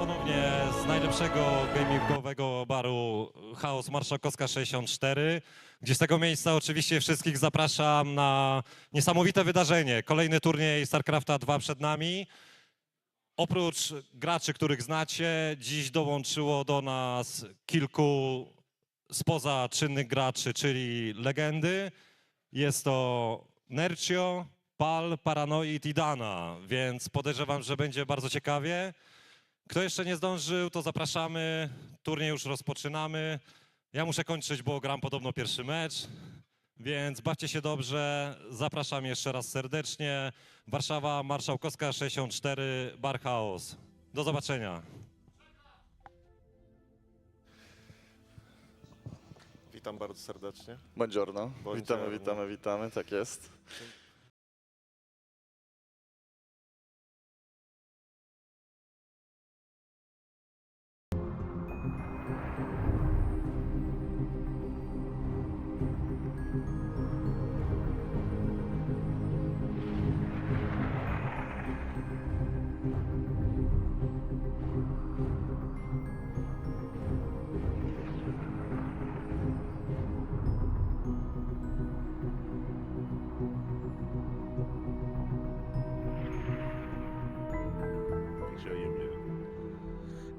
Ponownie z najlepszego gamingowego baru Chaos Marszałkowska 64, gdzie z tego miejsca oczywiście wszystkich zapraszam na niesamowite wydarzenie. Kolejny turniej StarCrafta 2 przed nami. Oprócz graczy, których znacie, dziś dołączyło do nas kilku spoza czynnych graczy, czyli legendy. Jest to Nercio, Pal, Paranoid i Dana, więc podejrzewam, że będzie bardzo ciekawie. Kto jeszcze nie zdążył, to zapraszamy. Turniej już rozpoczynamy. Ja muszę kończyć, bo gram podobno pierwszy mecz, więc bawcie się dobrze. Zapraszam jeszcze raz serdecznie. Warszawa, Marszałkowska 64, Bar Chaos. Do zobaczenia. Witam bardzo serdecznie. Buongiorno. Buongiorno. Witamy, tak jest.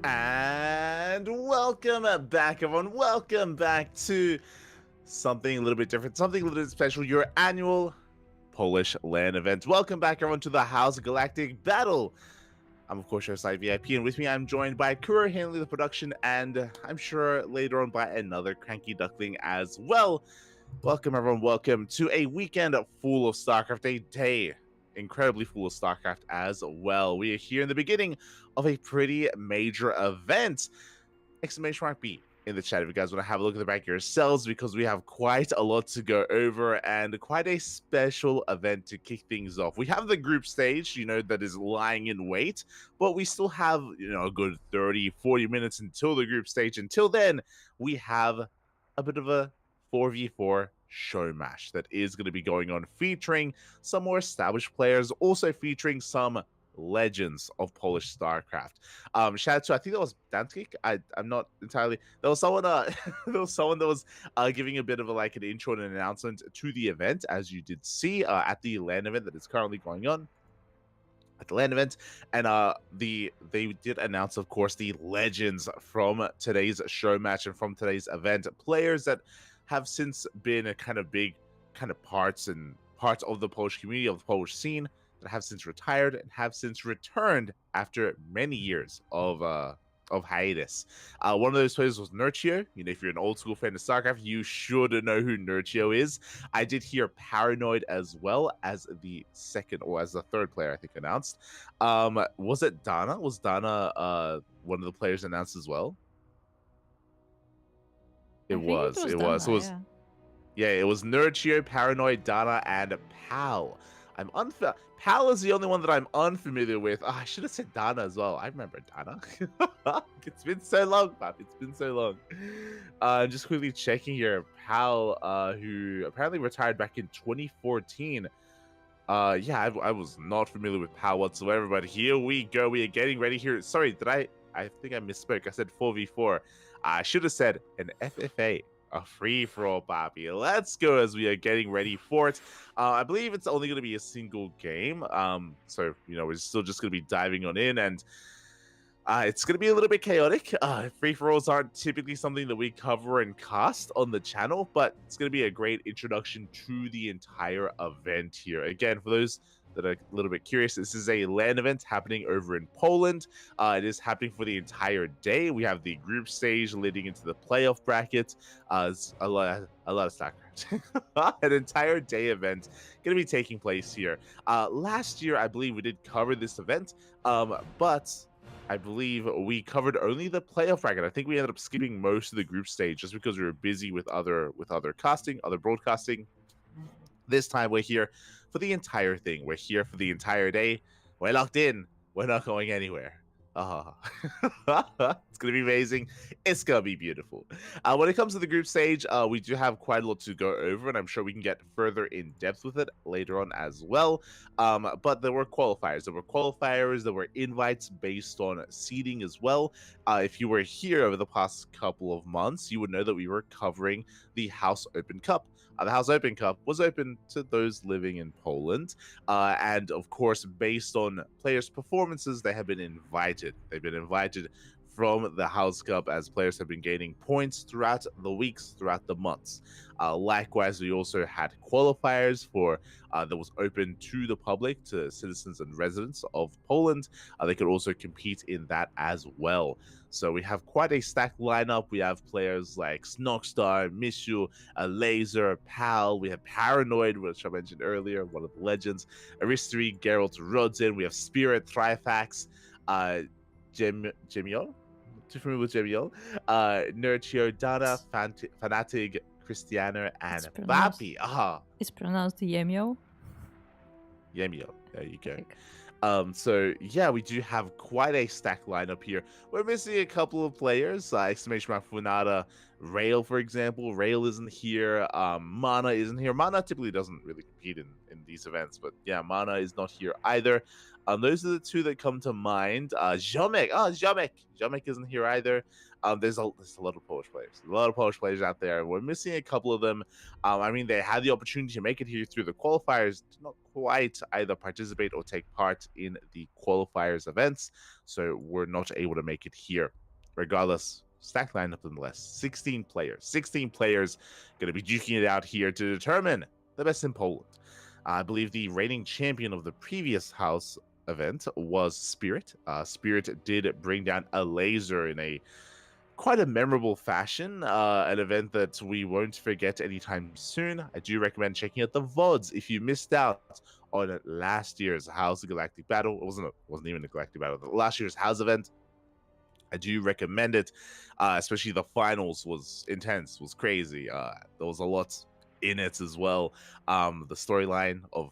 And welcome back, everyone. Welcome back to something a little bit different, something a little bit special, your annual Polish LAN event. Welcome back, everyone, to the H.4.0.S Galactic Battle. I'm, of course, your side VIP, and with me, I'm joined by Kura handling the production, and I'm sure later on by another CranKy Duckling as well. Welcome, everyone. Welcome to a weekend full of StarCraft, a day incredibly full of StarCraft as well. We are here in the beginning of a pretty major event. Exclamation mark B in the chat if you guys want to have a look at the back yourselves, because we have quite a lot to go over and quite a special event to kick things off. We have the group stage, that is lying in wait, but we still have, a good 30-40 minutes until the group stage. Until then, we have a bit of a 4v4 show match that is going to be going on, featuring some more established players, also featuring some legends of Polish StarCraft. Shout out to, I think that was Danskik. I'm not entirely. There was someone. There was someone that was giving a bit of an intro and an announcement to the event, as you did see at the LAN event that is currently going on. At the LAN event, and they did announce, of course, the legends from today's show match and from today's event, players that have since been a kind of big parts of the Polish community, of the Polish scene, that have since retired and have since returned after many years of hiatus. One of those players was Nercio. If you're an old school fan of StarCraft, you should know who Nercio is. I did hear Paranoid as well as the second, or as the third player, I think, announced. Was it Dana? Was Dana one of the players announced as well? It was. It was Nercio, Paranoid, Dana, and Pal. Pal is the only one that I'm unfamiliar with. Oh, I should have said Dana as well. I remember Dana. It's been so long, Pap. It's been so long. Just quickly checking here. Pal, who apparently retired back in 2014. Yeah, I was not familiar with Pal whatsoever, but here we go. We are getting ready here. Sorry, I think I misspoke. I said 4v4. I should have said an FFA. A free-for-all, Bobby. Let's go as we are getting ready for it. I believe it's only going to be a single game. So, we're still just going to be diving on in, and it's going to be a little bit chaotic. Free-for-alls aren't typically something that we cover and cast on the channel, but it's going to be a great introduction to the entire event here. Again, for those that are a little bit curious, this is a LAN event happening over in Poland. It is happening for the entire day. We have the group stage leading into the playoff bracket. A lot of StarCraft. An entire day event going to be taking place here. Last year, I believe we did cover this event, but I believe we covered only the playoff bracket. I think we ended up skipping most of the group stage just because we were busy with other broadcasting. This time we're here for the entire thing. We're here for the entire day. We're locked in. We're not going anywhere. It's gonna be amazing. It's gonna be beautiful. When it comes to the group stage, we do have quite a lot to go over, and I'm sure we can get further in depth with it later on as well. But there were qualifiers. There were invites based on seeding as well. If you were here over the past couple of months, you would know that we were covering the House Open Cup. The House Open Cup was open to those living in Poland. And of course, based on players' performances, they have been invited. They've been invited from the House Cup as players have been gaining points throughout the weeks, throughout the months. Likewise, we also had qualifiers for that was open to the public, to citizens and residents of Poland. They could also compete in that as well. So we have quite a stacked lineup. We have players like Snogstar, Mishu, Laser, Pal. We have Paranoid, which I mentioned earlier, one of the legends. Aristri, Geralt, Rodin. We have Spirit, Trifax, Gemio. Too familiar with Gemio? Nurture, Dana, Fanatic, Christiana, and Bapi. It's pronounced Yemio. Yemio. There you go. Okay. So yeah, we do have quite a stacked lineup here. We're missing a couple of players. Exclamation mark Funada, Rail, for example. Rail isn't here. Mana isn't here. Mana typically doesn't really compete in these events, but yeah, Mana is not here either. Those are the two that come to mind. Jomek. Jomek isn't here either. There's a lot of Polish players. A lot of Polish players out there. We're missing a couple of them. I mean, they had the opportunity to make it here through the qualifiers, did not quite either participate or take part in the qualifiers events, so we're not able to make it here. Regardless, stacked lineup nonetheless. 16 players. 16 players going to be duking it out here to determine the best in Poland. I believe the reigning champion of the previous house event was Spirit. Spirit did bring down a laser in a quite a memorable fashion, an event that we won't forget anytime soon. I do recommend checking out the VODs if you missed out on last year's House Galactic Battle. It wasn't even a Galactic Battle. Last year's House event. I do recommend it, especially the finals was intense, was crazy. There was a lot in it as well. The storyline of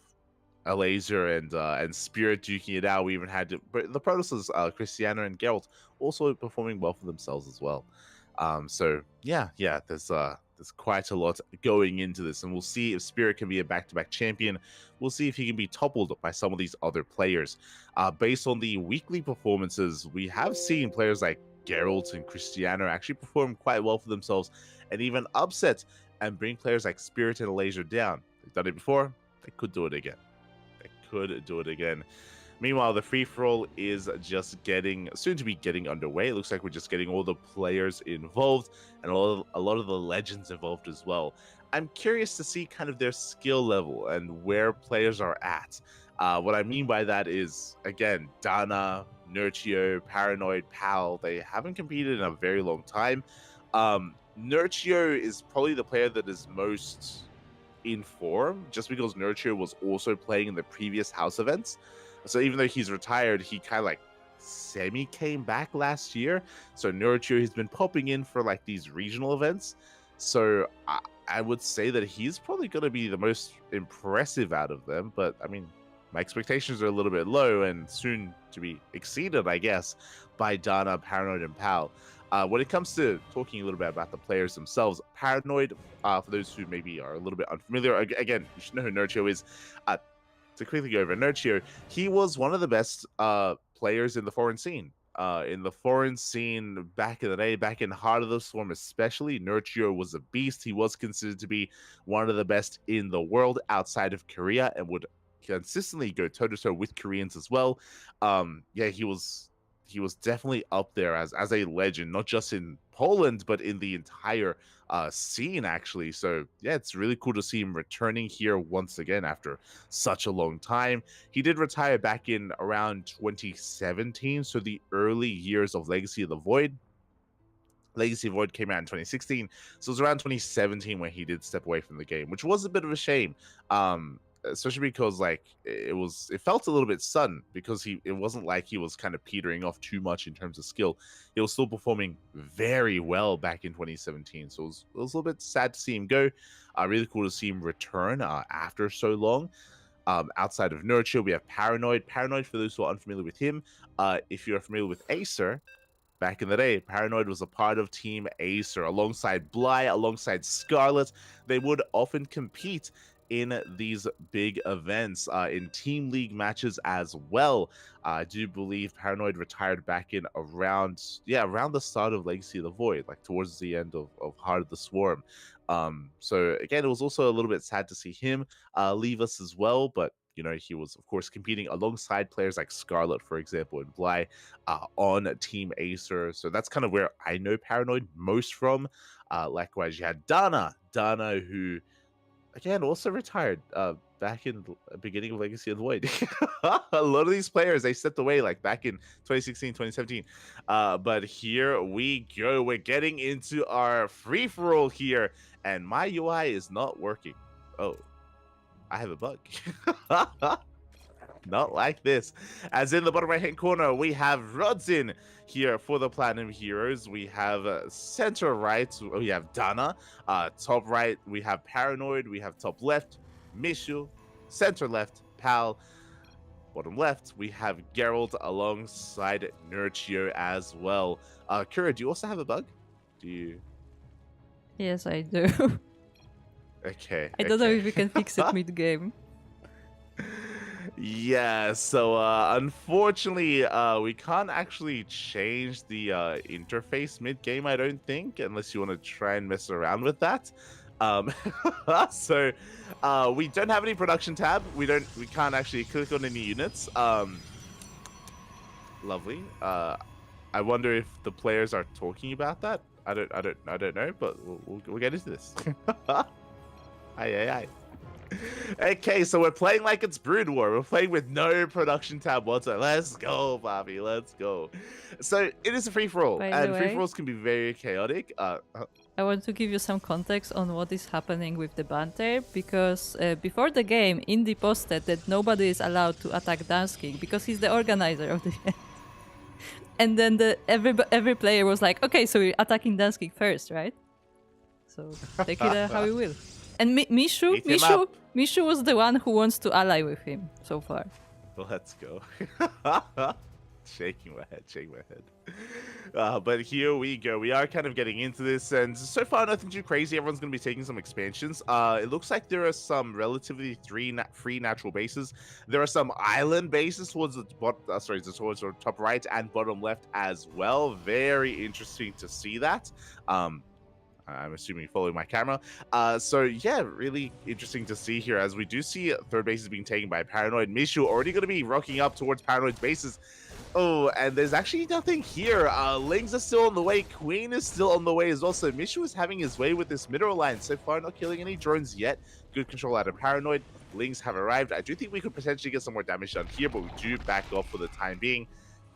a laser and Spirit duking it out. We even had the Protostars, Christiana and Geralt, also performing well for themselves as well. So yeah, there's quite a lot going into this, and we'll see if Spirit can be a back-to-back champion. We'll see if he can be toppled by some of these other players. Based on the weekly performances, we have seen players like Geralt and Christiana actually perform quite well for themselves, and even upset and bring players like Spirit and Laser down. They've done it before. They could do it again. Meanwhile, the free-for-all is just soon to be getting underway. It looks like we're just getting all the players involved and a lot of the legends involved as well. I'm curious to see kind of their skill level and where players are at. What I mean by that is, again, Dana, Nurtio, Paranoid, Pal, they haven't competed in a very long time. Nurtio is probably the player that is most in form, just because Nurture was also playing in the previous house events. So even though he's retired, he kind of like semi came back last year. So Nurture has been popping in for like these regional events. So I would say that he's probably going to be the most impressive out of them. But I mean, my expectations are a little bit low and soon to be exceeded, I guess, by Dana, Paranoid, and Pal. When it comes to talking a little bit about the players themselves, Paranoid, for those who maybe are a little bit unfamiliar, again, you should know who Nurtio is. To quickly go over Nurtio, he was one of the best players in the foreign scene. In the foreign scene back in the day, back in Heart of the Storm especially, Nurtio was a beast. He was considered to be one of the best in the world outside of Korea and would consistently go toe-to-toe with Koreans as well. Yeah, he was definitely up there as a legend, not just in Poland, but in the entire scene, actually. So yeah, it's really cool to see him returning here once again after such a long time. He did retire back in around 2017, so the early years of Legacy of the Void. Legacy of Void came out in 2016, so it was around 2017 when he did step away from the game, which was a bit of a shame. Especially because like it felt a little bit sudden, because it wasn't like he was kind of petering off too much in terms of skill. He was still performing very well back in 2017, so it was a little bit sad to see him go. Really cool to see him return after so long. Outside of Nurture, we have Paranoid. Paranoid, for those who are unfamiliar with him, if you're familiar with Acer, back in the day, Paranoid was a part of Team Acer alongside Bly, alongside Scarlet. They would often compete in these big events, in team league matches as well. I do believe Paranoid retired back in around the start of Legacy of the Void, like towards the end of Heart of the Swarm. So again, it was also a little bit sad to see him leave us as well, but you know, he was of course competing alongside players like Scarlet, for example, and Bly on Team Acer. So that's kind of where I know Paranoid most from. Likewise, you had Dana, who again also retired back in the beginning of Legacy of the Void. A lot of these players, they stepped away like back in 2016, 2017. But here we go. We're getting into our free-for-all here, and my UI is not working. Oh, I have a bug. Not like this. As in the bottom right-hand corner, we have Rodzin here for the Platinum Heroes. We have center right, we have Dana. Top right, we have Paranoid. We have top left, Mishu. Center left, Pal. Bottom left, we have Geralt alongside Nurchio as well. Kura, do you also have a bug? Do you? Yes, I do. Okay. I don't know if we can fix it mid-game. Yeah, so unfortunately, we can't actually change the interface mid-game, I don't think, unless you want to try and mess around with that. So we don't have any production tab. We can't actually click on any units. Lovely. I wonder if the players are talking about that. I don't know, but we'll get into this. Aye. Okay, so we're playing like it's Brood War. We're playing with no production tab whatsoever. Let's go, Bobby. Let's go. So it is a free-for-all, and free-for-alls can be very chaotic. I want to give you some context on what is happening with the banter, because before the game, Indy posted that nobody is allowed to attack Dansking because he's the organizer of the event. And then every player was like, okay, so we're attacking Dansking first, right? So take it how you will. And Mishu was the one who wants to ally with him so far. Let's go. Shaking my head. But here we go. We are kind of getting into this, and so far nothing too crazy. Everyone's going to be taking some expansions. It looks like there are some relatively free natural bases. There are some island bases towards the towards the top right and bottom left as well. Very interesting to see that. I'm assuming you follow my camera. So yeah, really interesting to see here, as we do see third bases being taken by Paranoid. Mishu already going to be rocking up towards Paranoid's bases. Oh, and there's actually nothing here. Lings are still on the way. Queen is still on the way as well. So Mishu is having his way with this middle line. So far, not killing any drones yet. Good control out of Paranoid. Lings have arrived. I do think we could potentially get some more damage done here, but we do back off for the time being.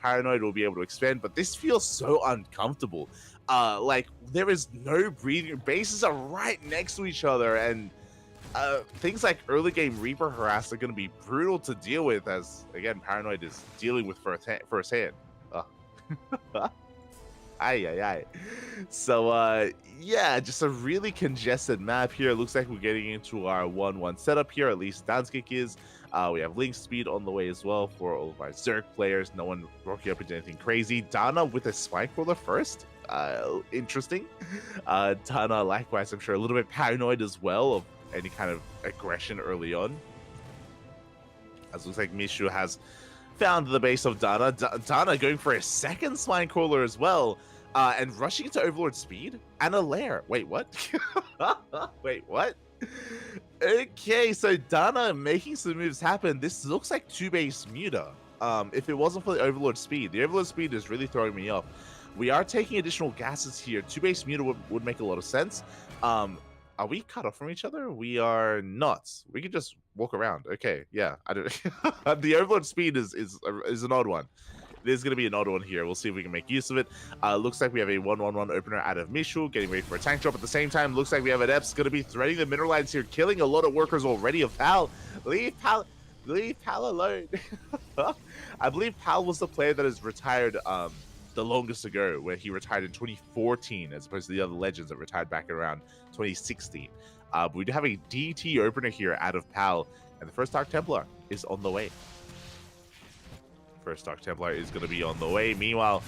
Paranoid will be able to expand, but this feels so uncomfortable. Like there is no breathing. Bases are right next to each other, and things like early game Reaper harass are going to be brutal to deal with, as again Paranoid is dealing with first hand. Aye. So yeah, just a really congested map here. It looks like we're getting into our 1-1 setup here. At least Danskik is. We have Link speed on the way as well for all of our Zerg players. No one rocking up into anything crazy. Dana with a spike roller first. Interesting. Dana, likewise, I'm sure a little bit paranoid as well of any kind of aggression early on. As it looks like Mishu has found the base of Dana. Dana going for a second spine crawler as well. And rushing into Overlord speed and a lair. Wait, what? Wait, what? Okay, so Dana making some moves happen. This looks like 2-base Muta. If it wasn't for the Overlord speed. The Overlord speed is really throwing me off. We are taking additional gases here. 2-base Muta would make a lot of sense. Are we cut off from each other? We are not. We can just walk around. Okay, yeah. I don't. The Overlord speed is an odd one. There's going to be an odd one here. We'll see if we can make use of it. Looks like we have a 1-1-1 opener out of Mishu, getting ready for a tank drop at the same time. Looks like we have Adepts going to be threading the mineral lines here, killing a lot of workers already of Pal. Leave Pal alone. I believe Pal was the player that has retired the longest ago, where he retired in 2014, as opposed to the other legends that retired back around 2016. But we do have a DT opener here out of Pal, And the first Dark Templar is on the way. First Dark Templar is going to be on the way. Meanwhile,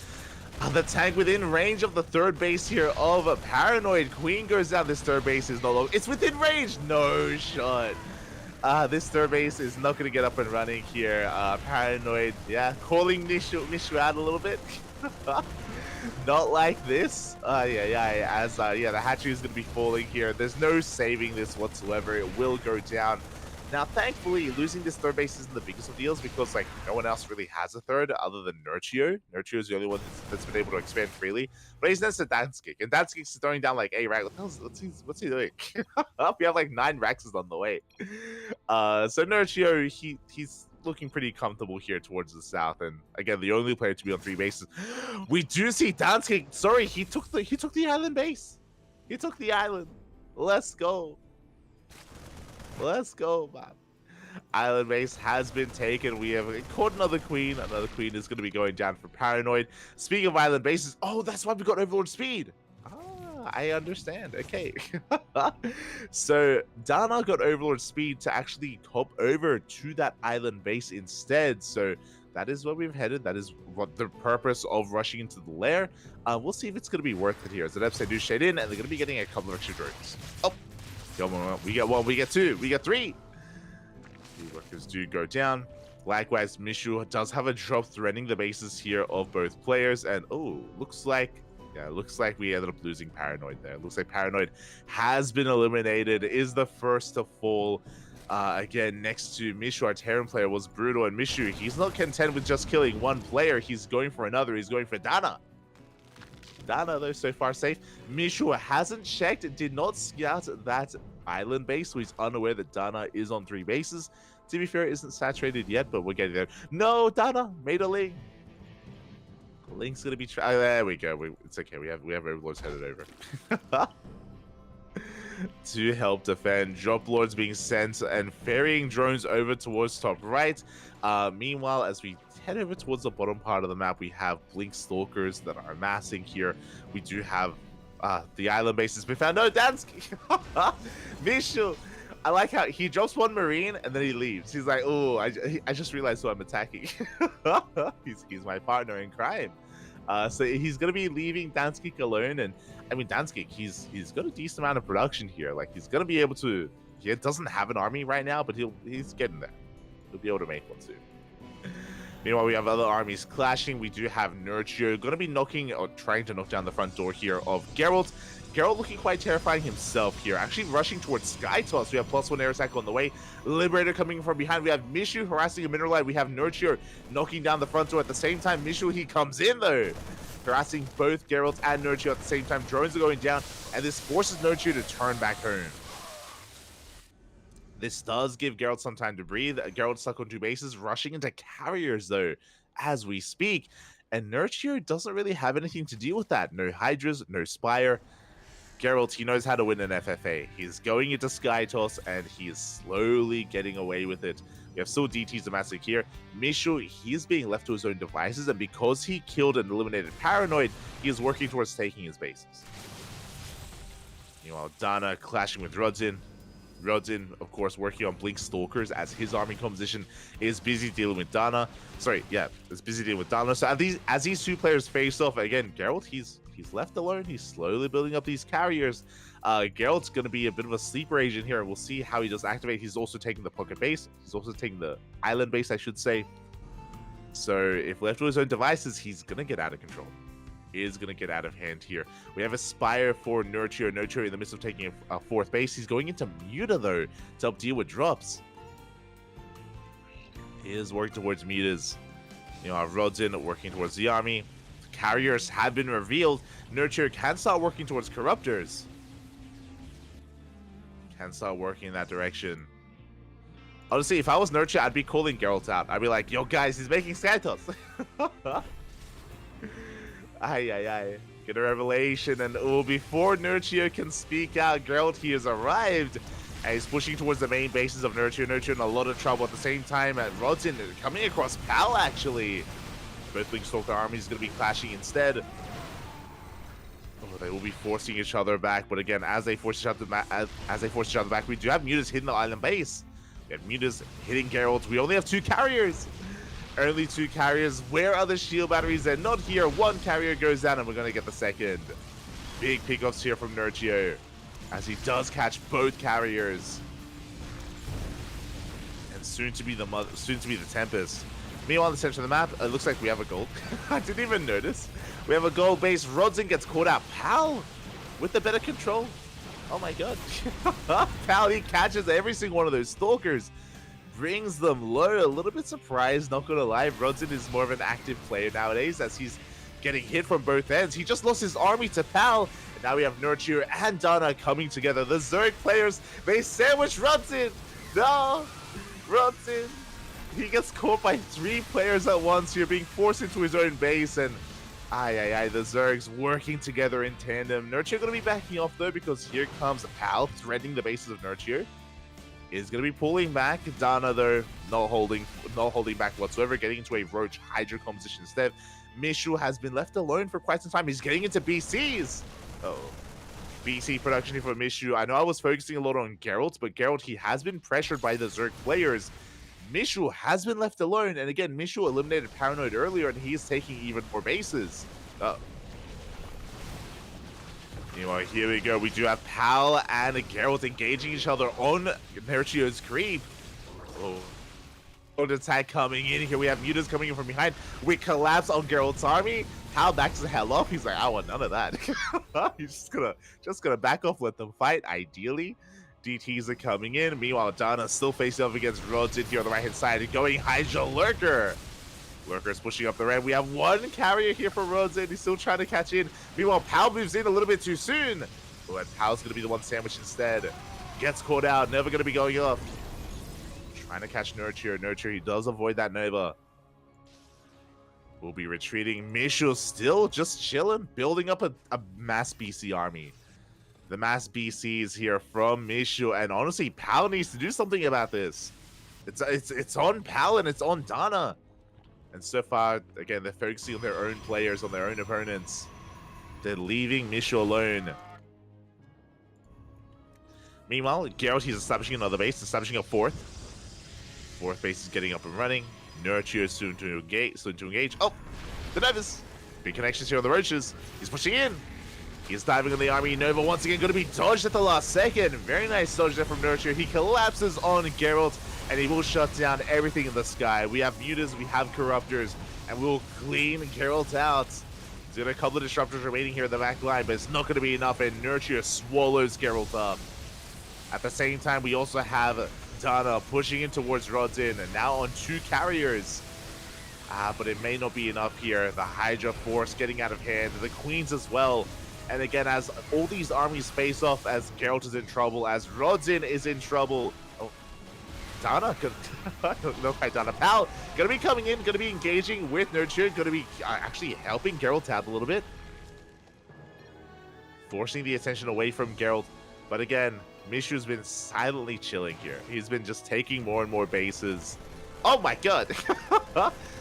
the tank within range of the third base here of Paranoid. Queen goes down. This third base is no longer... It's within range! No shot. This third base is not going to get up and running here. Paranoid, yeah, calling Nishu out a little bit. Not like this. As the hatchery is going to be falling here. There's no saving this whatsoever. It will go down. Now, thankfully, losing this third base isn't the biggest of deals because, like, no one else really has a third other than Nurchio. Nurchio is the only one that's been able to expand freely. But he's next to Danskik, and Danskik's throwing down, like, 8 racks. What's he doing? We have, like, 9 racks on the way. So Nurchio, he's looking pretty comfortable here towards the south. And, again, the only player to be on 3 bases. We do see Danskik. Sorry, he took the island base. He took the island. Let's go. Let's go, man. Island base has been taken. We have caught another queen. Another queen is going to be going down for Paranoid. Speaking of island bases, oh, that's why we got Overlord Speed. Ah, I understand. Okay. So Dana got Overlord Speed to actually hop over to that island base instead. So that is where we've headed. That is what the purpose of rushing into the lair. We'll see if it's going to be worth it here. As an episode do shade in, and they're going to be getting a couple of extra drones. Oh. We get 1, we get 2, we get 3. The workers do go down. Likewise, Mishu does have a drop threatening the bases here of both players. And oh, looks like we ended up losing Paranoid there. Looks like Paranoid has been eliminated, is the first to fall. Again, next to Mishu, our Terran player was brutal. And Mishu, he's not content with just killing one player. He's going for another. He's going for Dana. Dana, though, so far safe. Mishu hasn't checked, did not scout that island base, so he's unaware that Dana is on 3 bases. To be fair, it isn't saturated yet, but we're getting there. No, Dana made a link. Link's gonna be there we go. It's okay. We have Overlords headed over to help defend. Drop Lords being sent and ferrying drones over towards top right. Meanwhile, as we head over towards the bottom part of the map, we have Blink Stalkers that are amassing here. We do have the island base has been found. No, Dansky! Mishu! I like how he drops 1 Marine and then he leaves. He's like, oh, I just realized who I'm attacking. he's my partner in crime. So he's going to be leaving Danskik alone. And I mean, Danskik, he's got a decent amount of production here. Like, he's going to be able to... He doesn't have an army right now, but he's getting there. He'll be able to make one soon. Meanwhile, we have other armies clashing. We do have Nurture going to be knocking or trying to knock down the front door here of Geralt. Geralt looking quite terrifying himself here. Actually rushing towards Skytoss. We have +1 air attack on the way. Liberator coming from behind. We have Mishu harassing a Mineral Light. We have Nurture knocking down the front door at the same time. Mishu, he comes in though. Harassing both Geralt and Nurture at the same time. Drones are going down. And this forces Nurture to turn back home. This does give Geralt some time to breathe. Geralt stuck on 2 bases, rushing into carriers though, as we speak. And Nurture doesn't really have anything to deal with that. No Hydras, no Spire. Geralt, he knows how to win an FFA. He's going into Skytoss, and he is slowly getting away with it. We have still DTs amassing here. Mishu, he is being left to his own devices, and because he killed and eliminated Paranoid, he is working towards taking his bases. Meanwhile, Dana clashing with Rodzin. Rodzin, of course, working on Blink Stalkers as his army composition is busy dealing with Dana. Sorry, yeah, is busy dealing with Dana. So as these 2 players face off, again, Geralt, he's left alone. He's slowly building up these carriers. Geralt's going to be a bit of a sleeper agent here. We'll see how he does activate. He's also taking the pocket base. He's also taking the island base, I should say. So if left to his own devices, he's going to get out of control. He is going to get out of hand here. We have a Spire for Nurture. Nurture in the midst of taking a 4th base. He's going into Muta, though, to help deal with drops. He is working towards Mutas. You know, Rodzin working towards the army. Carriers have been revealed. Nurture can start working towards Corruptors. Can start working in that direction. Honestly, if I was Nurture, I'd be calling Geralt out. I'd be like, yo, guys, he's making Skytoss. Ay. Get a revelation. And oh, before Nurture can speak out, Geralt, he has arrived. And he's pushing towards the main bases of Nurture. Nurture in a lot of trouble at the same time. And Rodzin coming across Pal, actually. Both Blink Stalker armies going to be clashing instead. Oh, they will be forcing each other back. But again, as they force each other back, we do have Mutas hitting the island base. We have Mutas hitting Geralt. We only have 2 carriers. Only 2 carriers. Where are the shield batteries? They're not here. 1 carrier goes down, and we're going to get the second. Big pickoffs here from Nurchio, as he does catch both carriers. And soon to be the Tempest. Meanwhile, in the center of the map, it looks like we have a gold. I didn't even notice. We have a gold base. Rodzin gets caught out. Pal with the better control. Oh my god. Pal, he catches every single one of those stalkers. Brings them low. A little bit surprised, not gonna lie. Rodzin is more of an active player nowadays, as he's getting hit from both ends. He just lost his army to Pal. And now we have Nurture and Dana coming together. The Zerg players, they sandwich Rodzin. No, Rodzin. He gets caught by 3 players at once here, being forced into his own base, and the Zergs working together in tandem. Nurture going to be backing off though, because here comes Pal threading the bases of Nurture. Is going to be pulling back. Dana though not holding back whatsoever, getting into a Roach Hydra composition instead. Mishu has been left alone for quite some time. He's getting into BCs. BC production here for Mishu. I know I was focusing a lot on Geralt, but Geralt, he has been pressured by the Zerg players. Mishu has been left alone, and again, Mishu eliminated Paranoid earlier, and he is taking even more bases. Anyway, here we go. We do have Pal and Geralt engaging each other on Nurchio's creep. Attack coming in. Here we have Mutas coming in from behind. We collapse on Geralt's army. Pal backs the hell off. He's like, I want none of that. He's just gonna back off, let them fight, ideally. DTs are coming in. Meanwhile, Dana still facing off against Rodzin here on the right-hand side. Going Hydra Lurker. Lurker's pushing up the red. We have 1 carrier here for Rodzin. He's still trying to catch in. Meanwhile, Pal moves in a little bit too soon. But Pal's going to be the one sandwiched instead. Gets caught out. Never going to be going up. Trying to catch Nurture. Nurture, he does avoid that Nova. We'll be retreating. Mishu still just chilling, building up a mass BC army. The mass BCs here from Mishu, and honestly, Pal needs to do something about this. It's on Pal and it's on Dana. And so far, again, they're focusing on their own players, on their own opponents. They're leaving Mishu alone. Meanwhile, Geralt, he's establishing another base, establishing a 4th. 4th base is getting up and running. Nurture soon to engage. Oh, the Novas. Big connections here on the Roaches. He's pushing in. He's diving on the army. Nova once again going to be dodged at the last second. Very nice dodge there from Nurture. He collapses on Geralt, and he will shut down everything in the sky. We have Mutas, we have Corruptors, and we will clean Geralt out. He's got a couple of Disruptors remaining here in the back line, but it's not going to be enough, and Nurture swallows Geralt up. At the same time, we also have Dana pushing in towards Rodzin, and now on 2 carriers. But it may not be enough here. The Hydra force getting out of hand, the Queens as well. And again, as all these armies face off, as Geralt is in trouble, as Rodzin is in trouble. Oh, Dana, no, Dana. Pal, gonna be coming in, gonna be engaging with Nurture, gonna be actually helping Geralt out a little bit. Forcing the attention away from Geralt. But again, Mishu's been silently chilling here. He's been just taking more and more bases. Oh my god.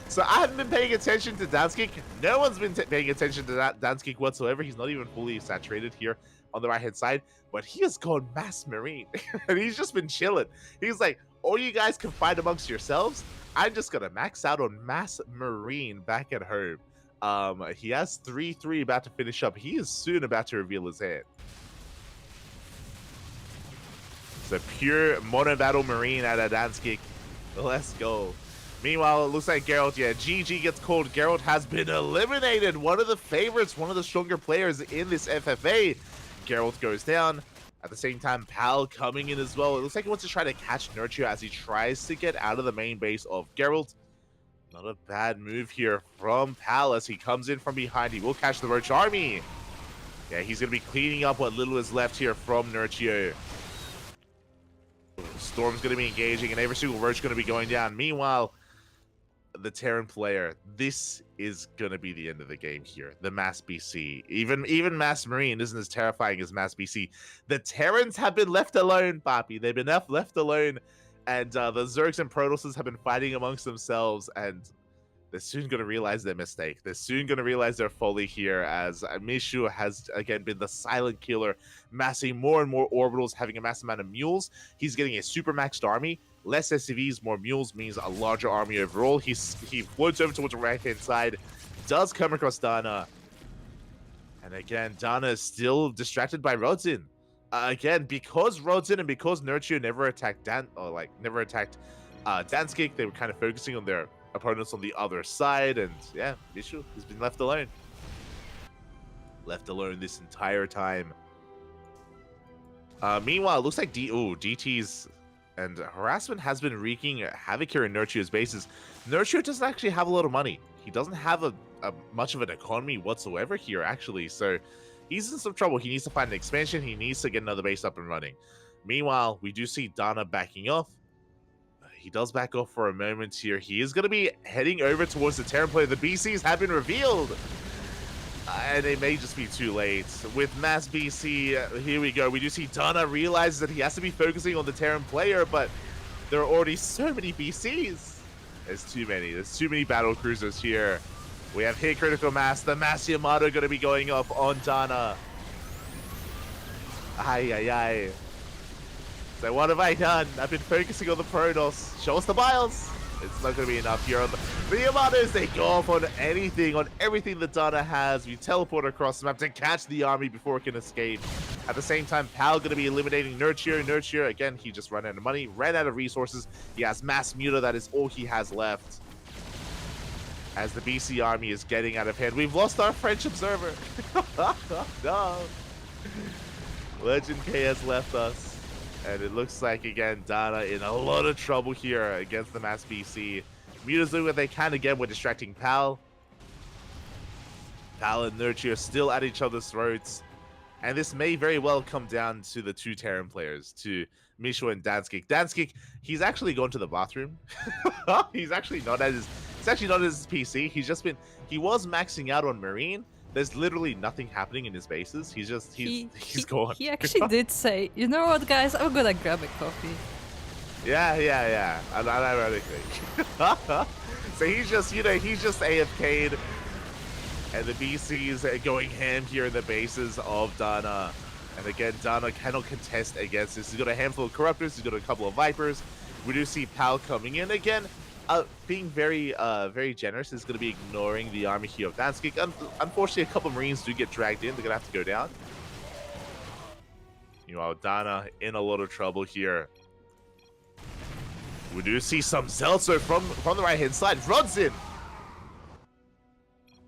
So I haven't been paying attention to Danskik. No one's been paying attention to that Danskik whatsoever. He's not even fully saturated here on the right-hand side. But he has gone Mass Marine. And he's just been chilling. He's like, all you guys can fight amongst yourselves. I'm just going to max out on Mass Marine back at home. He has 3-3 about to finish up. He is soon about to reveal his hand. It's a pure Mono Battle Marine out of Danskik. Let's go. Meanwhile, it looks like Geralt, yeah, GG gets called. Geralt has been eliminated. One of the favorites, one of the stronger players in this FFA. Geralt goes down. At the same time, Pal coming in as well. It looks like he wants to try to catch Nurture as he tries to get out of the main base of Geralt. Not a bad move here from Pal as he comes in from behind. He will catch the Roach army. Yeah, he's going to be cleaning up what little is left here from Nurture. Storm's going to be engaging, and every single Roach going to be going down. Meanwhile, the Terran player, this is going to be the end of the game here. The Mass BC. Even Mass Marine isn't as terrifying as Mass BC. The Terrans have been left alone, Papi. They've been left alone, and the Zergs and Protosses have been fighting amongst themselves, and they're soon going to realize their mistake. They're soon going to realize their folly here, as Mishu has, again, been the silent killer, massing more and more orbitals, having a massive amount of mules. He's getting a super maxed army, Less SCVs, more mules means a larger army overall. He floats over towards the right-hand side, does come across Dana. And again, Dana is still distracted by Rodzin. Again, because Rodzin and because Nurture never attacked Danskik, they were kind of focusing on their opponents on the other side. And yeah, Mishu has been left alone. Left alone this entire time. Meanwhile, it looks like DT's and harassment has been wreaking havoc here in Nurture's bases. Nurture doesn't actually have a lot of money. He doesn't have a much of an economy whatsoever here, actually. So he's in some trouble. He needs to find an expansion. He needs to get another base up and running. Meanwhile, we do see Dana backing off. He does back off for a moment here. He is going to be heading over towards the Terran player. The BCs have been revealed. And it may just be too late. With Mass BC, here we go. We do see Dana realizes that he has to be focusing on the Terran player, but there are already so many BCs. There's too many. There's too many battle cruisers here. We have hit critical mass. The Mass Yamato going to be going off on Dana. Ay, ay, ay. So what have I done? I've been focusing on the Protoss. Show us the biles. It's not going to be enough here on the Yamatos. They go off on anything, on everything that Dana has. We teleport across the map to catch the army before it can escape. At the same time, Pal going to be eliminating Nurture. Nurture, again, he just ran out of money, ran out of resources. He has Mass Muta. That is all he has left. As the BC army is getting out of hand. We've lost our French observer. No. Legend K has left us. And it looks like, again, Dana in a lot of trouble here against the Mass BC. Muta's doing what they can again with distracting Pal. Pal and Nurture are still at each other's throats. And this may very well come down to the two Terran players, to Mishu and Danskik. Danskik, he's actually gone to the bathroom. He's actually not at his PC. He was maxing out on Marine. There's literally nothing happening in his bases. He's gone. He actually did say, you know what, guys, I'm gonna grab a coffee. Yeah. Unironically. So he's just AFK'd. And the BCs are going ham here in the bases of Dana. And again, Dana cannot contest against this. He's got a handful of Corruptors. He's got a couple of Vipers. We do see Pal coming in again. Being very generous is going to be ignoring the army here of Danskik. Unfortunately, a couple of Marines do get dragged in. They're going to have to go down. Meanwhile, Dana in a lot of trouble here. We do see some Zelso from the right-hand side. Rodzin!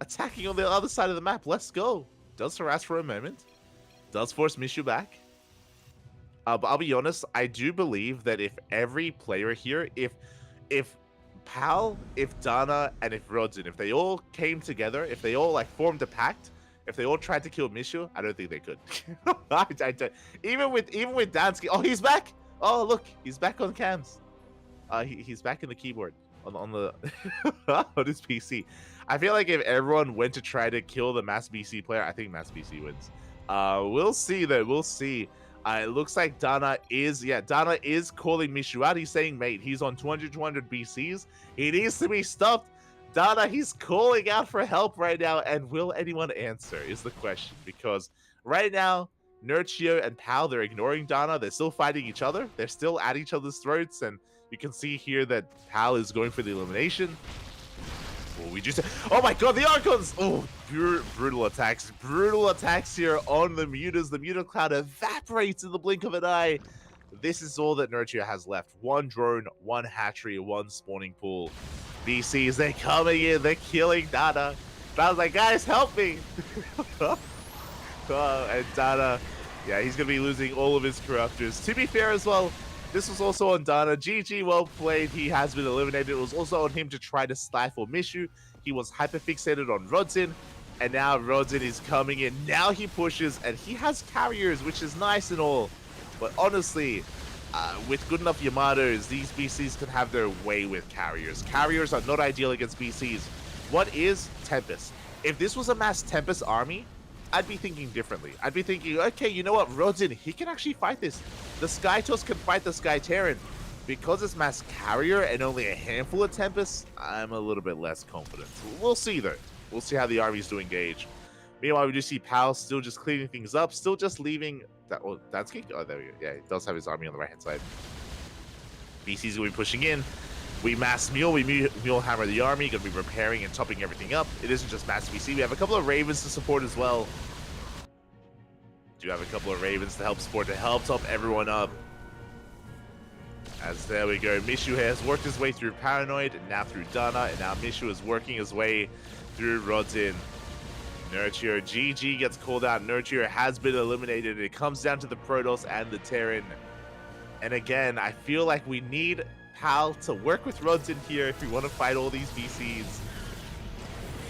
Attacking on the other side of the map. Let's go. Does harass for a moment. Does force Mishu back. But I'll be honest, I do believe that if every player here, if Pal, if Dana, and if Rodzin, if they all came together, if they all formed a pact, if they all tried to kill Mishu, I don't think they could. I don't. Even with Dansky. Oh, he's back. Oh, look, he's back on cams. He's back in the keyboard on the on his PC. I feel like if everyone went to try to kill the Mass BC player, I think Mass BC wins. We'll see though. We'll see. It looks like Dana is calling Mishu out. He's saying, mate, he's on 200 BCs. He needs to be stopped. Dana, he's calling out for help right now. And will anyone answer is the question. Because right now, Nurchio and Pal, they're ignoring Dana. They're still fighting each other. They're still at each other's throats. And you can see here that Pal is going for the elimination. Oh my god, the Archons! Oh, brutal attacks. Brutal attacks here on the Mutas. The Muta cloud evaporates in the blink of an eye. This is all that Nurture has left. One drone, one hatchery, one spawning pool. BCs, they're coming in. They're killing Dana. Dana's like, guys, help me. And Dana, yeah, he's going to be losing all of his Corruptors. To be fair as well, this was also on Dana. GG, well played. He has been eliminated. It was also on him to try to stifle Mishu. He was hyperfixated on Rodzin. And now Rodzin is coming in. Now he pushes, and he has carriers, which is nice and all. But honestly, with good enough Yamatos, these BCs can have their way with carriers. Carriers are not ideal against BCs. What is Tempest? If this was a mass Tempest army, I'd be thinking differently. I'd be thinking, okay, you know what, Rodzin, he can actually fight this. The Skytos can fight the Sky Terran. Because it's mass carrier and only a handful of Tempests, I'm a little bit less confident. We'll see though. We'll see how the armies do engage. Meanwhile, we do see Pal still just cleaning things up, still just leaving that. Oh, Dansky? Oh, there we go. Yeah, he does have his army on the right hand side. BC's gonna be pushing in. We mass mule, we mule hammer the army, gonna be repairing and topping everything up. It isn't just mass BC, we have a couple of Ravens to support as well. Do have a couple of Ravens to help support, to help top everyone up. As there we go, Mishu has worked his way through Paranoid, and now through Dana, and now Mishu is working his way through Rodin. Nurture, GG gets called out. Nurture has been eliminated. It comes down to the Protoss and the Terran. And again, I feel like we need Pal to work with Rodin here if we want to fight all these VCs.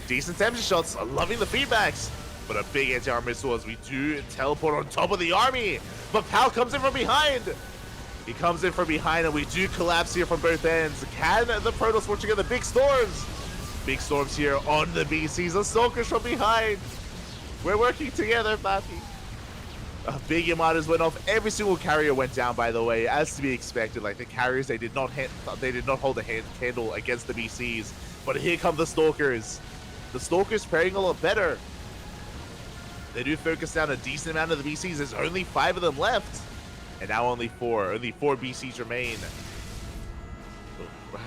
Decent temperature shots, I'm loving the feedbacks. But a big anti-armor missile as we do teleport on top of the army. But Pal comes in from behind. He comes in from behind and we do collapse here from both ends. Can the Protoss work together? Big storms. Big storms here on the BCs. The Stalkers from behind. We're working together, Papi. Big Yamadas went off. Every single carrier went down, by the way, as to be expected. Like the carriers, they did not hold a handle against the BCs. But here come the Stalkers. The Stalkers pairing a lot better. They do focus down a decent amount of the BCs. There's only 5 of them left. And now only 4. Only 4 BCs remain.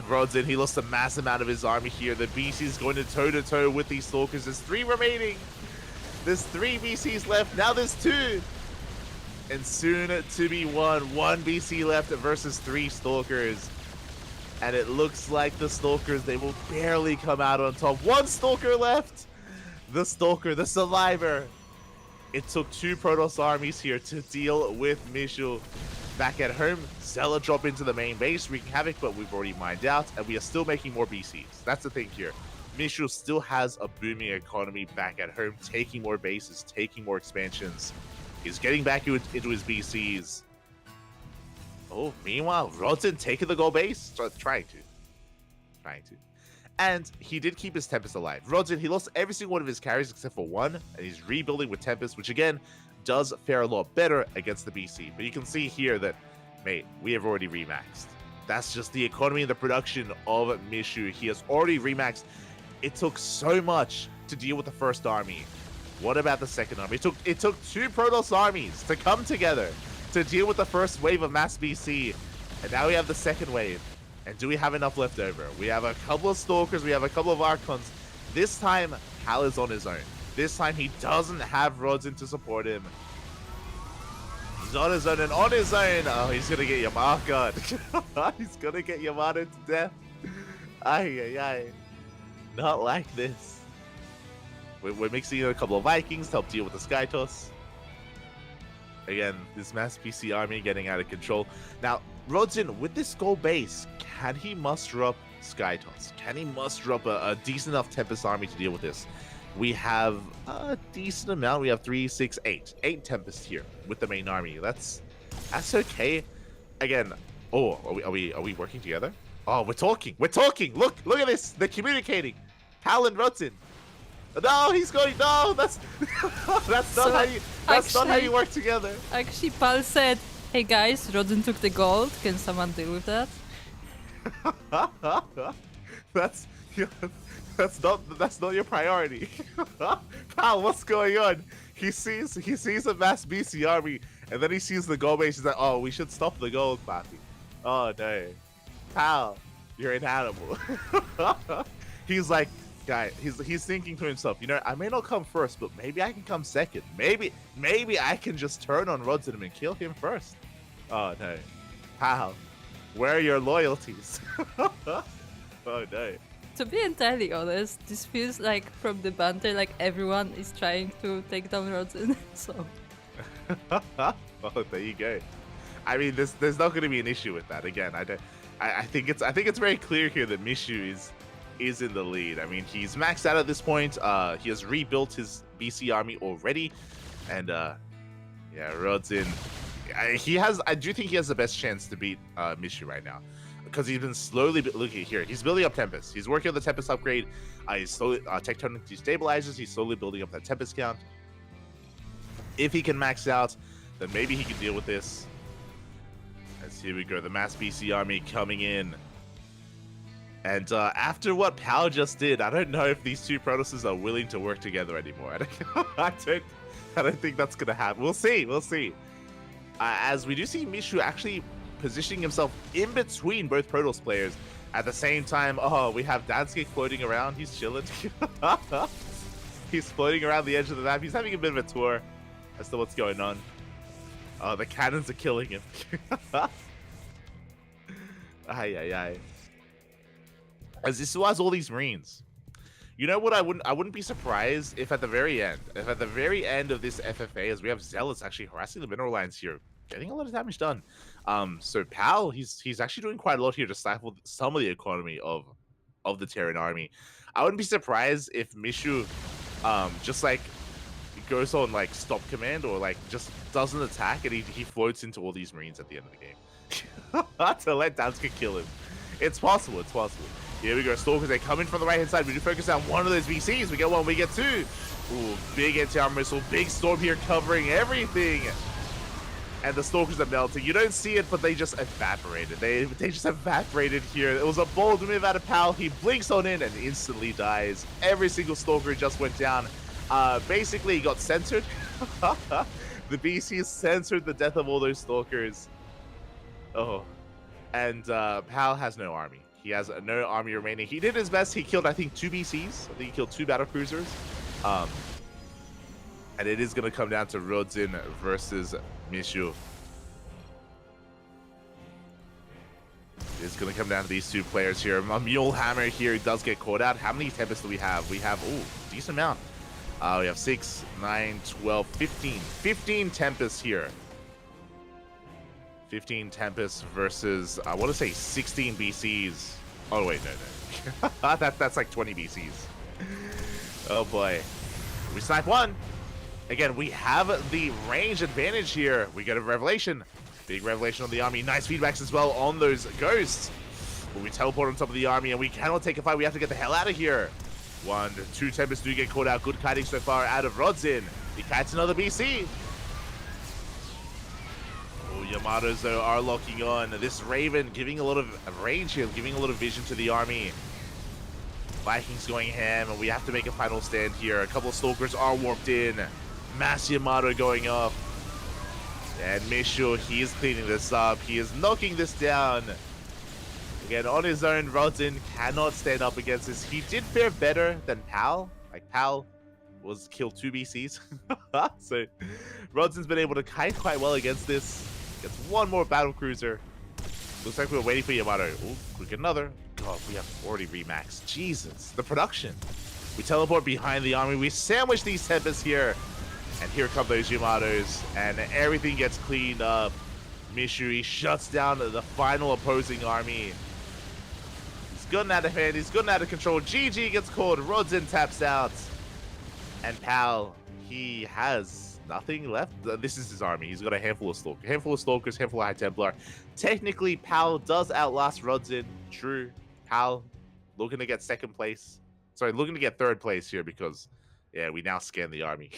Rodin, he lost a massive amount of his army here. The BC is going to toe-to-toe with these Stalkers. There's 3 remaining. There's 3 BCs left. Now there's 2. And soon to be 1. 1 BC left versus 3 Stalkers. And it looks like the Stalkers, they will barely come out on top. 1 Stalker left. The Stalker, the survivor. It took 2 Protoss armies here to deal with Mishu. Back at home, Zella drop into the main base, wreaking havoc, but we've already mined out, and we are still making more BCs. That's the thing here. Mishu still has a booming economy back at home, taking more bases, taking more expansions. He's getting back into his BCs. Oh, meanwhile, Rodin taking the gold base. Trying to. And he did keep his Tempest alive. Rodin, he lost every single one of his carries except for 1, and he's rebuilding with Tempest, which again, does fare a lot better against the BC. But you can see here that, mate, we have already remaxed. That's just the economy and the production of Mishu. He has already remaxed. It took so much to deal with the first army. What about the second army? It took 2 Protoss armies to come together to deal with the first wave of mass BC. And now we have the second wave. And do we have enough left over? We have a couple of Stalkers, we have a couple of Archons. This time, Hal is on his own. This time, he doesn't have Rodin to support him. He's on his own, and on his own, oh, he's gonna get Yamaka. He's gonna get Yamada to death. Ay. Not like this. We're mixing in a couple of Vikings to help deal with the Sky Toss. Again, this mass PC army getting out of control. Now, Rodin, with this gold base, can he muster up Sky Toss? Can he muster up a decent enough Tempest army to deal with this? We have a decent amount. We have 3, 6, 8. 8 Tempest here with the main army. That's okay. Again, oh, are we working together? Oh, we're talking. Look at this. They're communicating. Hal and Rodin. No, he's going. No, that's not how you work together. Actually, Pal said, "Hey guys, Rodin took the gold. Can someone deal with that?" That's not your priority. Pal, what's going on? He sees a mass BC army, and then he sees the gold base. He's like, oh, we should stop the gold, Papi. Oh no, Pal, you're an animal. He's like, guy, he's thinking to himself, you know, I may not come first, but maybe I can come second. Maybe I can just turn on Rodin and kill him first. Oh no, Pal, where are your loyalties? Oh no. To be entirely honest, this feels like from the banter, like everyone is trying to take down Rodin. So. Oh, there you go. I mean, there's not going to be an issue with that. Again, I think it's very clear here that Mishu is in the lead. I mean, he's maxed out at this point. He has rebuilt his BC army already, and yeah, Rodin. I do think he has the best chance to beat Mishu right now, because he's been slowly looking here. He's building up Tempest. He's working on the Tempest upgrade. He's slowly tectonic destabilizers. He's slowly building up that Tempest count. If he can max out, then maybe he can deal with this. As here we go, the mass BC army coming in. And after what Pal just did, I don't know if these two Protosses are willing to work together anymore. I don't think that's gonna happen. We'll see. As we do see Mishu actually positioning himself in between both Protoss players. At the same time, oh, we have Danskik floating around. He's chilling. He's floating around the edge of the map. He's having a bit of a tour as to what's going on. Oh, the cannons are killing him. Ay, ay, ay. As this was all these Marines. You know what? I wouldn't be surprised if at the very end of this FFA, as we have Zealots actually harassing the mineral lines here, getting a lot of damage done. So Pal, he's actually doing quite a lot here to stifle some of the economy of the Terran army. I wouldn't be surprised if Mishu, just like goes on like stop command or like just doesn't attack and he floats into all these Marines at the end of the game to let Danska kill him. It's possible. It's possible. Here we go, Stalkers, they come in from the right-hand side. We do focus on one of those VCs. We get one, we get two. Ooh, big anti-armor missile, big storm here covering everything. And the Stalkers are melting. You don't see it, but they just evaporated. They just evaporated here. It was a bold move out of Pal. He blinks on in and instantly dies. Every single Stalker just went down. Basically, he got censored. The BC censored the death of all those Stalkers. Oh. And Pal has no army. He has no army remaining. He did his best. He killed, I think, 2 BCs. I think he killed 2 battle cruisers. And it is going to come down to Rodzin versus Mishu. It's going to come down to these 2 players here. Mule Hammer here does get caught out. How many Tempests do we have? We have, ooh, decent amount. We have 6, 9, 12, 15. 15 Tempests here. 15 Tempests versus, I want to say 16 BCs. Oh, wait, no. That's like 20 BCs. Oh, boy. We snipe one. Again, we have the range advantage here. We get a Revelation. Big Revelation on the army. Nice feedbacks as well on those Ghosts. But we teleport on top of the army, and we cannot take a fight. We have to get the hell out of here. 1, 2 Tempests do get caught out. Good kiting so far out of Rodzin. He kites another BC. Yamatos, though, are locking on. This Raven giving a lot of range here, giving a lot of vision to the army. Vikings going ham, and we have to make a final stand here. A couple of Stalkers are warped in. Mass Yamato going up. And Mishu, he is cleaning this up. He is knocking this down. Again, on his own, Rodzin cannot stand up against this. He did fare better than Pal. Like, Pal was killed 2 BCs. So, Rodzin's been able to kite quite well against this. Gets 1 more battle cruiser. Looks like we're waiting for Yamato. Ooh, we get another. God, we have 40 remax. Jesus, the production. We teleport behind the army. We sandwich these Tempests here. And here come those Yamatos. And everything gets cleaned up. Mishu, he shuts down the final opposing army. He's gotten out of hand. He's gotten out of control. GG gets called. Rodzin taps out. And Pal, he has nothing left. This is his army. He's got a handful of Stalkers, handful of High Templar. Technically, Pal does outlast Rodzin. True. Pal looking to get 2nd place. Sorry, looking to get 3rd place here because, yeah, we now scan the army.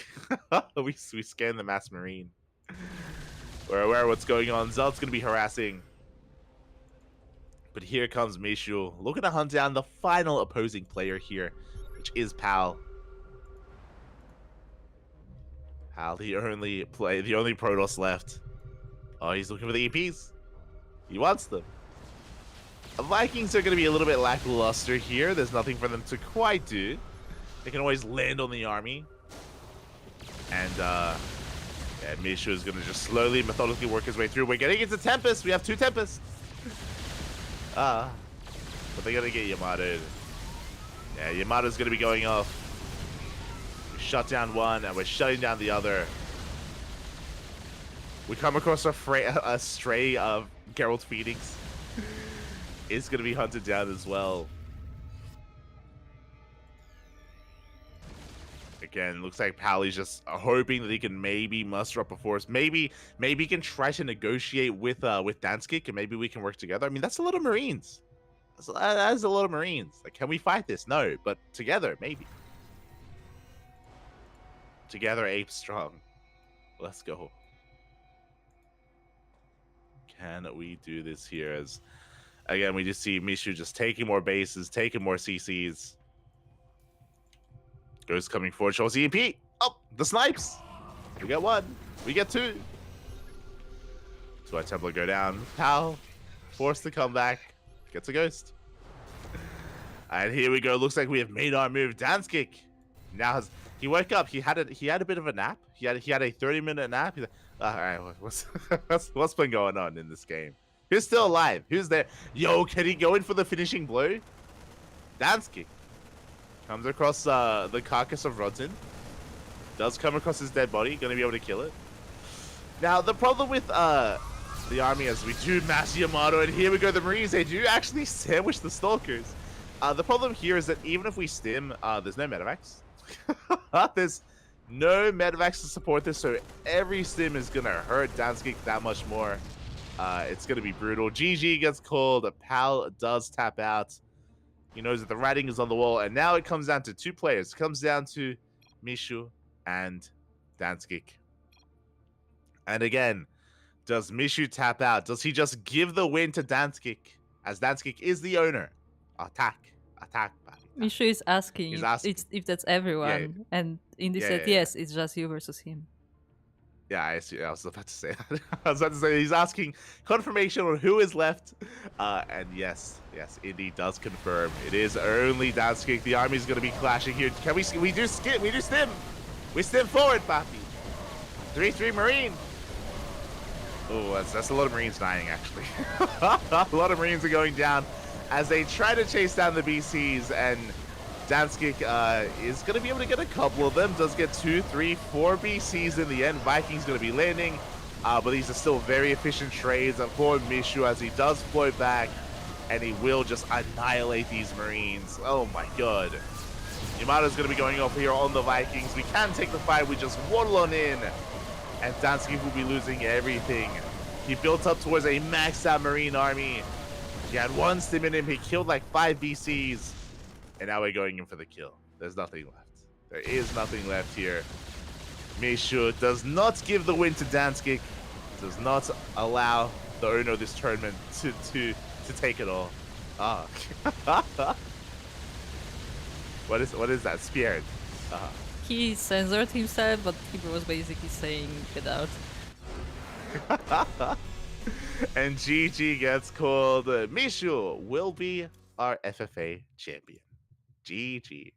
we scan the Mass Marine. We're aware of what's going on. Zealot's going to be harassing. But here comes Mishu, looking to hunt down the final opposing player here, which is Pal. Pal, the only Protoss left. Oh, he's looking for the EPs. He wants them. The Vikings are going to be a little bit lackluster here. There's nothing for them to quite do. They can always land on the army. And, yeah, Mishu is going to just slowly, methodically work his way through. We're getting into Tempest. We have 2 Tempests. But they're going to get Yamato. Yeah, Yamato's going to be going off. We shut down one, and we're shutting down the other. We come across a stray of Geralt Phoenix. It's going to be hunted down as well. Again, looks like Pally's just hoping that he can maybe muster up a force. Maybe he can try to negotiate with Danskik, and maybe we can work together. I mean, that's a lot of Marines. That's a lot of Marines. Like, can we fight this? No, but together, maybe. Together, ape strong. Let's go. Can we do this here? As again, we just see Mishu just taking more bases, taking more CCs. Ghost coming forward, shows EMP. Oh, the snipes. We get 1. We get 2. Two Templar go down. Pal, forced to come back, gets a ghost. And here we go. Looks like we have made our move. Dance kick. Now he woke up. He had a bit of a nap. He had a 30-minute nap. He's like, all right, what's been going on in this game? Who's still alive? Who's there? Yo, can he go in for the finishing blow? Dance kick. Comes across the carcass of Rodson. Does come across his dead body. Gonna be able to kill it. Now, the problem with the army is we do mass Yamato, and here we go, the Marines, they do actually sandwich the Stalkers. The problem here is that even if we stim, there's no medevacs. There's no medevacs to support this, so every stim is gonna hurt Danskik that much more. It's gonna be brutal. GG gets called. Pal does tap out. He knows that the writing is on the wall, and now it comes down to two players. It comes down to Mishu and Danskik. And again, does Mishu tap out? Does he just give the win to Danskik, as Danskik is the owner? Attack. Mishu is asking, He's asking. if that's everyone, and Indy said yes, it's just you versus him. Yeah, I see. I was about to say that. I was about to say he's asking confirmation on who is left, and yes, Indy does confirm. It is only Danskik. The army's going to be clashing here. Can we? We do skip. We do stim. We stim forward, Papi. 3-3 Marine. Oh, that's a lot of Marines dying, actually. A lot of Marines are going down as they try to chase down the BCs, and Danskik is going to be able to get a couple of them. Does get 2, 3, 4 BCs in the end. Vikings going to be landing, but these are still very efficient trades for Mishu as he does float back, and he will just annihilate these Marines. Oh my god. Yamato's going to be going off here on the Vikings. We can take the fight. We just waddle on in, and Danskik will be losing everything. He built up towards a maxed out Marine army. He had one stim in him. He killed like 5 BCs. And now we're going in for the kill. There's nothing left. There is nothing left here. Mishu does not give the win to Danskik. Does not allow the owner of this tournament to take it all. Ah. What is that? Spirit. He censored himself, but he was basically saying, get out. And GG gets called. Mishu will be our FFA champion. GG.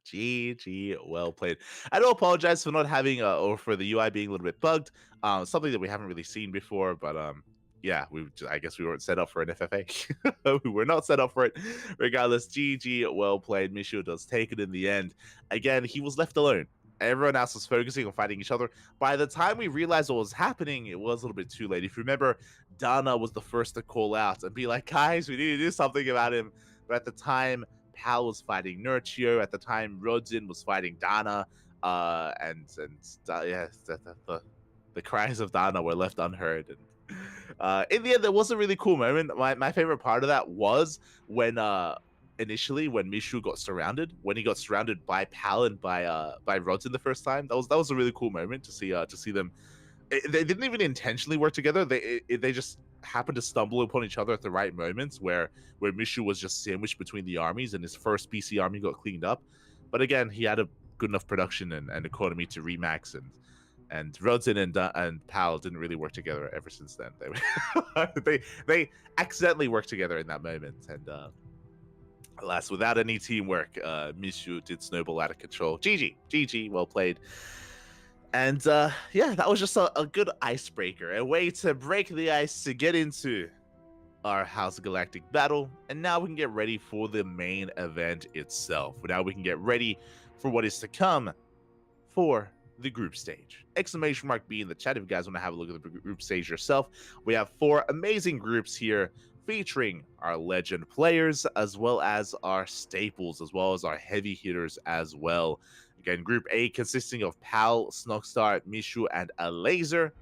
GG, well played. I do apologize for not having or for the UI being a little bit bugged. Something that we haven't really seen before, but yeah, I guess we weren't set up for an FFA. We were not set up for it. Regardless, GG, well played. Mishu does take it in the end. Again, he was left alone. Everyone else was focusing on fighting each other. By the time we realized what was happening, it was a little bit too late. If you remember, Dana was the first to call out and be like, guys, we need to do something about him. But at the time, Pal was fighting Nurchio. At the time, Rodzin was fighting Dana. And yeah, the cries of Dana were left unheard. And in the end, there was a really cool moment. My favorite part of that was when initially when Mishu got surrounded, when he got surrounded by Pal and by Rodzin the first time. That was a really cool moment to see them. They didn't even intentionally work together. They just happened to stumble upon each other at the right moments where Mishu was just sandwiched between the armies and his first BC army got cleaned up. But again, he had a good enough production and economy to remax, and Rodzin and Pal didn't really work together ever since then. They accidentally worked together in that moment, and alas, without any teamwork, Mishu did snowball out of control. GG, well played. And yeah, that was just a good icebreaker, a way to break the ice to get into our House of Galactic Battle. And now we can get ready for the main event itself. Now we can get ready for what is to come for the group stage. Exclamation mark B in the chat if you guys want to have a look at the group stage yourself. We have 4 amazing groups here featuring our legend players, as well as our staples, as well as our heavy hitters as well. Again, Group A consisting of Pal, Snogstar, Mishu, and a laser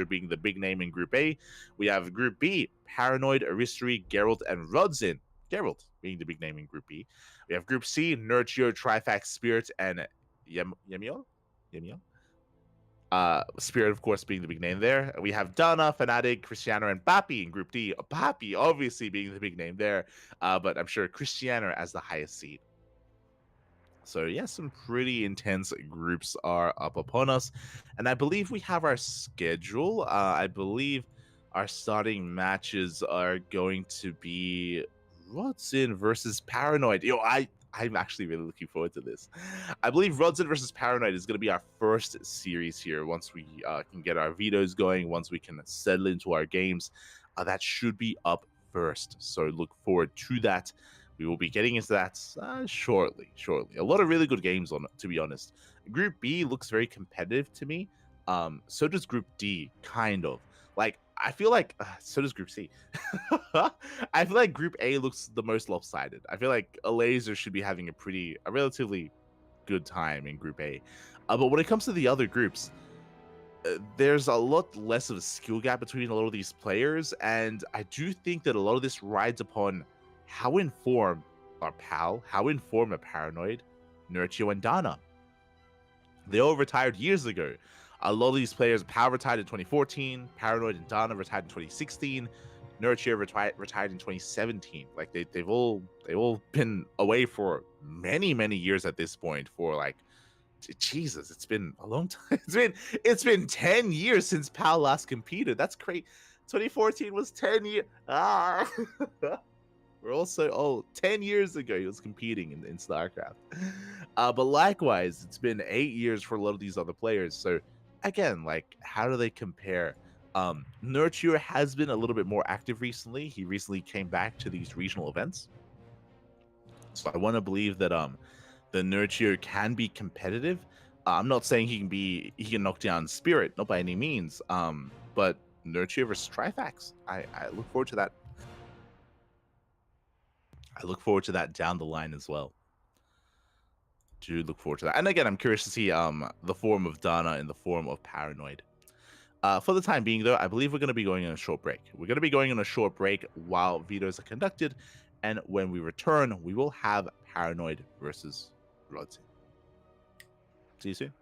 being the big name in Group A. We have Group B, Paranoid, Aristary, Geralt, and Rodzin. Geralt being the big name in Group B. We have Group C, Nurchio, Trifax, Spirit, and Yemiel? Spirit, of course, being the big name there. We have Dana, Fnatic, Cristiano, and Papi in Group D. Papi obviously being the big name there, but I'm sure Cristiano as the highest seed. So yeah, some pretty intense groups are up upon us, and I believe we have our schedule. I believe our starting matches are going to be Rodson versus Paranoid. I'm actually really looking forward to this. I believe Rodson versus Paranoid is going to be our first series here. Once we can get our vetoes going, once we can settle into our games, that should be up first. So look forward to that. We will be getting into that shortly. A lot of really good games on it, to be honest. Group B looks very competitive to me. So does Group D, kind of. Like, I feel like so does Group C. I feel like Group A looks the most lopsided. I feel like a laser should be having a relatively good time in Group A. But when it comes to the other groups, there's a lot less of a skill gap between a lot of these players, and I do think that a lot of this rides upon how informed are how informed are Paranoid, Nurture, and Dana. They all retired years ago. A lot of these players, Pal retired in 2014, Paranoid and Dana retired in 2016, Nurture retired in 2017. Like they've all been away for many years at this point. For like, Jesus, it's been a long time. It's been 10 years since Pal last competed. That's crazy. 2014 was 10 years. Ah. We're also old. 10 years ago, he was competing in StarCraft. But likewise, it's been 8 years for a lot of these other players. So again, like, how do they compare? Nurture has been a little bit more active recently. He recently came back to these regional events. So I want to believe that the Nurture can be competitive. I'm not saying he can knock down Spirit, not by any means. But Nurture versus Trifax. I look forward to that. I look forward to that down the line as well. Do look forward to that. And again, I'm curious to see the form of Dana in the form of Paranoid. For the time being, though, I believe we're going to be going on a short break. We're going to be going on a short break while vetoes are conducted, and when we return, we will have Paranoid versus Rodson. See you soon.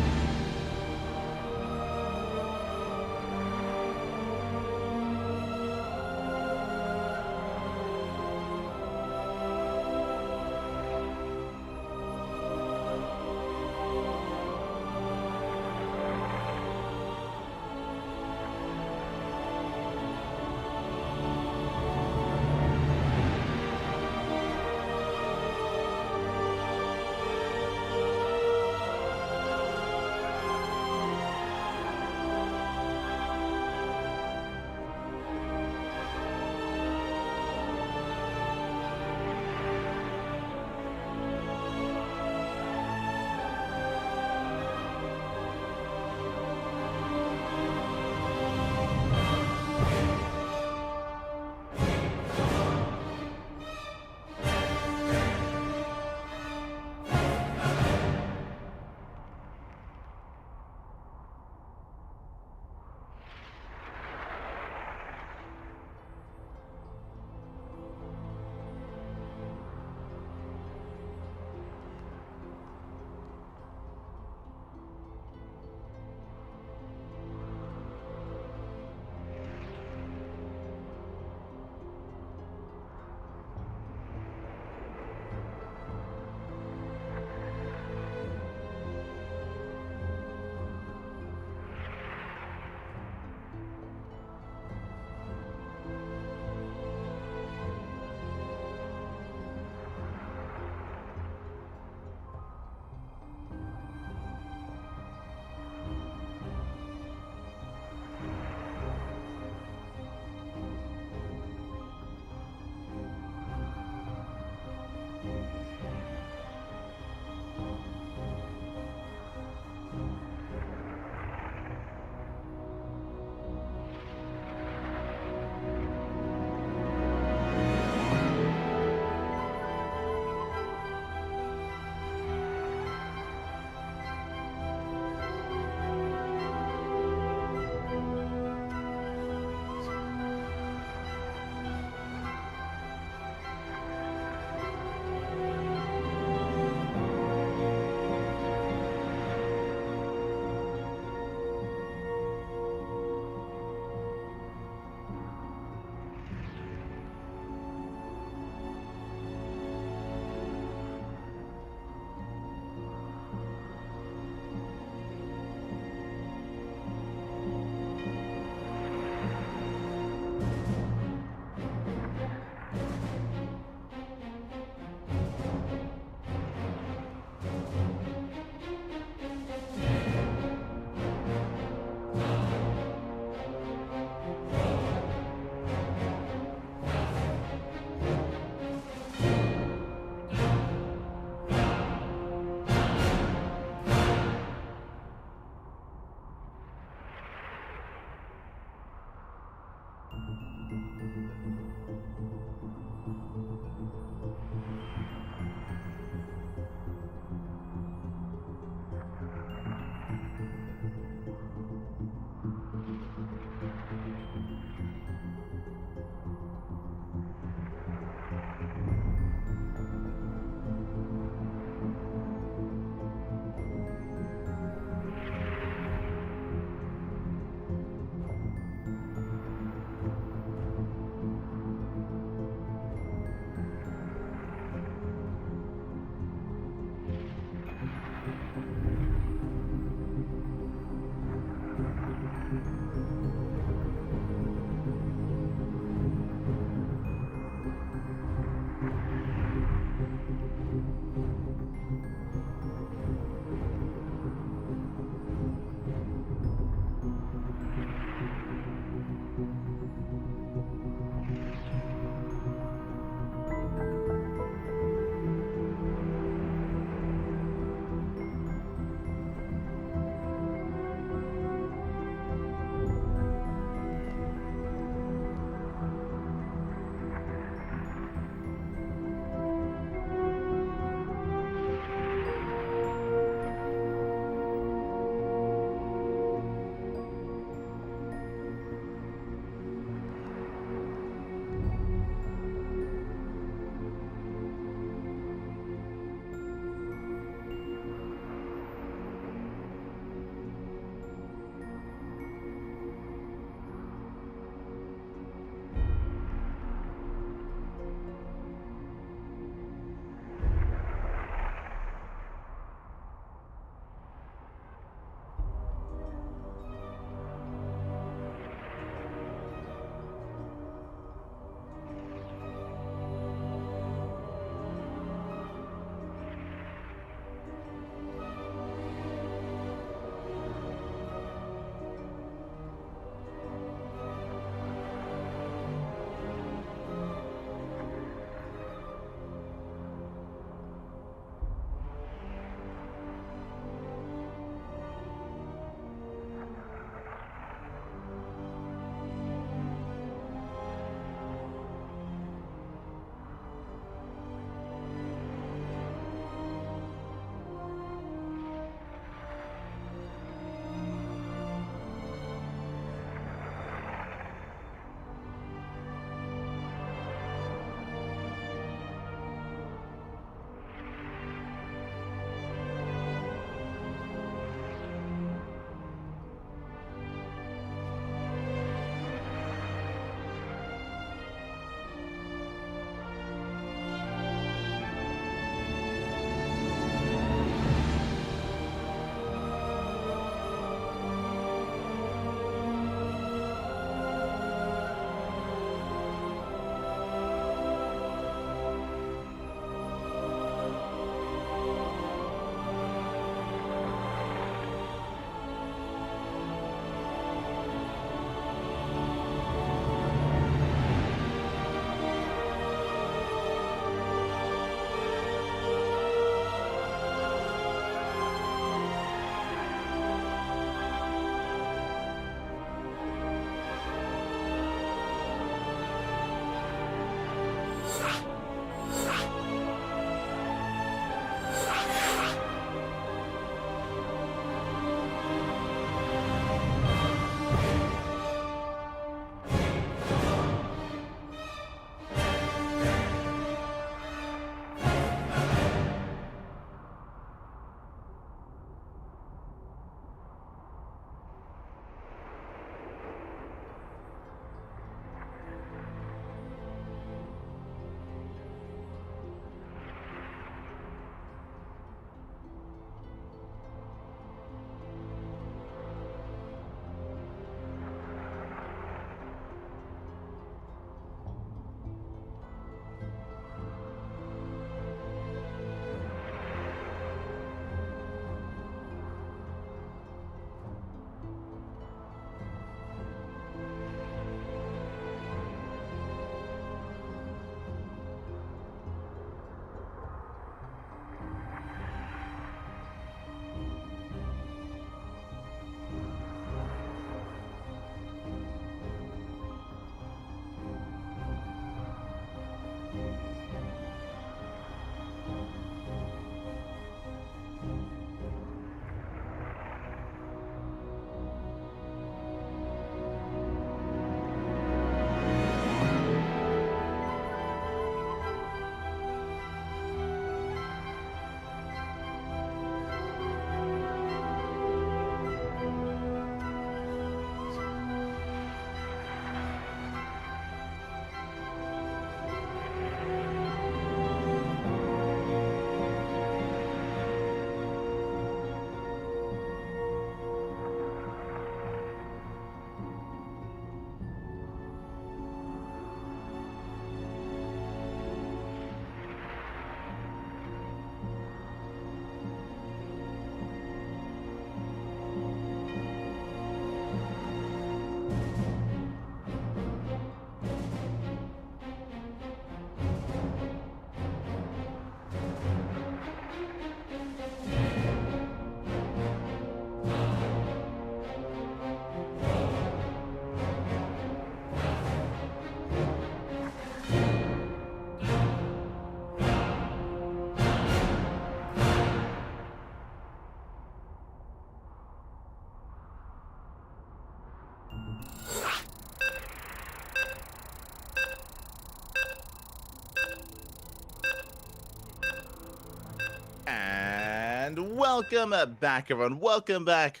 And welcome back, everyone. Welcome back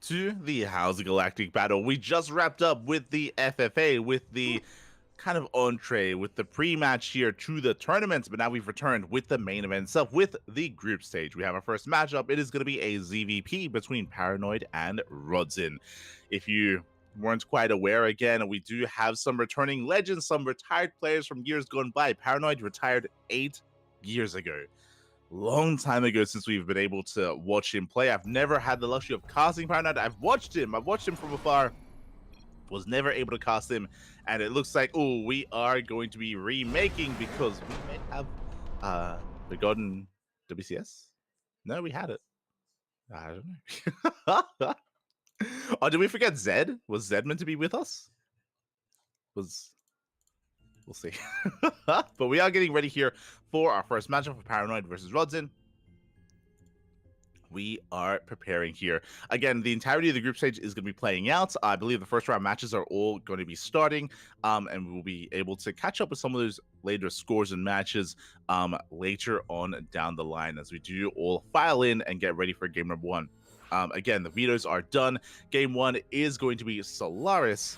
to the House Galactic Battle. We just wrapped up with the FFA, with the kind of entree, with the pre-match here to the tournament, but now we've returned with the main event itself, with the group stage. We have our first matchup. It is going to be a ZVP between Paranoid and Rodzin. If you weren't quite aware, again, we do have some returning legends, some retired players from years gone by. Paranoid retired 8 years ago. Long time ago since we've been able to watch him play. I've never had the luxury of casting Paranoid. I've watched him from afar, was never able to cast him, and it looks like, oh, we are going to be remaking, because we may have forgotten WCS. No, we had it. I don't know. Oh, did we forget Zed? Was Zed meant to be with us? We'll see. But we are getting ready here for our first matchup for Paranoid versus Rodzin. We are preparing here. Again, the entirety of the group stage is going to be playing out. I believe the first round matches are all going to be starting, and we'll be able to catch up with some of those later scores and matches later on down the line, as we do all file in and get ready for game number one. Again, the vetoes are done. Game one is going to be Solaris.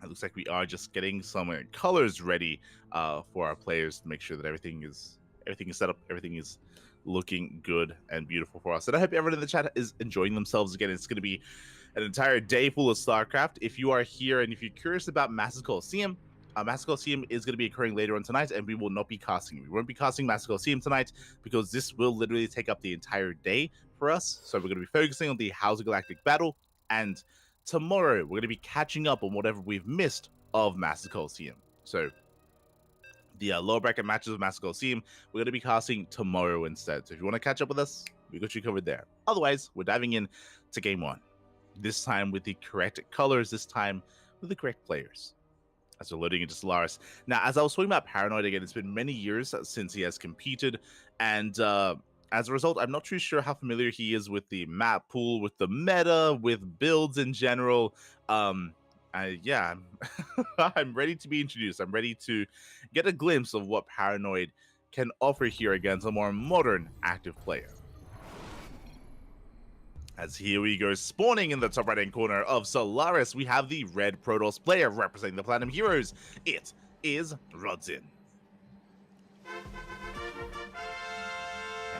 It looks like we are just getting some colors ready for our players to make sure that everything is set up, everything is looking good and beautiful for us. And I hope everyone in the chat is enjoying themselves. Again, it's going to be an entire day full of StarCraft. If you are here and if you're curious about Massive Coliseum, Massive Coliseum is going to be occurring later on tonight, and we will not be casting. We won't be casting Massive Coliseum tonight, because this will literally take up the entire day for us. So we're going to be focusing on the House Galactic Battle, and tomorrow we're going to be catching up on whatever we've missed of Massive Coliseum. So the lower bracket matches of Massive Coliseum, we're going to be casting tomorrow instead. So if you want to catch up with us, we got you covered there. Otherwise, we're diving in to game one. This time with the correct colors, this time with the correct players, as we're loading into Solaris. Now, as I was talking about Paranoid again, it's been many years since he has competed, and as a result, I'm not too sure how familiar he is with the map pool, with the meta, with builds in general. Yeah, I'm ready to be introduced. I'm ready to get a glimpse of what Paranoid can offer here against a more modern active player. As here we go, spawning in the top right-hand corner of Solaris, we have the red Protoss player representing the Platinum Heroes. It is Rodzin.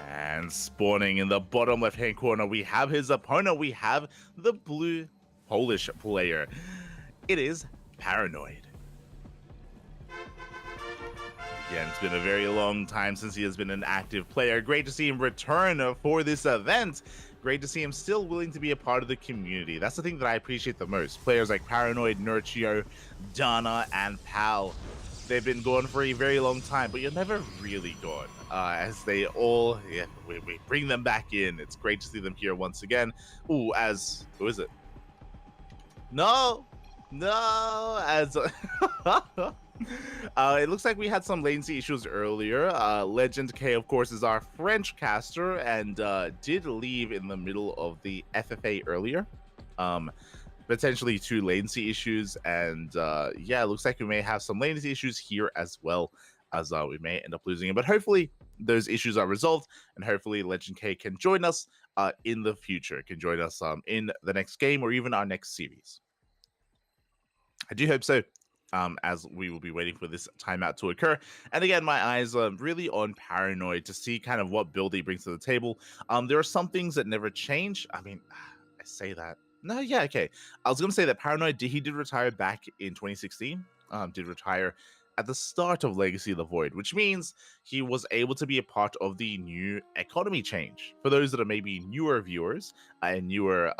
And spawning in the bottom left-hand corner, we have his opponent. We have the blue Polish player. It is Paranoid. Again, it's been a very long time since he has been an active player. Great to see him return for this event. Great to see him still willing to be a part of the community. That's the thing that I appreciate the most. Players like Paranoid, Nurchio, Dana, and Pal. They've been gone for a very long time, but you're never really gone. As they all, we bring them back in. It's great to see them here once again. Ooh, as, who is it? No, as It looks like we had some latency issues earlier. Legend K, of course, is our French caster and did leave in the middle of the FFA earlier. Potentially 2 latency issues, and yeah, it looks like we may have some latency issues here as well, as we may end up losing it. But hopefully those issues are resolved, and hopefully Legend K can join us in the future, can join us in the next game or even our next series. I do hope so, as we will be waiting for this timeout to occur. And again, my eyes are really on Paranoid to see kind of what build he brings to the table. There are some things that never change. I mean, I say that. No, yeah, okay. I was going to say that Paranoid, he did retire back in 2016. Did retire at the start of Legacy of the Void, which means he was able to be a part of the new economy change. For those that are maybe newer viewers and newer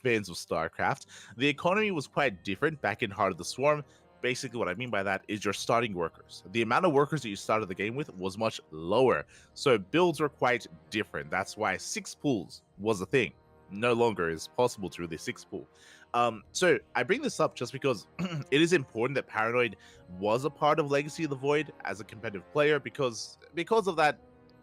fans of StarCraft, the economy was quite different back in Heart of the Swarm. Basically, what I mean by that is your starting workers. The amount of workers that you started the game with was much lower, so builds were quite different. That's why 6 pools was a thing. No longer is possible to really 6 pool. So I bring this up just because it is important that Paranoid was a part of Legacy of the Void as a competitive player, because of that,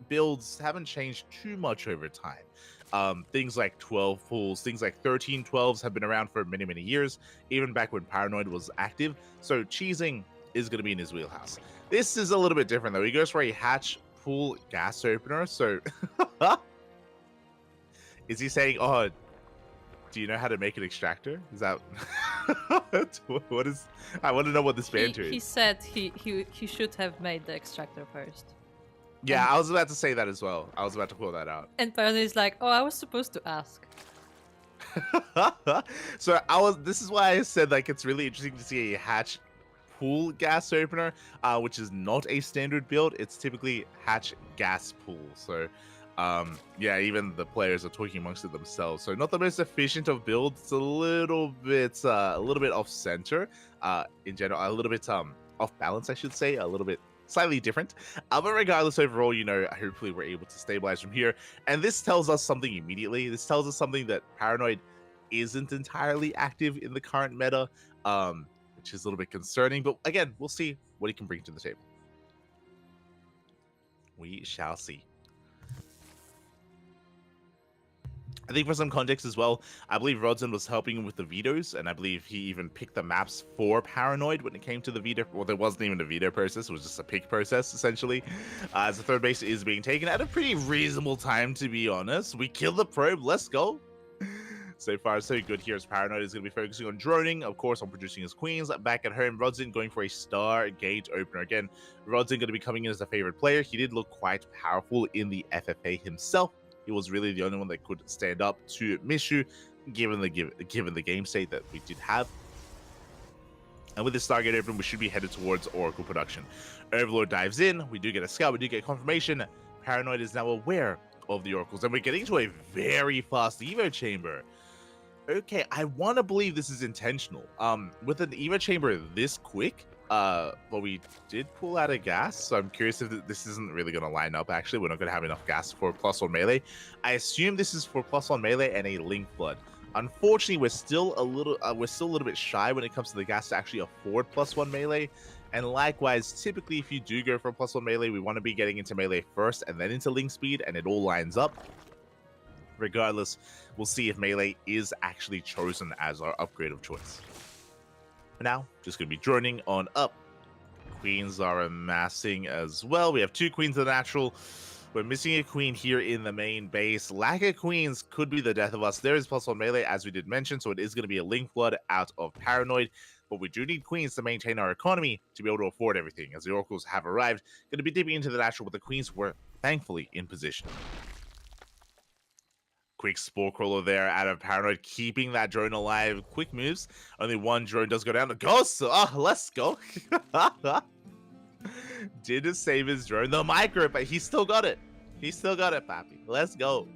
builds haven't changed too much over time. Things like 12 pools, things like 13 12s have been around for many, many years, even back when Paranoid was active. So cheesing is going to be in his wheelhouse. This is a little bit different though. He goes for a hatch pool gas opener. So is he saying, oh, do you know how to make an extractor? Is that what is? I want to know what this banter is. He said he should have made the extractor first. Yeah, I was about to say that as well. I was about to pull that out. And Paranoid is like, oh, I was supposed to ask. So this is why I said like it's really interesting to see a hatch pool gas opener, which is not a standard build. It's typically hatch gas pool. So yeah, even the players are talking amongst it themselves. So not the most efficient of builds. It's a little bit off center, in general, a little bit off balance, I should say, a little bit slightly different. But regardless, overall, you know, hopefully we're able to stabilize from here. And this tells us something immediately. This tells us something that Paranoid isn't entirely active in the current meta, which is a little bit concerning. But again, we'll see what he can bring to the table. We shall see. I think for some context as well, I believe Rodson was helping him with the vetoes, and I believe he even picked the maps for Paranoid when it came to the veto. Well, there wasn't even a veto process, it was just a pick process, essentially. As the third base is being taken at a pretty reasonable time, to be honest. We killed the probe, let's go. So far, so good here as Paranoid is going to be focusing on droning, of course, on producing his queens. Back at home, Rodson going for a Stargate opener. Again, Rodson going to be coming in as a favorite player. He did look quite powerful in the FFA himself. He was really the only one that could stand up to Mishu, given the game state that we did have. And with this Stargate open, we should be headed towards Oracle production. Overlord dives in. We do get a scout. We do get confirmation. Paranoid is now aware of the Oracles, and we're getting to a very fast Evo chamber. Okay, I want to believe this is intentional. With an Evo chamber this quick, well, we did pull out of gas, so I'm curious if this isn't really going to line up. Actually, we're not going to have enough gas for +1 melee. I assume this is for +1 melee and a link flood. Unfortunately, we're still a little bit shy when it comes to the gas to actually afford +1 melee. And likewise, typically, if you do go for a +1 melee, we want to be getting into melee first and then into link speed, and it all lines up. Regardless, we'll see if melee is actually chosen as our upgrade of choice. For now, just going to be droning on up. Queens are amassing as well. We have 2 queens of the natural. We're missing a queen here in the main base. Lack of queens could be the death of us. There is +1 melee, as we did mention, so it is going to be a link flood out of Paranoid. But we do need queens to maintain our economy to be able to afford everything, as the Oracles have arrived. Going to be dipping into the natural, but the queens were thankfully in position. Quick Spore Crawler there out of Paranoid, keeping that drone alive. Quick moves. Only one drone does go down. The ghost! Oh, let's go. Did save his drone. The micro, but he still got it. He still got it, Pappy. Let's go.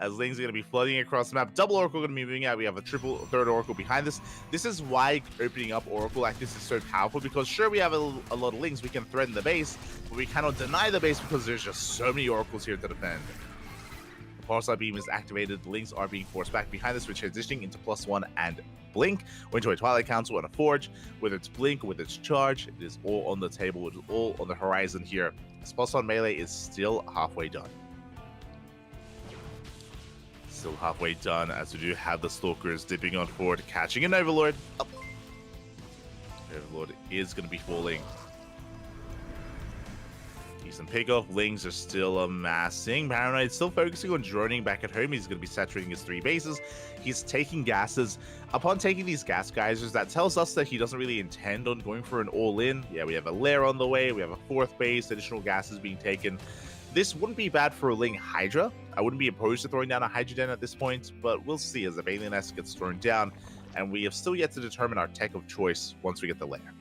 As Ling's going to be flooding across the map. Double Oracle going to be moving out. We have a third Oracle behind this. This is why opening up Oracle like this is so powerful, because sure, we have a lot of Lings. We can threaten the base, but we cannot deny the base because there's just so many Oracles here to defend. Pulsar Beam is activated. The Lings are being forced back. Behind this, we're transitioning into +1 and Blink. We're into a Twilight Council and a Forge. Whether it's Blink, whether it's Charge, it is all on the table. It is all on the horizon here. This +1 melee is still halfway done. Still halfway done, as we do have the Stalkers dipping on forward, catching an Overlord. Up. Overlord is going to be falling. Decent pickoff. Lings are still amassing. Paranoid still focusing on droning back at home. He's going to be saturating his 3 bases. He's taking gases. Upon taking these gas geysers, that tells us that he doesn't really intend on going for an all-in. Yeah, we have a lair on the way. We have a 4th base. Additional gases being taken. This wouldn't be bad for a Ling Hydra. I wouldn't be opposed to throwing down a Hydra Den at this point, but we'll see as the Alien S gets thrown down, and we have still yet to determine our tech of choice once we get the lair.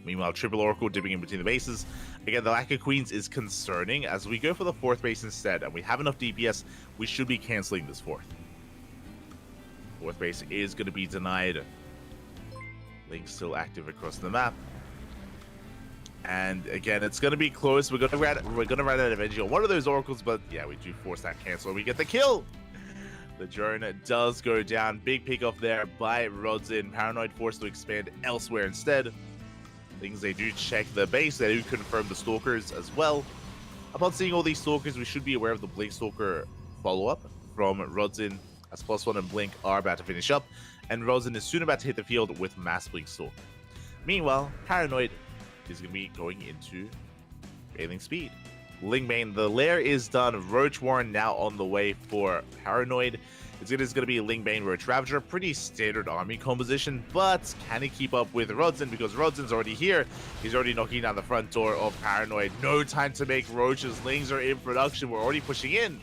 Meanwhile, Triple Oracle dipping in between the bases. Again, the lack of Queens is concerning. As we go for the 4th base instead, and we have enough DPS, we should be canceling this 4th. 4th base is going to be denied. Link still active across the map. And again, it's going to be close. We're going to run out of energy on one of those Oracles, but yeah, we do force that cancel. We get the kill. The drone does go down. Big pick off there by Rodzin. Paranoid forced to expand elsewhere instead. Things they do check the base. They do confirm the Stalkers as well. Upon seeing all these Stalkers, we should be aware of the Blink Stalker follow-up from Rodzin, as +1 and Blink are about to finish up, and Rodzin is soon about to hit the field with Mass Blink Stalker. Meanwhile, Paranoid is going to be going into Failing Speed. Lingbane, the lair is done. Roach Warren now on the way for Paranoid. It's going to be Lingbane, Roach Ravager. Pretty standard army composition, but can he keep up with Rodzin? Because Rodzin's already here. He's already knocking down the front door of Paranoid. No time to make Roaches. Lings are in production. We're already pushing in.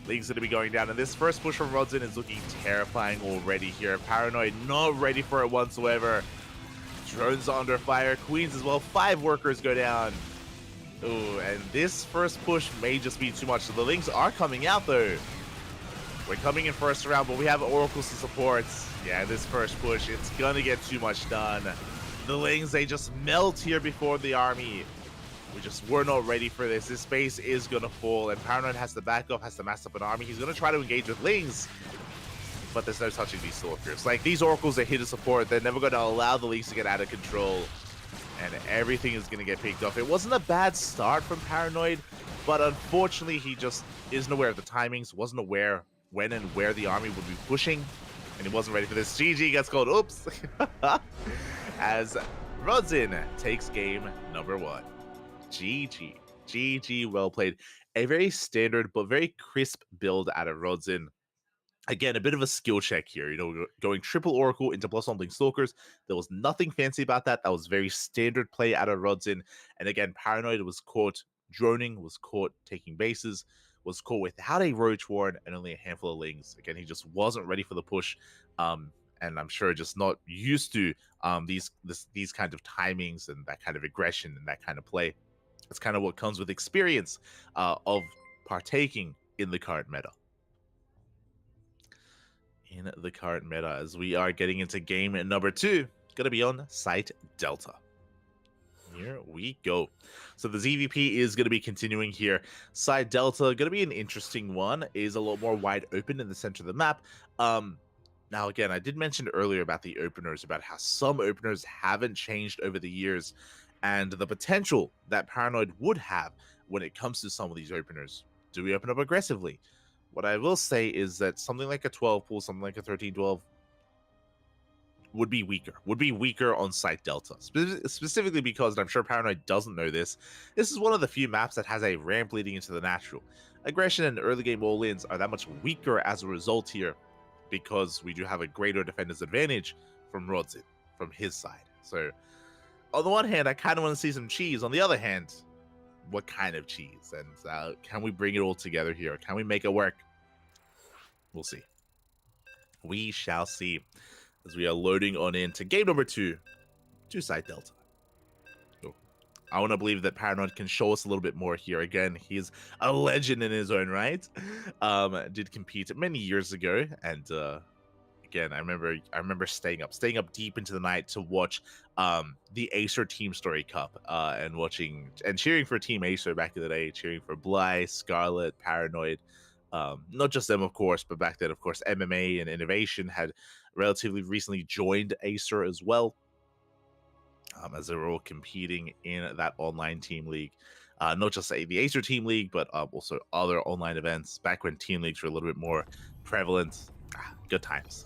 Ling's going to be going down, and this first push from Rodzin is looking terrifying already here. Paranoid not ready for it whatsoever. Drones are under fire. Queens as well. 5 workers go down. Ooh, and this first push may just be too much. So the Lings are coming out, though. We're coming in first round, but we have Oracles to support. Yeah, this first push, it's gonna get too much done. The Lings, they just melt here before the army. We just were not ready for this. This base is gonna fall, and Paranoid has to back up, has to mass up an army. He's gonna try to engage with Lings, but there's no touching these Stalkers. Like, these Oracles, they're here to support. They're never gonna allow the Lings to get out of control, and everything is gonna get picked off. It wasn't a bad start from Paranoid, but unfortunately, he just isn't aware of the timings, wasn't aware when and where the army would be pushing, and he wasn't ready for this. GG gets called oops as Rodzin takes game number 1. GG, well played. A very standard but very crisp build out of Rodzin. Again, a bit of a skill check here, you know, going triple Oracle into +1 Blink Stalkers. There was nothing fancy about that. That was very standard play out of Rodzin. And again, Paranoid was caught droning, was caught taking bases, was caught without a Roach Warren and only a handful of Lings. Again, he just wasn't ready for the push, and I'm sure just not used to these kind of timings and that kind of aggression and that kind of play. It's kind of what comes with experience of partaking in the current meta. As we are getting into game number 2, gonna be on Site Delta. Here we go. So the ZVP is going to be continuing here. Side Delta, going to be an interesting one. Is a lot more wide open in the center of the map. Now, again, I did mention earlier about the openers, about how some openers haven't changed over the years, and the potential that Paranoid would have when it comes to some of these openers. Do we open up aggressively? What I will say is that something like a 12 pool, something like a 13-12, would be weaker on Site Delta, specifically because, and I'm sure Paranoid doesn't know this is one of the few maps that has a ramp leading into the natural. Aggression and early game all-ins are that much weaker as a result here, because we do have a greater defender's advantage from Rodzin, from his side. So on the one hand, I kind of want to see some cheese. On the other hand, what kind of cheese? And can we bring it all together here? Can we make it work? We'll see. We shall see, as we are loading on into game number 2 to Site Delta. So, I want to believe that Paranoid can show us a little bit more here. Again, he's a legend in his own right. Did compete many years ago, and again, I remember staying up deep into the night to watch the Acer Team Story Cup and watching and cheering for Team Acer back in the day, cheering for Bly, Scarlet, Paranoid. Not just them, of course, but back then, of course, MMA and Innovation had relatively recently joined Acer as well, as they were all competing in that online team league. Not just the Acer Team League, but also other online events back when team leagues were a little bit more prevalent. Good times.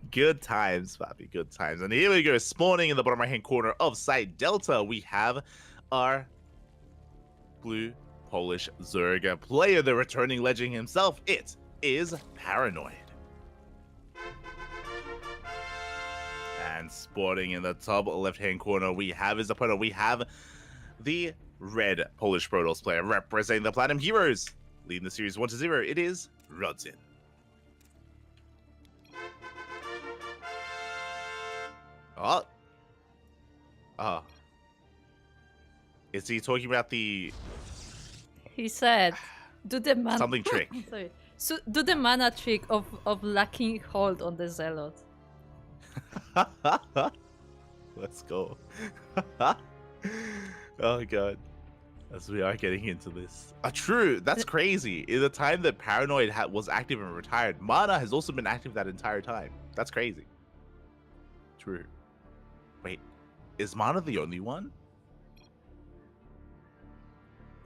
Good times, Bobby. Good times. And here we go. Spawning in the bottom right-hand corner of Site Delta, we have our blue Polish Zerg player, the returning legend himself. It is Paranoid. And spawning in the top left-hand corner, we have his opponent. We have the red Polish Protoss player representing the Platinum Heroes. Leading the series 1-0, it is Rodzin. Is he talking about the He said, "Do the mana something trick?" Sorry. So do the mana trick of lacking hold on the zealot." Let's go. Oh god. As we are getting into this. True, that's crazy. In the time that Paranoid was active and retired, Mana has also been active that entire time. That's crazy. True. Wait, is Mana the only one?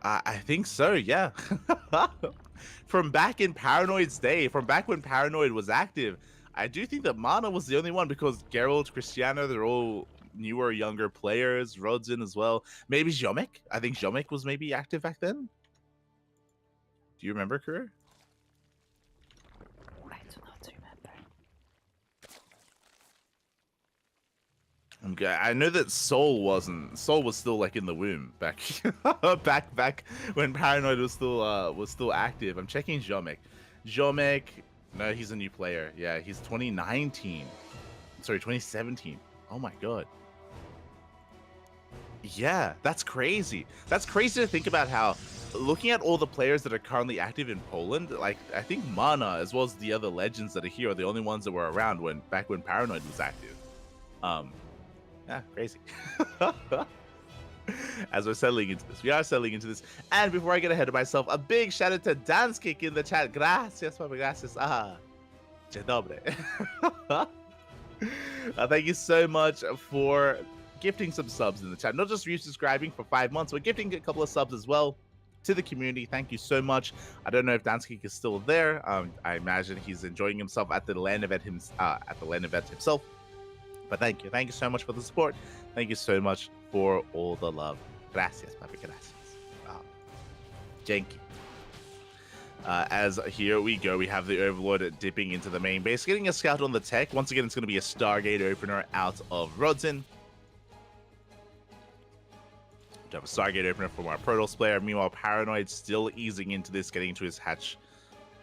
I think so, yeah. From back in Paranoid's day, from back when Paranoid was active, I do think that Mana was the only one because Geralt, Cristiano, they're all newer, younger players. Rodzin as well. Maybe Ziomek. I think Ziomek was maybe active back then. Do you remember, Kura? I do not remember. Okay, I know that Soul wasn't. Soul was still like in the womb back, back when Paranoid was still active. I'm checking Ziomek. Ziomek. No, he's a new player. Yeah, he's 2019. Sorry, 2017. Oh my god. Yeah, that's crazy. That's crazy to think about how, looking at all the players that are currently active in Poland, like, I think Mana, as well as the other legends that are here, are the only ones that were around back when Paranoid was active. Yeah, crazy. As we're settling into this. We are settling into this. And before I get ahead of myself, a big shout out to Danskik in the chat. Gracias, papi, gracias. Dzień dobry. Thank you so much for gifting some subs in the chat. Not just resubscribing for 5 months, but gifting a couple of subs as well to the community. Thank you so much. I don't know if Danskik is still there. I imagine he's enjoying himself at the LAN event himself. But thank you so much for the support. Thank you so much for all the love. Gracias, papi, gracias. Dzięki. As here we go, we have the Overlord dipping into the main base, getting a scout on the tech. Once again, it's going to be a Stargate opener out of Rodzin. We have a Stargate opener from our Protoss player. Meanwhile, Paranoid still easing into this, getting into his hatch.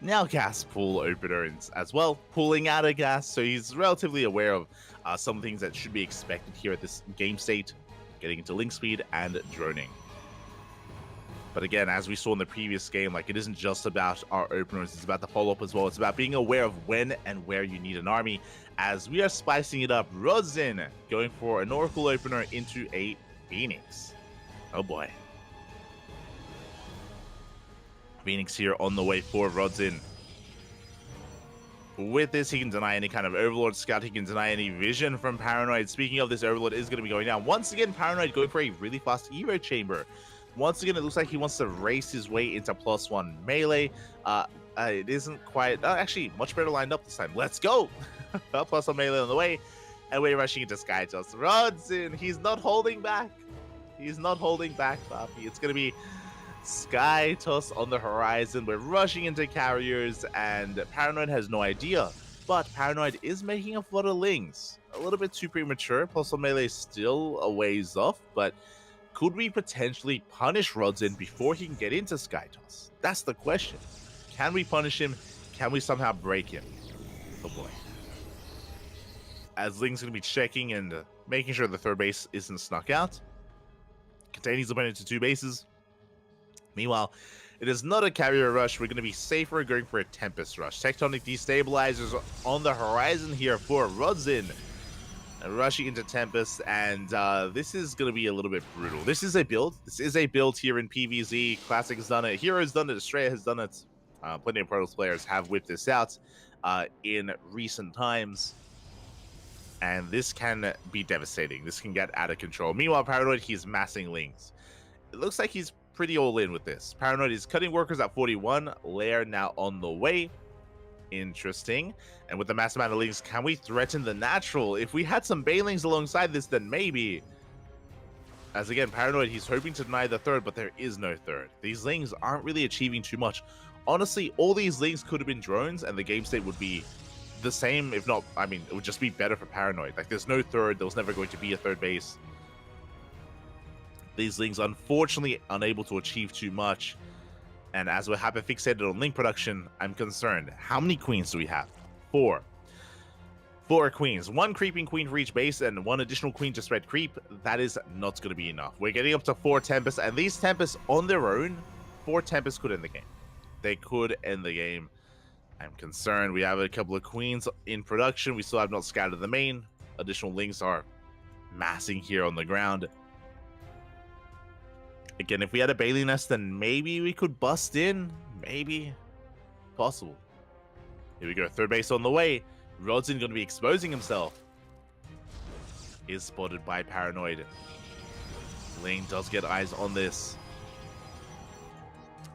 Now gas pool opener as well, pulling out a gas, so he's relatively aware of some things that should be expected here at this game state, getting into link speed and droning. But again, as we saw in the previous game, like, it isn't just about our openers, it's about the follow-up as well. It's about being aware of when and where you need an army, as we are spicing it up. Rodzin going for an Oracle opener into a Phoenix. Oh boy. Phoenix here on the way for Rodzin. With this, he can deny any kind of Overlord scout. He can deny any vision from Paranoid. Speaking of, this Overlord is going to be going down. Once again, Paranoid going for a really fast Evo Chamber. Once again, it looks like he wants to race his way into +1 melee. It isn't quite... actually, much better lined up this time. Let's go! +1 melee on the way. And we're rushing into Sky Toss. Rodzin, he's not holding back. He's not holding back, Papi. It's going to be Sky Toss on the horizon. We're rushing into carriers, and Paranoid has no idea. But Paranoid is making a flood of lings. A little bit too premature. +1 melee is still a ways off, but could we potentially punish Rodzin before he can get into Sky Toss? That's the question. Can we punish him? Can we somehow break him? Oh boy. As Ling's going to be checking and making sure the third base isn't snuck out. Containing his opponent to 2 bases. Meanwhile, It is not a carrier rush. We're going to be safer going for a Tempest rush. Tectonic destabilizers on the horizon here for Rodzin. Rushing into Tempest, and this is going to be a little bit brutal. This is a build. This is a build here in PvZ. Classic has done it. Hero has done it. Australia has done it. Plenty of Protoss players have whipped this out in recent times. And this can be devastating. This can get out of control. Meanwhile, Paranoid, he's massing Lings. It looks like he's pretty all in with this. Paranoid is cutting workers at 41. Lair now on the way. Interesting. And with the mass amount of Lings, can we threaten the natural? If we had some Banelings alongside this, then maybe. As again, Paranoid, he's hoping to deny the third, but there is no third. These Lings aren't really achieving too much. Honestly, all these Lings could have been drones, and the game state would be the same, if not, I mean, it would just be better for Paranoid. Like, there's no third. There was never going to be a third base. These Lings, unfortunately, unable to achieve too much. And as we're hyper fixated on link production, I'm concerned. How many queens do we have? 4. 4 queens. 1 creeping queen for each base and 1 additional queen to spread creep. That is not going to be enough. We're getting up to 4 Tempests, and these Tempests on their own, 4 Tempests could end the game. They could end the game. I'm concerned. We have a couple of queens in production. We still have not scattered the main. Additional links are massing here on the ground. Again, if we had a Bailey nest, then maybe we could bust in. Maybe. Possible. Here we go. Third base on the way. Rodzin going to be exposing himself. Is spotted by Paranoid. Lane does get eyes on this.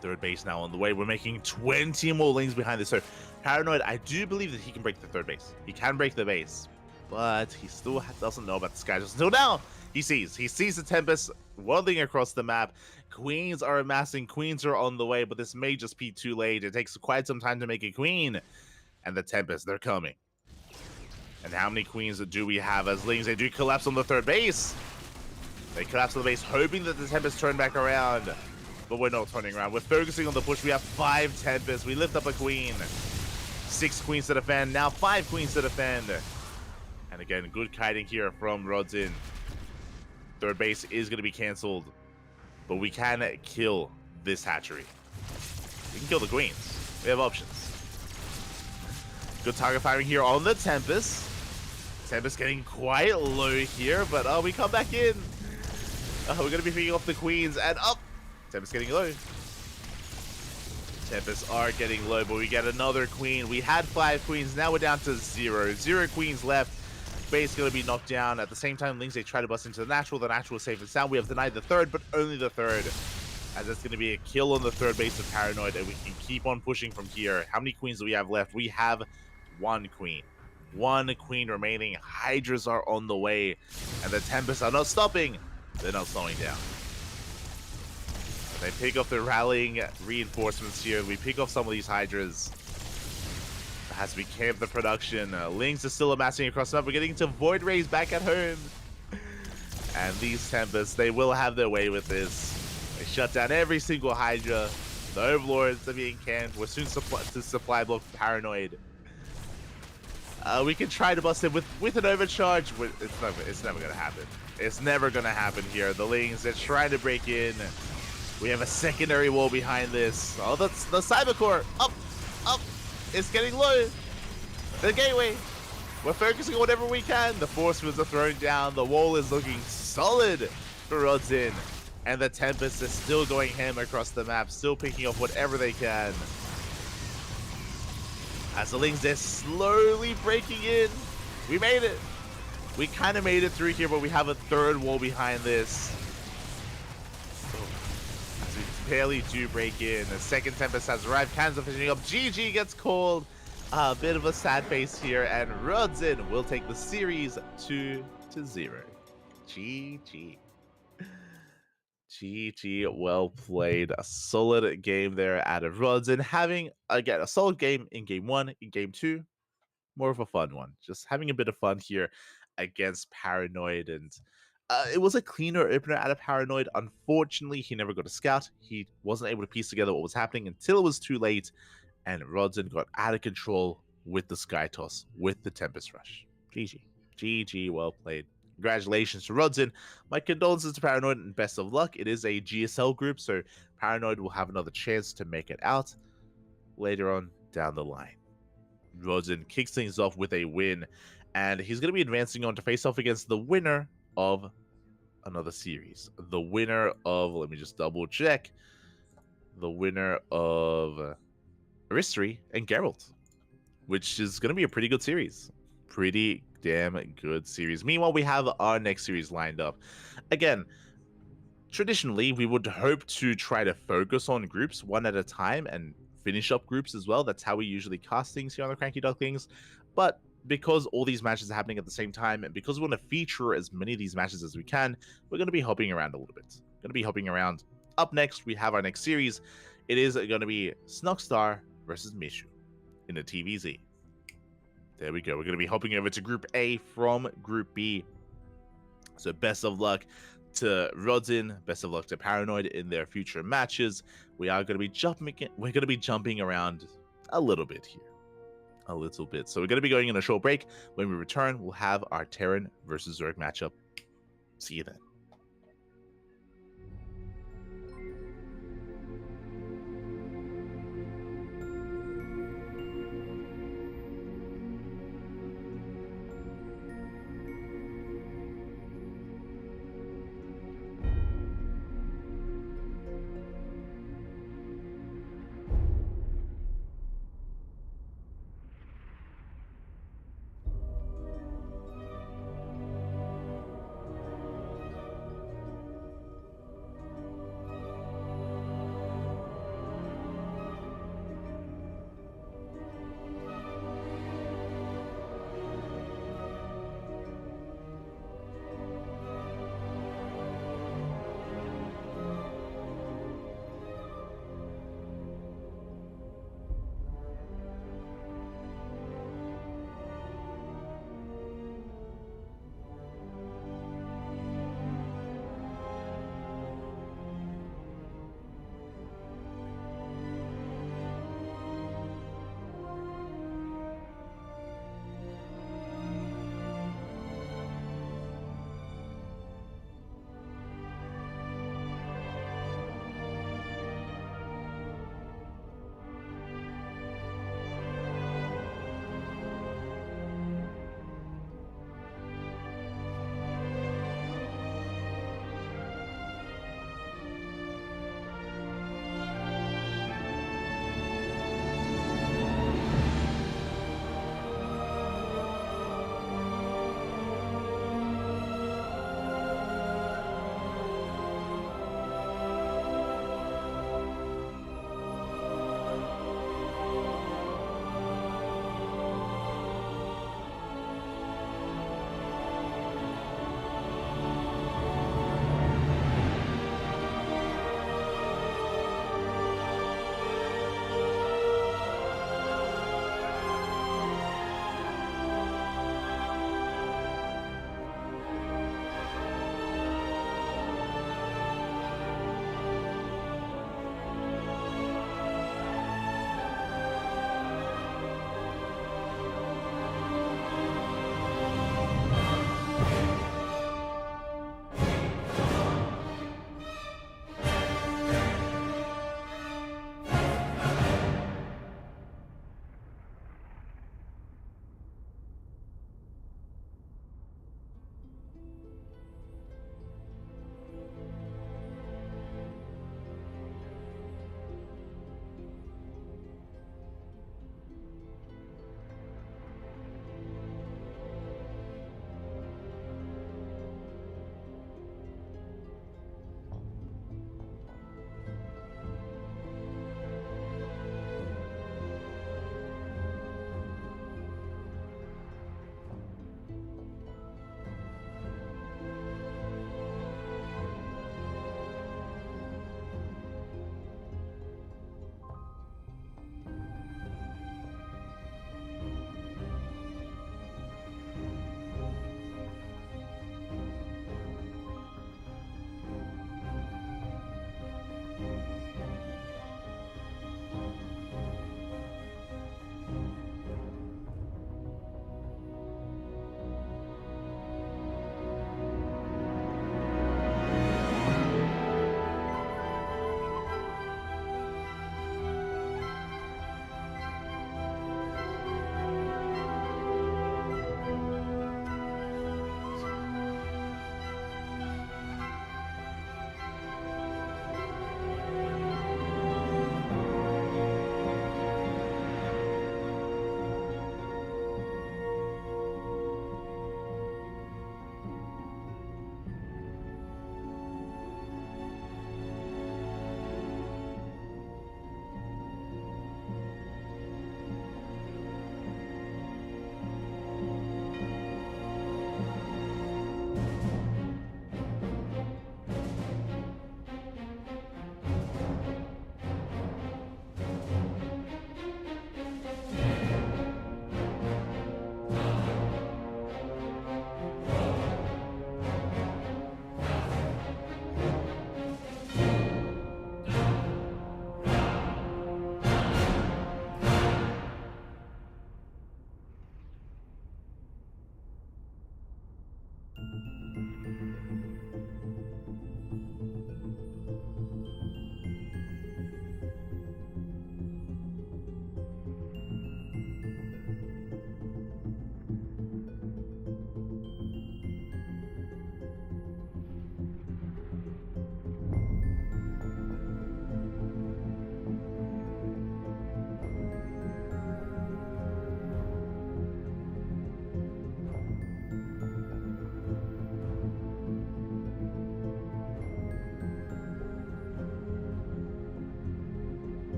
Third base now on the way. We're making 20 more lanes behind this. So Paranoid, I do believe that he can break the third base. He can break the base. But he still doesn't know about the sky just until now. He sees the Tempest waddling across the map. Queens are amassing. Queens are on the way, but this may just be too late. It takes quite some time to make a queen. And the Tempest, they're coming. And how many queens do we have as Lings? They do collapse on the third base. They collapse on the base, hoping that the Tempest turn back around. But we're not turning around. We're focusing on the push. We have 5 Tempests. We lift up a queen. 6 queens to defend. Now 5 queens to defend. And again, good kiting here from Rodzin. Third base is going to be cancelled. But we can kill this hatchery. We can kill the queens. We have options. Good target firing here on the Tempest. Tempest getting quite low here, but we come back in. We're going to be picking off the queens and up. Tempest getting low. Tempests are getting low, but we get another queen. We had 5 queens. Now we're down to 0. 0 queens left. Base going to be knocked down. At the same time, Lings, they try to bust into the natural. The natural is safe and sound. We have denied the third, but only the third. As that's going to be a kill on the third base of Paranoid, and we can keep on pushing from here. How many queens do we have left? We have 1 queen. 1 queen remaining. Hydras are on the way, and the Tempests are not stopping. They're not slowing down. They pick off the rallying reinforcements here. We pick off some of these Hydras. As we camp the production, Lings is still amassing across the map. We're getting to Void Rays back at home. And these Tempests, they will have their way with this. They shut down every single Hydra. The Overlords are being camped. We're soon to supply block Paranoid. We can try to bust him with an overcharge. It's never going to happen. It's never going to happen here. The Lings, they're trying to break in. We have a secondary wall behind this. Oh, that's the Cybercore. Up. It's getting low. The gateway. We're focusing on whatever we can. The force fields are thrown down. The wall is looking solid for Rodzin. And the Tempest is still going ham across the map, still picking off whatever they can. As the Lings, they're slowly breaking in. We made it. We kind of made it through here, but we have a third wall behind this. As we barely do break in. The second Tempest has arrived. Cans are finishing up. GG gets called. A bit of a sad face here, and Rodzin will take the series 2-0. GG. GG, well played. A solid game there out of Rodzin. Having, again, a solid game in game 1, in game 2. More of a fun one. Just having a bit of fun here against Paranoid. And it was a cleaner opener out of Paranoid. Unfortunately, he never got a scout. He wasn't able to piece together what was happening until it was too late. And Rodzin got out of control with the Sky Toss, with the Tempest Rush. GG. GG, well played. congratulations to Rodzin. My condolences to Paranoid and best of luck. It is a GSL group, so Paranoid will have another chance to make it out later on down the line. Rodzin kicks things off with a win, and he's going to be advancing on to face off against the winner of another series. The winner of, let me just double check, the winner of Aristry and Geralt, which is going to be a pretty good series. Pretty damn good series. Meanwhile, we have our next series lined up. Again, traditionally, we would hope to try to focus on groups one at a time and finish up groups as well. That's how we usually cast things here on the CranKy Ducklings. But because all these matches are happening at the same time, and because we want to feature as many of these matches as we can, we're going to be hopping around a little bit. Going to be hopping around. Up next, we have our next series. It is going to be Snuckstar versus Mishu in the TVZ. There we go. We're going to be hopping over to Group A from Group B. So best of luck to Rodzin, best of luck to Paranoid in their future matches. We are going to be jumping around a little bit here. A little bit. So we're going to be going on a short break. When we return, we'll have our Terran versus Zerg matchup. See you then.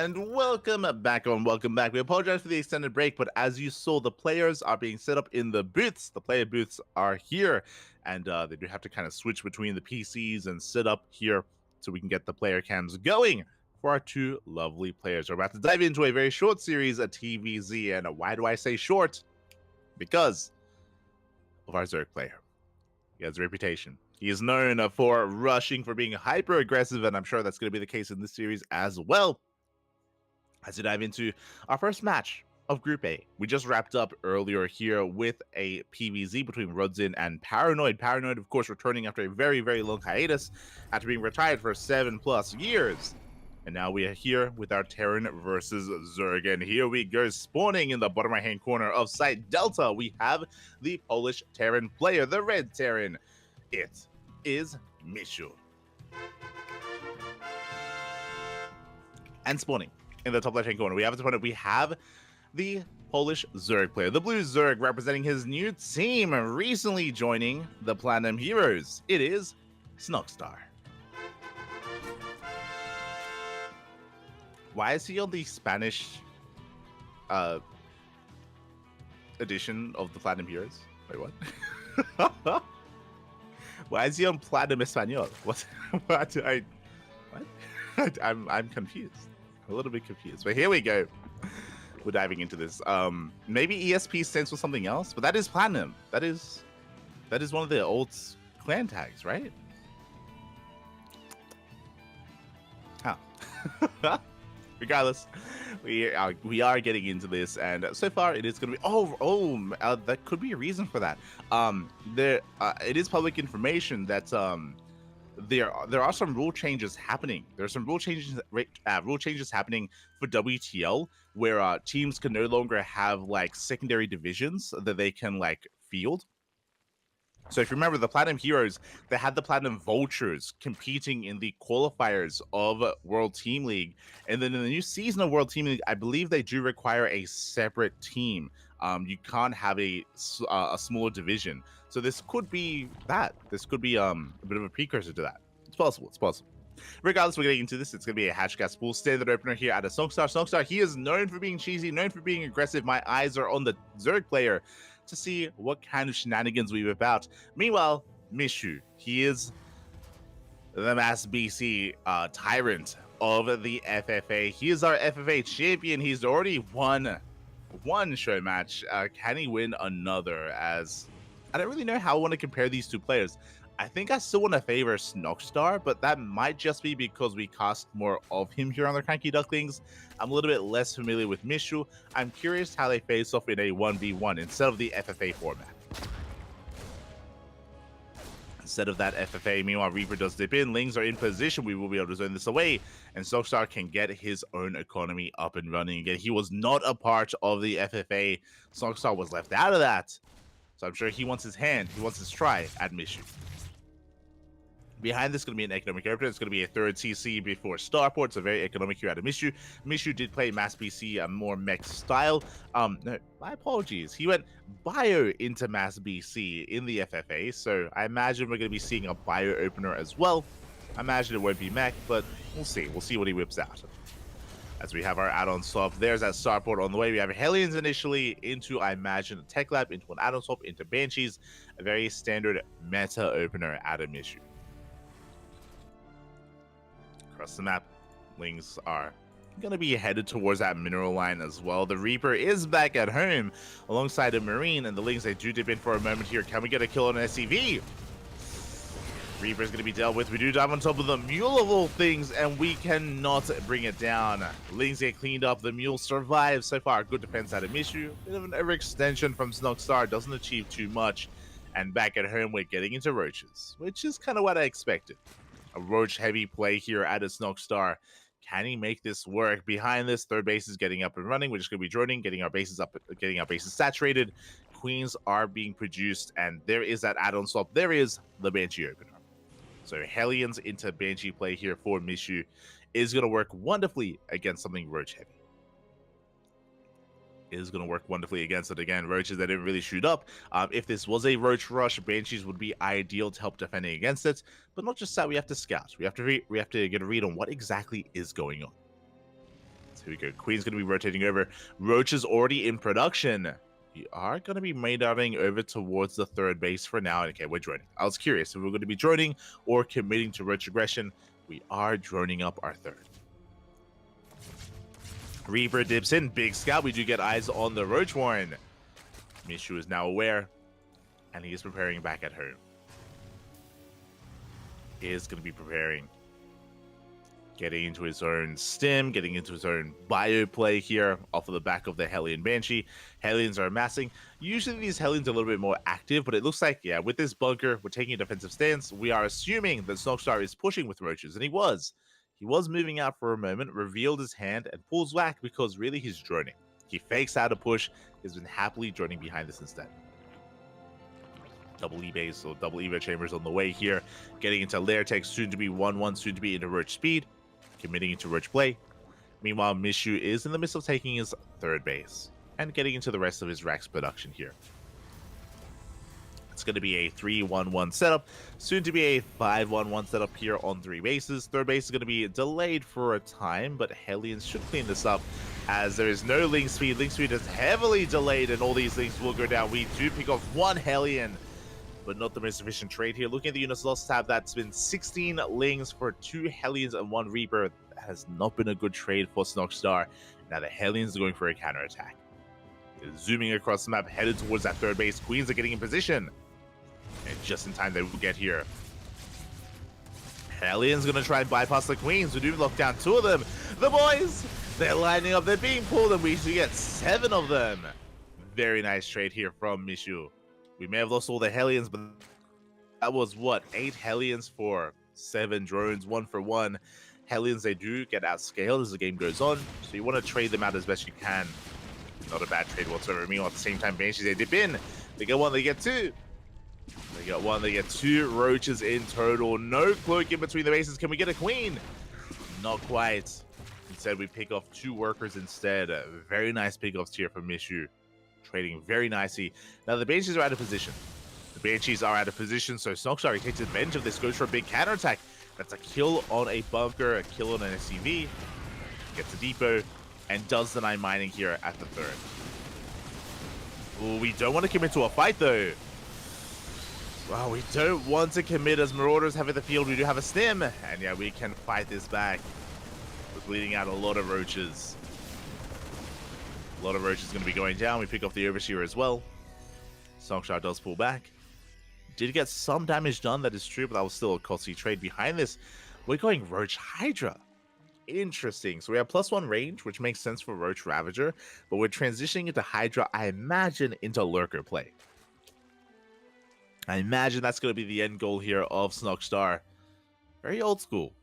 And welcome back. We apologize for the extended break, but as you saw, the players are being set up in the booths. The player booths are here, and they do have to kind of switch between the PCs and sit up here so we can get the player cams going for our two lovely players. We're about to dive into a very short series, a TVZ, and why do I say short? Because of our Zerg player. He has a reputation. He is known for rushing, for being hyper aggressive, and I'm sure that's going to be the case in this series as well. As we dive into our first match of Group A, we just wrapped up earlier here with a PVZ between Rudzin and Paranoid. Paranoid, of course, returning after a very, very long hiatus after being retired for 7+ years. And now we are here with our Terran versus Zerg. And here we go, spawning in the bottom right-hand corner of Site Delta. We have the Polish Terran player, the Red Terran. It is Mishu. And spawning in the top left-hand corner, we have the Polish Zerg player, the Blue Zerg, representing his new team, recently joining the Platinum Heroes. It is Snogstar. Why is he on the Spanish edition of the Platinum Heroes? Wait, what? Why is he on Platinum Espanol? What? I'm confused. A little bit confused. But here we go. We're diving into this. Maybe ESP stands for something else, but that is Platinum. That is one of the old clan tags, right? Huh. Regardless, we are getting into this, and so far it is going to be that could be a reason for that. It is public information that there are some rule changes happening. There are some rule changes happening for WTL, where teams can no longer have like secondary divisions that they can like field. So if you remember, the Platinum Heroes, they had the Platinum Vultures competing in the qualifiers of World Team League. And then in the new season of World Team League, I believe they do require a separate team. You can't have a smaller division. So this could be that. This could be a bit of a precursor to that. It's possible. It's possible. Regardless, we're getting into this. It's going to be a Hatchcast Pool standard opener here at a Snogstar. Snogstar, he is known for being cheesy, known for being aggressive. My eyes are on the Zerg player to see what kind of shenanigans we whip out. Meanwhile, Mishu, he is the Mass BC tyrant of the FFA. He is our FFA champion. He's already won one show match. Can he win another? As I don't really know how I want to compare these two players. I think I still want to favor Snogstar, but that might just be because we cast more of him here on the CranKy Ducklings. I'm a little bit less familiar with Mishu. I'm curious how they face off in a 1v1 instead of the FFA format. Instead of that FFA, meanwhile, Reaper does dip in. Lings are in position. We will be able to zone this away, and Snogstar can get his own economy up and running again. He was not a part of the FFA. Snogstar was left out of that. So I'm sure he wants his hand. He wants his try at Mishu. Behind this is going to be an economic opener. It's going to be a third CC before Starport. It's a very economic here out of Mishu. Mishu did play Mass BC, a more mech style. No, my apologies. He went bio into Mass BC in the FFA. So I imagine we're going to be seeing a bio opener as well. I imagine it won't be mech, but we'll see. We'll see what he whips out. As we have our add-on swap, there's that Starport on the way. We have Hellions initially into, I imagine, a Tech Lab, into an add-on swap, into Banshees. A very standard meta opener out of Mishu. Across the map, Lings are going to be headed towards that mineral line as well. The Reaper is back at home alongside a Marine, and the Lings, they do dip in for a moment here. Can we get a kill on an SCV? Reaper is going to be dealt with. We do dive on top of the Mule of all things, and we cannot bring it down. Lings get cleaned up. The Mule survives. So far, good defense out of Mishu. Bit of an overextension from Snogstar. Doesn't achieve too much. And back at home, we're getting into Roaches, which is kind of what I expected. A Roach heavy play here at a Snogstar. Can he make this work? Behind this, third base is getting up and running. We're just going to be droning, getting our bases up, getting our bases saturated. Queens are being produced, and there is that add-on swap. There is the Banshee opener. So Hellions into Banshee play here for Mishu is going to work wonderfully against something Roach heavy. Is going to work wonderfully against it. Again, Roaches that didn't really shoot up. If this was a Roach rush, Banshees would be ideal to help defending against it. But not just that, we have to scout. We have to get a read on what exactly is going on. Here we go. Queen's going to be rotating over. Roach is already in production. We are going to be radioing over towards the third base for now. Okay, we're droning. I was curious if we're going to be droning or committing to Roach aggression. We are droning up our third. Reaper dips in. Big scout. We do get eyes on the Roach Warren. Mishu is now aware, and he is preparing back at home. He is going to be preparing. Getting into his own stim, getting into his own bio play here off of the back of the Hellion Banshee. Hellions are amassing. Usually these Hellions are a little bit more active, but it looks like, yeah, with this bunker, we're taking a defensive stance. We are assuming that Snogstar is pushing with Roaches, and he was. He was moving out for a moment, revealed his hand, and pulls back because really he's droning. He fakes out a push. He's been happily droning behind this instead. Double E-base or double Evo chambers on the way here. Getting into lair tech, soon to be 1-1, soon to be into Roach speed. Committing into Roach play. Meanwhile, Mishu is in the midst of taking his third base and getting into the rest of his Rax production here. It's going to be a 3-1-1 setup, soon to be a 5-1-1 setup here on 3 bases. Third base is going to be delayed for a time, but Hellions should clean this up as there is no link speed. Link speed is heavily delayed, and all these links will go down. We do pick off 1 Hellion, but not the most efficient trade here. Looking at the units lost tab, that's been 16 Lings for 2 Hellions and 1 Reaper. That has not been a good trade for Snogstar. Now the Hellions are going for a counterattack. Zooming across the map, headed towards that third base. Queens are getting in position. And just in time, they will get here. Hellions going to try and bypass the Queens. We do lock down 2 of them. The boys, they're lining up. They're being pulled, and we should get 7 of them. Very nice trade here from Mishu. We may have lost all the Hellions, but that was, what, 8 Hellions for 7 drones, 1 for 1. Hellions, they do get outscaled as the game goes on, so you want to trade them out as best you can. Not a bad trade whatsoever. Meanwhile, at the same time, Banshees, they dip in. They get 1, they get 2. They got 1, they get 2 Roaches in total. No cloak in between the bases. Can we get a Queen? Not quite. Instead, we pick off 2 workers instead. Very nice pickoffs here from Mishu. Trading very nicely. Now, the Banshees are out of position. The Banshees are out of position, so Snogstar takes advantage of this, goes for a big counterattack. That's a kill on a bunker, a kill on an SCV. Gets a depot, and does the 9 mining here at the third. Ooh, we don't want to commit to a fight, though. Well, we don't want to commit as Marauders have in the field. We do have a stim, and yeah, we can fight this back. We're bleeding out a lot of Roaches. A lot of Roaches going to be going down. We pick off the Overseer as well. Snogstar does pull back. Did get some damage done, that is true, but that was still a costly trade. Behind this, we're going Roach Hydra. Interesting. So we have +1 range, which makes sense for Roach Ravager, but we're transitioning into Hydra, I imagine, into Lurker play. I imagine that's going to be the end goal here of Snogstar. Very old school.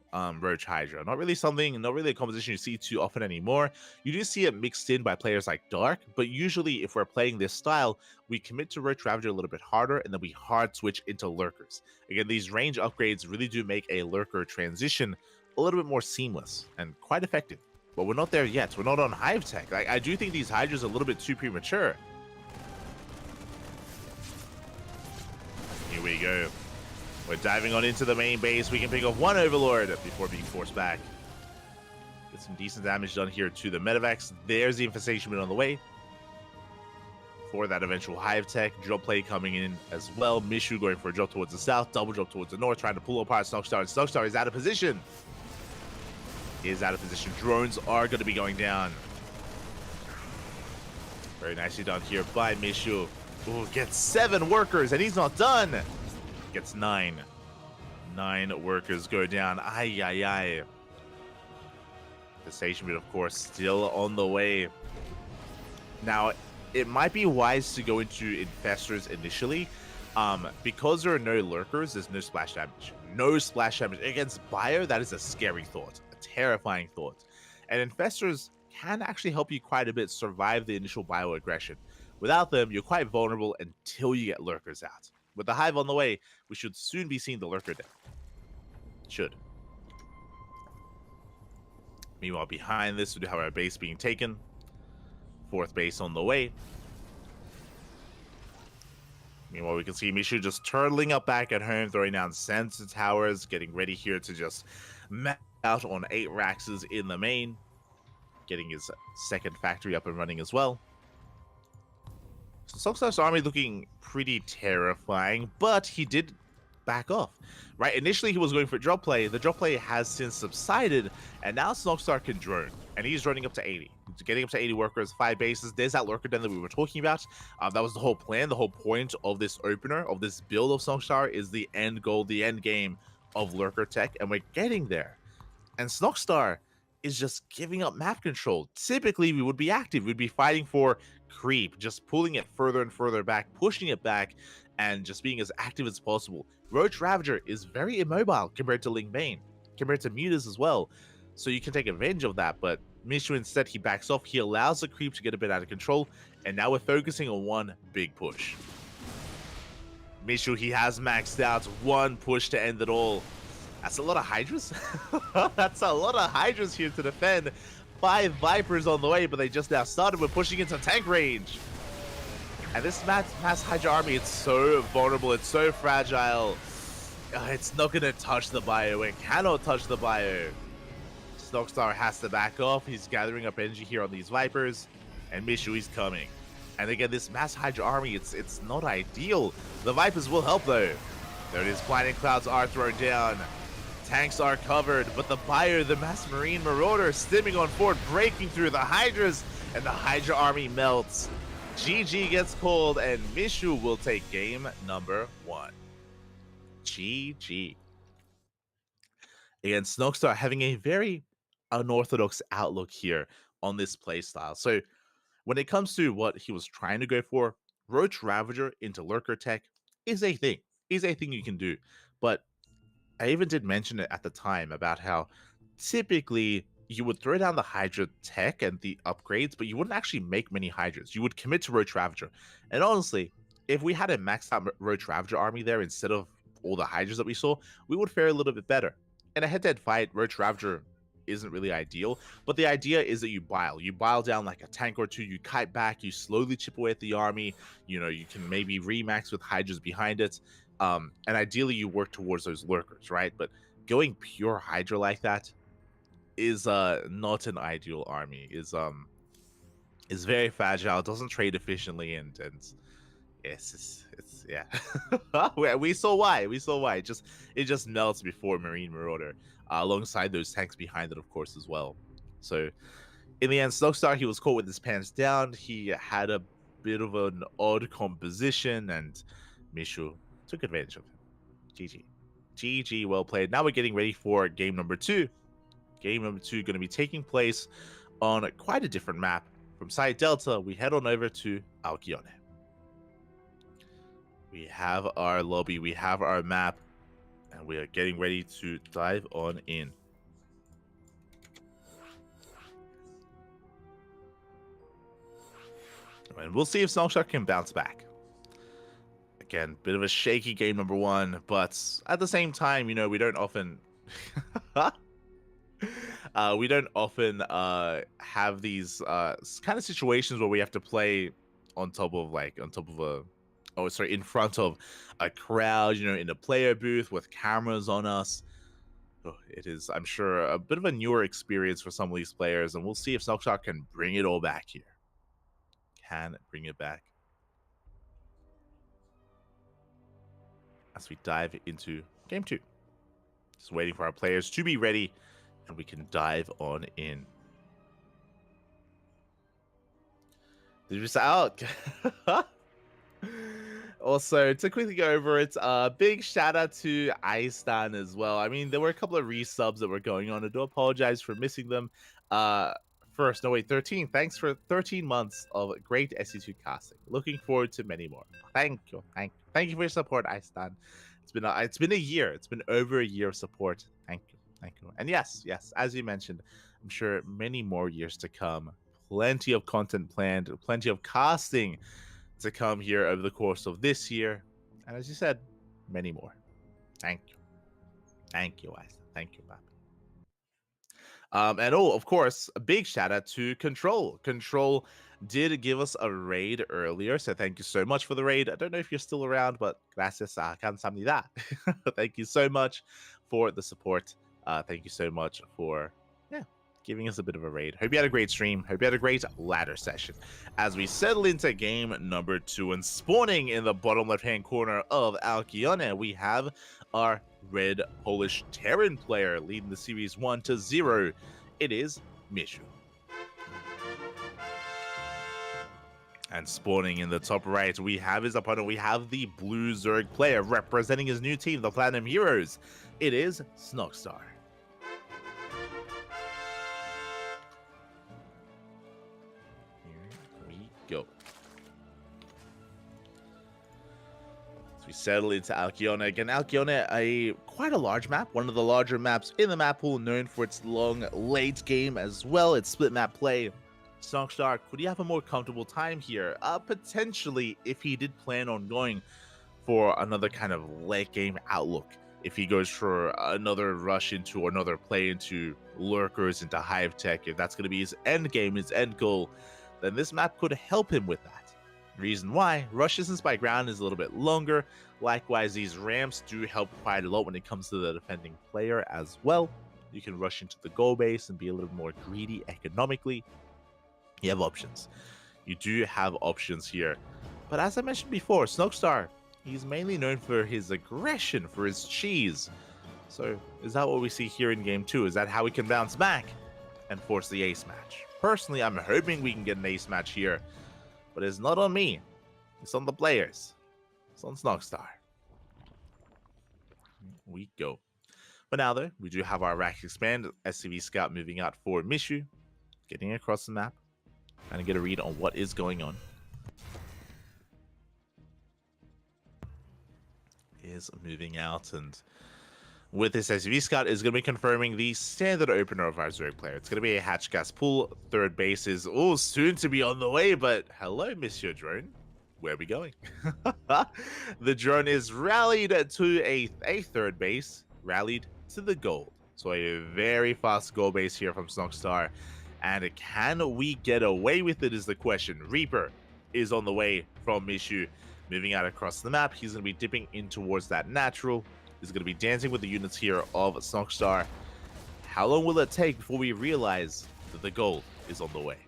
Roach Hydra. Not really a composition you see too often anymore. You do see it mixed in by players like Dark, but usually if we're playing this style, we commit to Roach Ravager a little bit harder, and then we hard switch into Lurkers. Again, these range upgrades really do make a Lurker transition a little bit more seamless and quite effective. But we're not there yet. We're not on Hive Tech. I do think these Hydras are a little bit too premature. Here we go. We're diving on into the main base. We can pick off 1 Overlord before being forced back. Get some decent damage done here to the Medivacs. There's the Infestation on the way. For that eventual Hive Tech. Drop play coming in as well. Mishu going for a drop towards the south. Double drop towards the north. Trying to pull apart Snogstar. And Snogstar is out of position. He is out of position. Drones are going to be going down. Very nicely done here by Mishu. Ooh, gets 7 workers, and he's not done. Gets 9. 9 workers go down. Ay, ay, ay. The station bit, of course, still on the way. Now, it might be wise to go into Infestors initially. Because there are no Lurkers, there's no splash damage. No splash damage. Against Bio, that is a scary thought. A terrifying thought. And Infestors can actually help you quite a bit survive the initial Bio aggression. Without them, you're quite vulnerable until you get Lurkers out. With the Hive on the way, we should soon be seeing the Lurker deck. Should. Meanwhile, behind this, we do have our base being taken. 4th base on the way. Meanwhile, we can see Mishu just turtling up back at home, throwing down sensor towers, getting ready here to just map out on 8 Raxes in the main. getting his second factory up and running as well. So Snogstar's army looking pretty terrifying, but he did back off. Right, initially he was going for drop play. The drop play has since subsided, and now Snogstar can drone, and he's droning up to 80. He's getting up to 80 workers, 5 bases. There's that lurker den that we were talking about. That was the whole plan, the whole point of this opener, of this build of Snogstar, is the end goal, the end game of lurker tech, and we're getting there. And Snogstar is just giving up map control. Typically, we would be active. We'd be fighting for creep, just pulling it further and further back, pushing it back, and just being as active as possible. Roach Ravager is very immobile compared to Ling Bane, compared to Mutas as well. So you can take advantage of that, but Mishu instead, he backs off. He allows the creep to get a bit out of control, and now we're focusing on one big push. Mishu, he has maxed out. One push to end it all. That's a lot of Hydras. That's a lot of Hydras here to defend. 5 Vipers on the way, but they just now started. We're pushing into tank range. And this mass Hydra army, it's so vulnerable. It's so fragile. It's not going to touch the bio. It cannot touch the bio. Snogstar has to back off. He's gathering up energy here on these Vipers. And Mishu is coming. And again, this mass Hydra army, it's not ideal. The Vipers will help, though. There it is. Blinding Clouds are thrown down. Tanks are covered, but the Buyer, the Mass Marine Marauder, stimming on forward, breaking through the Hydras, and the Hydra army melts. GG gets called, and Mishu will take game number 1. GG. Again, Snogstar having a very unorthodox outlook here on this playstyle. So when it comes to what he was trying to go for, Roach Ravager into Lurker Tech is a thing. Is a thing you can do. But I even did mention it at the time about how typically you would throw down the Hydra tech and the upgrades, but you wouldn't actually make many Hydras. You would commit to Roach Ravager. And honestly, if we had a maxed out Roach Ravager army there instead of all the Hydras that we saw, we would fare a little bit better. In a head-to-head fight, Roach Ravager isn't really ideal, but the idea is that you bile down like a tank or two, you kite back, you slowly chip away at the army, you know, you can maybe remax with Hydras behind it, and ideally you work towards those lurkers, right? But going pure Hydra like that is not an ideal army. Is very fragile, doesn't trade efficiently, and it's yeah. we saw why. It just melts before Marine Marauder, alongside those tanks behind it, of course, as well. So in the end, Snogstar, he was caught with his pants down. He had a bit of an odd composition, and Mishu took advantage of him. GG, well played. Now we're getting ready for game number 2. Game number 2 going to be taking place on quite a different map. From Site Delta, we head on over to Alcyone. We have our lobby, we have our map, and we are getting ready to dive on in. And we'll see if Snogstar can bounce back. Again, bit of a shaky game number 1, but at the same time, you know, we don't often have these kind of situations where we have to play in front of a crowd, you know, in a player booth with cameras on us. It is, I'm sure, a bit of a newer experience for some of these players, and we'll see if Snogstar can bring it all back here. Can bring it back. As we dive into game 2. Just waiting for our players to be ready, and we can dive on in. Did we say out? Also, to quickly go over it, big shout out to Istan as well. I mean, there were a couple of resubs that were going on. I do apologize for missing them. 13. Thanks for 13 months of great SC2 casting. Looking forward to many more. Thank you for your support, Istan. It's been a year. It's been over a year of support. Thank you. And yes, as you mentioned, I'm sure many more years to come. Plenty of content planned, plenty of casting to come here over the course of this year, and as you said, many more. Thank you, Isaac. Thank you, Papi. And of course, a big shout out to Control. Control did give us a raid earlier, so thank you so much for the raid. I don't know if you're still around, but gracias a kamsahamnida. Thank you so much for the support. Thank you so much for giving us a bit of a raid. Hope you had a great stream. Hope you had a great ladder session. As we settle into game number 2, and spawning in the bottom left-hand corner of Alkione, we have our red Polish Terran player leading the series 1-0. It is Mishu. And spawning in the top right, we have his opponent. We have the blue Zerg player representing his new team, the Platinum Heroes. It is Snogstar. Here we go. So we settle into Alkione. Again, Alkione, quite a large map. One of the larger maps in the map pool, known for its long late game as well. It's split map play. Snogstar, could he have a more comfortable time here? Potentially, if he did plan on going for another kind of late game outlook. If he goes for another rush into, or another play into lurkers, into hive tech, if that's going to be his end game, his end goal, then this map could help him with that. Reason why, rush distance by ground is a little bit longer. Likewise, these ramps do help quite a lot when it comes to the defending player as well. You can rush into the goal base and be a little more greedy economically. You have options. You do have options here. But as I mentioned before, Snogstar, he's mainly known for his aggression, for his cheese. So is that what we see here in game 2? Is that how we can bounce back and force the ace match? Personally, I'm hoping we can get an ace match here. But it's not on me. It's on the players. It's on Snogstar. Here we go. But now though, we do have our rack expand. SCV Scout moving out for Mishu. Getting across the map. Trying to get a read on what is going on. Is moving out, and with this SUV Scout is going to be confirming the standard opener of our Zerg player. It's going to be a hatch gas pool. Third base is soon to be on the way, but hello, Monsieur Drone. Where are we going? The drone is rallied to a third base, rallied to the gold. So a very fast goal base here from Snogstar. And can we get away with it is the question. Reaper is on the way from Mishu, moving out across the map. He's going to be dipping in towards that natural. He's going to be dancing with the units here of Snogstar. How long will it take before we realize that the gold is on the way?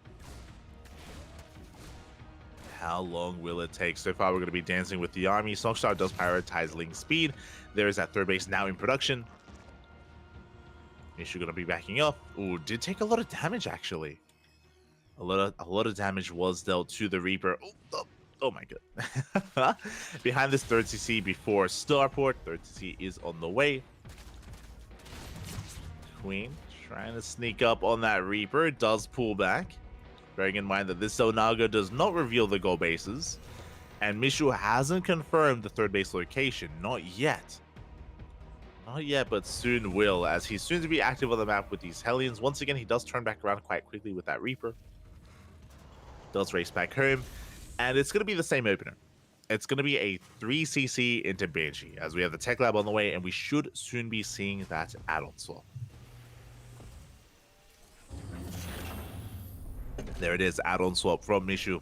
How long will it take? So far, we're going to be dancing with the army. Snogstar does prioritize link speed. There is that third base now in production. Mishu gonna be backing up. Ooh, did take a lot of damage actually. A lot of damage was dealt to the Reaper. Oh my god. Behind this third CC before Starport. Third CC is on the way. Queen trying to sneak up on that Reaper. Does pull back. Bearing in mind that this Onaga does not reveal the goal bases. And Mishu hasn't confirmed the third base location. Not yet. Not yet, but soon will, as he's soon to be active on the map with these Hellions. Once again, he does turn back around quite quickly with that Reaper. Does race back home, and it's going to be the same opener. It's going to be a 3cc into Banshee, as we have the Tech Lab on the way, and we should soon be seeing that add-on swap. There it is, add-on swap from Mishu.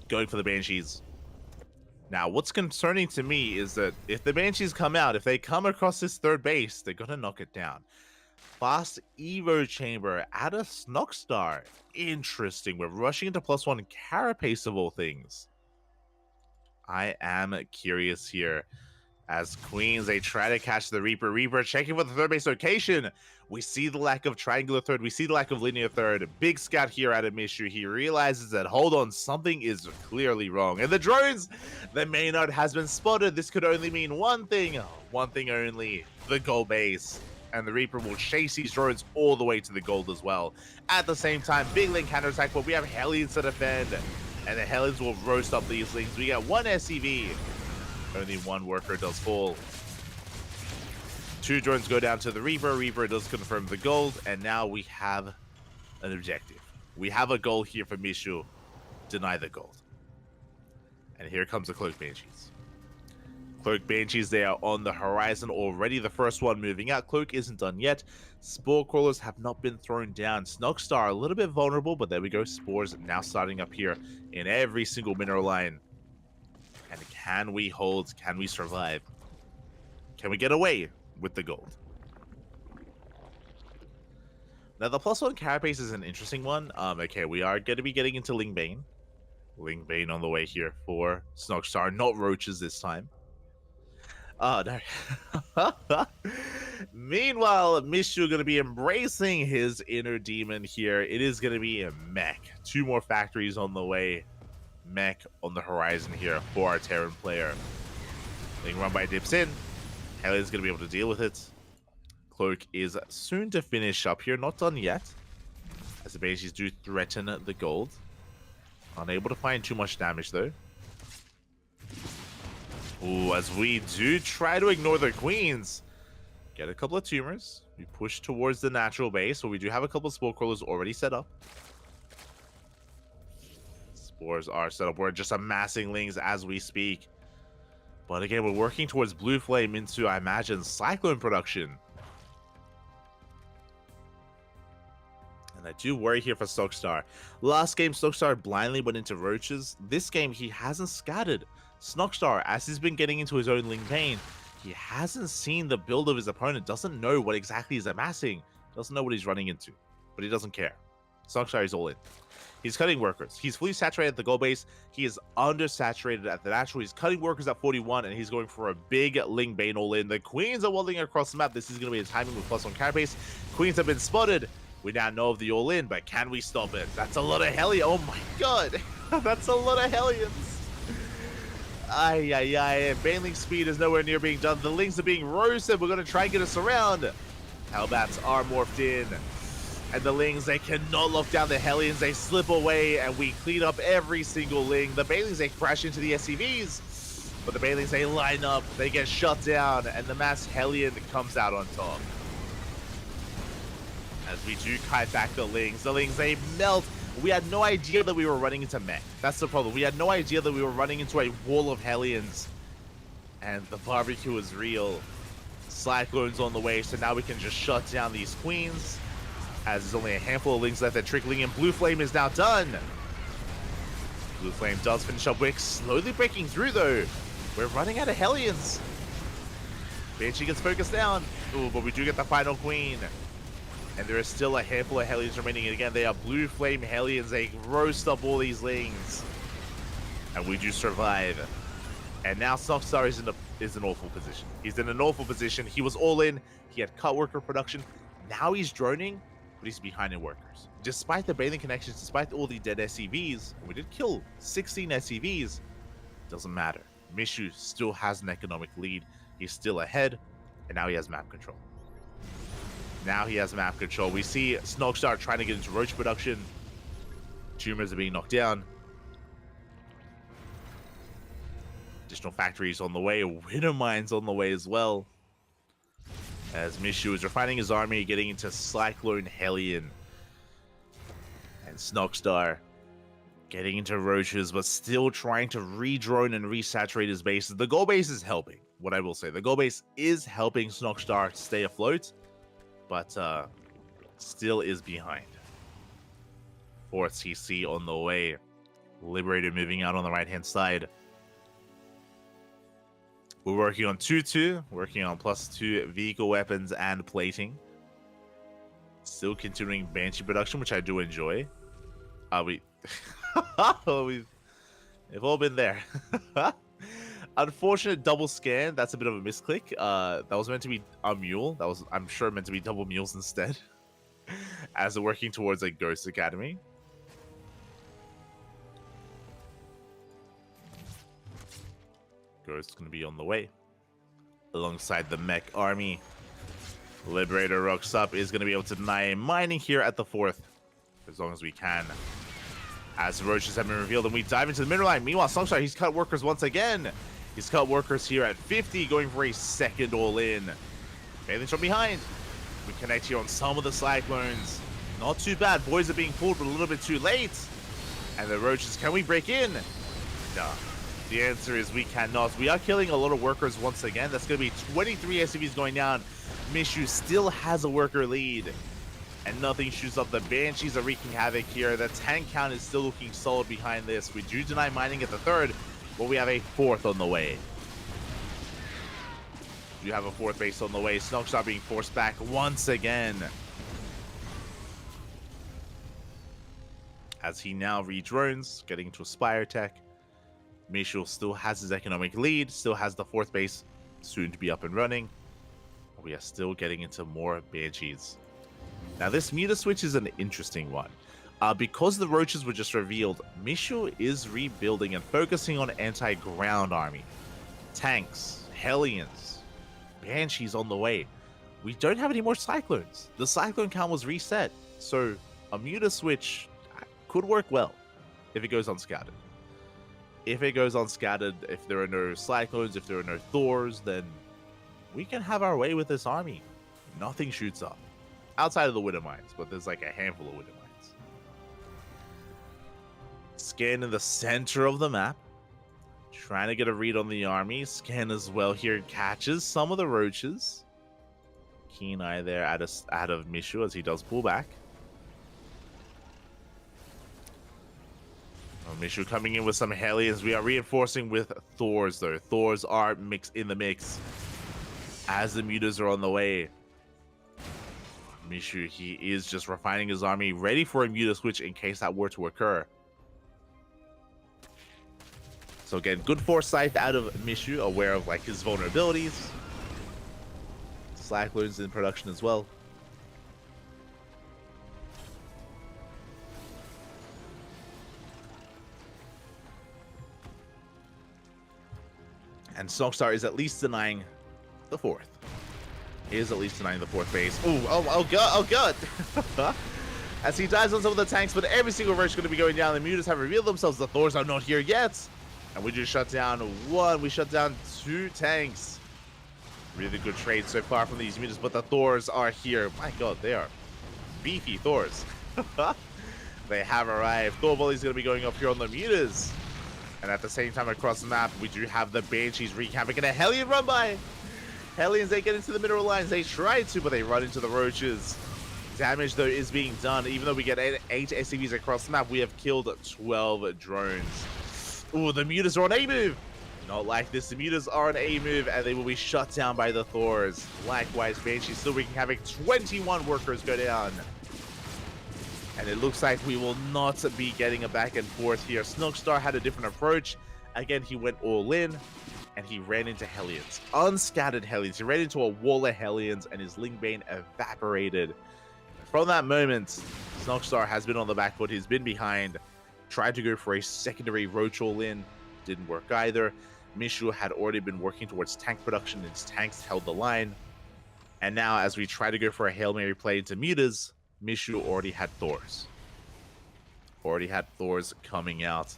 Going for the Banshees. Now, what's concerning to me is that if the Banshees come out, if they come across this third base, they're going to knock it down. Fast Evo Chamber at a Snogstar. Interesting. We're rushing into +1 Carapace of all things. I am curious here. As Queens, they try to catch the Reaper. Reaper checking for the third base location. We see the lack of triangular third. We see the lack of linear third. Big scout here out of Mishu. He realizes that, hold on, something is clearly wrong. And the drones, the main node has been spotted. This could only mean one thing only, the goal base. And the Reaper will chase these drones all the way to the gold as well. At the same time, big link counterattack, but we have Hellions to defend. And the Hellions will roast up these links. We got one SCV. Only one worker does fall. Two drones go down to the Reaper. Reaper does confirm the gold. And now we have an objective. We have a goal here for Mishu. Deny the gold. And here comes the Cloak Banshees. Cloak Banshees, they are on the horizon already. The first one moving out. Cloak isn't done yet. Spore Crawlers have not been thrown down. Snogstar a little bit vulnerable, but there we go. Spores now starting up here in every single mineral line. And can we hold? Can we survive? Can we get away with the gold? Now, the +1 carapace is an interesting one. Okay, we are going to be getting into Ling Bane. Ling Bane on the way here for Snogstar, not roaches this time. Oh, no. Meanwhile, Mishu going to be embracing his inner demon here. It is going to be a mech. 2 more factories on the way. Mech on the horizon here for our Terran player. Being run by dips in. Hellions going to be able to deal with it. Cloak is soon to finish up here. Not done yet. As the Banshees do threaten the gold. Unable to find too much damage though. Ooh, as we do try to ignore the queens. Get a couple of tumors. We push towards the natural base, where we do have a couple of spore crawlers already set up. Spores are set up. We're just amassing lings as we speak. But again, we're working towards Blue Flame into, I imagine, Cyclone production. And I do worry here for Snogstar. Last game, Snogstar blindly went into roaches. This game, he hasn't scattered. Snogstar, as he's been getting into his own Ling Bane, he hasn't seen the build of his opponent, doesn't know what exactly he's amassing, doesn't know what he's running into, but he doesn't care. Snogstar is all in. He's cutting workers. He's fully saturated at the gold base. He is undersaturated at the natural. He's cutting workers at 41, and he's going for a big Ling Bane all in. The queens are welding across the map. This is going to be a timing with +1 carapace. Queens have been spotted. We now know of the all in, but can we stop it? That's a lot of Hellions. Oh my god. That's a lot of Hellions. Ay, ay, ay. Baneling speed is nowhere near being done. The Lings are being roasted. We're going to try and get us around. Hellbats are morphed in. And the Lings, they cannot lock down the Hellions. They slip away, and we clean up every single Ling. The Banelings, they crash into the SCVs. But the Banelings, they line up. They get shut down. And the mass Hellion comes out on top. As we do kite back the Lings, they melt. We had no idea that we were running into mech. That's the problem. We had no idea that we were running into a wall of Hellions. And the barbecue is real. Cyclone's on the way, so now we can just shut down these queens. As there's only a handful of Lings left, they're trickling in. Blue Flame is now done. Blue Flame does finish up. We're slowly breaking through, though. We're running out of Hellions. Banshee gets focused down. Ooh, but we do get the final queen. And there is still a handful of Hellions remaining. And again, they are Blue Flame Hellions. They roast up all these Lings. And we do survive. And now Snogstar is in an awful position. He's in an awful position. He was all in. He had cut worker production. Now he's droning, but he's behind in workers. Despite the bathing connections, despite all the dead SCVs, we did kill 16 SCVs. Doesn't matter. Mishu still has an economic lead. He's still ahead. And now he has map control. Now he has map control. We see Snogstar trying to get into roach production. Tumors are being knocked down. Additional factories on the way. Winter mines on the way as well. As Mishu is refining his army, getting into Cyclone Hellion. And Snogstar getting into roaches, but still trying to re-drone and resaturate his bases. The gold base is helping, what I will say. The gold base is helping Snogstar stay afloat. But still is behind. 4th CC on the way. Liberator moving out on the right-hand side. We're working on 2-2. Working on +2 vehicle weapons and plating. Still continuing Banshee production, which I do enjoy. We've all been there. Unfortunate double scan. That's a bit of a misclick. That was meant to be a mule. That was, I'm sure, meant to be double mules instead. As they're working towards a Ghost Academy. Ghost's going to be on the way. Alongside the mech army. Liberator rocks up. Is going to be able to deny mining here at the 4th. As long as we can. As the roaches have been revealed, and we dive into the mineral line. Meanwhile, Snogstar, he's cut workers once again. He's cut workers here at 50, going for a second all-in. Bailings from behind. We connect here on some of the Cyclones. Not too bad. Boys are being pulled, but a little bit too late. And the roaches, can we break in? No. The answer is we cannot. We are killing a lot of workers once again. That's going to be 23 SCVs going down. Mishu still has a worker lead. And nothing shoots up. The Banshees are wreaking havoc here. The tank count is still looking solid behind this. We do deny mining at the 3rd, but we have a 4th on the way. We have a 4th base on the way. Snogstar being forced back once again. as he now re-drones, getting into a Spire tech. Mishu still has his economic lead, still has the 4th base soon to be up and running. We are still getting into more Banshees. Now this meter switch is an interesting one. Because the roaches were just revealed, Mishu is rebuilding and focusing on anti-ground army. Tanks, Hellions, Banshees on the way. We don't have any more Cyclones. The Cyclone count was reset, so a meter switch could work well if it goes unscattered. If it goes unscattered, if there are no Cyclones, if there are no Thors, then we can have our way with this army. Nothing shoots up. Outside of the Widow Mines, but there's like a handful of Widow Mines. Scan in the center of the map. Trying to get a read on the army. Scan as well here. Catches some of the roaches. Keen eye there out of Mishu as he does pull back. Mishu coming in with some Hellions. We are reinforcing with Thors though. Thors are in the mix as the mutas are on the way. Mishu, he is just refining his army, ready for a muta switch in case that were to occur. So again, good foresight out of Mishu, aware of like his vulnerabilities. Slackloons in production as well. And Snogstar is at least denying the 4th. He is at least denying the 4th base. Ooh, oh god. As he dives on some of the tanks, but every single rush is going to be going down. The mutas have revealed themselves. The Thors are not here yet. And we just shut down 1. We shut down 2 tanks. Really good trade so far from these mutas, but the Thors are here. My god, they are beefy Thors. They have arrived. Thor volley is going to be going up here on the mutas. And at the same time across the map, we do have the Banshees wreak havoc and a Hellion run by. Hellions, they get into the mineral lines. They try to, but they run into the roaches. Damage, though, is being done. Even though we get 8 SCVs across the map, we have killed 12 drones. Ooh, the mutas are on A move. Not like this. The mutas are on A move, and they will be shut down by the Thors. Likewise, Banshees still wreaking havoc. 21 workers go down. And it looks like we will not be getting a back and forth here. Snogstar had a different approach. Again, he went all in, and he ran into Hellions. Unscattered Hellions. He ran into a wall of Hellions, and his Lingbane evaporated. From that moment, Snogstar has been on the back foot. He's been behind. Tried to go for a secondary roach all in. Didn't work either. Mishu had already been working towards tank production, and his tanks held the line. And now, as we try to go for a Hail Mary play into mutas, Mishu already had Thors. Already had Thors coming out.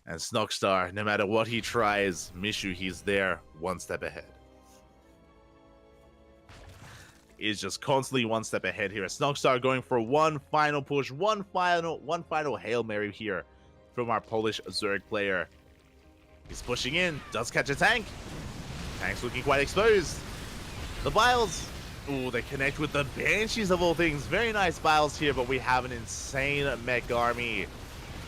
And Snogstar, no matter what he tries, Mishu, he's there one step ahead. Is just constantly one step ahead here. Snogstar going for one final push, one final Hail Mary here from our Polish Zerg player. He's pushing in, does catch a tank. Tank's looking quite exposed. The Biles. Ooh, they connect with the Banshees of all things. Very nice Biles here, but we have an insane mech army.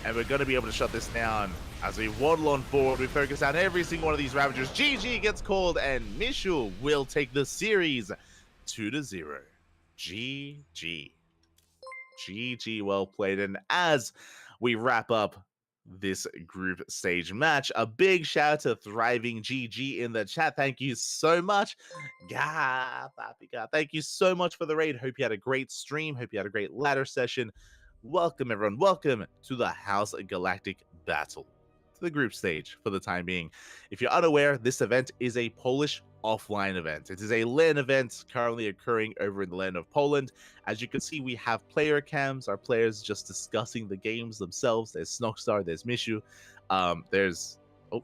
And we're going to be able to shut this down. As we waddle on forward, we focus on every single one of these Ravagers. GG gets called, and Mishu will take the series 2-0. GG. GG, well played. And as we wrap up this group stage match, a big shout out to Thriving GG in the chat. Thank you so much. Thank you so much for the raid. Hope you had a great stream. Hope you had a great ladder session. Welcome, everyone. Welcome to the House Galactic Battle, to the group stage for the time being. If you're unaware, this event is a Polish offline event. It is a LAN event currently occurring over in the land of Poland. As you can see, we have player cams, our players just discussing the games themselves. There's Snogstar, there's Mishu, there's so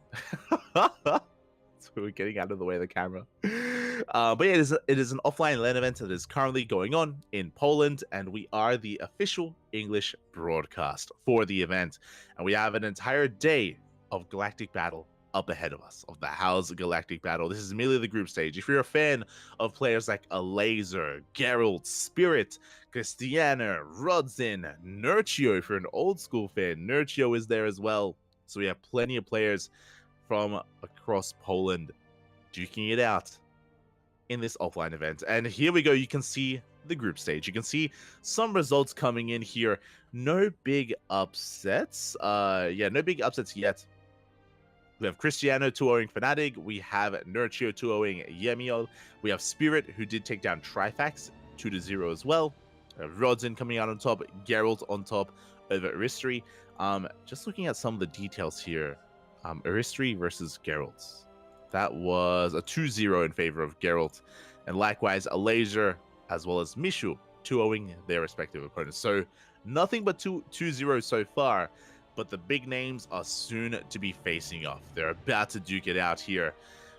we're getting out of the way of the camera. But yeah, it is an offline LAN event that is currently going on in Poland, and we are the official English broadcast for the event. And we have an entire day of Galactic Battle up ahead of us, of the House Galactic Battle. This is merely the group stage. If you're a fan of players like Laser, Geralt, Spirit, Christiana, Rodzin, Nurchio, if you're an old school fan, Nurchio is there as well. So we have plenty of players from across Poland duking it out in this offline event. And here we go. You can see the group stage. You can see some results coming in here. No big upsets. No big upsets yet. We have Cristiano 2-0ing Fnatic. We have Nurchio 2-0ing Yemiel. We have Spirit, who did take down Trifax 2-0 as well. We have Rodzen coming out on top. Geralt on top over Aristri. Just looking at some of the details here. Aristri versus Geralt. That was a 2-0 in favor of Geralt. And likewise, Alazer as well as Mishu 2-0ing their respective opponents. So nothing but 2-0 so far. But the big names are soon to be facing off. They're about to duke it out here.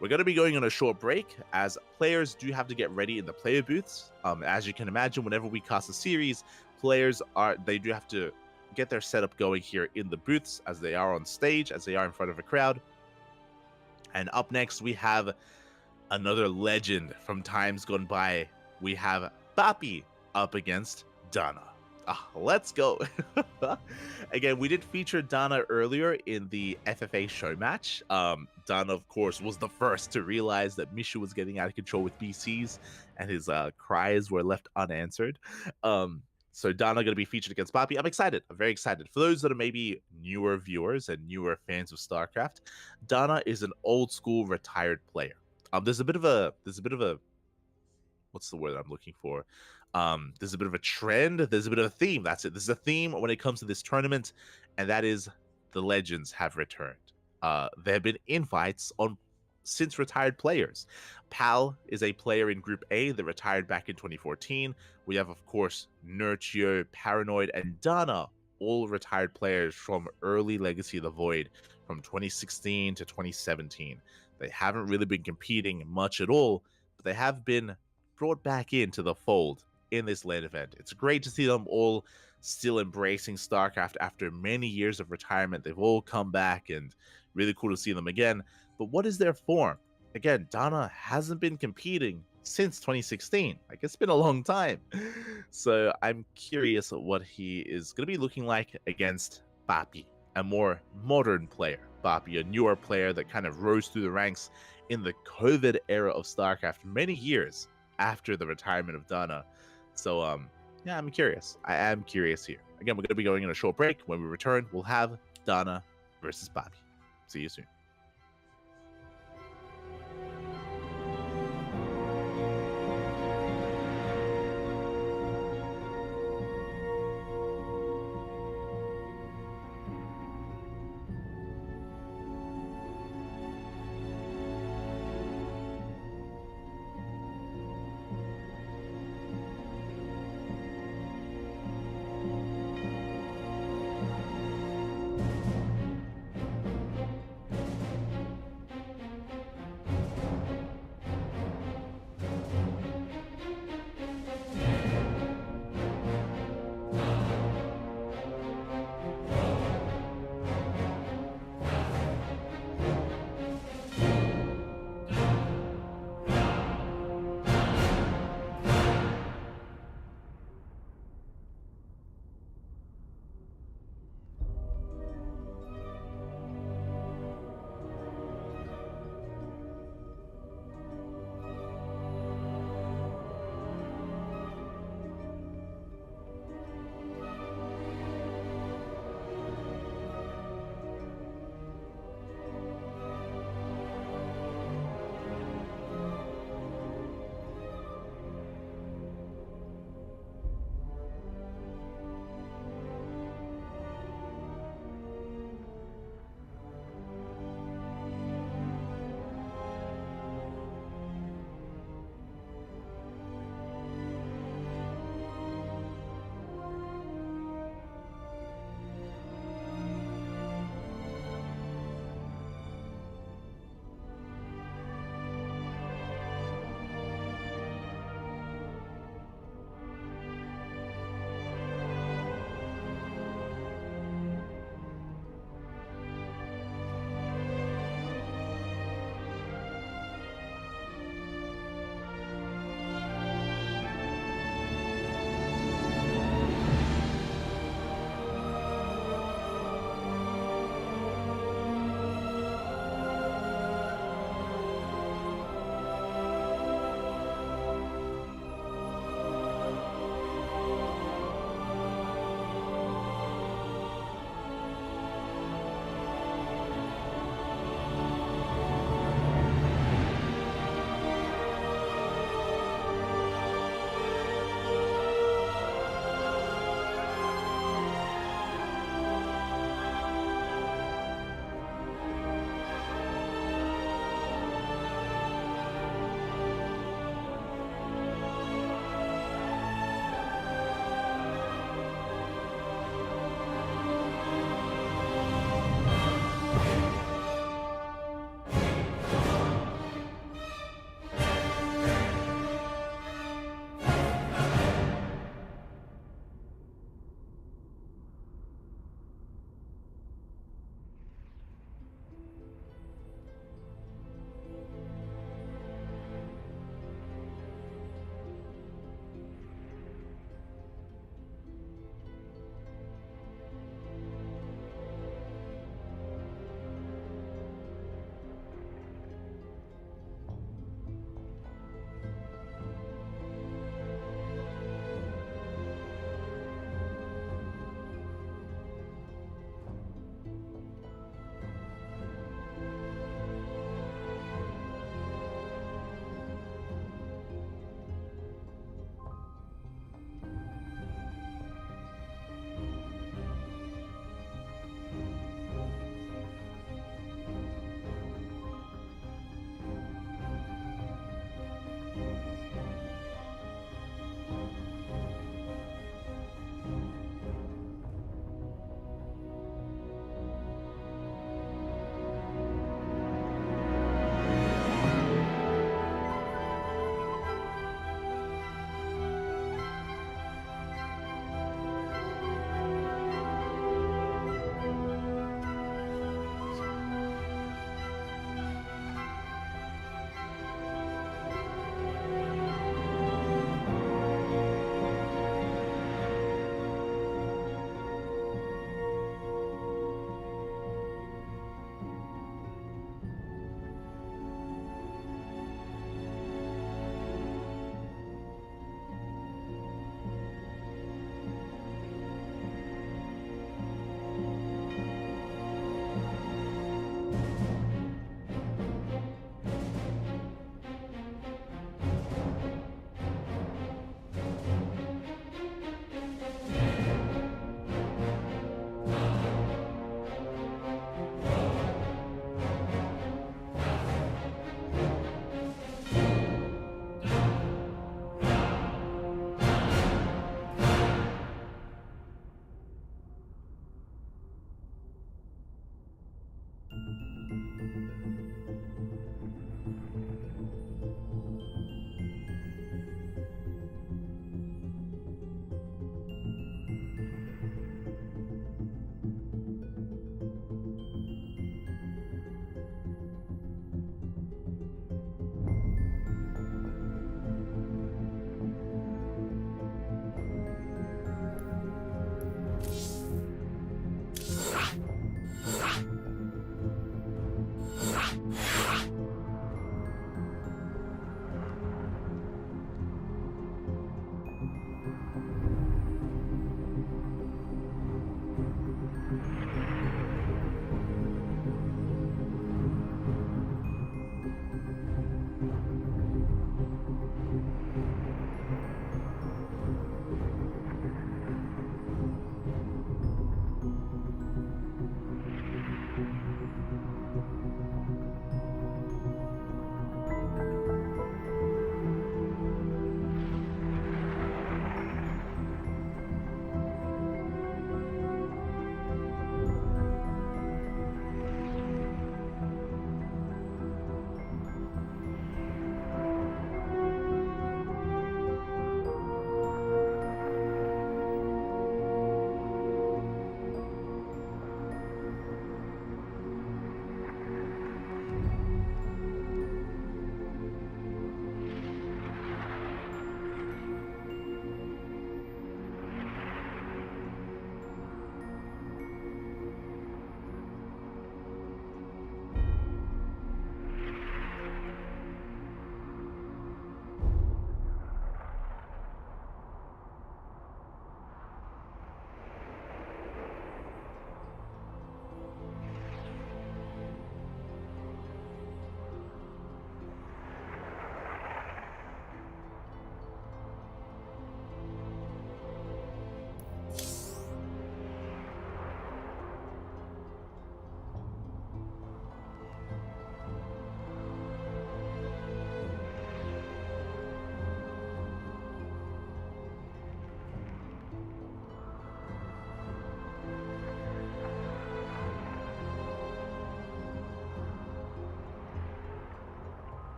We're going to be going on a short break as players do have to get ready in the player booths. As you can imagine, whenever we cast a series, players do have to get their setup going here in the booths as they are on stage, as they are in front of a crowd. And up next, we have another legend from times gone by. We have Papi up against Dana. Let's go. Again, we did feature Dana earlier in the FFA show match. Dana, of course, was the first to realize that Mishu was getting out of control with BCs, and his cries were left unanswered. So Dana going to be featured against Papi. I'm excited. I'm very excited. For those that are maybe newer viewers and newer fans of StarCraft, Dana is an old school retired player. There's a bit of a what's the word that I'm looking for? There's a bit of a trend. There's a bit of a theme. That's it. There's a theme when it comes to this tournament, and that is the legends have returned. There have been invites since retired players. Pal is a player in Group A that retired back in 2014. We have, of course, Nurchio, Paranoid, and Dana, all retired players from early Legacy of the Void from 2016 to 2017. They haven't really been competing much at all, but they have been brought back into the fold in this LAN event. It's great to see them all still embracing StarCraft after many years of retirement. They've all come back, and really cool to see them again. But what is their form? Again, Dana hasn't been competing since 2016. Like, it's been a long time. So I'm curious what he is going to be looking like against Papi, a more modern player. Papi, a newer player that kind of rose through the ranks in the COVID era of StarCraft many years after the retirement of Dana. So, yeah, I'm curious. I am curious here. Again, we're going to be going on a short break. When we return, we'll have Dana versus Papi. See you soon.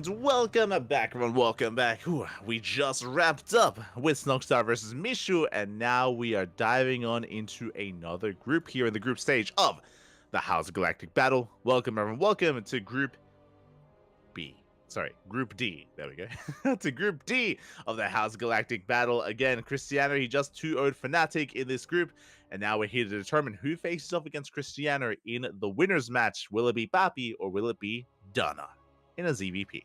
and welcome back, everyone. Welcome back. Whew, we just wrapped up with Snogstar versus Mishu, and now we are diving on into another group here in the group stage of the House Galactic Battle. Welcome, everyone. Welcome to Group B. Sorry, Group D. There we go. To Group D of the House Galactic Battle. Again, Cristiano, he just 2-0'd Fnatic in this group, and now we're here to determine who faces off against Cristiano in the winner's match. Will it be Papi or will it be Donna in a ZVP?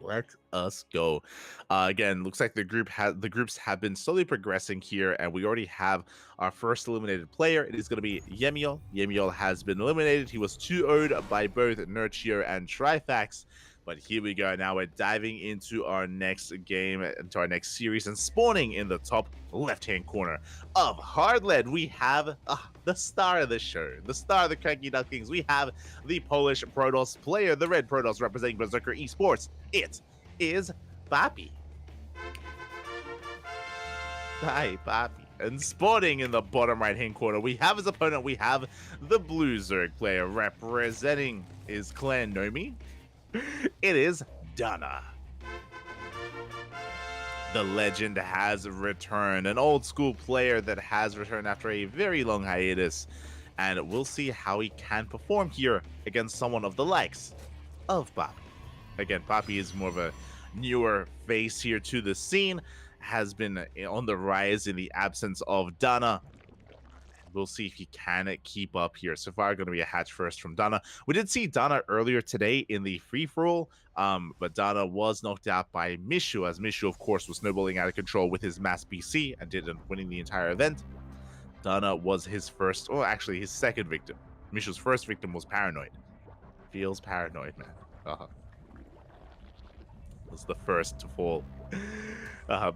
Let us go. Again, looks like the groups have been slowly progressing here, and we already have our first eliminated player. It is going to be Yemiol. Yemiol has been eliminated. He was 2-0'd by both Nurchio and Trifax. But here we go. Now we're diving into our next game, into our next series, and spawning in the top left-hand corner of Hardland, we have the star of the show, the star of the CranKy Ducklings. We have the Polish Protoss player, the red Protoss representing Berserker Esports. It is Papi. Hi, Papi. And spawning in the bottom right-hand corner, we have his opponent. We have the blue Zerg player representing his clan Nomi. It is Donna. The legend has returned, an old school player that has returned after a very long hiatus, and we'll see how he can perform here against someone of the likes of Papi. Again, Papi is more of a newer face here to the scene, has been on the rise in the absence of Donna. We'll see if he can keep up here. So far, going to be a hatch first from Donna. We did see Donna earlier today in the free-for-all, but Donna was knocked out by Mishu, as Mishu, of course, was snowballing out of control with his mass BC and didn't winning the entire event. Donna was his first, or actually his second victim. Mishu's first victim was Paranoid. Feels paranoid, man. Was the first to fall.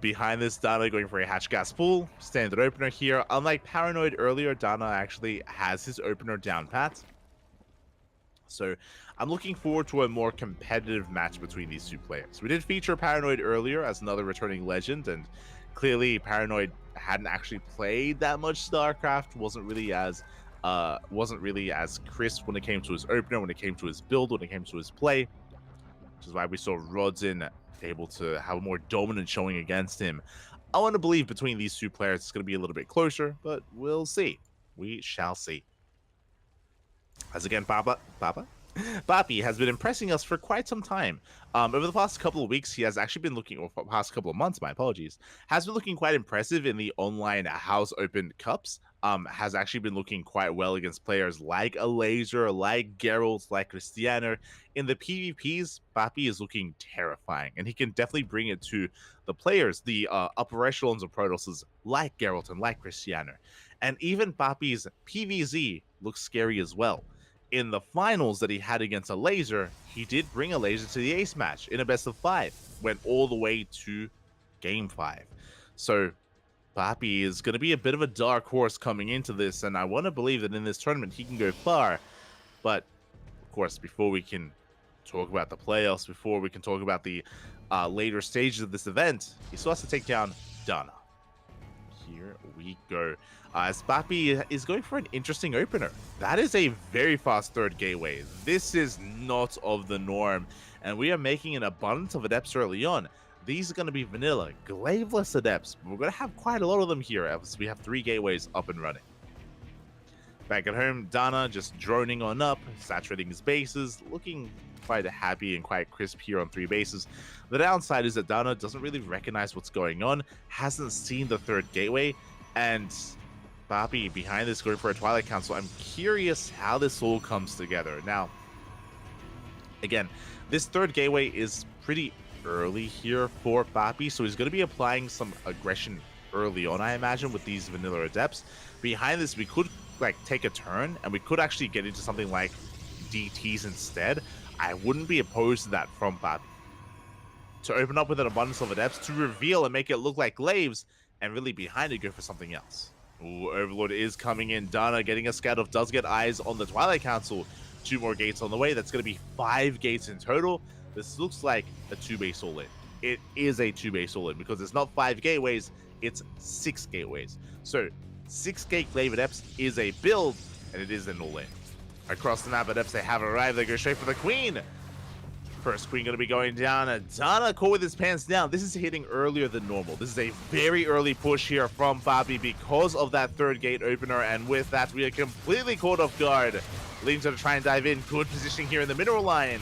Behind this, Donna going for a hatch gas pool. Standard opener here. Unlike Paranoid earlier, Donna actually has his opener down pat. So I'm looking forward to a more competitive match between these two players. We did feature Paranoid earlier as another returning legend, and clearly Paranoid hadn't actually played that much StarCraft, wasn't really as crisp when it came to his opener, when it came to his build, when it came to his play. Which is why we saw Rodzen able to have a more dominant showing against him. I want to believe between these two players it's going to be a little bit closer, but we'll see. We shall see. As again, Papi has been impressing us for quite some time. Over the past couple of weeks, he has actually been looking, or past couple of months, my apologies, has been looking quite impressive in the online House Open Cups. Has actually been looking quite well against players like a Laser, like Geralt, like Cristiano. In the PvPs, Papi is looking terrifying, and he can definitely bring it to the players, the upper echelons of Protosses, like Geralt and like Cristiano. And even Papi's PvZ looks scary as well. In the finals that he had against a Laser, he did bring a Laser to the ace match in a best of 5. Went all the way to game 5. So Papi is going to be a bit of a dark horse coming into this, and I want to believe that in this tournament he can go far. But, of course, before we can talk about the playoffs, before we can talk about the later stages of this event, he still has to take down Donna. Here we go. As Papi is going for an interesting opener. That is a very fast third gateway. This is not of the norm, and we are making an abundance of adepts early on. These are going to be vanilla, glaveless adepts. We're going to have quite a lot of them here, as we have 3 gateways up and running. Back at home, Donna just droning on up, saturating his bases, looking quite happy and quite crisp here on 3 bases. The downside is that Donna doesn't really recognize what's going on, hasn't seen the 3rd gateway, and Papi behind this going for a Twilight Council. I'm curious how this all comes together. Now, again, this 3rd gateway is pretty early here for Papi, so he's going to be applying some aggression early on, I imagine, with these vanilla adepts. Behind this, we could like take a turn, and we could actually get into something like DTs instead. I wouldn't be opposed to that from Papi. To open up with an abundance of adepts, to reveal and make it look like glaives, and really behind it go for something else. Ooh, Overlord is coming in. Donna getting a scout off, does get eyes on the Twilight Council. 2 more gates on the way. That's going to be 5 gates in total. This looks like a 2-base all-in. It is a 2-base all-in because it's not 5 gateways, it's 6 gateways. So 6 gate glaive adepts is a build, and it is an all-in. Across the map, adepts, they have arrived. They go straight for the queen. First queen going to be going down. Dana caught with his pants down. This is hitting earlier than normal. This is a very early push here from Bobby because of that third gate opener. And with that, we are completely caught off guard. Leans to try and dive in. Good positioning here in the mineral line.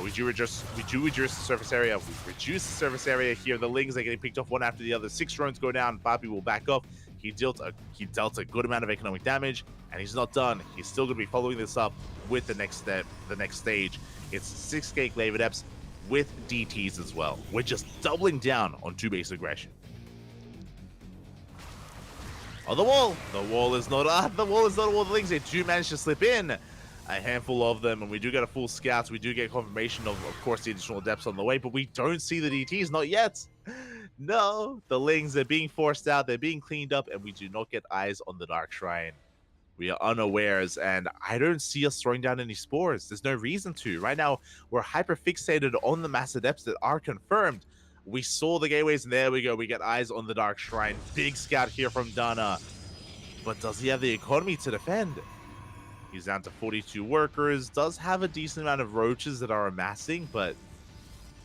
We do reduce the surface area. We reduce the surface area here. The Lings are getting picked off one after the other. 6 drones go down. Bobby will back off. He dealt a good amount of economic damage, and he's not done. He's still going to be following this up with the next step, the next stage. It's 6 gate glaive adepts with DTs as well. We're just doubling down on 2-base aggression. On the wall is not the wall is not all the Lings. They do manage to slip in. A handful of them, and we do get a full scout. We do get confirmation of course, the additional depths on the way, but we don't see the DTs, not yet. No, the Lings are being forced out, they're being cleaned up, and we do not get eyes on the Dark Shrine. We are unawares, and I don't see us throwing down any spores. There's no reason to. Right now, we're hyper fixated on the mass adepts that are confirmed. We saw the gateways, and there we go. We get eyes on the Dark Shrine. Big scout here from Dana. But does he have the economy to defend? He's down to 42 workers, does have a decent amount of roaches that are amassing, but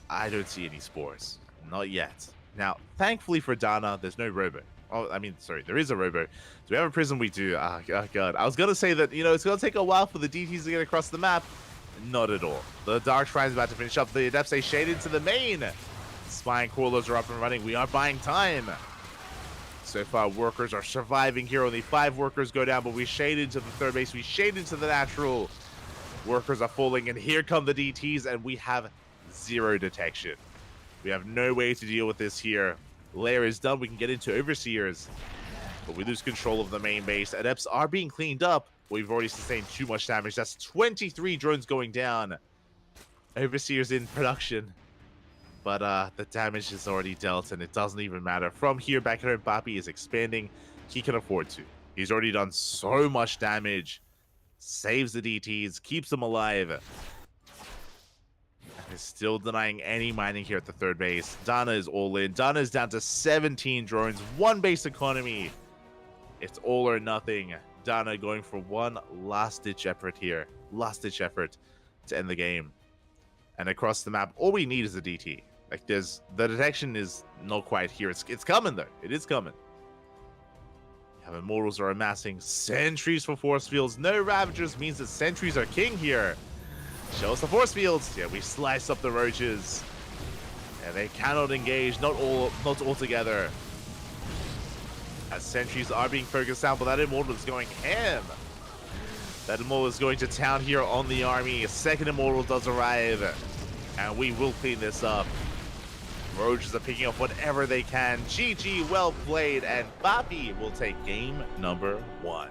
I don't see any spores. Not yet. Now, thankfully for Dana, there's no robo. Oh, I mean, sorry, there is a robo. Do we have a prism? We do. Oh, God. I was going to say that, you know, it's going to take a while for the DTs to get across the map. Not at all. The Dark Shrine's about to finish up. The Adepts, they shade into the main. Spine crawlers are up and running. We are buying time. So far, workers are surviving here. Only 5 workers go down, but we shade into the third base. We shade into the natural. Workers are falling, and here come the DTs, and we have 0 detection. We have no way to deal with this here. Lair is done. We can get into Overseers, but we lose control of the main base. Adepts are being cleaned up. We've already sustained too much damage. That's 23 drones going down. Overseers in production. But the damage is already dealt, and it doesn't even matter. From here, back at home, Bapi is expanding. He can afford to. He's already done so much damage. Saves the DTs, keeps them alive. And is still denying any mining here at the third base. Dana is all in. Dana is down to 17 drones, 1 base economy. It's all or nothing. Dana going for one last-ditch effort here. Last-ditch effort to end the game. And across the map, all we need is a DT. Like, the detection is not quite here. It's coming, though. It is coming. We have Immortals are amassing. Sentries for force fields. No Ravagers means that Sentries are king here. Show us the force fields. Yeah, we slice up the roaches. And they cannot engage. Not all together. As Sentries are being focused out, but that Immortal is going ham. That Immortal is going to town here on the army. A second Immortal does arrive. And we will clean this up. Roaches are picking up whatever they can. GG, well played. And Bapi will take game number 1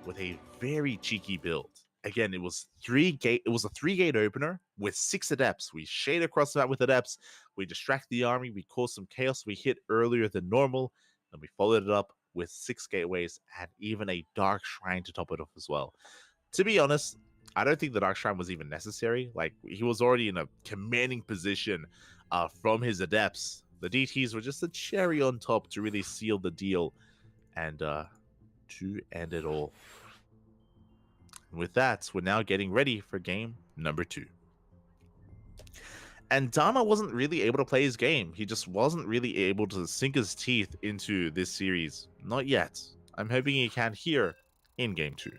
with a very cheeky build. Again, it was a 3-gate opener with 6 adepts. We shade across the map with adepts. We distract the army. We cause some chaos. We hit earlier than normal. And we followed it up with 6 gateways and even a Dark Shrine to top it off as well. To be honest, I don't think the Dark Shrine was even necessary. Like, he was already in a commanding position from his adepts. The DTs were just a cherry on top to really seal the deal and to end it all. And with that, we're now getting ready for game number 2. And Dana wasn't really able to play his game. He just wasn't really able to sink his teeth into this series. Not yet. I'm hoping he can here in game 2.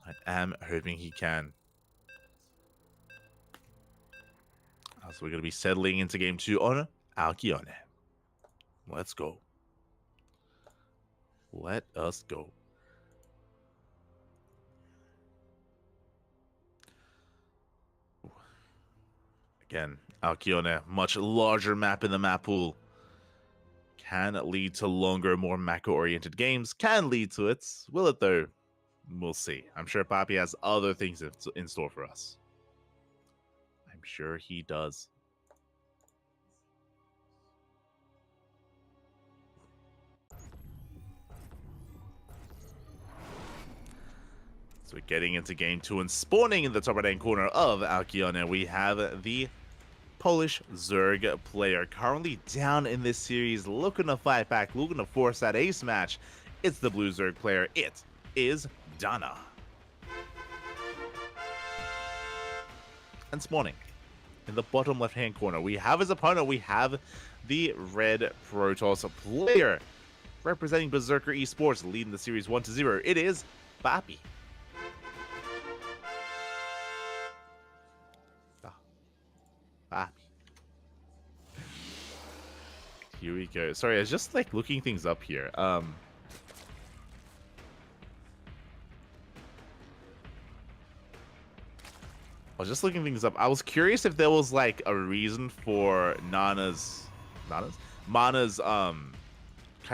I am hoping he can. So we're going to be settling into game 2 on Alkione. Let's go. Let us go. Again, Alkione, much larger map in the map pool. Can lead to longer, more macro-oriented games. Can lead to it. Will it, though? We'll see. I'm sure Papi has other things in store for us. I'm sure he does. So we're getting into game 2 and spawning in the top right-hand corner of Alkione, we have the Polish Zerg player currently down in this series, looking to fight back, looking to force that ace match. It's the blue Zerg player. It is Dana. and spawning. In the bottom left-hand corner, we have his opponent. We have the red Protoss player representing Berserker Esports, leading the series 1-0. It is Bappy. Bappy. Here we go. Sorry, I was just like looking things up here. I was just looking things up. I was curious if there was like a reason for Mana's kind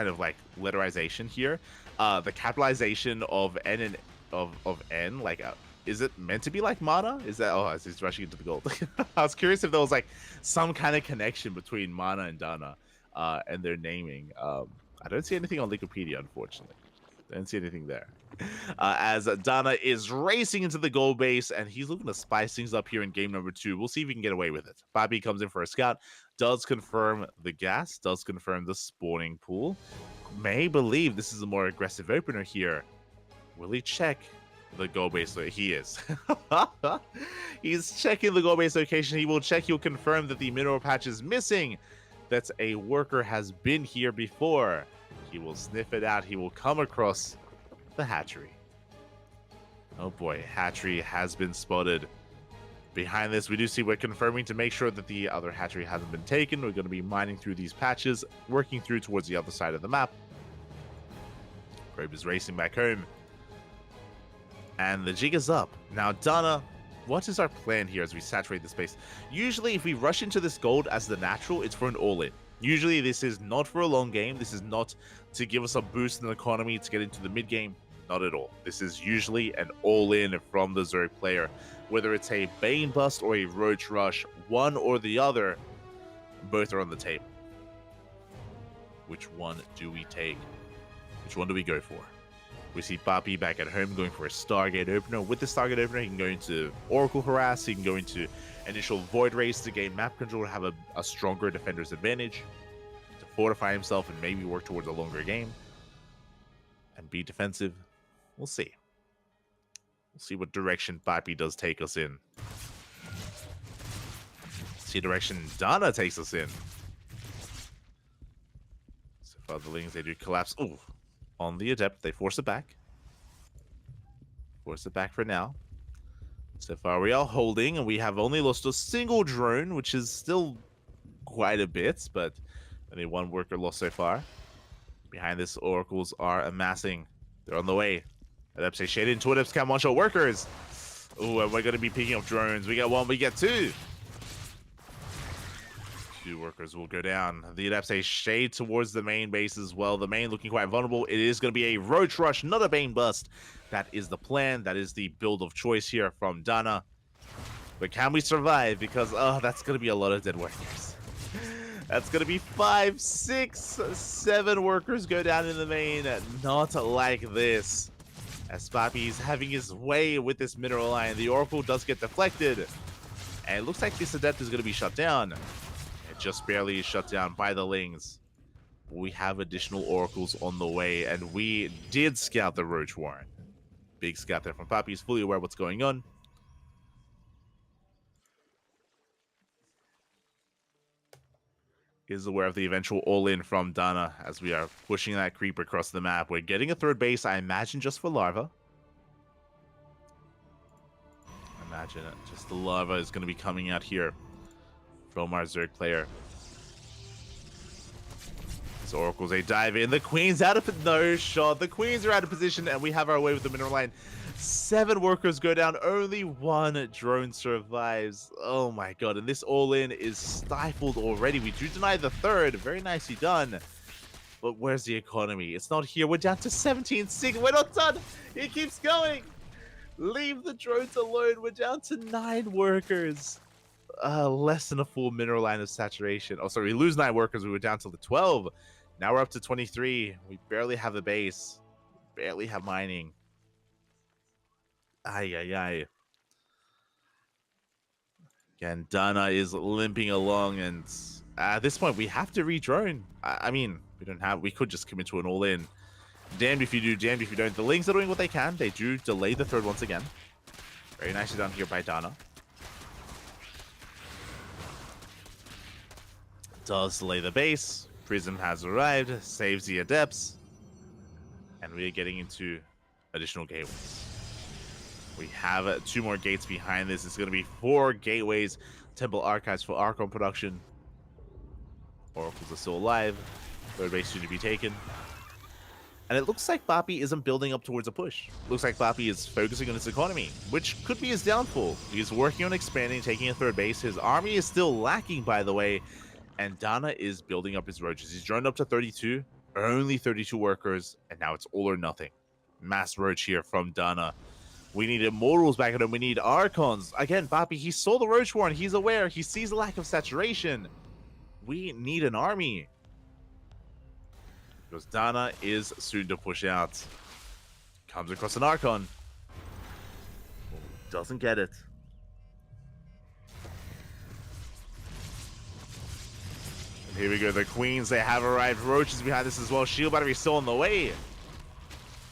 of like letterization here. The capitalization of N and of N, like is it meant to be like Mana? Is that he's rushing into the gold. I was curious if there was like some kind of connection between Mana and Dana and their naming. I don't see anything on Wikipedia, unfortunately. Don't see anything there. As Dana is racing into the goal base, and he's looking to spice things up here in game number 2. We'll see if he can get away with it. Bappy comes in for a scout, does confirm the gas, does confirm the spawning pool. May believe this is a more aggressive opener here. Will he check the goal base? He is. He's checking the goal base location. He will check, he'll confirm that the mineral patch is missing, that a worker has been here before. He will sniff it out. He will come across the hatchery. Oh boy, hatchery has been spotted. Behind this, we do see we're confirming to make sure that the other hatchery hasn't been taken. We're going to be mining through these patches, working through towards the other side of the map. Probe is racing back home. And the jig is up. Now, Dana, what is our plan here as we saturate the space? Usually, if we rush into this gold as the natural, it's for an all-in. Usually, this is not for a long game. This is not to give us a boost in the economy to get into the mid-game. Not at all. This is usually an all-in from the Zerg player. Whether it's a Bane Bust or a Roach Rush, one or the other, both are on the table. Which one do we take? Which one do we go for? We see Bappy back at home going for a Stargate opener. With the Stargate opener, he can go into Oracle Harass, he can go into initial Void Race to gain map control, have a stronger defender's advantage, to fortify himself and maybe work towards a longer game, and be defensive. We'll see. We'll see what direction Bappy does take us in. See direction Dana takes us in. So far the Lings, they do collapse. Ooh. On the Adept, they force it back. Force it back for now. So far we are holding, and we have only lost a single drone, which is still quite a bit, but only one worker lost so far. Behind this, Oracles are amassing. They're on the way. Adepts say shade into Adepts can one-shot workers. Ooh, and we're going to be picking up drones. We get one, we get two. Two workers will go down. The Adepts say shade towards the main base as well. The main looking quite vulnerable. It is going to be a Roach Rush, not a Bane Bust. That is the plan. That is the build of choice here from Dana. But can we survive? Because, that's going to be a lot of dead workers. That's going to be 5, 6, 7 workers go down in the main. Not like this. As Bappy's having his way with this mineral line. The Oracle does get deflected. And it looks like this Adept is going to be shut down. It just barely is shut down by the Lings. We have additional Oracles on the way. And we did scout the Roach Warren. Big scout there from Bappy. He's fully aware of what's going on. Is aware of the eventual all-in from Dana as we are pushing that creep across the map. We're getting a third base, I imagine, just for Larva. Imagine it. Just the Larva is going to be coming out here from our Zerg player. These Oracles, they dive in. The Queen's out of... No shot. The Queens are out of position, and we have our way with the mineral line. 7 workers go down. Only 1 drone survives. Oh my god. And this all-in is stifled already. We do deny the third. Very nicely done. But where's the economy? It's not here. We're down to 17-6. We're not done. It keeps going. Leave the drones alone. We're down to 9 workers. Less than a full mineral line of saturation. Oh, sorry. We lose 9 workers. We were down to the 12. Now we're up to 23. We barely have a base. Barely have mining. Ay, ay, ay. Again, Dana is limping along, and at this point, we have to re-drone. I mean, we could just commit to an all-in. Damned if you do, damned if you don't. The Lings are doing what they can. They do delay the third once again. Very nicely done here by Dana. does lay the base. Prism has arrived, saves the Adepts, and we are getting into additional gateways. We have 2 more gates behind this. It's going to be 4 gateways. Temple Archives for Archon production. Oracles are still alive. Third base soon to be taken. And it looks like Bapi isn't building up towards a push. Looks like Bapi is focusing on his economy, which could be his downfall. He's working on expanding, taking a third base. His army is still lacking, by the way. And Dana is building up his roaches. He's droned up to 32, only 32 workers, and now it's all or nothing. Mass roach here from Dana. We need Immortals back at him. We need Archons. Again, Bapi, he saw the roach war and he's aware. He sees the lack of saturation. We need an army. Because Dana is soon to push out. Comes across an Archon. Doesn't get it. And here we go. The Queens, they have arrived. Roaches behind this as well. Shield battery still on the way.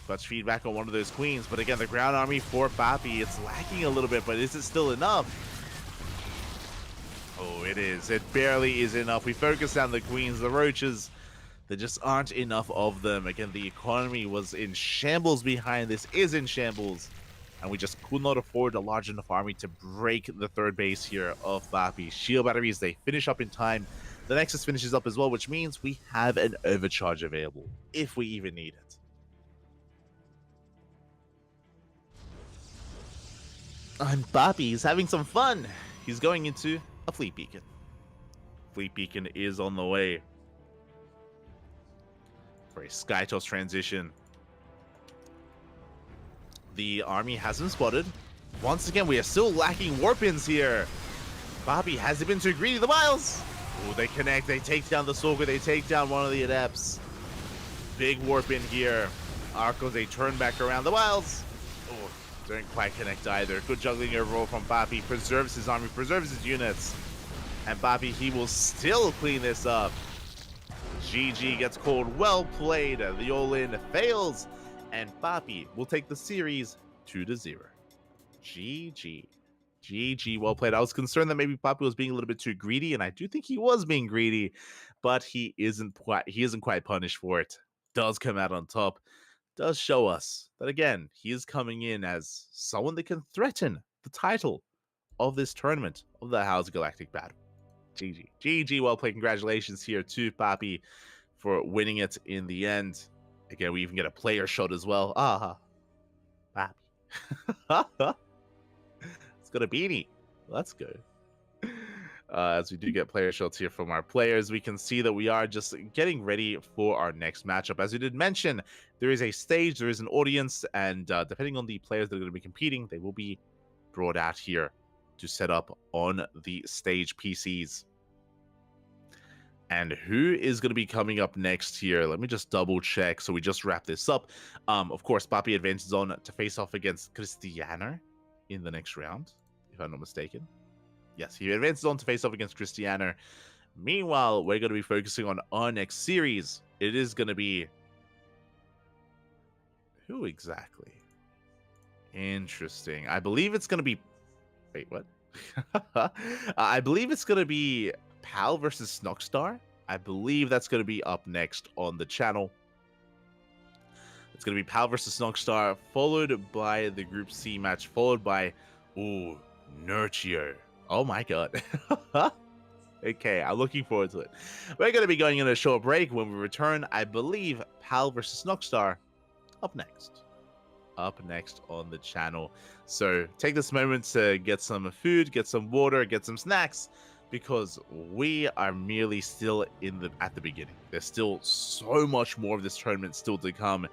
Let's feedback on one of those Queens. But again, the ground army for Bapi, it's lacking a little bit, but is it still enough? Oh, it is. It barely is enough. We focus on the Queens, the Roaches. There just aren't enough of them. Again, the economy was in shambles behind this, is in shambles. And we just could not afford a large enough army to break the third base here of Bapi. Shield batteries, they finish up in time. The Nexus finishes up as well, which means we have an overcharge available, if we even need it. And Bapi is having some fun. He's going into a Fleet Beacon. Fleet Beacon is on the way for a Skytoss transition. The army hasn't spotted. Once again, we are still lacking warpins here. Bapi hasn't been too greedy. The Miles! Oh, they connect. They take down the Soldier. They take down one of the Adepts. Big warpin here. Arcos, they turn back around. The Miles! Oh, don't quite connect either. Good juggling overall from Bapi. Preserves his army, preserves his units. And Bapi, he will still clean this up. GG gets called. Well played. The all-in fails. And Bapi will take the series 2-0. GG. GG, well played. I was concerned that maybe Bapi was being a little bit too greedy, and I do think he was being greedy, but he isn't quite punished for it. Does come out on top. Does show us that, again, he is coming in as someone that can threaten the title of this tournament of the H.4.0.S Galactic Battle. GG. GG, well played. Congratulations here to Bapi for winning it in the end. Again, we even get a player shot as well. Ah, Bapi. It's got a beanie. Let's go. As we do get player shots here from our players, we can see that we are just getting ready for our next matchup. As we did mention, there is a stage, there is an audience, and depending on the players that are going to be competing, they will be brought out here to set up on the stage PCs. And who is going to be coming up next here? Let me just double check. So we just wrap this up. Of course, Bapi advances on to face off against Cristiano in the next round, if I'm not mistaken. Yes, he advances on to face off against Cristiano. Meanwhile, we're going to be focusing on our next series. It is going to be... who exactly? Interesting. I believe it's going to be... wait, what? I believe it's going to be Pal versus Snockstar. I believe that's going to be up next on the channel. It's going to be Pal versus Snockstar, followed by the Group C match, followed by... ooh, Nurtio. Oh my god. Okay, I'm looking forward to it. We're going to be going on a short break. When we return, I believe Pal versus Snockstar up next. Up next on the channel. So take this moment to get some food, get some water, get some snacks, because we are merely still at the beginning. There's still so much more of this tournament still to come.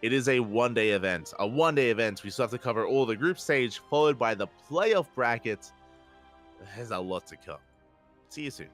It is a one-day event. A one-day event. We still have to cover all the group stage, followed by the playoff bracket. There's a lot to come. See you soon.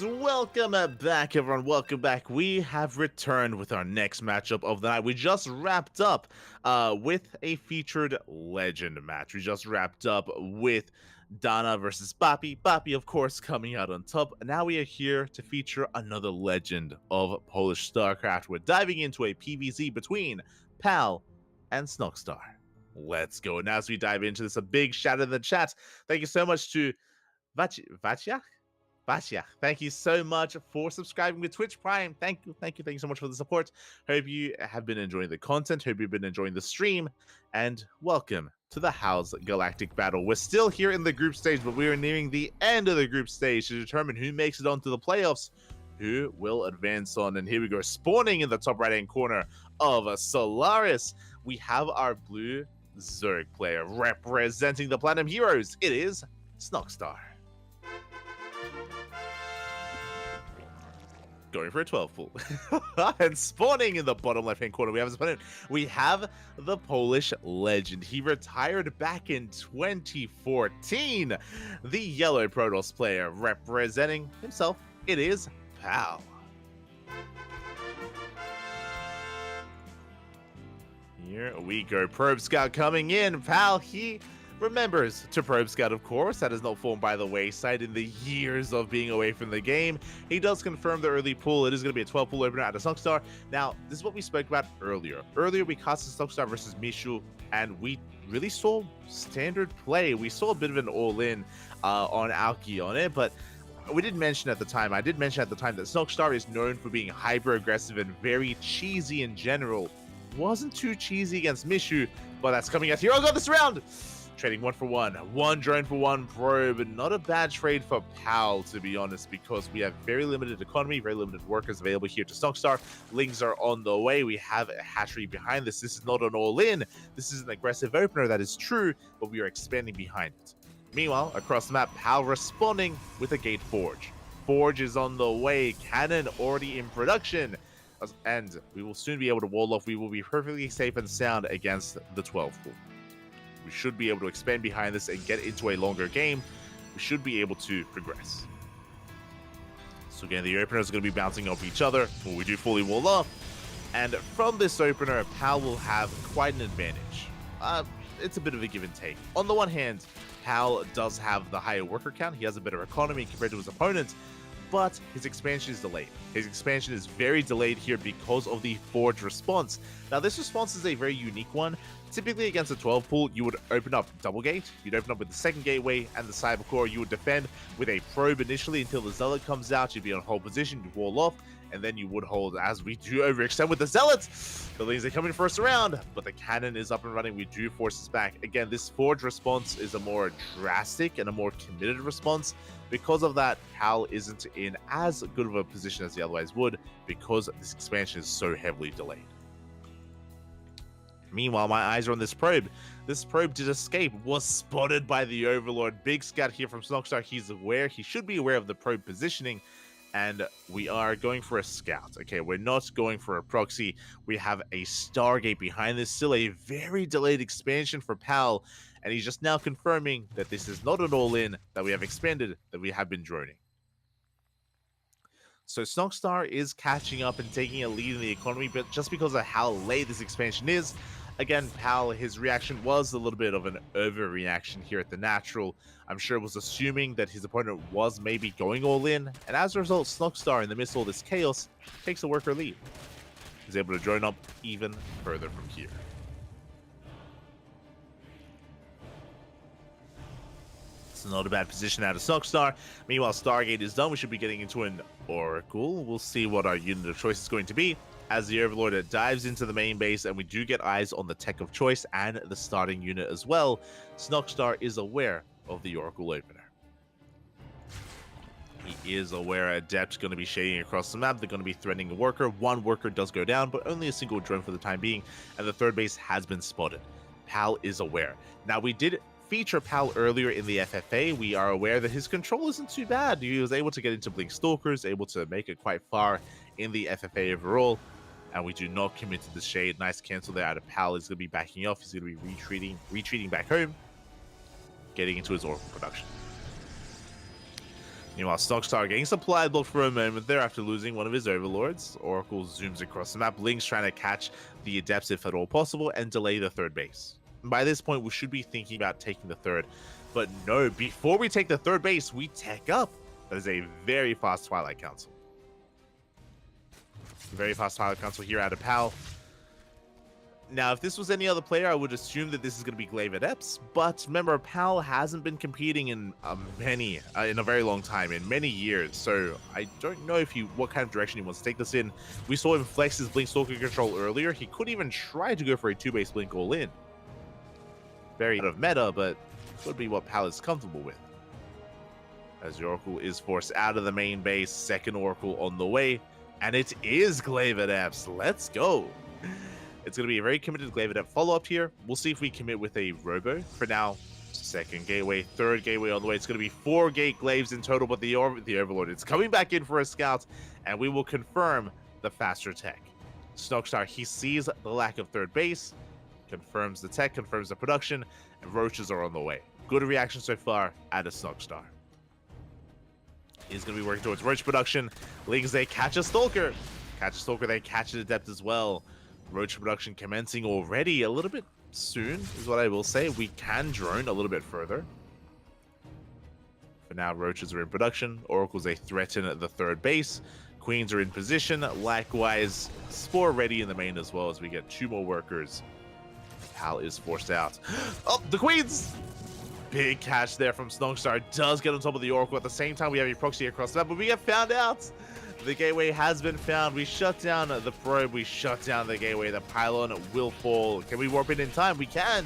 welcome back, everyone. Welcome back. We have returned with our next matchup of the night. We just wrapped up with a featured legend match. We just wrapped up with Dana versus Bapi. Bapi, of course, coming out on top. Now we are here to feature another legend of Polish StarCraft. We're diving into a PvZ between Pal and Snogstar. Let's go. And as we dive into this, a big shout out in the chat. Thank you so much to Vatia. Thank you so much for subscribing with Twitch Prime. Thank you so much for the support. Hope you have been enjoying the content. Hope you've been enjoying the stream. And welcome to the H.4.0.S Galactic Battle. We're still here in the group stage, but we are nearing the end of the group stage to determine who makes it onto the playoffs, who will advance on. And here we go, spawning in the top right-hand corner of Solaris. We have our blue Zerg player representing the Platinum Heroes. It is Snogstar. Going for a 12 pull. And spawning in the bottom left-hand corner, we have his opponent. We have the Polish legend. He retired back in 2014. The yellow Protoss player representing himself. It is Pal. Here we go. Probe Scout coming in. Pal, he remembers to Probe Scout, of course. That has not fallen by the wayside in the years of being away from the game. He does confirm the early pull. It is going to be a 12 pull opener out of Snogstar. Now, this is what we spoke about earlier. Earlier, we casted Snogstar versus Mishu, and we really saw standard play. We saw a bit of an all-in on Alki on it, but we did mention at the time, I did mention at the time that Snogstar is known for being hyper-aggressive and very cheesy in general. Wasn't too cheesy against Mishu, but that's coming out here. Oh god, this round! Trading 1-for-1, one drone for one probe. Not a bad trade for Pal, to be honest, because we have very limited economy, very limited workers available here to Snogstar. Lings are on the way. We have a hatchery behind this. This is not an all-in. This is an aggressive opener, that is true, but we are expanding behind it. Meanwhile, across the map, Pal responding with a gate forge. Forge is on the way. Cannon already in production. And we will soon be able to wall off. We will be perfectly safe and sound against the 12 pool. We should be able to expand behind this and get into a longer game. We should be able to progress. So again, the openers are going to be bouncing off each other when we do fully wall off. And from this opener, Pal will have quite an advantage. It's a bit of a give and take. On the one hand, Pal does have the higher worker count. He has a better economy compared to his opponents, but his expansion is delayed. His expansion is very delayed here because of the Forge response. Now, this response is a very unique one. Typically, against a 12 pool, you would open up double gate. You'd open up with the second gateway and the cyber core. You would defend with a probe initially until the zealot comes out. You'd be on hold position, you'd wall off, and then you would hold as we do overextend with the zealots. The Lings, they come in first round, but the cannon is up and running. We do force this back. Again, this Forge response is a more drastic and a more committed response. Because of that, Pal isn't in as good of a position as he otherwise would because this expansion is so heavily delayed. Meanwhile, my eyes are on this probe. This probe did escape, was spotted by the Overlord. Big scout here from Snogstar. He's aware. He should be aware of the probe positioning. And we are going for a scout. Okay, we're not going for a proxy. We have a Stargate behind this. Still a very delayed expansion for Pal. And he's just now confirming that this is not an all-in, that we have expanded, that we have been droning. So Snogstar is catching up and taking a lead in the economy, but just because of how late this expansion is, again, Pal, his reaction was a little bit of an overreaction here at the natural. I'm sure was assuming that his opponent was maybe going all in, and as a result, Snogstar, in the midst of all this chaos, takes a worker lead. He's able to drone up even further from here. It's not a bad position out of Snogstar. Meanwhile, Stargate is done. We should be getting into an Oracle. We'll see what our unit of choice is going to be as the Overlord dives into the main base, and we do get eyes on the tech of choice and the starting unit as well. Snogstar is aware of the Oracle opener. He is aware Adept's going to be shading across the map. They're going to be threatening a worker. One worker does go down, but only a single drone for the time being, and the third base has been spotted. Pal is aware. Now, we did feature Pal earlier in the FFA. We are aware that his control isn't too bad. He was able to get into Blink Stalkers, able to make it quite far in the FFA overall, and we do not commit to the shade. Nice cancel there out of Pal. He's going to be backing off. He's going to be retreating back home, getting into his Oracle production. Meanwhile, Stockstar getting supply blocked for a moment there after losing one of his overlords. Oracle zooms across the map. Link's trying to catch the Adepts if at all possible and delay the third base. By this point, we should be thinking about taking the third. But no, before we take the third base, we tech up. That is a very fast Twilight Council. Very fast Twilight Council here out of PAL. Now, if this was any other player, I would assume that this is going to be Glaive Adepts. But remember, PAL hasn't been competing in in a very long time, in many years. So I don't know what kind of direction he wants to take this in. We saw him flex his Blink Stalker control earlier. He couldn't even try to go for a 2-base Blink all in. Very out of meta, but could be what PAL is comfortable with. As the Oracle is forced out of the main base, second Oracle on the way. And it is Glaive Adepts. Let's go. It's going to be a very committed Glaive Adept follow-up here. We'll see if we commit with a Robo. For now, second gateway, third gateway on the way. It's going to be 4 gate Glaives in total, but the Overlord is coming back in for a scout, and we will confirm the faster tech. Snogstar, he sees the lack of third base, confirms the tech, confirms the production, and Roaches are on the way. Good reaction so far out of Snogstar. He's going to be working towards Roach production. Lings, they catch a Stalker. Catch a Stalker, they catch an Adept as well. Roach production commencing already a little bit soon, is what I will say. We can drone a little bit further. For now, Roaches are in production. Oracles, they threaten the third base. Queens are in position. Likewise, Spore ready in the main as well as we get 2 more workers. PAL is forced out. Oh, the Queens! Big catch there from Snogstar. Does get on top of the Oracle. At the same time, we have a proxy across the map, but we get found out. The gateway has been found. We shut down the probe. We shut down the gateway. The pylon will fall. Can we warp in time? We can.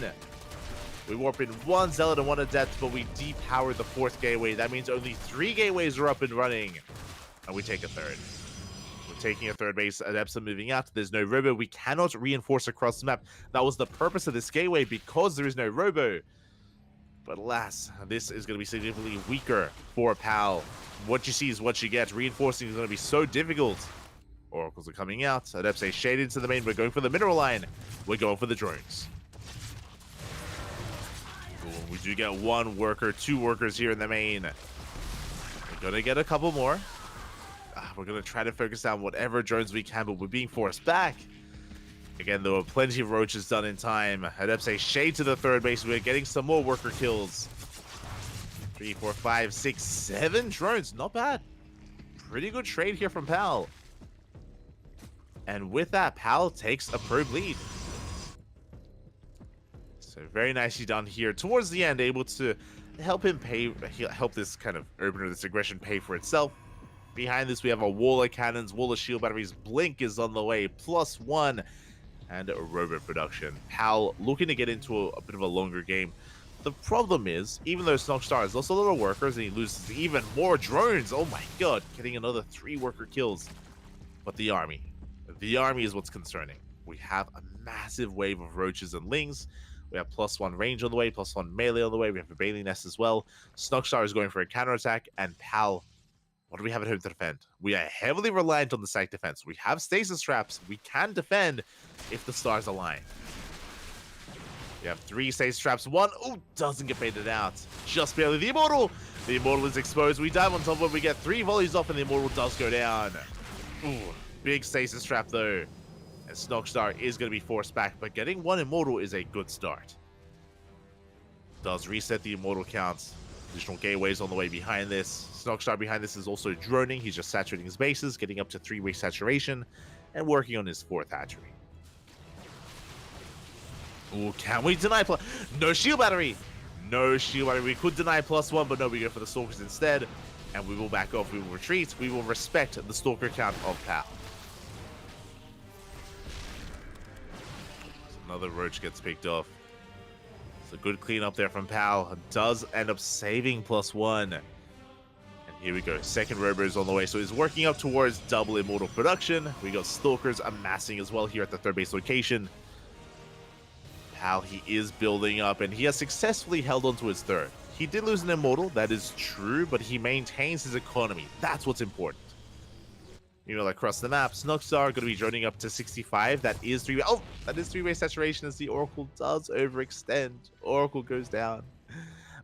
We warp in 1 Zealot and 1 Adept, but we depowered the 4th gateway. That means only 3 gateways are up and running. And we take a third. We're taking a third base. Adepts are moving out. There's no Robo. We cannot reinforce across the map. That was the purpose of this gateway because there is no Robo. But alas, this is going to be significantly weaker for PAL. What you see is what you get. Reinforcing is going to be so difficult. Oracles are coming out. Adepts say shade into the main. We're going for the mineral line. We're going for the drones. Ooh, we do get 1 worker, 2 workers here in the main. We're going to get a couple more. We're going to try to focus on whatever drones we can, but we're being forced back. Again, there were plenty of Roaches done in time. Adepts say shade to the third base. We're getting some more worker kills. 3, 4, 5, 6, 7 drones. Not bad. Pretty good trade here from PAL. And with that, PAL takes a probe lead. So very nicely done here. Towards the end, able to help him help this kind of opener, this aggression pay for itself. Behind this, we have a wall of cannons, wall of shield batteries. Blink is on the way. +1. And a Robo production. PAL looking to get into a bit of a longer game. The problem is, even though Snogstar has lost a lot of workers and he loses even more drones, oh my god, getting another 3 worker kills. But the army is what's concerning. We have a massive wave of Roaches and Lings. We have +1 range on the way, +1 melee on the way. We have a Bailey Nest as well. Snogstar is going for a counterattack, and PAL, what do we have at home to defend? We are heavily reliant on the site defense. We have stasis traps. We can defend if the stars align. We have 3 stasis traps. 1, oh, doesn't get baited out. Just barely. The Immortal! The Immortal is exposed. We dive on top of it. We get 3 volleys off, and the Immortal does go down. Ooh, big stasis trap, though. And Snogstar is going to be forced back, but getting 1 Immortal is a good start. Does reset the Immortal counts. Additional gateways on the way behind this. Snogstar behind this is also droning. He's just saturating his bases, getting up to 3-way saturation, and working on his 4th hatchery. Ooh, can we deny no shield battery? No shield battery. We could deny +1, but no, we go for the Stalkers instead. And we will back off. We will retreat. We will respect the Stalker count of PAL. Another Roach gets picked off. It's a good cleanup there from PAL. Does end up saving +1. And here we go. Second Robo is on the way. So he's working up towards double Immortal production. We got Stalkers amassing as well here at the third base location. PAL, he is building up, and he has successfully held on to his third. He did lose an Immortal, that is true, but he maintains his economy. That's what's important. You know, across the map, Snogstar going to be droning up to 65. That is 3-way. Oh, that is 3-way saturation as the Oracle does overextend. Oracle goes down.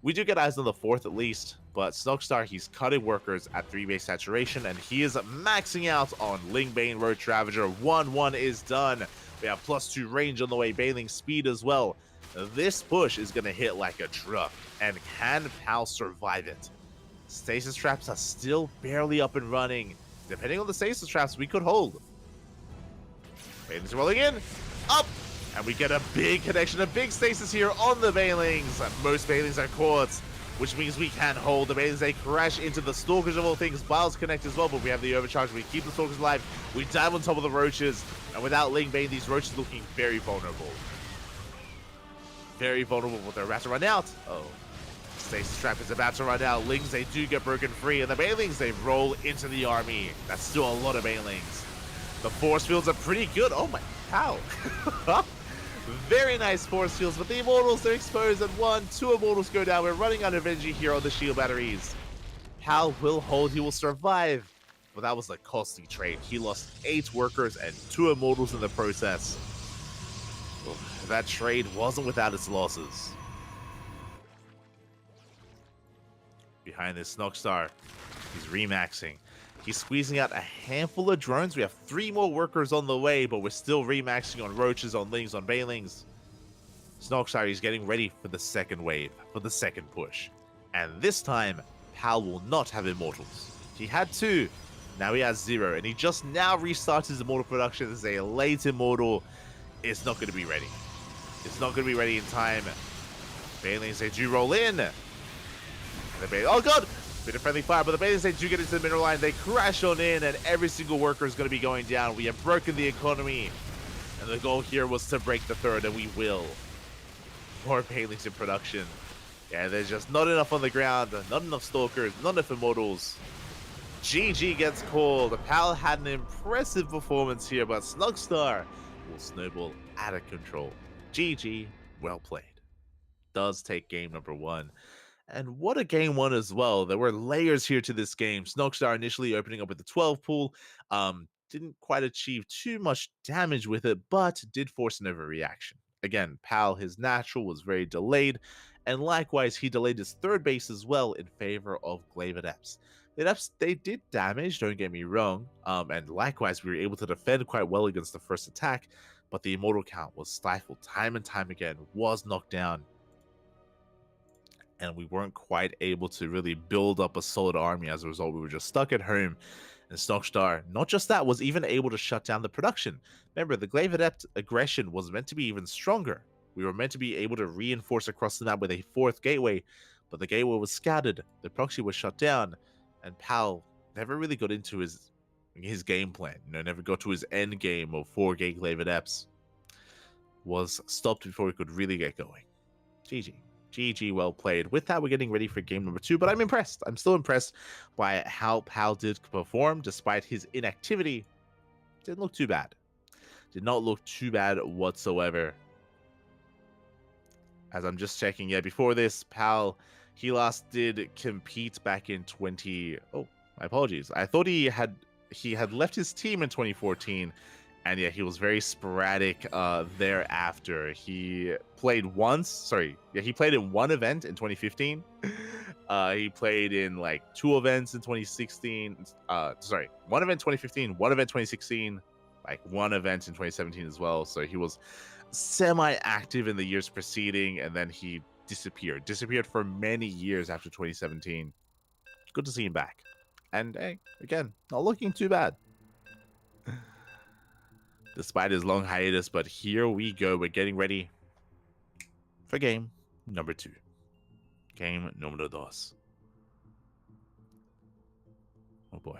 We do get eyes on the 4th at least, but Snogstar, he's cutting workers at 3-base saturation, and he is maxing out on Lingbane Roach Ravager. 1-1 is done. We have +2 range on the way, Bailing speed as well. This push is going to hit like a truck, and can PAL survive it? Stasis traps are still barely up and running. Depending on the stasis traps, we could hold. Bailings rolling in, up, and we get a big connection, a big stasis here on the Bailings. Most Bailings are caught, which means we can hold. The Bailings, they crash into the Stalkers of all things. Biles connect as well, but we have the overcharge. We keep the Stalkers alive. We dive on top of the Roaches, and without Lingbane, these Roaches looking very vulnerable. Very vulnerable with their about to run out. Oh, Stasis Trap is about to run out. Lings, they do get broken free, and the Bailings, they roll into the army. That's still a lot of Bailings. The force fields are pretty good. Oh my, how? Very nice force fields, but the Immortals, they're exposed, and 2 Immortals go down. We're running out of energy here on the shield batteries. Pal will hold, he will survive. But that was a costly trade. He lost 8 workers and 2 Immortals in the process. That trade wasn't without its losses. Behind this Snogstar, he's remaxing. He's squeezing out a handful of drones. We have 3 more workers on the way, but we're still remaxing on Roaches, on Lings, on Bailings. Snogstar is getting ready for the second wave, for the second push. And this time, Pal will not have Immortals. He had 2, now he has 0, and he just now restarts his Immortal production as a late Immortal. It's not going to be ready. It's not going to be ready in time. Bailings, they do roll in. Oh god! Bit of friendly fire, but the Bailings, they do get into the mineral line. They crash on in, and every single worker is going to be going down. We have broken the economy. And the goal here was to break the 3rd, and we will. More Bailings in production. Yeah, there's just not enough on the ground. Not enough Stalkers, not enough Immortals. GG gets called. Pal had an impressive performance here, but Snogstar will snowball out of control. GG, well played. Does take game number 1. And what a game 1 as well. There were layers here to this game. Snogstar initially opening up with the 12 pool. Didn't quite achieve too much damage with it, but did force an overreaction. Again, Pal, his natural was very delayed. And likewise, he delayed his 3rd base as well in favor of Glaive Adepts. The Adepts, they did damage, don't get me wrong. And likewise, we were able to defend quite well against the first attack. But the Immortal count was stifled time and time again, was knocked down. And we weren't quite able to really build up a solid army. As a result, we were just stuck at home. And Snogstar, not just that, was even able to shut down the production. Remember, the Glaive Adept aggression was meant to be even stronger. We were meant to be able to reinforce across the map with a 4th gateway, but the gateway was scattered, the proxy was shut down, and Pal never really got into his game plan. Never got to his end game of 4-gate Glaive Adepts. Was stopped before he could really get going. GG. GG, well played. With that, we're getting ready for game number 2, but I'm impressed. I'm still impressed by how Pal did perform despite his inactivity. Didn't look too bad. Did not look too bad whatsoever. As I'm just checking, yeah, before this, Pal, he last did compete back in Oh, my apologies. I thought he had left his team in 2014. And yeah, he was very sporadic thereafter. He played once. Sorry. Yeah, he played in 1 event in 2015. He played in like 2 events in 2016. 1 event 2015, 1 event 2016, like 1 event in 2017 as well. So he was semi-active in the years preceding, and then he disappeared. Disappeared for many years after 2017. Good to see him back. And hey, again, not looking too bad. Despite his long hiatus, but here we go. We're getting ready for game number 2. Game número 2. Oh boy.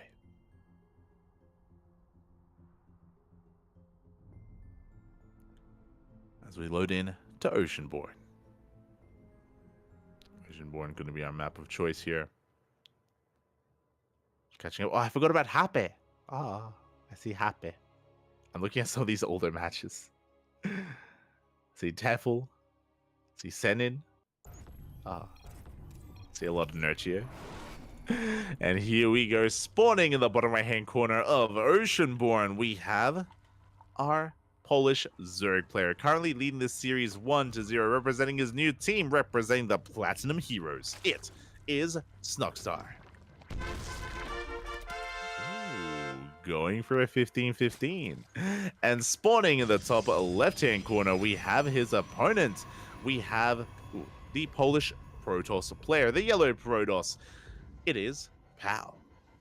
As we load in to Oceanborn. Oceanborn going to be our map of choice here. Catching up. Oh, I forgot about Happy. Ah, I see Happy. I'm looking at some of these older matches. See Tefl. See Senin. See a lot of Nurture. And here we go. Spawning in the bottom right hand corner of Oceanborn, we have our Polish Zerg player, currently leading this series 1-0, representing his new team, representing the Platinum Heroes. It is Snockstar. Going for a 15-15. And spawning in the top left-hand corner, we have his opponent. We have the Polish Protoss player, the yellow Protoss. It is Pal.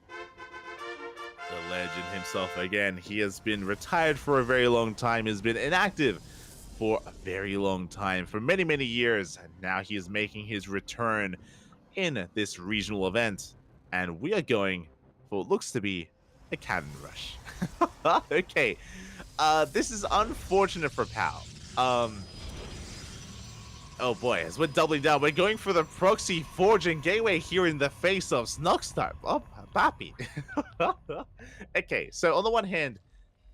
The legend himself again. He has been retired for a very long time, has been inactive for a very long time, for many, many years. And now he is making his return in this regional event. And we are going for what looks to be a cannon rush. Okay. This is unfortunate for Pal. Oh boy, as we're doubling down, we're going for the proxy forging gateway here in the face of Snockstar. Oh, papi. Okay, so on the one hand,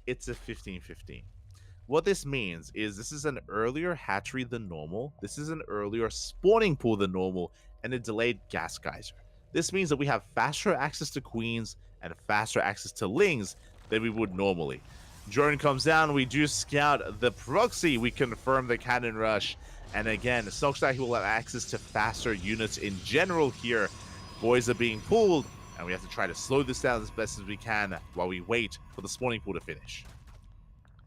it's a 15-15. What this means is this is an earlier hatchery than normal. This is an earlier spawning pool than normal, and a delayed gas geyser. This means that we have faster access to queens and faster access to lings than we would normally. Drone comes down, we do scout the proxy, we confirm the cannon rush, and again, Snockstar, he will have access to faster units in general here. Boys are being pulled, and we have to try to slow this down as best as we can while we wait for the spawning pool to finish.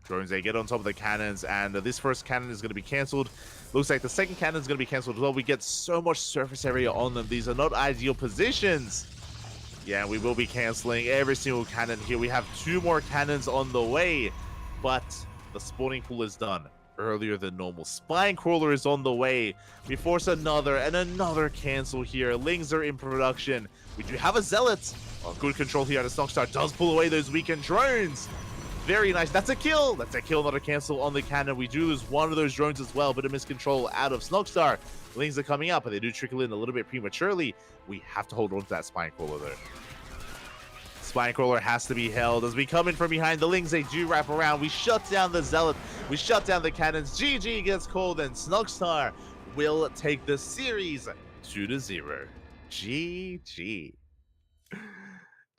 Drones, they get on top of the cannons, and this first cannon is going to be cancelled. Looks like the second cannon is going to be cancelled as well. We get so much surface area on them. These are not ideal positions. Yeah, we will be cancelling every single cannon here. We have 2 more cannons on the way, but the spawning pool is done earlier than normal. Spine Crawler is on the way. We force another and another cancel here. Lings are in production. We do have a Zealot. Oh, good control here. The Snockstar does pull away those weakened drones. Very nice. That's a kill. That's a kill, not a cancel on the cannon. We do lose one of those drones as well, but a miscontrol out of Snockstar. Lings are coming up, but they do trickle in a little bit prematurely. We have to hold on to that Spine Crawler, though. Spine Crawler has to be held as we come in from behind. The Lings, they do wrap around. We shut down the Zealot. We shut down the cannons. GG gets called, and Snockstar will take the series 2-0. GG.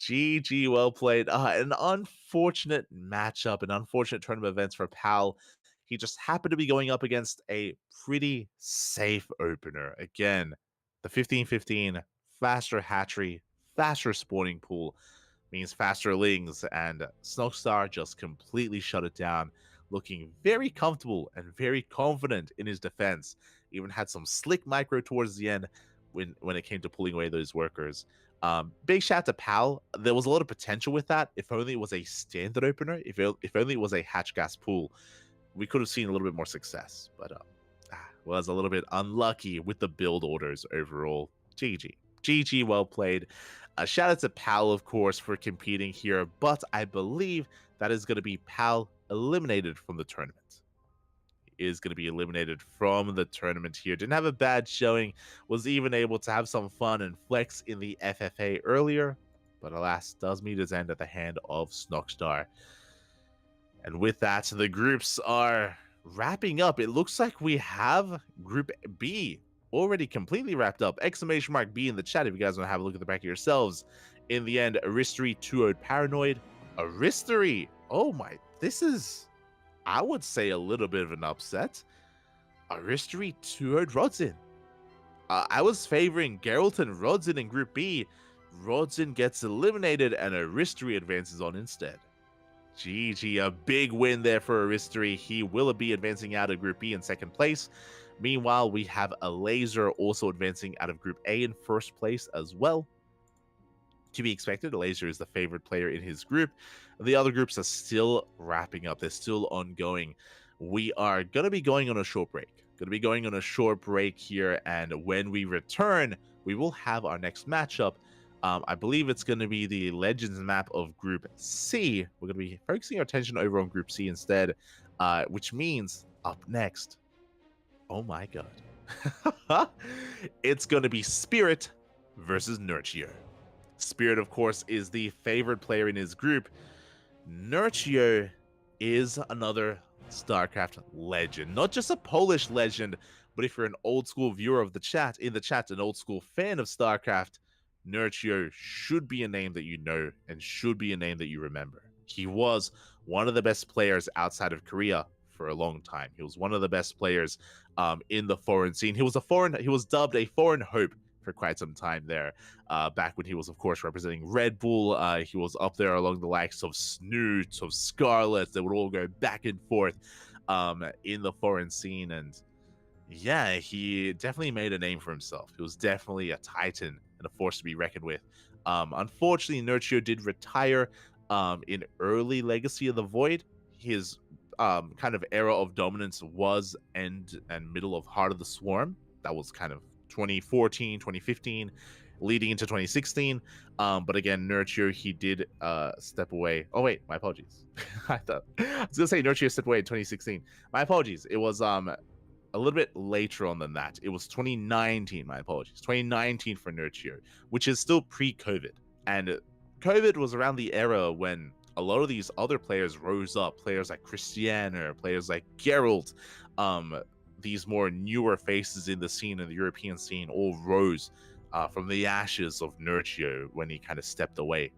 GG, well played. An unfortunate matchup, an unfortunate turn of events for Pal. He just happened to be going up against a pretty safe opener. Again, the 15-15, faster hatchery, faster spawning pool means faster lings, and Snockstar just completely shut it down, looking very comfortable and very confident in his defense. Even had some slick micro towards the end when it came to pulling away those workers. Big shout to Pal. There was a lot of potential with that. If only it was a standard opener, if only it was a hatch gas pool, we could have seen a little bit more success. But was a little bit unlucky with the build orders overall. GG. GG, well played. Shout out to Pal, of course, for competing here, but I believe that is going to be Pal eliminated from the tournament. Is going to be eliminated from the tournament here. Didn't have a bad showing, was even able to have some fun and flex in the FFA earlier, but alas, does meet his end at the hand of Snockstar. And with that, the groups are wrapping up. It looks like we have Group B already completely wrapped up. Exclamation mark B in the chat if you guys want to have a look at the back of yourselves. In the end, Aristory 2-0'd Paranoid. Aristory! Oh my, this is, I would say, a little bit of an upset. Aristory 2-0'd Rodzin. I was favoring Geralt and Rodzin in Group B. Rodzin gets eliminated and Aristory advances on instead. GG, a big win there for Aristory. He will be advancing out of Group B in second place. Meanwhile, we have a Laser also advancing out of Group A in first place as well. To be expected, Laser is the favorite player in his group. The other groups are still wrapping up. They're still ongoing. We are going to be going on a short break. Here, and when we return, we will have our next matchup. I believe it's going to be the Legends map of Group C. We're going to be focusing our attention over on Group C instead, which means up next, oh my god, it's going to be Spirit versus Nurture. Spirit, of course, is the favorite player in his group. Nurture is another StarCraft legend, not just a Polish legend, but if you're an old school viewer of the chat, an old school fan of StarCraft, Nurture should be a name that you know and should be a name that you remember. He was one of the best players outside of Korea for a long time. He was one of the best players in the foreign scene. He was dubbed a foreign hope for quite some time there. Back when he was, of course, representing Red Bull. He was up there along the likes of Snoot, of Scarlet. They would all go back and forth in the foreign scene. And yeah, he definitely made a name for himself. He was definitely a titan and a force to be reckoned with. Unfortunately, Nurture did retire in early Legacy of the Void. His kind of era of dominance was end and middle of Heart of the Swarm. That was kind of 2014, 2015, leading into 2016. But again, Nurture, he did step away. Oh wait, my apologies. I was gonna say Nurture stepped away in 2016. My apologies. It was a little bit later on than that. It was 2019. My apologies. 2019 for Nurture, which is still pre-COVID, and COVID was around the era when a lot of these other players rose up. Players like Christiane, players like Geralt, these more newer faces in the scene, in the European scene, all rose from the ashes of Nurture when he kind of stepped away.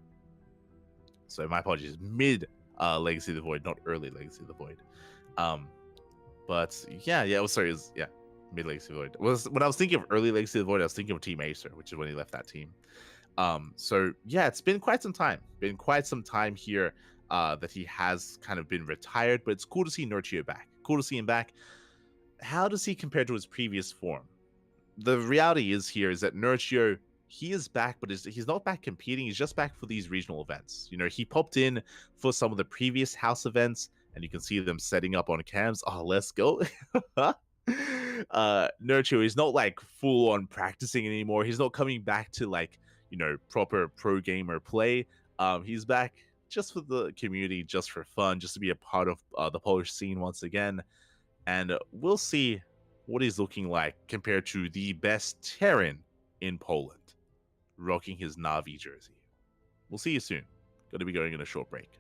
So my apologies, mid Legacy of the Void, not early Legacy of the Void. But yeah, it was mid Legacy of the Void. When I was thinking of early Legacy of the Void, I was thinking of Team Acer, which is when he left that team. So yeah, it's been quite some time. Here that he has kind of been retired, but it's cool to see Nurture back. Cool to see him back. How does he compare to his previous form? The reality is that Nurture, he is back, but he's not back competing. He's just back for these regional events. You know, he popped in for some of the previous house events, and you can see them setting up on cams. Oh, let's go. Nurture is not like full on practicing anymore. He's not coming back to like, you know, proper pro gamer play. He's back just for the community, just for fun, just to be a part of the Polish scene once again. And we'll see what he's looking like compared to the best Terran in Poland, rocking his Navi jersey. We'll see you soon. Going to be going in a short break.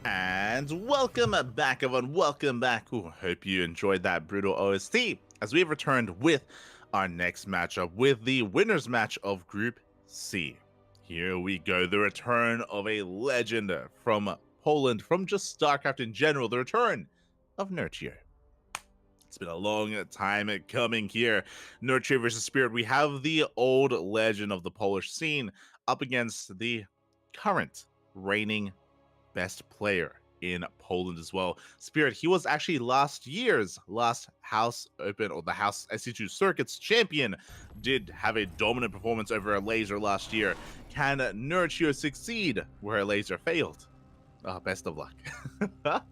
And welcome back, everyone. Welcome back. Ooh, hope you enjoyed that brutal OST as we have returned with our next matchup with the winners match of Group C. Here we go. The return of a legend from Poland, from just StarCraft in general. The return of Nurture. It's been a long time coming here. Nurture versus Spirit. We have the old legend of the Polish scene up against the current reigning best player in Poland as well. Spirit, he was actually last year's last House Open, or the House SC2 Circuits champion, did have a dominant performance over a Laser last year. Can Nurture succeed where a Laser failed? Best of luck.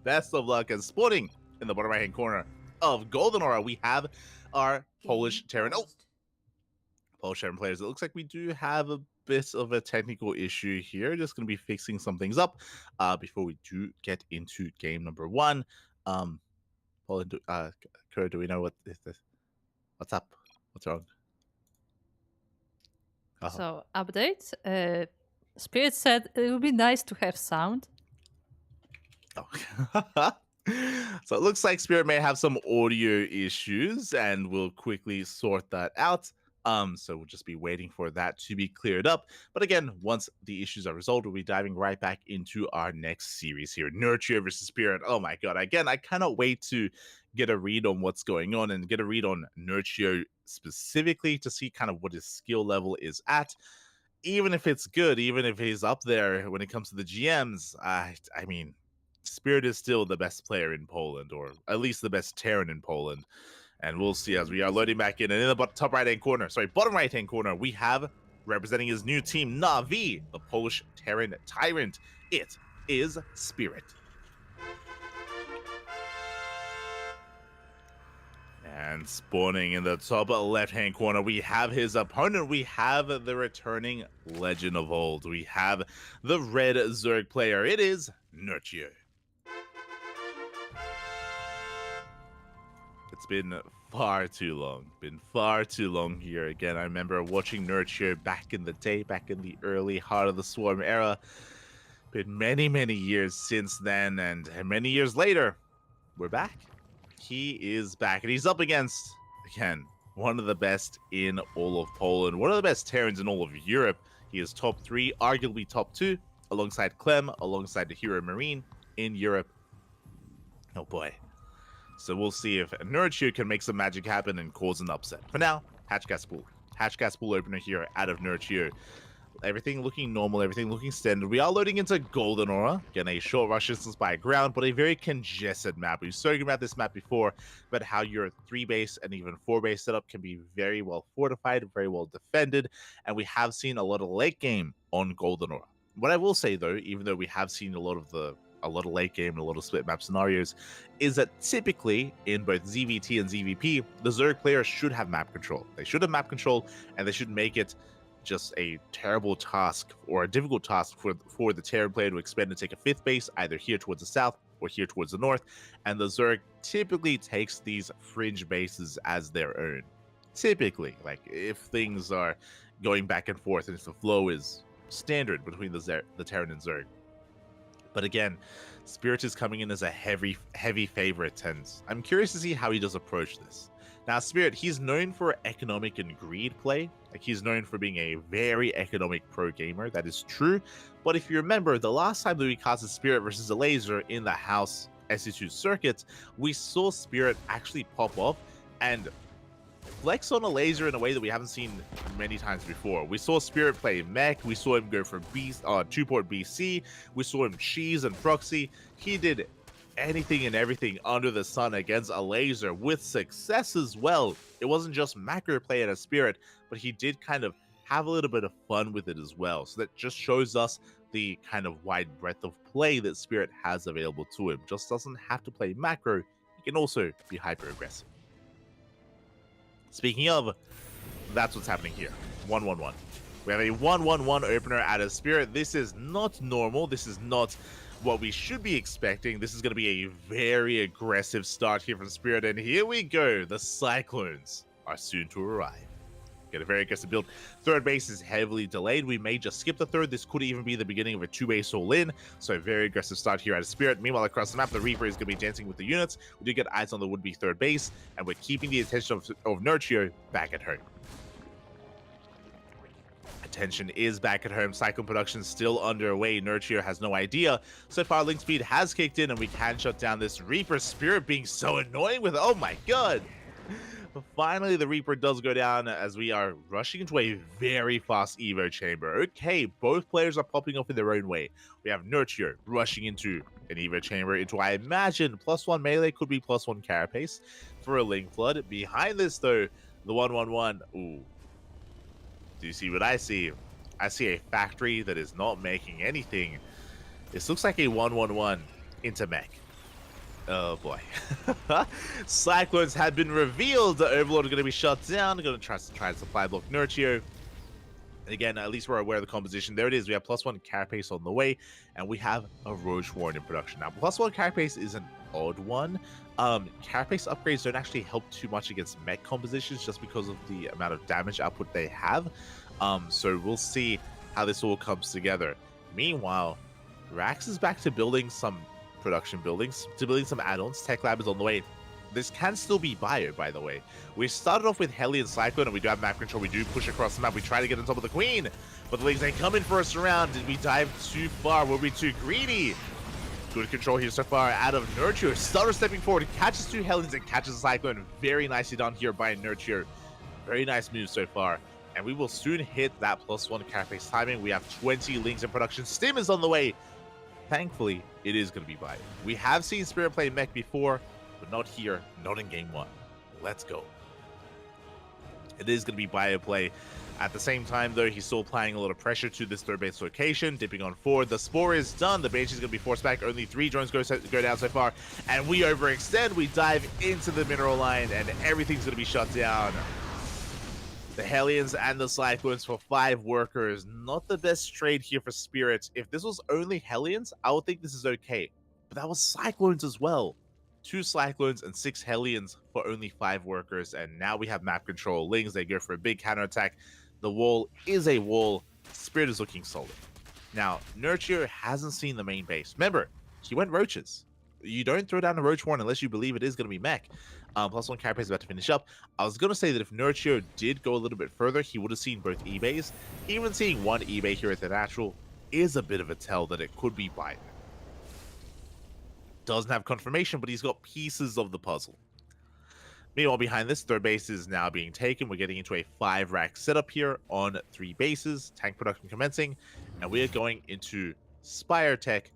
Best of luck. And spawning in the bottom right hand corner of Golden Aura, we have our Polish Terran. Polish Terran players. It looks like we do have a bit of a technical issue here. Just going to be fixing some things up before we do get into game number one. Poland, Kuro, do we know what is this? What's up? What's wrong? So, update. Spirit said it would be nice to have sound. Oh. So it looks like Spirit may have some audio issues, and we'll quickly sort that out. So we'll just be waiting for that to be cleared up. But again, once the issues are resolved, we'll be diving right back into our next series here. Nurture versus Spirit. Oh my god. Again, I cannot wait to get a read on what's going on and get a read on Nurture specifically to see kind of what his skill level is at. Even if it's good, even if he's up there when it comes to the GMs, I mean, Spirit is still the best player in Poland, or at least the best Terran in Poland. And we'll see as we are loading back in. And in the top right-hand corner, bottom right-hand corner, we have, representing his new team, Na'Vi, the Polish Terran Tyrant. It is Spirit. And spawning in the top left-hand corner, we have his opponent. We have the returning legend of old. We have the red Zerg player. It is Nurture. It's been far too long here. Again, I remember watching Nurture back in the day, back in the early Heart of the Swarm era. Been many, many years since then, and many years later, we're back. He is back, and he's up against, again, one of the best in all of Poland, one of the best Terrans in all of Europe. He is top 3, arguably top 2, alongside Clem, alongside the Hero Marine in Europe. Oh boy. So we'll see if Nurture can make some magic happen and cause an upset. For now, Hatchgas Pool. Hatchgas Pool opener here out of Nurture. Everything looking normal, everything looking standard. We are loading into Golden Aura. Again, a short rush distance by ground, but a very congested map. We've spoken about this map before, but how your 3-base and even 4-base setup can be very well fortified, very well defended, and we have seen a lot of late game on Golden Aura. What I will say, though, even though we have seen a lot of late game and a lot of split map scenarios, is that typically in both ZVT and ZVP, the Zerg players should have map control. They should have map control, and they should make it just a terrible task or a difficult task for the Terran player to expend and take a 5th base, either here towards the south or here towards the north, and the Zerg typically takes these fringe bases as their own. Typically, like if things are going back and forth and if the flow is standard between the Terran and Zerg. But again, Spirit is coming in as a heavy favorite, and I'm curious to see how he does approach this. Now, Spirit, he's known for economic and greed play. Like, he's known for being a very economic pro gamer. That is true. But if you remember, the last time that we casted Spirit versus a Laser in the House SC2 circuit, we saw Spirit actually pop off and flex on a Laser in a way that we haven't seen many times before. We saw Spirit play mech. We saw him go for 2-port BC. We saw him cheese and proxy. He did anything and everything under the sun against a Laser with success as well. It wasn't just macro play at a Spirit, but he did kind of have a little bit of fun with it as well. So that just shows us the kind of wide breadth of play that Spirit has available to him. Just doesn't have to play macro, he can also be hyper aggressive. Speaking of, that's what's happening here. 1-1-1. We have a 1-1-1 opener out of Spirit. This is not normal. This is not what we should be expecting. This is going to be a very aggressive start here from Spirit. And here we go. The Cyclones are soon to arrive. Get a very aggressive build. Third base is heavily delayed. We may just skip the third. This could even be the beginning of a 2-base all-in. So a very aggressive start here out of Spirit. Meanwhile, across the map, the Reaper is going to be dancing with the units. We do get eyes on the would-be third base. And we're keeping the attention of Nurtio back at home. Attention is back at home. Cyclone production still underway. Nurtio has no idea. So far, link speed has kicked in and we can shut down this Reaper. Spirit being so annoying with, oh my god. Finally, the Reaper does go down as we are rushing into a very fast Evo chamber. Okay, both players are popping up in their own way. We have Nurtio rushing into an Evo chamber into, I imagine, +1 melee, could be +1 carapace for a Link Flood. Behind this, though, the 1-1-1. Ooh. Do you see what I see? I see a factory that is not making anything. This looks like a 1-1-1 into mech. Oh boy. Cyclones have been revealed. The Overlord are going to be shut down. They're going to try to supply block Nurtio. And again, at least we're aware of the composition. There it is. We have +1 carapace on the way. And we have a Roach Warren in production. Now, +1 carapace is an odd one. Carapace upgrades don't actually help too much against mech compositions just because of the amount of damage output they have. So we'll see how this all comes together. Meanwhile, Rax is back to building some production buildings, to building some add-ons. Tech Lab is on the way. This can still be bio, by the way. We started off with Hellion Cyclone, and we do have map control. We do push across the map. We try to get on top of the Queen, but the Lings ain't coming for us around. Did we dive too far? Were we too greedy? Good control here so far out of Nurtio. Stutter stepping forward, catches 2 Hellions and catches a Cyclone. Very nicely done here by Nurtio. Very nice move so far. And we will soon hit that +1 carapace timing. We have 20 Lings in production. Stim is on the way. Thankfully, it is going to be bio. We have seen Spirit play mech before, but not here, not in game 1. Let's go. It is going to be bio play. At the same time, though, he's still applying a lot of pressure to this third base location, dipping on forward. The Spore is done. The Banshee is going to be forced back. Only 3 drones go down so far, and we overextend. We dive into the mineral line, and everything's going to be shut down. The Hellions and the Cyclones for 5 workers. Not the best trade here for Spirit. If this was only Hellions, I would think this is okay. But that was Cyclones as well. 2 Cyclones and 6 Hellions for only 5 workers. And now we have map control. Lings, they go for a big counterattack. The wall is a wall. Spirit is looking solid. Now, Nurtio hasn't seen the main base. Remember, he went Roaches. You don't throw down a Roach Warren unless you believe it is going to be mech. +1 carapace is about to finish up. I was going to say that if Nurtio did go a little bit further, he would have seen both eBays. Even seeing 1 eBay here at the natural is a bit of a tell that it could be Biden. Doesn't have confirmation, but he's got pieces of the puzzle. Meanwhile, behind this, third base is now being taken. We're getting into a 5-rack setup here on 3 bases. Tank production commencing. And we are going into Spire Tech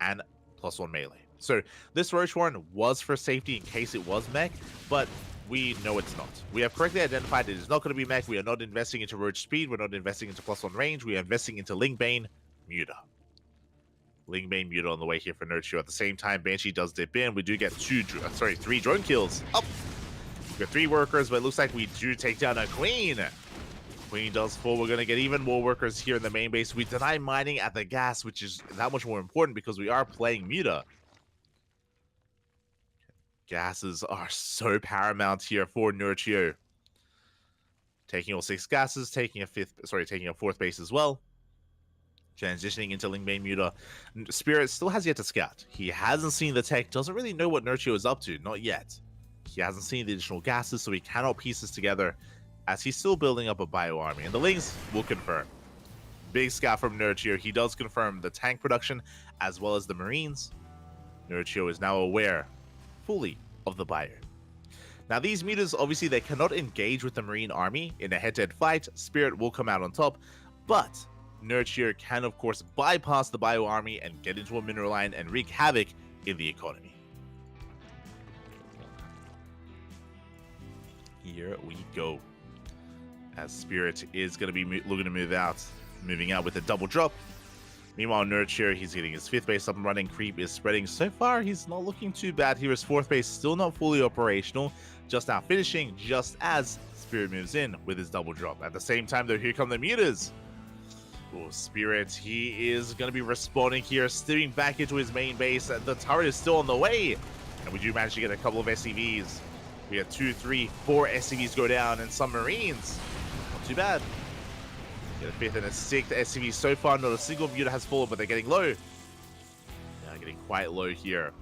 and +1 melee. So this Roach Warren was for safety in case it was mech, but we know it's not. We have correctly identified it is not going to be mech. We are not investing into Roach speed. We're not investing into +1 range. We are investing into Lingbane Muta. Lingbane Muta on the way here for Nurtio. At the same time, Banshee does dip in. We do get 3 drone kills. Up. We've got 3 workers, but it looks like we do take down a Queen. Queen does fall. We're going to get even more workers here in the main base. We deny mining at the gas, which is that much more important because we are playing Muta. Gases are so paramount here for Nurtio. Taking all 6 gases, taking a 4th base as well. Transitioning into Lingbane Muta. Spirit still has yet to scout. He hasn't seen the tech, doesn't really know what Nurtio is up to, not yet. He hasn't seen the additional gases, so he cannot piece this together as he's still building up a bio army. And the Lings will confirm. Big scout from Nurtio. He does confirm the tank production as well as the Marines. Nurtio is now aware fully of the bio. Now these mutas, obviously they cannot engage with the Marine army in a head-to-head fight. Spirit will come out on top, but Nurtio can of course bypass the bio army and get into a mineral line and wreak havoc in the economy. Here we go. As Spirit is going to be looking to moving out with a double drop. Meanwhile, Nurture, he's getting his 5th base up and running. Creep is spreading. So far, he's not looking too bad here. His 4th base still not fully operational. Just now finishing, just as Spirit moves in with his double drop. At the same time, though, here come the mutas. Oh, Spirit, he is going to be responding here, stepping back into his main base. The turret is still on the way. And we do manage to get a couple of SCVs. We have 2, 3, 4 SCVs go down and some Marines. Not too bad. Get a 5th and a 6th SCV so far. Not a single muta has fallen, but they're getting low. Yeah, getting quite low here.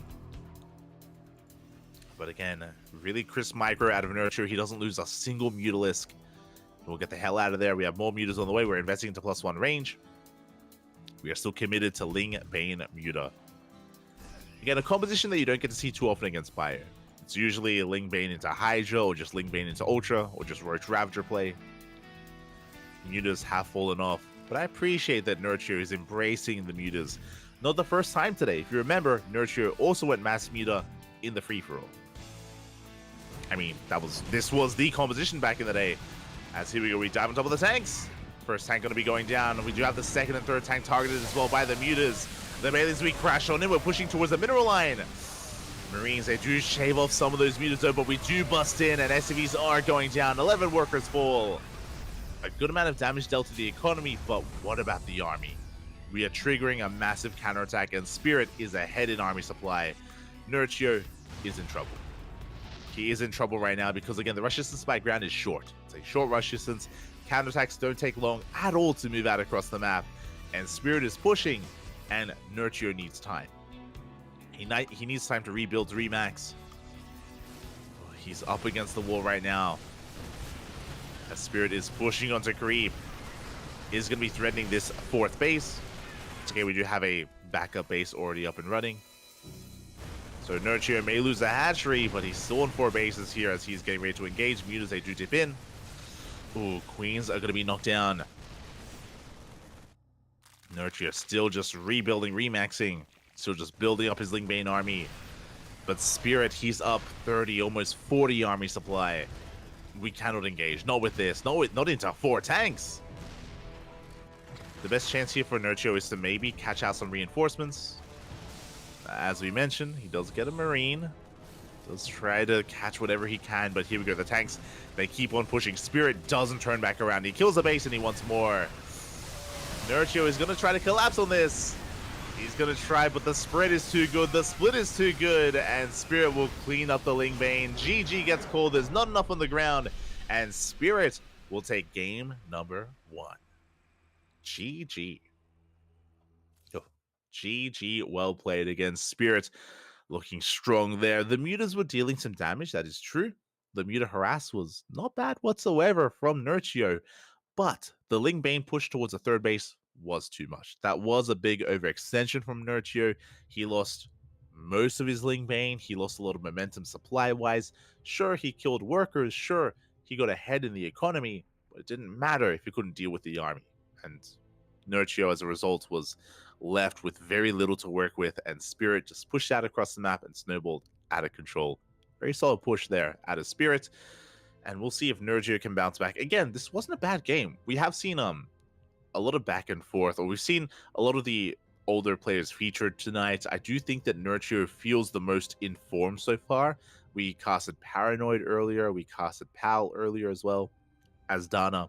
But again, really crisp micro out of Nurture. He doesn't lose a single Mutalisk. We'll get the hell out of there. We have more mutas on the way. We're investing into +1 range. We are still committed to Ling Bane Muta. Again, a composition that you don't get to see too often against Bio. It's usually Ling Bane into Hydra, or just Ling Bane into Ultra, or just Roach Ravager play. Mutas have fallen off, but I appreciate that Nurture is embracing the mutas. Not the first time today. If you remember, Nurture also went mass muta in the free-for-all. I mean, this was the composition back in the day. As here we go, we dive on top of the tanks. First tank going to be going down. We do have the 2nd and 3rd tank targeted as well by the mutas. The melees we crash on in. We're pushing towards the mineral line. Marines, they do shave off some of those mutas though, but we do bust in and SCVs are going down. 11 workers fall. A good amount of damage dealt to the economy, but what about the army? We are triggering a massive counterattack and Spirit is ahead in army supply. Nurture is in trouble. He is in trouble right now because, again, the rush distance by ground is short. It's a short rush distance. Counterattacks don't take long at all to move out across the map. And Spirit is pushing, and Nurture needs time. He needs time to rebuild, to remax. He's up against the wall right now. As Spirit is pushing onto Creep. Is going to be threatening this 4th base. It's okay, we do have a backup base already up and running. So Nurture may lose the hatchery, but he's still on 4 bases here as he's getting ready to engage. Mutas, they do dip in. Ooh, Queens are going to be knocked down. Nurture still just rebuilding, remaxing. Still just building up his Ling Bane army. But Spirit, he's up 30, almost 40 army supply. We cannot engage. Not with this. Not into 4 tanks. The best chance here for Nurture is to maybe catch out some reinforcements. As we mentioned, he does get a Marine. Does try to catch whatever he can, but here we go. The tanks, they keep on pushing. Spirit doesn't turn back around. He kills the base and he wants more. Nurture is going to try to collapse on this. He's going to try, but the spread is too good. The split is too good, and Spirit will clean up the Ling Bane. GG gets called. There's not enough on the ground, and Spirit will take game number 1. GG. GG, well played against Spirit. Looking strong there. The mutas were dealing some damage, that is true. The muta harass was not bad whatsoever from Nurture, but the Ling Bane push towards the 3rd base was too much. That was a big overextension from Nurture. He lost most of his Ling Bane. He lost a lot of momentum supply-wise. Sure, he killed workers. Sure, he got ahead in the economy, but it didn't matter if he couldn't deal with the army. And Nurture, as a result, was left with very little to work with, and Spirit just pushed out across the map and snowballed out of control. Very solid push there out of Spirit, and we'll see if Nurture can bounce back. Again, this wasn't a bad game. We have seen a lot of back and forth, or we've seen a lot of the older players featured tonight. I do think that Nurture feels the most informed so far. We casted Paranoid earlier, we casted Pal earlier as well as Dana,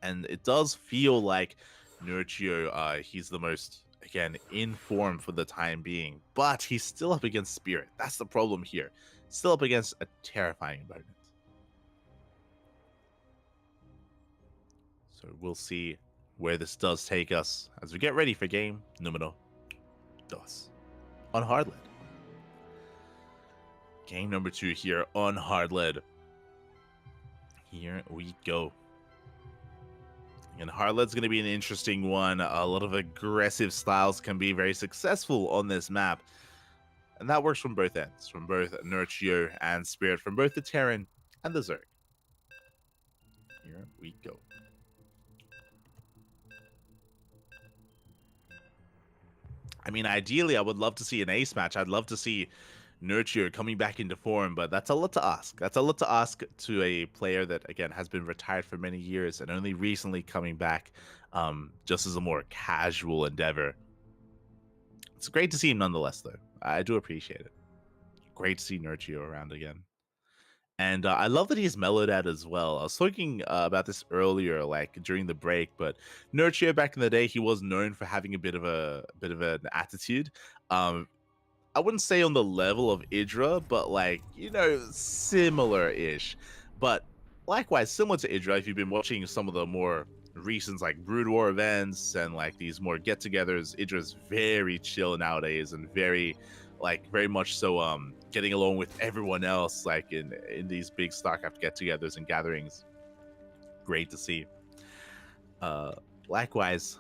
and it does feel like Nurture, he's the most, again, in form for the time being, but he's still up against Spirit. That's the problem here. Still up against a terrifying opponent. So we'll see where this does take us as we get ready for game numero 2 on hard lead. Game number 2 here on hard lead. Here we go. And hard lead's going to be an interesting one. A lot of aggressive styles can be very successful on this map. And that works from both ends, from both Nurture and Spirit, from both the Terran and the Zerg. Here we go. I mean, ideally, I would love to see an ace match. I'd love to see Nurture coming back into form, but that's a lot to ask. That's a lot to ask to a player that, again, has been retired for many years and only recently coming back just as a more casual endeavor. It's great to see him nonetheless, though. I do appreciate it. Great to see Nurture around again. And I love that he's mellowed out as well. I was talking about this earlier, like during the break, but Nurture back in the day, he was known for having a bit of an attitude. I wouldn't say on the level of Idra, but like, similar-ish. But likewise, similar to Idra, if you've been watching some of the more recent like Brood War events and like these more get-togethers, Idra's very chill nowadays and very much so getting along with everyone else like in these big StarCraft get-togethers and gatherings. Great to see. Likewise,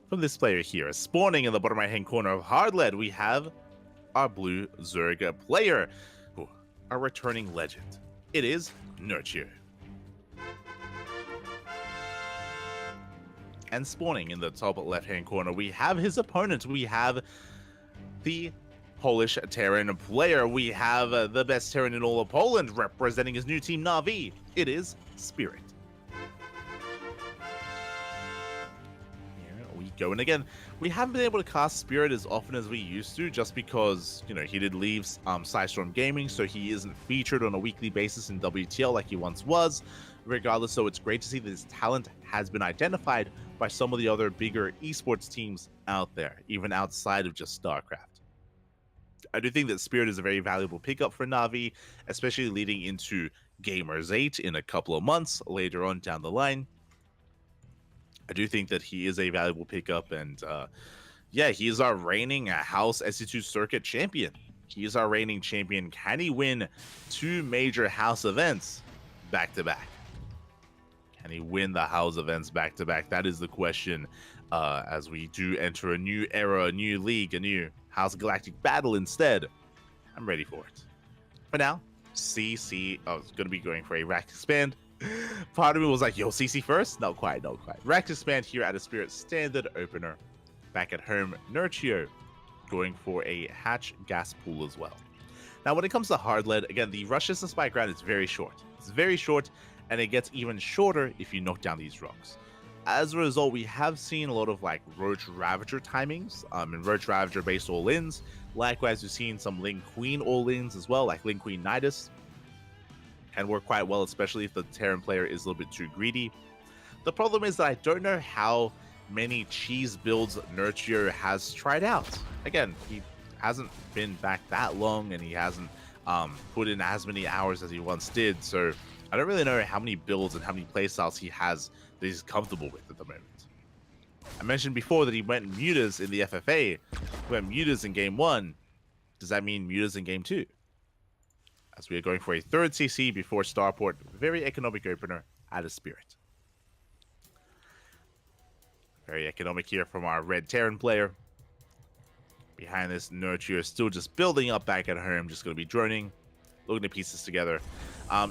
from this player here, spawning in the bottom right-hand corner of Hardlead, we have our blue Zerg player, a returning legend. It is Nurture. And spawning in the top left-hand corner, we have his opponent. We have the Polish Terran player. We have the best Terran in all of Poland representing his new team Na'Vi. It is Spirit. Here we go. And again, we haven't been able to cast Spirit as often as we used to just because, he did leave Psystorm Gaming, so he isn't featured on a weekly basis in WTL like he once was. Regardless, so it's great to see that his talent has been identified by some of the other bigger esports teams out there, even outside of just StarCraft. I do think that Spirit is a very valuable pickup for Na'Vi, especially leading into Gamers 8 in a couple of months later on down the line. I do think that he is a valuable pickup, and he is our reigning House SC2 Circuit champion. He is our reigning champion. Can he win 2 major House events back-to-back? Can he win the House events back-to-back? That is the question as we do enter a new era, a new league, a new House Galactic Battle instead. I'm ready for it. For now, CC. I was going to be going for a Rack Expand. Part of me was like, yo, CC first? Not quite, not quite. Rack Expand here at a Spirit standard opener. Back at home, Nurture going for a Hatch gas pool as well. Now, when it comes to Hardlead, again, the rush distance by ground is very short. It's very short, and it gets even shorter if you knock down these rocks. As a result, we have seen a lot of like Roach Ravager timings and Roach Ravager based all-ins. Likewise, we've seen some Ling Queen all-ins as well, like Ling Queen Nidus. Can work quite well, especially if the Terran player is a little bit too greedy. The problem is that I don't know how many cheese builds Nurture has tried out. Again, he hasn't been back that long, and he hasn't put in as many hours as he once did, so I don't really know how many builds and how many playstyles he has that he's comfortable with at the moment. I mentioned before that he went Mutas in the FFA. He went Mutas in Game 1. Does that mean Mutas in Game 2? As we are going for a 3rd CC before Starport. Very economic opener at a Spirit. Very economic here from our Red Terran player. Behind this, Nurture is still just building up back at home. Just going to be droning, looking to piece this together.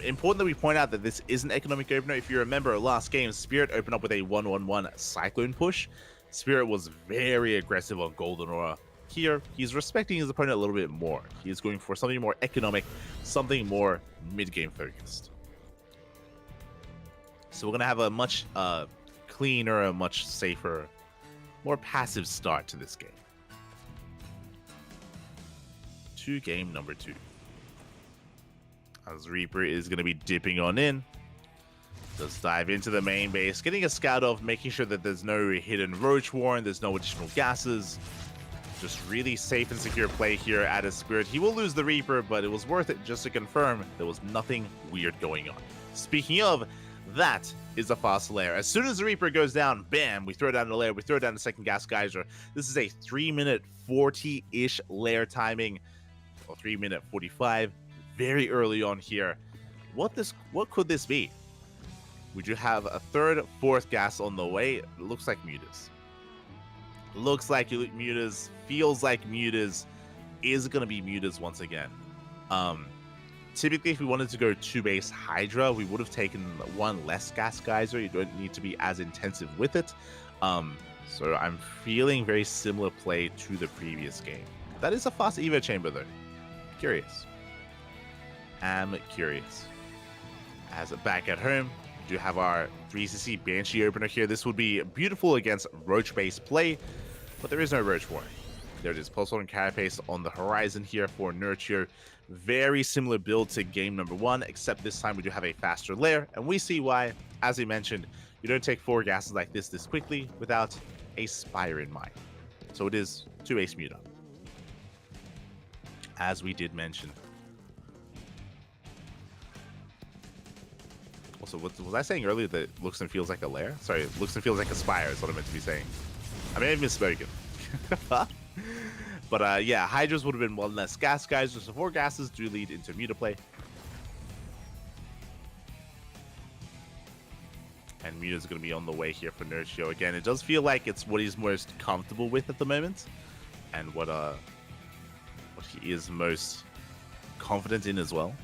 Important that we point out that this is an economic opener. If you remember last game, Spirit opened up with a 1-1-1 Cyclone push. Spirit was very aggressive on Golden Aura. Here, he's respecting his opponent a little bit more. He is going for something more economic, something more mid-game focused. So we're going to have a much cleaner, a much safer, more passive start to this game. To game number 2. As Reaper is going to be dipping on in. Let's dive into the main base, getting a scout off, making sure that there's no hidden Roach Warren, there's no additional gases. Just really safe and secure play here at his Spirit. He will lose the Reaper, but it was worth it just to confirm there was nothing weird going on. Speaking of, that is a fast lair. As soon as the Reaper goes down, bam, we throw down the lair, we throw down the second gas geyser. This is a 3-minute 40-ish lair timing, or 3-minute 45. Very early on here. What could this be? Would you have a 3rd, 4th gas on the way? It looks like Mutas. Looks like Mutas. Feels like Mutas. Is going to be Mutas once again. Typically, if we wanted to go 2-base Hydra, we would have taken 1 less gas geyser. You don't need to be as intensive with it. So I'm feeling very similar play to the previous game. That is a fast Evo chamber though. Curious. Am curious. As back at home, we do have our 3cc Banshee opener here. This would be beautiful against Roach-based play, but there is no Roach for it. There it is, Pulsar and Carapace on the horizon here for Nurture. Very similar build to game number 1, except this time we do have a faster lair, and we see why. As we mentioned, you don't take 4 gases like this quickly without a Spire in mind. So it is 2 Ace Muta, as we did mention. Also, what was I saying earlier that looks and feels like a lair? Sorry, looks and feels like a spire is what I meant to be saying. I may have misspoken. But yeah, Hydras would have been one less gas, guys. So 4 gases do lead into Muta play. And Muta's going to be on the way here for Nurture. Again, it does feel like it's what he's most comfortable with at the moment. And what he is most confident in as well.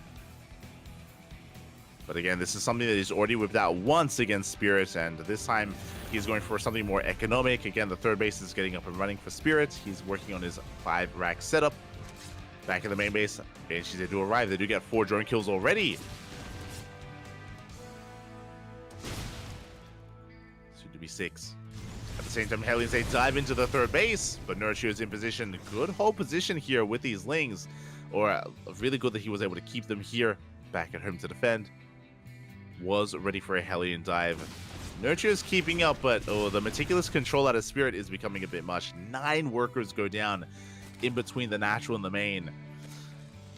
But again, this is something that he's already whipped out once against Spirit, and this time he's going for something more economic. Again, the third base is getting up and running for Spirit. He's working on his 5-rack setup. Back in the main base, Banshees, they do arrive. They do get 4 drone kills already. Soon to be 6. At the same time, Hellions, they dive into the third base, but Nurture is in position. Good whole position here with these Lings, or really good that he was able to keep them here back at home to defend. Was ready for a Hellion dive. Nurture is keeping up, but the meticulous control out of Spirit is becoming a bit much. 9 workers go down in between the natural and the main.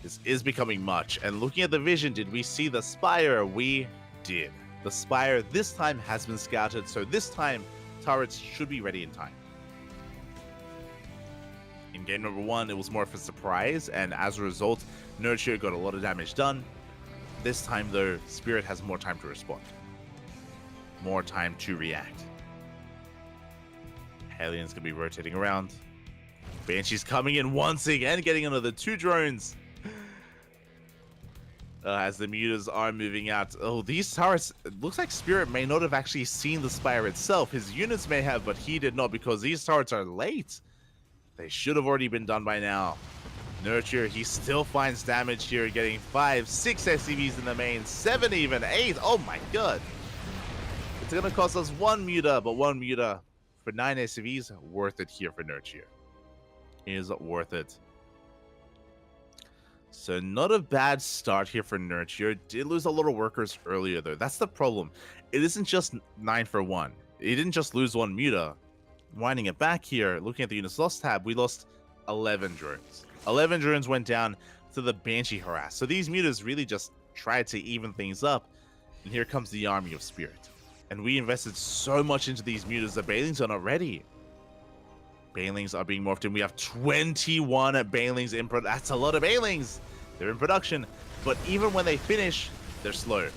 This is becoming much. And looking at the vision, did we see the Spire? We did. The Spire this time has been scouted, so this time turrets should be ready in time. In game number 1, it was more of a surprise, and as a result, Nurture got a lot of damage done. This time, though, Spirit has more time to respond. More time to react. Hellions can be rotating around. Banshee's coming in once again, getting another 2 drones. As the Mutas are moving out. Oh, these turrets, it looks like Spirit may not have actually seen the Spire itself. His units may have, but he did not, because these turrets are late. They should have already been done by now. Nurture, he still finds damage here, getting 5, 6 SCVs in the main, 7 even, 8. Oh my god. It's going to cost us 1 Muta, but 1 Muta for 9 SCVs, worth it here for Nurture. Is worth it. So not a bad start here for Nurture. Did lose a lot of workers earlier though. That's the problem. It isn't just 9 for 1. He didn't just lose 1 Muta. Winding it back here, looking at the units lost tab, we lost 11 drones. 11 drones went down to the Banshee harass. So these Mutas really just tried to even things up. And here comes the army of Spirit. And we invested so much into these Mutas. The Banelings are not ready. Banelings are being morphed in. We have 21 Banelings in production. That's a lot of Banelings. They're in production. But even when they finish, they're slow.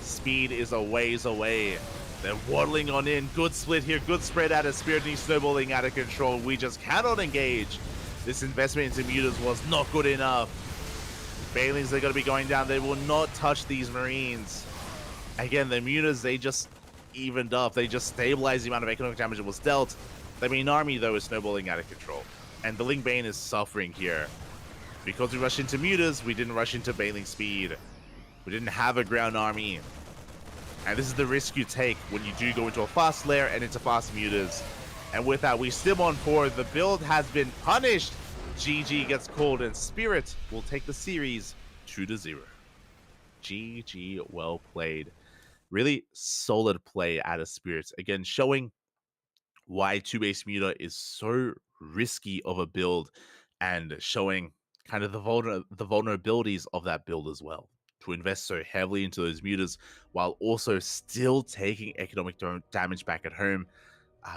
Speed is a ways away. They're waddling on in. Good split here. Good spread out of Spirit. And he's snowballing out of control. We just cannot engage. This investment into Mutas was not good enough. Banelings, they're going to be going down. They will not touch these Marines. Again, the Mutas, they just evened up. They just stabilized the amount of economic damage that was dealt. The main army, though, is snowballing out of control. And the Ling Bane is suffering here. Because we rushed into Mutas, we didn't rush into Baneling speed. We didn't have a ground army. And this is the risk you take when you do go into a fast lair and into fast Mutas. And with that, we still on 4. The build has been punished. GG gets called, and Spirit will take the series 2-0. GG, well played. Really solid play out of Spirit. Again, showing why 2-base Muta is so risky of a build, and showing kind of the vulnerabilities of that build as well. To invest so heavily into those Mutas while also still taking economic damage back at home.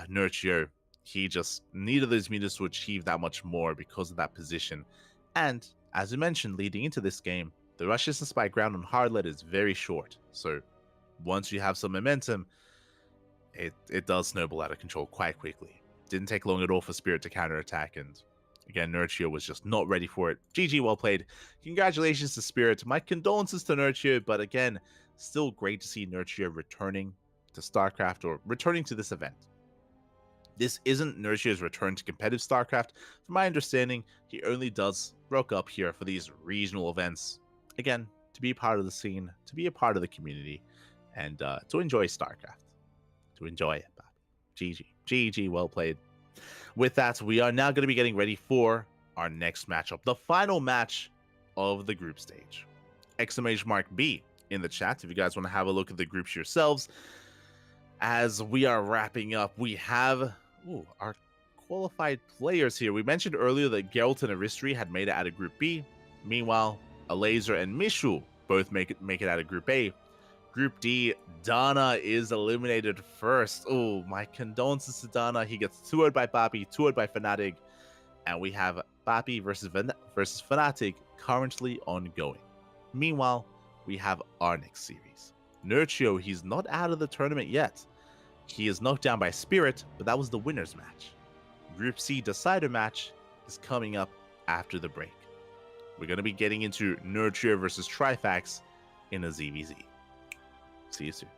Nurture, he just needed those Mutas to achieve that much more because of that position. And as we mentioned, leading into this game, the rush distance by ground on hard lead is very short. So once you have some momentum, it does snowball out of control quite quickly. Didn't take long at all for Spirit to counterattack, and again, Nurture was just not ready for it. GG, well played. Congratulations to Spirit. My condolences to Nurture, but again, still great to see Nurture returning to StarCraft, or returning to this event. This isn't Nurture's return to competitive StarCraft. From my understanding, he only does rock up here for these regional events. Again, to be part of the scene, to be a part of the community, and to enjoy StarCraft. To enjoy it. GG. GG, well played. With that, we are now going to be getting ready for our next matchup. The final match of the group stage. Exclamation mark B in the chat if you guys want to have a look at the groups yourselves. As we are wrapping up, we have our qualified players here. We mentioned earlier that Geralt and Aristri had made it out of Group B. Meanwhile, Alazer and Mishu both make it out of Group A. Group D, Dana is eliminated first. Oh, my condolences to Dana. He gets 2-0'd by Bapi, 2-0'd by Fnatic. And we have Bapi versus Fnatic currently ongoing. Meanwhile, we have our next series. Nurture, he's not out of the tournament yet. He is knocked down by Spirit, but that was the winner's match. Group C decider match is coming up after the break. We're going to be getting into Nurture versus Trifax in a ZVZ. See you soon.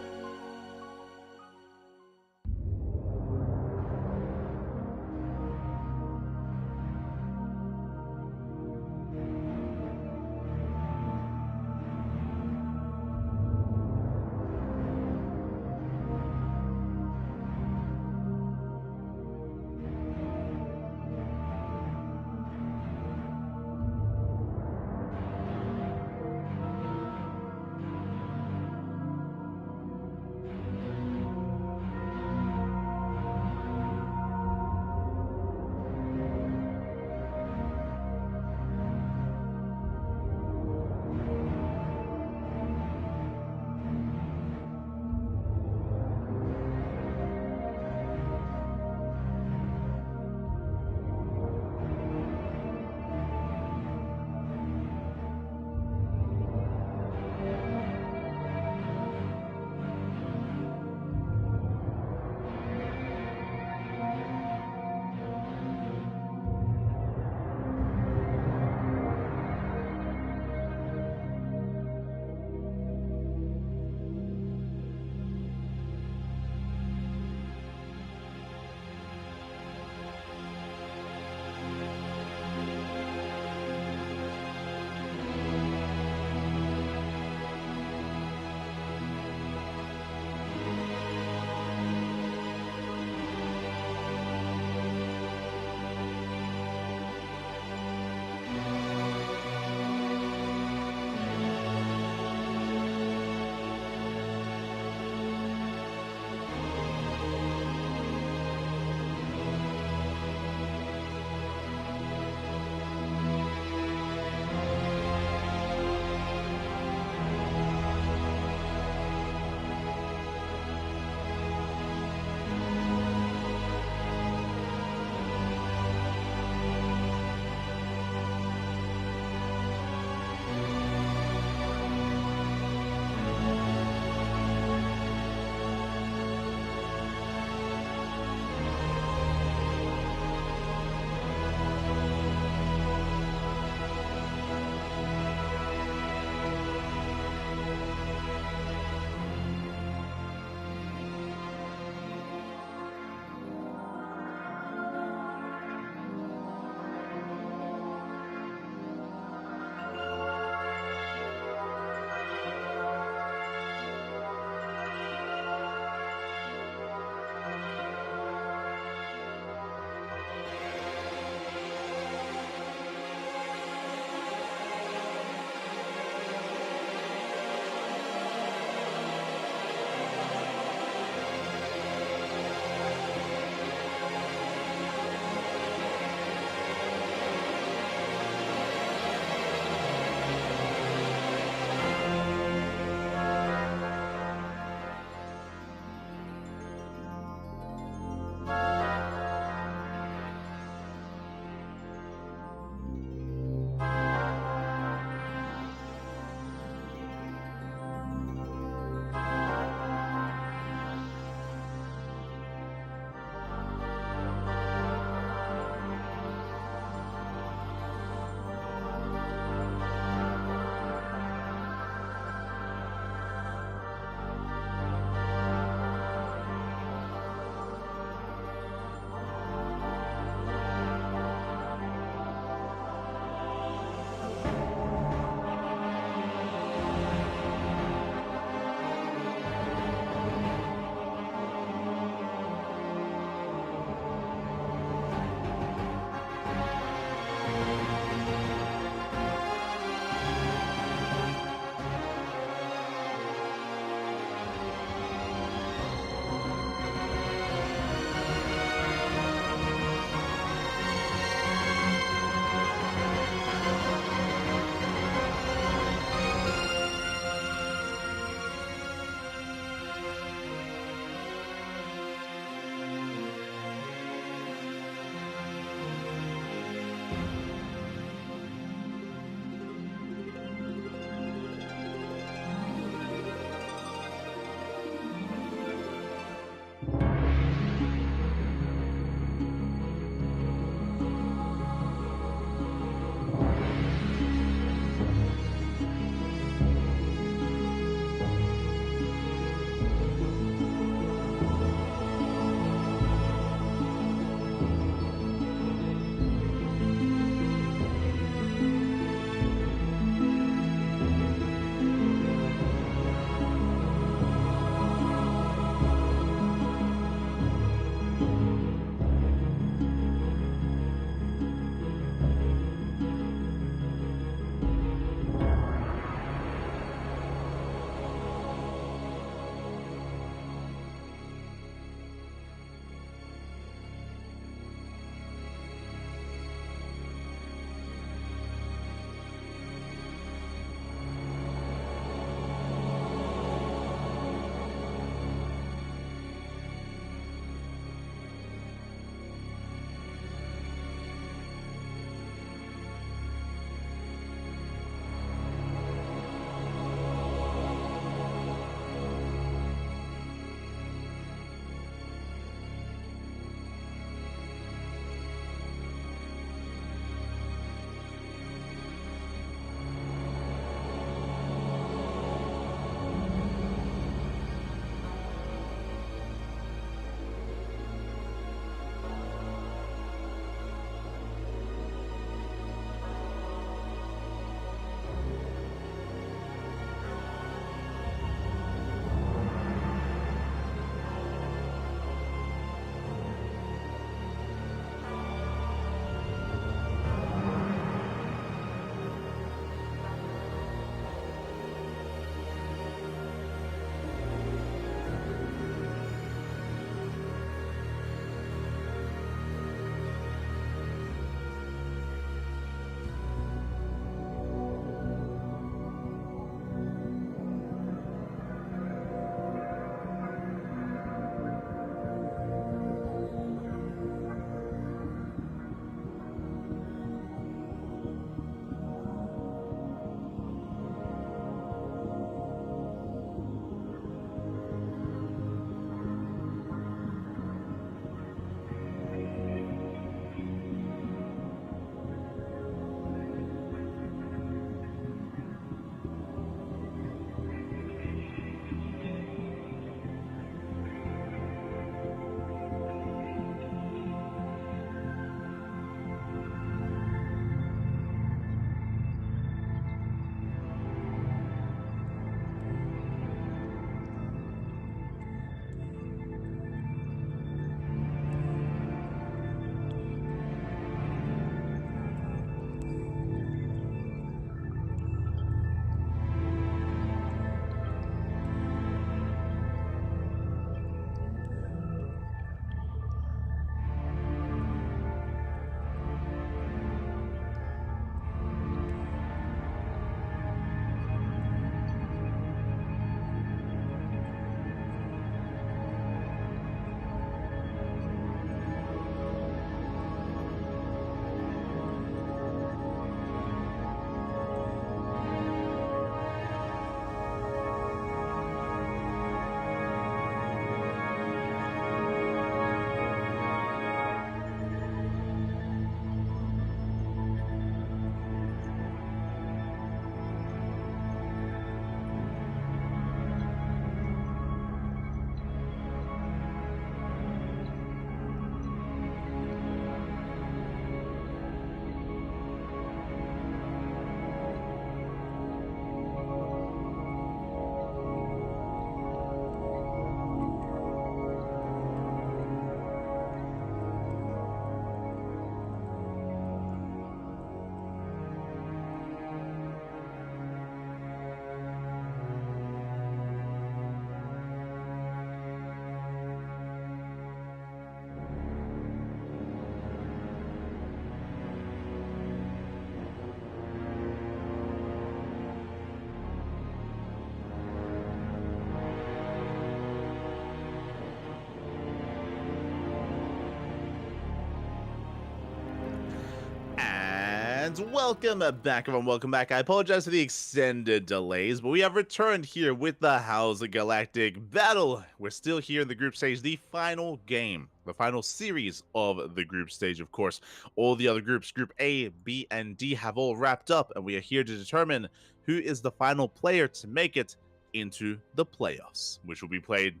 event. Welcome back, everyone. Welcome back. I apologize for the extended delays, but we have returned here with the House Galactic Battle. We're still here in the group stage, the final game, the final series of the group stage, of course. All the other groups, Group A, B, and D, have all wrapped up, and we are here to determine who is the final player to make it into the playoffs, which will be played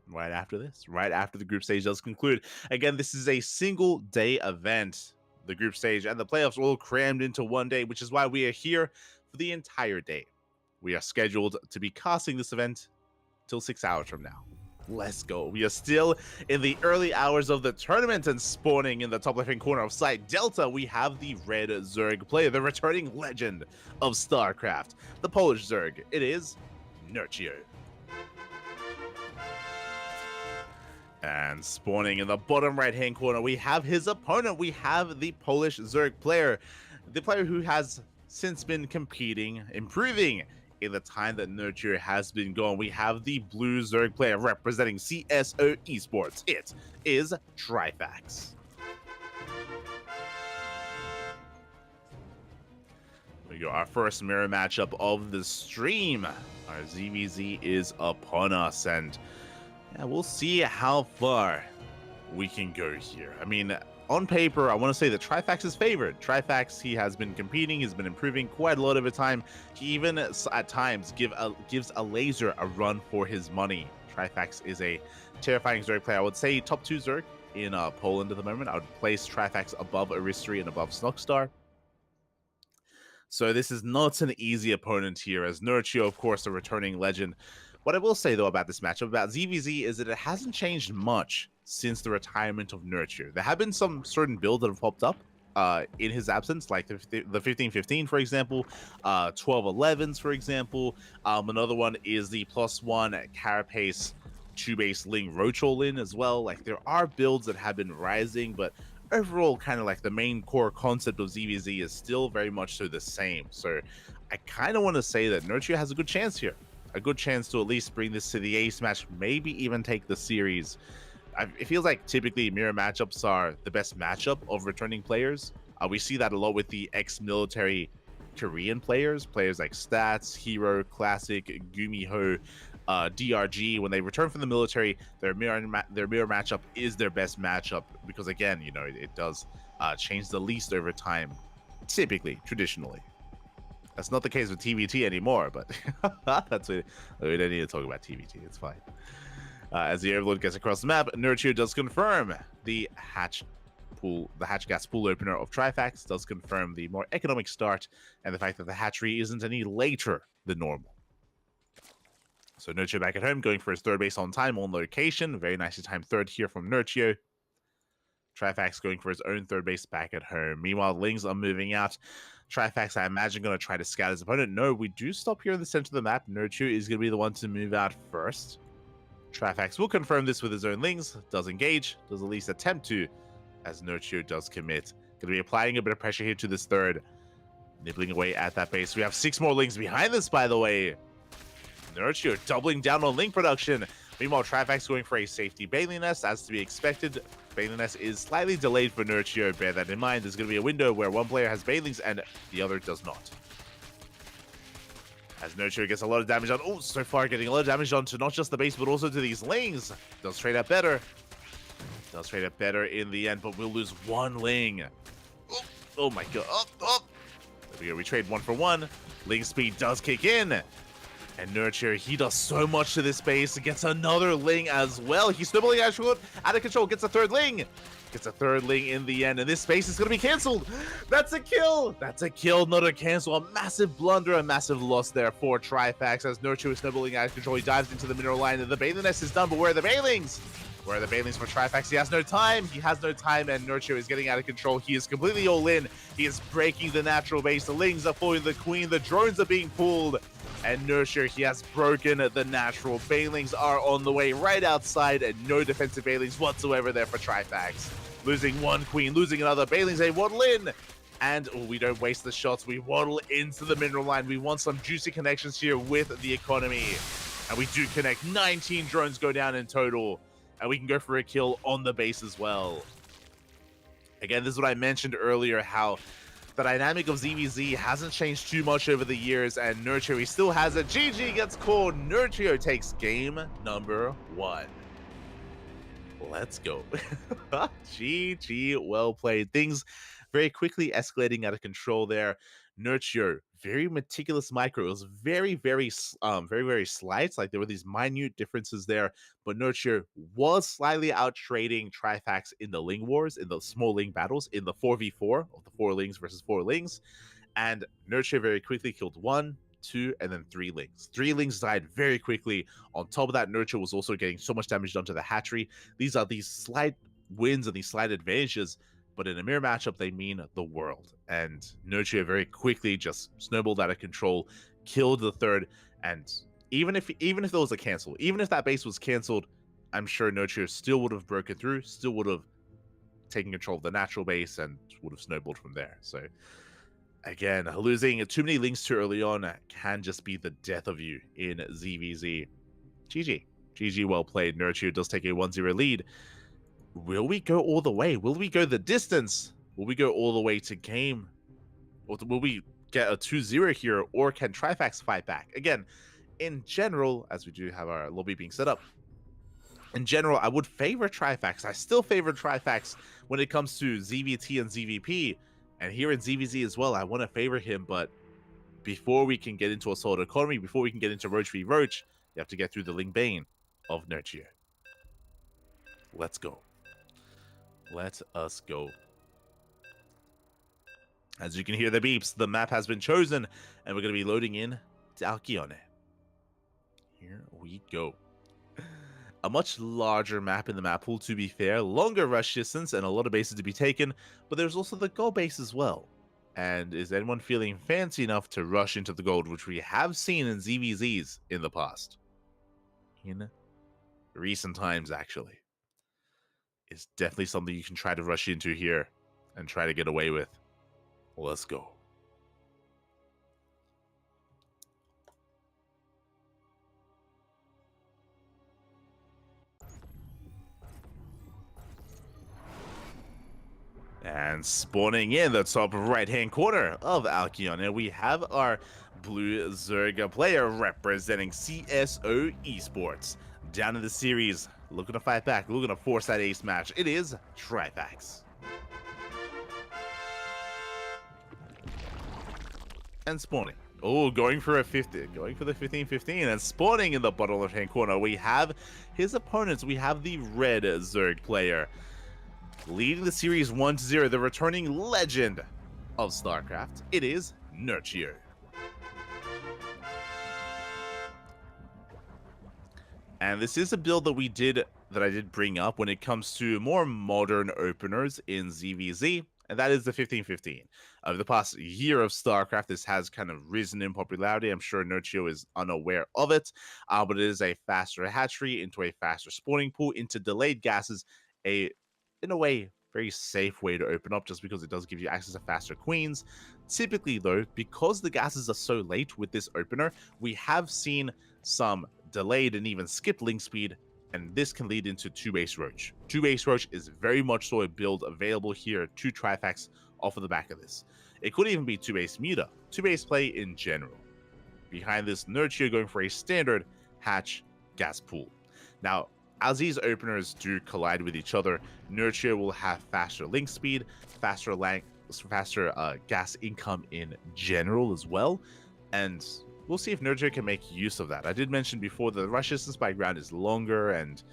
right after this, right after the group stage does conclude. Again, this is a single day event. The group stage and the playoffs all crammed into one day, which is why we are here for the entire day. We are scheduled to be casting this event till 6 hours from now. Let's go. We are still in the early hours of the tournament, and spawning in the top left-hand corner of Site Delta, we have the red Zerg player, the returning legend of StarCraft, the Polish Zerg. It is Nurchio. And spawning in the bottom right-hand corner, we have his opponent. We have the Polish Zerg player, the player who has since been competing, improving in the time that Nurture has been gone. We have the blue Zerg player representing CSO Esports. It is Trifax. We go, our first mirror matchup of the stream. Our ZVZ is upon us, and yeah, we'll see how far we can go here. I mean, on paper, I want to say that Trifax is favored. Trifax, he has been competing, he's been improving quite a lot of the time. He even at times gives a laser a run for his money. Trifax is a terrifying Zerg player. I would say top 2 Zerg in Poland at the moment. I would place Trifax above Aristri and above Snockstar. So this is not an easy opponent here, as Nurchio, of course, a returning legend. What I will say, though, about this matchup, about ZVZ, is that it hasn't changed much since the retirement of Nurture. There have been some certain builds that have popped up in his absence, like the 15-15, for example, 12-11s, for example. Another one is the +1 Carapace 2-base Ling Roach all-in as well. Like, there are builds that have been rising, but overall, kind of like the main core concept of ZVZ is still very much so the same. So I kind of want to say that Nurture has a good chance here. A good chance to at least bring this to the ace match, maybe even take the series. It feels like typically mirror matchups are the best matchup of returning players. We see that a lot with the ex-military Korean players like Stats, Hero, Classic, Gumiho, DRG. When they return from the military, their mirror matchup is their best matchup because, again, you know, it does change the least over time, typically, traditionally. That's not the case with TVT anymore, but that's it. We don't need to talk about TVT. It's fine. As the Overlord gets across the map, Nurture does confirm the hatch gas pool opener of Trifax, does confirm the more economic start and the fact that the hatchery isn't any later than normal. So Nurture back at home, going for his third base on time, on location. Very nicely timed third here from Nurture. Trifax going for his own third base back at home. Meanwhile, Lings are moving out. Trifax, I imagine, going to try to scout his opponent. No, we do stop here in the center of the map. Nurture is going to be the one to move out first. Trifax will confirm this with his own Lings. Does engage. Does at least attempt to, as Nurture does commit. Going to be applying a bit of pressure here to this third. Nibbling away at that base. We have 6 more Lings behind this, by the way. Nurture doubling down on Ling production. Meanwhile, Trifax going for a safety Bailey Nest, as to be expected. Bailey Nest is slightly delayed for Nurture. Bear that in mind. There's going to be a window where one player has Bailings and the other does not. As Nurture gets a lot of damage on. Oh, so far getting a lot of damage on to not just the base, but also to these Lings. Does trade up better. Does trade up better in the end, but we'll lose 1 Ling. Oh my god. There we go. We trade 1 for 1. Ling speed does kick in. And Nurture, he does so much to this base. Gets another Ling as well. He's snibbling out of control. Gets a third Ling. Gets a third Ling in the end. And this space is going to be cancelled. That's a kill. That's a kill, not a cancel. A massive blunder, a massive loss there for Trifax. As Nurture is snibbling out of control, he dives into the mineral line. And the Bailey Nest is done. But where are the Bailings? Where are the Bailings for Trifax? He has no time. He has no time. And Nurture is getting out of control. He is completely all in. He is breaking the natural base. The Lings are following the Queen. The drones are being pulled. And Nurture, he has broken the natural. Bailings are on the way right outside, and no defensive Bailings whatsoever there for Trifax. Losing 1 Queen, losing another. Bailings, they waddle in. And we don't waste the shots. We waddle into the mineral line. We want some juicy connections here with the economy. And we do connect. 19 drones go down in total. And we can go for a kill on the base as well. Again, this is what I mentioned earlier, how The dynamic of ZVZ hasn't changed too much over the years, and Nurture, he still has it. GG gets called. Nurture takes game number 1. Let's go. GG, well played. Things very quickly escalating out of control there. Nurture, very meticulous micro. It was very slight. Like there were these minute differences there, but Nurture was slightly out trading Trifax in the Ling Wars, in the small Ling battles, in the 4v4 of the 4 Lings versus 4 Lings. And Nurture very quickly killed 1, 2, and then 3 Lings. 3 Lings died very quickly. On top of that, Nurture was also getting so much damage done to the hatchery. These are these slight wins and these slight advantages, but in a mirror matchup, they mean the world. And Nurture very quickly just snowballed out of control, killed the 3rd, and even if there was a cancel, even if that base was canceled, I'm sure Nurture still would have broken through, still would have taken control of the natural base, and would have snowballed from there. So again, losing too many Lings too early on can just be the death of you in ZVZ. GG. GG, well played. Nurture does take a 1-0 lead. Will we go all the way? Will we go the distance? Will we go all the way to game? Or will we get a 2-0 here? Or can Trifax fight back? Again, in general, as we do have our lobby being set up, in general, I would favor Trifax. I still favor Trifax when it comes to ZVT and ZVP. And here in ZVZ as well, I want to favor him. But before we can get into a solid economy, before we can get into Roach v Roach, you have to get through the Ling Bane of Nurture. Let's go. Let us go. As you can hear the beeps, the map has been chosen, and we're going to be loading in to Alcyone. Here we go. A much larger map in the map pool, to be fair. Longer rush distance and a lot of bases to be taken, but there's also the gold base as well. And is anyone feeling fancy enough to rush into the gold, which we have seen in ZVZs in the past? In recent times, actually. Is definitely something you can try to rush into here and try to get away with. Let's go. And spawning in the top right-hand corner of Alcyone, we have our blue Zerga player representing CSO Esports. Down in the series, looking to fight back, looking to force that ace match. It is Trifax. And spawning. Oh, going for a 50, going for the 15-15, and spawning in the bottom left-hand corner, we have his opponents. We have the red Zerg player. Leading the series 1-0, the returning legend of StarCraft. It is Nurture. And this is a build that I did bring up when it comes to more modern openers in ZVZ, and that is the 15-15. Over the past year of StarCraft, this has kind of risen in popularity. I'm sure Nurture is unaware of it, but it is a faster hatchery into a faster spawning pool into delayed gases, in a way, very safe way to open up just because it does give you access to faster queens. Typically, though, because the gases are so late with this opener, we have seen some delayed and even skipped link speed, and this can lead into 2-base Roach. 2-base Roach is very much so a build available here to Trifax off of the back of this. It could even be 2-base Muta, 2-base play in general. Behind this, Nurture going for a standard hatch gas pool. Now, as these openers do collide with each other, Nurture will have faster link speed, faster gas income in general as well, and we'll see if Nurture can make use of that. I did mention before that the rush distance by ground is longer, and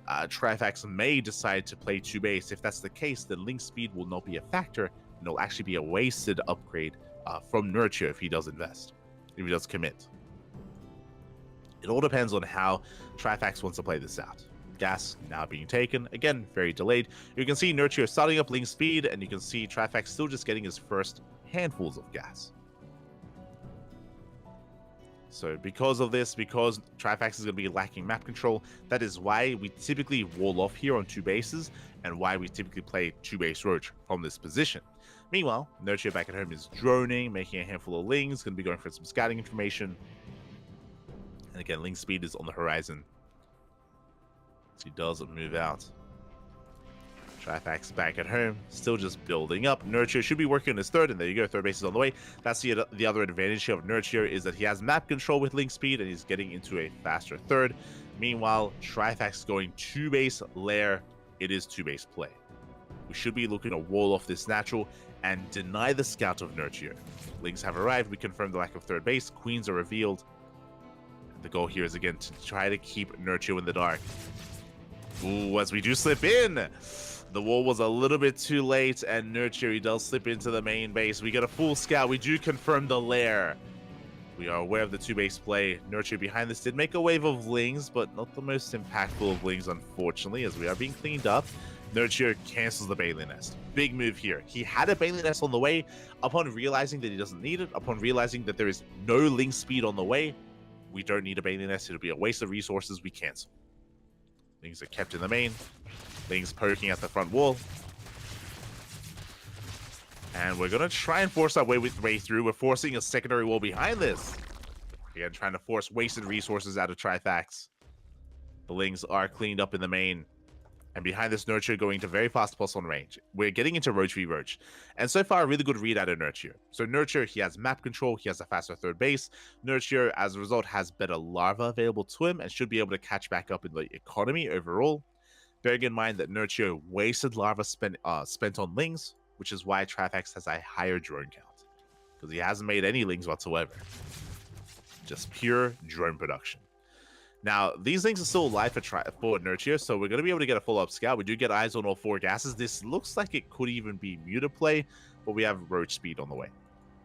Trifax may decide to play 2-base. If that's the case, then link speed will not be a factor, and it'll actually be a wasted upgrade from Nurture if he does invest, if he does commit. It all depends on how Trifax wants to play this out. Gas now being taken, again, very delayed. You can see Nurture starting up link speed, and you can see Trifax still just getting his first handfuls of gas. So because of this, because Trifax is going to be lacking map control, that is why we typically wall off here on 2 bases, and why we typically play 2-base Roach from this position. Meanwhile, Nurture back at home is droning, making a handful of lings, going to be going for some scouting information. And again, link speed is on the horizon. So he does move out. Trifax back at home, still just building up. Nurture should be working on his third, and there you go, third base is on the way. That's the other advantage here of Nurture, is that he has map control with link speed, and he's getting into a faster third. Meanwhile, Trifax going 2-base lair. It is 2-base play. We should be looking to wall off this natural and deny the scout of Nurture. Links have arrived, we confirm the lack of third base, queens are revealed. The goal here is again to try to keep Nurture in the dark. Ooh, as we do slip in! The wall was a little bit too late, and Nurture, he does slip into the main base. We get a full scout. We do confirm the lair. We are aware of the 2-base play. Nurture behind this did make a wave of lings, but not the most impactful of lings, unfortunately, as we are being cleaned up. Nurture cancels the Bailey Nest. Big move here. He had a Bailey Nest on the way. Upon realizing that he doesn't need it, upon realizing that there is no ling speed on the way, we don't need a Bailey Nest. It'll be a waste of resources. We cancel. Lings are kept in the main. Lings poking at the front wall. And we're going to try and force our way through. We're forcing a secondary wall behind this. Again, trying to force wasted resources out of Trifax. The Lings are cleaned up in the main. And behind this, Nurture going to very fast plus on range. We're getting into Roach v Roach. And so far, a really good read out of Nurture. So Nurture, he has map control. He has a faster third base. Nurture, as a result, has better larva available to him and should be able to catch back up in the economy overall. Bearing in mind that Nurture wasted larva spent on lings, which is why Trifax has a higher drone count. Because he hasn't made any lings whatsoever. Just pure drone production. Now, these things are still alive for Nurture, so we're going to be able to get a full-up scout. We do get eyes on all 4 gases. This looks like it could even be muted play, but we have Roach Speed on the way.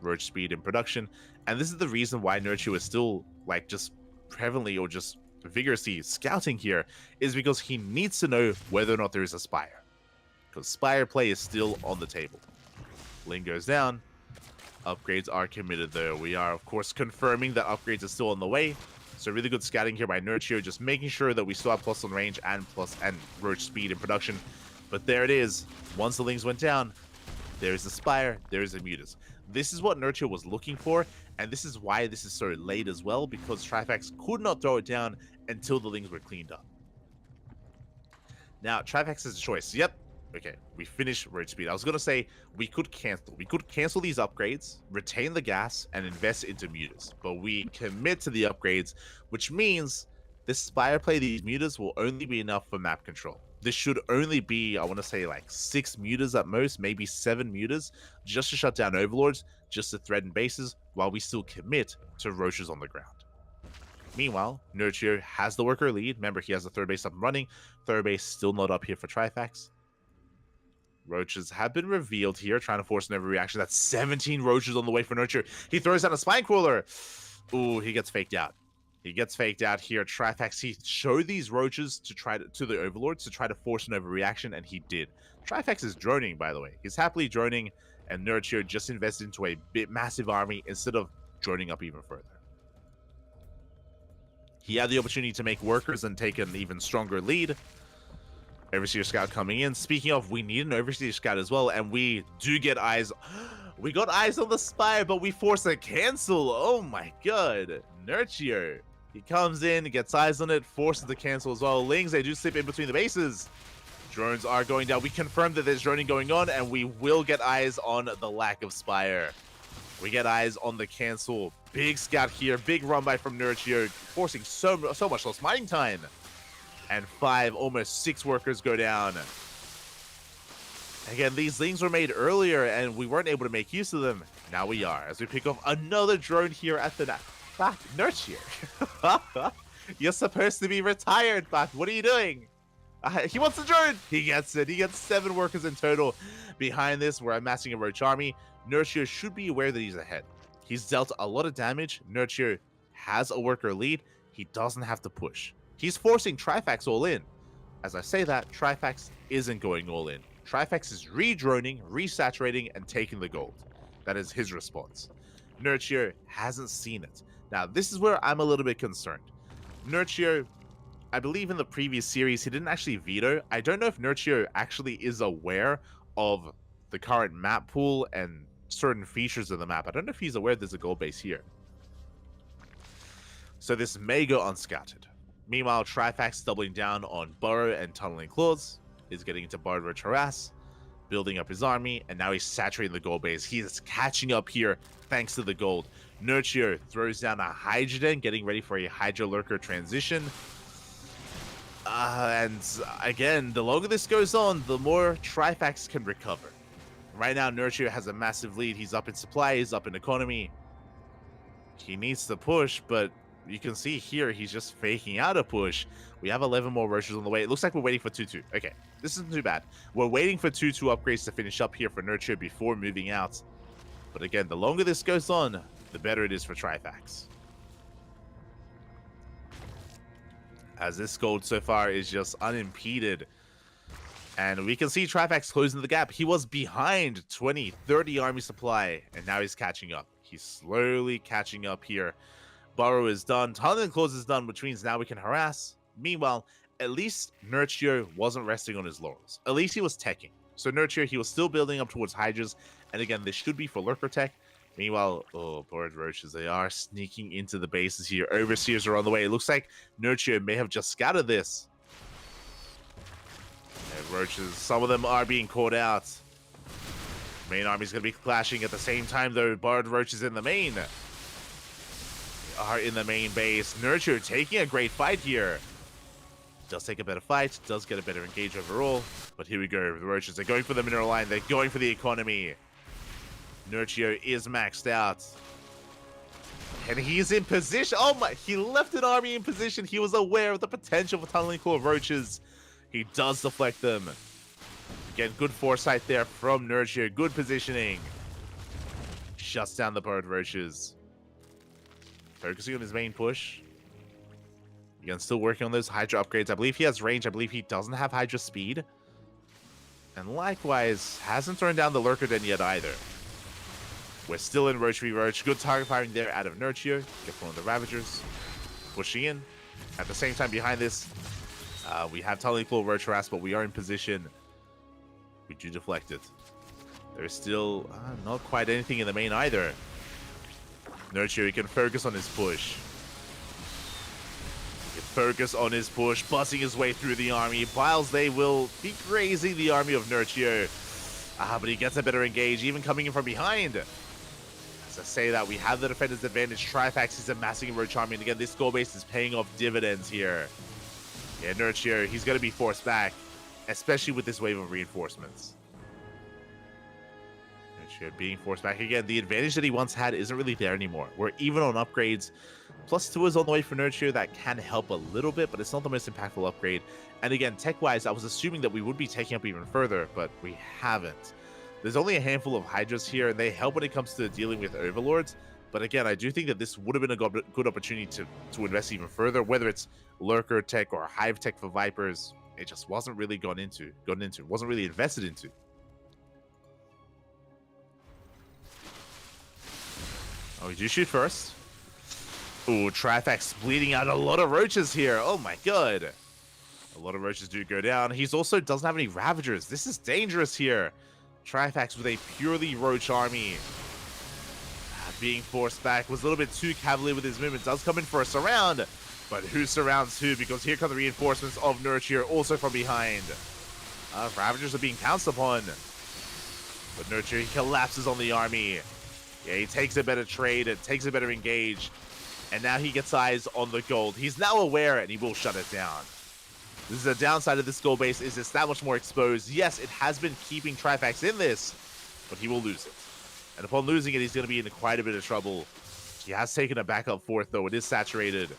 Roach Speed in production. And this is the reason why Nurture is still, like, just prevalently or just vigorously scouting here, is because he needs to know whether or not there is a Spire. Because Spire play is still on the table. Ling goes down. Upgrades are committed, though. We are, of course, confirming that upgrades are still on the way. So really good scouting here by Nurture, just making sure that we still have plus on range and Roach Speed in production. But there it is. Once the Lings went down, there's the Spire, there's the Mutas. This is what Nurture was looking for, and this is why this is so late as well, because Trifax could not throw it down until the Lings were cleaned up. Now, Trifax has a choice. Yep. Okay, we finished Roach Speed. I was going to say we could cancel. We could cancel these upgrades, retain the gas, and invest into mutas. But we commit to the upgrades, which means this Spire play, these mutas, will only be enough for map control. This should only be, I want to say, like 6 mutas at most, maybe 7 mutas, just to shut down Overlords, just to threaten bases, while we still commit to Roaches on the ground. Meanwhile, Nurture has the worker lead. Remember, he has the third base up and running. Third base still not up here for Trifax. Roaches have been revealed here, trying to force an overreaction. That's 17 Roaches on the way for Nurture. He throws out a Spine Crawler. Ooh, he gets faked out. He gets faked out here. Trifax, he showed these Roaches to the Overlords to try to force an overreaction, and he did. Trifax is droning, by the way. He's happily droning, and Nurture just invested into a massive army instead of droning up even further. He had the opportunity to make workers and take an even stronger lead. Overseer Scout coming in. Speaking of, we need an Overseer Scout as well, and we do get eyes. We got eyes on the Spire, but we force a cancel. Oh my god. Nurture. He comes in, gets eyes on it, forces the cancel as well. Lings, they do slip in between the bases. Drones are going down. We confirm that there's droning going on, and we will get eyes on the lack of Spire. We get eyes on the cancel. Big scout here. Big run by from Nurture, forcing so much lost mining time. And 5, almost 6 workers go down. Again, these things were made earlier, and we weren't able to make use of them. Now we are, as we pick off another drone here at the back. Nurture. You're supposed to be retired, Bach. What are you doing? He wants the drone. He gets it. He gets 7 workers in total. Behind this, we're amassing a Roach army. Nurture should be aware that he's ahead. He's dealt a lot of damage. Nurture has a worker lead. He doesn't have to push. He's forcing Trifax all in. As I say that, Trifax isn't going all in. Trifax is re-droning, resaturating, and taking the gold. That is his response. Nurture hasn't seen it. Now, this is where I'm a little bit concerned. Nurture, I believe in the previous series, he didn't actually veto. I don't know if Nurture actually is aware of the current map pool and certain features of the map. I don't know if he's aware there's a gold base here. So this may go unscouted. Meanwhile, Trifax doubling down on Burrow and Tunneling Claws. is getting into Bard Roach harass, building up his army, and now he's saturating the gold base. He is catching up here thanks to the gold. Nurture throws down a Hydra Den, getting ready for a Hydra Lurker transition. And again, the longer this goes on, the more Trifax can recover. Right now, Nurture has a massive lead. He's up in supply, he's up in economy. He needs to push, but you can see here, he's just faking out a push. We have 11 more Roaches on the way. It looks like we're waiting for 2-2. Okay, this isn't too bad. We're waiting for 2-2 upgrades to finish up here for Nurture before moving out. But again, the longer this goes on, the better it is for Trifax. As this gold so far is just unimpeded. And we can see Trifax closing the gap. He was behind 20, 30 army supply, and now he's catching up. He's slowly catching up here. Burrow is done. Tunneling Claws is done, which means now we can harass. Meanwhile, at least Nurture wasn't resting on his laurels. At least he was teching. So Nurture, he was still building up towards Hydras. And again, this should be for Lurker tech. Meanwhile, oh, Board Roaches, they are sneaking into the bases here. Overseers are on the way. It looks like Nurture may have just scattered this. And Roaches, some of them are being caught out. Main army's going to be clashing at the same time, though. Bard Roaches in the main. They are in the main base. Nurture taking a great fight here. Does take a better fight. Does get a better engage overall. But here we go. The Roaches, they're going for the mineral line. They're going for the economy. Nurture is maxed out. And he's in position. Oh my, he left an army in position. He was aware of the potential for Tunneling Claw Roaches. He does deflect them. Again, good foresight there from Nurture. Good positioning. Shuts down the Bird Roaches. Focusing on his main push. Again, still working on those Hydra upgrades. I believe he has range. I believe he doesn't have Hydra speed. And likewise, hasn't thrown down the Lurker Den yet either. We're still in Roach v Roach. Good target firing there out of Nurture. Get one of the Ravagers. Pushing in. At the same time, behind this, we have Tunneling Claw Roach harass, but we are in position. We do deflect it. There's still not quite anything in the main either. Nurture, he can focus on his push. He can focus on his push, buzzing his way through the army. Biles, they will be grazing the army of Nurture. But he gets a better engage, even coming in from behind. As I say that, we have the defender's advantage. Trifax is amassing a Roach army, and again, this goal base is paying off dividends here. Yeah, Nurture, he's going to be forced back, especially with this wave of reinforcements. Nurture being forced back again. The advantage that he once had isn't really there anymore. We're even on upgrades. Plus 2 is on the way for Nurture. That can help a little bit, but it's not the most impactful upgrade. And again, tech-wise, I was assuming that we would be taking up even further, but we haven't. There's only a handful of Hydras here, and they help when it comes to dealing with Overlords. But again, I do think that this would have been a good opportunity to invest even further, whether it's Lurker tech or Hive tech for Vipers. It just wasn't really gotten into, wasn't really invested into. Oh, we do shoot first. Ooh, Trifax bleeding out a lot of Roaches here. Oh my god. A lot of Roaches do go down. He's also doesn't have any Ravagers. This is dangerous here. Trifax with a purely Roach army. Being forced back. Was a little bit too cavalier with his movement. Does come in for a surround. But who surrounds who? Because here come the reinforcements of Nurture also from behind. Ravagers are being pounced upon. But Nurture, he collapses on the army. Yeah, he takes a better trade. It takes a better engage. And now he gets eyes on the gold. He's now aware and he will shut it down. This is the downside of this gold base, is it's that much more exposed. Yes, it has been keeping Trifax in this, but he will lose it. And upon losing it, he's going to be in quite a bit of trouble. He has taken a backup fourth, though. It is saturated.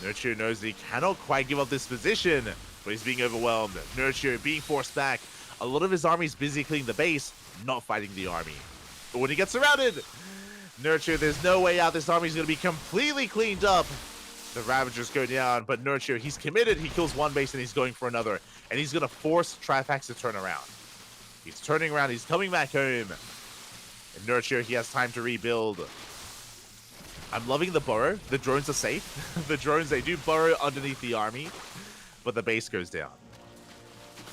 Nurture knows that he cannot quite give up this position, but he's being overwhelmed. Nurture being forced back. A lot of his army is busy cleaning the base, not fighting the army. But when he gets surrounded, Nurture, there's no way out. This army is going to be completely cleaned up. The Ravagers go down, but Nurture, he's committed. He kills one base and he's going for another. And he's going to force Trifax to turn around. He's turning around. He's coming back home. And Nurture, he has time to rebuild. I'm loving the burrow. The drones are safe. The drones, they do burrow underneath the army. But the base goes down.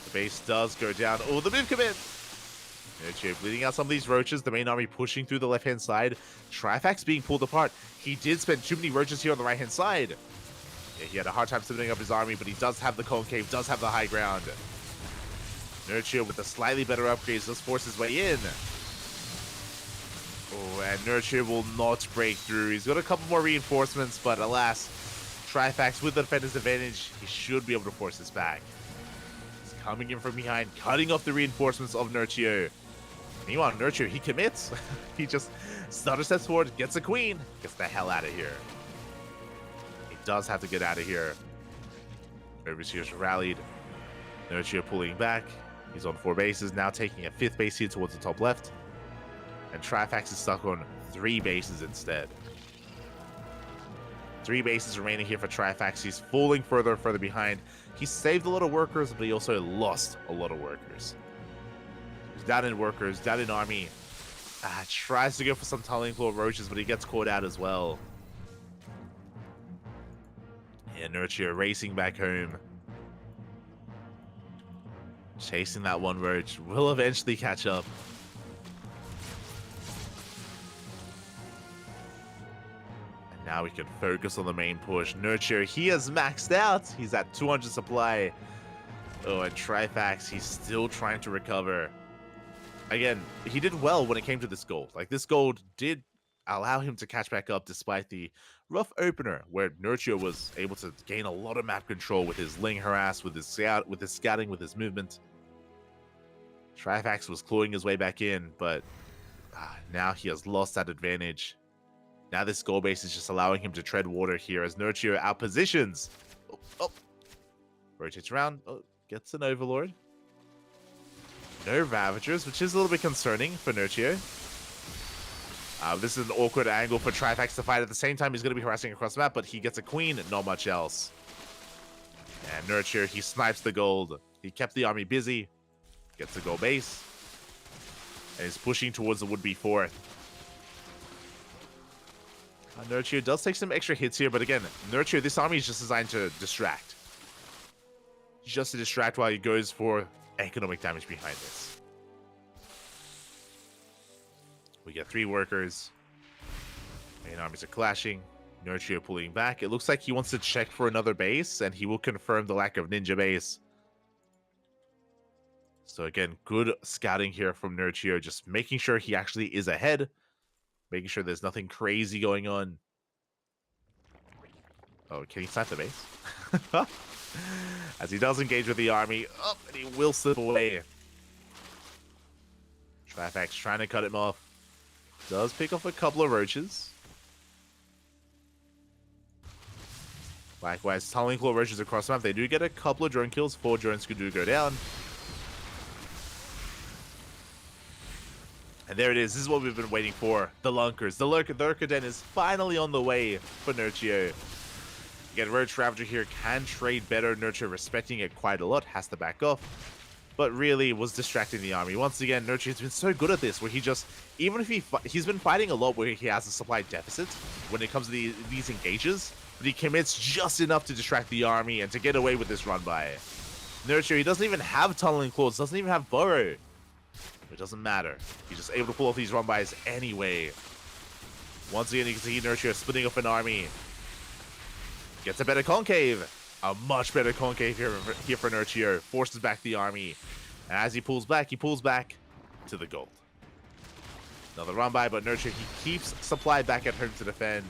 The base does go down. Oh, the move commit. Nurture bleeding out some of these Roaches. The main army pushing through the left-hand side. Trifax being pulled apart. He did spend too many Roaches here on the right-hand side. Yeah, he had a hard time splitting up his army, but he does have the concave, does have the high ground. Nurture with the slightly better upgrades does force his way in. Oh, and Nurture will not break through. He's got a couple more reinforcements, but alas, Trifax with the defender's advantage, he should be able to force this back. He's coming in from behind, cutting off the reinforcements of Nurture. Meanwhile, Nurture, he commits. He just stutter steps forward, gets a queen, gets the hell out of here. He does have to get out of here. Overseer's rallied. Nurture pulling back. He's on 4 bases, now taking a 5th base here towards the top left. And Trifax is stuck on 3 bases instead. 3 bases remaining here for Trifax. He's falling further and further behind. He saved a lot of workers, but he also lost a lot of workers. He's down in workers, down in army. Tries to go for some Tunneling Claw Roaches, but he gets caught out as well. And Nurture racing back home. Chasing that one Roach. Will eventually catch up. And now we can focus on the main push. Nurture, he has maxed out. He's at 200 supply. Oh, and Trifax, he's still trying to recover. Again, he did well when it came to this gold. Like, this gold did allow him to catch back up despite the rough opener where Nurture was able to gain a lot of map control with his Ling harass, with his scouting, with his movement. Trifax was clawing his way back in, but now he has lost that advantage. Now this gold base is just allowing him to tread water here as Nurture outpositions. Rotates around, gets an Overlord. No Ravagers, which is a little bit concerning for Nurture. This is an awkward angle for Trifax to fight. At the same time, he's going to be harassing across the map, but he gets a queen, not much else. And Nurture, he snipes the gold. He kept the army busy. Gets a gold base. And is pushing towards the would-be 4th. Nurture does take some extra hits here, but again, Nurture, this army is just designed to distract. Just to distract while he goes for economic damage behind this. We get 3 workers. Main armies are clashing. Nurture pulling back. It looks like he wants to check for another base, and he will confirm the lack of ninja base. So again, good scouting here from Nurture, just making sure he actually is ahead. Making sure there's nothing crazy going on. Oh, can he snipe the base? As he does engage with the army. Oh, and he will slip away. Trifax trying to cut him off. Does pick off a couple of roaches. Likewise, Tunneling Claw Roaches across the map. They do get a couple of drone kills. 4 drones do go down. And there it is. This is what we've been waiting for. The Lunkers. The Lurker Den is finally on the way for Nurture. Again, Roach Ravager here can trade better. Nurture respecting it quite a lot. Has to back off. But really was distracting the army. Once again, Nurture's been so good at this, where he just, even if he's been fighting a lot where he has a supply deficit when it comes to these engages, but he commits just enough to distract the army and to get away with this run by. Nurture, he doesn't even have Tunneling Claws, doesn't even have Burrow. It doesn't matter. He's just able to pull off these run-bys anyway. Once again, you can see Nurture splitting up an army. Gets a better concave. A much better concave here for Nurture. Forces back the army. And as he pulls back to the gold. Another run-by, but Nurture, he keeps supply back at home to defend.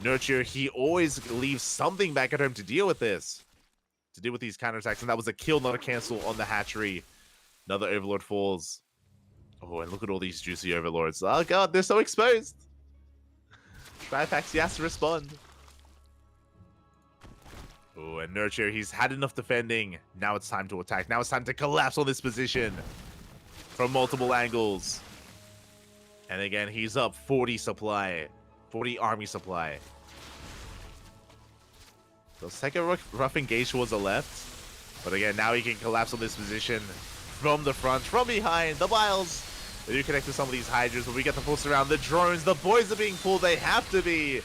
Nurture, he always leaves something back at home to deal with this. To deal with these counterattacks. And that was a kill, not a cancel on the hatchery. Another Overlord falls. Oh, and look at all these juicy Overlords. Oh god, they're so exposed. Trifax, he has to respond. Oh, and Nurture, he's had enough defending. Now it's time to attack. Now it's time to collapse on this position. From multiple angles. And again, he's up 40 supply. 40 army supply. Let's take a rough engage towards the left. But again, now he can collapse on this position. From the front, from behind, the Biles. They do connect to some of these Hydras, but we get the force around. The drones, the boys are being pulled. They have to be.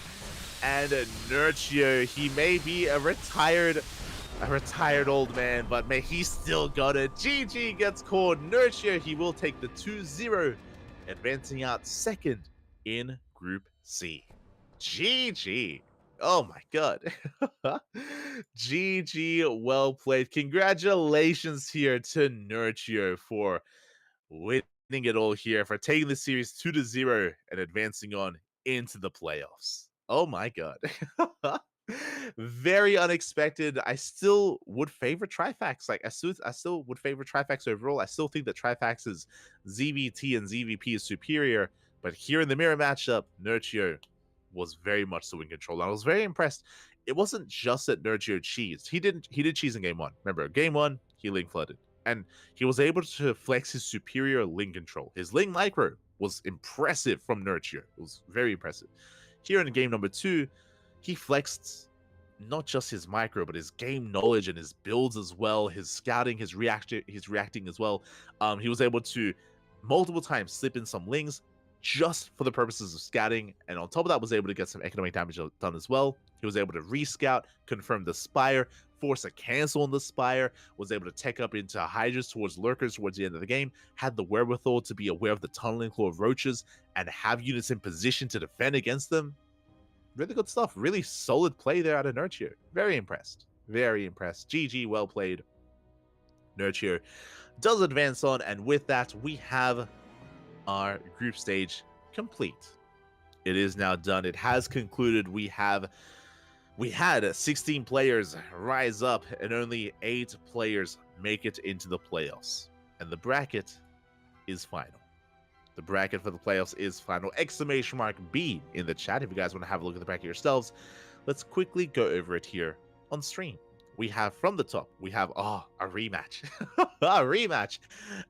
And Nurture, he may be a retired old man, but may he still got it. GG gets caught. Nurture, he will take the 2-0, advancing out second in Group C. GG. Oh my god. GG, well played. Congratulations here to Nurture for winning it all here, for taking the series 2-0 and advancing on into the playoffs. Oh my god. Very unexpected. I still would favor Trifax. Like I still would favor Trifax overall. I still think that Trifax's ZVT and ZVP is superior, but here in the mirror matchup, Nurture was very much so in control. And I was very impressed. It wasn't just that Nurture cheesed. He did cheese in game one. Remember, game one, he link flooded. And he was able to flex his superior link control. His link micro was impressive from Nurture. It was very impressive. Here in game number two, he flexed not just his micro, but his game knowledge and his builds as well, his scouting, his reacting as well. He was able to multiple times slip in some links just for the purposes of scouting, and on top of that was able to get some economic damage done as well. He was able to rescout, confirm the Spire, force a cancel on the Spire, was able to tech up into Hydras towards Lurkers towards the end of the game, had the wherewithal to be aware of the Tunneling Claw of Roaches, and have units in position to defend against them. Really good stuff. Really solid play there out of Nurture. Very impressed. Very impressed. GG, well played. Nurture does advance on, and with that, we have our group stage complete. It is now done. It has concluded. We had 16 players rise up and only 8 players make it into the playoffs. And the bracket is final. The bracket for the playoffs is final. Exclamation mark B in the chat if you guys want to have a look at the bracket yourselves. Let's quickly go over it here on stream. We have from the top, we have a rematch. A rematch.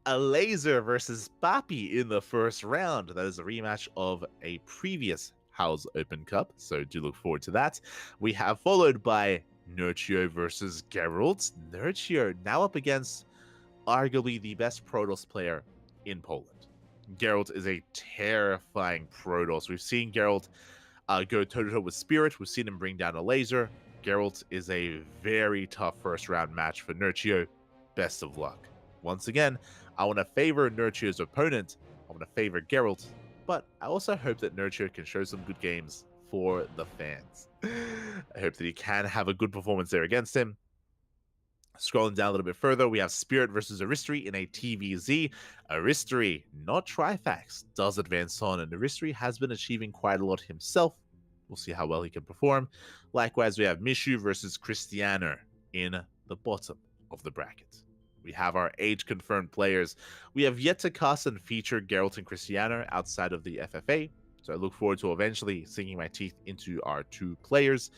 A Laser versus Papi in the first round. That is a rematch of a previous House Open Cup, so do look forward to that. We have followed by Nurture versus Geralt. Nurture now up against arguably the best Protoss player in Poland. Geralt is a terrifying Protoss. We've seen Geralt go toe-to-toe with Spirit. We've seen him bring down a Laser. Geralt is a very tough first round match for Nurture. Best of luck. Once again, I want to favor Nurture's opponent. I want to favor Geralt, but I also hope that Nurture can show some good games for the fans. I hope that he can have a good performance there against him. Scrolling down a little bit further, we have Spirit versus Aristri in a TVZ. Aristri, not Trifax, does advance on, and Aristri has been achieving quite a lot himself. We'll see how well he can perform. Likewise, we have Mishu versus Cristiano in the bottom of the bracket. We have our age-confirmed players. We have yet to cast and feature Geralt and Cristiano outside of the FFA, so I look forward to eventually sinking my teeth into our 2 players.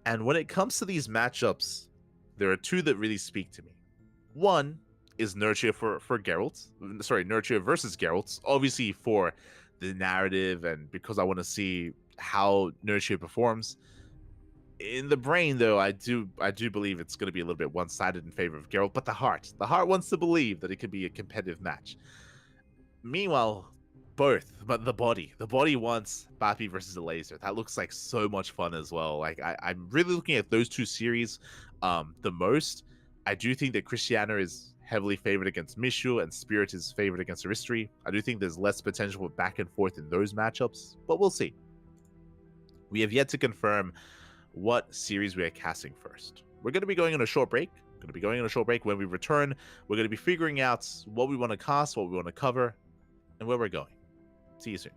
And when it comes to these matchups, there are 2 that really speak to me. One is Nurture for Geralt. Sorry, Nurture versus Geralt. Obviously for the narrative and because I want to see how Nurture performs. In the brain, though, I do believe it's going to be a little bit one-sided in favor of Geralt, but the heart wants to believe that it could be a competitive match. Meanwhile, but the body wants Papi versus a Laser. That looks like so much fun as well. Like I'm really looking at those 2 series the most. I do think that Cristiano is heavily favored against Mishu and Spirit is favored against Aristri. I do think there's less potential for back and forth in those matchups, but we'll see. We have yet to confirm what series we are casting first. We're going to be going on a short break. When we return, we're going to be figuring out what we want to cast, what we want to cover, and where we're going. See you soon.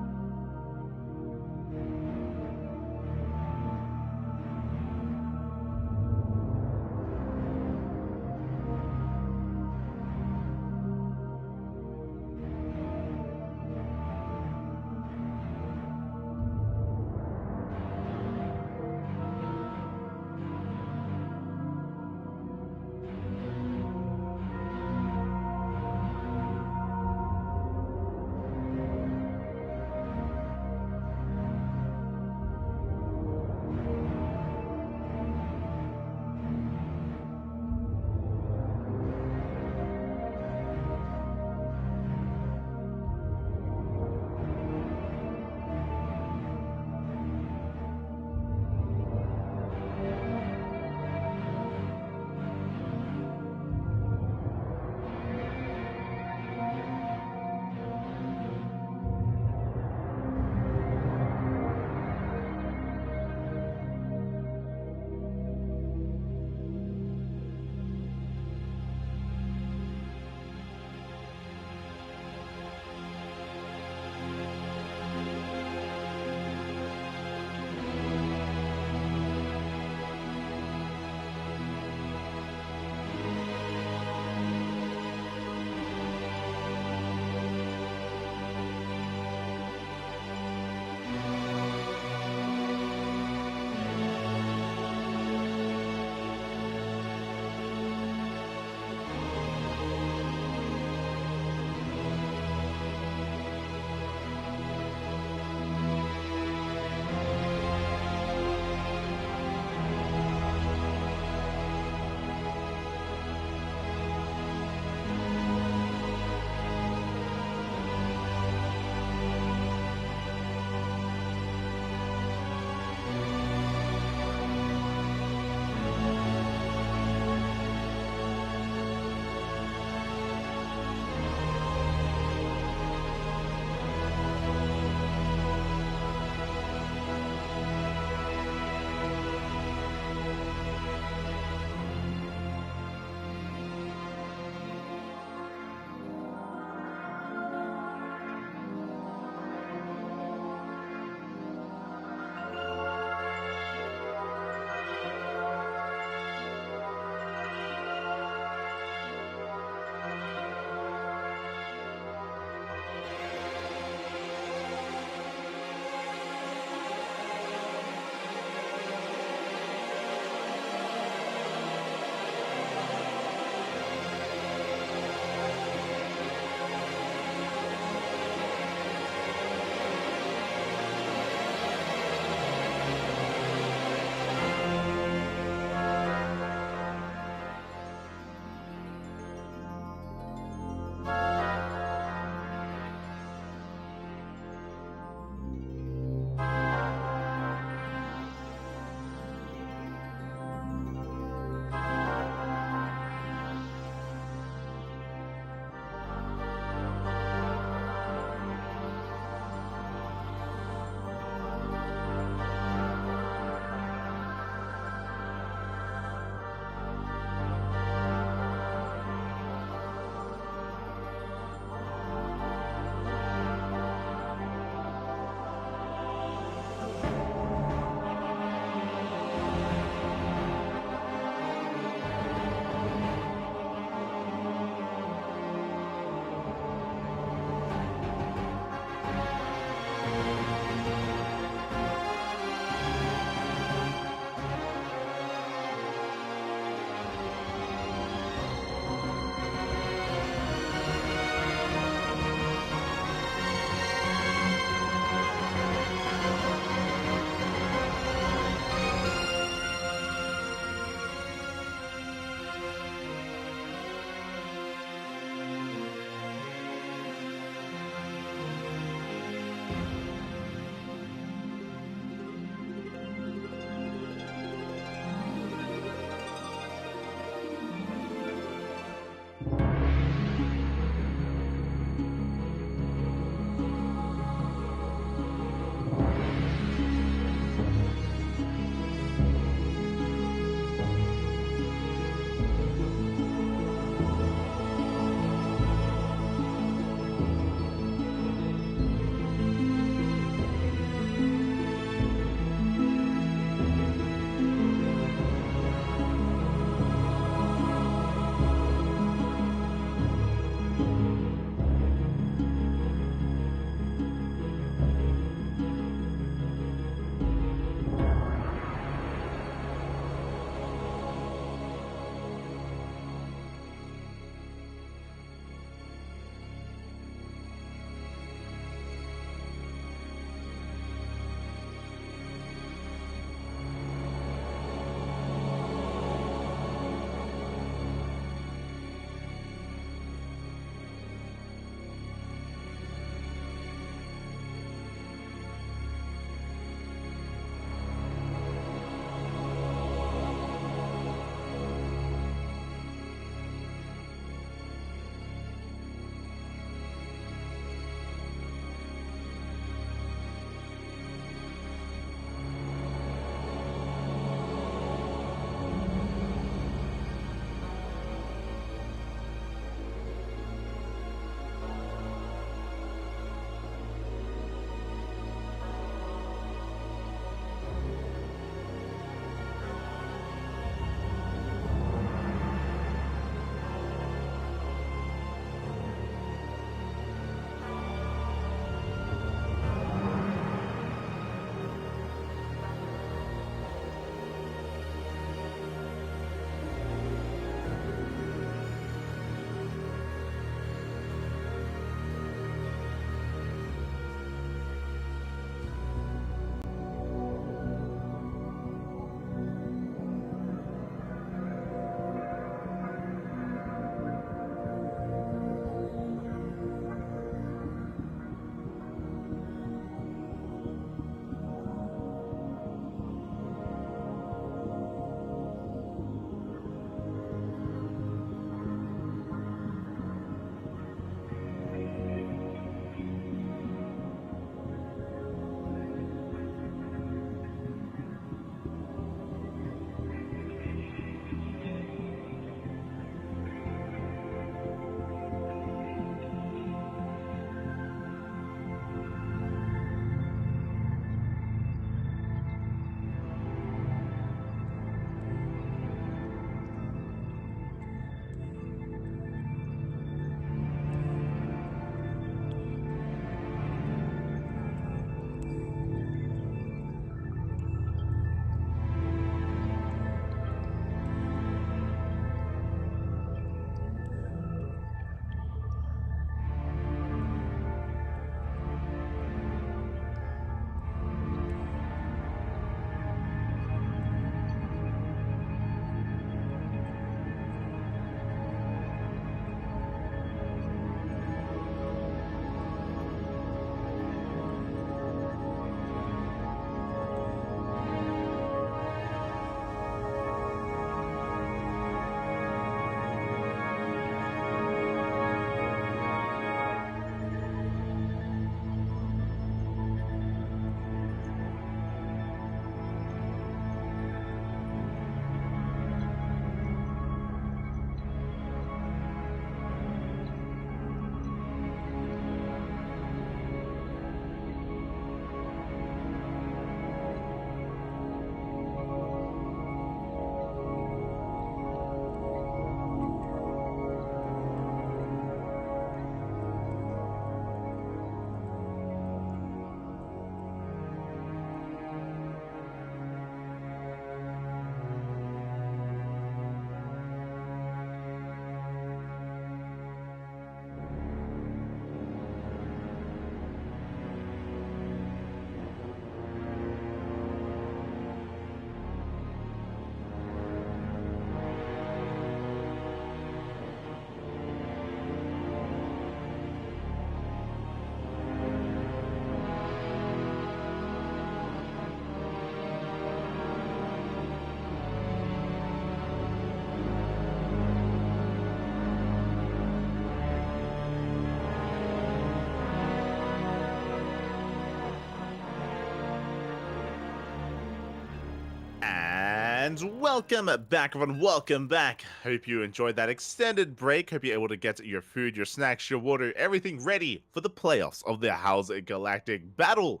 And welcome back, everyone. Welcome back. Hope you enjoyed that extended break. Hope you're able to get your food, your snacks, your water, everything ready for the playoffs of the House Galactic Battle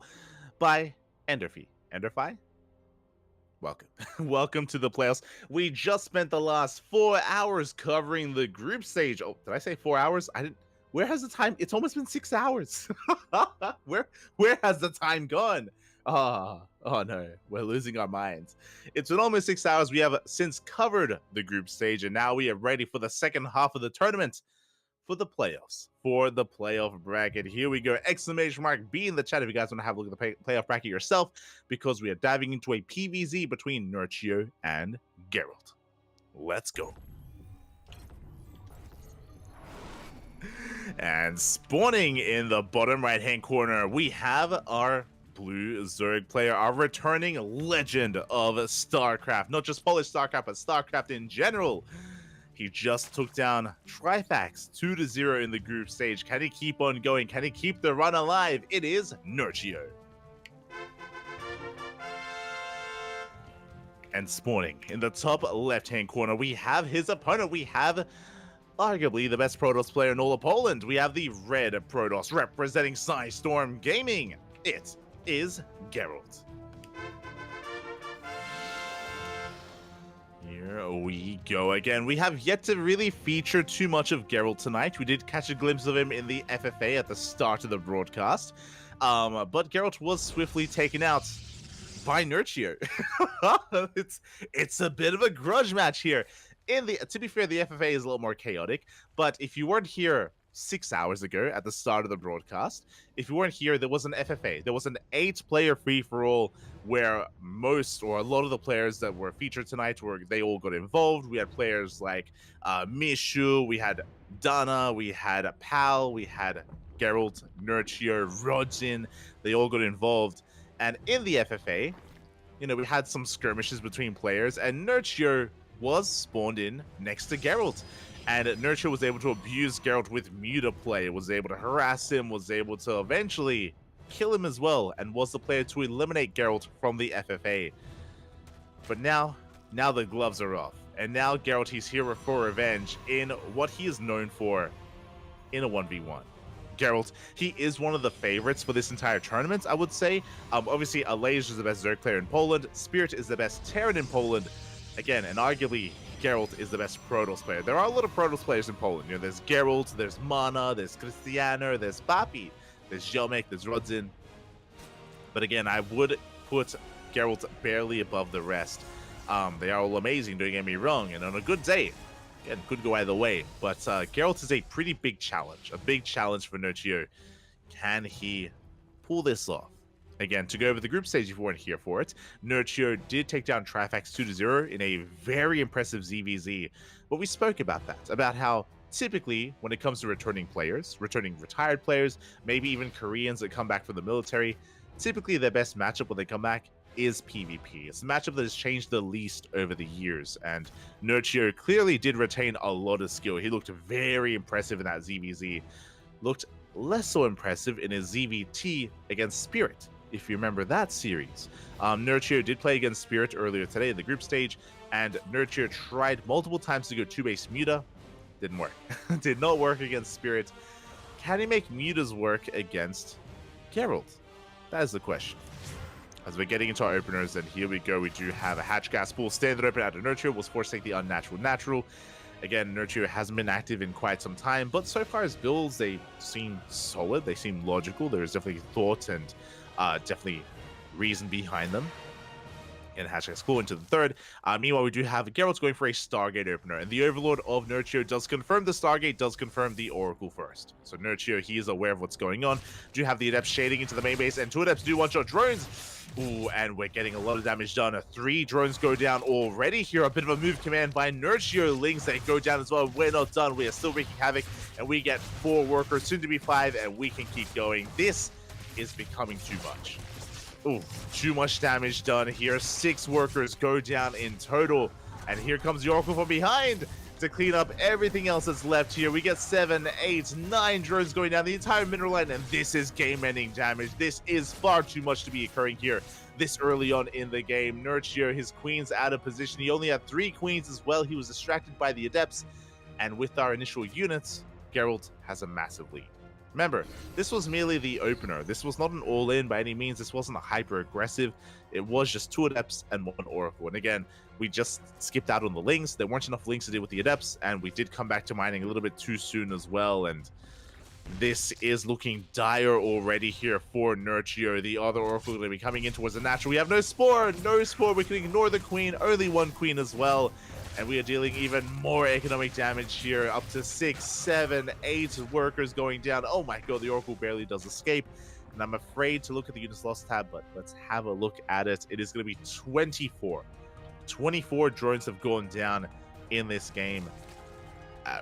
by Enderfy. Enderfy? Welcome. Welcome to the playoffs. We just spent the last 4 hours covering the group stage. Oh, did I say 4 hours? I didn't. Where has the time? It's almost been 6 hours. Where has the time gone? Oh no, we're losing our minds. It's been almost 6 hours. We have since covered the group stage, and now we are ready for the second half of the tournament, for the playoffs, for the playoff bracket. Here we go! Exclamation mark! Be in the chat if you guys want to have a look at the playoff bracket yourself, because we are diving into a PvZ between Nurchio and Geralt. Let's go. And spawning in the bottom right-hand corner, we have our Blue Zerg player, our returning legend of StarCraft. Not just Polish StarCraft, but StarCraft in general. He just took down Trifax 2-0 in the group stage. Can he keep on going? Can he keep the run alive? It is Nurchio. And spawning in the top left-hand corner, we have his opponent. We have arguably the best Protoss player in all of Poland. We have the red Protoss representing Storm Gaming. It is Geralt. Here we go again. We have yet to really feature too much of Geralt tonight. We did catch a glimpse of him in the FFA at the start of the broadcast. But Geralt was swiftly taken out by Nurchio. it's a bit of a grudge match here. To be fair, the FFA is a little more chaotic, but if you weren't here 6 hours ago at the start of the broadcast, if you weren't here, there was an FFA. There was an 8-player free-for-all where most or a lot of the players that were featured tonight they all got involved. We had players like Mishu, we had Dana, we had Pal, we had Geralt, Nurchio, Rodzin. They all got involved. And in the FFA, we had some skirmishes between players, and Nurchio was spawned in next to Geralt. And Nurchio was able to abuse Geralt with muta play, was able to harass him, was able to eventually kill him as well, and was the player to eliminate Geralt from the FFA. But now the gloves are off. And now Geralt, he's here for revenge in what he is known for in a 1v1. Geralt, he is one of the favorites for this entire tournament, I would say. Obviously, Alej is the best Zerg player in Poland. Spirit is the best Terran in Poland. Again, and arguably, Geralt is the best Protoss player. There are a lot of Protoss players in Poland. There's Geralt, there's Mana, there's Christianer, there's Papi, there's Jomek, there's Rodzin. But again, I would put Geralt barely above the rest. They are all amazing, don't get me wrong, and on a good day, again, could go either way. But Geralt is a pretty big challenge for Nurchio. Can he pull this off? Again, to go over the group stage if you weren't here for it, Nurchio did take down Trifax 2-0 in a very impressive ZVZ. But we spoke about that, about how typically when it comes to returning players, returning retired players, maybe even Koreans that come back from the military, typically their best matchup when they come back is PvP. It's the matchup that has changed the least over the years, and Nurchio clearly did retain a lot of skill. He looked very impressive in that ZVZ. Looked less so impressive in his ZVT against Spirit, if you remember that series. Nurchio did play against Spirit earlier today in the group stage, and Nurchio tried multiple times to go 2-base muta. Didn't work. Did not work against Spirit. Can he make mutas work against Geralt? That is the question. As we're getting into our openers, and here we go, we do have a hatch gas pool standard open out of Nurchio, was forced to take the unnatural natural. Again, Nurchio hasn't been active in quite some time, but so far as builds, they seem solid, they seem logical. There is definitely thought and definitely reason behind them. And hatch gas pool into the third. Meanwhile, we do have Geralt going for a Stargate opener, and the Overlord of Nurchio does confirm the Stargate, does confirm the Oracle first. So Nurchio, he is aware of what's going on. Do have the Adepts shading into the main base, and 2 Adepts do one-shot drones. Ooh, and we're getting a lot of damage done. 3 drones go down already here. A bit of a move command by Nurchio. Lings, they go down as well. We're not done. We are still wreaking havoc, and we get 4 workers, soon to be 5, and we can keep going. This is becoming too much. Ooh, too much damage done here. 6 workers go down in total. And here comes the Oracle from behind to clean up everything else that's left here. We get 7, 8, 9 drones going down the entire mineral line, and this is game-ending damage. This is far too much to be occurring here. this early on in the game. Nurture, his queen's out of position. He only had 3 queens as well. He was distracted by the adepts. And with our initial units, Geralt has a massive lead. Remember, this was merely the opener. This was not an all-in by any means. This wasn't a hyper-aggressive. It was just 2 adepts and 1 oracle. And again, we just skipped out on the links. There weren't enough links to deal with the adepts, and we did come back to mining a little bit too soon as well. And this is looking dire already here for Nurture. The other oracle going to be coming in towards the natural. We have no spore. No spore. We can ignore the queen. Only 1 queen as well. And we are dealing even more economic damage here, up to 6, 7, 8 workers going down. Oh my god, the Oracle barely does escape. And I'm afraid to look at the units lost tab, but let's have a look at it. It is going to be 24. 24 drones have gone down in this game.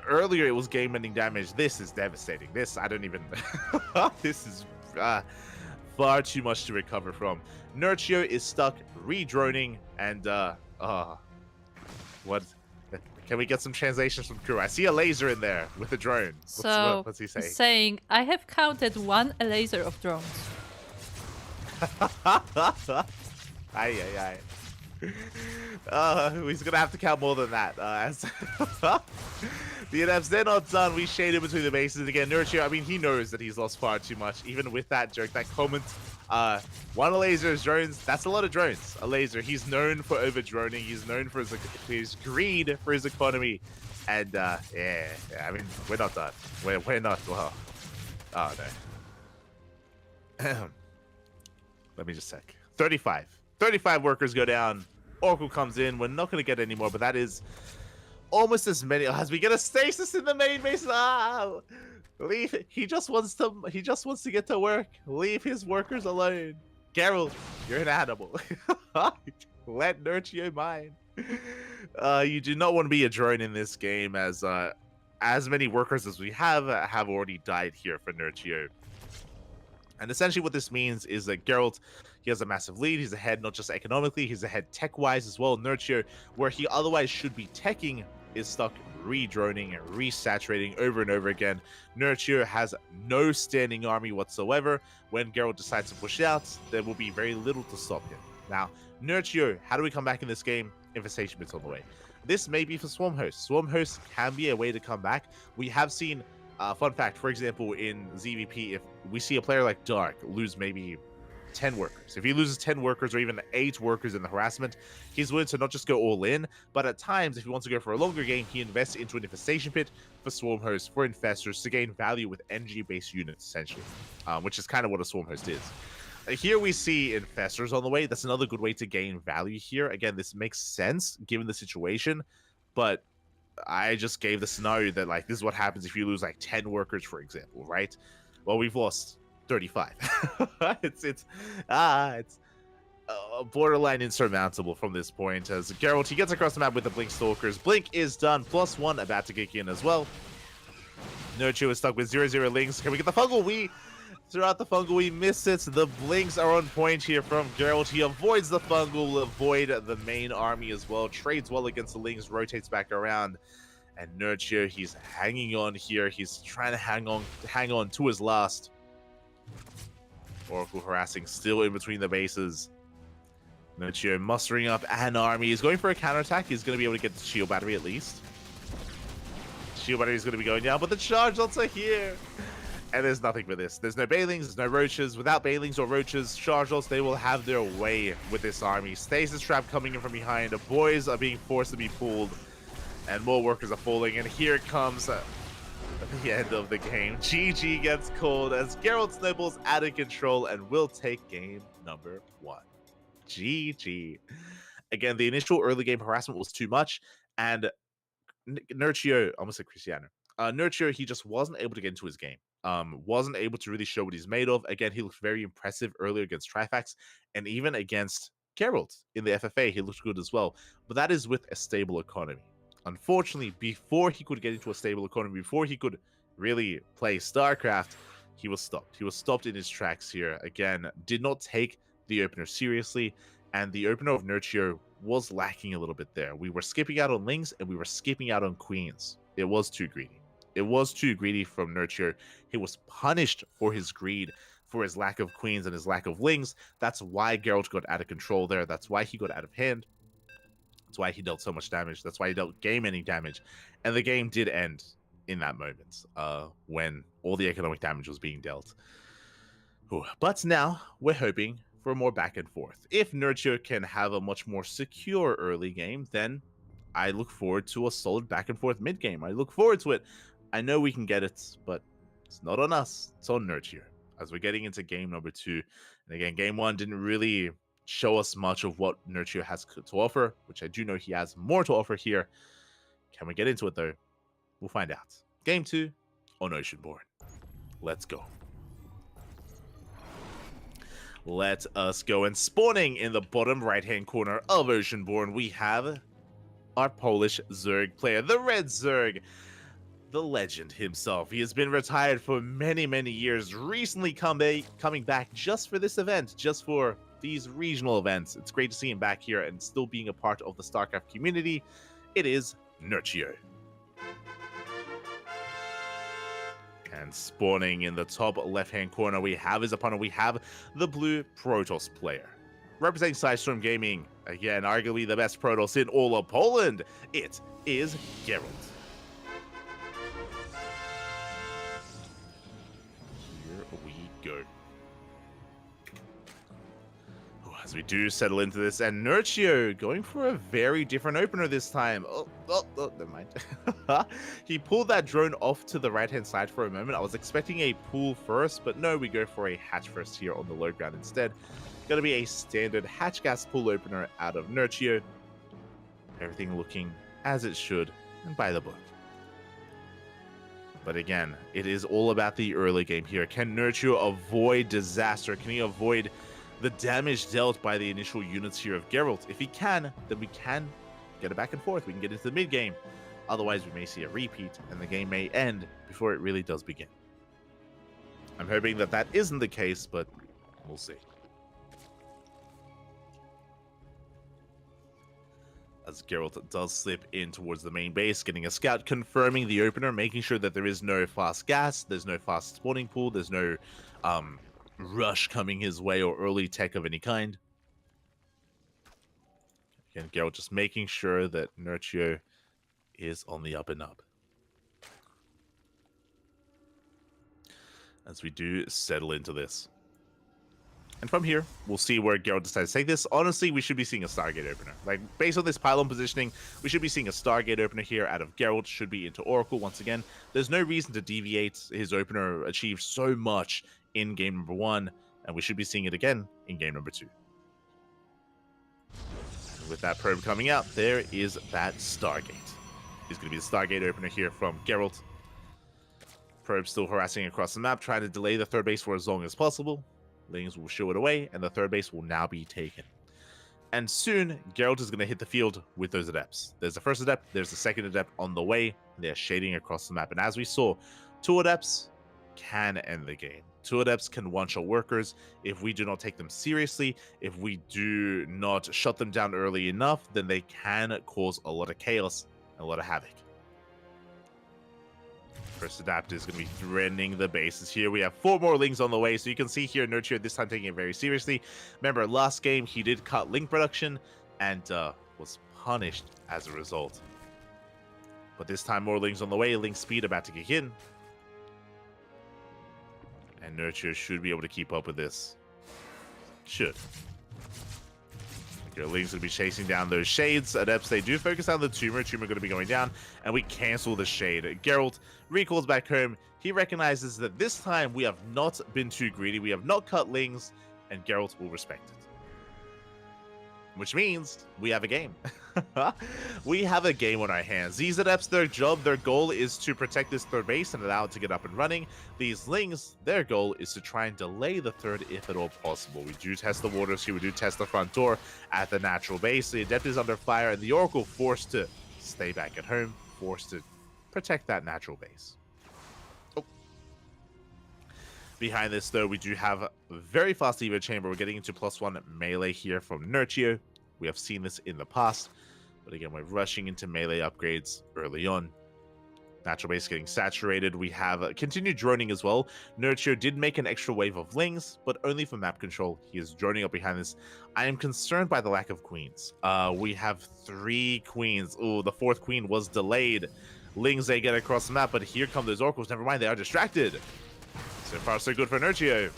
Earlier, it was game-ending damage. This is devastating. This, I don't even... this is far too much to recover from. Nurture is stuck re-droning, and... What? Can we get some translations from crew? I see a laser in there with a drone. What's he saying? He's saying, I have counted 1 laser of drones. Aye. He's gonna have to count more than that. The adepts, they're not done. We shade in between the bases again. Nurture, I mean, he knows that he's lost far too much. Even with that joke, that comment, 1 laser is drones. That's a lot of drones. A laser. He's known for over droning. He's known for his greed for his economy. And yeah, I mean, we're not done. We're not. Well, oh no. Let me just check. 35 workers go down. Oracle comes in. We're not going to get any more, but that is almost as many as we get a stasis in the main base. Leave. He just wants to get to work. Leave his workers alone. Geralt, you're an animal. Let Nurture mine. You do not want to be a drone in this game, as many workers as we have already died here for Nurture. And essentially what this means is that Geralt, he has a massive lead. He's ahead not just economically, he's ahead tech-wise as well. Nurture, where he otherwise should be teching, is stuck re-droning and resaturating over and over again. Nurture has no standing army whatsoever. When Geralt decides to push out, there will be very little to stop him. Now, Nurture, how do we come back in this game? Infestation bits on the way. This may be for Swarm Host. Swarm Host can be a way to come back. We have seen, fun fact, for example, in ZVP, if we see a player like Dark lose maybe 10 workers. If he loses 10 workers or even 8 workers in the harassment, he's willing to not just go all in, but at times, if he wants to go for a longer game, he invests into an infestation pit for Swarm Host, for infestors, to gain value with NG-based units, essentially, which is kind of what a Swarm Host is. Here we see infestors on the way. That's another good way to gain value here. Again, this makes sense given the situation, but I just gave the scenario that, like, this is what happens if you lose like 10 workers, for example, right? Well, we've lost 35. it's borderline insurmountable from this point, as Geralt, he gets across the map with the Blink Stalkers. Blink is done, +1 about to kick in as well. Nurture is stuck with 0-0 links. Can we get the fungal? We throughout the fungal, we miss it. The blinks are on point here from Geralt. He avoids the fungal, will avoid the main army as well. Trades well against the links, rotates back around. And Nurture, he's hanging on here. He's trying to hang on to his last. Oracle harassing still in between the bases. Nurture mustering up an army. He's going for a counterattack. He's going to be able to get the shield battery at least. Shield battery is going to be going down, but the charge lots are here. And there's nothing for this. There's no Bailings, there's no Roaches. Without Bailings or Roaches, Chargelots, they will have their way with this army. Stasis Trap coming in from behind. The boys are being forced to be pulled. And more workers are falling. And here comes the end of the game. GG gets called as Geralt snowballs out of control and will take game number 1. GG. Again, the initial early game harassment was too much. And Nurture, almost like Cristiano. Nurture, he just wasn't able to get into his game. Wasn't able to really show what he's made of. Again, he looked very impressive earlier against Trifax, and even against Geralt in the FFA, he looked good as well. But that is with a stable economy. Unfortunately, before he could get into a stable economy, before he could really play StarCraft, he was stopped. He was stopped in his tracks here. Again, did not take the opener seriously, and the opener of Nurture was lacking a little bit there. We were skipping out on Lings, and we were skipping out on Queens. It was too greedy. It was too greedy from Nurture. He was punished for his greed for his lack of queens and his lack of lings. That's why Geralt got out of control there. That's why he got out of hand. That's why he dealt so much damage. That's why he dealt game-ending damage. And the game did end in that moment when all the economic damage was being dealt. Ooh. But now we're hoping for more back and forth. If Nurture can have a much more secure early game, then I look forward to a solid back and forth mid game. I look forward to it. I know we can get it, but it's not on us. It's on Nurture. As we're getting into game number 2. And again, game 1 didn't really show us much of what Nurture has to offer, which I do know he has more to offer here. Can we get into it though? We'll find out. Game 2 on Oceanborn. Let's go. Let us go. And spawning in the bottom right-hand corner of Oceanborn, we have our Polish Zerg player, the Red Zerg, the legend himself. He has been retired for many, many years, recently coming back just for this event, just for these regional events. It's great to see him back here and still being a part of the StarCraft community. It is Nurture. And spawning in the top left-hand corner, we have his opponent. We have the blue Protoss player. Representing Sidestorm Gaming, again, arguably the best Protoss in all of Poland, it is Geralt. Here we go. As we do settle into this, and Nurture going for a very different opener this time. Oh, never mind. He pulled that drone off to the right-hand side for a moment. I was expecting a pull first, but no, we go for a hatch first here on the low ground instead. Going to be a standard hatch gas pull opener out of Nurture. Everything looking as it should and by the book. But again, it is all about the early game here. Can Nurture avoid disaster? Can he avoid the damage dealt by the initial units here of Geralt? If he can, then we can get it back and forth. We can get into the mid game. Otherwise, we may see a repeat, and the game may end before it really does begin. I'm hoping that that isn't the case, but we'll see. As Geralt does slip in towards the main base, getting a scout, confirming the opener, making sure that there is no fast gas, there's no fast spawning pool, there's no rush coming his way or early tech of any kind. Again, Geralt just making sure that Nurture is on the up and up. As we do settle into this. And from here, we'll see where Geralt decides to take this. Honestly, we should be seeing a Stargate opener. Like, based on this pylon positioning, we should be seeing a Stargate opener here out of Geralt. Should be into Oracle once again. There's no reason to deviate. His opener achieved so much in game number 1, and we should be seeing it again in game number 2. And with that probe coming out, there is that Stargate. It's going to be the Stargate opener here from Geralt. Probe still harassing across the map, trying to delay the third base for as long as possible. Lings will show it away, and the third base will now be taken. And soon, Geralt is going to hit the field with those adepts. There's the first adept, there's the second adept on the way. They're shading across the map. And as we saw, 2 adepts can end the game. 2 adepts can one-shot workers. If we do not take them seriously, if we do not shut them down early enough, then they can cause a lot of chaos and a lot of havoc. First adapter is going to be threatening the bases here. We have 4 more Lings on the way, so you can see here Nurture this time taking it very seriously. Remember, last game he did cut Ling production and was punished as a result. But this time more Lings on the way, Ling speed about to kick in. And Nurture should be able to keep up with this. Should. Your Ling's going to be chasing down those shades. Adepts, they do focus on the tumor. Tumor going to be going down, and we cancel the shade. Geralt recalls back home. He recognizes that this time we have not been too greedy. We have not cut Lings, and Geralt will respect it. Which means we have a game. We have a game on our hands. These adepts, their job, their goal is to protect this third base and allow it to get up and running. These Lings, their goal is to try and delay the third if at all possible. We do test the waters here. We do test the front door at the natural base. The adept is under fire, and the Oracle forced to stay back at home, forced to protect that natural base. Oh. Behind this, though, we do have a very fast Evo Chamber. We're getting into +1 melee here from Nurture. We have seen this in the past, but again, we're rushing into melee upgrades early on. Natural base getting saturated. We have continued droning as well. Nurture did make an extra wave of lings, but only for map control. He is droning up behind this. I am concerned by the lack of queens. We have 3 queens. Ooh, the 4th queen was delayed. Lings, they get across the map, but here come those oracles. Never mind, they are distracted. So far, so good for Nurture.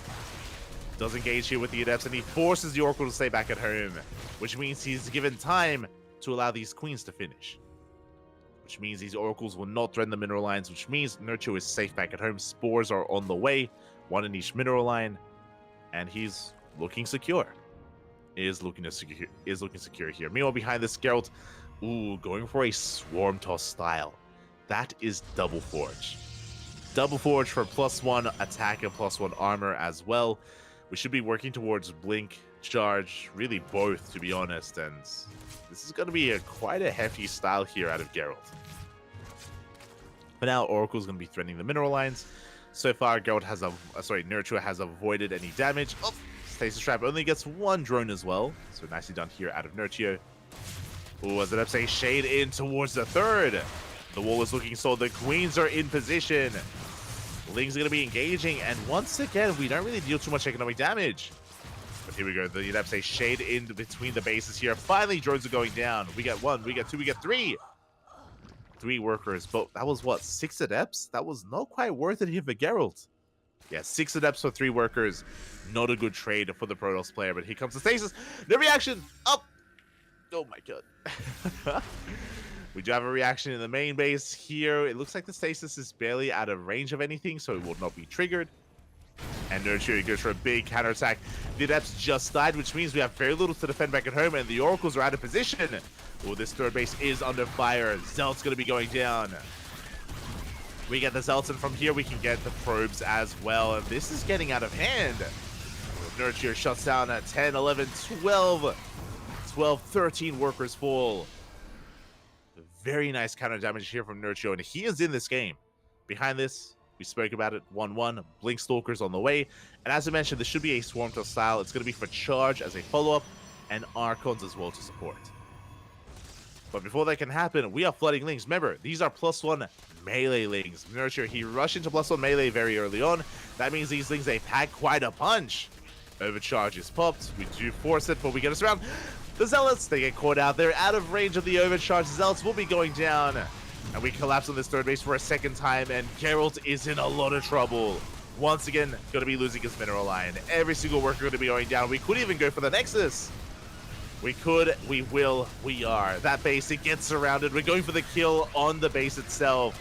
Does engage here with the adepts, and he forces the oracle to stay back at home, which means he's given time to allow these queens to finish. Which means these oracles will not threaten the mineral lines, which means Nurture is safe back at home. Spores are on the way, 1 in each mineral line, and he's looking secure. Is looking secure here. Meanwhile, behind this, Geralt, ooh, going for a swarm toss style. That is double forge. Double forge for +1 attack and +1 armor as well. We should be working towards blink, charge, really both, to be honest, and this is going to be quite a hefty style here out of Geralt. For now, Oracle's going to be threatening the mineral lines. So far, Nurture has avoided any damage. Oh, Stasis Trap only gets 1 drone as well, so nicely done here out of Nurture. Ooh, as an upside shade in towards the 3rd. The wall is looking solid. The queens are in position. Ling's going to be engaging, and once again, we don't really deal too much economic damage. But here we go. The adepts, a shade in between the bases here. Finally, drones are going down. We get 1, we get 2, we get 3. 3 workers, but that was what, 6 adepts? That was not quite worth it here for Geralt. Yeah, 6 adepts for 3 workers. Not a good trade for the Protoss player, but here comes the stasis. The reaction up. Oh my god. We do have a reaction in the main base here. It looks like the stasis is barely out of range of anything, so it will not be triggered. And Nurture goes for a big counterattack. The adepts just died, which means we have very little to defend back at home, and the oracles are out of position. Oh, this 3rd base is under fire. Zealot's going to be going down. We get the Zealots, and from here we can get the probes as well. And this is getting out of hand. Nurture shuts down at 10, 11, 12, 13 workers full. Very nice counter damage here from Nurture, and he is in this game. Behind this, we spoke about it, 1-1, Blink Stalkers on the way. And as I mentioned, this should be a Swarm Toss style. It's going to be for charge as a follow-up, and Archons as well to support. But before that can happen, we are flooding Lings. Remember, these are +1 melee Lings. Nurture, he rushed into +1 melee very early on. That means these Lings, they pack quite a punch. Overcharge is popped. We do force it, but we get us around. The Zealots, they get caught out. They're out of range of the overcharge. Zealots will be going down. And we collapse on this 3rd base for a 2nd time, and Geralt is in a lot of trouble. Once again, going to be losing his mineral line. Every single worker going to be going down. We could even go for the Nexus. We could, we will, we are. That base, it gets surrounded. We're going for the kill on the base itself.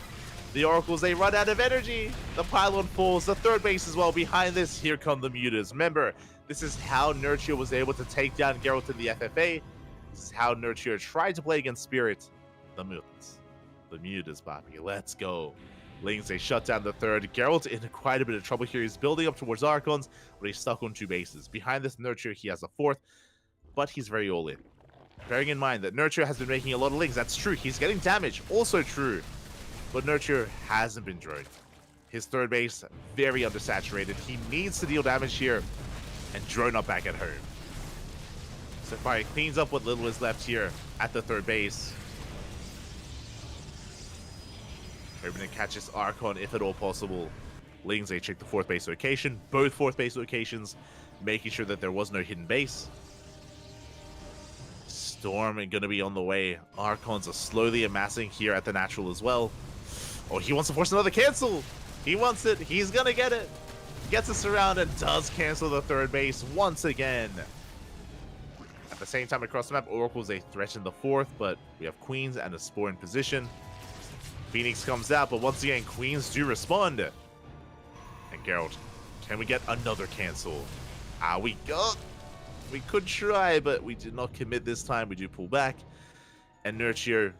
The Oracles, they run out of energy. The pylon falls. The 3rd base as well. Behind this, here come the Mutas. Remember, this is how Nurture was able to take down Geralt in the FFA. This is how Nurture tried to play against Spirit. The Mutants. The Mutas, Bobby. Let's go. Lings, they shut down the 3rd. Geralt in quite a bit of trouble here. He's building up towards Archons, but he's stuck on 2 bases. Behind this Nurture, he has a 4th, but he's very all in. Bearing in mind that Nurture has been making a lot of Lings. That's true. He's getting damage. Also true. But Nurture hasn't been droned. His 3rd base, very undersaturated. He needs to deal damage here and drone up back at home. So far, he cleans up what little is left here at the 3rd base. Hoping to catch this Archon if at all possible. Lings, they check the 4th base location. Both 4th base locations, making sure that there was no hidden base. Storm is going to be on the way. Archons are slowly amassing here at the natural as well. Oh, he wants to force another cancel. He wants it. He's going to get it. Gets us around and does cancel the 3rd base once again. At the same time across the map, Oracles, they threaten the 4th, but we have Queens and a Spore in position. Phoenix comes out, but once again, Queens do respond. And Geralt, can we get another cancel? We could try, but we did not commit this time. We do pull back. And Nurture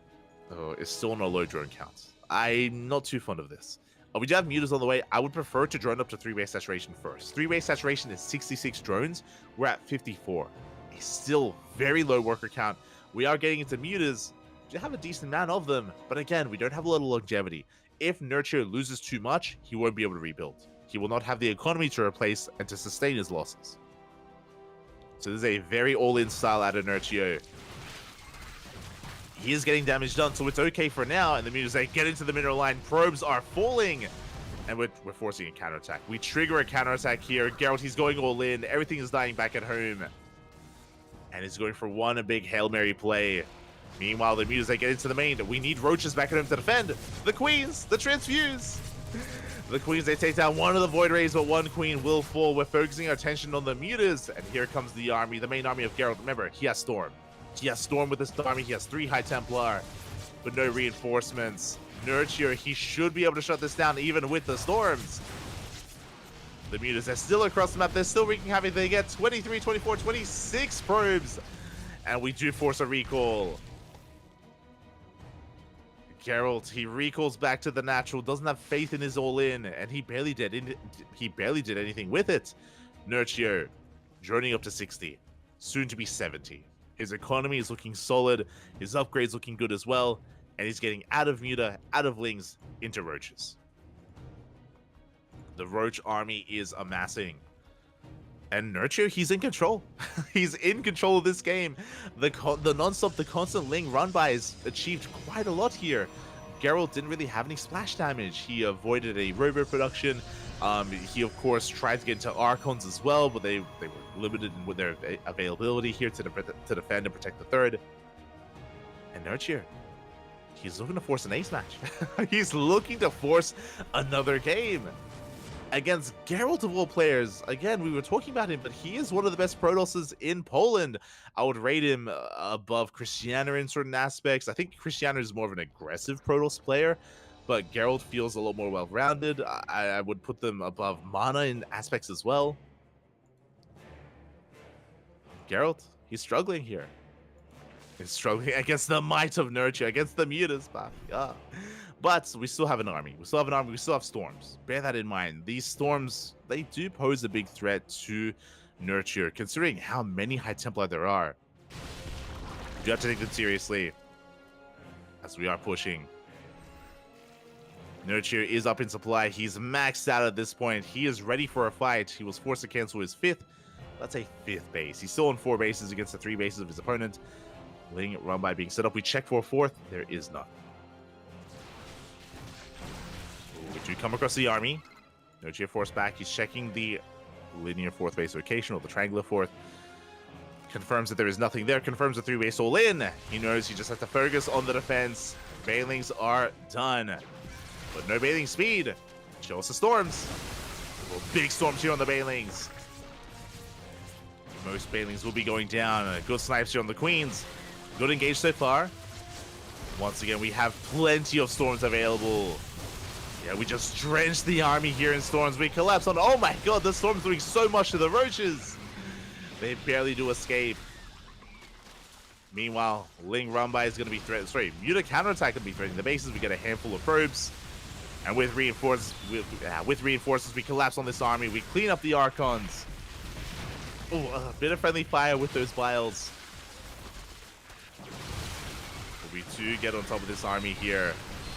is still on a low drone count. I'm not too fond of this. We do have Mutas on the way. I would prefer to drone up to 3-base saturation first. 3-base saturation is 66 drones. We're at 54. A still very low worker count. We are getting into Mutas. We have a decent amount of them. But again, we don't have a lot of longevity. If Nurture loses too much, he won't be able to rebuild. He will not have the economy to replace and to sustain his losses. So this is a very all-in style out of Nurture. He is getting damage done, so it's okay for now. And the Mutas, they get into the mineral line. Probes are falling. And we're forcing a counterattack. We trigger a counterattack here. Geralt, he's going all in. Everything is dying back at home. And he's going for one a big Hail Mary play. Meanwhile, the Mutas, they get into the main. We need roaches back at home to defend. The Queens, the Transfuse. The Queens, they take down one of the Void Rays, but one Queen will fall. We're focusing our attention on the Mutas. And here comes the army, the main army of Geralt. Remember, he has Storm. He has Storm with this army. He has 3 High Templar, but no reinforcements. Nurture, he should be able to shut this down even with the Storms. The Mutas are still across the map. They're still wreaking havoc. They get 23, 24, 26 probes. And we do force a recall. Geralt, he recalls back to the natural, doesn't have faith in his all-in, and he barely did anything with it. Nurture, journeying up to 60, soon to be 70. His economy is looking solid, his upgrades looking good as well, and he's getting out of Muta, out of Lings, into Roaches. The Roach army is amassing. And Nurture, he's in control. He's in control of this game. The non-stop, the constant Ling run-bys achieved quite a lot here. Geralt didn't really have any splash damage. He avoided a robo production. He, of course, tried to get into Archons as well, but they were limited with their availability here to defend and protect the third. And Nurture, he's looking to force an ace match. He's looking to force another game against Geralt of all players. Again, we were talking about him, but he is one of the best Protosses in Poland. I would rate him above Christiana in certain aspects. I think Christiana is more of an aggressive Protoss player, but Geralt feels a lot more well-rounded. I would put them above Mana in aspects as well. Geralt, he's struggling here. He's struggling against the might of Nurture, against the Mutas. But we still have an army. We still have Storms. Bear that in mind. These Storms, they do pose a big threat to Nurture, considering how many High Templar there are. You have to take them seriously, as we are pushing. Nurture is up in supply. He's maxed out at this point. He is ready for a fight. He was forced to cancel his 5th. Let's say 5th base. He's still on 4 bases against the 3 bases of his opponent. Ling run by being set up. We check for a 4th. There is none. We do come across the army. Nurture forced back. He's checking the linear 4th base location, or the triangular 4th. Confirms that there is nothing there. Confirms the 3 base all in. He knows he just has to focus on the defense. Bailings are done. But no bailing speed. Show us the Storms. Big Storms here on the Bailings. Most Bailings will be going down. Good snipes here on the Queens. Good engage so far. Once again, we have plenty of Storms available. Yeah, we just drenched the army here in Storms. We collapse on... Oh my god, the Storm's doing so much to the Roaches. They barely do escape. Meanwhile, Ling Rumbai is going to be threatened. Sorry, Muta counterattack going to be threatening the bases. We get a handful of probes. And with reinforcements, we collapse on this army. We clean up the Archons. Oh, a bit of friendly fire with those vials. But we do get on top of this army here.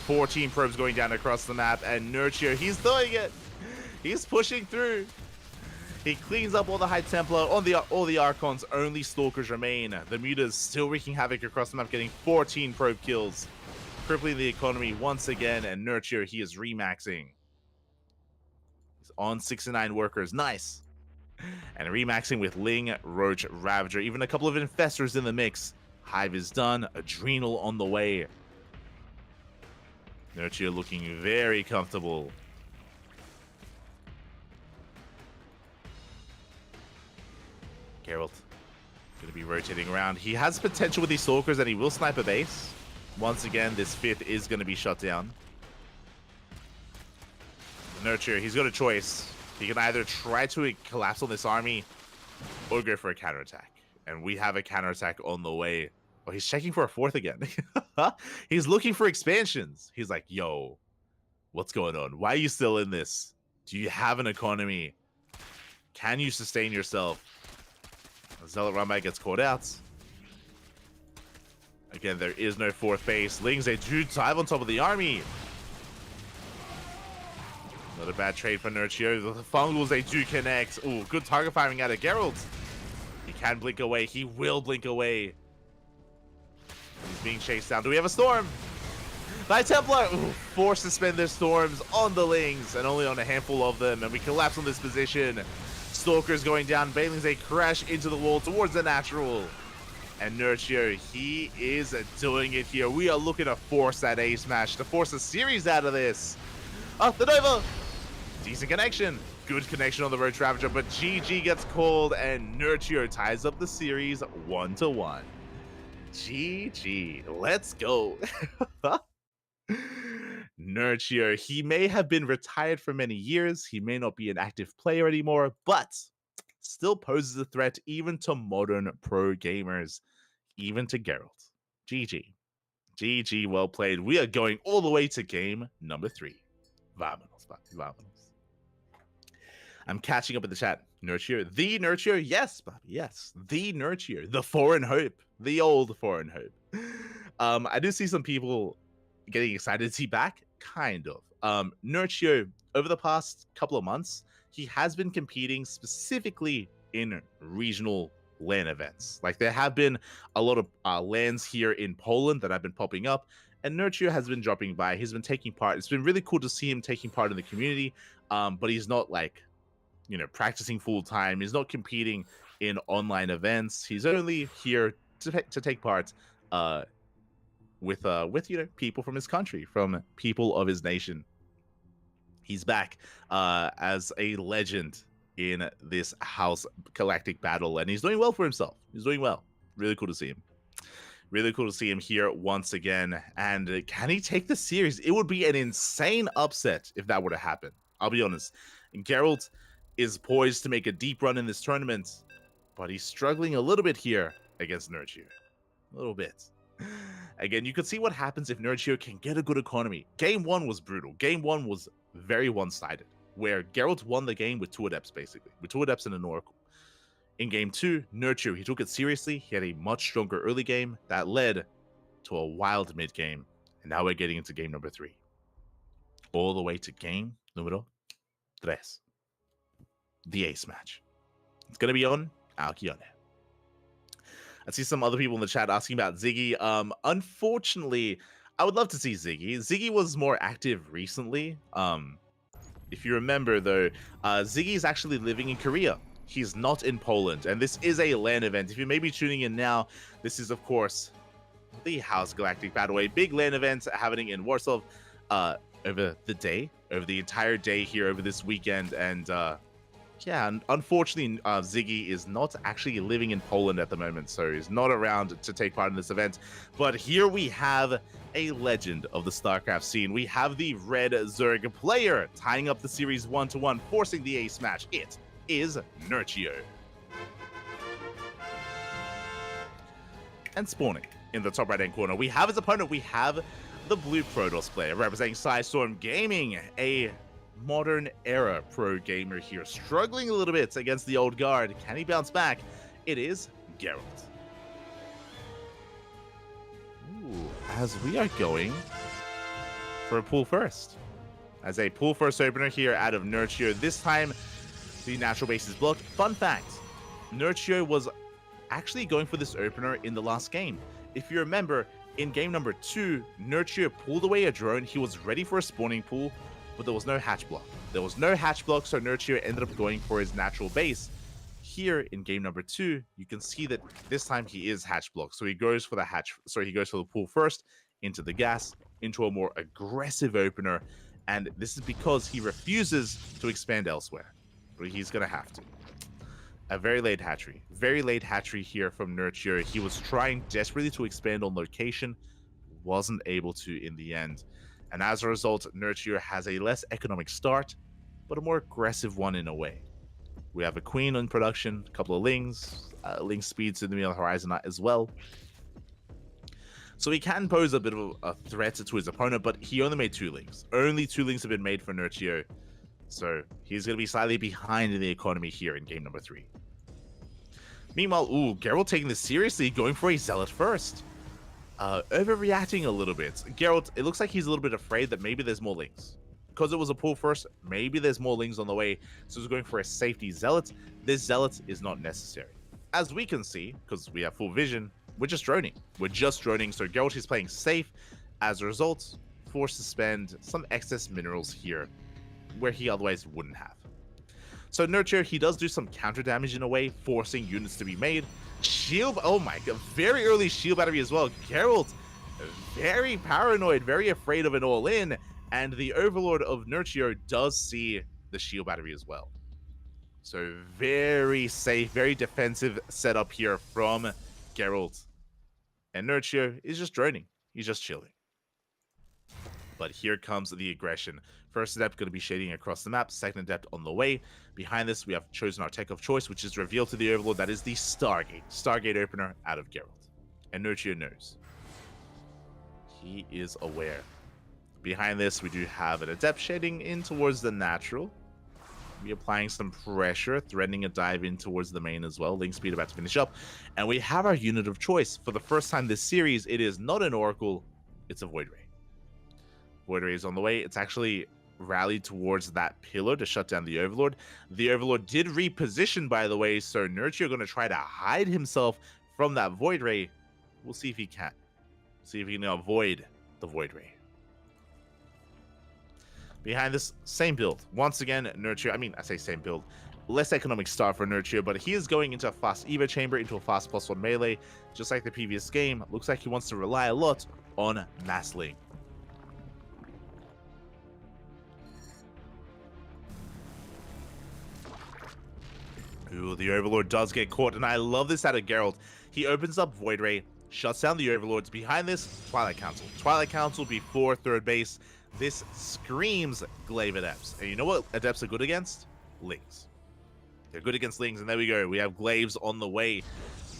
14 probes going down across the map, and Nurture, he's doing it. He's pushing through. He cleans up all the High Templar, all the Archons. Only Stalkers remain. The Mutas still wreaking havoc across the map, getting 14 probe kills, crippling the economy once again. And Nurture, he is remaxing. He's on 69 workers, nice. And remaxing with Ling, Roach, Ravager, even a couple of Infestors in the mix. Hive is done. Adrenal on the way. Nurture looking very comfortable. Geralt going to be rotating around. He has potential with these Stalkers, and he will snipe a base. Once again, this 5th is going to be shut down. Nurture, he's got a choice. He can either try to collapse on this army or go for a counterattack. And we have a counterattack on the way. Oh, he's checking for a 4th again. He's looking for expansions. He's like, yo, what's going on? Why are you still in this? Do you have an economy? Can you sustain yourself? Zealot Rumbai gets caught out. Again, there is no 4th base. Lings, they do dive on top of the army. Not a bad trade for Nurture. The Fungals, they do connect. Ooh, good target firing out of Geralt. He can blink away. He will blink away. He's being chased down. Do we have a storm? Knight Templar forced to spend their storms on the Lings and only on a handful of them, and we collapse on this position. Stalker's going down. Bailing's a crash into the wall towards the natural. And Nurture, he is doing it here. We are looking to force that A smash, to force a series out of this. Oh, the Nova! Decent connection. Good connection on the Road Ravager, but GG gets called, and Nurture ties up the series 1-1. GG. Let's go. Nurture, he may have been retired for many years. He may not be an active player anymore, but still poses a threat even to modern pro gamers, even to Geralt. GG. GG, well played. We are going all the way to game number 3. Vámonos, papi, vámonos. I'm catching up in the chat. Nurture, the Nurture, yes, papi, yes. The Nurture, the foreign hope, the old foreign hope. I do see some people getting excited to see back, kind of. Nurture, over the past couple of months, he has been competing specifically in regional LAN events. Like, there have been a lot of LANs here in Poland that have been popping up, and Nurture has been dropping by. He's been taking part. It's been really cool to see him taking part in the community, but he's not, like, you know, practicing full time. He's not competing in online events. He's only here to take part with you know, people from his country, from people of his nation. He's back as a legend in this House Galactic Battle, and he's doing well for himself. He's doing well. Really cool to see him. Really cool to see him here once again. And can he take the series? It would be an insane upset if that were to happen. I'll be honest. Geralt is poised to make a deep run in this tournament, but he's struggling a little bit here against Nurture. A little bit. Again, you could see what happens if Nurture can get a good economy. Game 1 was brutal. Game 1 was very one-sided, where Geralt won the game with 2 adepts, basically. With 2 adepts and an oracle. In Game 2, Nurture, he took it seriously. He had a much stronger early game that led to a wild mid-game. And now we're getting into game number 3. All the way to game número 3. The ace match. It's going to be on Alkione. I see some other people in the chat asking about Ziggy. Unfortunately, I would love to see Ziggy. Ziggy was more active recently. If you remember, though, Ziggy is actually living in Korea. He's not in Poland, and this is a LAN event. If you may be tuning in now, this is, of course, the House Galactic Battle, a big LAN event happening in Warsaw over the entire day here over this weekend. And yeah, unfortunately, Ziggy is not actually living in Poland at the moment, so he's not around to take part in this event. But here we have a legend of the StarCraft scene. We have the Red Zerg player tying up the series 1-1, forcing the ace match. It is Nurture. And spawning in the top right-hand corner, we have his opponent. We have the blue Protoss player representing Psystorm Gaming, a modern era pro gamer here, struggling a little bit against the old guard. Can he bounce back? It is Geralt. Ooh, as we are going for a pool first. As a pool first opener here out of Nurture. This time, the natural base is blocked. Fun fact, Nurture was actually going for this opener in the last game. If you remember, in game number 2, Nurture pulled away a drone. He was ready for a spawning pool, but there was no hatch block. There was no hatch block, so Nurture ended up going for his natural base. Here in game number 2, you can see that this time he is hatch blocked. So he goes for the hatch, he goes for the pool first, into the gas, into a more aggressive opener, and this is because he refuses to expand elsewhere. But he's gonna have to. A very late hatchery here from Nurture. He was trying desperately to expand on location, wasn't able to in the end. And as a result, Nurture has a less economic start, but a more aggressive one in a way. We have a queen in production, a couple of lings, ling speeds in the middle horizon as well. So he can pose a bit of a threat to his opponent, but he only made 2 lings. Only 2 lings have been made for Nurture. So he's going to be slightly behind in the economy here in game number 3. Meanwhile, Geralt taking this seriously, going for a Zealot first. Overreacting a little bit. Geralt, it looks like he's a little bit afraid that maybe there's more lings. Because it was a pull first, maybe there's more lings on the way, so he's going for a safety Zealot. This Zealot is not necessary. As we can see, because we have full vision, we're just droning. We're just droning, so Geralt is playing safe. As a result, forced to spend some excess minerals here, where he otherwise wouldn't have. So Nurture, he does do some counter damage in a way, forcing units to be made. Shield, oh my god, very early shield battery as well. Geralt, very paranoid, very afraid of an all-in, and the Overlord of Nurture does see the shield battery as well. So very safe, very defensive setup here from Geralt. And Nurture is just droning. He's just chilling. But here comes the aggression. First adept going to be shading across the map. Second adept on the way. Behind this, we have chosen our tech of choice, which is revealed to the Overlord. That is the Stargate. Stargate opener out of Geralt. And Nurture knows. He is aware. Behind this, we do have an adept shading in towards the natural. We're applying some pressure, threatening a dive in towards the main as well. Link speed about to finish up. And we have our unit of choice. For the first time this series, it is not an Oracle, it's a Void Ray. Void Ray is on the way. It's actually rallied towards that pillar to shut down the Overlord. The Overlord did reposition, by the way, so Nurture going to try to hide himself from that Void Ray. We'll see if he can. See if he can avoid the Void Ray. Behind this, same build. Once again, Nurture, I say same build. Less economic start for Nurture, but he is going into a fast Evo chamber, into a fast +1 melee. Just like the previous game, looks like he wants to rely a lot on mass link. Ooh, the Overlord does get caught, and I love this out of Geralt. He opens up Void Ray, shuts down the Overlords. Behind this, Twilight Council. Twilight Council before third base. This screams Glaive Adepts. And you know what Adepts are good against? Lings. They're good against Lings, and there we go. We have Glaives on the way.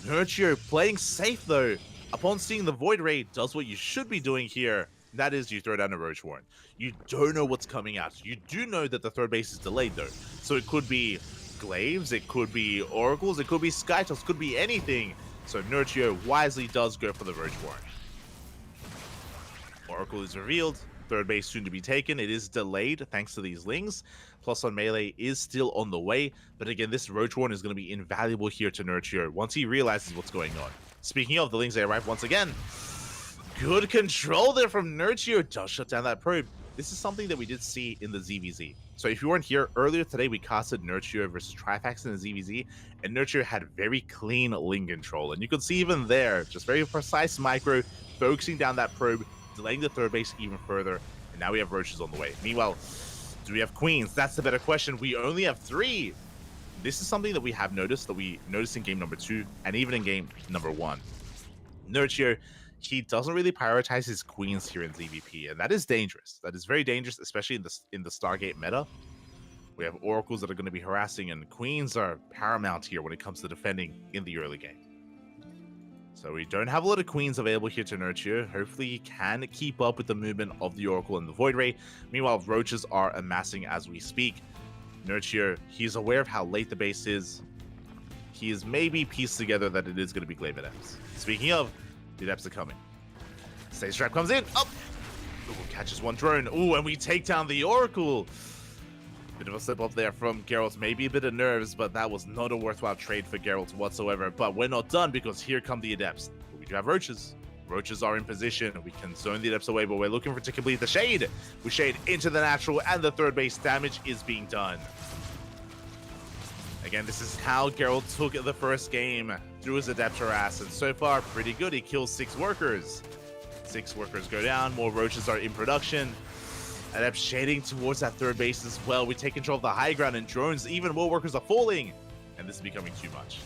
Nurture playing safe, though. Upon seeing the Void Ray, does what you should be doing here. That is, you throw down a Roach Warren. You don't know what's coming out. You do know that the third base is delayed, though. So it could be Glaives, it could be Oracles, it could be Skytoss, could be anything. So Nurture wisely does go for the Roach Warren. Oracle is revealed. Third base soon to be taken. It is delayed thanks to these Lings. +1 melee is still on the way. But again, this Roach Warren is going to be invaluable here to Nurture once he realizes what's going on. Speaking of, the Lings, they arrive once again. Good control there from Nurture. Does shut down that probe. This is something that we did see in the ZVZ. So if you weren't here earlier today, we casted Nurture versus Trifax in the ZVZ, and Nurture had very clean Ling control. And you could see even there, just very precise micro, focusing down that probe, delaying the third base even further, and now we have Roaches on the way. Meanwhile, do we have Queens? That's the better question. We only have 3. This is something that we have noticed, that we noticed in game number 2, and even in game number 1. Nurture, he doesn't really prioritize his Queens here in ZVP, and that is dangerous. That is very dangerous, especially in the Stargate meta. We have Oracles that are going to be harassing, and Queens are paramount here when it comes to defending in the early game. So we don't have a lot of Queens available here to Nurture. Hopefully he can keep up with the movement of the Oracle and the Void Ray. Meanwhile, Roaches are amassing as we speak. Nurture, he's aware of how late the base is. He is maybe pieced together that it is going to be Glaive Adepts. Speaking of, the Adepts are coming. Stage Trap comes in. Up! Ooh, catches one drone. Ooh, and we take down the Oracle. Bit of a slip up there from Geralt, maybe a bit of nerves, but that was not a worthwhile trade for Geralt whatsoever. But we're not done, because here come the Adepts. We do have Roaches. Roaches are in position. We can zone the Adepts away, but we're looking for to complete the shade. We shade into the natural, and the third base damage is being done. Again, this is how Geralt took the first game through his Adept harass, and so far, pretty good. He kills 6 workers. 6 workers go down. More Roaches are in production. Adept shading towards that third base as well. We take control of the high ground, and drones, even more workers are falling. And this is becoming too much.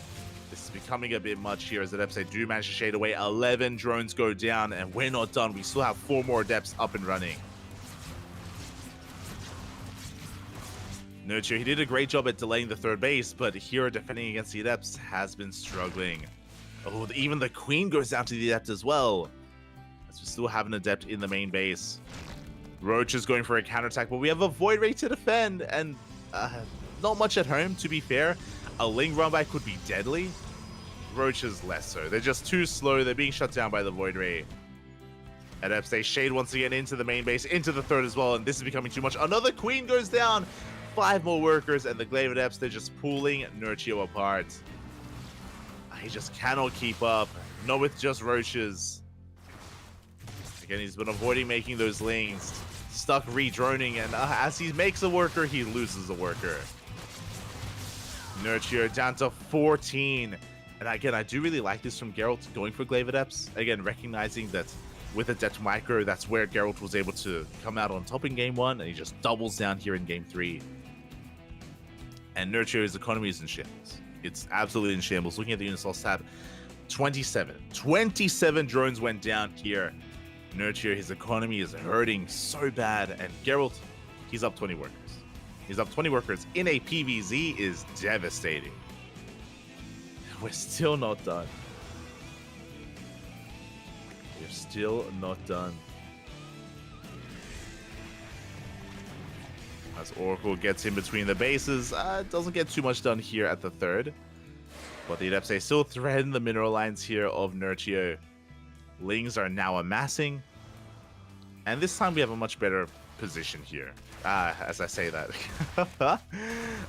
This is becoming a bit much here as Adepts, they do manage to shade away. 11 drones go down, and we're not done. We still have 4 more Adepts up and running. Nurture, he did a great job at delaying the third base, but here defending against the Adepts has been struggling. Oh, even the Queen goes down to the Adept as well. As we still have an Adept in the main base. Roach is going for a counterattack, but we have a Void Ray to defend, and not much at home, to be fair. A Ling run-by could be deadly. Roach is less so. They're just too slow. They're being shut down by the Void Ray. Adepts, they shade once again into the main base, into the third as well, and this is becoming too much. Another Queen goes down. 5 more workers, and the Glaive Adepts, they're just pulling Nurture apart. He just cannot keep up. Not with just roaches. Again, he's been avoiding making those lanes. Stuck re-droning, and as he makes a worker, he loses a worker. Nurture down to 14. And again, I do really like this from Geralt, going for Glaive Adepts. Again, recognizing that with Adept Micro, that's where Geralt was able to come out on top in game 1, and he just doubles down here in game 3. And Nurture's economy is in shambles. It's absolutely in shambles. Looking at the unit loss tab, 27. 27 drones went down here. Nurture, his economy is hurting so bad, and Geralt, he's up 20 workers. He's up 20 workers in a PvZ is devastating. We're still not done. We're still not done. As Oracle gets in between the bases, doesn't get too much done here at the third. But the Adepts still threaten the mineral lines here of Nurture. Lings are now amassing. And this time we have a much better position here. As I say that.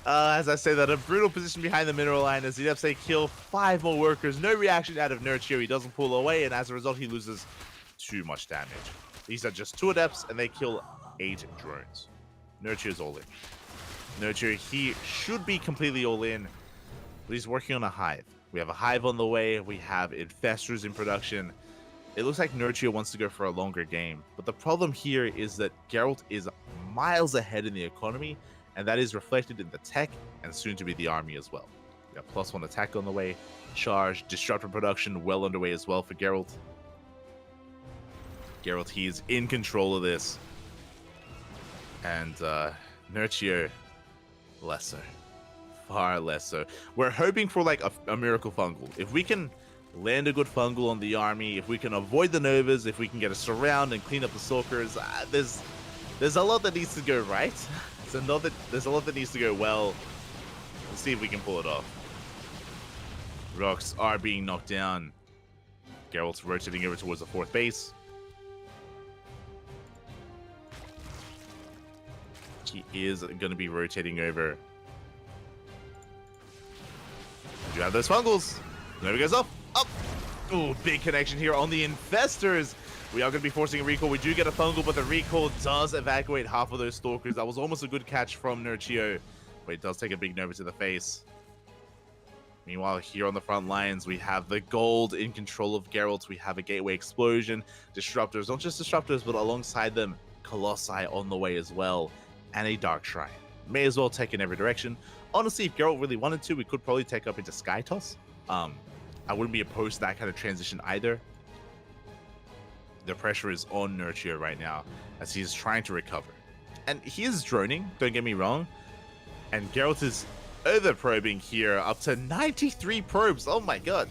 A brutal position behind the mineral line as the Adepts kill 5 more workers. No reaction out of Nurture. He doesn't pull away, and as a result, he loses too much damage. These are just 2 Adepts, and they kill 8 drones. Nurture is all in. Nurture, he should be completely all in, but he's working on a hive. We have a hive on the way. We have infestors in production. It looks like Nurture wants to go for a longer game, but the problem here is that Geralt is miles ahead in the economy, and that is reflected in the tech and soon to be the army as well. We got +1 attack on the way, charge, disruptor production well underway as well for Geralt. Geralt, he is in control of this. And Nurture, lesser. Far lesser. We're hoping for like a miracle fungal. If we can land a good fungal on the army, if we can avoid the Novas, if we can get a surround and clean up the Stalkers, there's a lot that needs to go right. There's a lot that needs to go well. Let's see if we can pull it off. Rocks are being knocked down. Geralt's rotating over towards the 4th base. He is going to be rotating over. Do you have those fungals? There he goes up. Up. Ooh, big connection here on the infestors. We are going to be forcing a recall. We do get a fungal, but the recall does evacuate half of those stalkers. That was almost a good catch from Nurture, but it does take a big nova to the face. Meanwhile, here on the front lines, we have the gold in control of Geralt. We have a gateway explosion, disruptors, not just disruptors, but alongside them, colossi on the way as well, and a dark shrine. May as well take in every direction. Honestly, if Geralt really wanted to, we could probably take up into Sky Toss. I wouldn't be opposed to that kind of transition either. The pressure is on Nurture right now as he's trying to recover. And he is droning, don't get me wrong. And Geralt is over-probing here, up to 93 probes. Oh my god.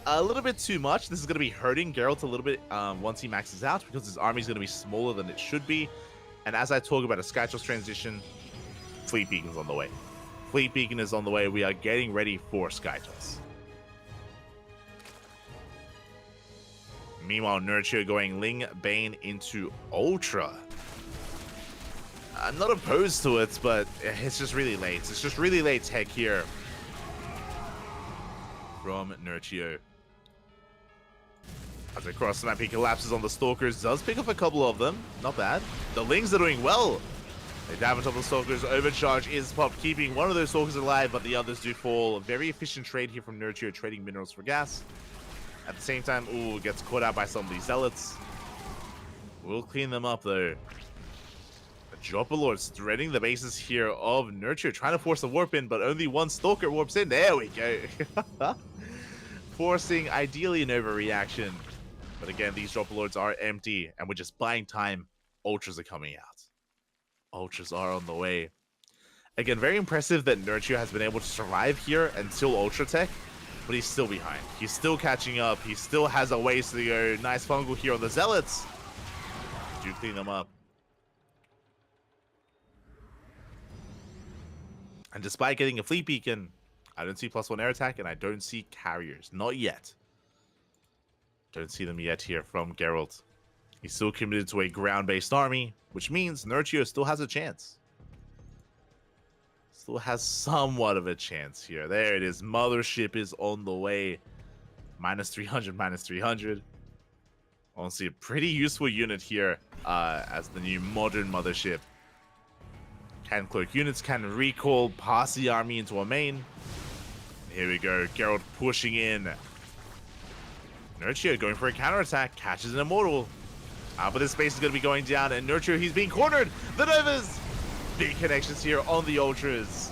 A little bit too much. This is going to be hurting Geralt a little bit once he maxes out, because his army is going to be smaller than it should be. And as I talk about a Skytoss transition, Fleet Beacon is on the way. Fleet Beacon is on the way. We are getting ready for Skytoss. Meanwhile, Nurture going Ling Bane into Ultra. I'm not opposed to it, but it's just really late. It's just really late tech here from Nurture. As across the map, he collapses on the Stalkers. Does pick up a couple of them. Not bad. The Lings are doing well. They dive on top of the Stalkers. Overcharge is popped, keeping one of those Stalkers alive, but the others do fall. A very efficient trade here from Nurture, trading minerals for gas. At the same time, ooh, gets caught out by some of these Zealots. We'll clean them up, though. The Dropper Lord's threading the bases here of Nurture, trying to force a warp in, but only one Stalker warps in. There we go. Forcing, ideally, an overreaction. But again, these Dropper Lords are empty, and we're just buying time. Ultras are coming out. Ultras are on the way. Again, very impressive that Nurture has been able to survive here until Ultra Tech, but he's still behind. He's still catching up. He still has a ways to go. Nice fungal here on the Zealots. Do clean them up. And despite getting a Fleet Beacon, I don't see +1 air attack, and I don't see carriers. Not yet. Don't see them yet here from Geralt. He's still committed to a ground-based army, which means Nurture still has a chance. Still has somewhat of a chance here. There it is. Mothership is on the way. Minus 300, minus 300. Honestly, a pretty useful unit here as the new modern mothership. Can cloak units, can recall, pass the army into a main. Here we go, Geralt pushing in. Nurture going for a counterattack, catches an immortal. But this space is going to be going down, and Nurture, he's being cornered. The Novas! Big connections here on the Ultras.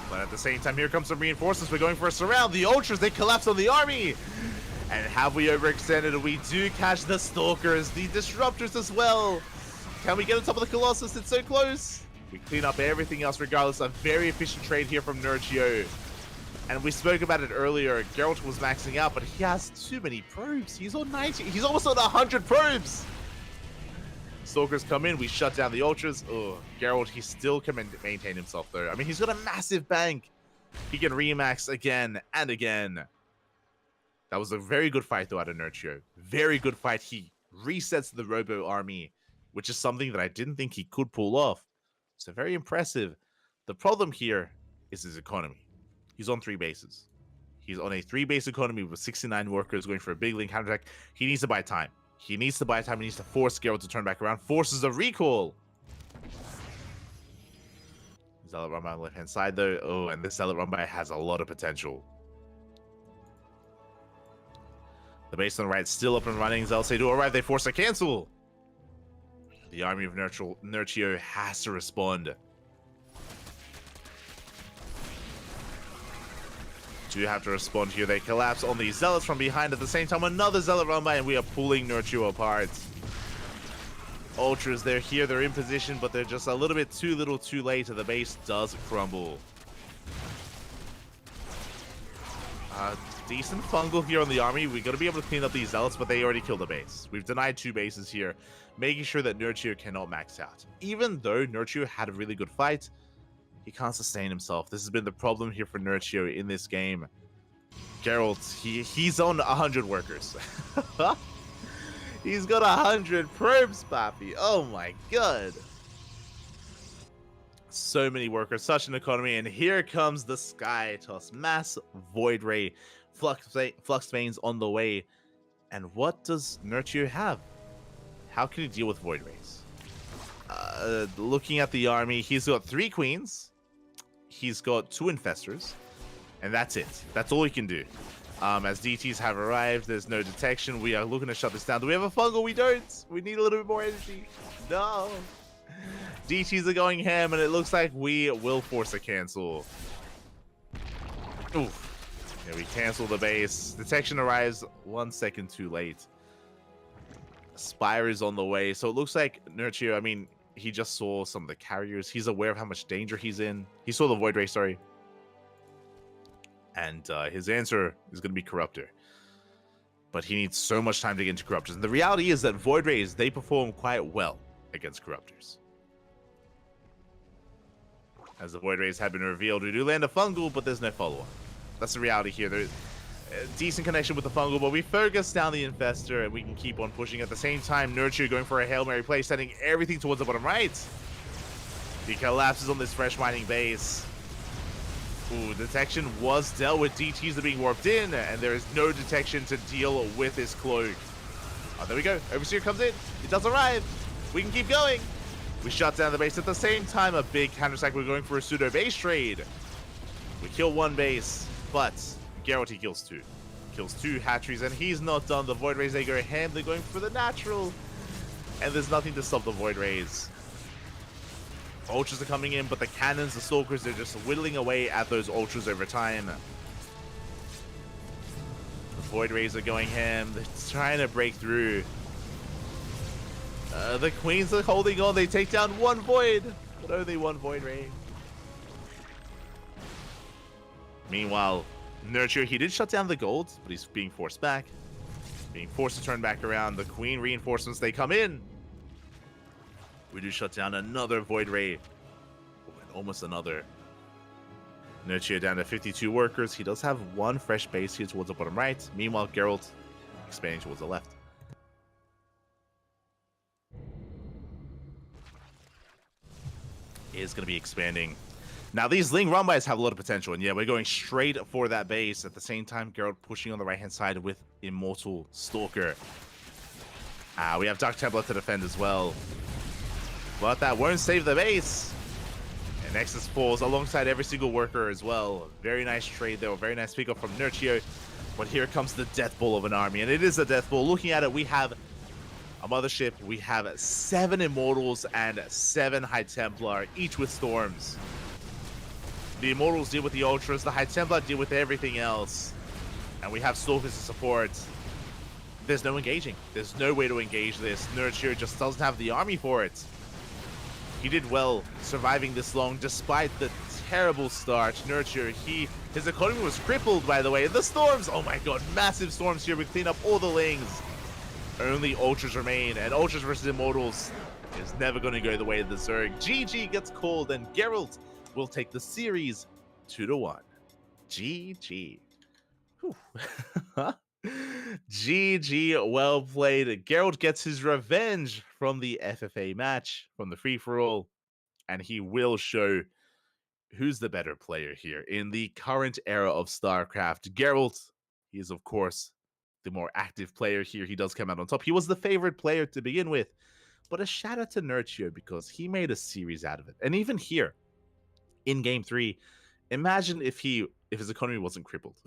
But at the same time, here comes some reinforcements. We're going for a surround. The Ultras, they collapse on the army. And have we overextended? We do catch the Stalkers, the Disruptors as well. Can we get on top of the Colossus? It's so close. We clean up everything else regardless. A very efficient trade here from Nurture. And we spoke about it earlier. Geralt was maxing out, but he has too many probes. He's on 90. He's almost on 100 probes. Stalkers come in. We shut down the Ultras. Oh, Geralt, he still can maintain himself, though. I mean, he's got a massive bank. He can remax again and again. That was a very good fight, though, out of Nurture. Very good fight. He resets the Robo army, which is something that I didn't think he could pull off. So very impressive. The problem here is his economy. He's on 3 bases. He's on a 3-base economy with 69 workers going for a big link counterattack. He needs to buy time. He needs to buy time. He needs to force Geralt to turn back around. Forces a recall. Zealot run by on the left-hand side, though. Oh, and this Zealot run by has a lot of potential. The base on the right still up and running. Zealots say, do all right. They force a cancel. The army of Nurture has to respond. Do have to respond here. They collapse on the Zealots from behind. At the same time, another Zealot run by, and we are pulling Nurture apart. Ultras, they're here. They're in position, but they're just a little bit too little too late. The base does crumble. Decent fungal here on the army. We're going to be able to clean up these Zealots, but they already killed the base. We've denied 2 bases here, making sure that Nurture cannot max out. Even though Nurture had a really good fight, he can't sustain himself. This has been the problem here for Nurture in this game. Geralt, he's on 100 workers. He's got 100 probes, Papi. Oh my god. So many workers, such an economy, and here comes the Sky Toss. Mass Void Ray. Flux Veins on the way. And what does Nurture have? How can he deal with Void Rays? Looking at the army, he's got 3 Queens. He's got 2 Infestors. And that's it. That's all he can do. As DTs have arrived, there's no detection. We are looking to shut this down. Do we have a fungal? We don't. We need a little bit more energy. No. DTs are going ham, and it looks like we will force a cancel. Oof. Yeah, we cancel the base. Detection arrives 1 second too late. Spire is on the way. So it looks like Nurture, I mean, he just saw some of the carriers. He's aware of how much danger he's in. He saw the Void Ray, sorry. And his answer is going to be Corruptor. But he needs so much time to get into Corruptors. And the reality is that Void Rays, they perform quite well against Corruptors. As the Void Rays have been revealed, we do land a fungal, but there's no follow-up. That's the reality here. There's a decent connection with the fungal, but we focus down the Infestor, and we can keep on pushing. At the same time, Nurture going for a Hail Mary play, sending everything towards the bottom right. He collapses on this fresh mining base. Ooh, detection was dealt with. DTs are being warped in, and there is no detection to deal with this cloak. Oh, there we go. Overseer comes in. It does arrive. We can keep going. We shut down the base. At the same time, a big counter-attack. We're going for a pseudo base trade. We kill 1 base, but Geralt, he kills 2. Kills 2 hatcheries, and he's not done. The Void Rays, they go ham. They're going for the natural, and there's nothing to stop the Void Rays. Ultras are coming in, but the cannons, the Stalkers, they're just whittling away at those Ultras over time. The Void Rays are going ham. They're trying to break through. The Queens are holding on. They take down 1 Void, but only 1 Void Ray. Meanwhile, Nurture, he did shut down the gold, but he's being forced back. Being forced to turn back around. The Queen reinforcements, they come in. We do shut down another Void Ray. Oh, and almost another. Nurture down to 52 workers. He does have 1 fresh base here towards the bottom right. Meanwhile, Geralt expanding towards the left. Is going to be expanding. Now, these Ling Rumbais have a lot of potential, and yeah, we're going straight for that base. At the same time, Geralt pushing on the right-hand side with Immortal Stalker. We have Dark Templar to defend as well. But that won't save the base. And Nexus falls alongside every single worker as well. Very nice trade there, very nice pick up from Nurchio. But here comes the death ball of an army, and it is a death ball. Looking at it, we have a mothership, we have 7 Immortals and 7 High Templar, each with Storms. The Immortals deal with the Ultras, the High Templar deal with everything else. And we have Stalkers to support. There's no engaging. There's no way to engage this. Nurture just doesn't have the army for it. He did well surviving this long despite the terrible start. Nurture, his economy was crippled, by the way. The Storms, oh my god, massive Storms here. We clean up all the Lings. Only Ultras remain, and Ultras versus Immortals is never going to go the way of the Zerg. GG gets called, and Geralt will take the series 2-1. GG. GG, well played. Geralt gets his revenge from the FFA match, from the free-for-all, and he will show who's the better player here in the current era of StarCraft. Geralt, he is, of course, the more active player here. He does come out on top. He was the favorite player to begin with, but a shout out to Nurchio because he made a series out of it. And even here in game 3, imagine if his economy wasn't crippled.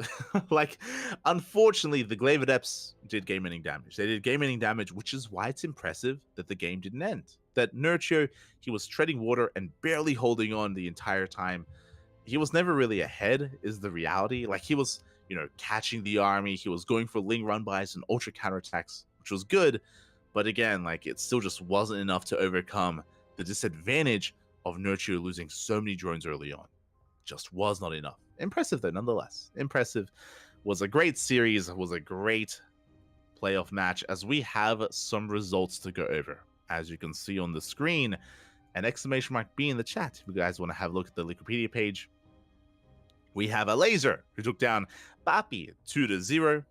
Like, unfortunately, the Glaive Adepts did game-ending damage. They did game-ending damage, which is why it's impressive that the game didn't end. That Nurchio, he was treading water and barely holding on the entire time. He was never really ahead, is the reality. Like, he was, catching the army. He was going for Ling run-bys and ultra counterattacks, which was good. But again, like, it still just wasn't enough to overcome the disadvantage of Nurchio losing so many drones early on. Just was not enough. Impressive though, nonetheless. Impressive. Was a great series, was a great playoff match, as we have some results to go over. As you can see on the screen, an exclamation mark B in the chat if you guys want to have a look at the Wikipedia page. We have a Laser who took down Bapi 2-0.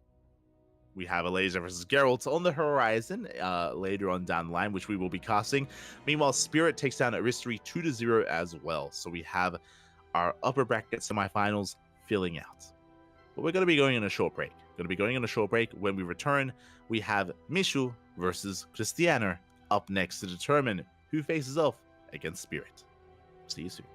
We have a Laser versus Geralt on the horizon later on down the line, which we will be casting. Meanwhile, Spirit takes down Aristery 2-0 as well. So we have our upper bracket semifinals filling out. But we're going to be going on a short break. When we return, we have Mishu versus Christianer up next to determine who faces off against Spirit. See you soon.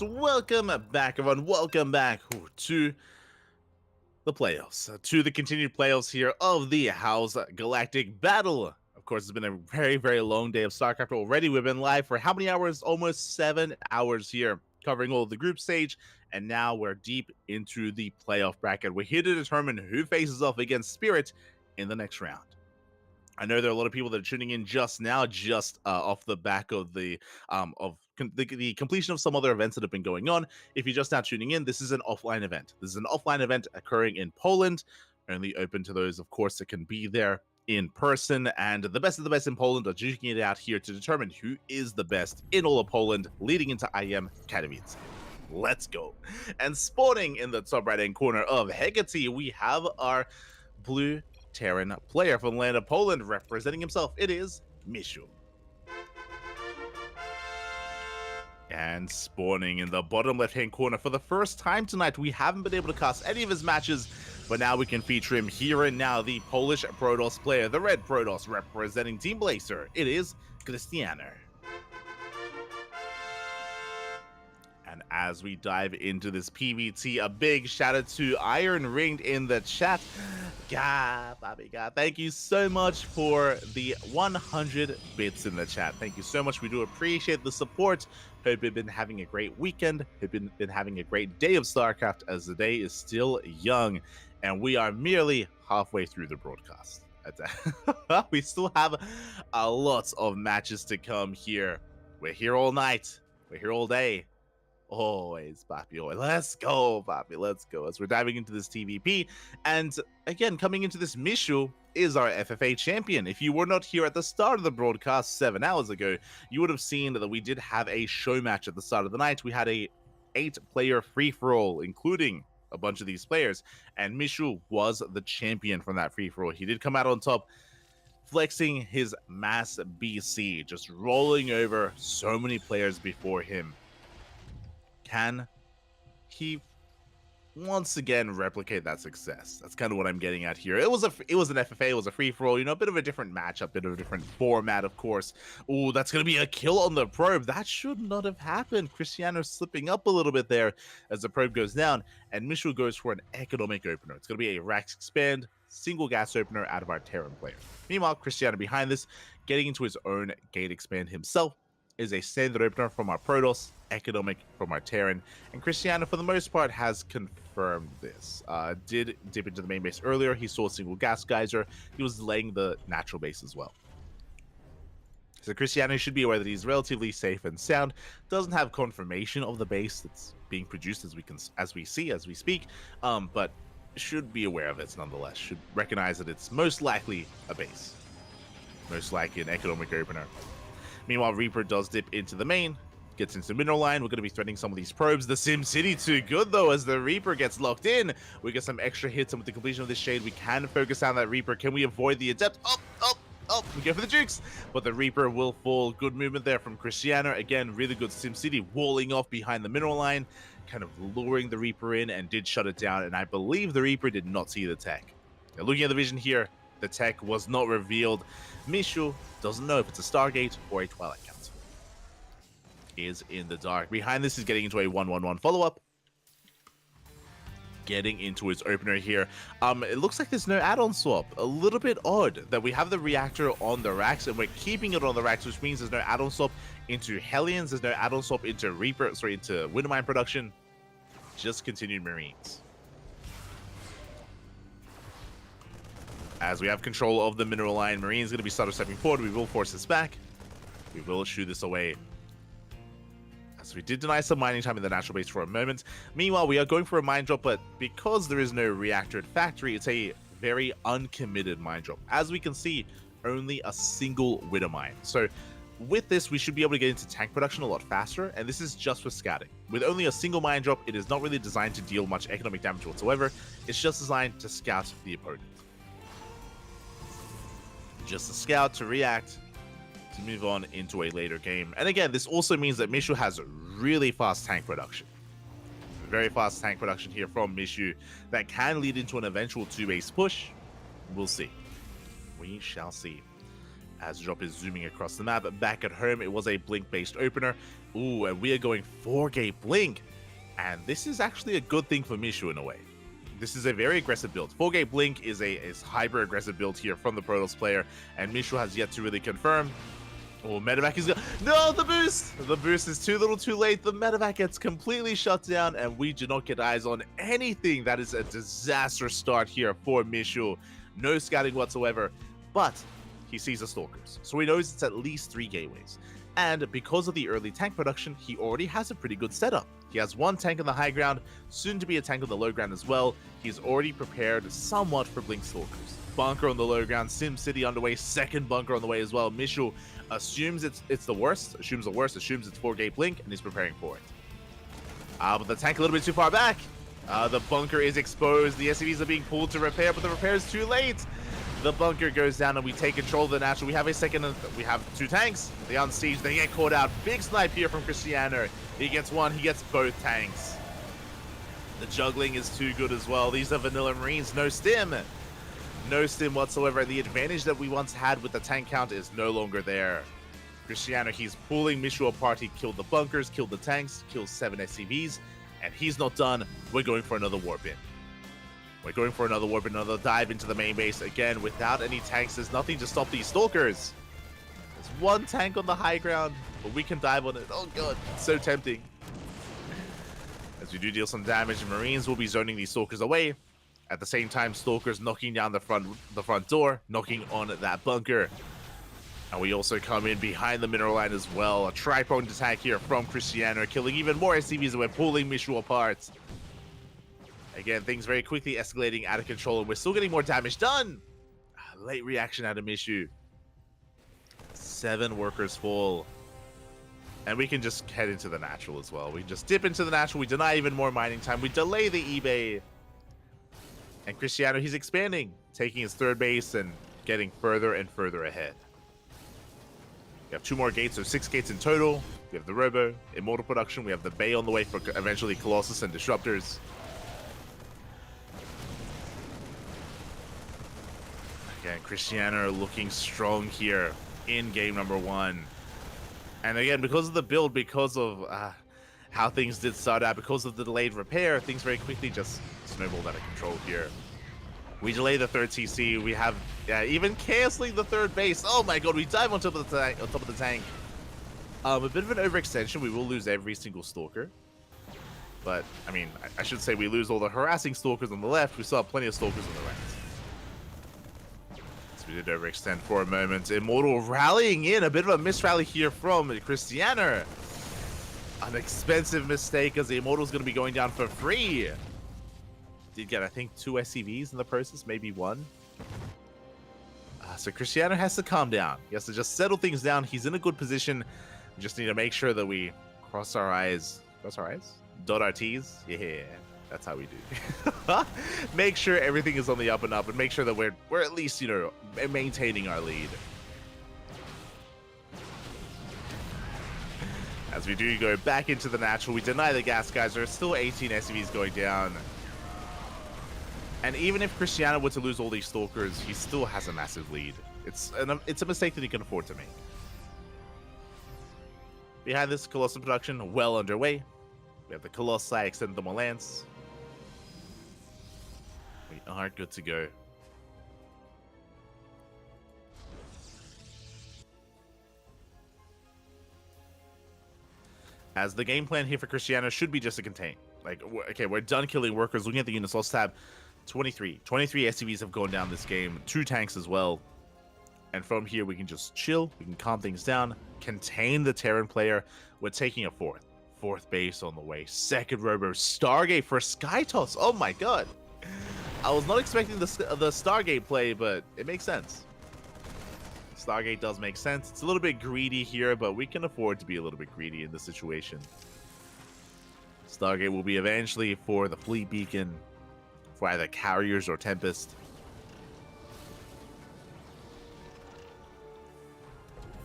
event. Welcome back, everyone. Welcome back to the playoffs, to the continued playoffs here of the House Galactic Battle. Of course, it's been a very, very long day of StarCraft already. We've been live for how many hours? Almost 7 hours here, covering all of the group stage, and now we're deep into the playoff bracket. We're here to determine who faces off against Spirit in the next round. I know there are a lot of people that are tuning in just now, off the back of the completion of some other events that have been going on. If you're just now tuning in, this is an offline event. This is an offline event occurring in Poland, only open to those, of course, that can be there in person. And the best of the best in Poland are duking it out here to determine who is the best in all of Poland, leading into IEM Katowice. Let's go. And spawning in the top right-hand corner of Hecate, we have our blue Terran player from the land of Poland representing himself. It is Mishu. And spawning in the bottom left-hand corner for the first time tonight, we haven't been able to cast any of his matches, but now we can feature him here and now, the Polish Protoss player, the red Protoss representing Team Blazer. It is Cristiano. And as we dive into this PvT, a big shout out to Iron Ringed in the chat. God, Bobby God, thank you so much for the 100 bits in the chat. Thank you so much. We do appreciate the support. Hope you've been having a great weekend. Hope you've been having a great day of StarCraft, as the day is still young and we are merely halfway through the broadcast. We still have a lot of matches to come here. We're here all night. We're here all day. Always, Papi, always. Let's go, Papi, let's go. As we're diving into this TVP, and again, coming into this, Mishu is our FFA champion. If you were not here at the start of the broadcast 7 hours ago, you would have seen that we did have a show match at the start of the night. We had a 8-player free-for-all, including a bunch of these players, and Mishu was the champion from that free-for-all. He did come out on top, flexing his mass BC, just rolling over so many players before him. Can he once again replicate that success? That's kind of what I'm getting at here. It was an FFA, it was a free-for-all, you know, a bit of a different matchup, bit of a different format, of course. Oh, that's going to be a kill on the probe. That should not have happened. Cristiano slipping up a little bit there as the probe goes down, and Mishu goes for an economic opener. It's going to be a Rax Expand, single gas opener out of our Terran player. Meanwhile, Cristiano behind this, getting into his own gate expand himself, is a standard opener from our Protoss, economic from our Terran, and Cristiano, for the most part, has confirmed this. Did dip into the main base earlier. He saw a single gas geyser. He was laying the natural base as well. So Cristiano should be aware that he's relatively safe and sound. Doesn't have confirmation of the base that's being produced as we speak, but should be aware of it nonetheless. Should recognize that it's most likely a base, most likely an economic opener. Meanwhile, Reaper does dip into the main, gets into the mineral line. We're going to be threatening some of these probes. The Sim City too good, though, as the Reaper gets locked in. We get some extra hits, and with the completion of this shade, we can focus down that Reaper. Can we avoid the Adept? We go for the Jukes, but the Reaper will fall. Good movement there from Cristiano. Again, really good Sim City, walling off behind the mineral line, kind of luring the Reaper in, and did shut it down. And I believe the Reaper did not see the tech. Now, looking at the vision here, the tech was not revealed. Mishu doesn't know if it's a Stargate or a Twilight Council. He is in the dark. Behind this is getting into a 1-1-1 follow-up. Getting into his opener here. It looks like there's no add-on swap. A little bit odd that we have the reactor on the racks and we're keeping it on the racks, which means there's no add-on swap into Hellions, there's no add-on swap into Reaper, sorry, into Windmine production. Just continued Marines. As we have control of the mineral line, Marine's going to be stepping forward. We will force this back. We will shoo this away. As we did deny some mining time in the natural base for a moment. Meanwhile, we are going for a mine drop, but because there is no reactor at factory, it's a very uncommitted mine drop. As we can see, only a single Widow mine. So with this, we should be able to get into tank production a lot faster, and this is just for scouting. With only a single mine drop, it is not really designed to deal much economic damage whatsoever. It's just designed to scout the opponent. Just a scout to react, to move on into a later game. And again, this also means that Mishu has really fast tank production. Very fast tank production here from Mishu that can lead into an eventual 2-base push. We'll see. We shall see. As Drop is zooming across the map, back at home, it was a blink-based opener. Ooh, and we are going 4-gate blink. And this is actually a good thing for Mishu in a way. This is a very aggressive build. 4-gate blink is hyper aggressive build here from the Protoss player, and Mishu has yet to really confirm. Oh, medevac is going. No, the boost! The boost is too little too late. The medevac gets completely shut down, and we do not get eyes on anything. That is a disastrous start here for Mishu. No scouting whatsoever, but he sees the Stalkers, so he knows it's at least 3 gateways. And because of the early tank production, he already has a pretty good setup. He has 1 tank on the high ground, soon to be a tank on the low ground as well. He's already prepared somewhat for Blink Stalkers. Bunker on the low ground, Sim City underway, 2nd bunker on the way as well. Mishu assumes it's the worst, assumes it's 4-gate blink, and he's preparing for it. But the tank a little bit too far back. The bunker is exposed. The SCVs are being pulled to repair, but the repair is too late. The bunker goes down, and we take control of the natural. We have a second. We have 2 tanks. They unsiege. They get caught out. Big snipe here from Cristiano. He gets 1. He gets both tanks. The juggling is too good as well. These are vanilla Marines. No stim. No stim whatsoever. The advantage that we once had with the tank count is no longer there. Cristiano, he's pulling Mishu apart. He killed the bunkers, killed the tanks, killed 7 SCVs, and he's not done. We're going for another warp in. We're going for another warp, another dive into the main base. Again, without any tanks, there's nothing to stop these Stalkers. There's 1 tank on the high ground, but we can dive on it. Oh god, it's so tempting. As we do deal some damage, Marines will be zoning these Stalkers away. At the same time, Stalkers knocking down the front door, knocking on that bunker. And we also come in behind the mineral line as well. A tri-pronged attack here from Cristiano, killing even more SCVs, and we're pulling Mishu apart. Again, things very quickly escalating out of control, and we're still getting more damage done. Late reaction out of Mishu. 7 workers fall. And we can just head into the natural as well. We just dip into the natural. We deny even more mining time. We delay the eBay. And Cristiano, he's expanding, taking his 3rd base and getting further and further ahead. We have 2 more gates, so 6 gates in total. We have the Robo, Immortal production. We have the Bay on the way for eventually Colossus and Disruptors. Again, Cristiano looking strong here in game number 1. And again, because of the build, because of how things did start out, because of the delayed repair, things very quickly just snowballed out of control here. We delay the 3rd TC. We have even canceling the 3rd base. Oh my god, we dive on top of the tank. A bit of an overextension. We will lose every single Stalker. But, I mean, I should say we lose all the harassing Stalkers on the left. We still have plenty of Stalkers on the right. So we did overextend for a moment. Immortal rallying in. A bit of a misrally here from Cristiano. An expensive mistake, as the Immortal's going to be going down for free. Did get, I think, 2 SCVs in the process, maybe 1. So Cristiano has to calm down. He has to just settle things down. He's in a good position. We just need to make sure that we cross our eyes. Cross our eyes? Dot our T's? Yeah, that's how we do. Make sure everything is on the up and up, and make sure that we're at least, you know, maintaining our lead. As we do go back into the natural, we deny the gas guys. There are still 18 SCVs going down. And even if Cristiano were to lose all these Stalkers, he still has a massive lead. It's a mistake that he can afford to make. Behind this, Colossus production well underway. We have the Colossi extend the Lance. We are good to go. As the game plan here for Cristiano should be just to contain. Like, okay, we're done killing workers. Looking at the units, let's tab 23 SCVs have gone down this game. 2 tanks as well. And from here, we can just chill. We can calm things down. Contain the Terran player. We're taking a 4th base on the way. 2nd Robo. Stargate for Skytoss. Oh my god. I was not expecting the Stargate play, but it makes sense. Stargate does make sense. It's a little bit greedy here, but we can afford to be a little bit greedy in this situation. Stargate will be eventually for the Fleet Beacon, for either Carriers or Tempest.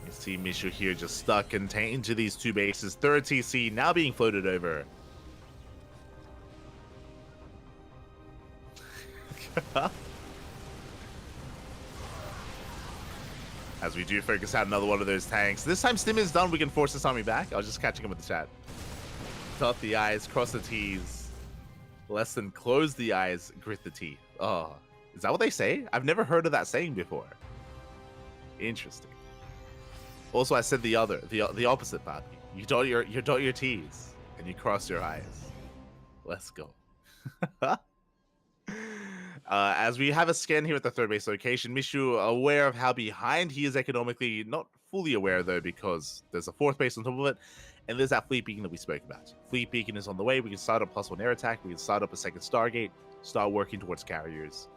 You see Mishu here just stuck, contained to these 2 bases. 3rd TC now being floated over. As we do focus out another one of those tanks. This time Stim is done, we can force this army back. I was just catching him with the chat. Dot the I's, cross the T's. Less than close the eyes, grit the teeth. Oh, is that what they say? I've never heard of that saying before. Interesting. Also, I said the opposite, Papi. You dot your T's and you cross your eyes. Let's go. As we have a scan here at the third base location, Mishu aware of how behind he is economically, not fully aware though, because there's a fourth base on top of it, and there's that fleet beacon that we spoke about. Fleet beacon is on the way. We can start up +1 air attack. We can start up a second Stargate, start working towards carriers.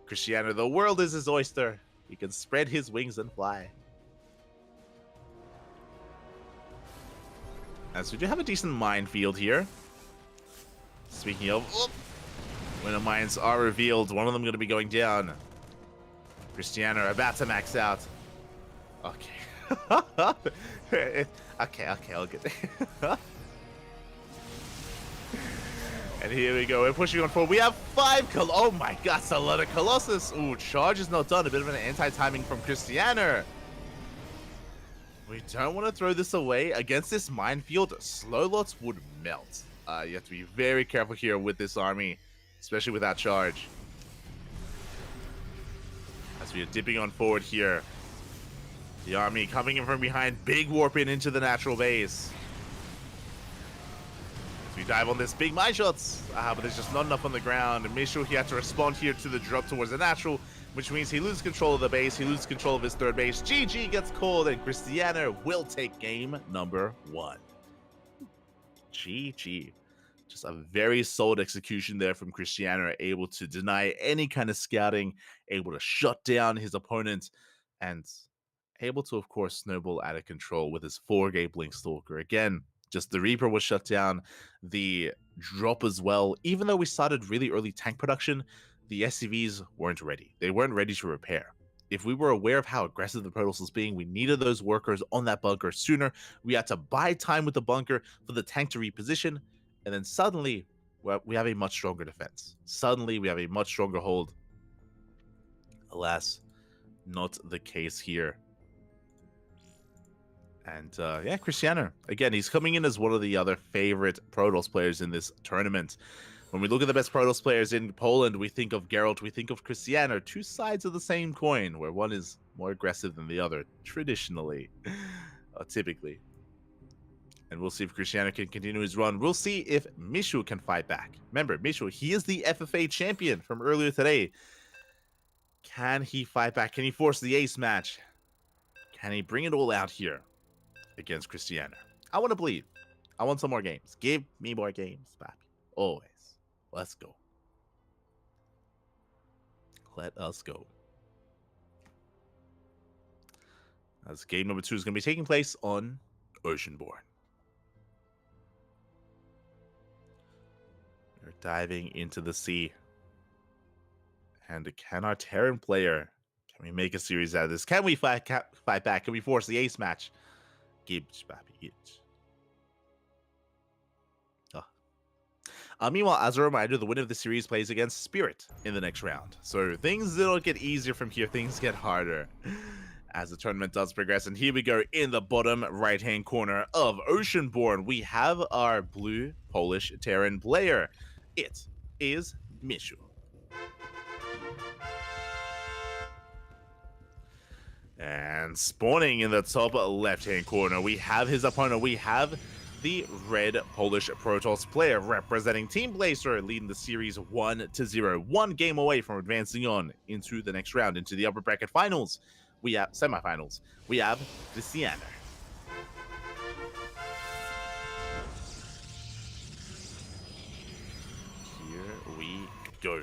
Cristiano, the world is his oyster. He can spread his wings and fly. As we do have a decent minefield here. Speaking of, when the mines are revealed, one of them going to be going down. Cristiano about to max out. Okay. okay, I'll get there. And here we go. We're pushing on forward. We have 5 oh my god, that's a lot of Colossus. Ooh, charge is not done. A bit of an anti-timing from Cristiano. We don't want to throw this away. Against this minefield, slow lots would melt. You have to be very careful here with this army, especially with that charge. As we are dipping on forward here. The army coming in from behind, big warp in into the natural base. As we dive on this, big mine shots. But there's just not enough on the ground. And Mishu, he had to respond here to the drop towards the natural, which means he loses control of the base. He loses control of his third base. GG gets called, and Cristiano will take game number 1. GG. Just a very solid execution there from Cristiano, able to deny any kind of scouting, able to shut down his opponent, and able to, of course, snowball out of control with his 4-gate Blink Stalker. Again, just the Reaper was shut down, the drop as well. Even though we started really early tank production, the SCVs weren't ready. They weren't ready to repair. If we were aware of how aggressive the Protoss was being, we needed those workers on that bunker sooner. We had to buy time with the bunker for the tank to reposition, and then suddenly we have a much stronger defense. Suddenly we have a much stronger hold. Alas, not the case here. And yeah, Cristiano, again, he's coming in as one of the other favorite Protoss players in this tournament. When we look at the best Protoss players in Poland, we think of Geralt, we think of Cristiano, 2 sides of the same coin, where one is more aggressive than the other, traditionally, typically. And we'll see if Cristiano can continue his run. We'll see if Mishu can fight back. Remember, Mishu, he is the FFA champion from earlier today. Can he fight back? Can he force the ace match? Can he bring it all out here against Cristiano? I want to believe. I want some more games. Give me more games, papi. Always. Let's go. Let us go. As game number 2 is going to be taking place on Oceanborn. We're diving into the sea. And can our Terran player, can we make a series out of this? Can we fight back? Can we force the ace match? Gibbs, papi, Gibbs. Meanwhile, as a reminder, the winner of the series plays against Spirit in the next round. So things don't get easier from here. Things get harder as the tournament does progress. And here we go in the bottom right-hand corner of Oceanborn. We have our blue Polish Terran player. It is Mishu. And spawning in the top left-hand corner, we have his opponent. We have the red Polish Protoss player representing Team Blazer, leading the series 1-0. 1 game away from advancing on into the next round, into the upper bracket finals. We have semifinals. We have Cristiano. Here we go.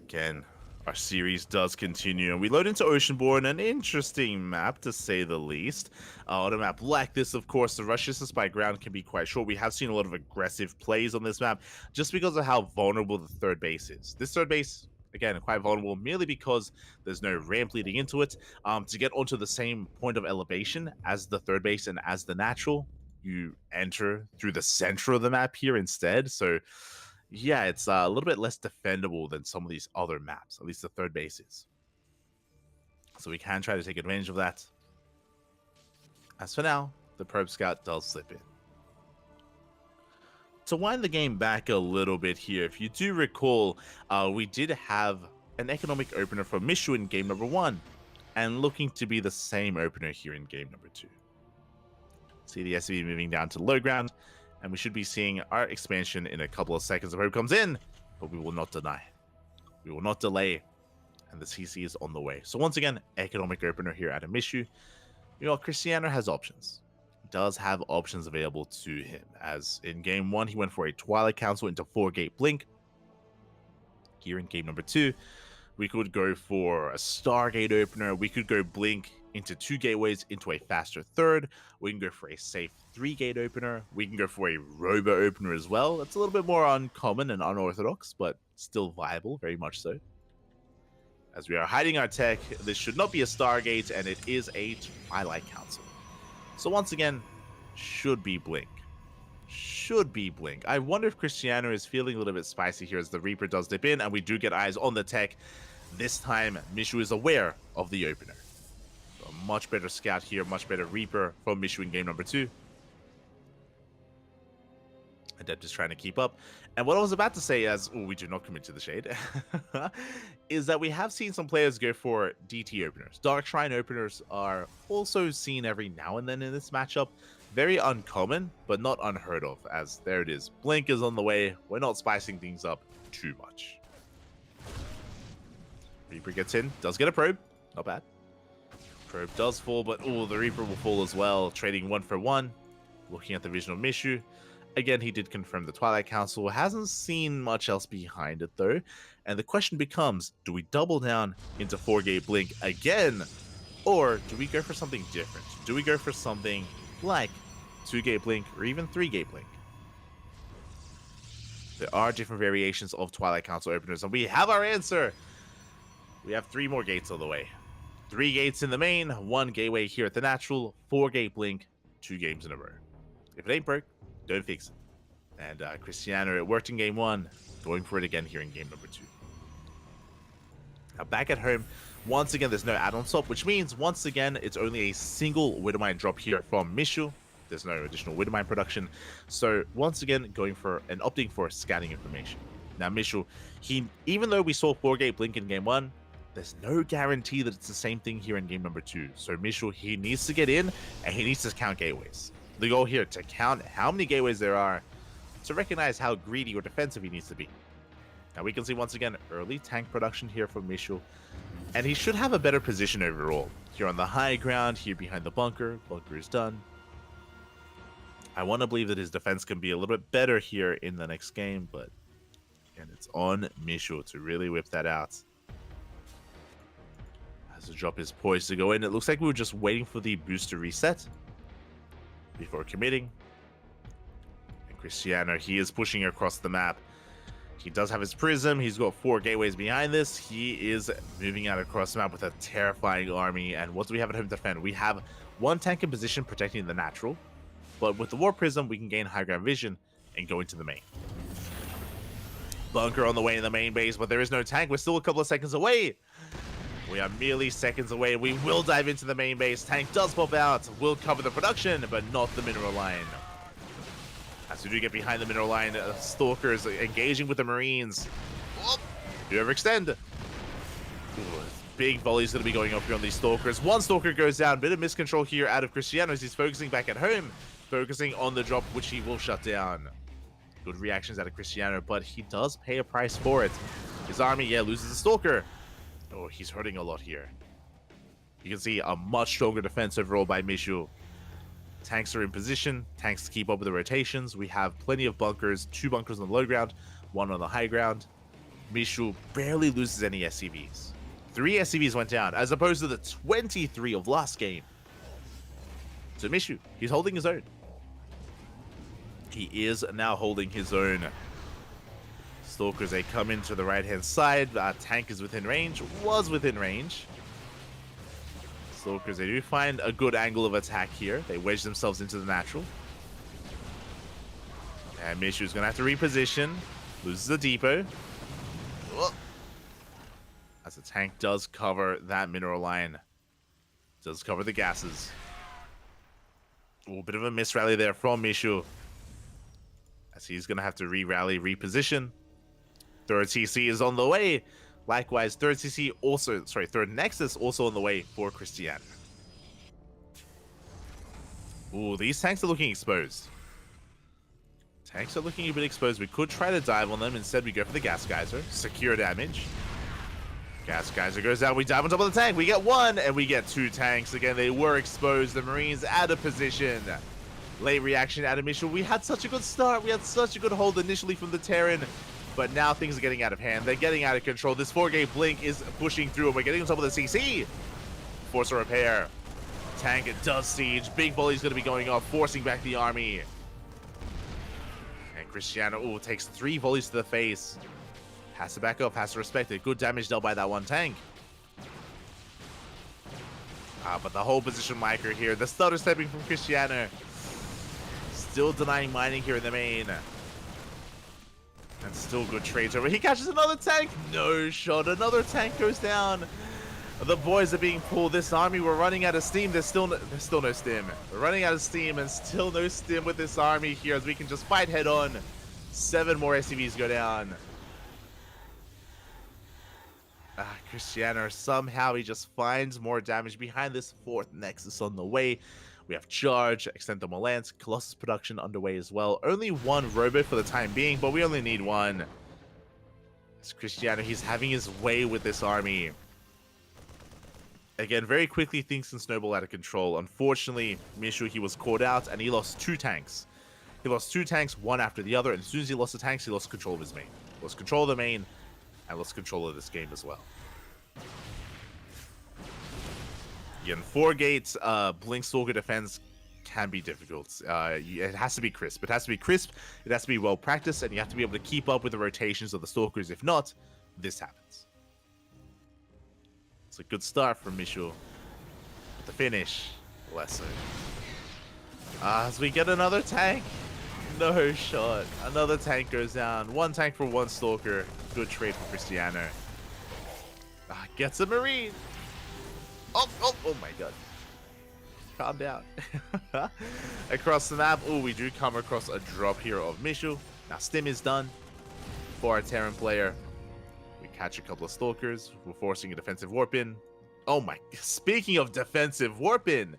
Again, our series does continue, and we load into Oceanborn, an interesting map to say the least. On a map like this, of course, the rush distance by ground can be quite short. We have seen a lot of aggressive plays on this map just because of how vulnerable the third base is. This third base, again, quite vulnerable merely because there's no ramp leading into it. To get onto the same point of elevation as the third base and as the natural, you enter through the center of the map here instead. So yeah, it's a little bit less defendable than some of these other maps, at least the third base is. So we can try to take advantage of that. As for now, the Probe Scout does slip in. To wind the game back a little bit here, if you do recall, we did have an economic opener for Mishu in game number 1, and looking to be the same opener here in game number 2. See the SCV moving down to low ground, and we should be seeing our expansion in a couple of seconds. The probe comes in, but we will not deny. We will not delay, and the CC is on the way. So once again, economic opener here at a Mishu. You know, Cristiano has options. Does have options available to him, as in game 1 he went for a Twilight Council into 4-gate blink. Here in game number 2 we could go for a Stargate opener, we could go blink into 2 gateways into a faster third, we can go for a safe 3-gate opener, we can go for a Robo opener as well. That's a little bit more uncommon and unorthodox, but still viable, very much so. As we are hiding our tech, this should not be a Stargate, and it is a Twilight Council. So once again, should be blink. Should be blink. I wonder if Cristiano is feeling a little bit spicy here as the Reaper does dip in, and we do get eyes on the tech. This time, Mishu is aware of the opener. So a much better scout here, much better Reaper from Mishu in game number 2. Adept is trying to keep up. And what I was about to say, as we do not commit to the shade, is that we have seen some players go for DT openers. Dark Shrine openers are also seen every now and then in this matchup. Very uncommon, but not unheard of, as there it is. Blink is on the way. We're not spicing things up too much. Reaper gets in, does get a probe. Not bad. Probe does fall, but the Reaper will fall as well. Trading 1 for 1. Looking at the vision of Mishu. Again, he did confirm the Twilight Council. Hasn't seen much else behind it, though. And the question becomes, do we double down into 4-gate blink again? Or do we go for something different? Do we go for something like 2-gate blink or even 3-gate blink? There are different variations of Twilight Council openers, and we have our answer. We have 3 more gates on the way. 3 gates in the main, 1 gateway here at the natural, 4-gate blink, 2 games in a row. If it ain't broke, don't fix it. And Cristiano, it worked in game 1, going for it again here in game number 2. Now back at home, once again there's no add-on swap, which means once again it's only a single Widowmine drop here from Mishu. There's no additional Widowmine production. So once again going for and opting for scouting information. Now Mishu, even though we saw 4-gate blink in game 1, there's no guarantee that it's the same thing here in game number 2. So Mishu, he needs to get in and he needs to count gateways. The goal here to count how many gateways there are, to recognize how greedy or defensive he needs to be. Now we can see once again early tank production here from Mishu, and he should have a better position overall. Here on the high ground, here behind the bunker. Bunker is done. I want to believe that his defense can be a little bit better here in the next game, but again, it's on Mishu to really whip that out. As the drop is poised to go in, it looks like we were just waiting for the booster reset before committing. And Cristiano, he is pushing across the map. He does have his prism. He's got 4 gateways behind this. He is moving out across the map with a terrifying army. And what do we have at home to defend? We have 1 tank in position protecting the natural, but with the war prism we can gain high ground vision and go into the main. Bunker on the way in the main base, but there is no tank. We're still a couple of seconds away. We are merely seconds away. We will dive into the main base. Tank does pop out. Will cover the production, but not the mineral line. As we do get behind the mineral line, Stalkers engaging with the Marines. Oh, do overextend. Big volley's going to be going up here on these Stalkers. 1 Stalker goes down. Bit of miscontrol here out of Cristiano as he's focusing back at home. Focusing on the drop, which he will shut down. Good reactions out of Cristiano, but he does pay a price for it. His army, loses a Stalker. Oh, he's hurting a lot here. You can see a much stronger defense overall by Mishu. Tanks are in position. Tanks to keep up with the rotations. We have plenty of bunkers. 2 bunkers on the low ground, 1 on the high ground. Mishu barely loses any SCVs. 3 SCVs went down, as opposed to the 23 of last game. So Mishu, he's holding his own. He is now holding his own. Stalkers, they come into the right-hand side. Tank is within range. Was within range. Stalkers, they do find a good angle of attack here. They wedge themselves into the natural. And Mishu's going to have to reposition. Loses the depot. Oh. As the tank does cover that mineral line. Does cover the gases. Ooh, bit of a miss rally there from Mishu. As he's going to have to re-rally, reposition. Third CC is on the way. Likewise, third Nexus also on the way for Christian. Ooh, these tanks are looking exposed. Tanks are looking a bit exposed. We could try to dive on them. Instead, we go for the Gas Geyser. Secure damage. Gas Geyser goes down. We dive on top of the tank. We get one, and we get two tanks. Again, they were exposed. The Marines out of position. Late reaction out of Mishu. We had such a good start. We had such a good hold initially from the Terran. But now things are getting out of hand. They're getting out of control. This 4-gate blink is pushing through, and we're getting on top of the CC. Force a repair. Tank does siege. Big volley's going to be going off, forcing back the army. And Cristiano, takes 3 volleys to the face. Has to back up, has to respect it. Good damage dealt by that one tank. But the whole position micro here. The stutter stepping from Cristiano. Still denying mining here in the main. And still good trades over. He catches another tank. No shot. Another tank goes down. The boys are being pulled. This army, we're running out of steam. There's still no stim. We're running out of steam and still no stim with this army here as we can just fight head on. 7 more SCVs go down. Cristiano, somehow he just finds more damage behind this 4th Nexus on the way. We have Charge, Extend the Malance, Colossus production underway as well. Only 1 robot for the time being, but we only need 1. As Cristiano, he's having his way with this army. Again, very quickly things can snowball out of control. Unfortunately, Mishu, he was caught out and he lost 2 tanks. He lost 2 tanks, one after the other, and as soon as he lost the tanks, he lost control of his main. Lost control of the main, and lost control of this game as well. Again, 4-gate Blink Stalker defense can be difficult. It has to be crisp. It has to be crisp, it has to be well practiced, and you have to be able to keep up with the rotations of the Stalkers. If not, this happens. It's a good start from Mishu. But the finish, less so. As we get another tank. No shot. Another tank goes down. 1 tank for 1 Stalker. Good trade for Cristiano. Gets a Marine. Oh my god. Calm down. Across the map, we do come across a drop here of Mishu. Now Stim is done for our Terran player. We catch a couple of Stalkers. We're forcing a defensive warp in. Oh my, speaking of defensive warp in,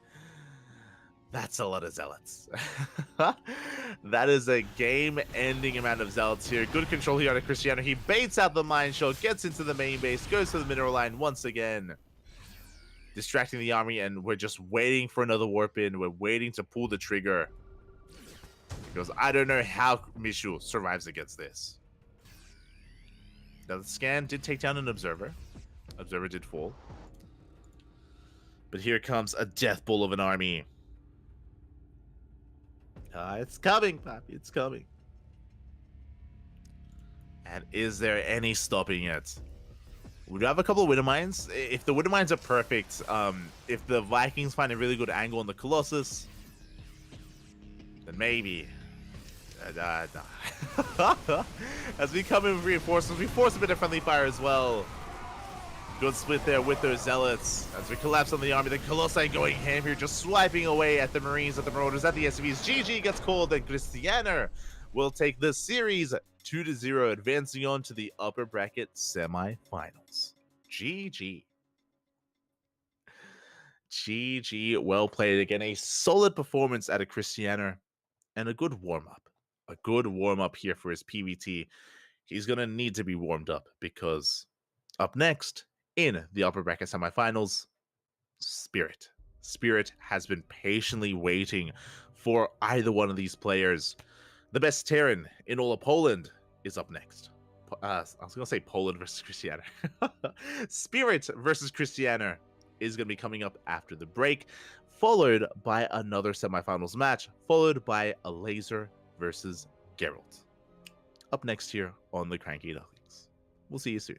that's a lot of Zealots. That is a game-ending amount of Zealots here. Good control here on Cristiano. He baits out the mine shot, gets into the main base, goes to the mineral line once again. Distracting the army, and we're just waiting for another warp in. We're waiting to pull the trigger. Because I don't know how Mishu survives against this. Now the scan did take down an observer. Observer did fall. But here comes a death bull of an army. It's coming, Papi. It's coming. And is there any stopping it? We do have a couple of Widow Mines. If the Widow Mines are perfect, if the Vikings find a really good angle on the Colossus, then maybe. As we come in with reinforcements, we force a bit of friendly fire as well. Good split there with those Zealots. As we collapse on the army, the Colossi going ham here, just swiping away at the Marines, at the Marauders, at the SCVs. GG gets called, and Cristiano will take the series 2-0, advancing on to the upper bracket semifinals. GG. GG, well played. Again, a solid performance out of Cristiano, and a good warm-up. A good warm-up here for his PvT. He's going to need to be warmed up, because up next, in the upper bracket semifinals, Spirit. Spirit has been patiently waiting for either one of these players. The best Terran in all of Poland is up next. I was going to say Poland versus Cristiano. Spirit versus Cristiano is going to be coming up after the break, followed by another semifinals match, followed by a Laser versus Geralt. Up next here on the CranKy Ducklings. We'll see you soon.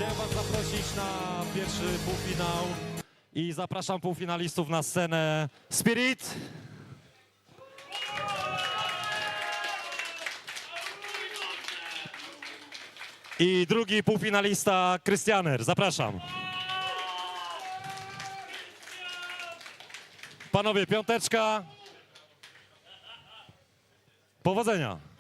Chciałem was zaprosić na pierwszy półfinał i zapraszam półfinalistów na scenę Spirit. I drugi półfinalista Krystianer. Zapraszam. Panowie, piąteczka. Powodzenia.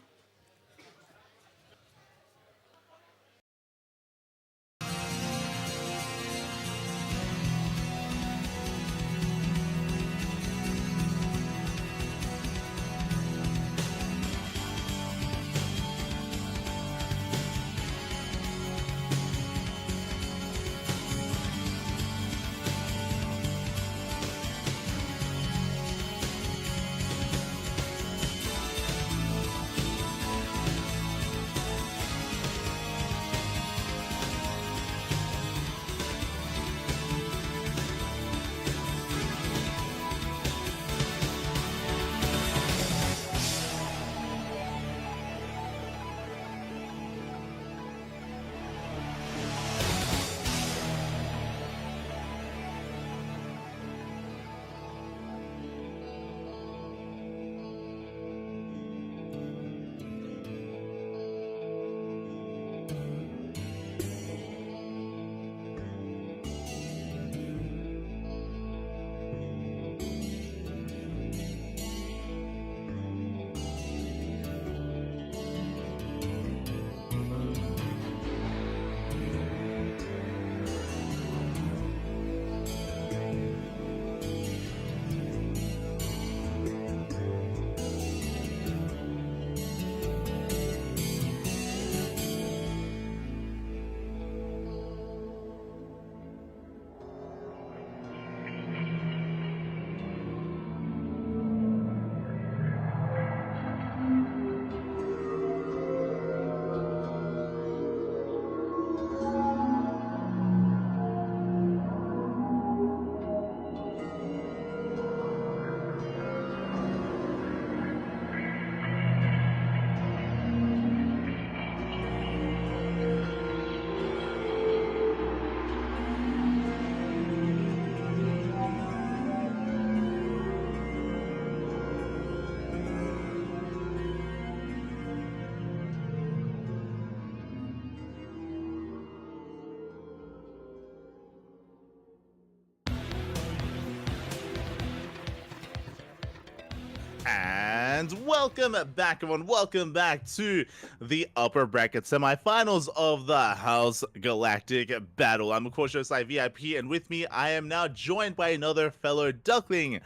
And welcome back, everyone. Welcome back to the upper bracket semifinals of the House Galactic Battle. I'm, of course, your side VIP, and with me, I am now joined by another fellow Duckling,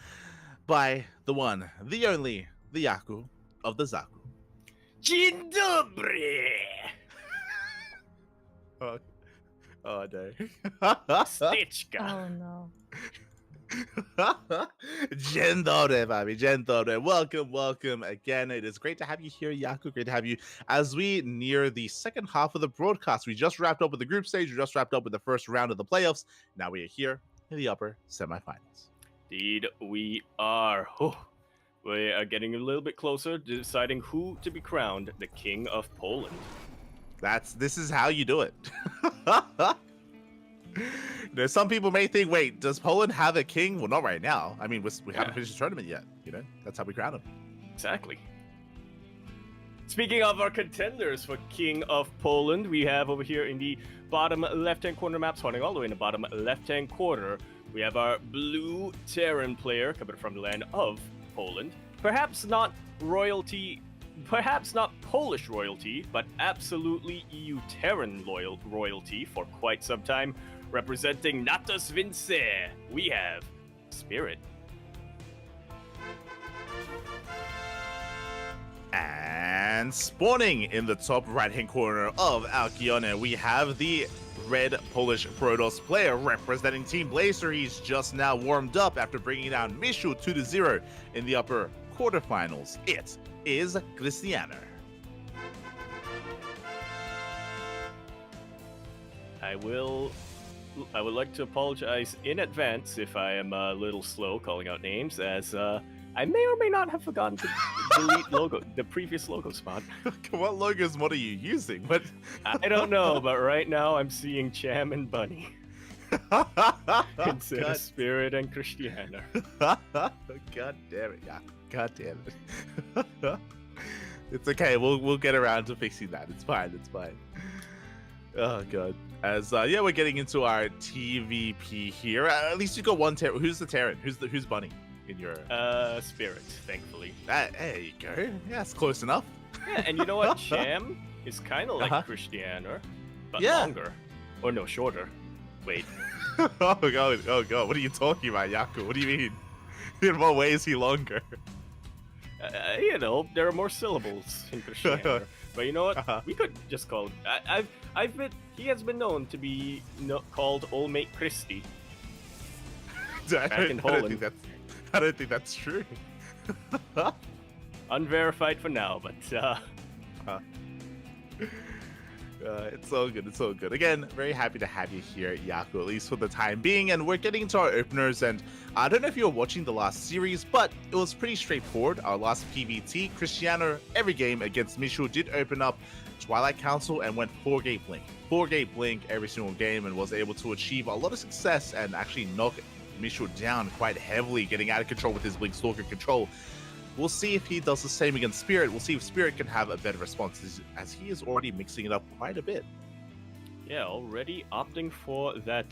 by the one, the only, the Yaku of the Zaku. Dzień dobry! Oh no. Stitchka. Oh no. Dzień dobry, baby. Dzień dobry. Welcome again. It is great to have you here, Yaku. Great to have you as we near the second half of the broadcast. We just wrapped up with the group stage. We just wrapped up with the first round of the playoffs. Now we are here in the upper semifinals. Indeed, we are. Oh, we are getting a little bit closer to deciding who to be crowned the King of Poland. This is how you do it. Now, some people may think, wait, does Poland have a king? Well, not right now. I mean, we haven't finished the tournament yet. You know, that's how we crown him. Exactly. Speaking of our contenders for King of Poland, we have over here in the bottom left-hand corner map, spawning all the way in the bottom left-hand corner, we have our blue Terran player coming from the land of Poland. Perhaps not royalty, perhaps not Polish royalty, but absolutely EU Terran royalty for quite some time. Representing Natos Vince, we have Spirit. And spawning in the top right-hand corner of Alkione, we have the red Polish Protoss player representing Team Blazer. He's just now warmed up after bringing down Mishu 2-0 in the upper quarterfinals. It is Cristiano. I would like to apologize in advance if I am a little slow calling out names, as I may or may not have forgotten to delete the previous logo spot. What logos mod are you using? What? I don't know, but right now I'm seeing Cham and Bunny instead of Spirit and Cristiano. God damn it, yeah. God damn it. It's okay. We'll get around to fixing that. It's fine. It's fine. Oh god. As yeah, we're getting into our TVP here. At least you got one Terran. Who's the Terran? Who's Bunny in your? Spirit, thankfully. There you go. Yeah, it's close enough. Yeah, and you know what? Cham is kind of like Cristiano, but longer, or no, shorter. Wait. Oh god. What are you talking about, Yaku? What do you mean? In what way is he longer? You know, there are more syllables in Cristiano. But you know what? We could just call him. He has been known to be called Old Mate Christie. I don't think that's true. Unverified for now, but it's all good. It's all good. Again, very happy to have you here, Yaku, at least for the time being. And we're getting into our openers. And I don't know if you were watching the last series, but it was pretty straightforward. Our last PVT, Cristiano, every game against Mishu did open up Twilight Council and went 4-gate blink. 4-gate blink every single game, and was able to achieve a lot of success and actually knock Mishu down quite heavily, getting out of control with his Blink Stalker control. We'll see if he does the same against Spirit. We'll see if Spirit can have a better response, as he is already mixing it up quite a bit. Yeah, already opting for that,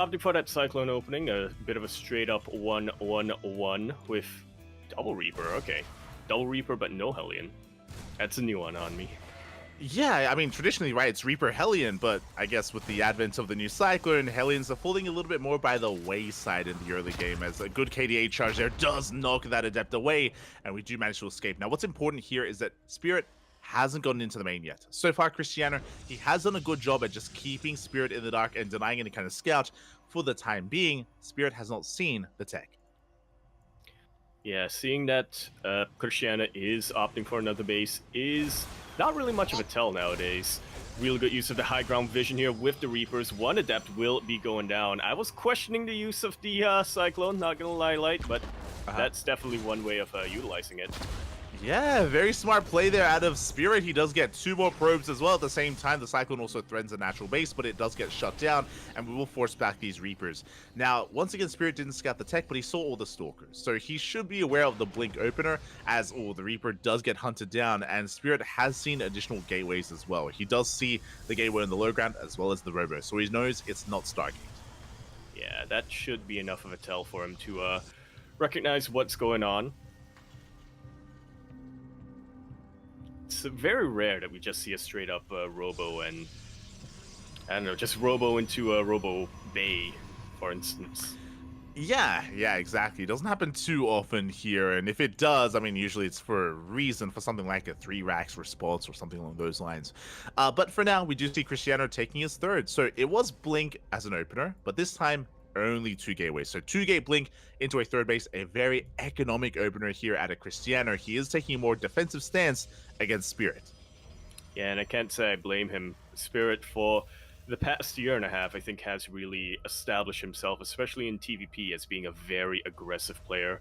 opting for that Cyclone opening, a bit of a straight-up 1-1-1 with Double Reaper. Okay, Double Reaper, but no Hellion. That's a new one on me. Yeah, I mean, traditionally, right, it's Reaper Hellion, but I guess with the advent of the new Cyclone, Hellions are falling a little bit more by the wayside in the early game, as a good KDA charge there does knock that Adept away, and we do manage to escape. Now, what's important here is that Spirit hasn't gotten into the main yet. So far, Cristiano, he has done a good job at just keeping Spirit in the dark and denying any kind of scout. For the time being, Spirit has not seen the tech. Yeah, seeing that Cristiano is opting for another base is not really much of a tell nowadays. Real good use of the high ground vision here with the Reapers. One Adept will be going down. I was questioning the use of the Cyclone, not gonna lie, Light, but that's definitely one way of utilizing it. Yeah, very smart play there out of Spirit. He does get 2 more probes as well. At the same time, the Cyclone also threatens a natural base, but it does get shut down, and we will force back these Reapers. Now, once again, Spirit didn't scout the tech, but he saw all the Stalkers. So he should be aware of the Blink opener, as the Reaper does get hunted down, and Spirit has seen additional gateways as well. He does see the gateway on the low ground, as well as the Robo, so he knows it's not Stargate. Yeah, that should be enough of a tell for him to recognize what's going on. It's very rare that we just see a straight up Robo and, I don't know, just Robo into a Robo Bay, for instance. Yeah, exactly. It doesn't happen too often here, and if it does, I mean, usually it's for a reason, for something like a 3 racks response or something along those lines. But for now, we do see Cristiano taking his third. So it was Blink as an opener, but this time only 2 gateways. So 2 gate Blink into a third base, a very economic opener here at a Cristiano. He is taking a more defensive stance against Spirit. Yeah, and I can't say I blame him. Spirit, for the past year and a half, I think, has really established himself, especially in TVP, as being a very aggressive player.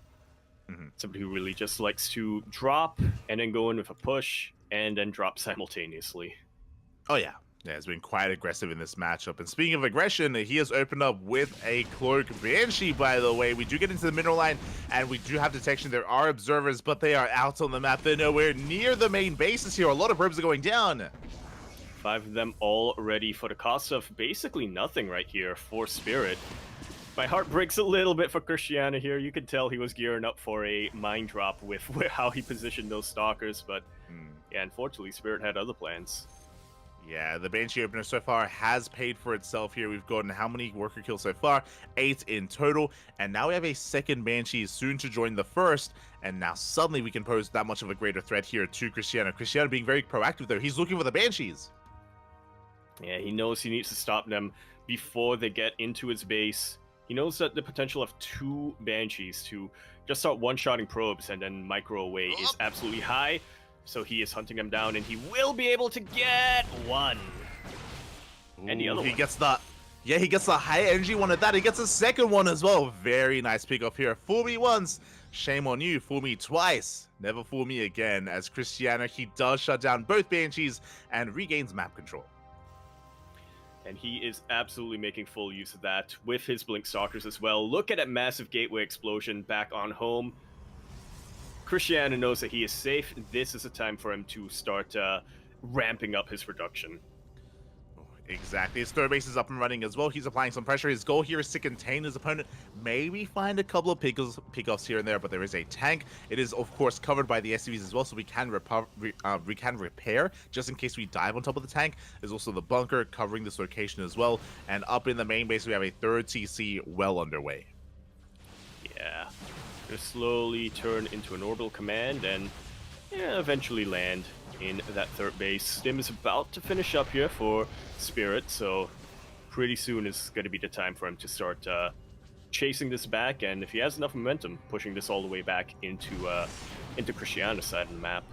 Somebody who really just likes to drop and then go in with a push and then drop simultaneously. Oh yeah, it's been quite aggressive in this matchup. And speaking of aggression, he has opened up with a Cloak Banshee, by the way. We do get into the middle line, and we do have detection. There are observers, but they are out on the map. They're nowhere near the main bases here. A lot of probes are going down. 5 of them all ready for the cost of basically nothing right here for Spirit. My heart breaks a little bit for Cristiano here. You could tell he was gearing up for a mine drop with how he positioned those stalkers, but yeah, unfortunately, Spirit had other plans. Yeah, the Banshee opener so far has paid for itself here. We've gotten how many worker kills so far? 8 in total. And now we have a second Banshee soon to join the first. And now suddenly we can pose that much of a greater threat here to Cristiano. Cristiano being very proactive though. He's looking for the Banshees. Yeah, he knows he needs to stop them before they get into his base. He knows that the potential of 2 Banshees to just start one-shotting probes and then micro away is absolutely high. So he is hunting them down, and he will be able to get one. And the other he one. gets the... Yeah, he gets the high energy one at that. He gets a second one as well. Very nice pick off here. Fool me once, shame on you. Fool me twice, never fool me again. As Cristiano, he does shut down both Banshees and regains map control. And he is absolutely making full use of that with his Blink Stalkers as well. Look at that massive gateway explosion back on home. Cristiano knows that he is safe. This is a time for him to start ramping up his production. Exactly. His third base is up and running as well. He's applying some pressure. His goal here is to contain his opponent. Maybe find a couple of pickoffs here and there, but there is a tank. It is, of course, covered by the SCVs as well, so we can repair just in case we dive on top of the tank. There's also the bunker covering this location as well. And up in the main base, we have a third TC well underway. Yeah. Gonna slowly turn into an orbital command and eventually land in that third base. Stim is about to finish up here for Spirit, so pretty soon is going to be the time for him to start chasing this back, and if he has enough momentum, pushing this all the way back into Cristiano's side of the map.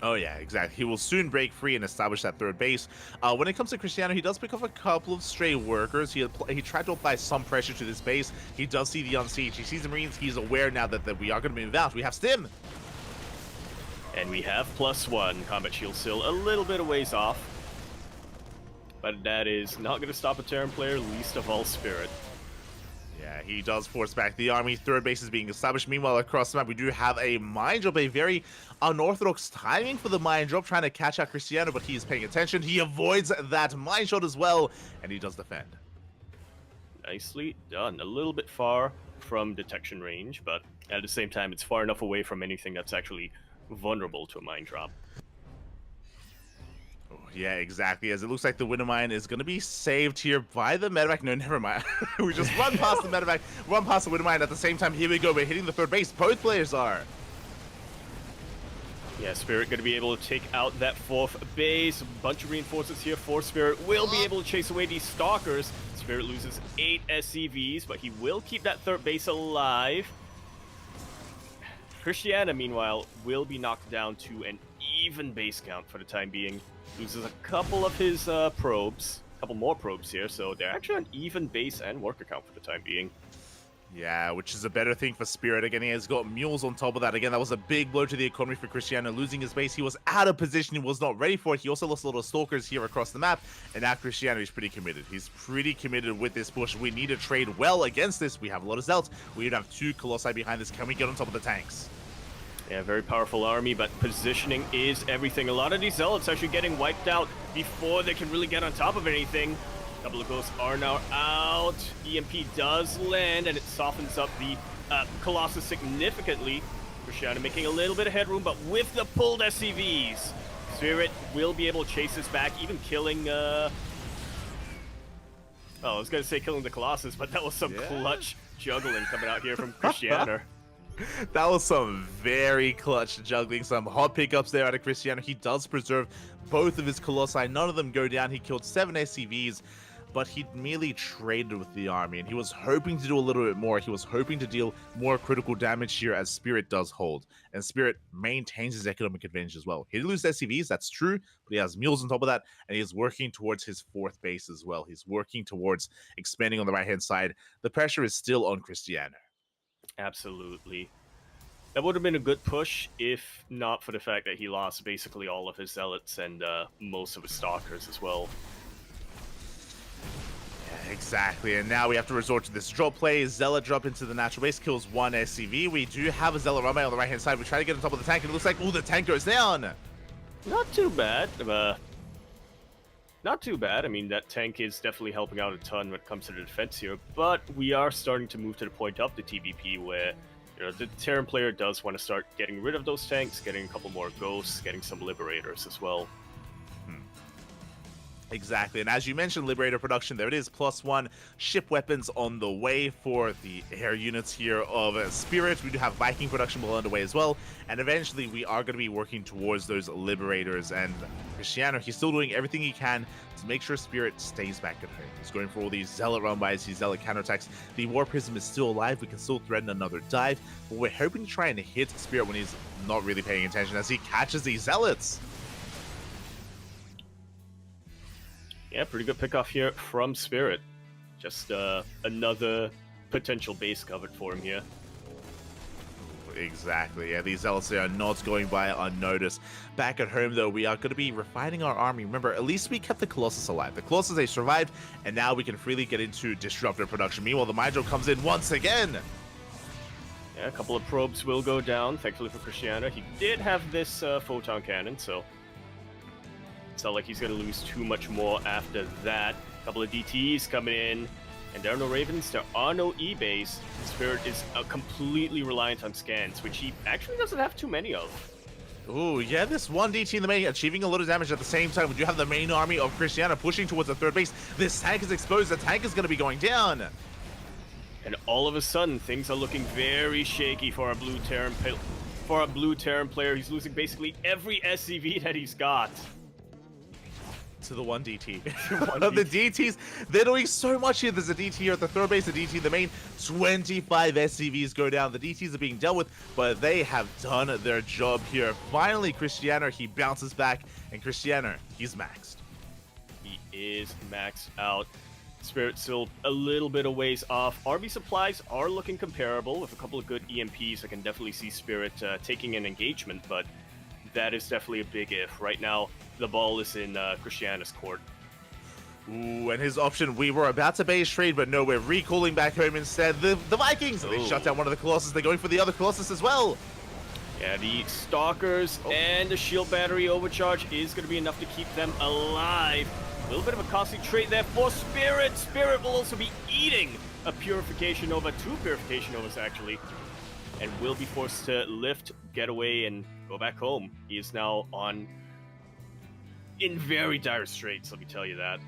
Oh yeah, exactly. He will soon break free and establish that third base. When it comes to Cristiano, he does pick up a couple of stray workers. He tried to apply some pressure to this base. He does see the Unsiege. He sees the Marines. He's aware now that we are going to be inbound. We have Stim. And we have +1. Combat Shield still a little bit of ways off. But that is not going to stop a Terran player, least of all Spirit. Yeah, he does force back the army. Third base is being established. Meanwhile, across the map, we do have a mine drop, a very unorthodox timing for the mine drop, trying to catch out Cristiano, but he is paying attention. He avoids that mine shot as well, and he does defend. Nicely done. A little bit far from detection range, but at the same time, it's far enough away from anything that's actually vulnerable to a mine drop. Oh, yeah, exactly. As it looks like the winter mine is going to be saved here by the medevac. No, never mind. We just run past the medevac, run past the winter mine. At the same time, here we go. We're hitting the third base. Both players are. Yeah, Spirit going to be able to take out that fourth base. A bunch of reinforcements here for Spirit. Will be able to chase away these stalkers. Spirit loses 8 SCVs, but he will keep that third base alive. Cristiano, meanwhile, will be knocked down to an even base count for the time being. Loses a couple of his probes, a couple more probes here, so they're actually an even base and worker count for the time being. Yeah, which is a better thing for Spirit. Again, he has got mules on top of that. Again, that was a big blow to the economy for Cristiano, losing his base. He was out of position. He was not ready for it. He also lost a lot of stalkers here across the map. And now Cristiano is pretty committed. He's pretty committed with this push. We need to trade well against this. We have a lot of Zealots. We have 2 Colossi behind this. Can we get on top of the tanks? Yeah, very powerful army, but positioning is everything. A lot of these Zealots actually getting wiped out before they can really get on top of anything. A couple of ghosts are now out. EMP does land, and it softens up the Colossus significantly. Cristiano making a little bit of headroom, but with the pulled SCVs, Spirit will be able to chase this back, even killing... Oh, I was going to say killing the Colossus, but that was some clutch juggling coming out here from Cristiano. That was some very clutch juggling, some hot pickups there out of Cristiano. He does preserve both of his Colossi. None of them go down. He killed 7 SCVs, but he merely traded with the army, and he was hoping to do a little bit more. He was hoping to deal more critical damage here as Spirit does hold, and Spirit maintains his economic advantage as well. He did lose SCVs, that's true, but he has mules on top of that, and he is working towards his 4th base as well. He's working towards expanding on the right-hand side. The pressure is still on Cristiano. Absolutely. That would have been a good push if not for the fact that he lost basically all of his Zealots and most of his Stalkers as well. Exactly, and now we have to resort to this drop play. Zealot drop into the natural base, kills 1 SCV. We do have a Zealot runway on the right-hand side. We try to get on top of the tank, and it looks like, the tank goes down. Not too bad. Not too bad. I mean, that tank is definitely helping out a ton when it comes to the defense here, but we are starting to move to the point of the TVP where, you know, the Terran player does want to start getting rid of those tanks, getting a couple more Ghosts, getting some Liberators as well. Exactly, and as you mentioned, Liberator production, there it is, +1 ship weapons on the way for the air units here of Spirit. We do have Viking production well underway as well, and eventually we are going to be working towards those Liberators, and Cristiano, he's still doing everything he can to make sure Spirit stays back at home. He's going for all these Zealot run-bys, these Zealot counterattacks. The War Prism is still alive, we can still threaten another dive, but we're hoping to try and hit Spirit when he's not really paying attention as he catches these Zealots. Yeah, pretty good pickoff here from Spirit. Just another potential base covered for him here. Exactly, yeah, these Zealots are not going by unnoticed. Back at home, though, we are going to be refining our army. Remember, at least we kept the Colossus alive. The Colossus, they survived, and now we can freely get into Disruptor production. Meanwhile, the Hydro comes in once again. Yeah, a couple of probes will go down, thankfully for Cristiano. He did have this photon cannon, so it's not like he's going to lose too much more after that. A couple of DTs coming in, and there are no Ravens, there are no E-Base. Spirit is completely reliant on scans, which he actually doesn't have too many of. Ooh, yeah, this one DT in the main achieving a lot of damage at the same time. We do have the main army of Cristiano pushing towards the 3rd base. This tank is exposed, the tank is going to be going down. And all of a sudden, things are looking very shaky for our blue Terran player. He's losing basically every SCV that he's got. To the 1 DT. The DTs, they're doing so much here. There's a DT here at the 3rd base, a DT in the main. 25 SCVs go down. The DTs are being dealt with, but they have done their job here. Finally, Cristiano, he bounces back, and Cristiano, he's maxed. He is maxed out. Spirit still a little bit of ways off. RB supplies are looking comparable. With a couple of good EMPs, I can definitely see Spirit taking an engagement, but that is definitely a big if. Right now, the ball is in Cristiano's court. Ooh, and his option, we were about to base trade, but no, we're recalling back home instead. The Vikings, they shut down one of the Colossus. They're going for the other Colossus as well. Yeah, the Stalkers and the Shield Battery overcharge is going to be enough to keep them alive. A little bit of a costly trade there for Spirit. Spirit will also be eating a Purification Nova, 2 Purification Novas actually, and will be forced to lift, get away, and go back home. He is now in very dire straits, let me tell you that.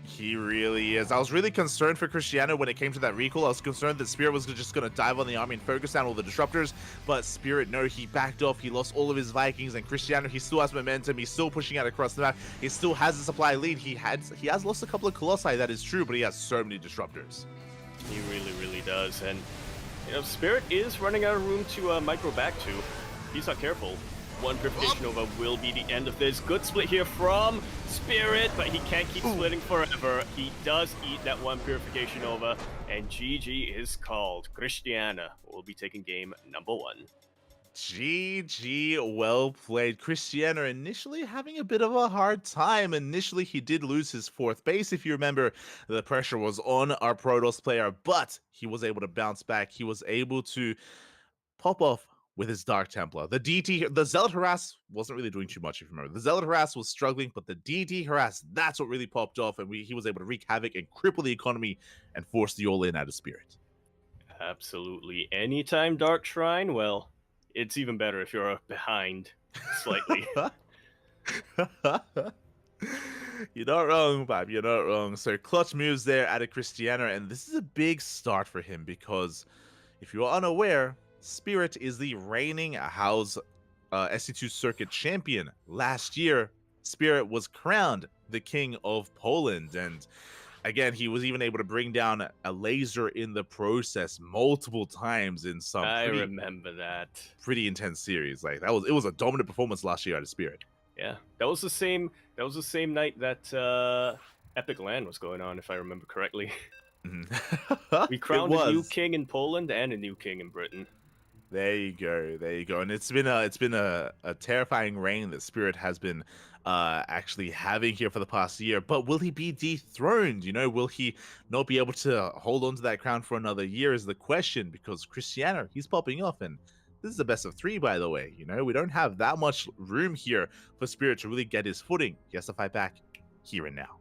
He really is. I was really concerned for Cristiano when it came to that recall. I was concerned that Spirit was just going to dive on the army and focus down all the disruptors, but Spirit, no, he backed off. He lost all of his Vikings, and Cristiano, he still has momentum. He's still pushing out across the map. He still has the supply lead. He has lost a couple of Colossi, that is true, but he has so many disruptors. He really, really does, and you know, Spirit is running out of room to micro back to. He's not careful. 1 Purification Nova will be the end of this. Good split here from Spirit, but he can't keep splitting forever. He does eat that 1 Purification Nova, and GG is called. Cristiano will be taking game number 1. GG, well played. Cristiano initially having a bit of a hard time. Initially, he did lose his 4th base. If you remember, the pressure was on our Protoss player, but he was able to bounce back. He was able to pop off with his Dark Templar. The DT, the Zealot Harass wasn't really doing too much, if you remember. The Zealot Harass was struggling, but the DT Harass, that's what really popped off, and he was able to wreak havoc and cripple the economy and force the all-in out of Spirit. Absolutely. Anytime Dark Shrine, well, it's even better if you're behind slightly. You're not wrong, Bob. You're not wrong. So clutch moves there out of Cristiano, and this is a big start for him because if you are unaware, Spirit is the reigning House SC2 Circuit champion. Last year, Spirit was crowned the King of Poland, and again, he was even able to bring down a laser in the process multiple times in some I remember that. pretty intense series. Like it was a dominant performance last year out of Spirit. Yeah, that was the same. That was the same night that Epic LAN was going on, if I remember correctly. Mhm. We It crowned a new was. king in Poland and a new king in Britain. There you go, there you go. And it's been a terrifying reign that Spirit has been actually having here for the past year. But will he be dethroned? You know, will he not be able to hold on to that crown for another year is the question, because Cristiano, he's popping off, and this is the best of 3, by the way. You know, we don't have that much room here for Spirit to really get his footing. He has to fight back here and now.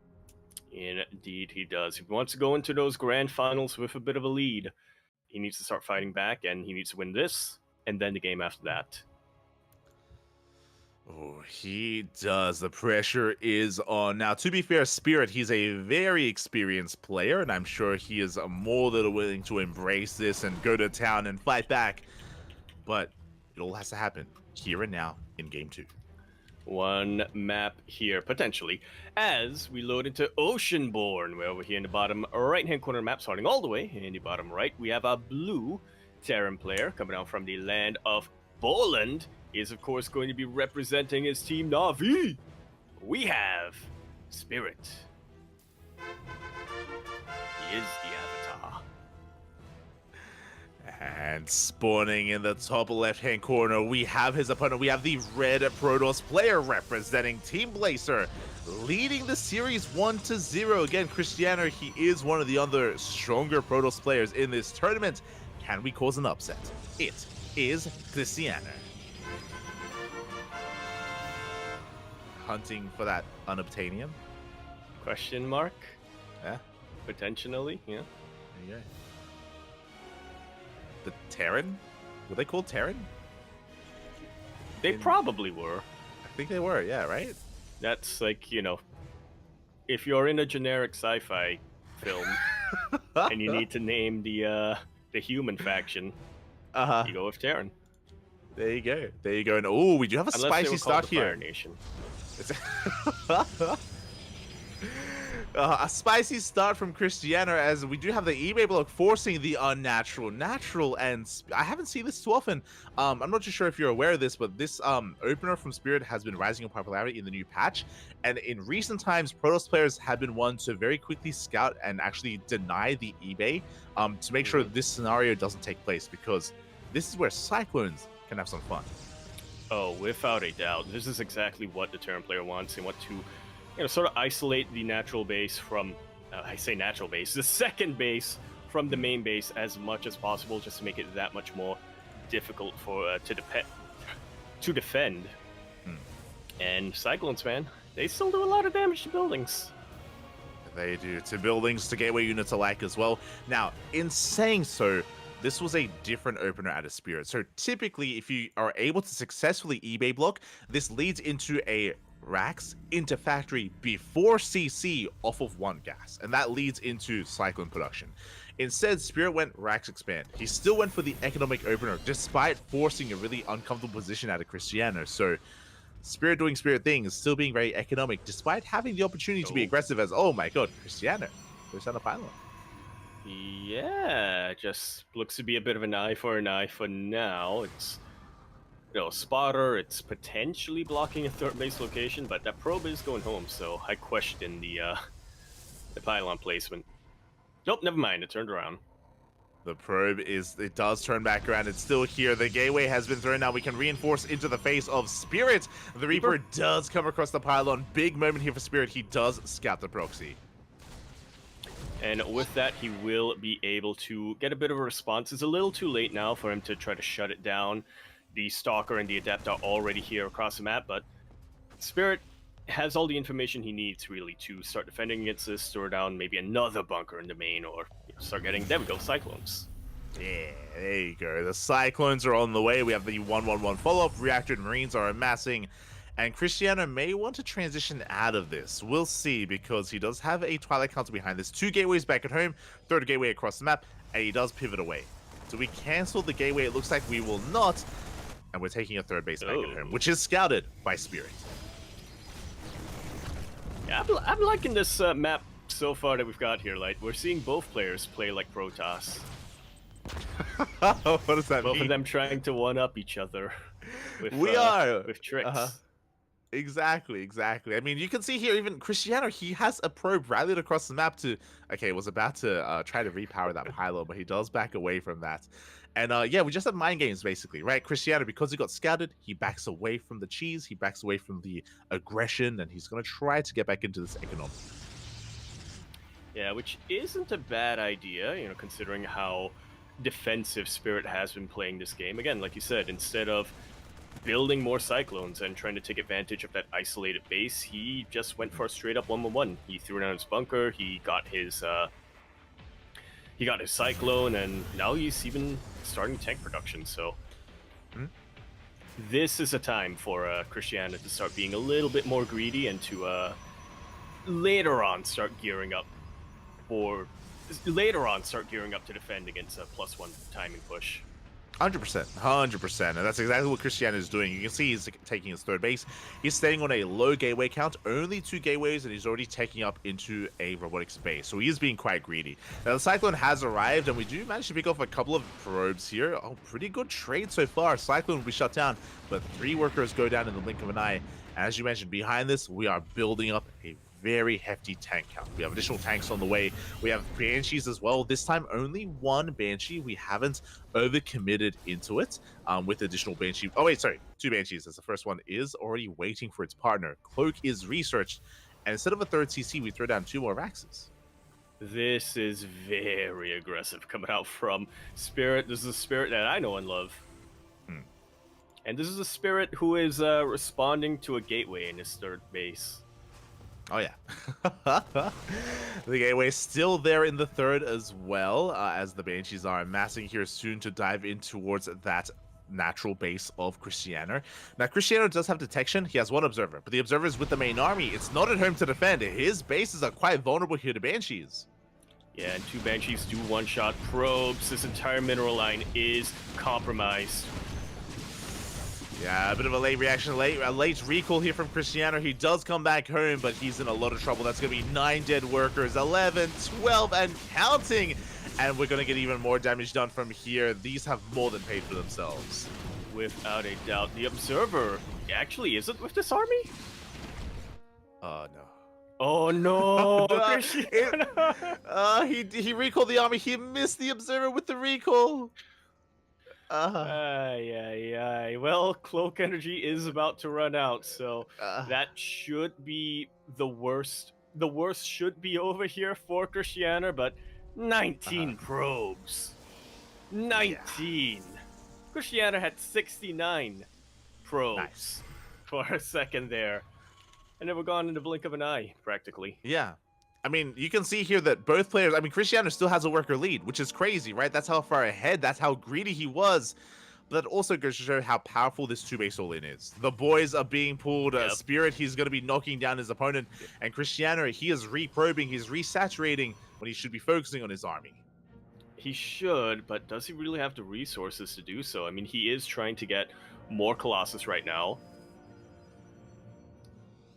Indeed, he does. If he wants to go into those grand finals with a bit of a lead, he needs to start fighting back, and he needs to win this, and then the game after that. Oh, he does. The pressure is on. Now, to be fair, Spirit, he's a very experienced player, and I'm sure he is more than willing to embrace this and go to town and fight back. But it all has to happen here and now in Game 2. One map here, potentially, as we load into Oceanborn. We're over here in the bottom right-hand corner map, starting all the way in the bottom right. We have a blue Terran player coming out from the land of Poland. He is, of course, going to be representing his team Na'Vi. We have Spirit. He is the avatar. And spawning in the top left-hand corner, we have his opponent. We have the red Protoss player representing Team Blazer, leading the series 1-0. Again, Cristiano, he is one of the other stronger Protoss players in this tournament. Can we cause an upset? It is Cristiano. Hunting for that unobtainium. Question mark? Yeah, Potentially, yeah. there you go. The Terran? Were they called Terran? They probably were. I think they were, yeah, right? That's like, you know, if you're in a generic sci-fi film and you need to name the human faction, Uh-huh. you go with Terran. There you go. There you go. And oh, we do have a Unless they spicy were start called the Fire here. Nation. A spicy start from Cristiano, as we do have the eBay block forcing the unnatural natural, and I haven't seen this too often. I'm not too sure if you're aware of this, but this opener from Spirit has been rising in popularity in the new patch, and in recent times Protoss players have been one to very quickly scout and actually deny the eBay to make sure this scenario doesn't take place, because this is where Cyclones can have some fun. Oh, without a doubt. This is exactly what the Terran player wants. They want to, you know, sort of isolate the natural base from, I say natural base, the second base from the main base as much as possible, just to make it that much more difficult for to defend. And Cyclones, man, they still do a lot of damage to buildings. They do, to buildings, to gateway units alike as well. Now, in saying so, this was a different opener out of Spirit. So typically, if you are able to successfully eBay block, this leads into a Rax into factory before CC off of 1 gas, and that leads into Cyclone production. Instead, Spirit went Rax expand. He still went for the economic opener, despite forcing a really uncomfortable position out of Cristiano. So Spirit doing Spirit things, still being very economic, despite having the opportunity to be aggressive as, oh my god, Cristiano goes down the pylon. Yeah, just looks to be a bit of an eye for now. It's, you know, spotter, it's potentially blocking a third base location, but that probe is going home, so I question the pylon placement. Nope, never mind, it turned around. The probe it does turn back around. It's still here. The gateway has been thrown. Now we can reinforce into the face of Spirit. The Reaper does come across the pylon. Big moment here for Spirit. He does scout the proxy. And with that, he will be able to get a bit of a response. It's a little too late now for him to try to shut it down. The Stalker and the Adept are already here across the map, but Spirit has all the information he needs, really, to start defending against this, store down maybe another bunker in the main, or start getting, there we go, Cyclones. Yeah, there you go. The Cyclones are on the way. We have the 1-1-1 follow-up. Reactor and Marines are amassing. And Cristiano may want to transition out of this. We'll see, because he does have a Twilight Counter behind this. 2 gateways back at home, 3rd gateway across the map, and he does pivot away. Do we cancel the gateway? It looks like we will not. And we're taking a 3rd base back at home, which is scouted by Spirit. Yeah, I'm liking this map so far that we've got here. Like, we're seeing both players play like Protoss. What does that Both mean? of them trying to one-up each other with, with tricks. Exactly. I mean, you can see here, even Cristiano, he has a probe rallied across the map to, okay, was about to try to repower that pylon, but he does back away from that. And yeah, we just have mind games, basically, right? Cristiano, because he got scouted, he backs away from the cheese, he backs away from the aggression, and he's going to try to get back into this economic. Yeah, which isn't a bad idea, you know, considering how defensive Spirit has been playing this game. Again, like you said, instead of building more Cyclones and trying to take advantage of that isolated base, he just went for a straight up 1-1-1. He threw down his bunker, he got his Cyclone, and now he's even starting tank production. So this is a time for Cristiano to start being a little bit more greedy and to later on start gearing up to defend against a +1 timing push. 100%, and that's exactly what Cristiano is doing. You can see he's taking his 3rd base. He's staying on a low gateway count, only 2 gateways, and he's already taking up into a robotics base. So he is being quite greedy. Now the Cyclone has arrived, and we do manage to pick off a couple of probes here. Oh, pretty good trade so far. Cyclone will be shut down, but 3 workers go down in the blink of an eye. And as you mentioned, behind this, we are building up a very hefty tank count. We have additional tanks on the way. We have Banshees as well. This time only 1 Banshee. We haven't overcommitted into it with additional Banshee. Oh wait, sorry, 2 Banshees, as the first one is already waiting for its partner. Cloak is researched, and instead of a 3rd CC, we throw down 2 more Raxes. This is very aggressive coming out from Spirit. This is a Spirit that I know and love. And this is a Spirit who is responding to a gateway in his 3rd base. Oh yeah. The gateway is still there in the 3rd as well, as the Banshees are amassing here soon to dive in towards that natural base of Cristiano. Now, Cristiano does have detection. He has 1 observer, but the observer is with the main army. It's not at home to defend. His bases are quite vulnerable here to Banshees. Yeah, and 2 Banshees do one-shot probes. This entire mineral line is compromised. Yeah, a bit of a late reaction, a late recall here from Cristiano. He does come back home, but he's in a lot of trouble. That's going to be 9 dead workers, 11, 12, and counting. And we're going to get even more damage done from here. These have more than paid for themselves. Without a doubt. The Observer actually isn't with this army? No. Oh no! Cristiano! He recalled the army. He missed the Observer with the recall. Well, Cloak Energy is about to run out, so that should be the worst. The worst should be over here for Cristiano, but 19 probes. 19! Yeah. Cristiano had 69 probes for a second there. And they were gone in the blink of an eye, practically. Yeah. I mean, you can see here that both players, I mean, Cristiano still has a worker lead, which is crazy, right? That's how far ahead, that's how greedy he was. But that also goes to show how powerful this 2-base all-in is. The boys are being pulled. Spirit, he's going to be knocking down his opponent. And Cristiano, he is reprobing, he's resaturating when he should be focusing on his army. He should, but does he really have the resources to do so? I mean, he is trying to get more Colossus right now.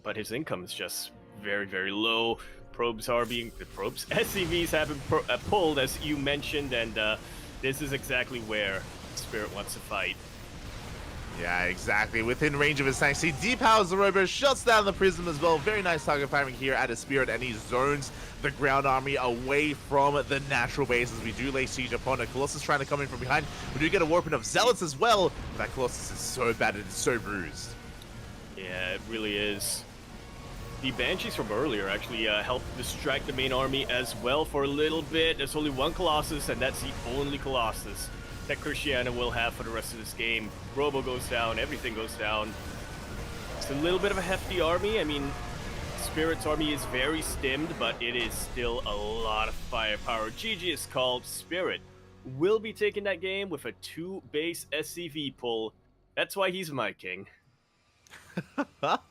But his income is just very, very low. SCVs have been pulled, as you mentioned, and this is exactly where Spirit wants to fight. Yeah, exactly. Within range of his tanks, he depowers the robo, shuts down the prism as well. Very nice target firing here at his Spirit, and he zones the ground army away from the natural bases. We do lay siege upon it. Colossus trying to come in from behind. We do get a warping of Zealots as well. But that Colossus is so bad, it's so bruised. Yeah, it really is. The Banshees from earlier actually helped distract the main army as well for a little bit. There's only 1 Colossus, and that's the only Colossus that Cristiano will have for the rest of this game. Robo goes down, everything goes down. It's a little bit of a hefty army. I mean, Spirit's army is very stimmed, but it is still a lot of firepower. GG is called. Spirit will be taking that game with a 2 base SCV pull. That's why he's my king of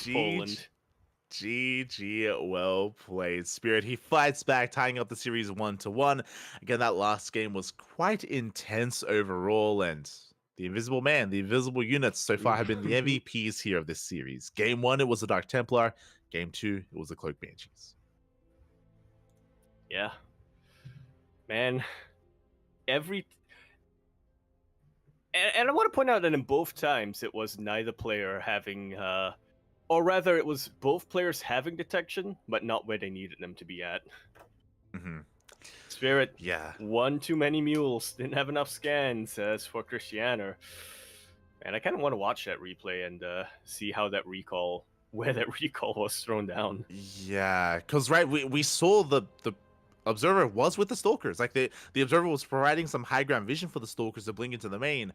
Poland. GG, well played, Spirit. He fights back, tying up the series 1-1. Again, that last game was quite intense overall, and the Invisible Man, the Invisible Units so far have been the MVPs here of this series. Game 1, it was the Dark Templar. Game 2, it was the Cloak Banshees. Yeah. Man, and I want to point out that in both times it was neither player having or rather it was both players having detection but not where they needed them to be at. Spirit, Yeah. one too many mules, didn't have enough scans as for Christianer. And I kind of want to watch that replay and see how that recall, where that recall was thrown down. Yeah, because right, we saw the observer was with the stalkers. Like the observer was providing some high ground vision for the stalkers to blink into the main,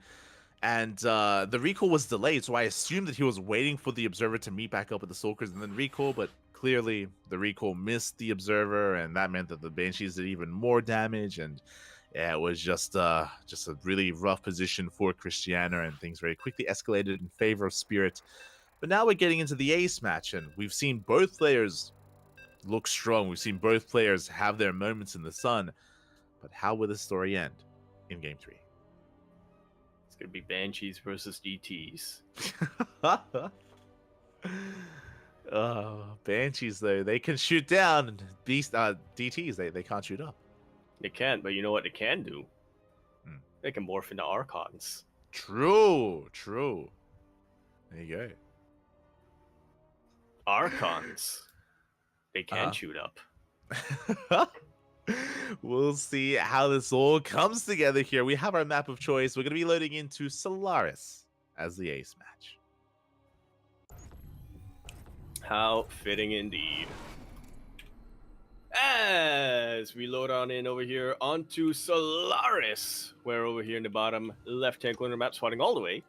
and the recall was delayed. So I assumed that he was waiting for the observer to meet back up with the stalkers and then recall. But clearly, the recall missed the observer, and that meant that the Banshees did even more damage. And yeah, it was just a really rough position for Christiana, and things very quickly escalated in favor of Spirit. But now we're getting into the ace match, and we've seen both players look strong. We've seen both players have their moments in the sun. But how will the story end in Game 3? It's going to be Banshees versus DTs. Banshees, though, they can shoot down. And DTs, they can't shoot up. They can't, but you know what they can do? They can morph into Archons. True. There you go. Archons. They can shoot up. We'll see how this all comes together here. We have our map of choice. We're going to be loading into Solaris as the ace match. How fitting indeed. As we load on in over here onto Solaris, where over here in the bottom left-hand corner map, spotting all the way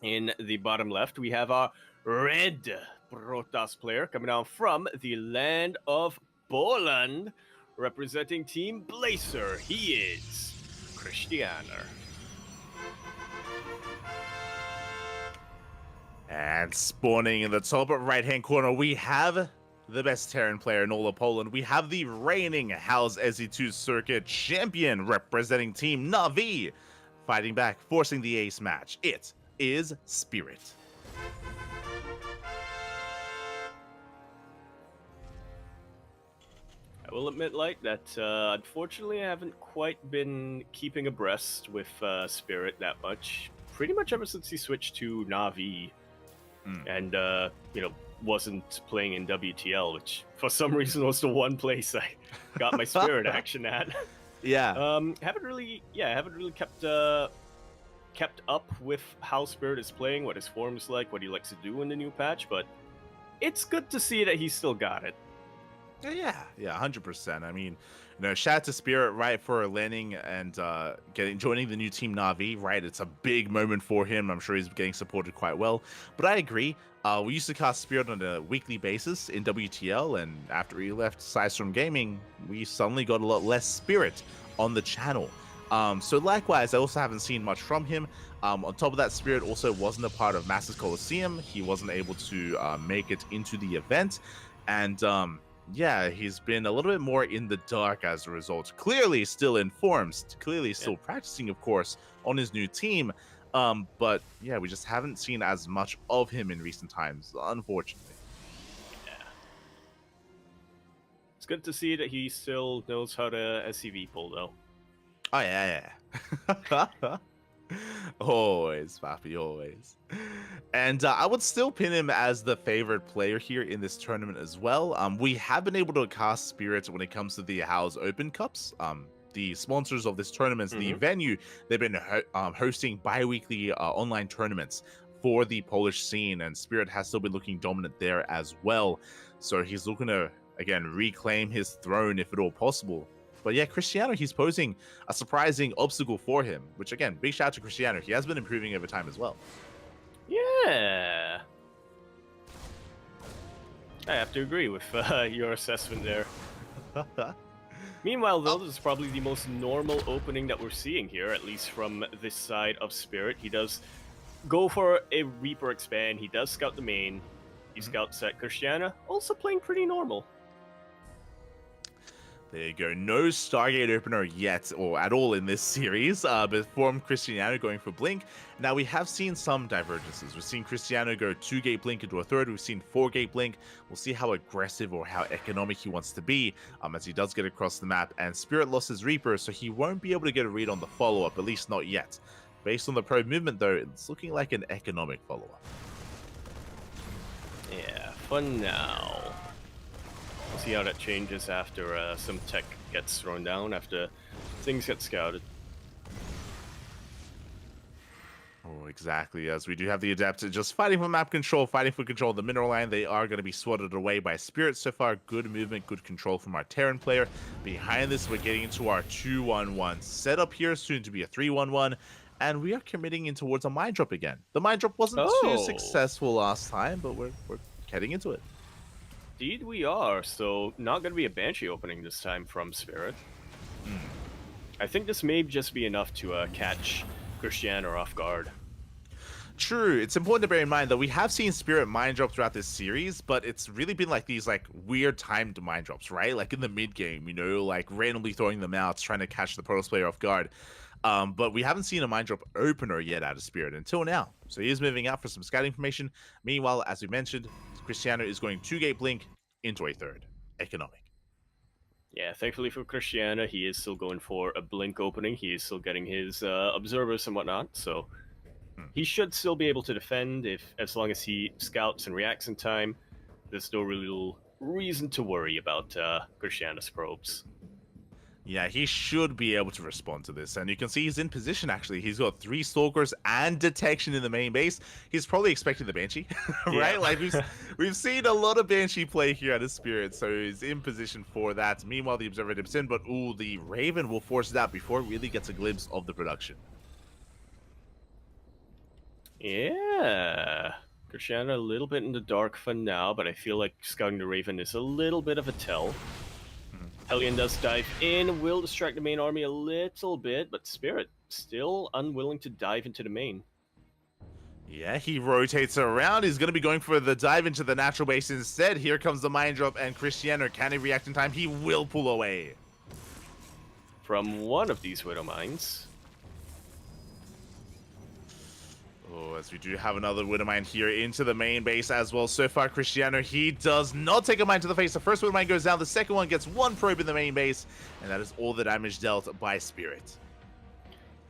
in the bottom left, we have our red Protoss player coming down from the land of Poland, representing Team Blazer. He is Christianer. And spawning in the top right-hand corner, we have the best Terran player in all of Poland. We have the reigning House SE2 Circuit champion representing Team Na'Vi. Fighting back, forcing the ace match. It is Spirit. I will admit, like, that unfortunately I haven't quite been keeping abreast with Spirit that much. Pretty much ever since he switched to Na'Vi and, wasn't playing in WTL, which for some reason was the one place I got my Spirit action at. Yeah. Haven't really kept up with how Spirit is playing, what his form is like, what he likes to do in the new patch, but it's good to see that he's still got it. Yeah, 100%. I mean, shout out to Spirit, right, for landing and joining the new Team Na'Vi, right? It's a big moment for him. I'm sure he's getting supported quite well. But I agree. We used to cast Spirit on a weekly basis in WTL, and after he left Sidestorm Gaming, we suddenly got a lot less Spirit on the channel. So likewise, I also haven't seen much from him. On top of that, Spirit also wasn't a part of Masters Coliseum. He wasn't able to make it into the event. And yeah, he's been a little bit more in the dark as a result. Clearly still in forms, clearly still practicing, of course, on his new team. But yeah, we just haven't seen as much of him in recent times, unfortunately. Yeah. It's good to see that he still knows how to SCV pull, though. Oh, yeah. Always, Papi, always. And I would still pin him as the favorite player here in this tournament as well. We have been able to cast Spirits when it comes to the House Open Cups. The sponsors of this tournament, the venue, they've been hosting bi-weekly online tournaments for the Polish scene, and Spirit has still been looking dominant there as well. So he's looking to, again, reclaim his throne if at all possible. But yeah, Cristiano, he's posing a surprising obstacle for him, which again, big shout out to Cristiano. He has been improving over time as well. Yeah. I have to agree with your assessment there. Meanwhile, though, this is probably the most normal opening that we're seeing here, at least from this side of Spirit. He does go for a Reaper expand. He does scout the main. He scouts at Christiana, also playing pretty normal. There you go. No Stargate opener yet, or at all in this series, but from Cristiano going for Blink. Now, we have seen some divergences. We've seen Cristiano go 2-gate Blink into a third. We've seen 4-gate Blink. We'll see how aggressive or how economic he wants to be as he does get across the map. And Spirit lost his Reaper, so he won't be able to get a read on the follow-up, at least not yet. Based on the probe movement, though, it's looking like an economic follow-up. Yeah, for now. We'll see how that changes after some tech gets thrown down, after things get scouted. Oh, exactly. As we do have the Adept just fighting for map control, fighting for control of the mineral line. They are going to be swatted away by Spirit so far. Good movement, good control from our Terran player. Behind this, we're getting into our 2-1-1 setup here, soon to be a 3-1-1. And we are committing in towards a mine drop again. The mine drop wasn't too successful last time, but we're getting into it. Indeed we are, so not going to be a Banshee opening this time from Spirit. I think this may just be enough to catch Christiana off guard. True. It's important to bear in mind that we have seen Spirit mine drop throughout this series, but it's really been like these like weird timed mine drops, right? Like in the mid game, you know, like randomly throwing them out, trying to catch the Protoss player off guard. But we haven't seen a mine drop opener yet out of Spirit until now. So he is moving out for some scouting information. Meanwhile, as we mentioned, Cristiano is going 2-gate Blink into a third. Economic. Yeah, thankfully for Christiana, he is still going for a Blink opening. He is still getting his observers and whatnot, so he should still be able to defend as long as he scouts and reacts in time. There's no real reason to worry about Christiana's probes. Yeah, he should be able to respond to this. And you can see he's in position, actually. He's got 3 Stalkers and Detection in the main base. He's probably expecting the Banshee, right? Yeah. Like, we've seen a lot of Banshee play here at his Spirit, so he's in position for that. Meanwhile, the Observer dips in, but ooh, the Raven will force it out before it really gets a glimpse of the production. Yeah. Christiana a little bit in the dark for now, but I feel like scouting the Raven is a little bit of a tell. Hellion does dive in, will distract the main army a little bit, but Spirit still unwilling to dive into the main. Yeah, he rotates around. He's going to be going for the dive into the natural base instead. Here comes the mine drop, and Cristiano, can he react in time? He will pull away. From one of these Widow Mines. Oh, as we do have another Widow Mine here into the main base as well. So far, Cristiano, he does not take a mine to the face. The first Widow Mine goes down. The second one gets 1 probe in the main base, and that is all the damage dealt by Spirit.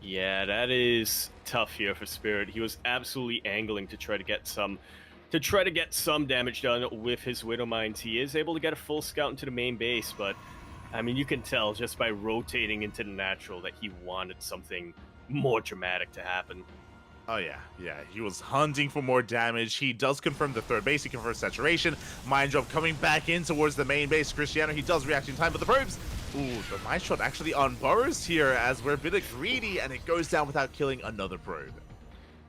Yeah, that is tough here for Spirit. He was absolutely angling to try to get some damage done with his Widow Mines. He is able to get a full scout into the main base, but I mean, you can tell just by rotating into the natural that he wanted something more dramatic to happen. Oh, yeah. He was hunting for more damage. He does confirm the third base. He confirms saturation. Mine drop coming back in towards the main base. Cristiano, he does react in time, but the probes. Ooh, the mine shot actually on burrows here as we're a bit greedy, and it goes down without killing another probe.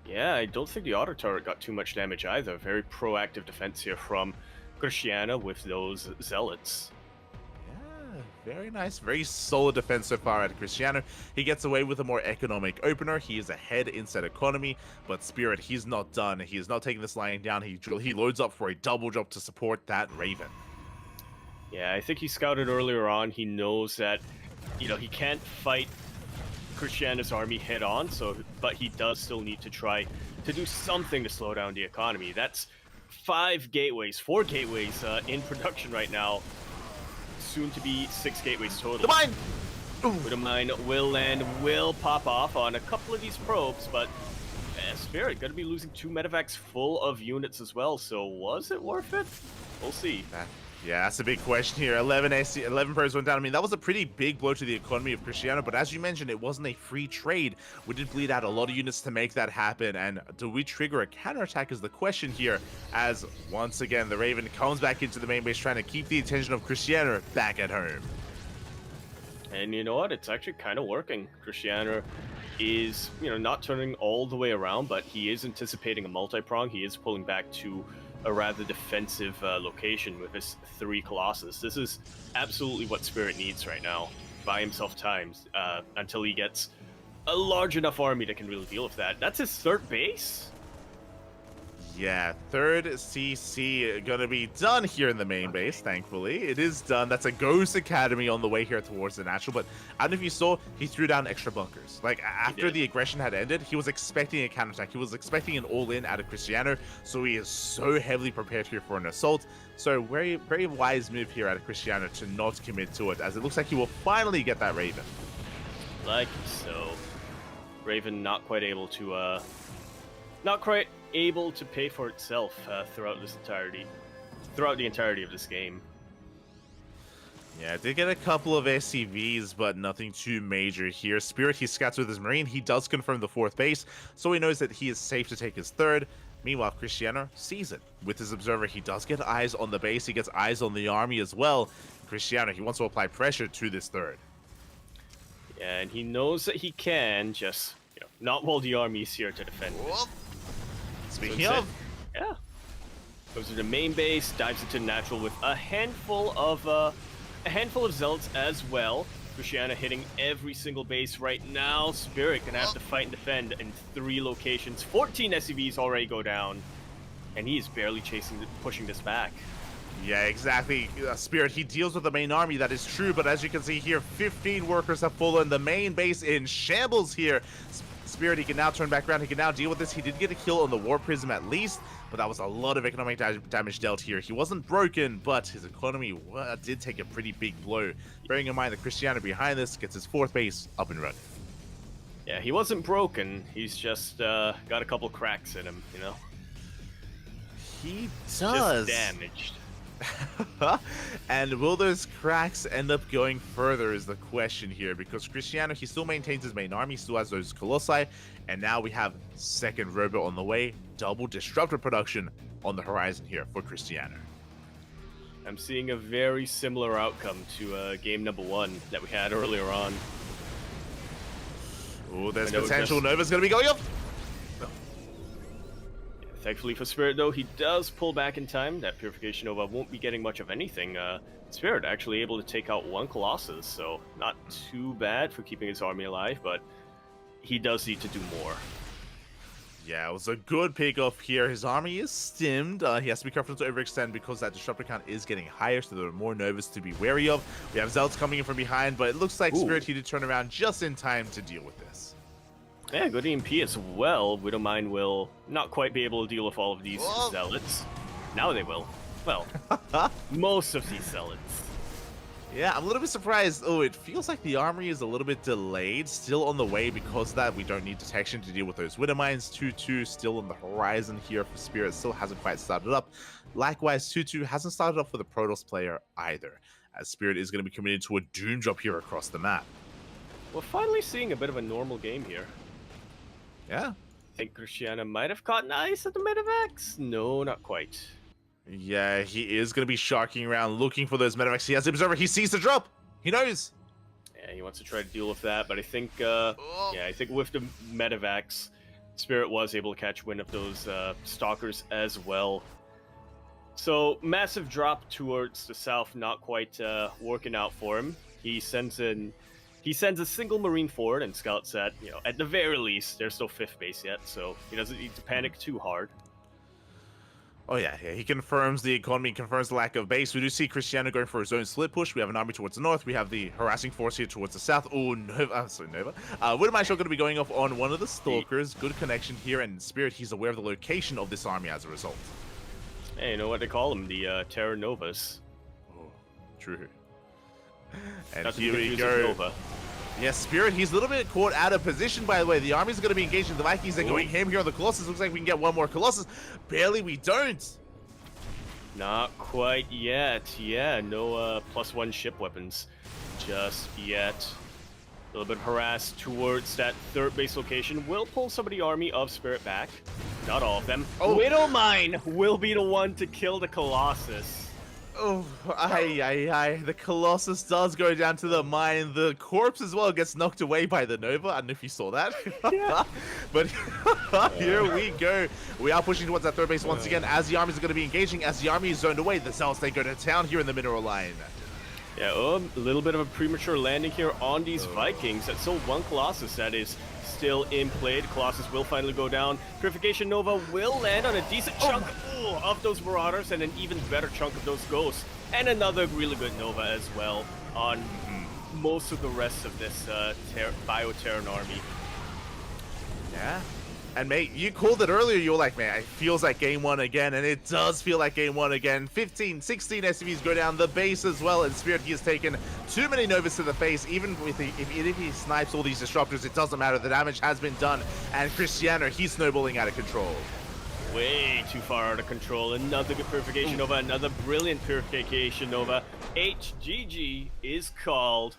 Yeah, I don't think the auto turret got too much damage either. Very proactive defense here from Cristiano with those zealots. Very nice, very solid defense so far at Cristiano. He gets away with a more economic opener. He is ahead in set economy, but Spirit, he's not done. He is not taking this lying down. He loads up for a double drop to support that Raven. Yeah, I think he scouted earlier on. He knows that, he can't fight Cristiano's army head on, but he does still need to try to do something to slow down the economy. That's 4 gateways in production right now. Soon to be 6 gateways total. The mine! Widow Mine will land, will pop off on a couple of these probes, but Spirit going to be losing 2 medevacs full of units as well, so was it worth it? We'll see. Yeah, that's a big question here. 11 probes went down. I mean, that was a pretty big blow to the economy of Cristiano, but as you mentioned, it wasn't a free trade. We did bleed out a lot of units to make that happen, and do we trigger a counterattack is the question here, as once again, the Raven comes back into the main base trying to keep the attention of Cristiano back at home. And you know what? It's actually kind of working. Cristiano is, not turning all the way around, but he is anticipating a multi-prong. He is pulling back to a rather defensive location with his 3 Colossus. This is absolutely what Spirit needs right now. Buy himself time until he gets a large enough army that can really deal with that. That's his 3rd base? Yeah, 3rd CC gonna be done here in the main base, thankfully. It is done. That's a Ghost Academy on the way here towards the natural, but I don't know if you saw, he threw down extra bunkers. Like, after the aggression had ended, he was expecting a counterattack. He was expecting an all-in out of Cristiano, so he is so heavily prepared here for an assault. So very, very wise move here out of Cristiano to not commit to it, as it looks like he will finally get that Raven. Like so. Raven not quite able to pay for itself throughout the entirety of this game. Yeah, did get a couple of SCVs, but nothing too major here. Spirit, he scats with his Marine. He does confirm the 4th base, so he knows that he is safe to take his 3rd. Meanwhile, Cristiano sees it. With his Observer, he does get eyes on the base. He gets eyes on the army as well. Cristiano, he wants to apply pressure to this 3rd. Yeah, and he knows that he can, just, not while the army is here to defend. Speaking of... Yeah. Goes to the main base, dives into natural with a handful of zealots as well. Cristiano hitting every single base right now. Spirit gonna have to fight and defend in 3 locations. 14 SCVs already go down, and he is barely pushing this back. Yeah, exactly. Spirit, he deals with the main army, that is true, but as you can see here, 15 workers have fallen. The main base in shambles here. Spirit, he can now turn back around. He can now deal with this. He did get a kill on the War Prism at least, but that was a lot of economic damage dealt here. He wasn't broken, but his economy did take a pretty big blow. Bearing in mind that Cristiano behind this gets his 4th base up and running. Yeah, he wasn't broken. He's just got a couple cracks in him, He does. Just damaged. And will those cracks end up going further is the question here, because Cristiano, he still maintains his main army, still has those Colossi, and now we have 2nd robot on the way. Double Disruptor production on the horizon here for Cristiano. I'm seeing a very similar outcome to game number 1 that we had earlier on. Oh, there's potential. Nova's going to be going up. Thankfully for Spirit, though, he does pull back in time. That Purification Nova won't be getting much of anything. Spirit actually able to take out 1 Colossus, so not too bad for keeping his army alive, but he does need to do more. Yeah, it was a good pick off here. His army is stimmed. He has to be careful to overextend because that Disruptor count is getting higher, so there are more Novas to be wary of. We have Zealots coming in from behind, but it looks like Spirit, he did turn around just in time to deal with this. Yeah, good EMP as well. Widowmine will not quite be able to deal with all of these Zealots. Now they will. Well, most of these Zealots. Yeah, I'm a little bit surprised. Oh, it feels like the armory is a little bit delayed. Still on the way because of that. We don't need detection to deal with those Widowmines. 2-2 still on the horizon here for Spirit. Still hasn't quite started up. Likewise, 2-2 hasn't started up for the Protoss player either, as Spirit is going to be committed to a Doom Drop here across the map. We're finally seeing a bit of a normal game here. Yeah. I think Cristiano might have caught nice at the Medivacs. No, not quite. Yeah, he is going to be sharking around looking for those Medivacs. He has the Observer. He sees the drop. He knows. Yeah, he wants to try to deal with that, but I think, I think with the Medivacs, Spirit was able to catch wind of those Stalkers as well. So, massive drop towards the south, not quite working out for him. He sends a single Marine forward and scouts that, at the very least, they're still 5th base yet, so he doesn't need to panic too hard. Oh yeah, he confirms the economy, confirms the lack of base. We do see Cristiano going for his own split push. We have an army towards the north. We have the harassing force here towards the south. Oh, Nova. Widowmine going to be going off on one of the Stalkers. Good connection here, and Spirit, he's aware of the location of this army as a result. Hey, you know what they call them? The Terra Novas. Oh, true. And That's here we go. Nova. Yes, Spirit, he's a little bit caught out of position, by the way. The army's going to be engaging the Vikings. They're going ham here on the Colossus. Looks like we can get one more Colossus. Barely, we don't. Not quite yet. Yeah, no +1 ship weapons just yet. A little bit harassed towards that 3rd base location. Will pull some of the army of Spirit back. Not all of them. Oh. Widowmine will be the one to kill the Colossus. Oh, the Colossus does go down to the mine. The corpse as well gets knocked away by the Nova. I don't know if you saw that. But here we go. We are pushing towards that third base once again as the armies are going to be engaging. As the army is zoned away, the Zealots, they go to town here in the mineral line. Yeah, a little bit of a premature landing here on these Vikings. That's still one Colossus that is still in play. The Colossus will finally go down. Purification Nova will land on a decent chunk of those Marauders and an even better chunk of those Ghosts. And another really good Nova as well on most of the rest of this Bio-Terran army. Yeah. And mate, you called it earlier. You were like, man, it feels like game one again. And it does feel like game one again. 15, 16 SCVs go down the base as well. And Spirit, he has taken too many Novas to the face. Even with if he snipes all these disruptors, it doesn't matter. The damage has been done. And Cristiano, he's snowballing out of control. Way too far out of control. Another good Purification Nova. Another brilliant Purification Nova. HGG is called.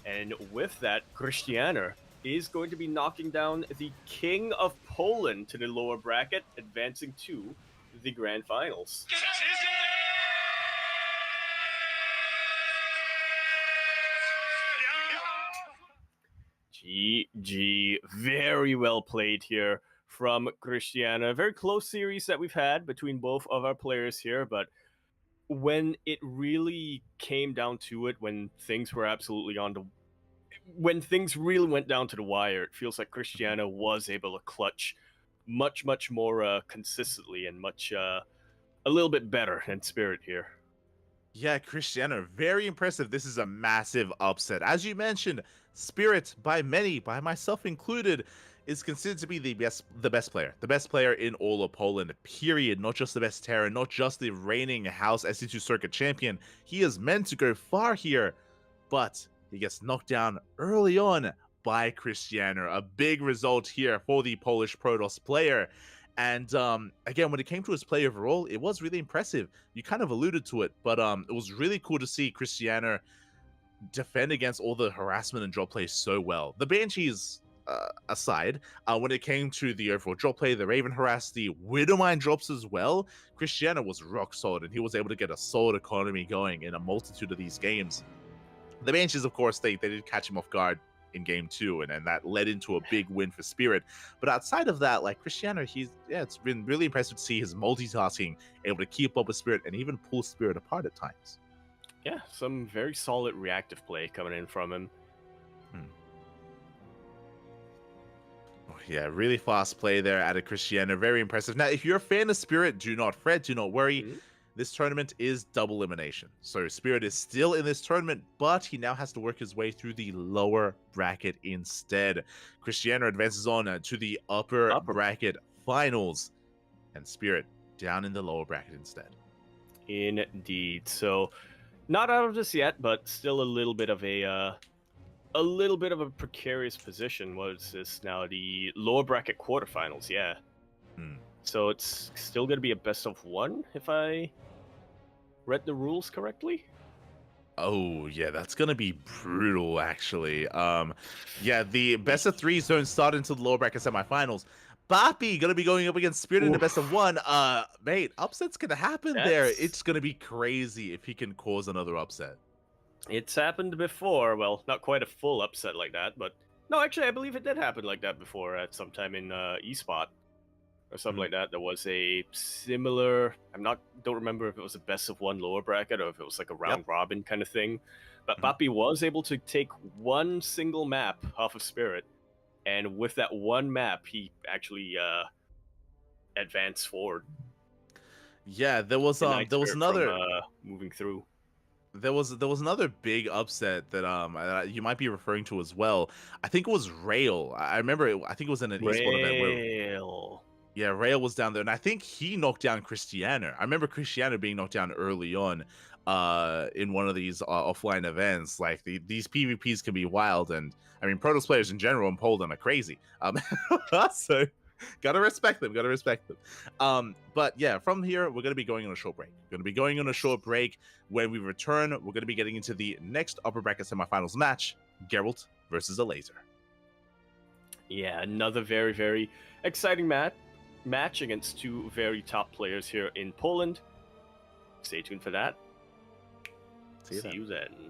And with that, Cristiano is going to be knocking down the King of Poland to the lower bracket, advancing to the Grand Finals. GG. Very well played here from Cristiano. A very close series that we've had between both of our players here, but when it really came down to it, when things were absolutely when things really went down to the wire, it feels like Cristiano was able to clutch much more consistently and a little bit better than Spirit here. Yeah, Cristiano, very impressive. This is a massive upset. As you mentioned, Spirit, by many, by myself included, is considered to be the best player in all of Poland, period. Not just the best Terran, not just the reigning House SC2 Circuit champion. He is meant to go far here, but he gets knocked down early on by Cristiano. A big result here for the Polish Protoss player. And again, when it came to his play overall, it was really impressive. You kind of alluded to it, but it was really cool to see Cristiano defend against all the harassment and drop play so well. The Banshees aside, when it came to the overall drop play, the Raven harassed, the Widowmine drops as well, Cristiano was rock solid, and he was able to get a solid economy going in a multitude of these games. The Banshees, of course, they did catch him off guard in game 2, and that led into a big win for Spirit. But outside of that, like Cristiano, it's been really impressive to see his multitasking, able to keep up with Spirit and even pull Spirit apart at times. Yeah, some very solid reactive play coming in from him. Yeah, really fast play there out of Cristiano. Very impressive. Now, if you're a fan of Spirit, do not fret, do not worry. This tournament is double elimination. So Spirit is still in this tournament, but he now has to work his way through the lower bracket instead. Cristiano advances on to the upper bracket finals, and Spirit down in the lower bracket instead. Indeed. So not out of this yet, but still a little bit of a precarious position. What is this now? The lower bracket quarterfinals, yeah. So it's still going to be a best of 1, if I read the rules correctly. Oh, yeah, that's going to be brutal, actually. Yeah, the best of 3s don't start until the lower bracket semifinals. Bappy going to be going up against Spirit in the best of 1. Mate, upset's going to happen there. It's going to be crazy if he can cause another upset. It's happened before. Well, not quite a full upset like that, but no, actually, I believe it did happen like that before at some time in eSpot. Or something like that. There was a similar. Don't remember if it was a best of 1 lower bracket or if it was like a round robin kind of thing. But Bappy was able to take one single map off of Spirit, and with that one map, he actually advanced forward. Yeah, there was another moving through. There was another big upset that you might be referring to as well. I think it was Rail. I remember I think it was in an eSport event where yeah, Rail was down there, and I think he knocked down Cristiano. I remember Cristiano being knocked down early on in one of these offline events. Like these PvPs can be wild, and I mean Protoss players in general in Poland are crazy. So gotta respect them. But yeah, from here we're gonna be going on a short break. When we return, we're gonna be getting into the next upper bracket semifinals match: Geralt versus a Laser. Yeah, another very, very exciting match against 2 very top players here in Poland. Stay tuned for that. See See you you then.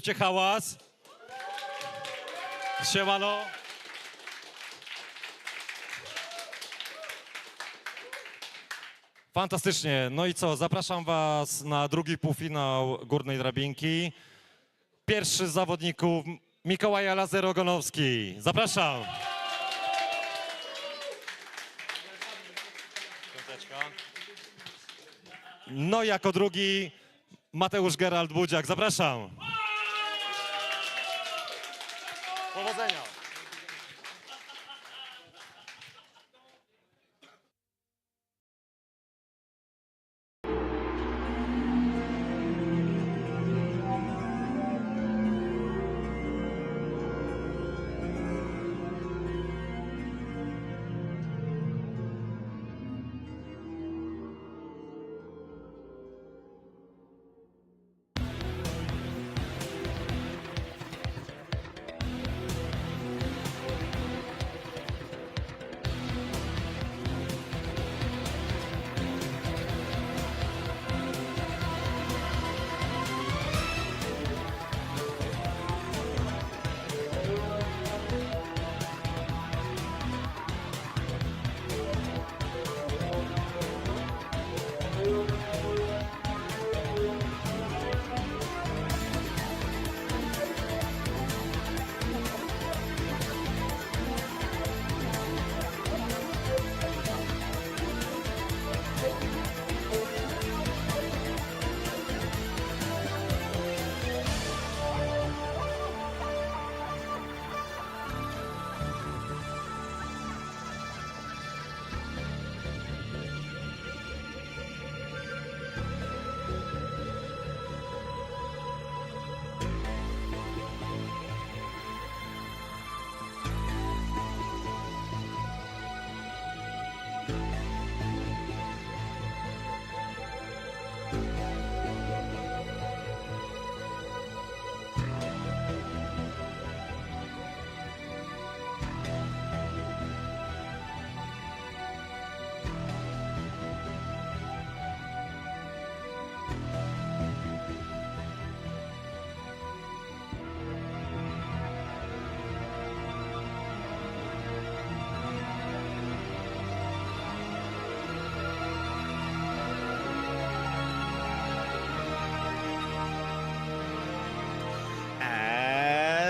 Zróbcie hałas. Siemano. Fantastycznie. No i co? Zapraszam was na drugi półfinał górnej drabinki. Pierwszy z zawodników Mikołaj Lazer-Ogonowski. Zapraszam. No i jako drugi Mateusz Gerald Budziak. Zapraszam. Powodzenia.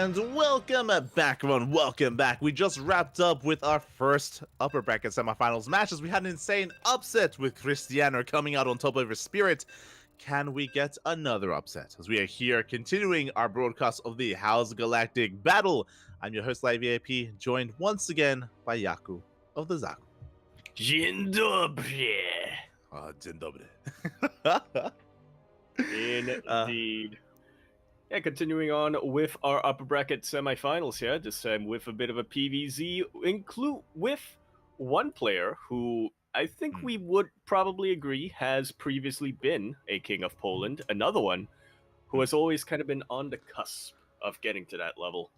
And welcome back, everyone. Welcome back. We just wrapped up with our first upper bracket semifinals matches. We had an insane upset with Cristiano coming out on top over Spirit. Can we get another upset? As we are here continuing our broadcast of the House Galactic Battle. I'm your host, Live VIP, joined once again by Yaku of the Zaku. Dzień dobry. Dzień dobry. Indeed. Yeah, continuing on with our upper bracket semifinals here, this time with a bit of a PVZ, include with one player who I think we would probably agree has previously been a King of Poland, another one who has always kind of been on the cusp of getting to that level.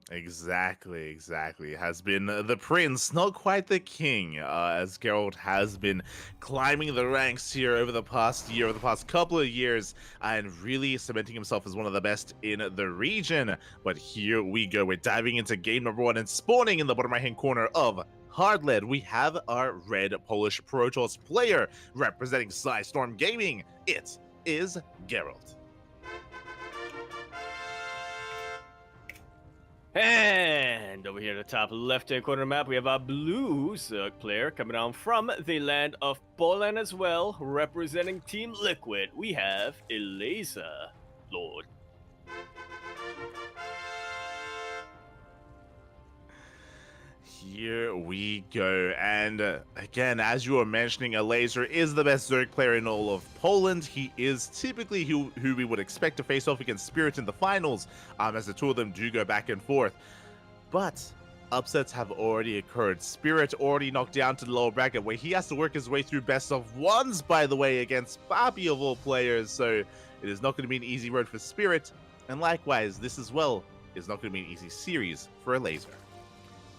Exactly. Has been the prince, not quite the king, as Geralt has been climbing the ranks here over the past year, over the past couple of years, and really cementing himself as one of the best in the region. But here we go. We're diving into game number one and spawning in the bottom right-hand corner of Hardled. We have our red Polish Protoss player representing Storm Gaming. It is Geralt. And over here at the top left-hand corner map, we have our blue Zerg player coming down from the land of Poland as well, representing Team Liquid. We have Eliza Lord. Here we go, and again, as you were mentioning, a Laser is the best Zerg player in all of Poland. He is typically who we would expect to face off against Spirit in the finals, as the two of them do go back and forth. But upsets have already occurred. Spirit already knocked down to the lower bracket, where he has to work his way through best of ones, by the way, against Bobby of all players, so it is not going to be an easy road for Spirit, and likewise, this as well is not going to be an easy series for a Laser.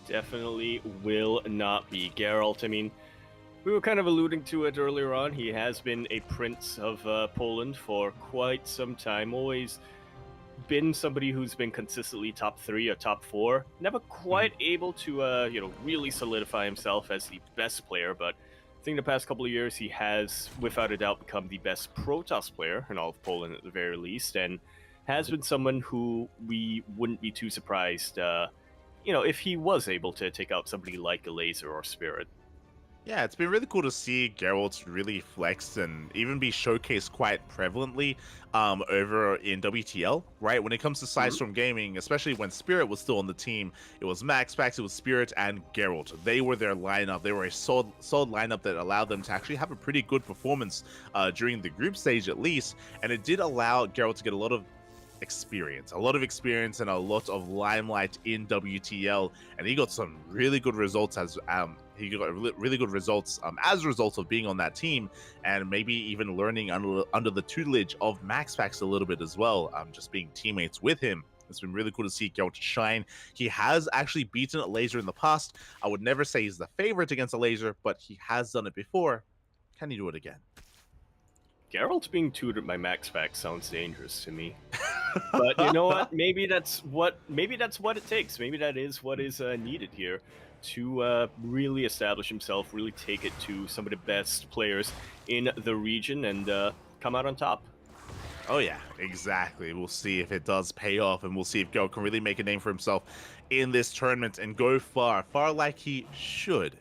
Definitely will not be. Geralt, I mean, we were kind of alluding to it earlier on. He has been a prince of Poland for quite some time, always been somebody who's been consistently top 3 or top 4. Never quite able to, really solidify himself as the best player, but I think the past couple of years he has, without a doubt, become the best Protoss player in all of Poland at the very least, and has been someone who we wouldn't be too surprised, if he was able to take out somebody like a Laser or Spirit. Yeah, it's been really cool to see Geralt really flex and even be showcased quite prevalently over in WTL, right? When it comes to Side Storm Gaming, especially when Spirit was still on the team, it was MaxPax, it was Spirit, and Geralt. They were their lineup. They were a solid lineup that allowed them to actually have a pretty good performance during the group stage at least, and it did allow Geralt to get a lot of experience and a lot of limelight in WTL, and he got some really good results as really good results as a result of being on that team, and maybe even learning under the tutelage of MaxPax a little bit as well, just being teammates with him. It's been really cool to see Geralt shine. He has actually beaten a Laser in the past. I would never say he's the favorite against a Laser, but he has done it before. Can he do it again? Geralt being tutored by MaxPax sounds dangerous to me. But you know what? Maybe that's what it takes. Maybe that is what is needed here to really establish himself, really take it to some of the best players in the region, and come out on top. Oh yeah, exactly. We'll see if it does pay off, and we'll see if Geralt can really make a name for himself in this tournament and go far like he should.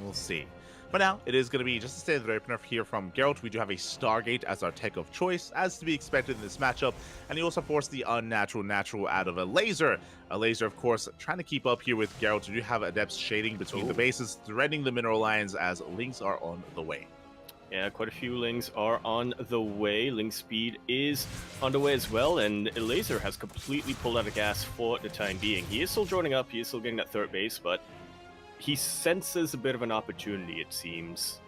We'll see. For now, it is going to be just a standard opener here from Geralt. We do have a Stargate as our tech of choice, as to be expected in this matchup, and he also forced the unnatural natural out of a Laser. A Laser, of course, trying to keep up here with Geralt. We do have Adepts shading between the bases, threading the mineral lines as Lings are on the way. Yeah, quite a few Lings are on the way. Ling speed is on the way as well, and Laser has completely pulled out of gas for the time being. He is still joining up, he is still getting that third base, but he senses a bit of an opportunity, it seems.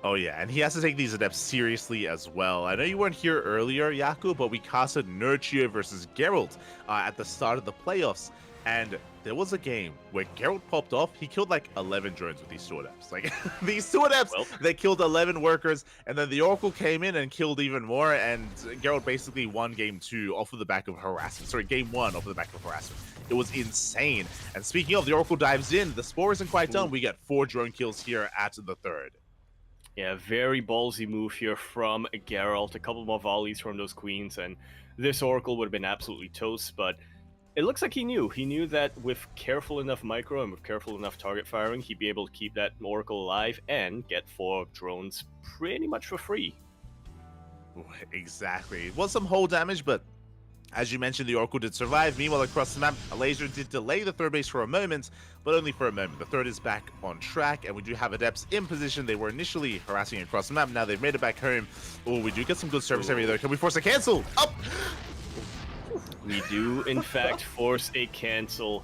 Oh yeah, and he has to take these Adepts seriously as well. I know you weren't here earlier, Yaku, but we casted Nurture versus Geralt at the start of the playoffs, and there was a game where Geralt popped off. He killed like 11 drones with these two Adepts. Like, these two Adepts, they killed 11 workers, and then the Oracle came in and killed even more, and Geralt basically won game 2 off of the back of harassment. Sorry, game 1 off of the back of harassment. It was insane. And speaking of, the Oracle dives in. The Spore isn't quite done. We get 4 drone kills here at the third. Yeah, very ballsy move here from Geralt. A couple more volleys from those queens, and this Oracle would have been absolutely toast, but it looks like he knew. He knew that with careful enough micro and with careful enough target firing, he'd be able to keep that Oracle alive and get 4 drones pretty much for free. Exactly. It was some hull damage, but as you mentioned, the Oracle did survive. Meanwhile, across the map, a Laser did delay the third base for a moment, but only for a moment. The third is back on track, and we do have Adepts in position. They were initially harassing across the map. Now they've made it back home. Oh, we do get some good service area though. Can we force a cancel? Up! We do, in fact, force a cancel.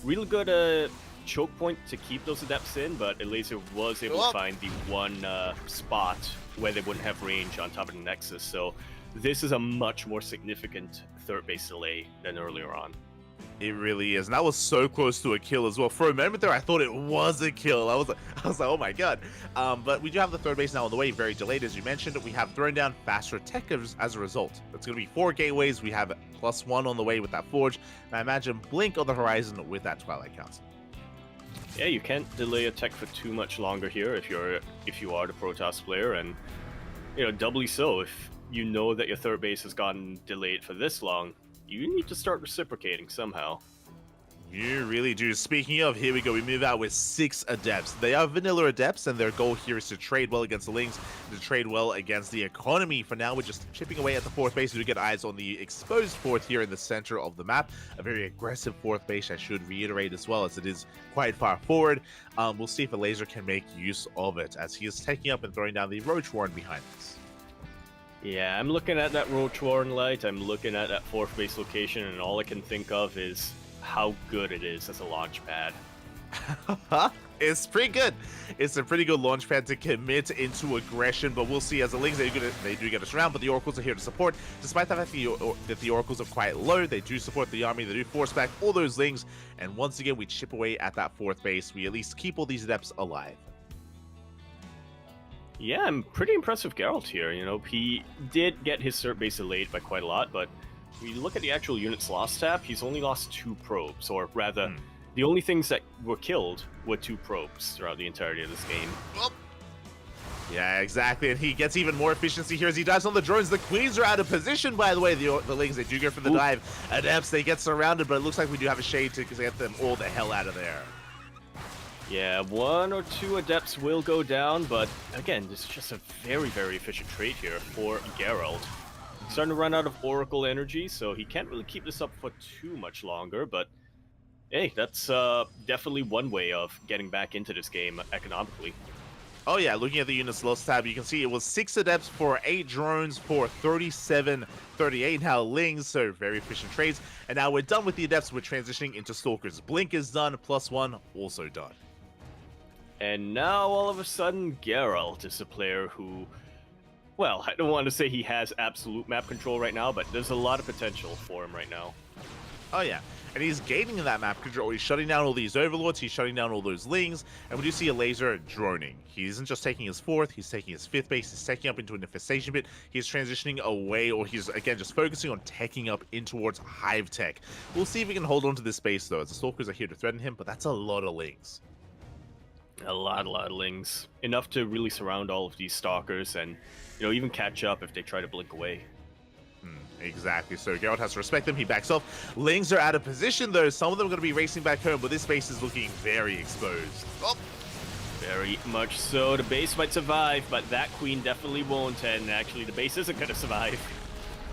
Really good choke point to keep those Adepts in, but Laser was able to find the one spot where they wouldn't have range on top of the Nexus, so this is a much more significant third base delay than earlier on. It really is, and that was so close to a kill as well. For a moment there, I thought it was a kill. I was like, oh my god. But we do have the third base now on the way, very delayed, as you mentioned. We have thrown down faster tech as a result. It's going to be 4 gateways. We have +1 on the way with that Forge, and I imagine Blink on the horizon with that Twilight Council. Yeah, you can't delay a tech for too much longer here if you are the Protoss player, and doubly so if you know that your third base has gotten delayed for this long. You need to start reciprocating somehow. You really do. Speaking of, here we go. We move out with 6 Adepts. They are vanilla Adepts, and their goal here is to trade well against the Lings, to trade well against the economy. For now, we're just chipping away at the 4th base. We do get eyes on the exposed 4th here in the center of the map. A very aggressive 4th base, I should reiterate as well, as it is quite far forward. We'll see if a Laser can make use of it, as he is taking up and throwing down the Roach Warren behind us. Yeah, I'm looking at that Roach Warren light, I'm looking at that 4th base location, and all I can think of is how good it is as a launch pad. It's pretty good. It's a pretty good launch pad to commit into aggression, but we'll see. As the Lings, they do get us around, but the Oracles are here to support. Despite the fact that the Oracles are quite low, they do support the army. They do force back all those Lings, and once again, we chip away at that 4th base. We at least keep all these Adepts alive. Yeah, I'm pretty impressed with Geralt here. You know, he did get his cert base delayed by quite a lot, but when you look at the actual units lost tab, he's only lost 2 probes, or rather, the only things that were killed were 2 probes throughout the entirety of this game. Yeah, exactly, and he gets even more efficiency here as he dives on the drones. The queens are out of position, by the way. The Lings, they do go for the dive. Adepts, they get surrounded, but it looks like we do have a shade to get them all the hell out of there. Yeah, 1 or 2 Adepts will go down, but again, this is just a very, very efficient trade here for Geralt. He's starting to run out of Oracle energy, so he can't really keep this up for too much longer, but hey, that's definitely one way of getting back into this game economically. Oh yeah, looking at the units lost tab, you can see it was 6 Adepts for 8 drones for 37-38 now Lings, so very efficient trades. And now we're done with the Adepts, we're transitioning into Stalkers. Blink is done, +1 also done. And now, all of a sudden, Geralt is a player who, well, I don't want to say he has absolute map control right now, but there's a lot of potential for him right now. Oh yeah, and he's gaining that map control. He's shutting down all these overlords, he's shutting down all those Lings, and we do see a laser droning. He isn't just taking his 4th, he's taking his 5th base, he's taking up into an infestation bit, he's transitioning away, or he's, again, just focusing on teching up in towards Hive Tech. We'll see if he can hold on to this space, though, as the Stalkers are here to threaten him, but that's a lot of Lings. A lot of Lings. Enough to really surround all of these Stalkers and, you know, even catch up if they try to blink away. Exactly, so Geralt has to respect them, he backs off. Lings are out of position though, some of them are going to be racing back home, but this base is looking very exposed. Oh. Very much so, the base might survive, but that queen definitely won't, and actually the base isn't going to survive,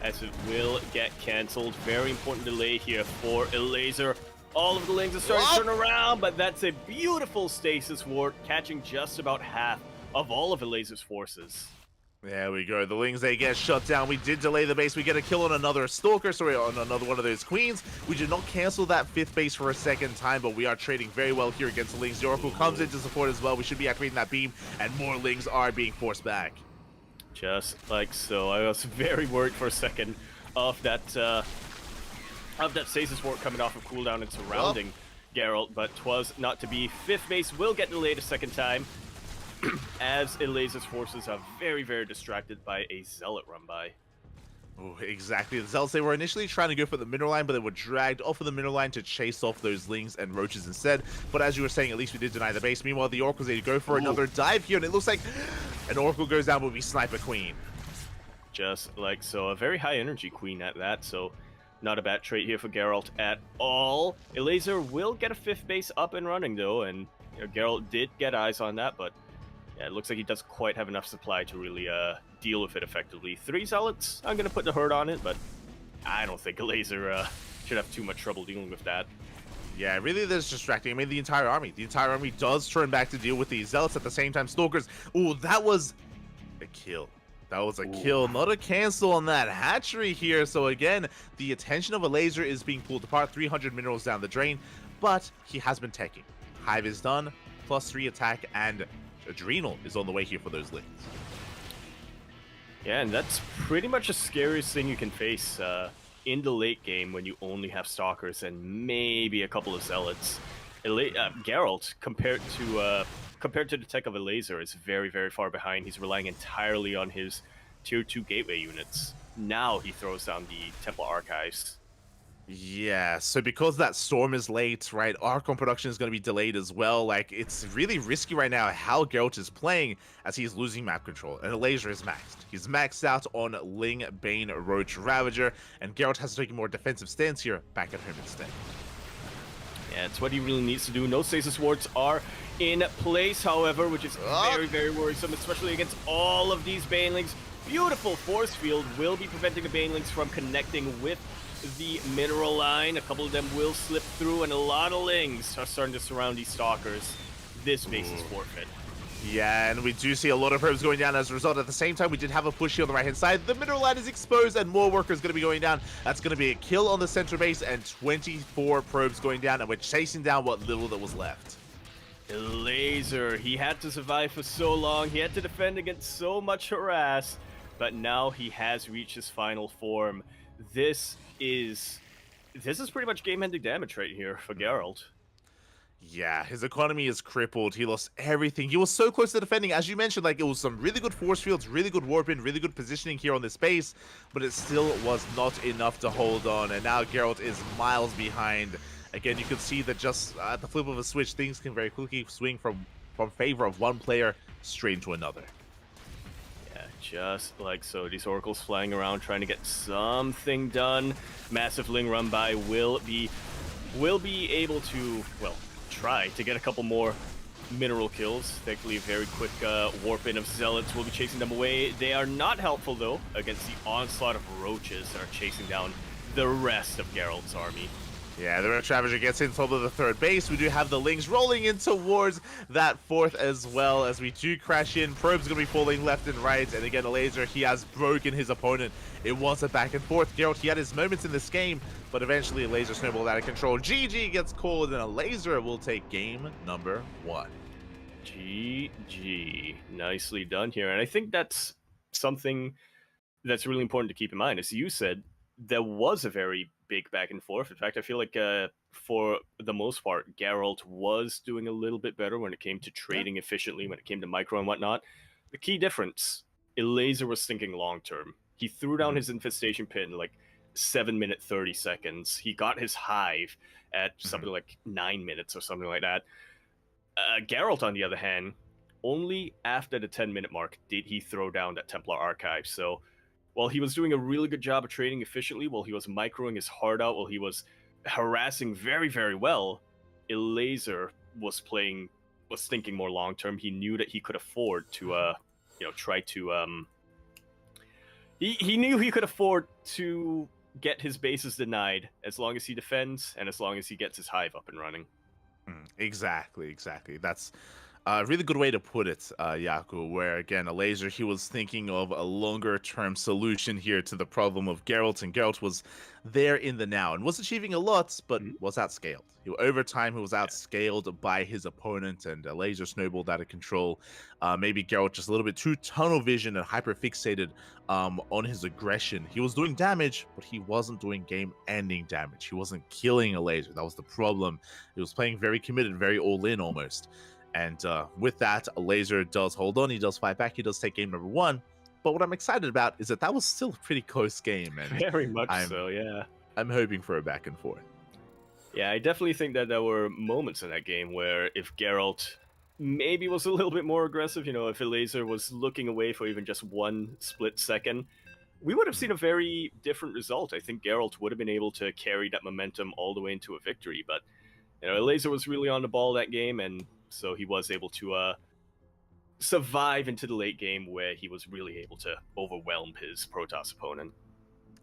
as it will get cancelled. Very important delay here for Elazer. All of the Lings are starting to turn around, but that's a beautiful stasis ward, catching just about half of all of Elazer's forces. There we go. The Lings, they get shut down. We did delay the base. We get a kill on another Stalker, sorry, on another one of those Queens. We did not cancel that 5th base for a second time, but we are trading very well here against the Lings. The Oracle comes in to support as well. We should be activating that beam, and more Lings are being forced back. Just like so. I was very worried for a second of that stasis ward coming off of cooldown and surrounding Geralt, but 'twas not to be. 5th base will get delayed a second time, as Elazer's forces are very, very distracted by a Zealot run by. Oh, exactly. The Zealots, they were initially trying to go for the mineral line, but they were dragged off of the mineral line to chase off those Lings and Roaches instead. But as you were saying, at least we did deny the base. Meanwhile, the Oracles, they go for another dive here, and it looks like an Oracle goes down will be Sniper Queen. Just like so. A very high energy queen at that, so not a bad trait here for Geralt at all. Elazer will get a 5th base up and running, though, and you know, Geralt did get eyes on that, but yeah, it looks like he doesn't quite have enough supply to really deal with it effectively. 3 Zealots, I'm going to put the hurt on it, but I don't think Elazer should have too much trouble dealing with that. Yeah, really that's distracting. I mean, the entire army. The entire army does turn back to deal with these Zealots at the same time. Stalkers, ooh, that was a kill. That was a kill, not a cancel on that hatchery here. So again, the attention of Elazer is being pulled apart. 300 minerals down the drain, but he has been teching. Hive is done, +3 attack, and Adrenal is on the way here for those Lings. Yeah, and that's pretty much the scariest thing you can face in the late game when you only have Stalkers and maybe a couple of Zealots. Geralt, compared to the tech of Elazer, is very, very far behind. He's relying entirely on his Tier 2 gateway units. Now he throws down the Temple Archives. Yeah, so because that storm is late, right, Archon production is going to be delayed as well. Like, it's really risky right now how Geralt is playing as he's losing map control, and Elazer is maxed. He's maxed out on Ling, Bane, Roach, Ravager, and Geralt has to take a more defensive stance here back at home instead. Yeah, it's what he really needs to do. No stasis wards are in place, however, which is very, very worrisome, especially against all of these Banelings. Beautiful force field will be preventing the Banelings from connecting with the mineral line. A couple of them will slip through, and a lot of Lings are starting to surround these Stalkers. This base is forfeit. Yeah, and we do see a lot of probes going down as a result. At the same time, we did have a push here on the right-hand side. The mineral line is exposed, and more workers going to be going down. That's going to be a kill on the center base, and 24 probes going down, and we're chasing down what little that was left. Elazer, he had to survive for so long. He had to defend against so much harass, but now he has reached his final form. This is pretty much game-ending damage right here for Geralt. Yeah, his economy is crippled. He lost everything. He was so close to defending. As you mentioned, like, it was some really good force fields, really good warp in, really good positioning here on this base, but it still was not enough to hold on. And now Geralt is miles behind. Again, you can see that just at the flip of a switch, things can very quickly swing from favor of one player straight into another. Yeah, just like so. These oracles flying around trying to get something done. Massive Ling run by will be able to, well, try to get a couple more mineral kills. Thankfully, a very quick warp in of zealots will be chasing them away. They are not helpful though against the onslaught of roaches that are chasing down the rest of Geralt's army. Yeah, the Red Ravager gets in top of the third base. We do have the Lings rolling in towards that fourth as well as we do crash in. Probe's going to be falling left and right. And again, a laser, he has broken his opponent. It was a back and forth. Geralt, he had his moments in this game, but eventually a laser snowballed out of control. GG gets called and a laser will take game number 1. GG. Nicely done here. And I think that's something that's really important to keep in mind. As you said, there was a very big back and forth. In fact, I feel like for the most part, Geralt was doing a little bit better when it came to trading efficiently, when it came to micro and whatnot. The key difference, Elazer was thinking long term. He threw down his infestation pit in like 7 minutes 30 seconds. He got his hive at something like 9 minutes or something like that. Geralt, on the other hand, only after the 10-minute mark did he throw down that Templar archive. So while he was doing a really good job of trading efficiently, while he was microing his heart out, while he was harassing very, very well, Elazer was thinking more long term. He knew that he could afford to, try to. He knew he could afford to get his bases denied as long as he defends and as long as he gets his hive up and running. Exactly. That's a really good way to put it, Yaku, where, again, a laser, he was thinking of a longer-term solution here to the problem of Geralt, and Geralt was there in the now and was achieving a lot, but was outscaled. Over time, he was outscaled by his opponent, and a laser snowballed out of control. Maybe Geralt just a little bit too tunnel vision and hyper-fixated on his aggression. He was doing damage, but he wasn't doing game-ending damage. He wasn't killing a laser. That was the problem. He was playing very committed, very all-in almost. And with that, a laser does hold on. He does fight back. He does take game number 1. But what I'm excited about is that was still a pretty close game. And very much so, yeah. I'm hoping for a back and forth. Yeah, I definitely think that there were moments in that game where if Geralt maybe was a little bit more aggressive, if a laser was looking away for even just 1 split second, we would have seen a very different result. I think Geralt would have been able to carry that momentum all the way into a victory. But, a laser was really on the ball that game, and so he was able to survive into the late game where he was really able to overwhelm his Protoss opponent.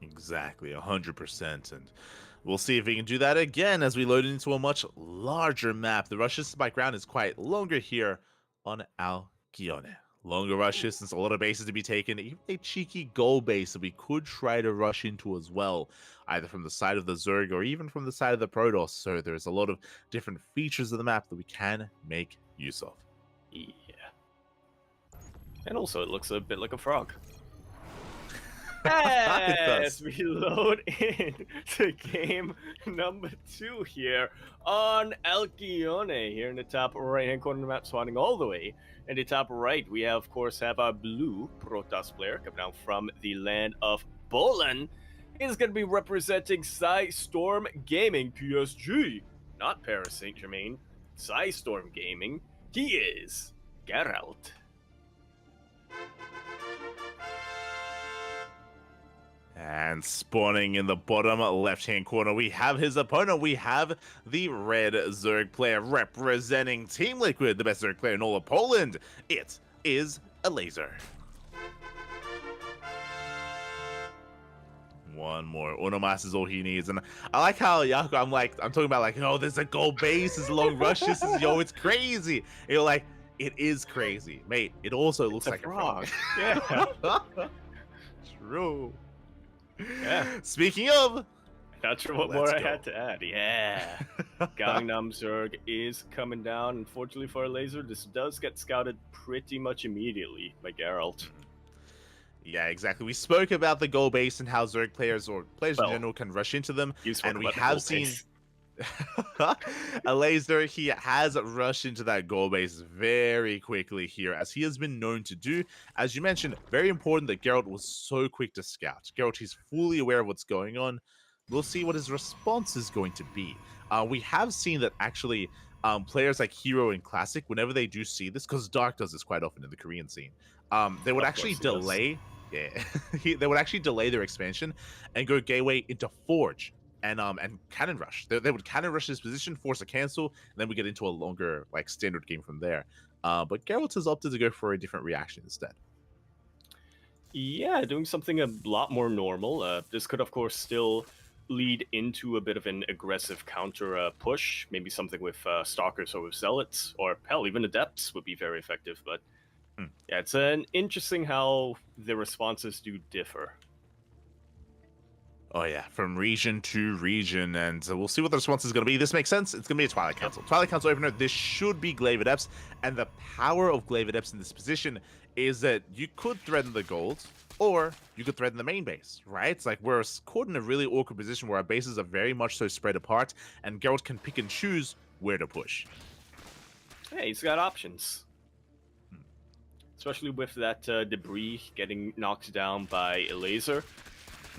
Exactly, 100%. And we'll see if he can do that again as we load into a much larger map. The rush distance by ground is quite longer here on Algione. Longer rush distance, a lot of bases to be taken, even a cheeky goal base that we could try to rush into as well, either from the side of the Zerg or even from the side of the Protoss. So there's a lot of different features of the map that we can make use of. Yeah. And also, it looks a bit like a frog. As we load in to game number 2 here on Algione, here in the top right-hand corner of the map, spawning all the way. In the top right, we have, of course, our blue Protoss player coming down from the land of Poland. He's going to be representing Storm Gaming PSG, not Paris Saint-Germain. Storm Gaming. He is Geralt. And spawning in the bottom left-hand corner, we have his opponent. We have the red Zerg player representing Team Liquid, the best Zerg player in all of Poland. It is a laser. One more. Unomas is all he needs. And I like how, Yaku, I'm talking about like, oh, there's a gold base, there's long rushes, yo, it's crazy. And you're like, it is crazy. Mate, it also looks like a frog. Yeah. True. Yeah. Speaking of, not sure what more I had to add. Yeah. Gangnam Zerg is coming down. Unfortunately for a laser, this does get scouted pretty much immediately by Geralt. Yeah, exactly. We spoke about the goal base and how Zerg players or players in general can rush into them, and we have seen. A laser, he has rushed into that goal base very quickly here, as he has been known to do. As you mentioned, very important that Geralt was so quick to scout. Geralt, he's fully aware of what's going on. We'll see what his response is going to be. We have seen that actually players like Hero and Classic, whenever they do see this, because Dark does this quite often in the Korean scene, they would Of actually course he does. delay. Yeah, they would actually delay their expansion and go gateway into Forge and cannon rush. They would cannon rush his position, force a cancel, and then we get into a longer like standard game from there. But Geralt has opted to go for a different reaction instead. Yeah, doing something a lot more normal. This could, of course, still lead into a bit of an aggressive counter push. Maybe something with Stalkers or with Zealots, or hell, even Adepts would be very effective. But yeah, it's an interesting how the responses do differ. Oh yeah, from region to region, and we'll see what the response is going to be. This makes sense. It's going to be a Twilight Council. Twilight Council opener. This should be Glaive Adepts, and the power of Glaive Adepts in this position is that you could threaten the gold, or you could threaten the main base, right? It's like we're caught in a really awkward position where our bases are very much so spread apart, and Geralt can pick and choose where to push. Hey, he's got options. Especially with that debris getting knocked down by a laser.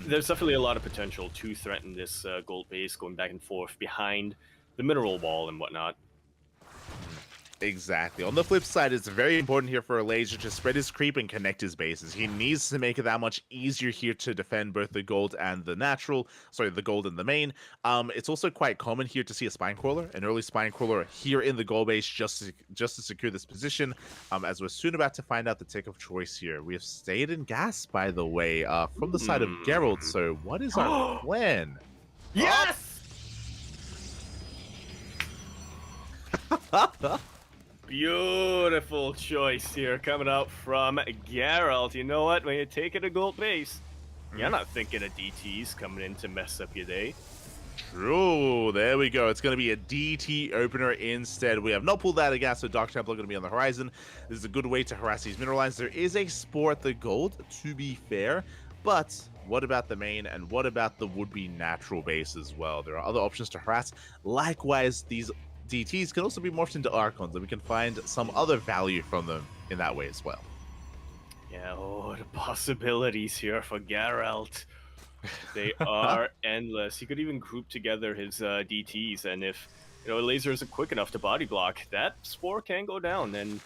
There's definitely a lot of potential to threaten this gold base going back and forth behind the mineral wall and whatnot. Exactly. On the flip side, it's very important here for a laser to spread his creep and connect his bases. He needs to make it that much easier here to defend both the gold and the natural. Sorry, the gold and the main. It's also quite common here to see a spine crawler, an early spine crawler here in the gold base just to secure this position. As we're soon about to find out the tick of choice here. We have stayed in gas, by the way, from the side of Geralt. So what is our plan? Yes! Beautiful choice here coming out from Geralt. You know what? When you take it a gold base, you're not thinking of DTs coming in to mess up your day. True. There we go. It's going to be a DT opener instead. We have not pulled out of gas, so Dark Templar going to be on the horizon. This is a good way to harass these mineral lines. There is a spore at the gold, to be fair, but what about the main, and what about the would-be natural base as well? There are other options to harass. Likewise, these DTs can also be morphed into Archons, and we can find some other value from them in that way as well. Yeah, oh, the possibilities here for Geralt. They are endless. He could even group together his DTs, and if a laser isn't quick enough to body block, that spore can go down, and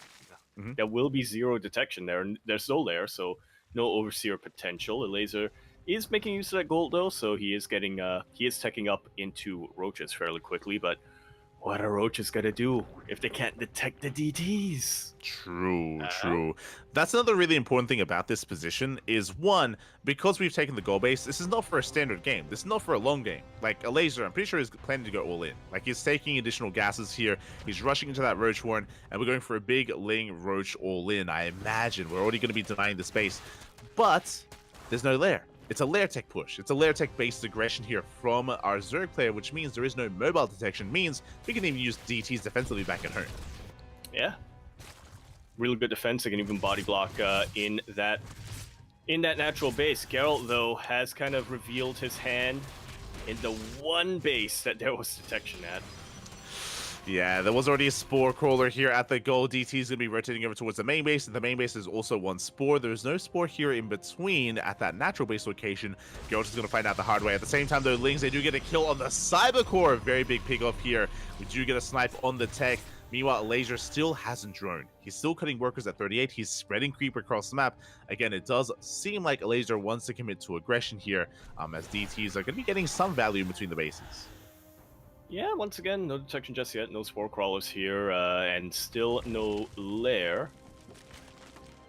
there will be zero detection there. They're still there, so no overseer potential. A laser is making use of that gold though, so he is getting he is teching up into roaches fairly quickly, but what are roaches gonna do if they can't detect the DTs? True. That's another really important thing about this position is, one, because we've taken the goal base, this is not for a standard game. This is not for a long game. Like, a laser, I'm pretty sure he's planning to go all in. Like, he's taking additional gases here. He's rushing into that roach warren, and we're going for a big Ling roach all in. I imagine we're already going to be denying the space. But there's no lair. It's a lair tech push. It's a lair tech based aggression here from our Zerg player, which means there is no mobile detection, means we can even use DTs defensively back at home. Yeah. Really good defense. They can even body block in that natural base. Geralt, though, has kind of revealed his hand in the one base that there was detection at. Yeah, there was already a spore crawler here at the goal. DT is going to be rotating over towards the main base, and the main base is also one spore. There's no spore here in between at that natural base location. Geralt is going to find out the hard way. At the same time, though, Lings, they do get a kill on the Cyber Core. Very big pick off here. We do get a snipe on the tech. Meanwhile, Laser still hasn't droned. He's still cutting workers at 38. He's spreading creep across the map. Again, it does seem like Laser wants to commit to aggression here, as DTs are going to be getting some value between the bases. Yeah, once again, no detection just yet. No spore crawlers here, and still no lair.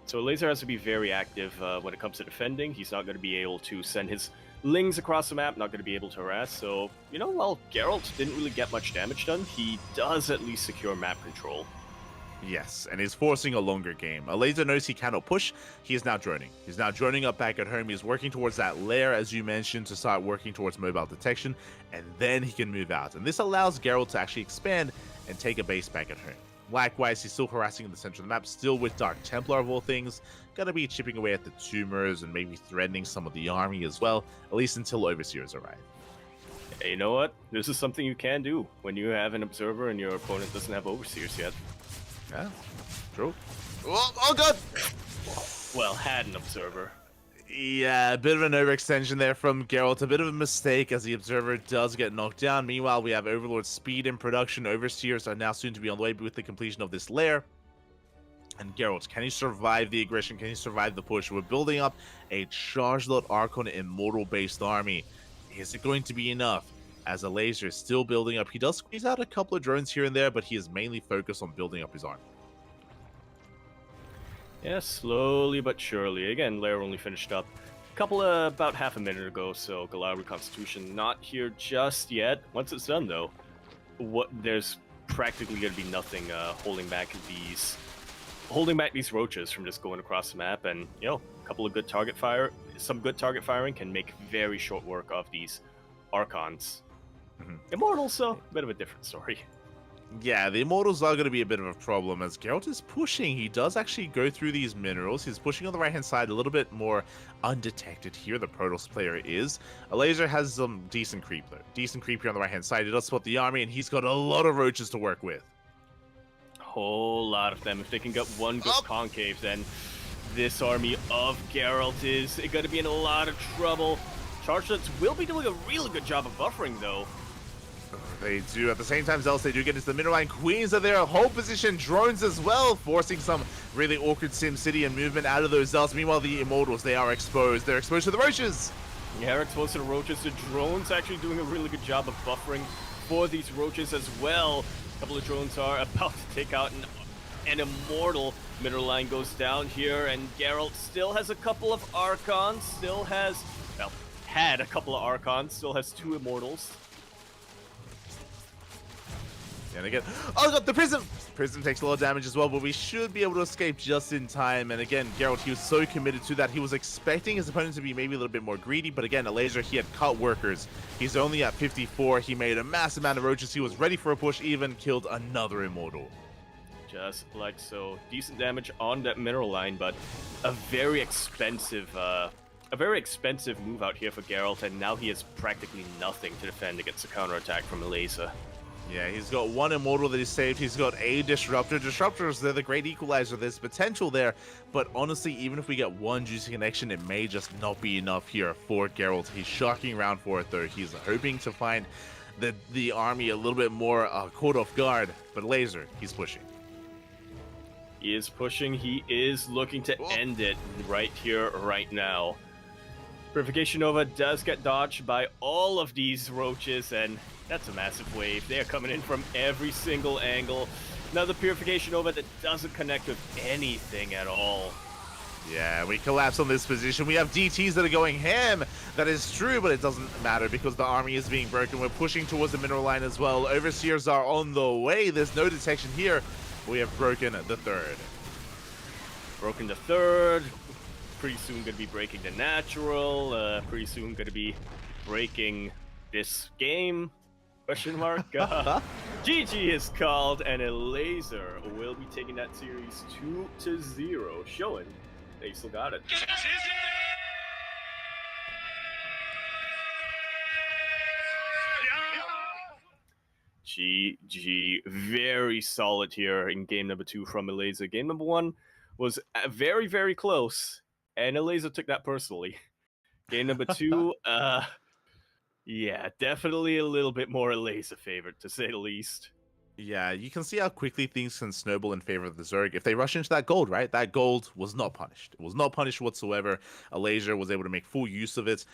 So Laser has to be very active when it comes to defending. He's not going to be able to send his Lings across the map, not going to be able to harass. So, while Geralt didn't really get much damage done, he does at least secure map control. Yes, and he's forcing a longer game. A Laser knows he cannot push. He is now droning. He's now droning up back at home. He's working towards that lair, as you mentioned, to start working towards mobile detection, and then he can move out. And this allows Geralt to actually expand and take a base back at home. Likewise, he's still harassing in the center of the map, still with Dark Templar of all things. Gonna be chipping away at the tumors and maybe threatening some of the army as well, at least until Overseers arrive. Hey, you know what? This is something you can do when you have an observer and your opponent doesn't have overseers yet. Yeah, true. Oh god! Well, had an observer. Yeah, a bit of an overextension there from Geralt. A bit of a mistake as the Observer does get knocked down. Meanwhile, we have Overlord's speed in production. Overseers are now soon to be on the way with the completion of this lair. And Geralt, can he survive the aggression? Can he survive the push? We're building up a Charge-Lot Archon Immortal-based army. Is it going to be enough? As a laser is still building up. He does squeeze out a couple of drones here and there, but he is mainly focused on building up his army. Yeah, slowly but surely. Again, Lair only finished up about half a minute ago, so Galau Reconstitution not here just yet. Once it's done, though, there's practically going to be nothing holding back these roaches from just going across the map, and a couple of good some good target firing can make very short work of these Archons. Immortals, so a bit of a different story. Yeah, the Immortals are going to be a bit of a problem as Geralt is pushing. He does actually go through these minerals. He's pushing on the right-hand side a little bit more undetected here. The Protoss player is. A laser has some decent creep, though. Decent creep here on the right-hand side. He does spot the army, and he's got a lot of roaches to work with. Whole lot of them. If they can get one good concave, then this army of Geralt is going to be in a lot of trouble. Charge-Lots will be doing a really good job of buffering, though. They do. At the same time, Zealous, they do get into the mineral line. Queens are there. Whole position. Drones as well, forcing some really awkward SimCity and movement out of those Zealots. Meanwhile, the Immortals, they are exposed. They're exposed to the roaches. Yeah, exposed to the roaches. The drones actually doing a really good job of buffering for these roaches as well. A couple of drones are about to take out an Immortal. Mineral line goes down here, and Geralt still has a couple of Archons. Had a couple of Archons. Still has 2 Immortals. And again, oh god, the Prism! Prism takes a lot of damage as well, but we should be able to escape just in time. And again, Geralt, he was so committed to that. He was expecting his opponent to be maybe a little bit more greedy, but again, a laser, he had cut workers. He's only at 54. He made a massive amount of roaches. He was ready for a push, even killed another Immortal. Just like so. Decent damage on that mineral line, but a very expensive move out here for Geralt, and now he has practically nothing to defend against a counterattack from a laser. Yeah, he's got 1 Immortal that he's saved. He's got a Disruptor. Disruptors, they're the great equalizer. There's potential there, but honestly, even if we get 1 juicy connection, it may just not be enough here for Geralt. He's shocking around for it, though. He's hoping to find the army a little bit more caught off guard, but Laser, he's pushing. He is pushing. He is looking to end it right here, right now. Purification Nova does get dodged by all of these roaches, and that's a massive wave. They are coming in from every single angle. Another Purification Nova that doesn't connect with anything at all. Yeah, we collapse on this position. We have DTs that are going ham. That is true, but it doesn't matter because the army is being broken. We're pushing towards the mineral line as well. Overseers are on the way. There's no detection here. We have broken the third. Broken the third. Pretty soon going to be breaking the natural. Pretty soon going to be breaking this game. Question mark. GG is called, and a laser will be taking that series 2-0, showing they still got it. GG, very solid here in game number 2 from Eliza. Game number 1 was very, very close, and Eliza took that personally. Game number 2, yeah, definitely a little bit more Eliza favorite, to say the least. Yeah, you can see how quickly things can snowball in favor of the Zerg if they rush into that gold, right? That gold was not punished. It was not punished whatsoever. Alasia was able to make full use of it,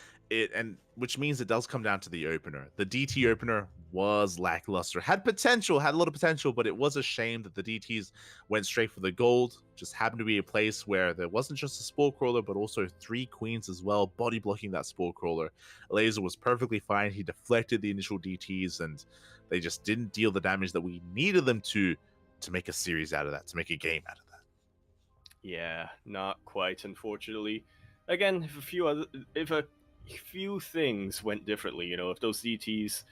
and which means it does come down to the opener. The DT opener was lackluster. Had potential, had a lot of potential, but it was a shame that the DTs went straight for the gold. Just happened to be a place where there wasn't just a Spore Crawler, but also 3 Queens as well, body blocking that Spore Crawler. Alasia was perfectly fine. He deflected the initial DTs, and they just didn't deal the damage that we needed them to make a series out of that, to make a game out of that. Yeah, not quite, unfortunately. Again, if a few things went differently, you know, if those DTs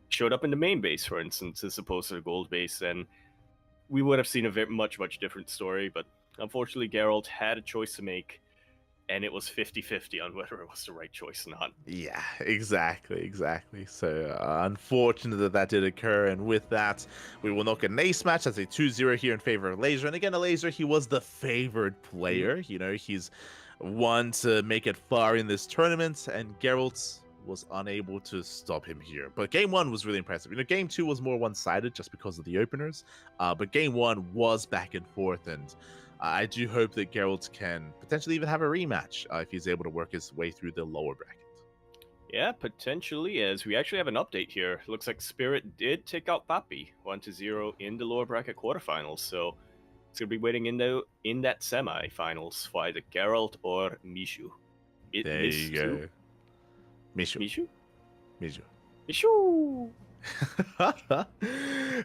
showed up in the main base, for instance, as opposed to the gold base, then we would have seen a much different story. But unfortunately, Geralt had a choice to make, and it was 50-50 on whether it was the right choice or not. Yeah, exactly. So unfortunate that that did occur, and with that, we will not get an ace match. That's a 2-0 here in favor of Laser. And again, a Laser, he was the favored player. You know, he's one to make it far in this tournament, and Geralt was unable to stop him here. But game one was really impressive. You know, game two was more one-sided just because of the openers, but game one was back and forth, and I do hope that Geralt can potentially even have a rematch if he's able to work his way through the lower bracket. Yeah, potentially, as we actually have an update here. Looks like Spirit did take out Papi 1-0 in the lower bracket quarterfinals, so it's going to be waiting in that semi-finals for either Geralt or Mishu. There you go. Mishu. Mishu!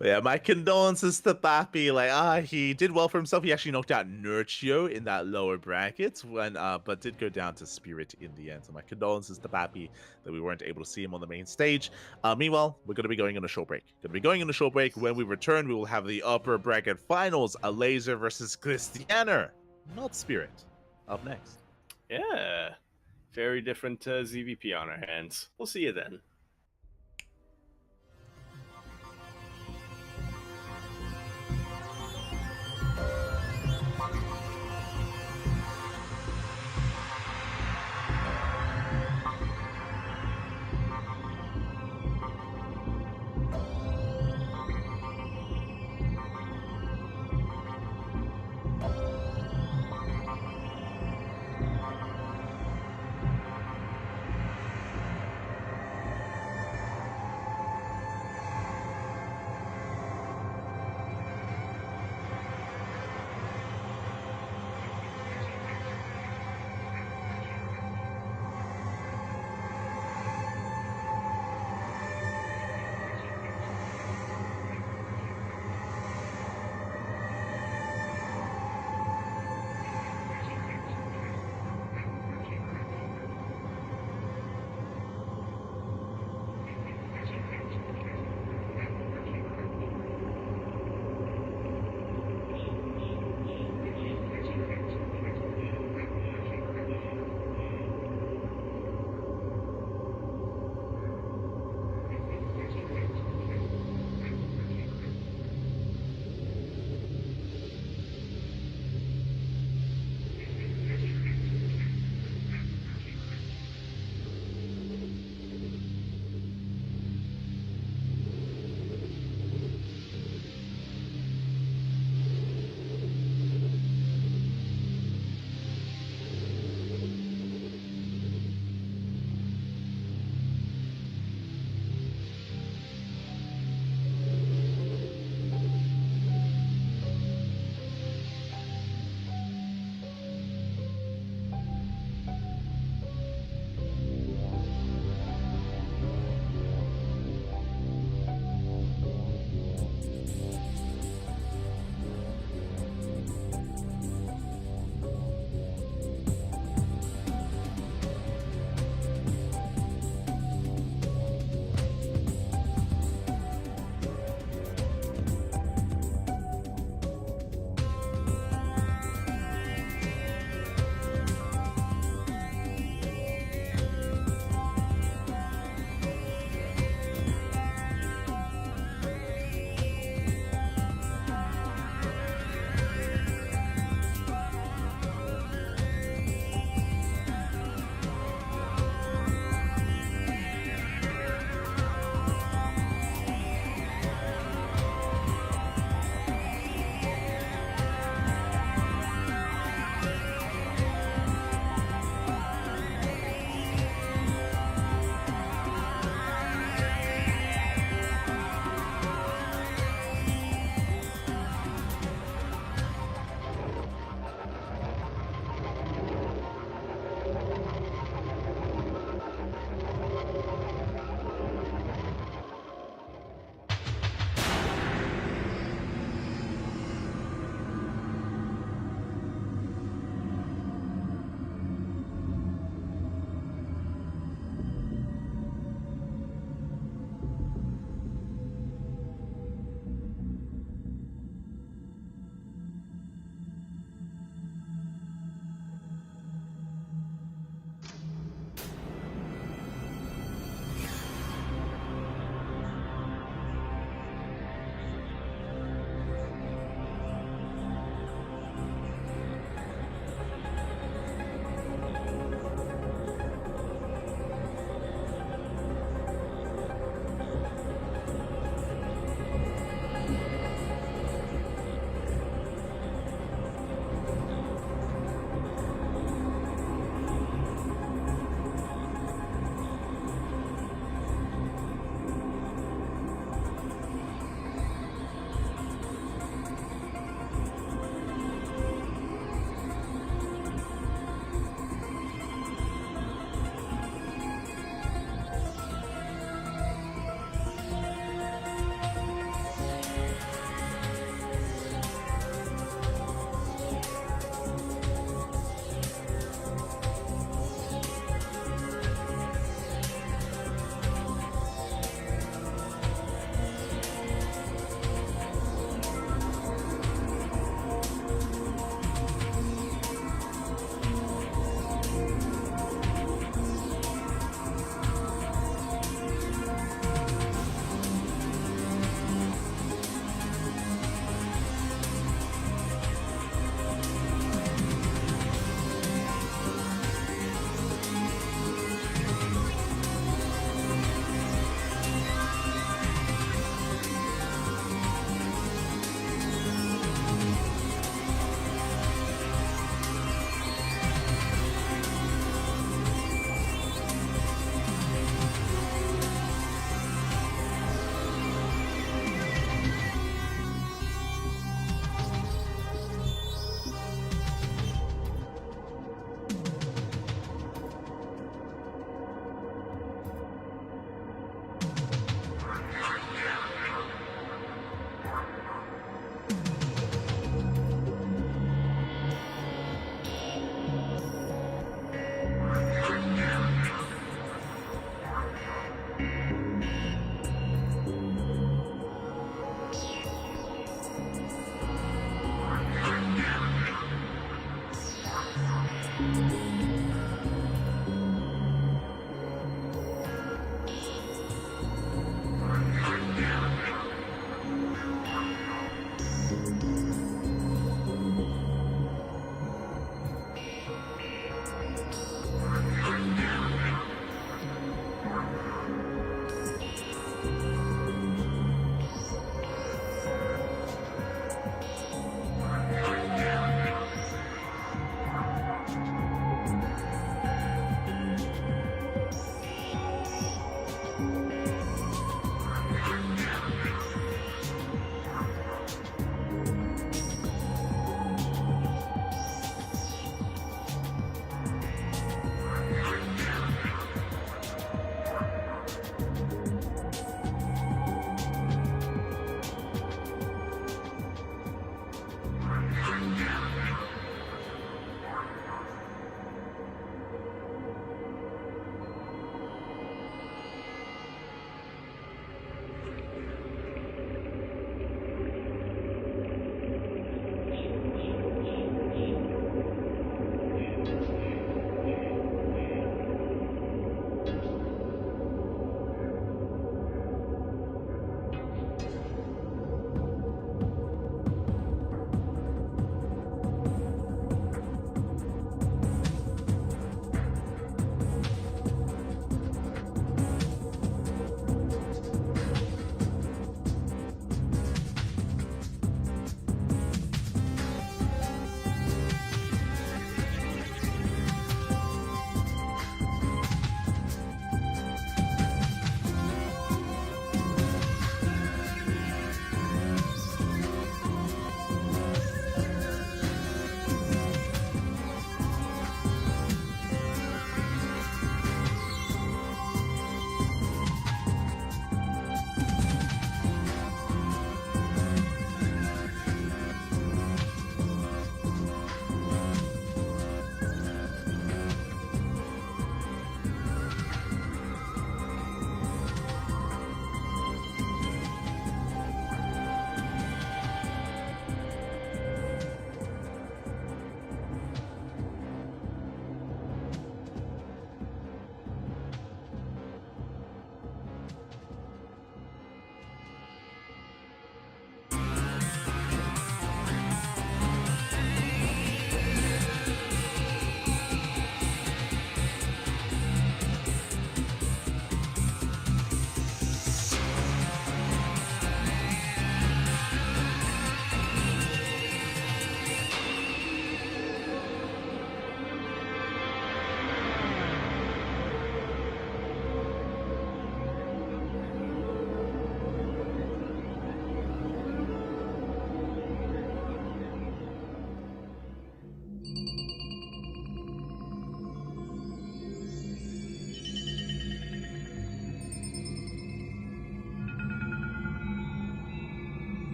Yeah, my condolences to Papi. Like, he did well for himself. He actually knocked out Nurchio in that lower bracket, but did go down to Spirit in the end. So my condolences to Papi that we weren't able to see him on the main stage. Meanwhile, we're going to be going on a short break. When we return, we will have the upper bracket finals, a Laser versus Christianer, not Spirit, up next. Yeah, very different ZVP on our hands. We'll see you then.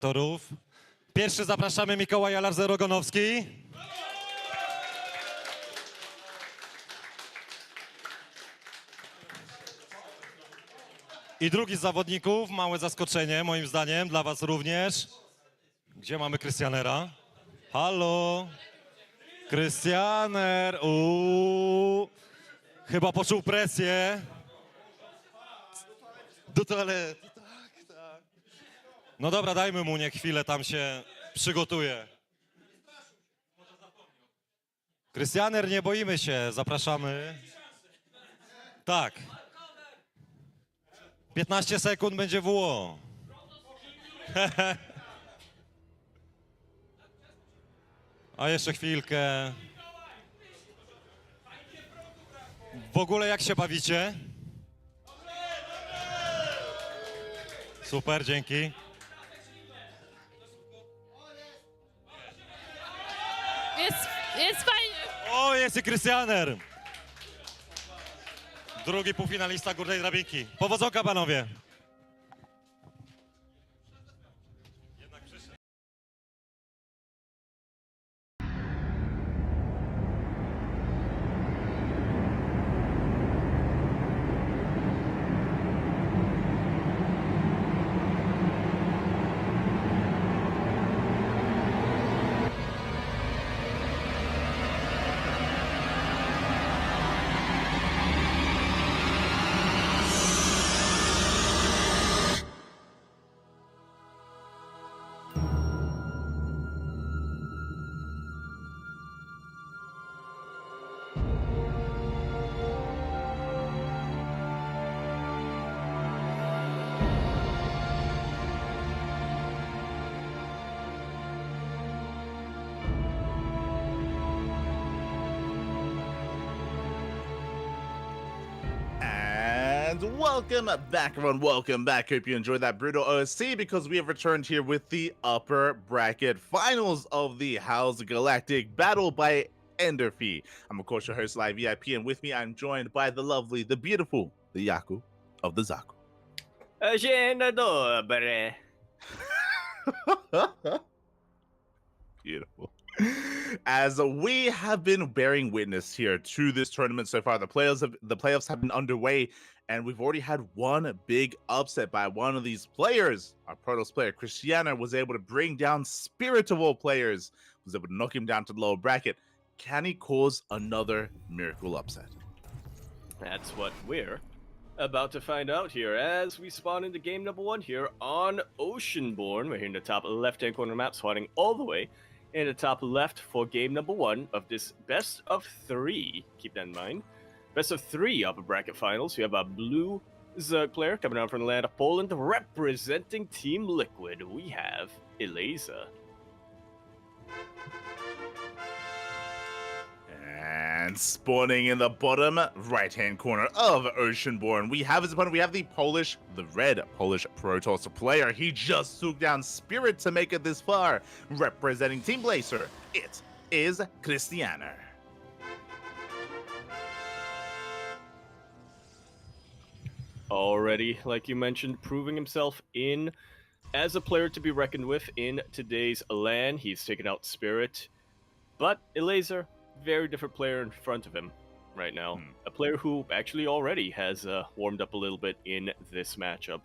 Torów. Pierwszy zapraszamy Mikołaj Larzer-Rogonowski. I drugi z zawodników, małe zaskoczenie moim zdaniem, dla was również. Gdzie mamy Krystianera? Halo? Krystianer, chyba poczuł presję. Do toalety, tak. No dobra, dajmy mu niech chwilę tam się przygotuje. Krystianer, nie boimy się, zapraszamy. Tak. 15 sekund będzie WO. A jeszcze chwilkę. W ogóle jak się bawicie? Super, dzięki. Jest fajnie. O, jest i Krystianer. Drugi półfinalista górnej drabinki. Powodzonka, panowie. And welcome back, everyone. Welcome back. Hope you enjoyed that brutal OSC because we have returned here with the upper bracket finals of the House Galactic Battle by Enderfee. I'm, of course, your host, Live VIP, and with me, I'm joined by the lovely, the beautiful, the Yaku of the Zaku. Dzień dobry. Beautiful. As we have been bearing witness here to this tournament so far, the playoffs have been underway, and we've already had one big upset by one of these players. Our Protoss player, Cristiano, was able to bring down Spirit of all players, was able to knock him down to the lower bracket. Can he cause another miracle upset? That's what we're about to find out here as we spawn into game number 1 here on Oceanborn. We're here in the top left-hand corner map, spawning all the way in the top left for game number 1 of this best of 3. Keep that in mind. Best of 3 upper bracket finals. We have a blue Zerg player coming out from the land of Poland, representing Team Liquid. We have Eliza. And spawning in the bottom right-hand corner of Oceanborn, we have his opponent. We have the red Polish Protoss player. He just took down Spirit to make it this far. Representing Team Blazer, it is Cristiano. Already, like you mentioned, proving himself in as a player to be reckoned with in today's LAN. He's taken out Spirit, but Elazer, very different player in front of him right now. A player who actually already has warmed up a little bit in this matchup.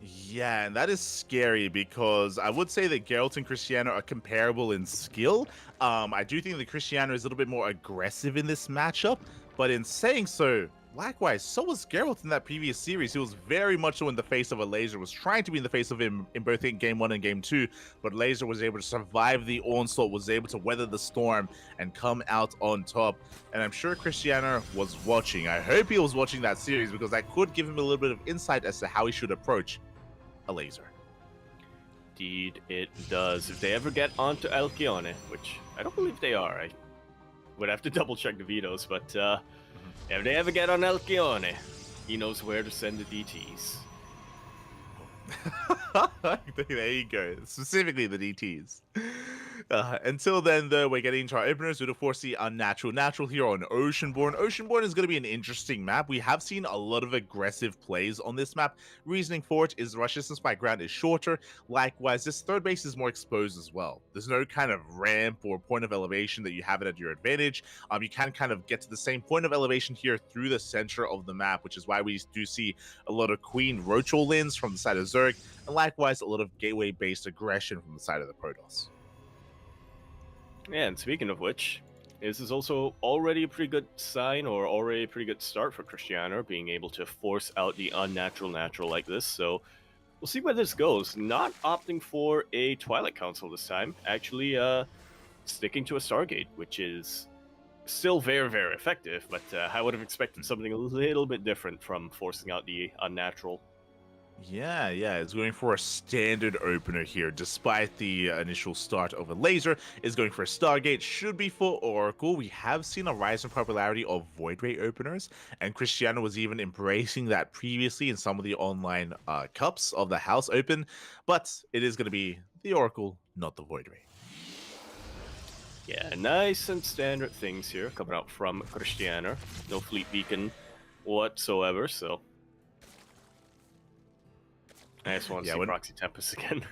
Yeah, and that is scary because I would say that Geralt and Cristiano are comparable in skill. I do think that Cristiano is a little bit more aggressive in this matchup, but in saying so, likewise, so was Geralt in that previous series. He was very much so in the face of a Laser, was trying to be in the face of him in both in Game 1 and Game 2, but Laser was able to survive the onslaught, was able to weather the storm, and come out on top. And I'm sure Cristiano was watching. I hope he was watching that series because that could give him a little bit of insight as to how he should approach a Laser. Indeed, it does. If they ever get onto Alcyone, which I don't believe they are, I would have to double check the vetoes, but if they ever get on Alcyone, he knows where to send the DTs. There you go. Specifically the DTs. Until then, though, we're getting into our openers. We'll of course see Unnatural Natural here on Oceanborn. Oceanborn is going to be an interesting map. We have seen a lot of aggressive plays on this map. Reasoning for it is the rush distance by ground is shorter. Likewise, this third base is more exposed as well. There's no kind of ramp or point of elevation that you have it at your advantage. You can kind of get to the same point of elevation here through the center of the map, which is why we do see a lot of Queen Rochel lins from the side of Zerg, and likewise a lot of gateway-based aggression from the side of the Protoss. Yeah, and speaking of which, this is also already a pretty good sign, or already a pretty good start for Cristiano, being able to force out the unnatural natural like this. So we'll see where this goes. Not opting for a Twilight Council this time, actually sticking to a Stargate, which is still very, very effective, but I would have expected something a little bit different from forcing out the unnatural. Yeah, it's going for a standard opener here, despite the initial start of a laser. Is going for a Stargate, should be for Oracle. We have seen a rise in popularity of Void Ray openers, and Cristiano was even embracing that previously in some of the online cups of the House Open, but it is going to be the Oracle, not the Void Ray. Yeah, nice and standard things here coming out from Cristiano. No Fleet Beacon whatsoever, so I just want to see Proxy Tempest again.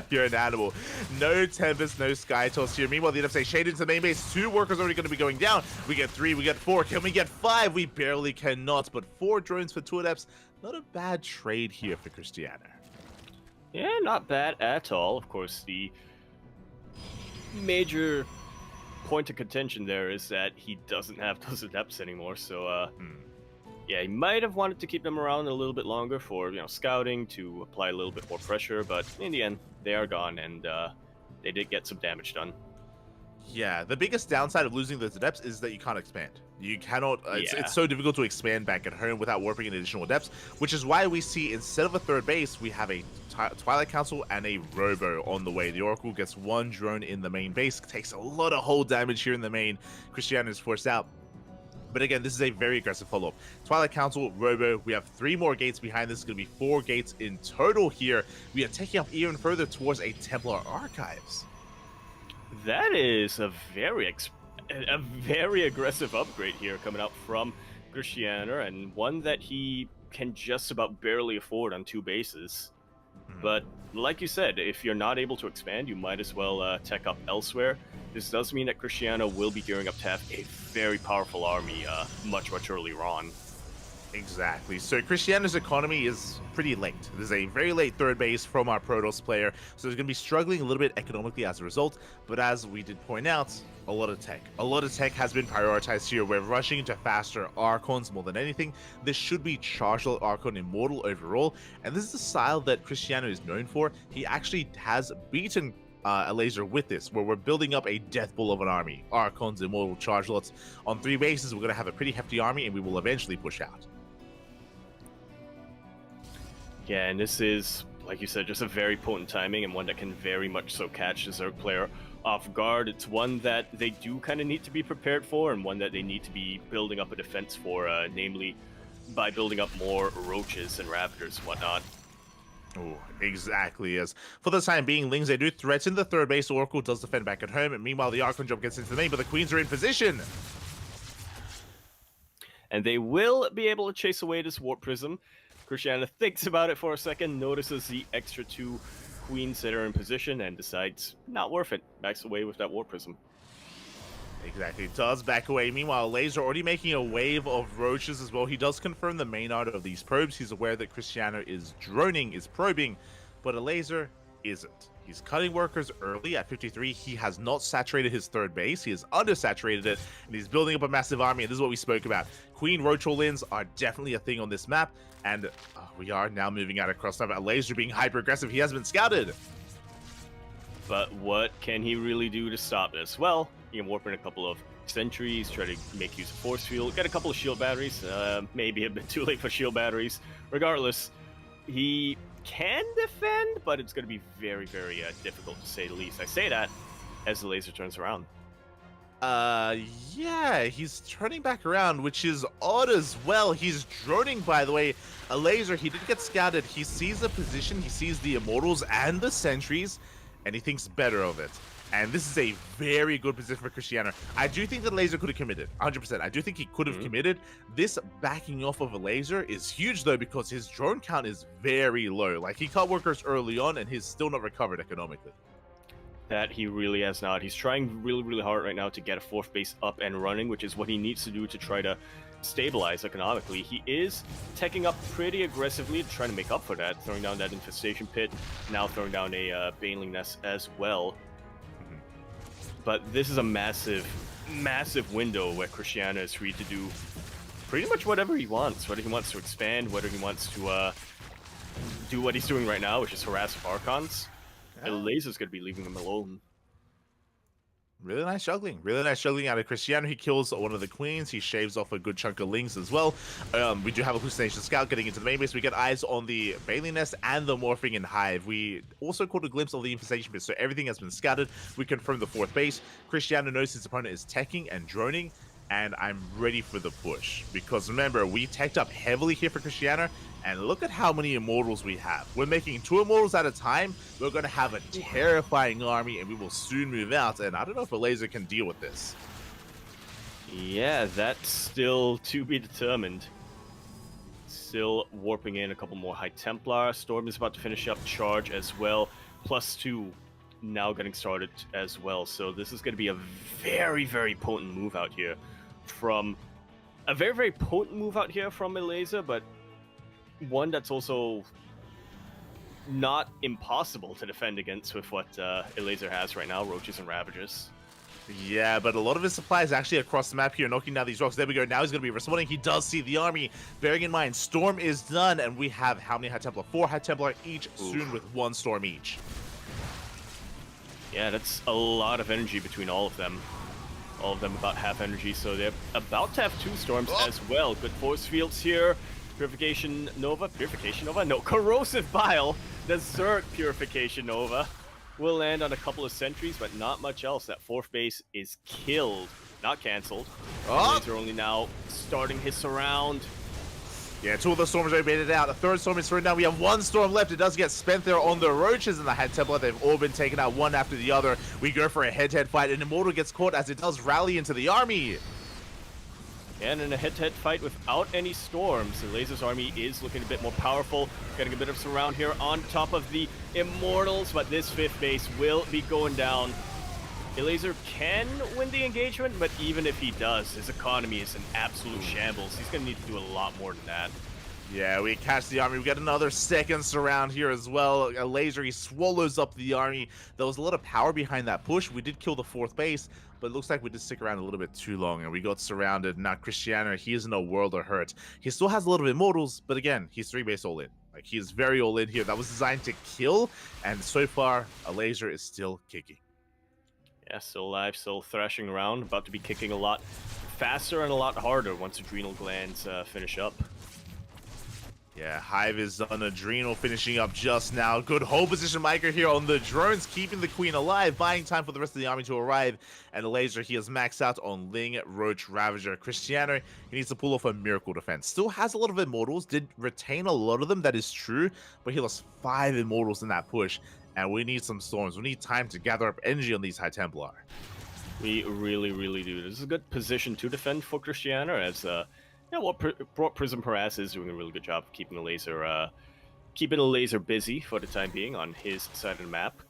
You're an animal. No Tempest, no Sky Toss here. Meanwhile, the NFSA shaded into the main base. 2 workers already going to be going down. We get 3, we get 4. Can we get 5? We barely cannot, but 4 drones for 2 adepts. Not a bad trade here for Cristiano. Yeah, not bad at all. Of course, the major point of contention there is that he doesn't have those adepts anymore, so yeah, he might have wanted to keep them around a little bit longer for, scouting, to apply a little bit more pressure, but in the end, they are gone, and they did get some damage done. Yeah, the biggest downside of losing those adepts is that you can't expand. You cannot, it's so difficult to expand back at home without warping in additional adepts, which is why we see, instead of a third base, we have a Twilight Council and a Robo on the way. The Oracle gets 1 drone in the main base, takes a lot of hull damage here in the main. Cristiano is forced out. But again, this is a very aggressive follow-up. Twilight Council, Robo, we have 3 more gates behind this. It's going to be 4 gates in total here. We are taking up even further towards a Templar Archives. That is a very aggressive upgrade here coming out from Cristiano, and one that he can just about barely afford on 2 bases. But like you said, if you're not able to expand, you might as well tech up elsewhere. This does mean that Cristiano will be gearing up to have a very powerful army much earlier on. Exactly. So Cristiano's economy is pretty late. There's a very late third base from our Protoss player, so he's going to be struggling a little bit economically as a result. But as we did point out, a lot of tech has been prioritized here. We're rushing into faster Archons more than anything. This should be Chargelet Archon Immortal overall, and this is the style that Cristiano is known for. He actually has beaten a laser with this, where we're building up a death bull of an army. Archons, Immortal, Chargelets. On 3 bases, we're going to have a pretty hefty army, and we will eventually push out. Yeah, and this is, like you said, just a very potent timing, and one that can very much so catch the Zerg player off guard. It's one that they do kind of need to be prepared for, and one that they need to be building up a defense for, namely by building up more roaches and raptors and whatnot. Oh, exactly. As for the time being, Lings, they do threaten the third base. Oracle does defend back at home, and meanwhile the Archon jump gets into the main, but the Queens are in position. And they will be able to chase away this Warp Prism. Cristiano thinks about it for a second, notices the extra 2 Queens that are in position, and decides not worth it. Backs away with that Warp Prism. Exactly, does back away. Meanwhile, Laser already making a wave of roaches as well. He does confirm the main art of these probes. He's aware that Cristiano is droning, is probing, but a Laser isn't. He's cutting workers early at 53. He has not saturated his third base. He has undersaturated it, and he's building up a massive army, and this is what we spoke about. Queen Rochel lins are definitely a thing on this map, and we are now moving out across time. A Laser being hyper-aggressive. He has been scouted. But what can he really do to stop this? Well, he can warp in a couple of sentries, try to make use of force field, get a couple of shield batteries, maybe a bit too late for shield batteries. Regardless, he can defend, but it's going to be very, very difficult to say the least. I say that as the laser turns around. Yeah, he's turning back around, which is odd as well. He's droning, by the way. A Laser, he did get scouted. He sees the position, he sees the Immortals and the sentries, and he thinks better of it. And this is a very good position for Cristiano. I do think that Laser could have committed, 100%. I do think he could have committed. This backing off of a Laser is huge, though, because his drone count is very low. Like, he cut workers early on, and he's still not recovered economically. That he really has not. He's trying really, really hard right now to get a 4th base up and running, which is what he needs to do to try to stabilize economically. He is teching up pretty aggressively to try to make up for that, throwing down that infestation pit, now throwing down a baneling nest as well. But this is a massive, massive window where Cristiano is free to do pretty much whatever he wants. Whether he wants to expand, whether he wants to do what he's doing right now, which is harass Archons. The Laser's going to be leaving him alone. Really nice juggling out of Cristiano. He kills one of the queens. He shaves off a good chunk of lings as well. We do have a hallucination scout getting into the main base. We get eyes on the baneling nest and the morphing in hive. We also caught a glimpse of the infestation pit, so everything has been scattered. We confirm the 4th base. Cristiano knows his opponent is teching and droning, and I'm ready for the push. Because remember, we teched up heavily here for Cristiano, and look at how many immortals we have. We're making 2 immortals at a time. We're going to have a terrifying army, and we will soon move out. And I don't know if a Laser can deal with this. Yeah, that's still to be determined. Still warping in a couple more High Templar. Storm is about to finish up charge as well. +2 now getting started as well. So this is going to be a very, very potent move out here from a Laser, but one that's also not impossible to defend against with what Laser has right now, Roaches and Ravagers. Yeah, but a lot of his supply is actually across the map here, knocking down these rocks. There we go. Now he's going to be responding. He does see the army. Bearing in mind, Storm is done, and we have how many High Templar? 4 High Templar each, soon with 1 Storm each. Yeah, that's a lot of energy between all of them. All of them about half energy, so they're about to have 2 Storms as well. Good force fields here. Purification Nova? No, Corrosive Bile, the Zerg Purification Nova, will land on a couple of sentries, but not much else. That 4th base is killed, not cancelled. Laser only now starting his surround. Yeah, 2 of the Storms already made it out. A 3rd Storm is thrown down. We have 1 Storm left. It does get spent there on the Roaches and the High Templar. They've all been taken out one after the other. We go for a head-to-head fight, and Immortal gets caught as it does rally into the army. And in a head-to-head fight without any Storms, the Laser's army is looking a bit more powerful. Getting a bit of surround here on top of the Immortals, but this 5th base will be going down. Laser can win the engagement, but even if he does, his economy is in absolute shambles. He's going to need to do a lot more than that. Yeah, we catch the army. We get another 2nd surround here as well. A Laser, he swallows up the army. There was a lot of power behind that push. We did kill the 4th base, but it looks like we did stick around a little bit too long, and we got surrounded. Now, Cristiano, he is in a world of hurt. He still has a little bit of mortals, but again, he's 3 base all in. Like, he's very all in here. That was designed to kill, and so far, a Laser is still kicking. Yeah, still alive, still thrashing around, about to be kicking a lot faster and a lot harder once Adrenal Glands finish up. Yeah, Hive is on Adrenal, finishing up just now. Good hold position Micro here on the drones, keeping the Queen alive, buying time for the rest of the army to arrive. And the Laser, he is maxed out on Ling, Roach, Ravager. Cristiano, he needs to pull off a miracle defense. Still has a lot of Immortals, did retain a lot of them, that is true, but he lost 5 Immortals in that push. And we need some Storms. We need time to gather up energy on these High Templar. We really, really do. This is a good position to defend for Cristiano, as what Prism Harass is doing a really good job of keeping the Laser busy for the time being on his side of the map.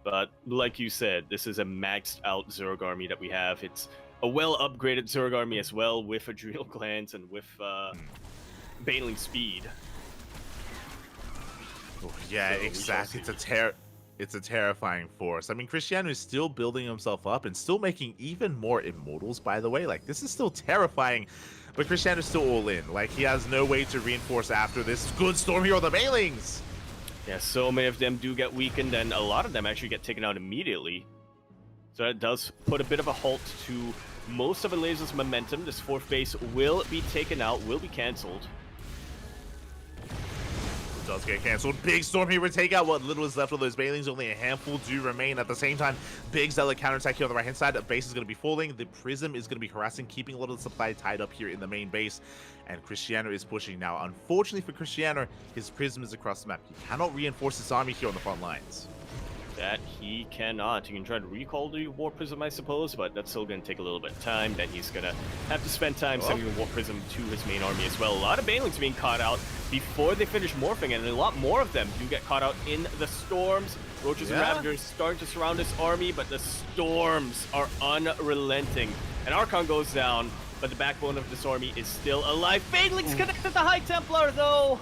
But like you said, this is a maxed out Zerg army that we have. It's a well upgraded Zerg army as well, with Adrenal Glands and with Baneling Speed. Oh, yeah, So exactly. It's a terrifying force. I mean, Cristiano is still building himself up and still making even more Immortals, by the way. Like, this is still terrifying, but Cristiano's still all in. Like, he has no way to reinforce after this. Good Storm here on the Banelings! Yeah, so many of them do get weakened, and a lot of them actually get taken out immediately. So that does put a bit of a halt to most of the Laser's momentum. This 4th base will be taken out, will be cancelled. Does get cancelled. Big Storm here would take out what little is left of those Banelings. Only a handful do remain. At the same time, big Zealot counterattack here on the right hand side. The base is going to be falling. The Prism is going to be harassing, keeping a lot of the supply tied up here in the main base. And Cristiano is pushing now. Unfortunately for Cristiano, his Prism is across the map. He cannot reinforce his army here on the front lines. That he cannot. He can try to recall the Warp Prism, I suppose, but that's still going to take a little bit of time. Then he's going to have to spend time sending the Warp Prism to his main army as well. A lot of Banelings being caught out before they finish morphing, and a lot more of them do get caught out in the storms. Roaches and Ravagers starting to surround this army, but the storms are unrelenting. And Archon goes down, but the backbone of this army is still alive. Banelings connected the High Templar, though!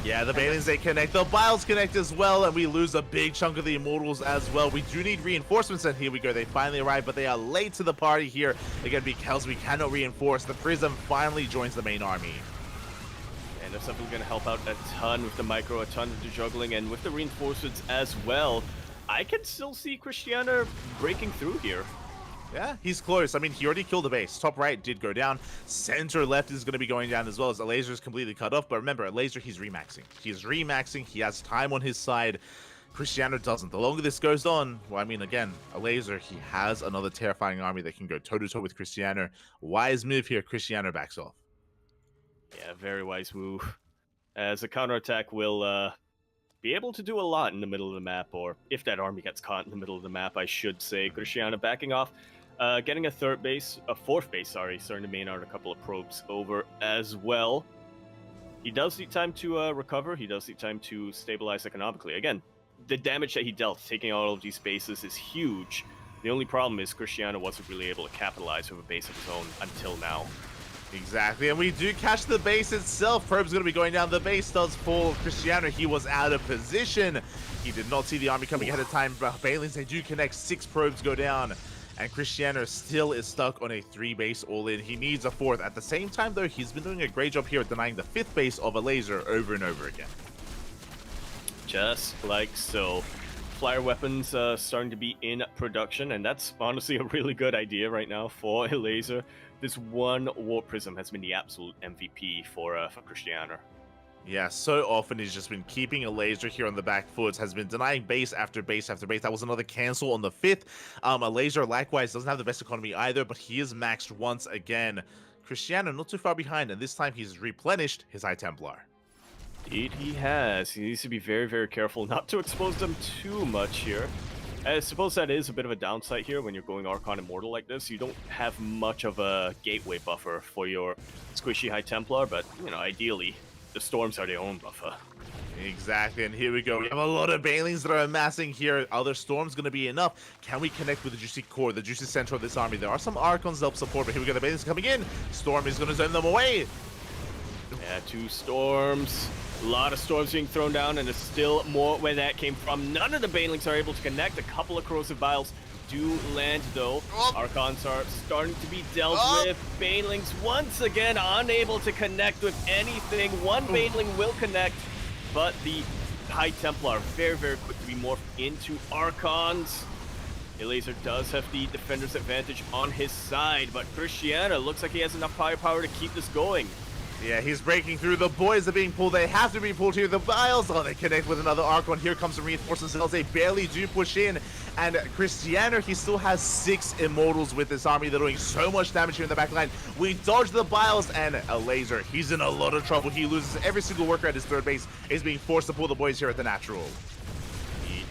Yeah, the Banelings, they connect. The Biles connect as well, and we lose a big chunk of the Immortals as well. We do need reinforcements, and here we go. They finally arrive, but they are late to the party here. Again, because we cannot reinforce. The Prism finally joins the main army. And that's something going to help out a ton with the micro, a ton with the juggling, and with the reinforcements as well. I can still see Christiana breaking through here. Yeah, he's close. I mean, he already killed the base. Top right did go down. Center left is going to be going down as well, as a laser is completely cut off. But remember, a laser, he's remaxing. He's remaxing. He has time on his side. Cristiano doesn't. The longer this goes on, well, I mean, again, a laser, he has another terrifying army that can go toe-to-toe with Cristiano. Wise move here. Cristiano backs off. Yeah, very wise move. As a counterattack will be able to do a lot in the middle of the map, or if that army gets caught in the middle of the map, I should say. Cristiano backing off. Getting a fourth base, starting to main out a couple of probes over as well. He does need time to recover. He does need time to stabilize economically. Again, the damage that he dealt, taking out all of these bases, is huge. The only problem is Cristiano wasn't really able to capitalize with a base of his own until now. Exactly, and we do catch the base itself. Probe's going to be going down. The base does fall. Cristiano, he was out of position. He did not see the army coming ahead of time. Banelings, they do connect. 6 probes go down. And Cristiano still is stuck on a 3-base all-in. He needs a 4th. At the same time, though, he's been doing a great job here at denying the 5th base of a laser over and over again. Just like so. Flyer weapons starting to be in production, and that's honestly a really good idea right now for a laser. This one Warp Prism has been the absolute MVP for Cristiano. Yeah, so often he's just been keeping a laser here on the back foot, has been denying base after base after base. That was another cancel on the 5th. A laser, likewise, doesn't have the best economy either, but he is maxed once again. Cristiano not too far behind, and this time he's replenished his High Templar. Indeed he has. He needs to be very, very careful not to expose them too much here. I suppose that is a bit of a downside here when you're going Archon Immortal like this. You don't have much of a gateway buffer for your squishy High Templar, but, you know, ideally, the storms are their own buffer. Exactly, and here we go. We have a lot of Banelings that are amassing here. Are there storms going to be enough? Can we connect with the juicy core, the juicy center of this army? There are some Archons that help support, but here we go. The Banelings coming in. Storm is going to send them away. Yeah, 2 storms. A lot of storms being thrown down, and there's still more where that came from. None of the Banelings are able to connect. A couple of Corrosive Vials do land, though. Archons are starting to be dealt with. Banelings once again unable to connect with anything. One Baneling will connect, but the High Templar very, very quick to be morphed into Archons. Laser does have the defender's advantage on his side, but Cristiano looks like he has enough firepower to keep this going. Yeah, he's breaking through. The boys are being pulled. They have to be pulled here. The Vials, oh, they connect with another Archon. Here comes some reinforcements. They barely do push in. And Cristiano, he still has 6 Immortals with this army. They're doing so much damage here in the back line. We dodge the Vials, and a laser. He's in a lot of trouble. He loses every single worker at his 3rd base. Is being forced to pull the boys here at the natural.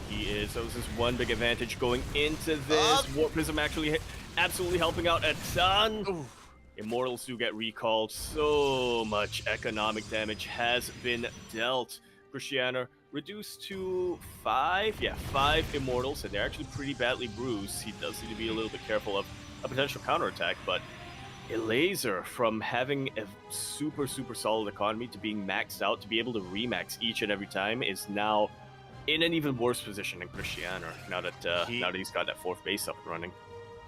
He is. So this is one big advantage going into this. Warp Prism actually absolutely helping out a ton. Oof. Immortals do get recalled. So much economic damage has been dealt. Cristiano reduced to 5. Yeah, 5 Immortals, and they're actually pretty badly bruised. He does need to be a little bit careful of a potential counterattack, but a laser from having a super, super solid economy to being maxed out, to be able to remax each and every time, is now in an even worse position than Cristiano, now that he's got that 4th base up and running.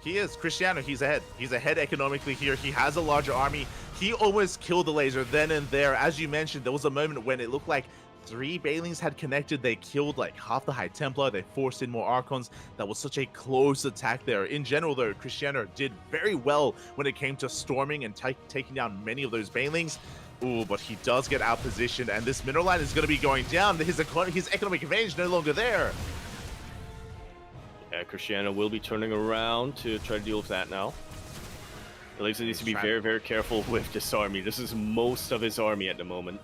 He is. Cristiano, he's ahead. He's ahead economically here. He has a larger army. He almost killed the laser then and there. As you mentioned, there was a moment when it looked like 3 Banelings had connected. They killed like half the High Templar. They forced in more Archons. That was such a close attack there. In general, though, Cristiano did very well when it came to storming and taking down many of those Banelings. Ooh, but he does get out-positioned, and this mineral line is going to be going down. His economic advantage no longer there. Yeah, Cristiano will be turning around to try to deal with that now. Laser needs to be very, very careful with this army. This is most of his army at the moment.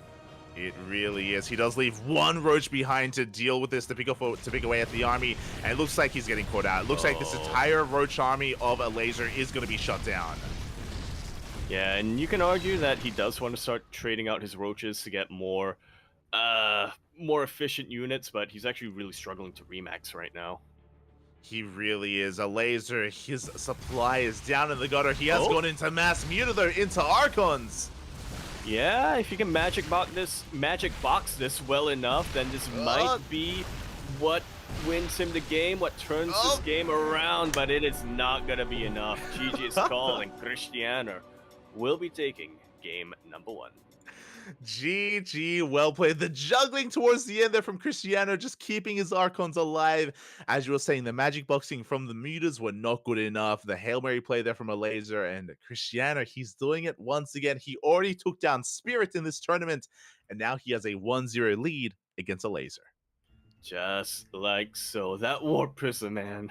It really is. He does leave one Roach behind to deal with this, to pick away at the army, and it looks like he's getting caught out. It looks like this entire Roach army of a laser is going to be shut down. Yeah, and you can argue that he does want to start trading out his Roaches to get more efficient units, but he's actually really struggling to remax right now. He really is. A laser, his supply is down in the gutter. He has gone into mass muta though, into Archons. Yeah, if you can magic box this well enough, then this might be what wins him the game, what turns this game around, but it is not gonna be enough. GG is calling. Cristiano will be taking game number 1. GG, well played. The juggling towards the end there from Cristiano, just keeping his Archons alive. As you were saying, the magic boxing from the mutas were not good enough. The Hail Mary play there from a laser, and Cristiano, he's doing it once again. He already took down Spirit in this tournament, and now he has a 1-0 lead against a laser. Just like so. That Warp Prism, man.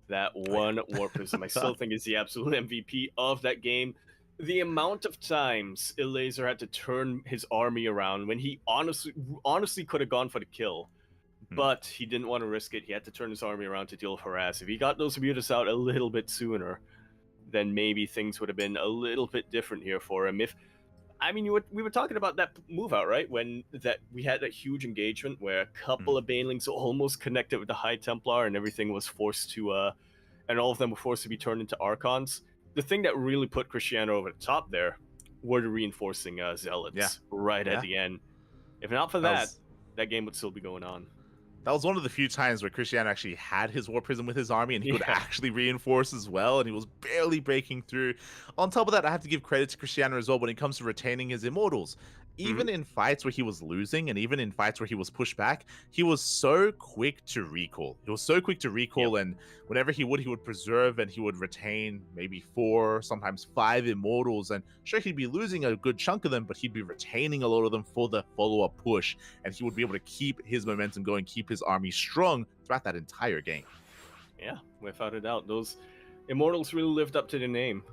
That one Warp Prism, I still think is the absolute MVP of that game. The amount of times Laser had to turn his army around when he honestly could have gone for the kill, but he didn't want to risk it. He had to turn his army around to deal with harass. If he got those mutas out a little bit sooner, then maybe things would have been a little bit different here for him. We were talking about that move out, right? When we had that huge engagement where a couple of Banelings almost connected with the High Templar, and everything was forced to, and all of them were forced to be turned into Archons. The thing that really put Cristiano over the top there were the reinforcing Zealots at the end. If not for that game would still be going on. That was one of the few times where Cristiano actually had his War Prism with his army, and he could actually reinforce as well, and he was barely breaking through. On top of that, I have to give credit to Cristiano as well when it comes to retaining his Immortals. Even in fights where he was losing, and even in fights where he was pushed back, he was so quick to recall. And whenever he would preserve, and he would retain maybe 4, sometimes 5 Immortals. And sure, he'd be losing a good chunk of them, but he'd be retaining a lot of them for the follow-up push. And he would be able to keep his momentum going, keep his army strong throughout that entire game. Yeah, without a doubt. Those Immortals really lived up to the name.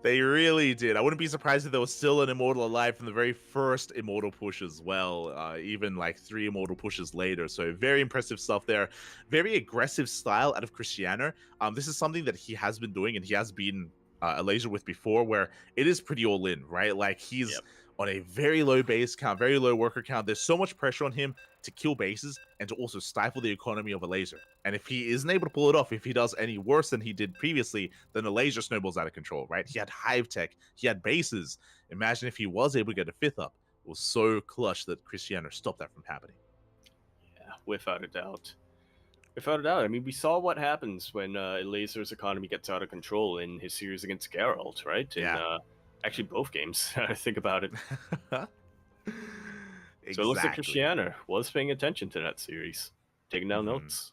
They really did. I wouldn't be surprised if there was still an Immortal alive from the very first Immortal push as well, even like 3 Immortal pushes later. So very impressive stuff there. Very aggressive style out of Cristiano. This is something that he has been doing, and he has been a laser with before, where it is pretty all in, right? Like he's on a very low base count, very low worker count. There's so much pressure on him to kill bases and to also stifle the economy of a laser. And if he isn't able to pull it off, if he does any worse than he did previously, then the laser snowballs out of control, right? He had hive tech, he had bases. Imagine if he was able to get a 5th up. It was so clutch that Cristiano stopped that from happening. Yeah, without a doubt. Without a doubt. I mean, we saw what happens when Laser's economy gets out of control in his series against Geralt, right? Actually, both games, I think about it. So it looks like Cristiano was paying attention to that series, taking down notes.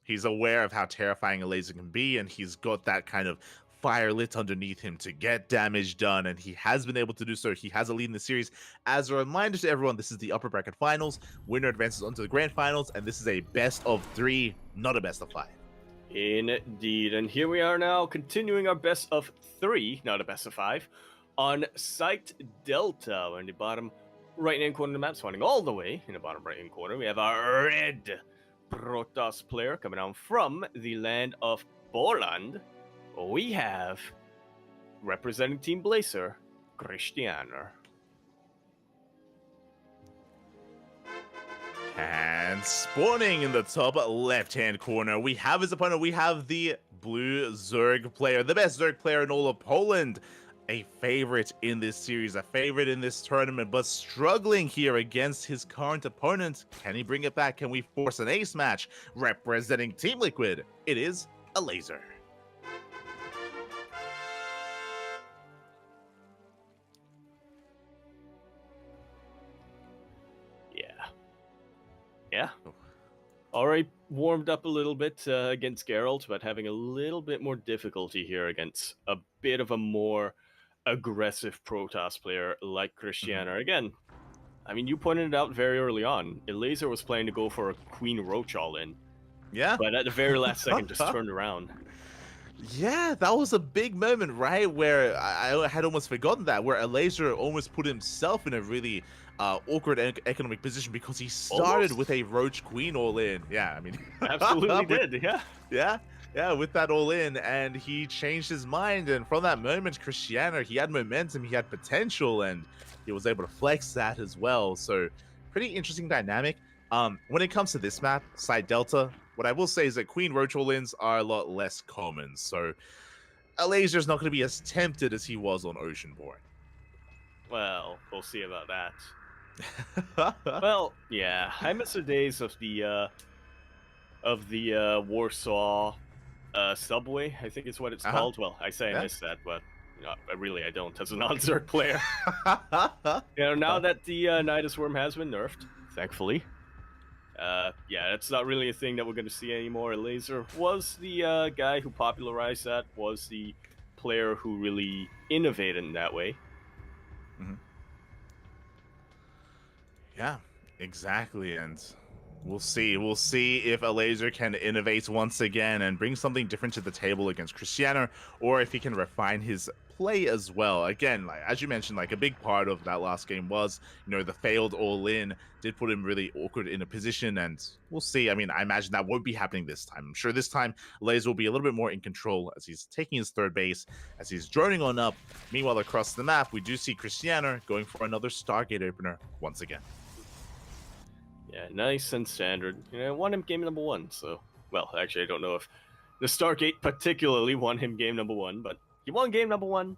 He's aware of how terrifying a laser can be, and he's got that kind of fire lit underneath him to get damage done, and he has been able to do so. He has a lead in the series. As a reminder to everyone, this is the upper bracket finals. Winner advances onto the grand finals, and this is a best of 3, not a best of 5. Indeed, and here we are now, continuing our best of 3, not a best of 5, on Site Delta. We're in the bottom right-hand corner of the map, spawning all the way in the bottom right-hand corner. We have our red Protoss player coming down from the land of Poland. We have, representing Team Blazer, Cristiano. And spawning in the top left-hand corner, we have his opponent. We have the blue Zerg player, the best Zerg player in all of Poland. A favorite in this series, a favorite in this tournament, but struggling here against his current opponent. Can he bring it back? Can we force an ace match? Representing Team Liquid, it is a laser. Yeah. Already warmed up a little bit against Geralt, but having a little bit more difficulty here against a bit of a more aggressive Protoss player like Cristiano. Again, I mean, you pointed it out very early on. Laser was planning to go for a Queen Roach all-in. Yeah. But at the very last second, just turned around. Yeah, that was a big moment, right? Where I had almost forgotten that, where a laser almost put himself in a really awkward economic position because he started Almost? with a Roach Queen all in. Yeah, I mean, Absolutely with- did, yeah. yeah, yeah, with that all in, and he changed his mind. And from that moment, Cristiano, he had momentum, he had potential, and he was able to flex that as well. So, pretty interesting dynamic. When it comes to this map, Side Delta, what I will say is that Queen Roach all-ins are a lot less common. So, a laser is not going to be as tempted as he was on Oceanborn. Well, we'll see about that. Well, yeah, I miss the days of the Warsaw subway, I think is what it's Uh-huh. called. Well, I say I Yeah. miss that, but I don't as a non-Zerg player. Now that the Nidus Worm has been nerfed, thankfully, yeah, that's not really a thing that we're going to see anymore. Laser was the guy who popularized that, was the player who really innovated in that way. Yeah, exactly. And we'll see. We'll see if a laser can innovate once again and bring something different to the table against Cristiano, or if he can refine his play as well. Again, like as you mentioned, like a big part of that last game was, the failed all-in did put him really awkward in a position, and we'll see. I mean, I imagine that won't be happening this time. I'm sure this time Laser will be a little bit more in control as he's taking his third base, as he's droning on up. Meanwhile, across the map, we do see Cristiano going for another Stargate opener once again. Yeah, nice and standard. I won him game number 1, so... Well, actually, I don't know if the Stargate particularly won him game number 1, but he won game number 1,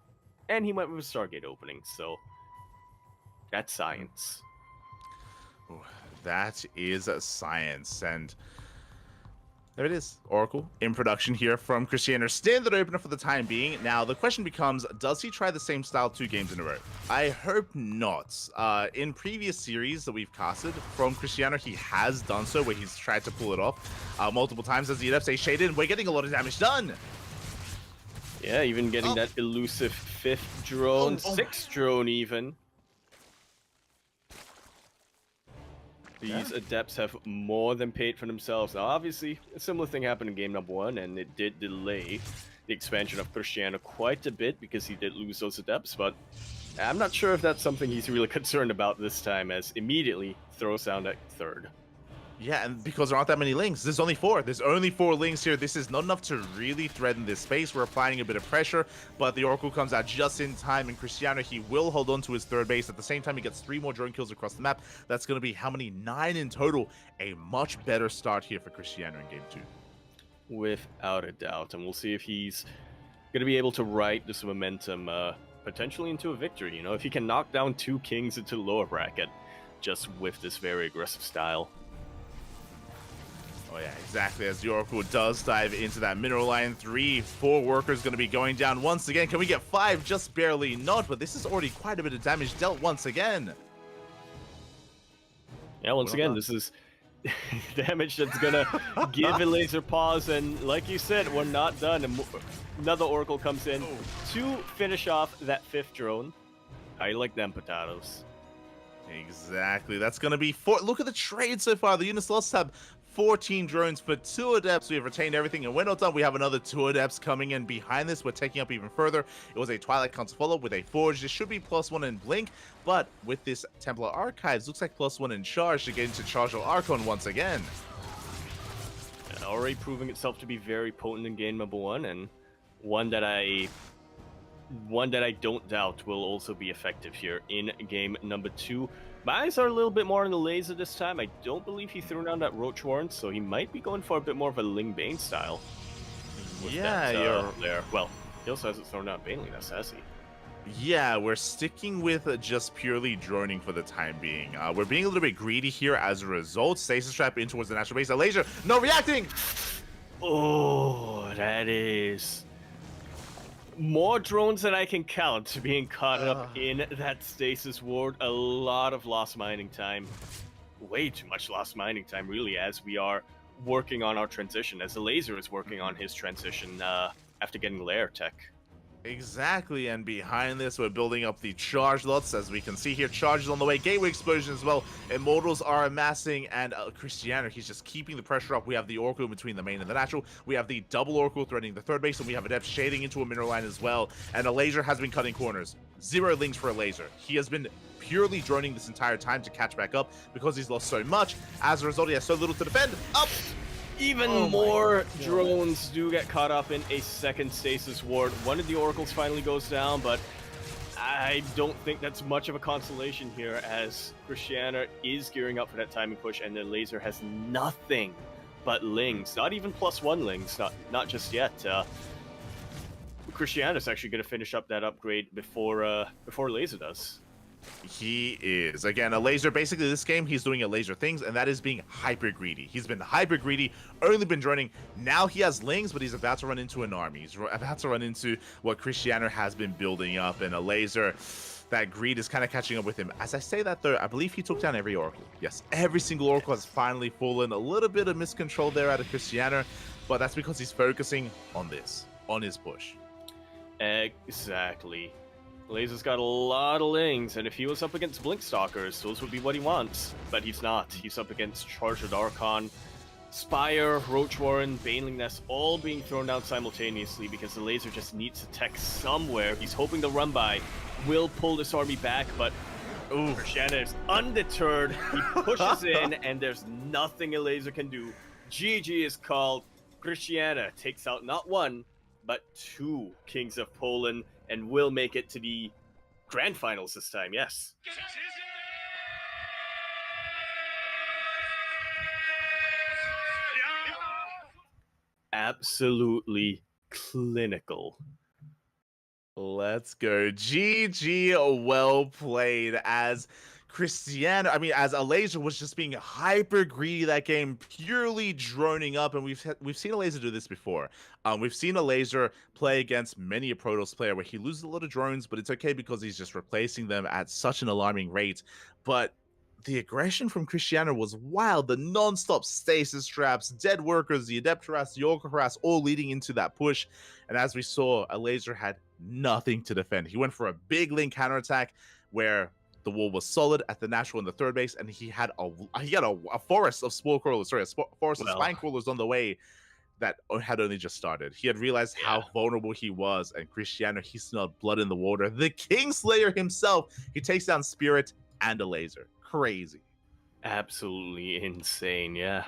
and he went with a Stargate opening, so... That's science. Ooh, that is science, and there it is. Oracle in production here from Cristiano. Standard opener for the time being. Now, the question becomes, does he try the same style 2 games in a row? I hope not. In previous series that we've casted from Cristiano, he has done so, where he's tried to pull it off multiple times as the NFA shaded, and we're getting a lot of damage done. Yeah, even getting that elusive 5th drone, 6th drone even. These adepts have more than paid for themselves. Now, obviously, a similar thing happened in game number 1, and it did delay the expansion of Cristiano quite a bit because he did lose those adepts, but I'm not sure if that's something he's really concerned about this time, as immediately throws down that 3rd. Yeah, and because there aren't that many links. There's only 4. There's only 4 links here. This is not enough to really threaten this space. We're applying a bit of pressure, but the Oracle comes out just in time, and Cristiano, he will hold on to his 3rd base. At the same time, he gets 3 more drone kills across the map. That's going to be how many? 9 in total. A much better start here for Cristiano in game 2. Without a doubt, and we'll see if he's going to be able to ride this momentum potentially into a victory. If he can knock down 2 kings into the lower bracket just with this very aggressive style. Oh yeah, exactly. As the Oracle does dive into that mineral line, 3, 4 workers going to be going down once again. Can we get 5? Just barely not, but this is already quite a bit of damage dealt once again. Yeah, once again, this is damage that's gonna give a laser pause, and like you said, we're not done. And another Oracle comes in to finish off that 5th drone. I like them potatoes. Exactly. That's going to be 4. Look at the trade so far. The Unislust have 14 drones for 2 adepts. We have retained everything, and we're not done. We have another 2 adepts coming in behind this. We're taking up even further. It was a Twilight Council follow-up with a Forge. This should be +1 in Blink, but with this Templar Archives, looks like +1 in Charge to get into Chargeal Archon once again. Already proving itself to be very potent in game number 1, and one that I don't doubt will also be effective here in game number 2. My eyes are a little bit more on the laser this time. I don't believe he threw down that Roach Warren, so he might be going for a bit more of a Ling Bane style. Yeah, you're there. Well, he also hasn't thrown down Baneliness, has he? Yeah, we're sticking with just purely droning for the time being. We're being a little bit greedy here as a result. Stasis Trap in towards the natural base. Laser, no reacting! Oh, that is more drones than I can count being caught up in that stasis ward. A lot of lost mining time. Way too much lost mining time, really, as we are working on our transition, as the laser is working on his transition after getting lair tech. Exactly, and behind this, we're building up the charge lots. As we can see here, charges on the way, gateway explosion as well. Immortals are amassing, and Cristiano, he's just keeping the pressure up. We have the Oracle between the main and the natural. We have the double Oracle threatening the third base, and we have Adept shading into a mineral line as well. And a laser has been cutting corners. 0 links for a laser. He has been purely droning this entire time to catch back up because he's lost so much. As a result, he has so little to defend. Up! Even more drones do get caught up in a second stasis ward. One of the oracles finally goes down, but I don't think that's much of a consolation here, as Cristiano is gearing up for that timing push, and the laser has nothing but lings. Not even +1 lings, not just yet. Cristiano's actually going to finish up that upgrade before laser does. He is. Again, a laser. Basically, this game, he's doing a laser things, and that is being hyper greedy. He's been hyper greedy, only been droning. Now he has lings, but he's about to run into an army. He's about to run into what Cristiano has been building up, and a laser. That greed is kind of catching up with him. As I say that, though, I believe he took down every Oracle. Yes, every single Oracle has finally fallen. A little bit of miscontrol there out of Cristiano, but that's because he's focusing on this, on his push. Exactly. Laser's got a lot of lings, and if he was up against Blinkstalkers, those would be what he wants. But he's not. He's up against Charged Archon, Spire, Roach Warren, Baneling Nest, all being thrown down simultaneously because the laser just needs to tech somewhere. He's hoping the run-by will pull this army back, but Cristiano is undeterred. He pushes in, and there's nothing a laser can do. GG is called. Cristiano takes out not one, but 2 Kings of Poland, and will make it to the grand finals this time, yes. Absolutely clinical. Let's go. GG, well played. As Cristiano, as a laser was just being hyper greedy that game, purely droning up, and we've seen a laser do this before. We've seen a laser play against many a Protoss player where he loses a lot of drones, but it's okay because he's just replacing them at such an alarming rate. But the aggression from Cristiano was wild. The non-stop stasis traps, dead workers, the Adept harass, the Oracle harass, all leading into that push. And as we saw, a laser had nothing to defend. He went for a big link counterattack where the wall was solid at the natural and the third base, and he had a forest of spore crawlers, sorry, a forest of spine crawlers on the way that had only just started. He had realized how vulnerable he was, and Cristiano, he smelled blood in the water. The Kingslayer himself, he takes down Spirit and a laser. Crazy. Absolutely insane, yeah.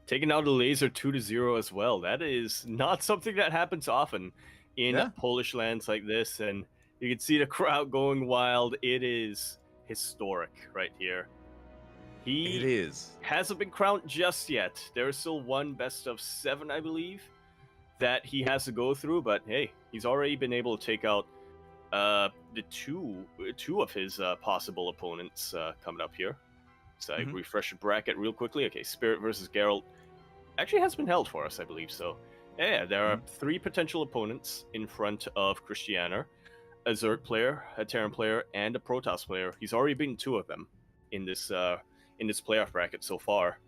Taking out a laser 2-0 as well. That is not something that happens often in Polish lands like this, and you can see the crowd going wild. It is historic right here. He hasn't been crowned just yet. There is still one best of 7, I believe, that he has to go through, but hey, he's already been able to take out the two of his possible opponents coming up here. So I refresh the bracket real quickly. Okay, Spirit versus Geralt actually has been held for us, I believe. So yeah, there are 3 potential opponents in front of Cristiano: a Zerg player, a Terran player, and a Protoss player. He's already beaten 2 of them in this playoff bracket so far.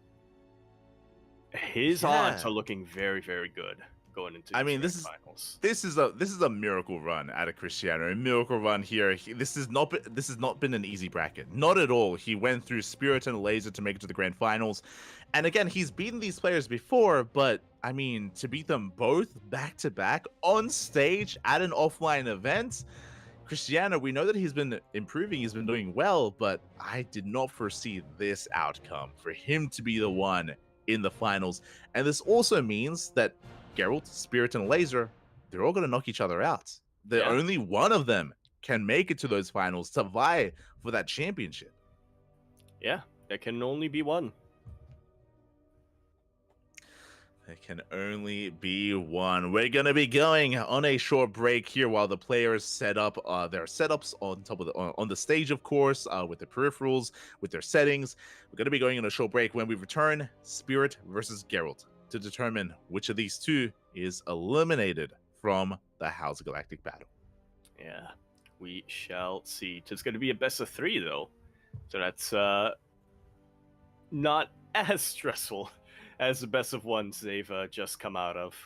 His odds are looking very, very good going into the finals. This is a miracle run out of Cristiano. A miracle run here. This has not been an easy bracket. Not at all. He went through Spirit and Laser to make it to the grand finals. And again, he's beaten these players before, but to beat them both back to back on stage at an offline event, Cristiano, we know that he's been improving, he's been doing well, but I did not foresee this outcome for him to be the one in the finals. And this also means that Geralt, Spirit, and Laser, they're all going to knock each other out. Only one of them can make it to those finals to vie for that championship. Yeah, there can only be one. There can only be one. We're going to be going on a short break here while the players set up their setups on top of on the stage, of course, with the peripherals, with their settings. We're going to be going on a short break. When we return, Spirit versus Geralt, to determine which of these 2 is eliminated from the House Galactic Battle. Yeah, we shall see. It's going to be a best of 3, though. So that's not as stressful as the best of 1s they've just come out of.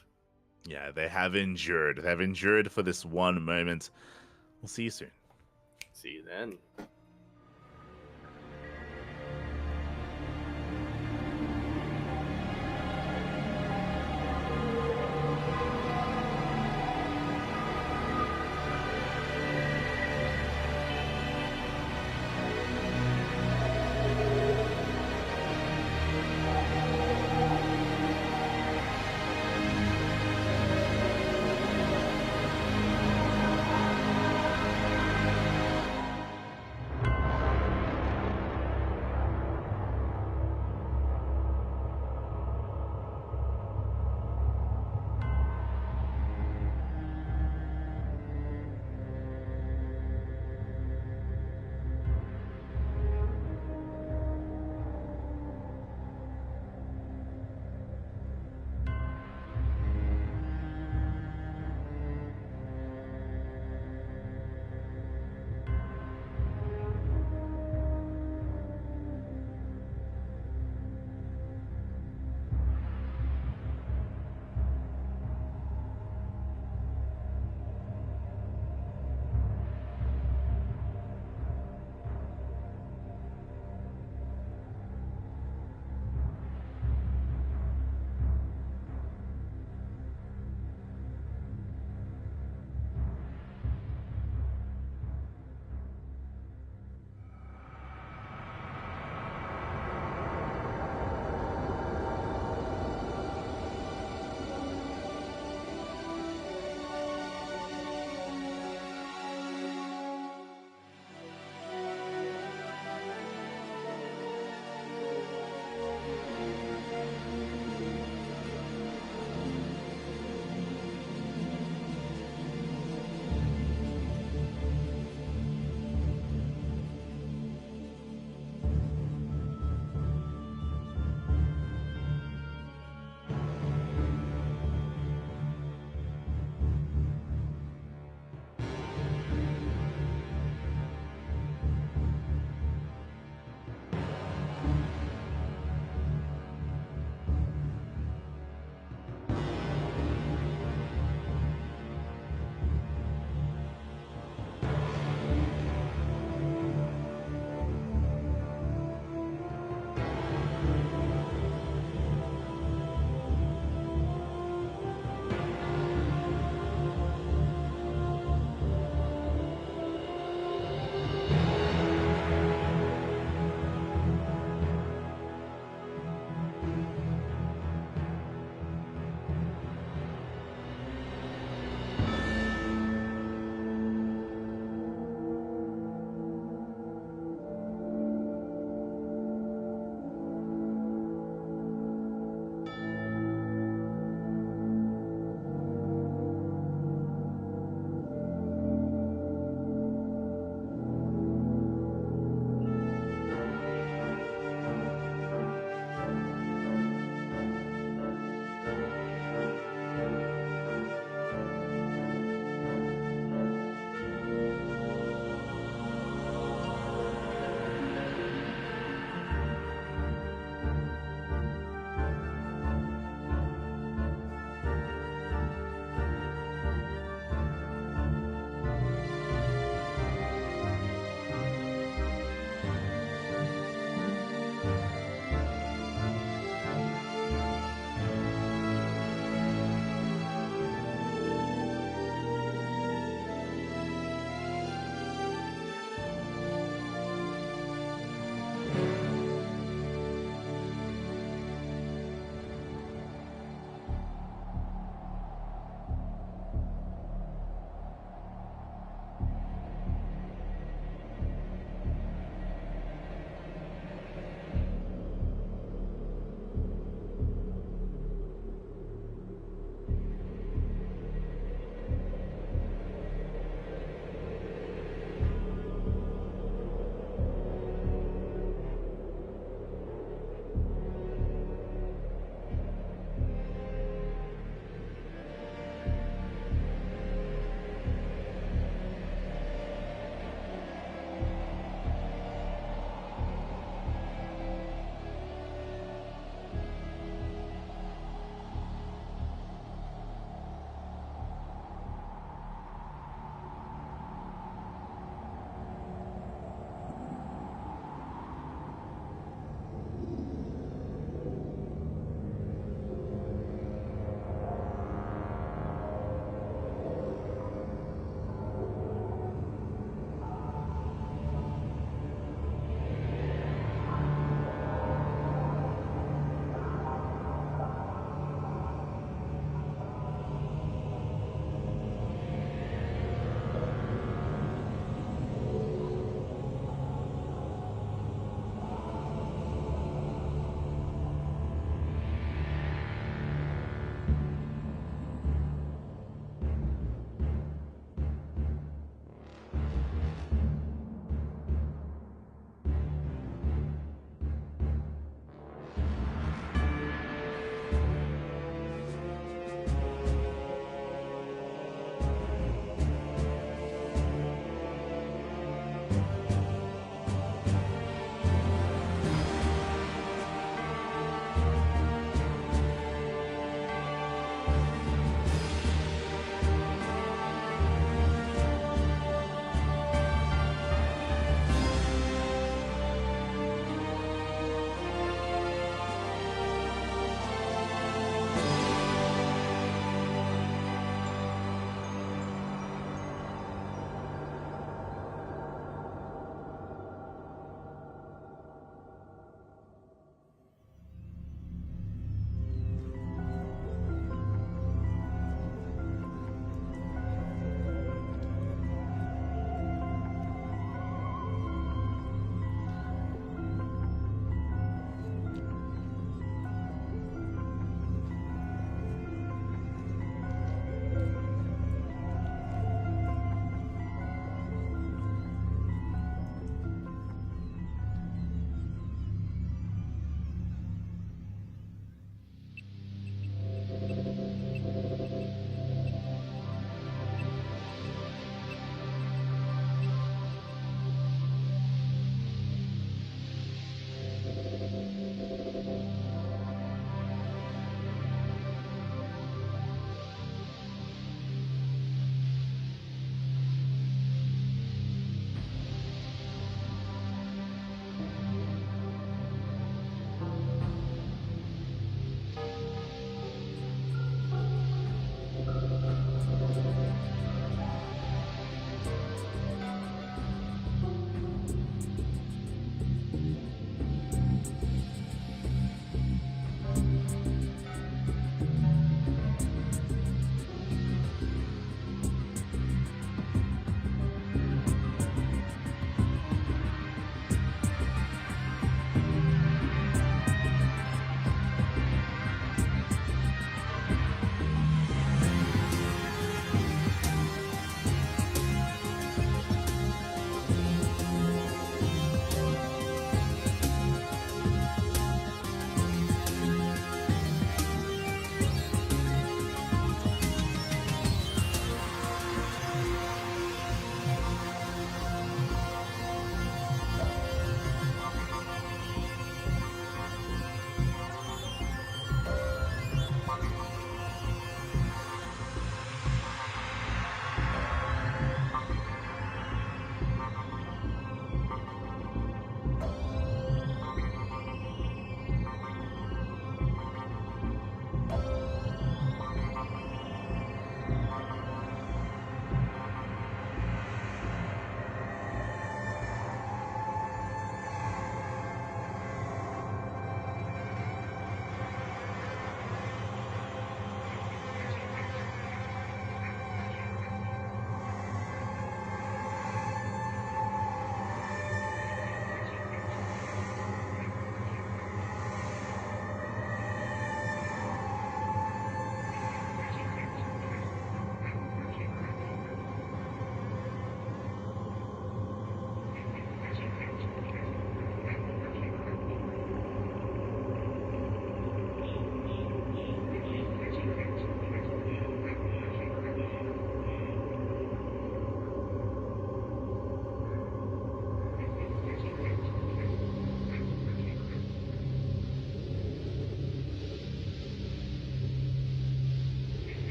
Yeah, they have endured. They have endured for this one moment. We'll see you soon. See you then.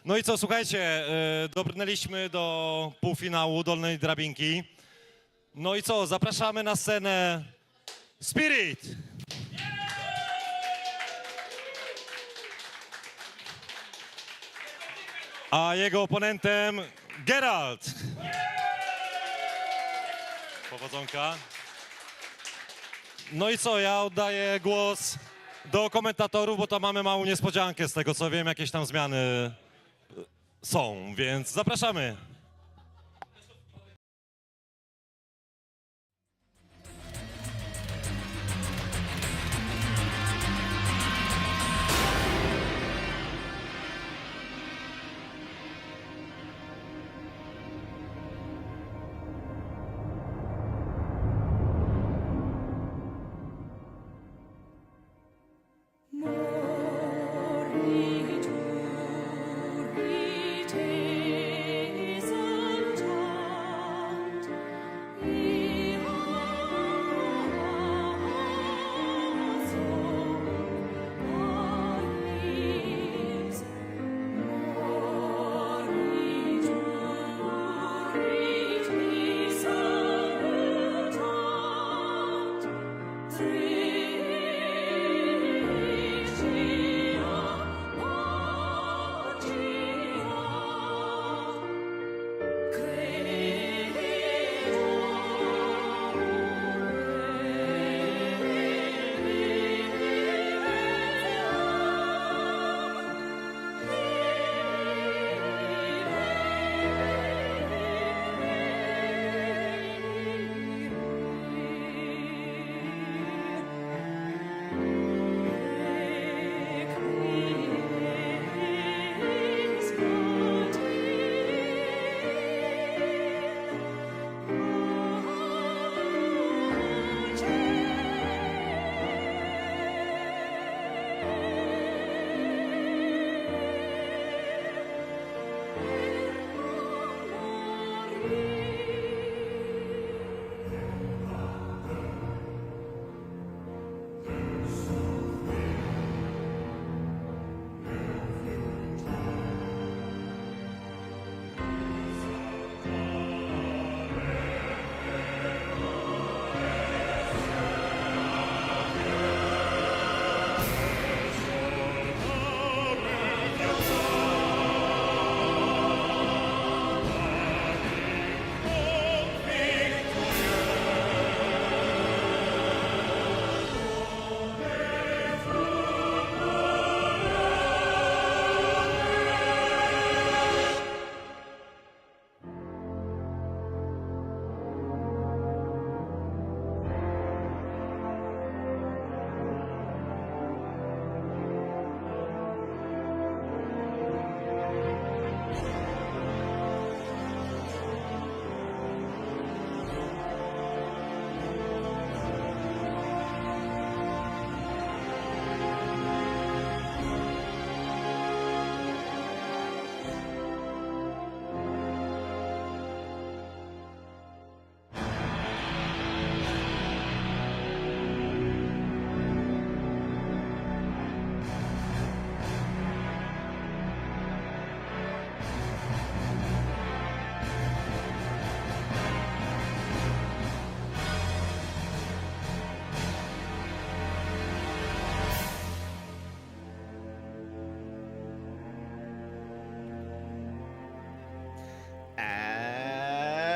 No i co, słuchajcie, dobrnęliśmy do półfinału dolnej drabinki. No i co, zapraszamy na scenę Spirit. A jego oponentem Geralt. Powodzonka. No i co, ja oddaję głos do komentatorów, bo tam mamy małą niespodziankę, z tego co wiem, jakieś tam zmiany są, więc zapraszamy.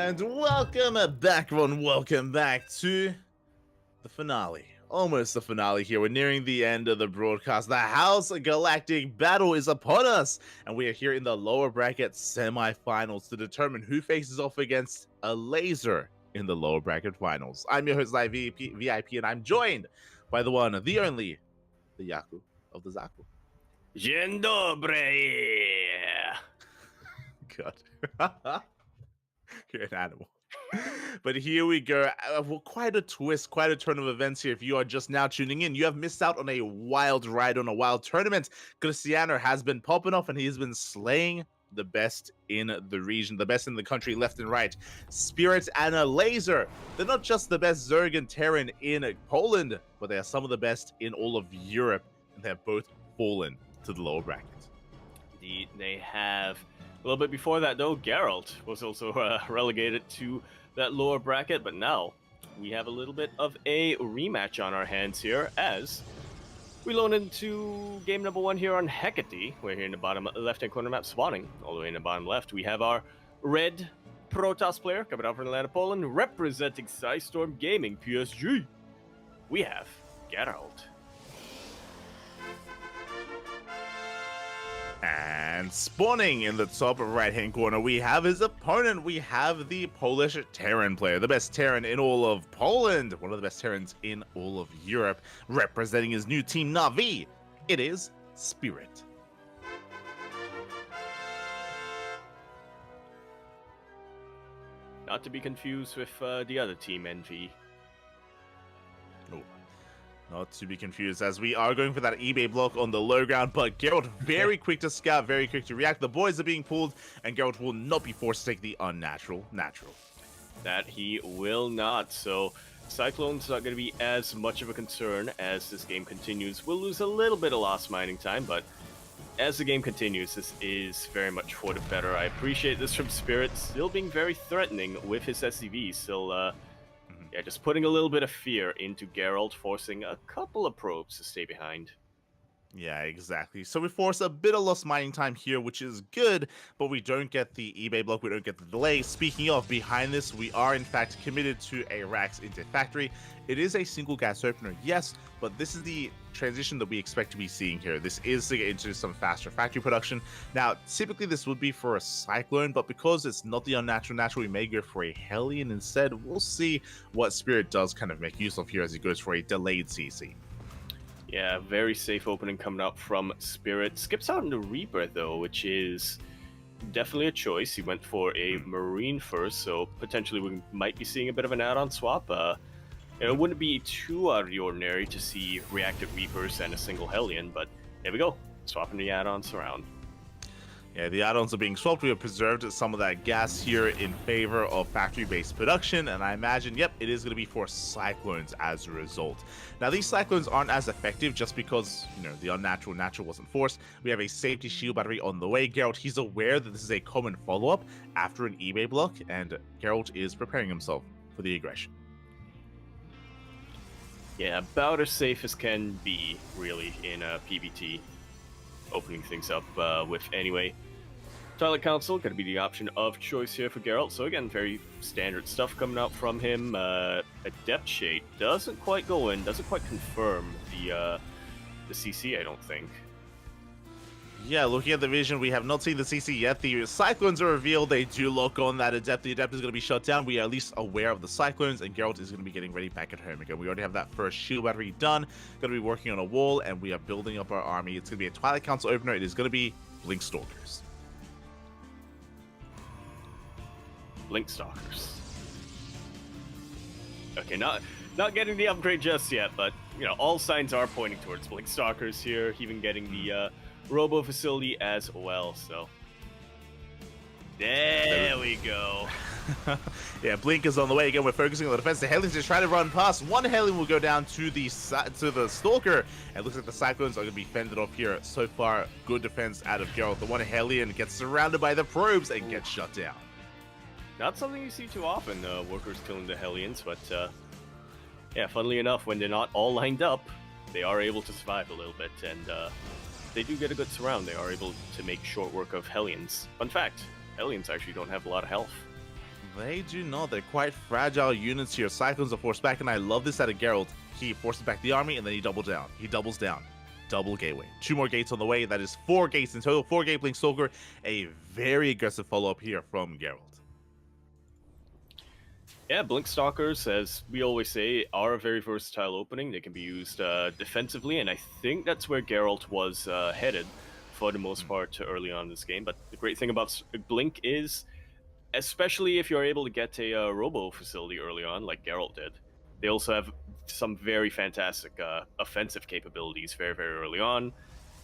And welcome back, everyone. Welcome back to the finale. Almost the finale here. We're nearing the end of the broadcast. The House Galactic Battle is upon us, and we are here in the lower bracket semifinals to determine who faces off against a laser in the lower bracket finals. I'm your host, Live VIP, and I'm joined by the one, the only, the Yaku of the Zaku. Dzień dobry. God. You're an animal. But here we go. Well, quite a twist, quite a turn of events here. If you are just now tuning in, you have missed out on a wild ride, on a wild tournament. Cristiano has been popping off, and he's been slaying the best in the region, the best in the country, left and right. Spirit and a Laser. They're not just the best Zerg and Terran in Poland, but they are some of the best in all of Europe, and they have both fallen to the lower bracket. Indeed, they have. A little bit before that, though, Geralt was also relegated to that lower bracket, but now we have a little bit of a rematch on our hands here as we loan into game number 1 here on Hecate. We're here in the bottom left-hand corner map, spawning all the way in the bottom left. We have our red Protoss player coming out from Atlanta, Poland, representing Storm Gaming, PSG. We have Geralt. And spawning in the top right-hand corner, we have his opponent. We have the Polish Terran player, the best Terran in all of Poland, one of the best Terrans in all of Europe, representing his new team, Na'Vi. It is Spirit. Not to be confused with the other team, NV. Not to be confused, as we are going for that eBay block on the low ground, but Geralt very quick to scout, very quick to react. The boys are being pulled, and Geralt will not be forced to take the unnatural natural. That he will not, so Cyclone's not going to be as much of a concern as this game continues. We'll lose a little bit of lost mining time, but as the game continues, this is very much for the better. I appreciate this from Spirit, still being very threatening with his SCV, still yeah, just putting a little bit of fear into Geralt, forcing a couple of probes to stay behind. Yeah, exactly. So we force a bit of lost mining time here, which is good, but we don't get the eBay block, we don't get the delay. Speaking of, behind this, we are in fact committed to a Rax into factory. It is a single gas opener, yes, but this is the transition that we expect to be seeing here. This is to get into some faster factory production. Now, typically this would be for a Cyclone, but because it's not the unnatural natural, we may go for a Hellion instead. We'll see what Spirit does kind of make use of here as he goes for a delayed CC. Yeah, very safe opening coming out from Spirit. Skips out into Reaper, though, which is definitely a choice. He went for a Marine first, so potentially we might be seeing a bit of an add-on swap. It wouldn't be too out of the ordinary to see reactive Reapers and a single Hellion, but there we go. Swapping the add-ons around. Yeah, the add-ons are being swapped. We have preserved some of that gas here in favor of factory-based production, and I imagine, yep, it is going to be for Cyclones as a result. Now, these Cyclones aren't as effective just because, you know, the unnatural natural wasn't forced. We have a safety shield battery on the way. Geralt, he's aware that this is a common follow-up after an eBay block, and Geralt is preparing himself for the aggression. Yeah, about as safe as can be, really, in a PvT. Opening things up with anyway. Twilight Council going to be the option of choice here for Geralt. So again, very standard stuff coming out from him. Adept Shade doesn't quite go in, doesn't quite confirm the CC, I don't think. Yeah, looking at the vision, we have not seen the CC yet. The Cyclones are revealed. They do lock on that Adept. The Adept is going to be shut down. We are at least aware of the Cyclones, and Geralt is going to be getting ready back at home again. We already have that first shield battery done. Going to be working on a wall, and we are building up our army. It's going to be a Twilight Council opener. It is going to be Blink Stalkers. Blink Stalkers. Okay, not getting the upgrade just yet, but you know, all signs are pointing towards Blink Stalkers here. Even getting the Robo facility as well, so there we go. Yeah, Blink is on the way again. We're focusing on the defense. The Hellions just try to run past. One Hellion will go down to the Stalker, and it looks like the Cyclones are going to be fended off here. So far, good defense out of Geralt. The one Hellion gets surrounded by the probes and gets shut down. Not something you see too often, workers killing the Hellions, but yeah, funnily enough, when they're not all lined up, they are able to survive a little bit, and they do get a good surround. They are able to make short work of Hellions. Fun fact, Hellions actually don't have a lot of health. They do not. They're quite fragile units here. Cyclones are forced back, and I love this out of Geralt. He forces back the army, and then he doubles down. He doubles down. Double gateway. 2 more gates on the way. That is 4 gates in total. 4 gate Blink Stalker. A very aggressive follow-up here from Geralt. Yeah, Blink Stalkers, as we always say, are a very versatile opening. They can be used defensively, and I think that's where Geralt was headed for the most part early on in this game. But the great thing about Blink is, especially if you're able to get a Robo facility early on, like Geralt did, they also have some very fantastic offensive capabilities very, very early on.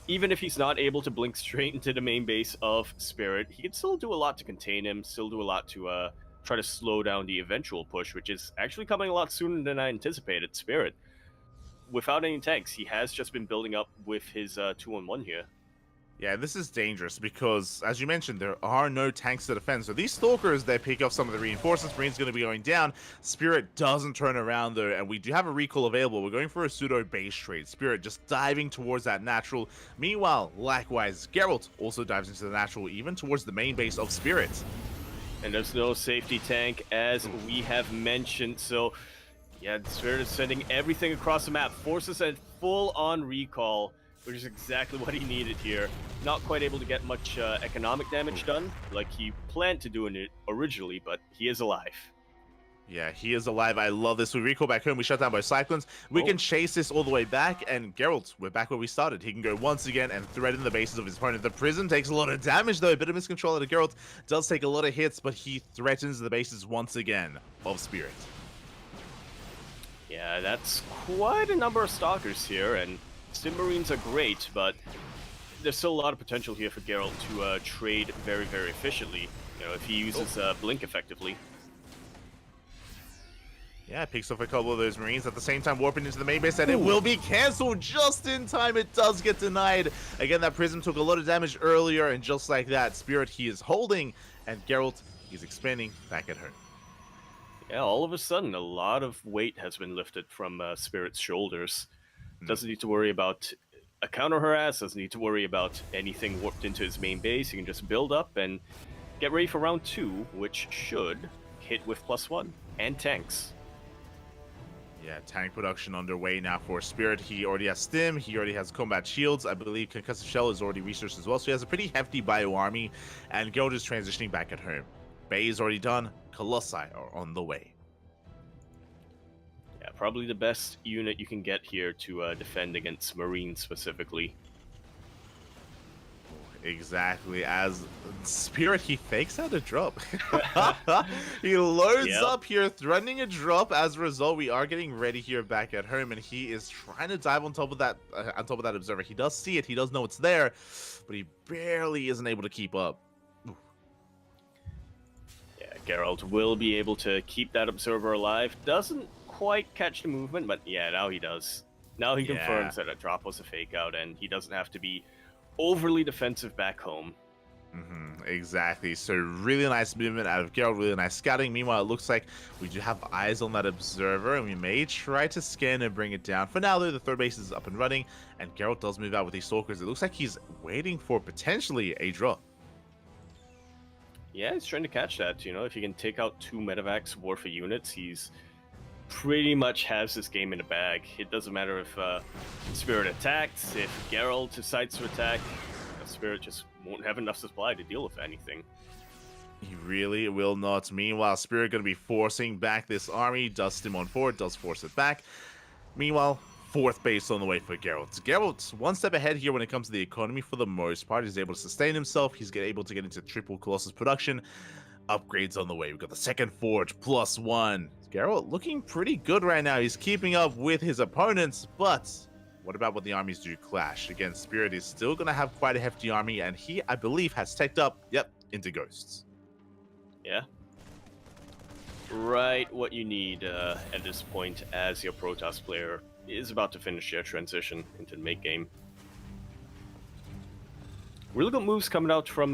Even if he's not able to blink straight into the main base of Spirit, he can still do a lot to contain him, still do a lot to try to slow down the eventual push, which is actually coming a lot sooner than I anticipated. Spirit, without any tanks, he has just been building up with his 2-on-1 here. Yeah, this is dangerous because, as you mentioned, there are no tanks to defend. So these Stalkers, they pick up some of the reinforcements. Marine's going to be going down. Spirit doesn't turn around, though, and we do have a recall available. We're going for a pseudo base trade. Spirit just diving towards that natural. Meanwhile, likewise, Geralt also dives into the natural, even towards the main base of Spirit. And there's no safety tank, as we have mentioned. So, yeah, Spirit is sending everything across the map. Forces a full-on recall, which is exactly what he needed here. Not quite able to get much economic damage done, like he planned to do it originally, but he is alive. Yeah, he is alive. I love this. We recall back home. We shut down both Cyclones. We can chase this all the way back. And Geralt, we're back where we started. He can go once again and threaten the bases of his opponent. The Prism takes a lot of damage, though. A bit of miscontrol out of Geralt. Does take a lot of hits, but he threatens the bases once again of Spirit. Yeah, that's quite a number of Stalkers here, and Stim Marines are great, but there's still a lot of potential here for Geralt to trade very, very efficiently, you know, if he uses Blink effectively. Yeah, picks off a couple of those Marines. At the same time, warping into the main base, and it will be cancelled just in time. It does get denied. Again, that Prism took a lot of damage earlier, and just like that, Spirit, he is holding, and Geralt, he's expanding back at home. Yeah, all of a sudden, a lot of weight has been lifted from Spirit's shoulders. Doesn't need to worry about a counter harass, doesn't need to worry about anything warped into his main base. He can just build up and get ready for round 2, which should hit with +1 and tanks. Yeah, tank production underway now for Spirit. He already has Stim, he already has combat shields. I believe Concussive Shell is already researched as well, so he has a pretty hefty bio army, and Geralt is transitioning back at home. Bay is already done, Colossi are on the way. Yeah, probably the best unit you can get here to defend against Marines specifically. Exactly, as Spirit, he fakes out a drop. He loads up here, threatening a drop. As a result, we are getting ready here back at home, and he is trying to dive on top of that observer. He does see it, he does know it's there, but he barely isn't able to keep up. Yeah, Geralt will be able to keep that observer alive. Doesn't quite catch the movement, but yeah, now he does. Now he confirms that a drop was a fake out, and he doesn't have to be overly defensive back home. Exactly. So really nice movement out of Geralt, really nice scouting. Meanwhile, it looks like we do have eyes on that observer, and we may try to scan and bring it down. For now, though, the third base is up and running, and Geralt does move out with these Stalkers. It looks like he's waiting for potentially a drop. Yeah, he's trying to catch that. You know, if he can take out 2 Medivacs Warfare units, he's pretty much has this game in the bag. It doesn't matter if Spirit attacks, if Geralt decides to attack, Spirit just won't have enough supply to deal with anything. He really will not. Meanwhile, Spirit going to be forcing back this army. Does Stim on forward, does force it back. Meanwhile, fourth base on the way for Geralt. Geralt, one step ahead here when it comes to the economy for the most part. He's able to sustain himself. He's able to get into triple Colossus production. Upgrades on the way. We've got the second forge, +1. Geralt looking pretty good right now. He's keeping up with his opponents, but what about when the armies do clash? Again, Spirit is still going to have quite a hefty army, and he, I believe, has teched up, into Ghosts. Yeah. Right what you need at this point as your Protoss player is about to finish their transition into the mid game. Really good moves coming out from...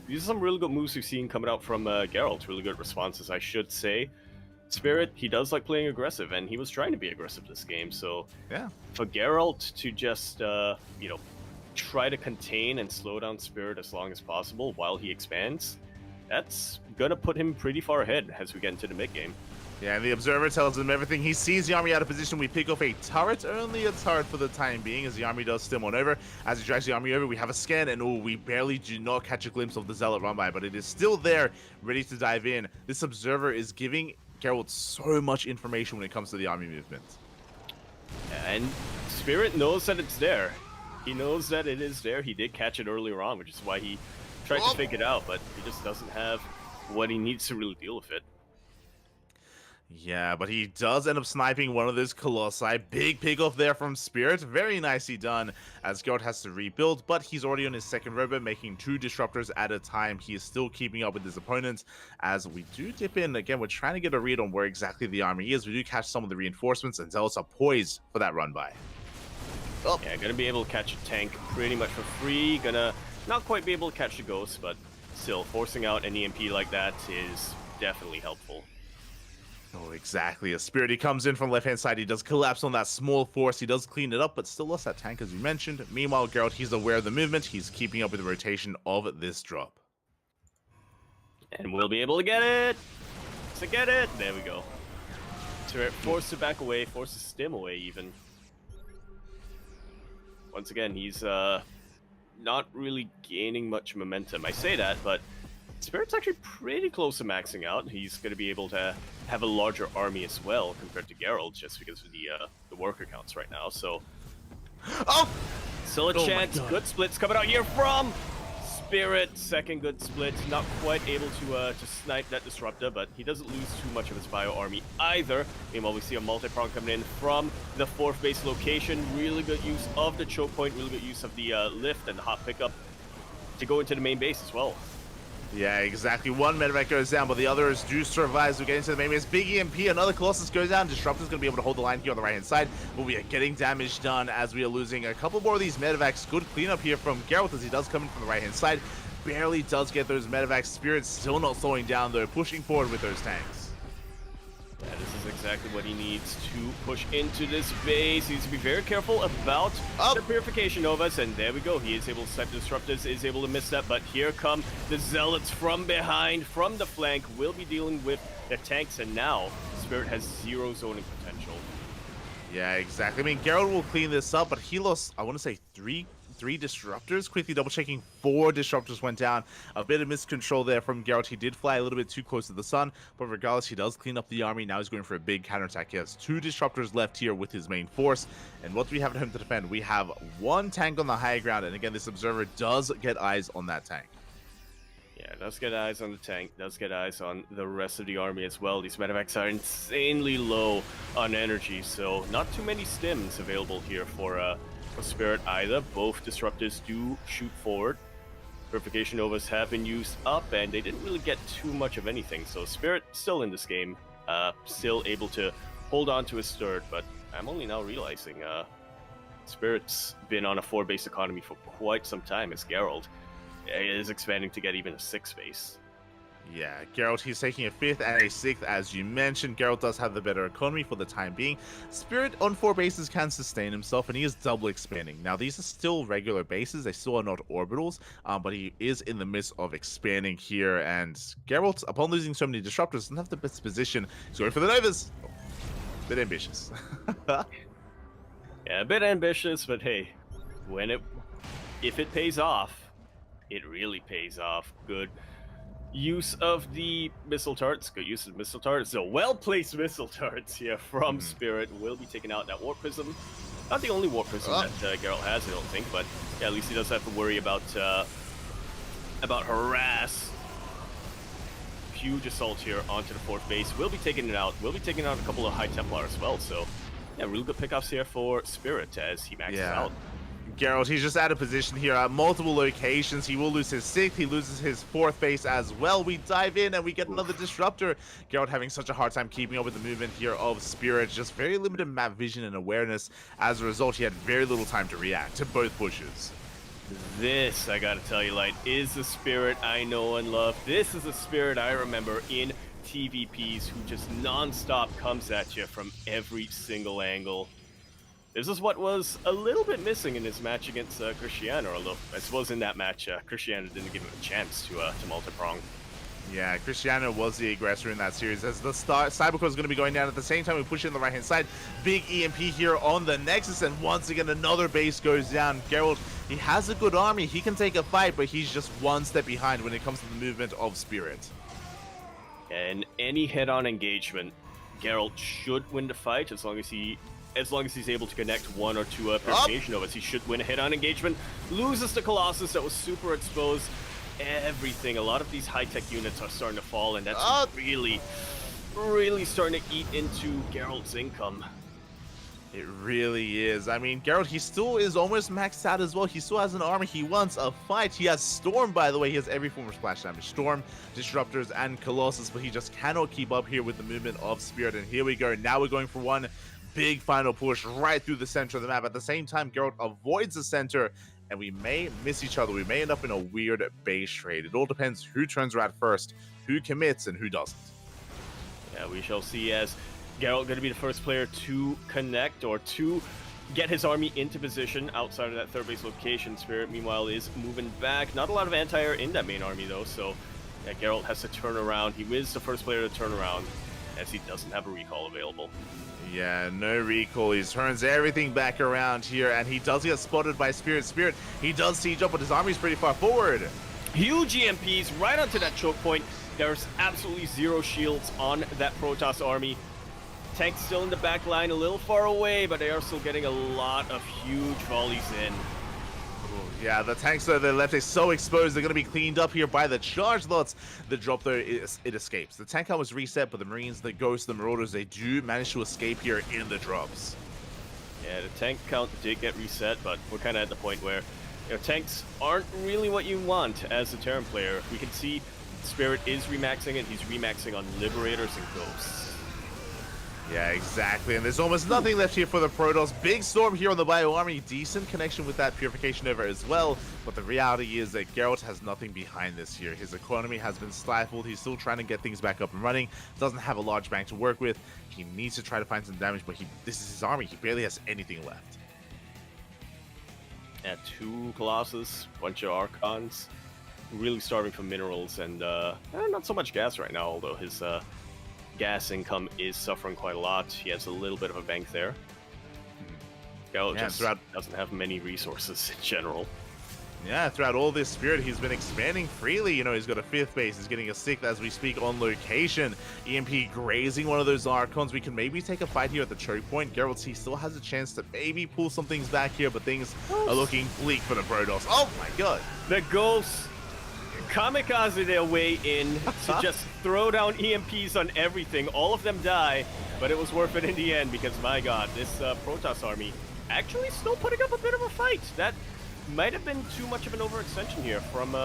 these are some really good moves we've seen coming out from Geralt. Really good responses, I should say. Spirit, he does like playing aggressive, and he was trying to be aggressive this game, so yeah, for Geralt to just, you know, try to contain and slow down Spirit as long as possible while he expands, that's gonna put him pretty far ahead as we get into the mid-game. Yeah, and the Observer tells him everything. He sees the army out of position. We pick off a turret, only a turret for the time being, as the army does stim on over. As he drags the army over, we have a scan, and we barely do not catch a glimpse of the Zealot run by, but it is still there, ready to dive in. This Observer is giving Geralt so much information when it comes to the army movement. And Spirit knows that it's there. He knows that it is there. He did catch it earlier on, which is why he tried to fake it out, but he just doesn't have what he needs to really deal with it. Yeah, but he does end up sniping one of those Colossi. Big pick off there from Spirit. Very nicely done, as Geralt has to rebuild, but he's already on his second robot, making 2 disruptors at a time. He is still keeping up with his opponents, as we do dip in. Again, we're trying to get a read on where exactly the army is. We do catch some of the reinforcements, and Zealots are poised for that run by. Oh. Yeah, gonna be able to catch a tank pretty much for free. Gonna not quite be able to catch the ghost, but still, forcing out an EMP like that is definitely helpful. Oh, exactly. A Spirit, he comes in from left-hand side. He does collapse on that small force. He does clean it up, but still lost that tank, as you mentioned. Meanwhile, Geralt, he's aware of the movement. He's keeping up with the rotation of this drop. And we'll be able to get it! To get it! There we go. Spirit forced to back away, forced to stim away even. Once again, he's not really gaining much momentum. I say that, but Spirit's actually pretty close to maxing out. He's going to be able to have a larger army as well compared to Geralt, just because of the worker counts right now. So, Oh! still a Oh my chance. God. Good splits coming out here from Spirit. Second good split. Not quite able to snipe that disruptor, but he doesn't lose too much of his bio army either. Meanwhile, we see a multi-prong coming in from the 4th base location. Really good use of the choke point. Really good use of the lift and the hot pickup to go into the main base as well. Yeah, exactly. One medevac goes down, but the others do survive. So we get into the main base. Big EMP, another Colossus goes down. Disruptor's going to be able to hold the line here on the right-hand side, but we are getting damage done as we are losing a couple more of these medevacs. Good cleanup here from Geralt as he does come in from the right-hand side. Barely does get those medevacs. Spirit's still not slowing down, though, pushing forward with those tanks. Yeah, this is exactly what he needs to push into this base. He needs to be very careful about the Purification Novas, and there we go. He is able to snipe the Disruptors, is able to miss that, but here come the Zealots from behind, from the flank. Will be dealing with the tanks, and now Spirit has 0 zoning potential. Yeah, exactly. I mean, Geralt will clean this up, but he lost, I want to say, three disruptors. Quickly double checking, 4 disruptors went down. A bit of miscontrol there from Geralt. He did fly a little bit too close to the sun, but regardless, he does clean up the army. Now he's going for a big counterattack. He has 2 disruptors left here with his main force. And what do we have at home to defend? We have 1 tank on the high ground, and again, this observer does get eyes on that tank. Yeah, does get eyes on the tank, does get eyes on the rest of the army as well. These medevacs are insanely low on energy, so not too many stims available here for Spirit either. Both disruptors do shoot forward. Purification Novas have been used up, and they didn't really get too much of anything, so Spirit still in this game, still able to hold on to his third, but I'm only now realizing Spirit's been on a 4-base economy for quite some time as Geralt is expanding to get even a 6 base. Yeah, Geralt, he's taking a 5th and a 6th, as you mentioned. Geralt does have the better economy for the time being. Spirit on 4 bases can sustain himself, and he is double expanding. Now, these are still regular bases. They still are not orbitals, but he is in the midst of expanding here. And Geralt, upon losing so many disruptors, doesn't have the best position. He's going for the Novas. Bit ambitious. Yeah, a bit ambitious, but hey, if it pays off, it really pays off. Good use of the missile turrets. Good use of the missile turrets. So well-placed missile turrets here from Spirit will be taking out that Warp Prism. Not the only Warp Prism that Geralt has, I don't think, but yeah, at least he doesn't have to worry about harass. Huge assault here onto the 4th base. We'll be taking it out. We'll be taking out a couple of High Templar as well. So yeah, really good pickups here for Spirit as he maxes out. Geralt, he's just out of position here at multiple locations. He will lose his 6th. He loses his 4th base as well. We dive in and we get another disruptor. Geralt having such a hard time keeping up with the movement here of Spirit. Just very limited map vision and awareness. As a result, he had very little time to react to both pushes. This, I gotta tell you, Light, is the Spirit I know and love. This is the Spirit I remember in TVPs who just non-stop comes at you from every single angle. This is what was a little bit missing in his match against Cristiano, although I suppose in that match, Cristiano didn't give him a chance to multi-prong. Yeah, Cristiano was the aggressor in that series. As the start, Cybercore is going to be going down at the same time. We push in the right-hand side. Big EMP here on the Nexus, and once again, another base goes down. Geralt, he has a good army. He can take a fight, but he's just one step behind when it comes to the movement of Spirit. And any head-on engagement, Geralt should win the fight as long as he's able to connect 1 or 2 Purification Novas. He should win a head-on engagement. Loses the Colossus that was super exposed. Everything. A lot of these high-tech units are starting to fall, and that's really starting to eat into Geralt's income. It really is. I mean, Geralt, he still is almost maxed out as well. He still has an army. He wants a fight. He has Storm, by the way. He has every form of splash damage. Storm, Disruptors, and Colossus, but he just cannot keep up here with the movement of Spirit. And here we go. Now we're going for one big final push right through the center of the map. At the same time, Geralt avoids the center, and we may miss each other. We may end up in a weird base trade. It all depends who turns around first, who commits, and who doesn't. Yeah, we shall see as Geralt going to be the first player to connect or to get his army into position outside of that third base location. Spirit, meanwhile, is moving back. Not a lot of anti-air in that main army, though, so yeah, Geralt has to turn around. He is the first player to turn around as he doesn't have a recall available. Yeah, no recall. He turns everything back around here, and he does get spotted by Spirit. Spirit, he does siege up, but his army's pretty far forward. Huge EMPs right onto that choke point. There's absolutely zero shields on that Protoss army. Tanks still in the back line, a little far away, but they are still getting a lot of huge volleys in. Yeah, the tanks to the left is so exposed. They're going to be cleaned up here by the charge lots. The drop, though, it escapes. The tank was reset, but the Marines, the Ghosts, the Marauders, they do manage to escape here in the drops. Yeah, the tank count did get reset, but we're kind of at the point where tanks aren't really what you want as a Terran player. We can see Spirit is remaxing, and he's remaxing on Liberators and Ghosts. Yeah, exactly. And there's almost nothing left here for the Protoss. Big storm here on the Bio Army. Decent connection with that Purification Nova as well. But the reality is that Geralt has nothing behind this here. His economy has been stifled. He's still trying to get things back up and running. Doesn't have a large bank to work with. He needs to try to find some damage, but this is his army. He barely has anything left. At 2 Colossus, bunch of Archons. Really starving for minerals and not so much gas right now, although his gas income is suffering quite a lot. He has a little bit of a bank there. Geralt just doesn't have many resources in general. Yeah, throughout all this, Spirit, he's been expanding freely. You know, he's got a 5th base. He's getting a 6th as we speak on location. EMP grazing one of those Archons. We can maybe take a fight here at the choke point. Geralt, he still has a chance to maybe pull some things back here, but things are looking bleak for the Protoss. Oh my god. The Ghosts kamikaze their way in to just throw down EMPs on everything. All of them die, but it was worth it in the end because, my god, this Protoss army actually still putting up a bit of a fight. That might have been too much of an overextension here from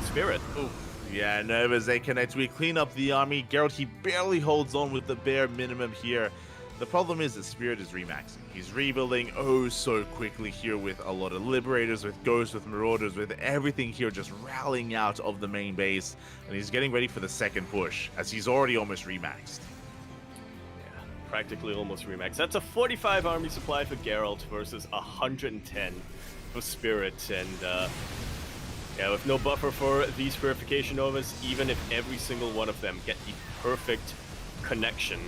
Spirit. Ooh. Yeah, Novas, they connect. We clean up the army. Geralt, he barely holds on with the bare minimum here. The problem is that Spirit is remaxing. He's rebuilding oh so quickly here with a lot of Liberators, with Ghosts, with Marauders, with everything here just rallying out of the main base. And he's getting ready for the second push, as he's already almost remaxed. Yeah, practically almost remaxed. That's a 45 army supply for Geralt versus 110 for Spirit. And yeah, with no buffer for these Purification Novas, even if every single one of them get the perfect connection,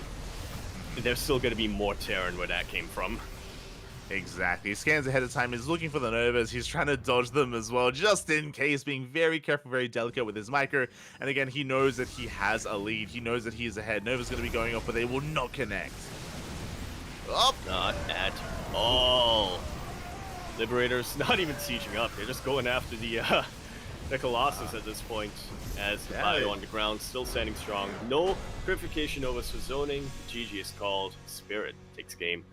there's still going to be more Terran where that came from. Exactly. He scans ahead of time. He's looking for the Novas. He's trying to dodge them as well, just in case, being very careful, very delicate with his micro. And again, he knows that he has a lead. He knows that he is ahead. Nova's going to be going up, but they will not connect. Oh! Not at all. Liberators not even sieging up. They're just going after the Colossus at this point, as the Bio on the ground, still standing strong. No Purification Novas for zoning. GG is called. Spirit takes game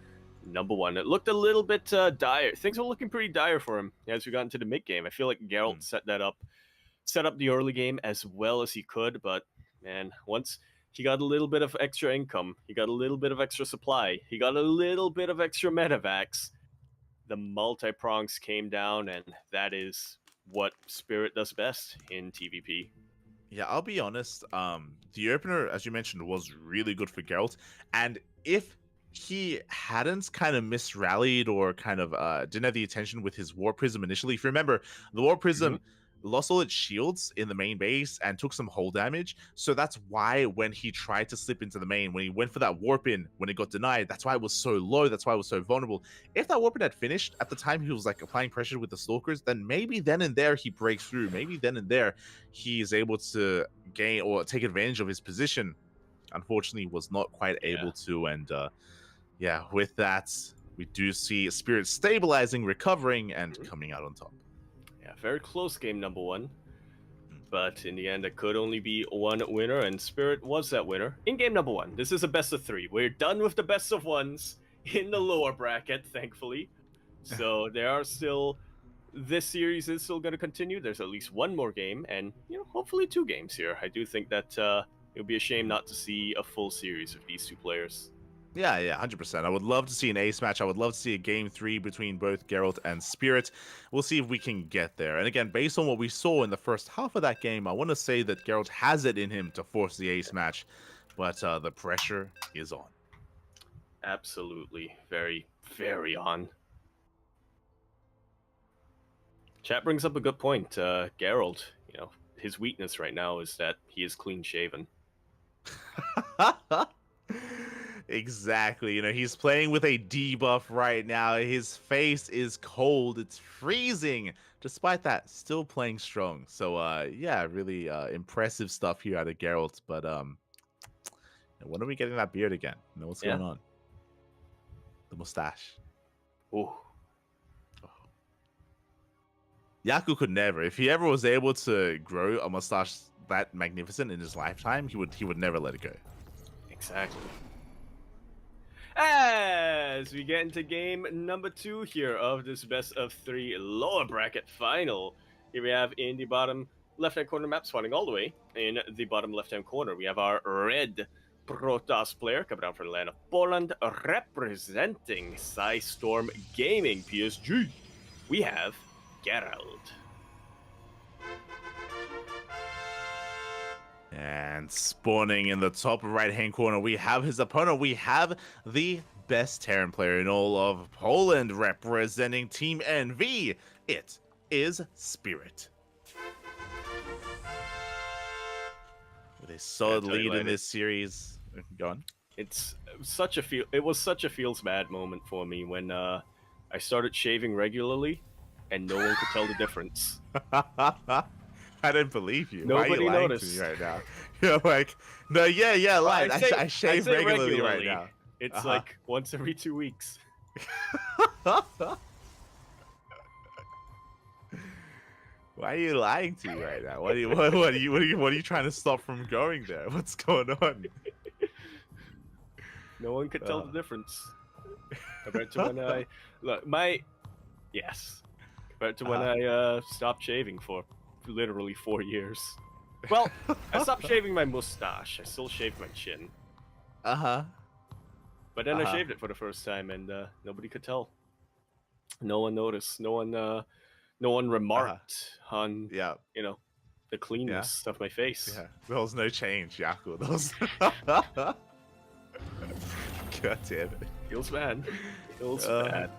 number 1. It looked a little bit dire. Things were looking pretty dire for him as we got into the mid game. I feel like Geralt set up the early game as well as he could, but man, once he got a little bit of extra income, he got a little bit of extra supply, he got a little bit of extra medevacs, the multi-prongs came down, and that is what Spirit does best in TVP. Yeah, I'll be honest. The opener, as you mentioned, was really good for Geralt, and if he hadn't kind of misrallied or kind of didn't have the attention with his War Prism initially, if you remember, the War Prism lost all its shields in the main base and took some hull damage. So that's why when he tried to slip into the main, when he went for that warp in, when it got denied, that's why it was so low. That's why it was so vulnerable. If that warp in had finished at the time he was like applying pressure with the Stalkers, then maybe then and there he breaks through. Maybe then and there he is able to gain or take advantage of his position. Unfortunately, was not quite able to. And yeah, with that, we do see Spirit stabilizing, recovering, and coming out on top. Yeah, very close game number 1. But in the end, it could only be one winner, and Spirit was that winner in game number 1. This is a best of 3. We're done with the best of 1s in the lower bracket, thankfully. So there are still... This series is still going to continue. There's at least one more game, and hopefully 2 games here. I do think that it would be a shame not to see a full series of these 2 players. Yeah, 100%. I would love to see an ace match. I would love to see a game 3 between both Geralt and Spirit. We'll see if we can get there. And again, based on what we saw in the first half of that game, I want to say that Geralt has it in him to force the ace match, but the pressure is on. Absolutely. Very, very on. Chat brings up a good point. Geralt, you know, his weakness right now is that he is clean shaven. Exactly. You know, he's playing with a debuff right now. His face is cold. It's freezing. Despite that, still playing strong. So, yeah, really impressive stuff here out of Geralt. But when are we getting that beard again? You know what's going on? The mustache. Ooh. Yaku could never. If he ever was able to grow a mustache that magnificent in his lifetime, he would never let it go. Exactly. As we get into game number 2 here of this best of 3 lower bracket final, here we have in the bottom left-hand corner map, spawning all the way in the bottom left-hand corner, we have our red Protoss player coming down from the land of Poland, representing Storm Gaming PSG. We have Geralt. And spawning in the top right-hand corner, we have his opponent. We have the best Terran player in all of Poland, representing Team NV. It is Spirit. With a solid lead in this series. Go on. It was such a feels bad moment for me when I started shaving regularly, and no one could tell the difference. I don't believe you. Nobody Why are you lying noticed. to me right now? You're like, no, yeah, lied. I shave say regularly right now. It's like once every 2 weeks. Why are you lying to me right now? What are you trying to stop from going there? What's going on? No one could tell the difference. Compared to when I compared to when I stopped shaving for literally 4 years. Well, I stopped shaving my mustache. I still shaved my chin. But then I shaved it for the first time, and nobody could tell. No one noticed. No one remarked on the cleanness of my face. Yeah, there was no change, Yaku. God damn it. Feels bad. Feels bad.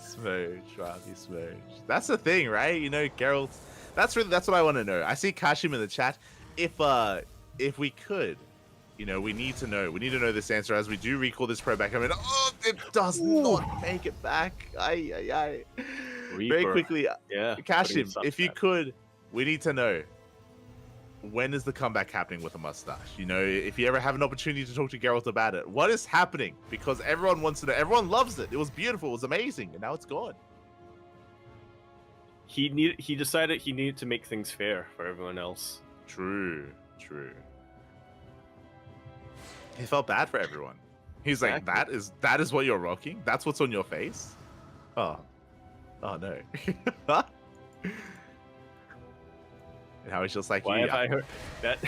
Smooch, Robbie, smooch. That's the thing, right? You know, Geralt. That's what I want to know. I see Kashim in the chat. If we could, you know, we need to know this answer as we do recall this pro back. I mean, it does not make it back. Aye. Very quickly, Kashim, if you could, we need to know, when is the comeback happening with a mustache? You know, if you ever have an opportunity to talk to Geralt about it, what is happening? Because everyone wants to know. Everyone loves it. It was beautiful. It was amazing, and now it's gone. He decided he needed to make things fair for everyone else. True. He felt bad for everyone. He's Exactly. like, that is what you're rocking? That's what's on your face? Oh no. And how he's just like, Why have I heard that?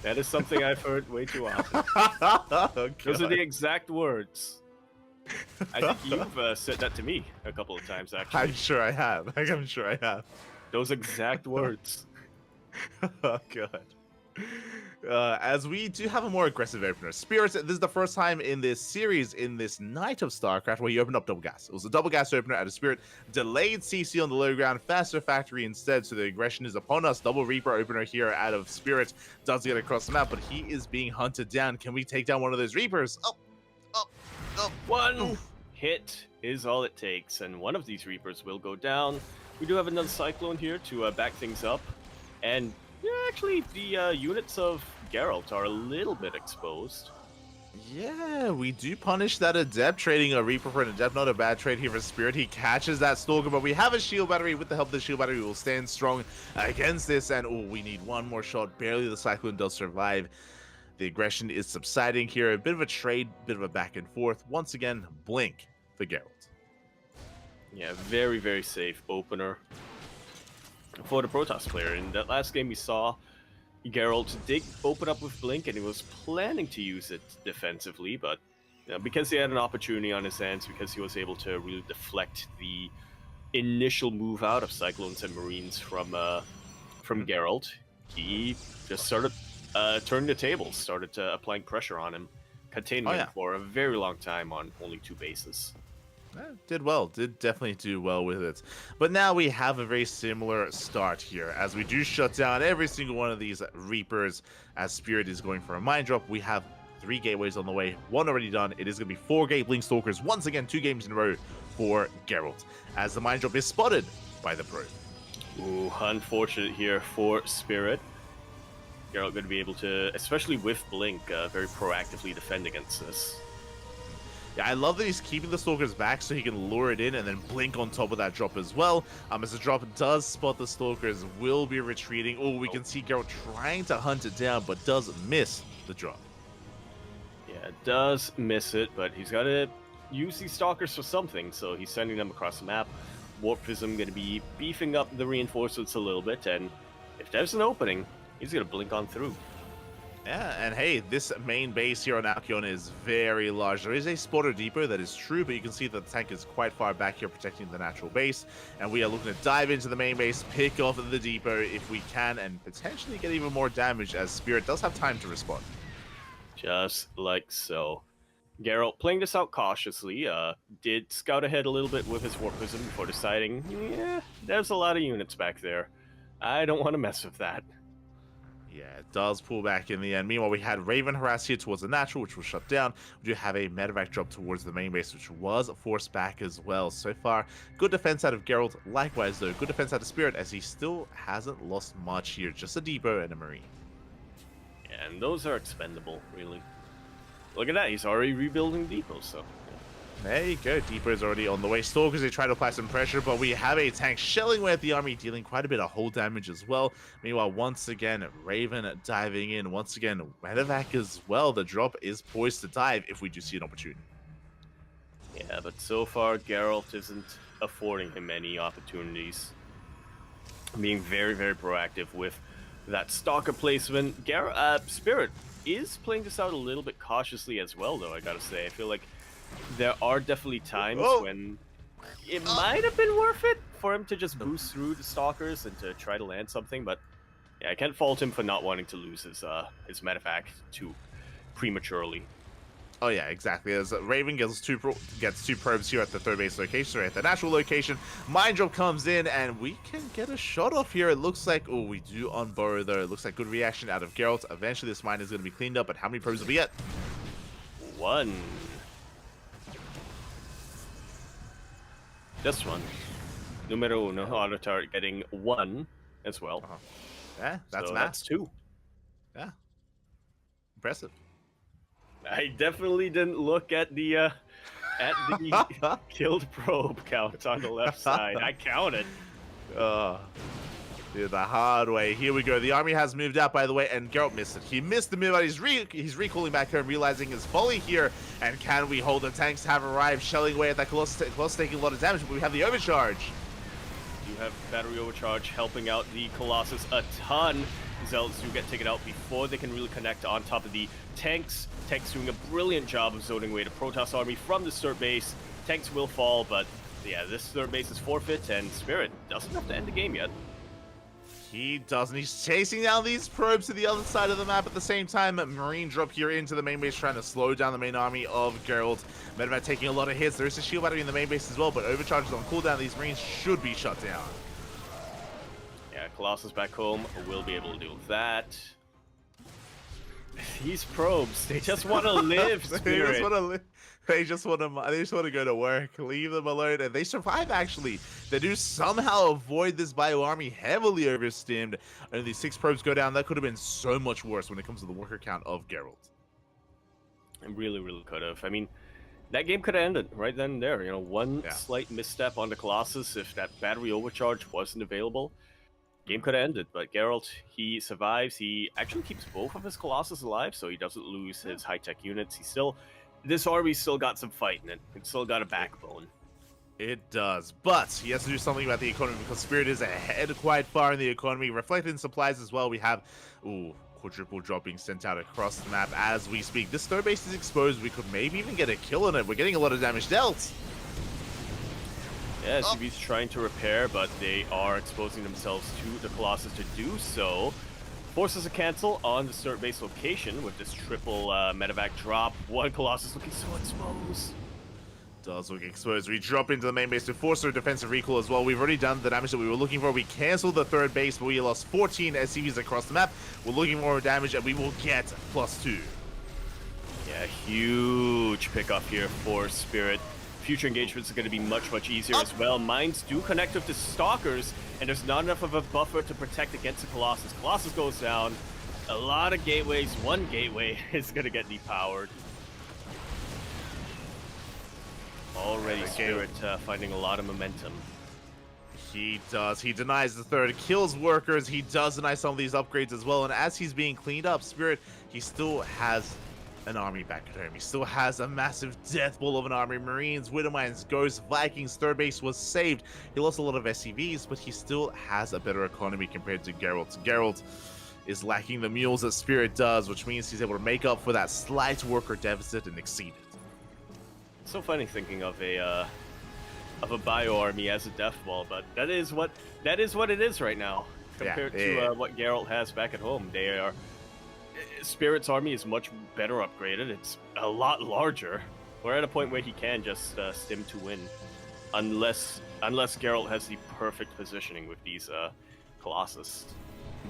That is something I've heard way too often. Oh, Those are God. the exact words. I think you've said that to me a couple of times, actually. I'm sure I have. Those exact words. Oh, God. As we do have a more aggressive opener. Spirits, this is the first time in this series, in this night of StarCraft, where you opened up double gas. It was a double gas opener out of Spirit. Delayed CC on the low ground, faster factory instead, so the aggression is upon us. Double Reaper opener here out of Spirit. Does get across the map, but he is being hunted down. Can we take down one of those Reapers? Oh. One hit is all it takes, and one of these Reapers will go down. We do have another Cyclone here to back things up, and actually the units of Geralt are a little bit exposed. Yeah, we do punish that Adept, trading a Reaper for an Adept. Not a bad trade here for Spirit. He catches that Stalker, but we have a shield battery. With the help of the shield battery, we will stand strong against this, and we need one more shot. Barely the Cyclone does survive. The aggression is subsiding here. A bit of a trade, bit of a back and forth. Once again, blink for Geralt. Yeah, very, very safe opener for the Protoss player. In that last game we saw, Geralt did open up with Blink, and he was planning to use it defensively, but because he had an opportunity on his hands, because he was able to really deflect the initial move out of Cyclones and Marines from Geralt, he just started turning the tables, started applying pressure on him, containing him for a very long time on only 2 bases. Did well, did definitely do well with it. But now we have a very similar start here, as we do shut down every single one of these Reapers, as Spirit is going for a Mind Drop. We have 3 gateways on the way, 1 already done. It is going to be 4 Gate Blink Stalkers, once again 2 games in a row for Geralt, as the Mind Drop is spotted by the Probe. Ooh, unfortunate here for Spirit. Geralt going to be able to, especially with Blink, very proactively defend against this. Yeah, I love that he's keeping the Stalkers back so he can lure it in and then blink on top of that drop as well. As the drop does spot the Stalkers, will be retreating. Oh, we can see Geralt trying to hunt it down, but does miss the drop. Yeah, does miss it, but he's got to use these Stalkers for something, so he's sending them across the map. Warp Prism going to be beefing up the reinforcements a little bit, and if there's an opening, he's going to blink on through. Yeah, and hey, this main base here on Alcyon is very large. There is a spotter depot, that is true, but you can see that the tank is quite far back here protecting the natural base. And we are looking to dive into the main base, pick off the depot if we can, and potentially get even more damage, as Spirit does have time to respond. Just like so. Geralt, playing this out cautiously, did scout ahead a little bit with his Warp Prism before deciding, yeah, there's a lot of units back there. I don't want to mess with that. Yeah, it does pull back in the end. Meanwhile, we had Raven harass here towards the natural, which was shut down. We do have a medevac drop towards the main base, which was forced back as well. So far, good defense out of Geralt. Likewise, though, good defense out of Spirit, as he still hasn't lost much here. Just a depot and a Marine. Yeah, and those are expendable, really. Look at that, he's already rebuilding depots, so... There you go, Depot is already on the way. Stalkers, they try to apply some pressure, but we have a tank shelling away at the army, dealing quite a bit of hull damage as well. Meanwhile, once again, Raven diving in. Once again, medevac as well. The drop is poised to dive if we do see an opportunity. Yeah, but so far, Geralt isn't affording him any opportunities. Being very, very proactive with that Stalker placement. Spirit is playing this out a little bit cautiously as well, though, I gotta say. I feel like there are definitely times when it might have been worth it for him to just boost through the Stalkers and to try to land something, but yeah, I can't fault him for not wanting to lose his medevac too prematurely. Oh yeah, exactly. As Raven gets two probes here at the 3rd base location, sorry, at the natural location. Mind Drop comes in, and we can get a shot off here. It looks like, oh, we do unburrow though. It looks like good reaction out of Geralt. Eventually this mine is going to be cleaned up, but how many probes will we get? 1. This one. Numero uno, auto turret getting 1 as well. Yeah, that's so math. that's 2. Yeah. Impressive. I definitely didn't look at the killed probe count on the left side. I counted. Dude, the hard way. Here we go. The army has moved out, by the way, and Geralt missed it. He missed the move out. He's recalling back home, realizing his folly here. And can we hold the tanks have arrived, shelling away at that Colossus, taking a lot of damage, but we have the overcharge. You have battery overcharge helping out the Colossus a ton. Zealots do get taken out before they can really connect on top of the tanks. Tanks doing a brilliant job of zoning away the Protoss army from the 3rd base. Tanks will fall, but yeah, this 3rd base is forfeit, and Spirit doesn't have to end the game yet. He doesn't. He's chasing down these probes to the other side of the map at the same time. Marine drop here into the main base, trying to slow down the main army of Geralt. Medevac taking a lot of hits. There is a shield battery in the main base as well, but overcharges on cooldown. These Marines should be shut down. Yeah, Colossus back home will be able to deal with that. These probes, they just want to live, Spirit. They just want to go to work. Leave them alone, and they survive. Actually, they do somehow avoid this bio army heavily overstimmed. Only 6 probes go down. That could have been so much worse when it comes to the worker count of Geralt. It really, really could have. I mean, that game could have ended right then and there. You know, one slight misstep on the Colossus, if that battery overcharge wasn't available, game could have ended. But Geralt, he survives. He actually keeps both of his Colossus alive, so he doesn't lose his high-tech units. This army's still got some fight in it. It's still got a backbone. It does, but he has to do something about the economy because Spirit is ahead quite far in the economy. Reflected in supplies as well. We have, quadruple drop being sent out across the map as we speak. This third base is exposed. We could maybe even get a kill on it. We're getting a lot of damage dealt. Yeah, SCV's trying to repair, but they are exposing themselves to the Colossus to do so. Forces a cancel on the third base location with this triple medevac drop. One Colossus looking so exposed. Does look exposed. We drop into the main base to force our defensive recall as well. We've already done the damage that we were looking for. We canceled the third base, but we lost 14 SCVs across the map. We're looking for more damage, and we will get +2. Yeah, huge pickup here for Spirit. Future engagements are going to be much, much easier as well. Mines do connect with the Stalkers, and there's not enough of a buffer to protect against the Colossus. Colossus goes down. A lot of gateways. One gateway is going to get depowered. Already Spirit finding a lot of momentum. He does. He denies the third, kills workers. He does deny some of these upgrades as well. And as he's being cleaned up, Spirit, he still has an army back at home. He still has a massive death ball of an army. Marines, Widowmines, Ghosts, Vikings, third base was saved. He lost a lot of SCVs, but he still has a better economy compared to Geralt. Geralt is lacking the mules that Spirit does, which means he's able to make up for that slight worker deficit and exceed it. So funny thinking of a bio army as a death ball, but that is what it is right now compared to what Geralt has back at home. They are Spirit's army is much better upgraded. It's a lot larger. We're at a point where he can just stim to win, unless Geralt has the perfect positioning with these Colossus.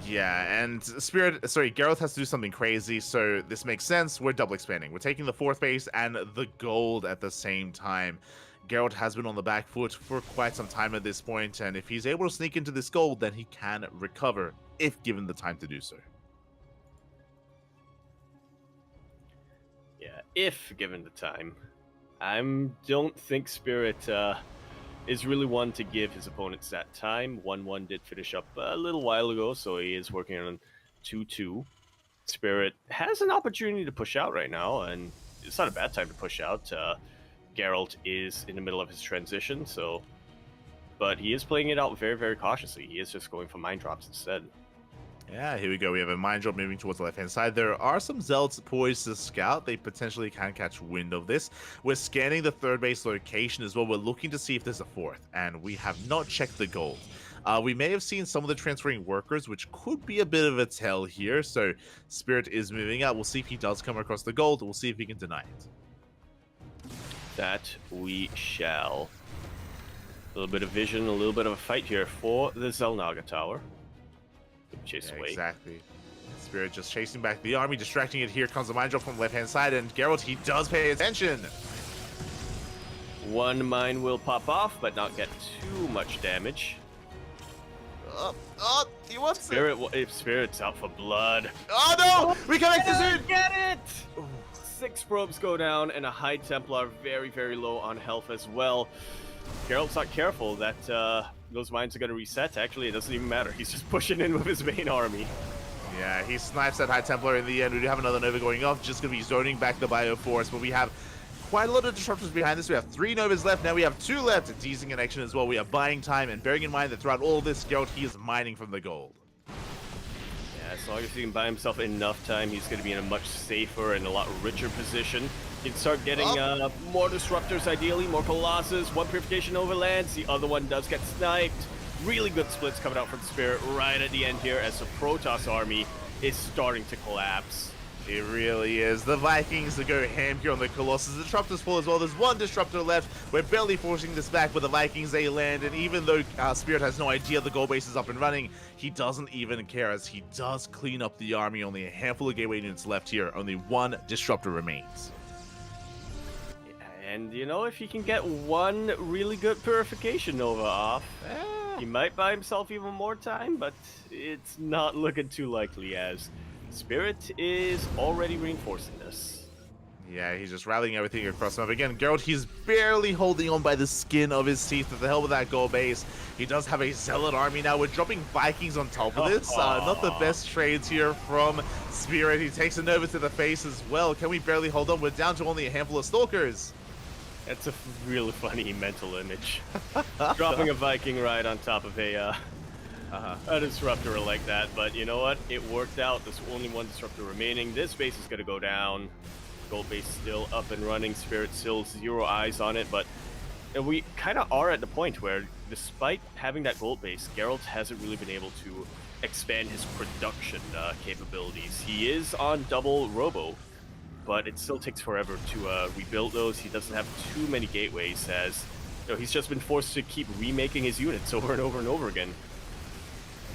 Yeah, and Geralt has to do something crazy, so this makes sense. We're double expanding. We're taking the fourth base and the gold at the same time. Geralt has been on the back foot for quite some time at this point, and if he's able to sneak into this gold, then he can recover, if given the time to do so. Yeah, if given the time. I don't think Spirit is really one to give his opponents that time. 1-1 did finish up a little while ago, so he is working on 2-2. Spirit has an opportunity to push out right now, and it's not a bad time to push out. Geralt is in the middle of his transition, but he is playing it out very, very cautiously. He is just going for mine drops instead. Yeah, here we go. We have a mine drop moving towards the left-hand side. There are some Zealots poised to scout. They potentially can catch wind of this. We're scanning the third base location as well. We're looking to see if there's a fourth, and we have not checked the gold. We may have seen some of the transferring workers, which could be a bit of a tell here. So Spirit is moving out. We'll see if he does come across the gold. We'll see if he can deny it. That we shall. A little bit of vision, a little bit of a fight here for the Zelnaga Tower. Chase away. Exactly. Spirit just chasing back the army, distracting it. Here comes the mine drop from the left-hand side, and Geralt, he does pay attention. One mine will pop off, but not get too much damage. He wants Spirit's out for blood. Oh no! We connected soon! Get it! 6 probes go down, and a High Templar very, very low on health as well. Geralt's not careful that those mines are going to reset. Actually, it doesn't even matter. He's just pushing in with his main army. Yeah, he snipes that High Templar in the end. We do have another Nova going off, just going to be zoning back the Bioforce, but we have quite a lot of disruptors behind this. We have 3 Novas left. Now we have 2 left. It's easing connection as well. We are buying time, and bearing in mind that throughout all this, Geralt, he is mining from the gold. Yeah, as long as he can buy himself enough time, he's going to be in a much safer and a lot richer position. He can start getting more disruptors, ideally, more Colossus. One Purification overlands, the other one does get sniped. Really good splits coming out from Spirit right at the end here as the Protoss army is starting to collapse. It really is. The Vikings go ham here on the Colossus. The Disruptors fall as well. There's 1 Disruptor left. We're barely forcing this back, but the Vikings, they land. And even though Spirit has no idea the gold base is up and running, he doesn't even care as he does clean up the army. Only a handful of gateway units left here. Only 1 Disruptor remains. And, you know, if he can get 1 really good Purification Nova off, he might buy himself even more time, but it's not looking too likely as Spirit is already reinforcing this. Yeah, he's just rallying everything across the map. Again, Geralt, he's barely holding on by the skin of his teeth. At the hell with that gold base. He does have a Zealot army now. We're dropping Vikings on top of this. Not the best trades here from Spirit. He takes a Nova to the face as well. Can we barely hold on? We're down to only a handful of Stalkers. That's a really funny mental image. Dropping a Viking right on top of a a disruptor like that. But you know what? It worked out. There's only one disruptor remaining. This base is going to go down. Gold base still up and running. Spirit still 0 eyes on it. But we kind of are at the point where, despite having that gold base, Geralt hasn't really been able to expand his production capabilities. He is on double robo, but it still takes forever to rebuild those. He doesn't have too many gateways, as he's just been forced to keep remaking his units over and over and over again.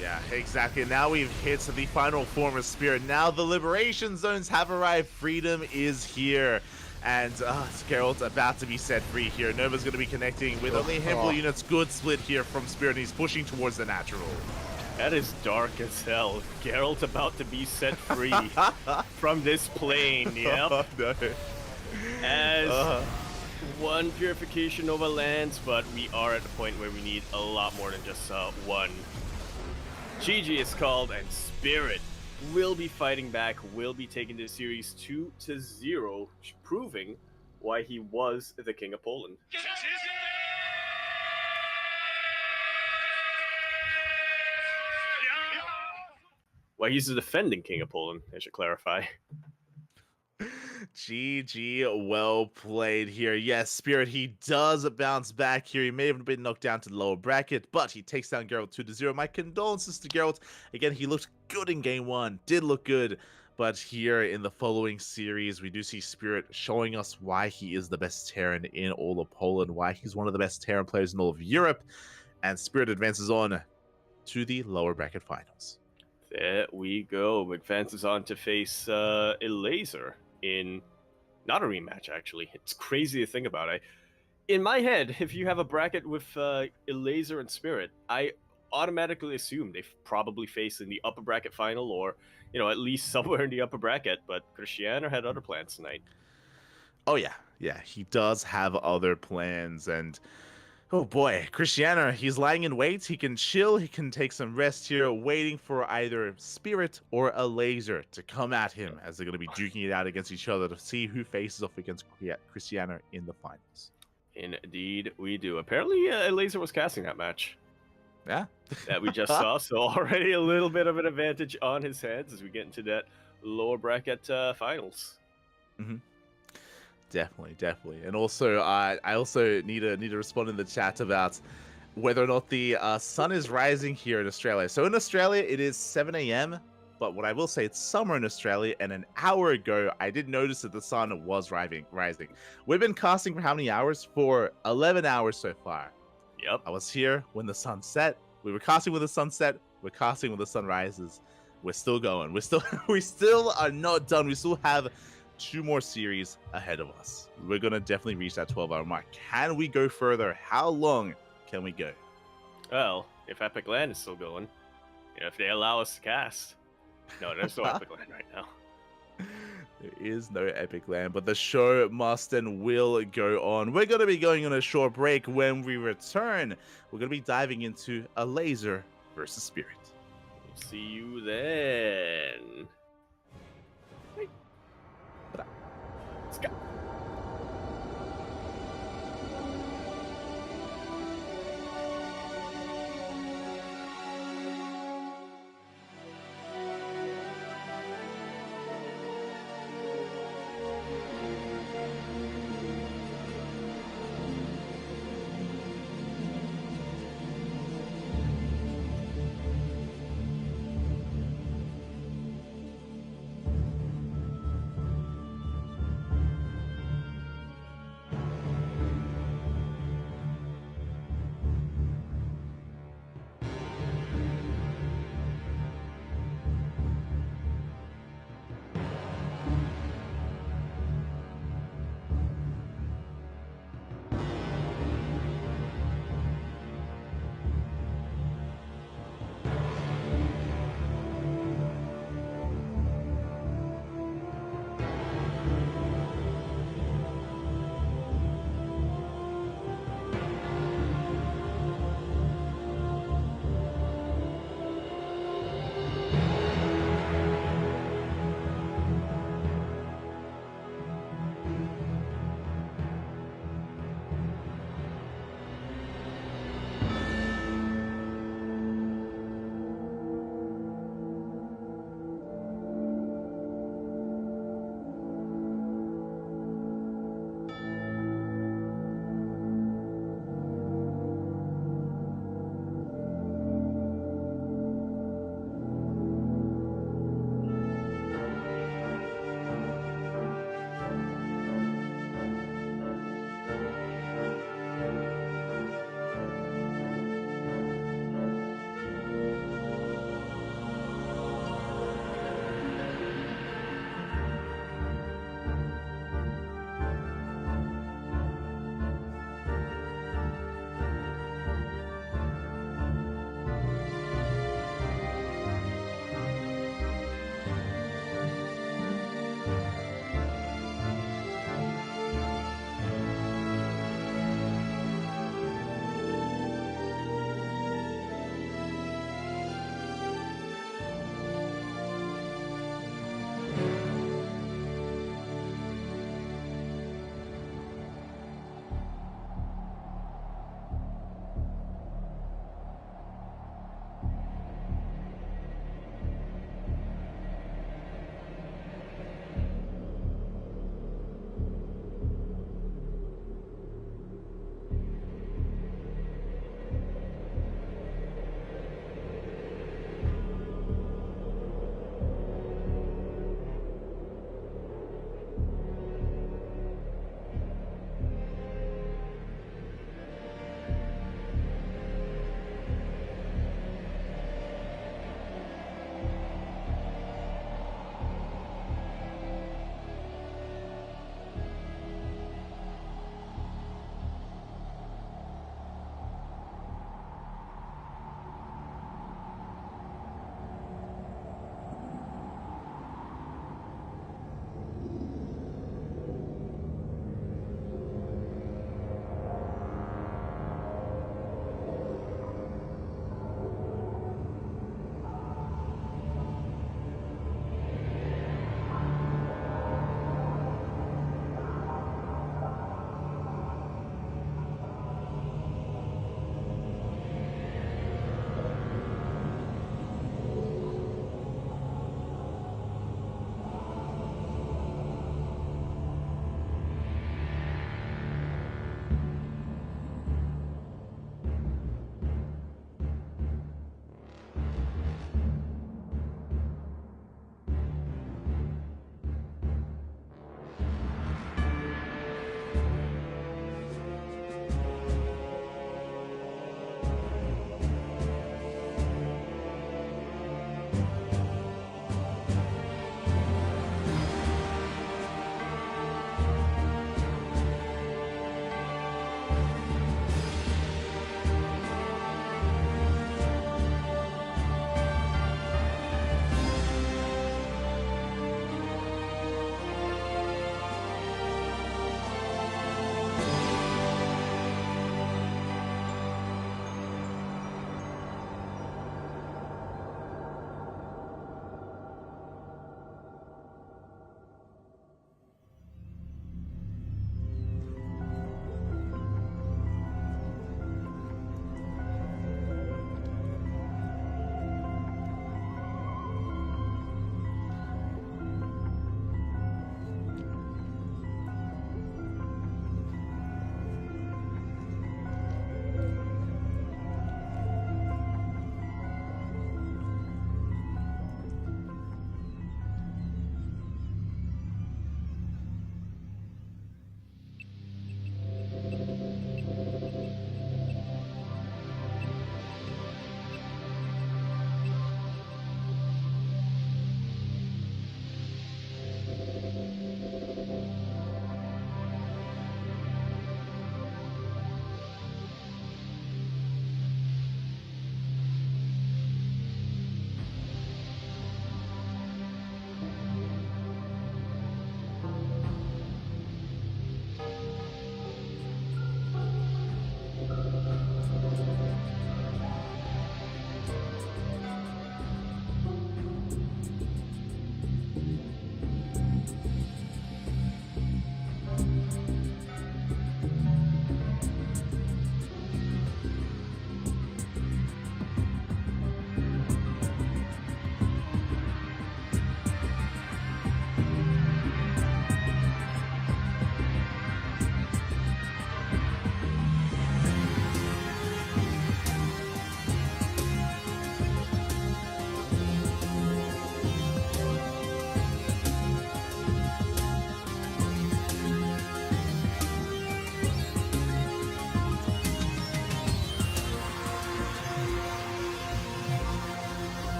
Yeah, exactly. Now we've hit the final form of Spirit. Now the liberation zones have arrived. Freedom is here. And Geralt's about to be set free here. Nova's going to be connecting with only a handful of units. Good split here from Spirit. He's pushing towards the natural. That is dark as hell. Geralt about to be set free from this plane. Yep. No. As one purification Nova lands, but we are at the point where we need a lot more than just one. GG is called, and Spirit will be fighting back, will be taking this series 2-0, proving why he was the King of Poland. Why he's the defending King of Poland, I should clarify. GG, well played here. Yes, Spirit, he does bounce back here. He may have been knocked down to the lower bracket, but he takes down Geralt 2-0. My condolences to Geralt. Again, he looked good in game one, did look good, but here in the following series, we do see Spirit showing us why he is the best Terran in all of Poland, why he's one of the best Terran players in all of Europe, and Spirit advances on to the lower bracket finals. There we go. Advances on to face Elaser in not a rematch, actually. It's crazy to think about. In my head, if you have a bracket with Elaser and Spirit, I automatically assume they probably face in the upper bracket final, or at least somewhere in the upper bracket. But Cristiano had other plans tonight. Oh yeah, he does have other plans, and oh boy, Cristiano, he's lying in wait. He can chill, he can take some rest here, waiting for either Spirit or a Laser to come at him, as they're going to be duking it out against each other to see who faces off against Cristiano in the finals. Indeed, we do. Apparently, a Laser was casting that match. Yeah. That we just saw, so already a little bit of an advantage on his hands as we get into that lower bracket finals. Mm-hmm. Definitely. And also, I also need to respond in the chat about whether or not the sun is rising here in Australia. So in Australia, it is 7 a.m., but what I will say, it's summer in Australia, and an hour ago, I did notice that the sun was rising. We've been casting for how many hours? For 11 hours so far. Yep. I was here when the sun set. We were casting when the sun set. We're casting when the sun rises. We're still going. We still are not done. We still have 2 more series ahead of us. We're going to definitely reach that 12-hour mark. Can we go further? How long can we go? Well, if Epic LAN is still going, if they allow us to cast. No, there's no Epic LAN right now. There is no Epic LAN, but the show must and will go on. We're going to be going on a short break. When we return, we're going to be diving into a Laser versus Spirit. We'll see you then. Let's go.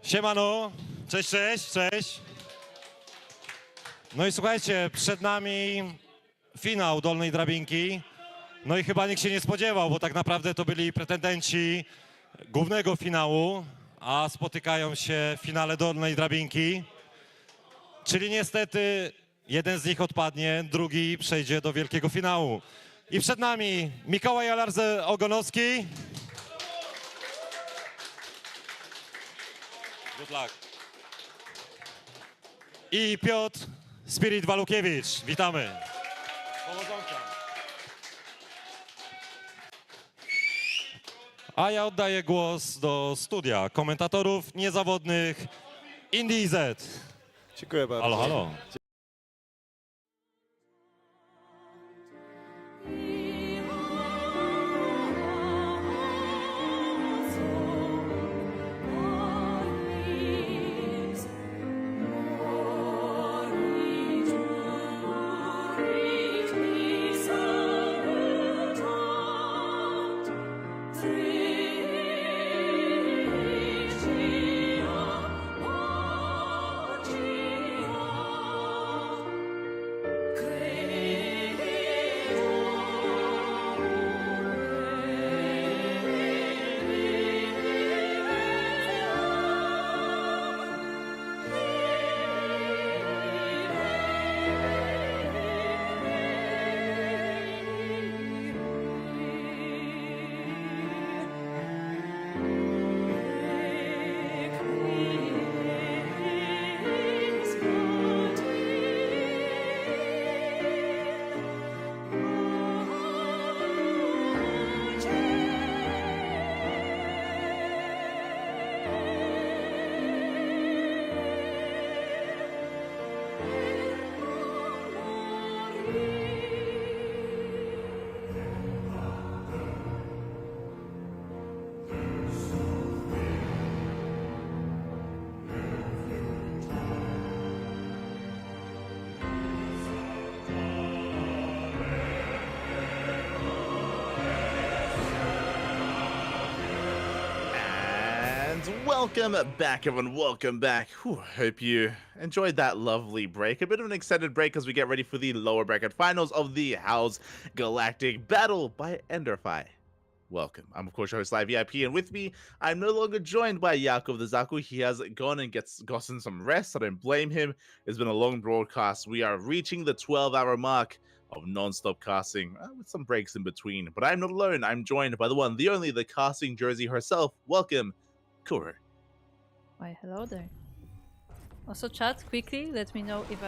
Siemano, cześć, cześć, cześć. No i słuchajcie, przed nami finał dolnej drabinki. No i chyba nikt się nie spodziewał, bo tak naprawdę to byli pretendenci głównego finału, a spotykają się w finale dolnej drabinki. Czyli niestety jeden z nich odpadnie, drugi przejdzie do wielkiego finału. I przed nami Mikołaj Alarze Ogonowski. Good luck. I Piotr Spirit Walukiewicz. Witamy. Powodzonka. A ja oddaję głos do studia komentatorów niezawodnych Indii Z. Dziękuję bardzo. Halo, halo. Welcome back, everyone. Welcome back. Whew, hope you enjoyed that lovely break. A bit of an extended break as we get ready for the lower bracket finals of the H.4.0.S Galactic Battle by Enderfi. Welcome. I'm, of course, your host, Live VIP, and with me, I'm no longer joined by Yakov the Zaku. He has gone and gotten some rest. I don't blame him. It's been a long broadcast. We are reaching the 12-hour mark of non-stop casting, with some breaks in between. But I'm not alone. I'm joined by the one, the only, the casting Jersey herself. Welcome, Kura. Why, hello there. Also, chat quickly. Let me know if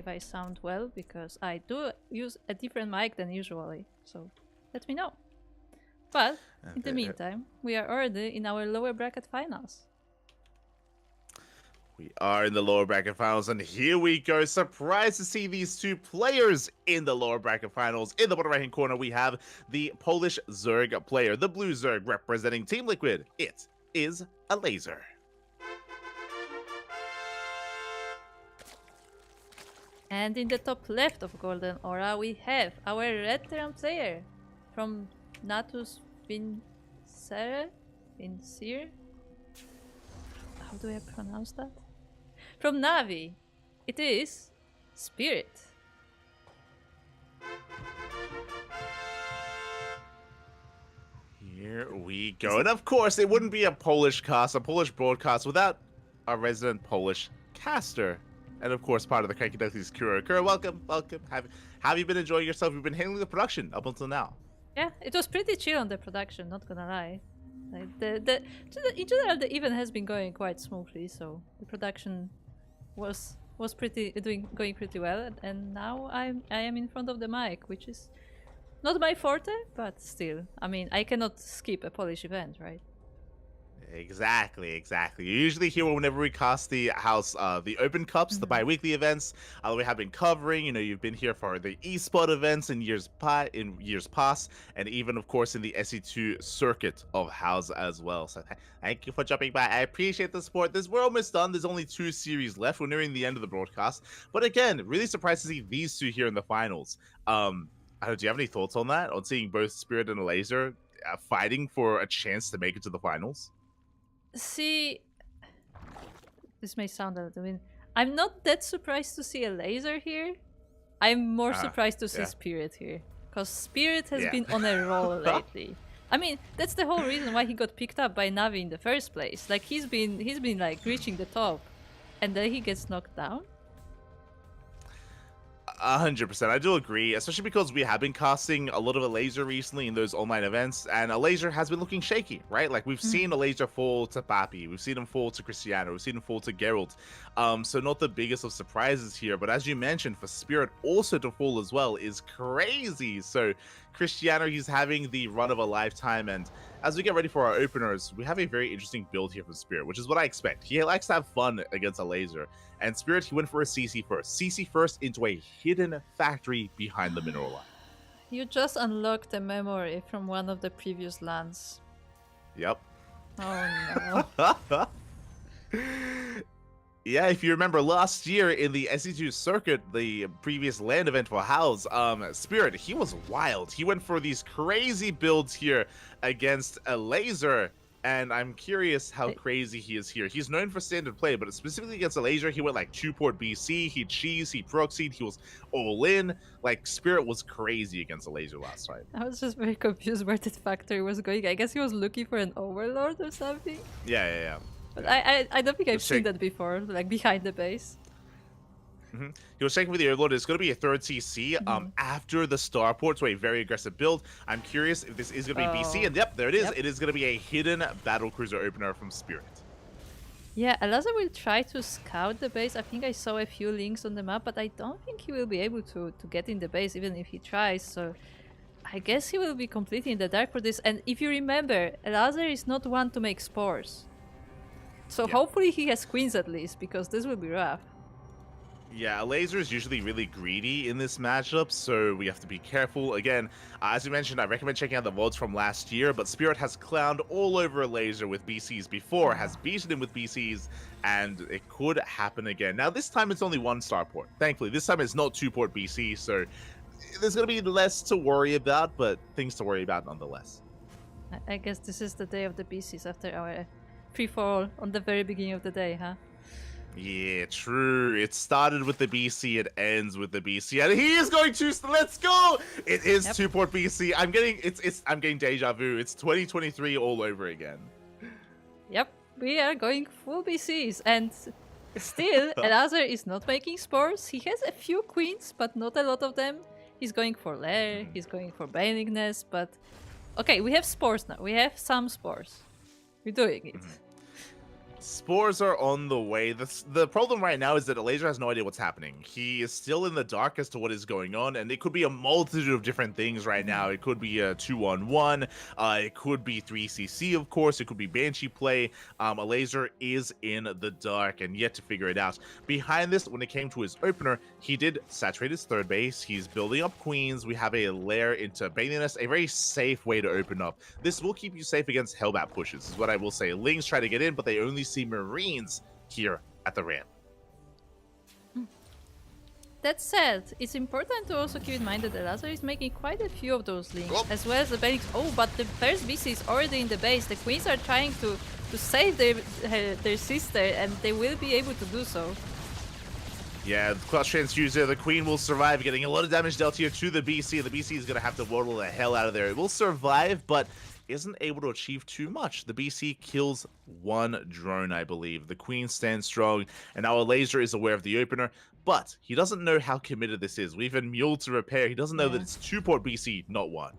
I sound well, because I do use a different mic than usually. So let me know. But in the meantime, we are already in our lower bracket finals. We are in the lower bracket finals, and here we go. Surprised to see these two players in the lower bracket finals. In the bottom right-hand corner, we have the Polish Zerg player, the blue Zerg representing Team Liquid. It is a laser. And in the top left of Golden Aura, we have our red Terran player from Natus Vincere? How do I pronounce that? From Navi, it is Spirit. Here we go. And of course, it wouldn't be a Polish cast, a Polish broadcast, without our resident Polish caster. And of course, part of the CranKy Ducklings crew. Kura, welcome, welcome. Have you been enjoying yourself? You've been handling the production up until now. Yeah, it was pretty chill on the production, not gonna lie. Like in general, the event has been going quite smoothly, so the production was going pretty well. And now I am in front of the mic, which is not my forte, but still, I mean, I cannot skip a Polish event, right? Exactly. You usually hear whenever we cast the house, the Open Cups, the bi-weekly events, we have been covering. You know, you've been here for the eSport events in years past, and even, of course, in the SE2 circuit of house as well. So thank you for jumping by. I appreciate the support. We're almost done. There's only 2 series left. We're nearing the end of the broadcast. But again, really surprised to see these two here in the finals. I don't know, do you have any thoughts on that? On seeing both Spirit and Laser fighting for a chance to make it to the finals? See, this may sound a little. I mean, I'm not that surprised to see a laser here. I'm more surprised to see yeah. Spirit here, because Spirit has Yeah. been on a roll lately. I mean, that's the whole reason why he got picked up by Navi in the first place. Like he's been like reaching the top, and then he gets knocked down. 100%. I do agree, especially because we have been casting a lot of a laser recently in those online events, and a laser has been looking shaky, right? Like we've seen a laser fall to Papi, we've seen him fall to Cristiano, we've seen him fall to Geralt. So not the biggest of surprises here, but as you mentioned, for Spirit also to fall as well is crazy. So Cristiano, he's having the run of a lifetime, and as we get ready for our openers, we have a very interesting build here from Spirit, which is what I expect. He likes to have fun against a laser. And Spirit, he went for a CC first. CC first into a hidden factory behind the mineral line. You just unlocked a memory from one of the previous lands. Yep. Oh no. Yeah, if you remember last year in the SE2 circuit, the previous LAN event for House, Spirit, he was wild. He went for these crazy builds here against a laser. And I'm curious how crazy he is here. He's known for standard play, but specifically against a laser, he went like 2-port BC, he cheese, he proxied, he was all in. Like, Spirit was crazy against a laser last time. I was just very confused where that factory was going. I guess he was looking for an overlord or something. Yeah. But I don't think I've Just seen check- that before, like behind the base. He was checking with the Overlord. It's going to be a third CC after the Starport, so a very aggressive build. I'm curious if this is going to be BC, and yep, there it is. Yep. It is going to be a hidden battle cruiser opener from Spirit. Yeah, Elazar will try to scout the base. I think I saw a few links on the map, but I don't think he will be able to get in the base even if he tries. So I guess he will be completely in the dark for this. And if you remember, Elazar is not one to make spores. So hopefully he has queens at least, because this will be rough. Yeah, a laser is usually really greedy in this matchup, so we have to be careful. Again, as you mentioned, I recommend checking out the VODs from last year, but Spirit has clowned all over a laser with BCs before, has beaten him with BCs, and it could happen again. Now, this time it's only one starport. Thankfully, this time it's not 2-port BC, so there's going to be less to worry about, but things to worry about nonetheless. I guess this is the day of the BCs after our free-for-all on the very beginning of the day, huh? Yeah, true. It started with the BC, it ends with the BC, and he is going to. Let's go! It is 2-port BC. I'm getting deja vu. It's 2023 all over again. Yep, we are going full BCs, and still, Elazar is not making spores. He has a few queens, but not a lot of them. He's going for lair, he's going for bailingness, but okay, we have spores now. We have some spores. We're doing it. Spores are on the way. The problem right now is that Elaser has no idea what's happening. He is still in the dark as to what is going on, and it could be a multitude of different things right now. It could be a 2-on-1, it could be 3CC, of course, it could be Banshee play. Elaser is in the dark and yet to figure it out. Behind this, when it came to his opener, he did saturate his third base. He's building up queens. We have a lair into Bailiness, a very safe way to open up. This will keep you safe against Hellbat pushes, is what I will say. Lings try to get in, but they only see Marines here at the ramp. That said, it's important to also keep in mind that Elazar is making quite a few of those links, as well as the Bailings. Oh, but the first BC is already in the base. The queens are trying to save their sister, and they will be able to do so. Yeah, Clutch Transfuser, the Queen will survive, getting a lot of damage dealt here to the BC. The BC is going to have to waddle the hell out of there. It will survive, but isn't able to achieve too much. The BC kills one drone, I believe. The Queen stands strong, and our Laser is aware of the opener, but he doesn't know how committed this is. We've been Mule to repair. He doesn't know that it's 2-port BC, not one.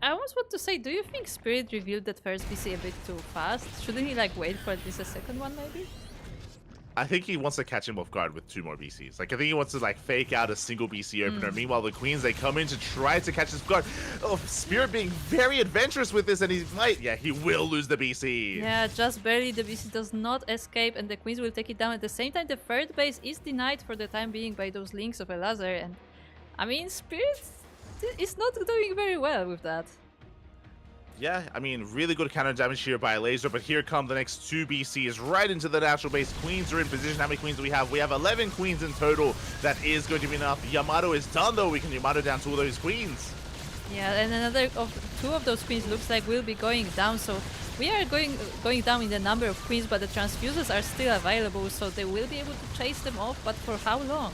I almost want to say, do you think Spirit revealed that first BC a bit too fast? Shouldn't he like wait for at least a second one, maybe? I think he wants to catch him off guard with 2 more BCs. Like, I think he wants to, like, fake out a single BC opener. Meanwhile, the Queens, they come in to try to catch his guard. Oh, Spirit being very adventurous with this, and he might... Yeah, he will lose the BC. Yeah, just barely. The BC does not escape, and the Queens will take it down. At the same time, the third base is denied for the time being by those links of Elazar, and... I mean, Spirit is not doing very well with that. Yeah, I mean, really good counter damage here by Laser, but here come the next 2 BCs right into the natural base. Queens are in position. How many queens do we have? We have 11 queens in total. That is going to be enough. Yamato is done, though. We can Yamato down 2 of those queens. Yeah, and another of 2 of those queens looks like will be going down, so we are going down in the number of queens, but the transfuses are still available, so they will be able to chase them off, but for how long?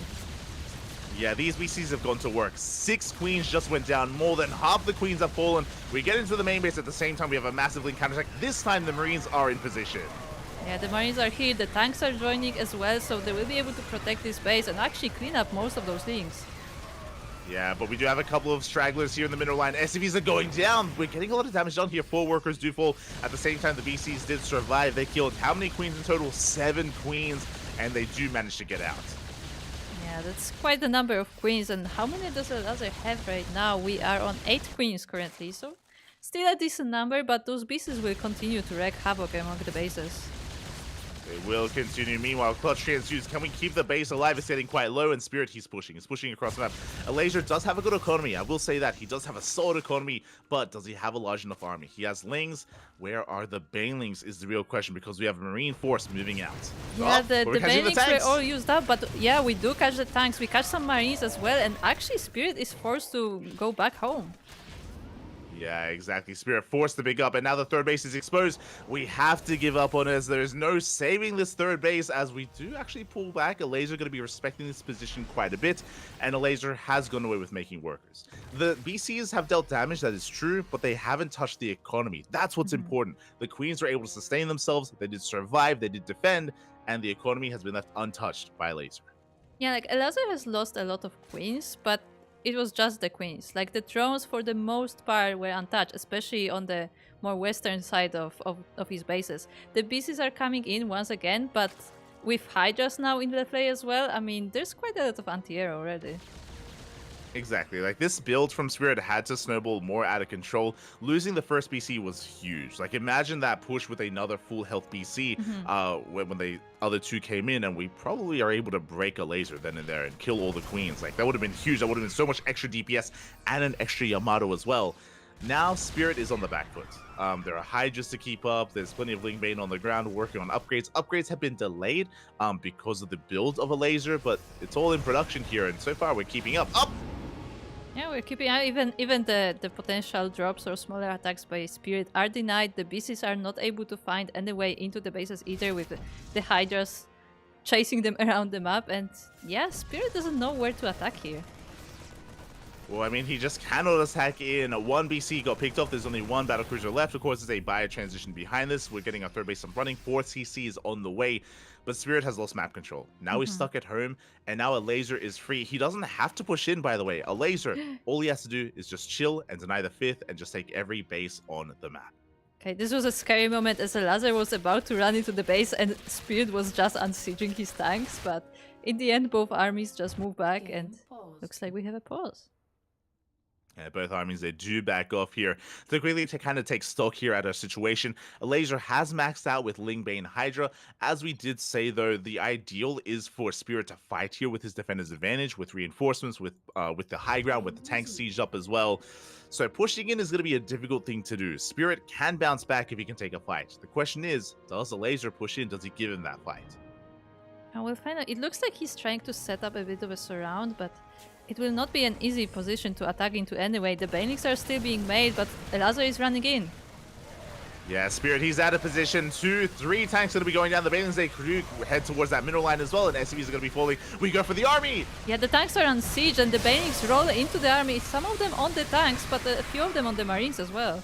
Yeah, these BCs have gone to work. 6 queens just went down. More than half the queens have fallen. We get into the main base at the same time. We have a massive link counterattack. This time the Marines are in position. Yeah, the Marines are here, the tanks are joining as well, so they will be able to protect this base and actually clean up most of those links. Yeah, but we do have a couple of stragglers here in the middle line. SCVs are going down. We're getting a lot of damage done here. 4 workers do fall. At the same time, the BCs did survive. They killed how many queens in total? 7 queens, and they do manage to get out. Yeah, that's quite a number of queens, and how many does Elazer have right now? We are on 8 queens currently, so still a decent number, but those beasts will continue to wreak havoc among the bases. They will continue. Meanwhile, Clutch Transfuse, can we keep the base alive? It's getting quite low, and Spirit, he's pushing across the map. Elazer does have a good economy, I will say that. He does have a solid economy, but does he have a large enough army? He has Lings. Where are the Banelings is the real question, because we have a Marine Force moving out. Yeah, Oh, the we're catching the Banelings were tanks. all used up, but yeah, we do catch the tanks. We catch some Marines as well, and actually Spirit is forced to go back home. Yeah, exactly. Spirit forced the big up, and now the third base is exposed. We have to give up on it, as there's no saving this third base, as we do actually pull back. Elazer going to be respecting this position quite a bit, and Elazer has gone away with making workers. The BCs have dealt damage, that is true, but they haven't touched the economy. That's what's important. The Queens were able to sustain themselves, they did survive, they did defend, and the economy has been left untouched by Elazer. Yeah, like Elazer has lost a lot of queens, but it was just the queens. Like the drones for the most part were untouched, especially on the more western side of his bases. The BCs are coming in once again, but with Hydras now in the play as well, I mean, there's quite a lot of anti-air already. Exactly. Like, this build from Spirit had to snowball more out of control. Losing the first BC was huge. Like, imagine that push with another full health BC when the other 2 came in, and we probably are able to break a laser then and there and kill all the queens. Like, that would have been huge. That would have been so much extra DPS and an extra Yamato as well. Now Spirit is on the back foot. There are Hydras to keep up. There's plenty of Lingbane on the ground working on upgrades. Upgrades have been delayed because of the build of a laser, but it's all in production here, and so far we're keeping up. Yeah, we're keeping out. Even the potential drops or smaller attacks by Spirit are denied. The BCs are not able to find any way into the bases either, with the Hydras chasing them around the map. And yeah, Spirit doesn't know where to attack here. Well, I mean, he just cannot attack in. 1 BC got picked off. There's only 1 battlecruiser left. Of course, there's a bio transition behind this. We're getting our third base up running. 4 CC is on the way. But Spirit has lost map control. Now he's stuck at home, and now Elazer is free. He doesn't have to push in, by the way. Elazer, all he has to do is just chill and deny the 5th and just take every base on the map. Okay, this was a scary moment as Elazer was about to run into the base and Spirit was just unsieging his tanks, but in the end both armies just move back and looks like we have a pause. Yeah, both armies, they do back off here. So quickly to kind of take stock here at our situation, Elazer has maxed out with Lingbane Hydra. As we did say, though, the ideal is for Spirit to fight here with his defender's advantage, with reinforcements, with the high ground, with the tanks sieged up as well. So pushing in is going to be a difficult thing to do. Spirit can bounce back if he can take a fight. The question is, does Elazer push in? Does he give him that fight? And we'll find out. It looks like he's trying to set up a bit of a surround, but it will not be an easy position to attack into anyway. The Banelings are still being made, but Elazer is running in. Yeah, Spirit, he's out of position. 2, 3 tanks going to be going down. The Banelings, they head towards that middle line as well, and SCVs are going to be falling. We go for the army! Yeah, the tanks are on siege, and the Banelings roll into the army. Some of them on the tanks, but a few of them on the Marines as well.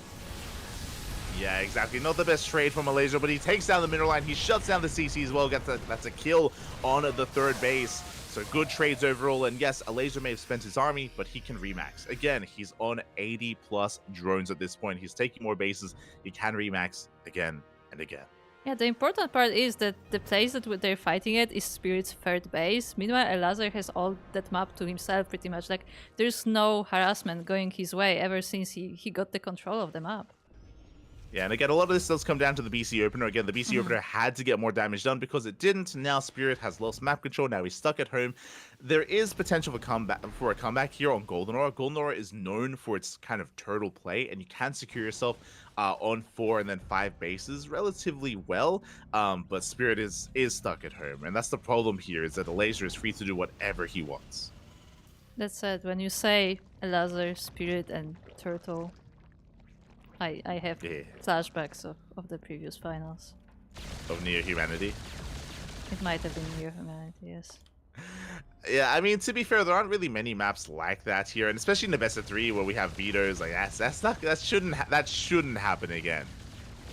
Yeah, exactly. Not the best trade from Elazer, but he takes down the middle line. He shuts down the CC as well. That's a kill on the third base. So good trades overall. And yes, Elazer may have spent his army, but he can remax. Again, he's on 80 plus drones at this point. He's taking more bases. He can remax again and again. Yeah, the important part is that the place that they're fighting at is Spirit's third base. Meanwhile, Elazer has all that map to himself pretty much. Like, there's no harassment going his way ever since he got the control of the map. Yeah, and again, a lot of this does come down to the BC opener. Again, the BC opener had to get more damage done because it didn't. Now Spirit has lost map control. Now he's stuck at home. There is potential for a comeback here on Golden Aura. Golden Aura is known for its kind of turtle play, and you can secure yourself on 4 and then 5 bases relatively well. But Spirit is stuck at home, and that's the problem here, is that Elazer is free to do whatever he wants. That's it. When you say Elazer, Spirit, and Turtle, I have Yeah. flashbacks of the previous finals. Of Near Humanity. It might have been Near Humanity, yes. Yeah, I mean, to be fair, there aren't really many maps like that here, and especially in the best of 3 where we have vetoes. Like that shouldn't happen again.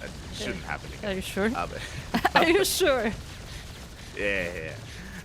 That shouldn't happen again. Are you sure? Um, Are you sure? yeah.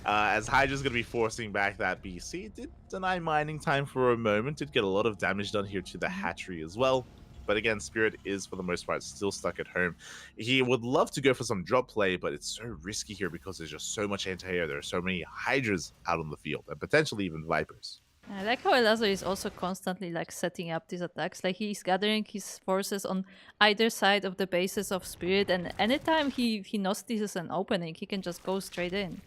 As Hydra's going to be forcing back that BC, did deny mining time for a moment, did get a lot of damage done here to the hatchery as well. But again, Spirit is, for the most part, still stuck at home. He would love to go for some drop play, but it's so risky here because there's just so much anti-air. There are so many Hydras out on the field, and potentially even Vipers. I like how Elazar is also constantly like setting up these attacks. Like he's gathering his forces on either side of the bases of Spirit, and anytime he notices an opening, he can just go straight in.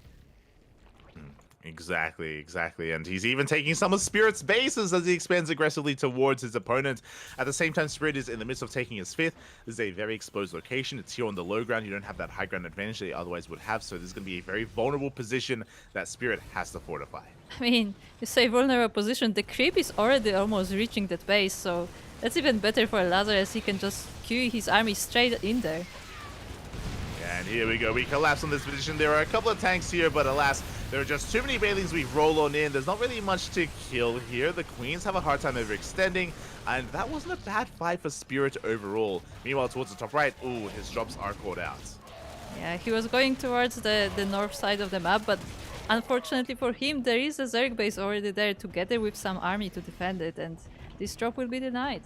Exactly. And he's even taking some of Spirit's bases as he expands aggressively towards his opponent. At the same time, Spirit is in the midst of taking his 5th. This is a very exposed location. It's here on the low ground. You don't have that high ground advantage that you otherwise would have, so this is going to be a very vulnerable position that Spirit has to fortify. I mean, you say vulnerable position, the creep is already almost reaching that base, so that's even better for Elazar as he can just queue his army straight in there. And here we go. We collapse on this position. There are a couple of tanks here, but alas, there are just too many Bailings we roll on in. There's not really much to kill here. The Queens have a hard time overextending, and that wasn't a bad fight for Spirit overall. Meanwhile, towards the top right, ooh, his drops are caught out. Yeah, he was going towards the north side of the map, but unfortunately for him, there is a Zerg base already there together with some army to defend it, and this drop will be denied.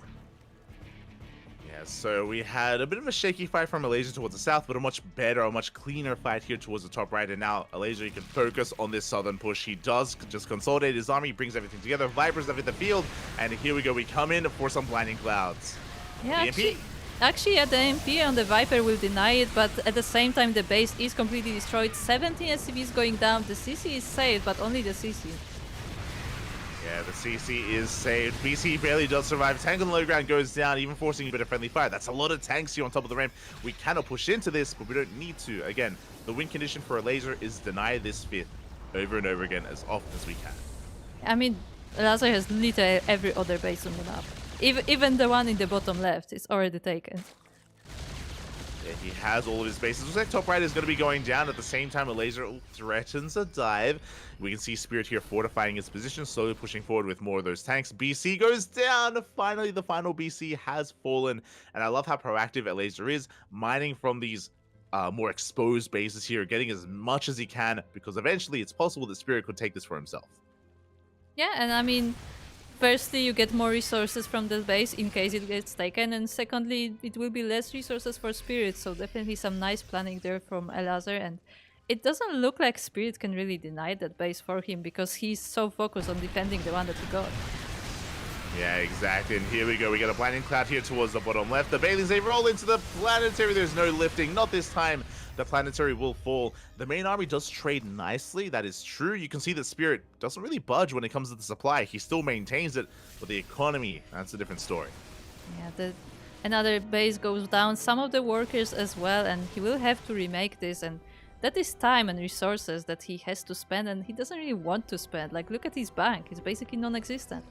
Yeah, so we had a bit of a shaky fight from Malaysia towards the south, but a much better, a much cleaner fight here towards the top right. And now Malaysia can focus on this southern push. He does just consolidate his army, brings everything together. Vipers have hit the field, and here we go. We come in for some blinding clouds. Yeah, BMP? actually the MP on the Viper will deny it, but at the same time the base is completely destroyed. 17 SCVs going down. The CC is saved, but only the CC. Yeah, the CC is saved. BC barely does survive. Tank on the low ground goes down, even forcing a bit of friendly fire. That's a lot of tanks here on top of the ramp. We cannot push into this, but we don't need to. Again, the win condition for a laser is deny this 5th over and over again as often as we can. I mean, Elazar has literally every other base on the map. Even the one in the bottom left is already taken. Yeah, he has all of his bases. Looks like top right is going to be going down. At the same time, a laser threatens a dive. We can see Spirit here fortifying his position, slowly pushing forward with more of those tanks. BC goes down. Finally, the final BC has fallen. And I love how proactive a laser is, mining from these more exposed bases here, getting as much as he can, because eventually it's possible that Spirit could take this for himself. Yeah, and I mean, firstly, you get more resources from the base in case it gets taken, and secondly, it will be less resources for Spirit, so definitely some nice planning there from Elazar, and it doesn't look like Spirit can really deny that base for him, because he's so focused on defending the one that he got. Yeah, exactly. And here we go. We got a blinding cloud here towards the bottom left. The Bailings, they roll into the planetary. There's no lifting. Not this time. The planetary will fall. The main army does trade nicely. That is true. You can see that Spirit doesn't really budge when it comes to the supply. He still maintains it. But the economy, that's a different story. Yeah, another base goes down. Some of the workers as well, and he will have to remake this, and that is time and resources that he has to spend, and he doesn't really want to spend. Like, look at his bank. It's basically non-existent.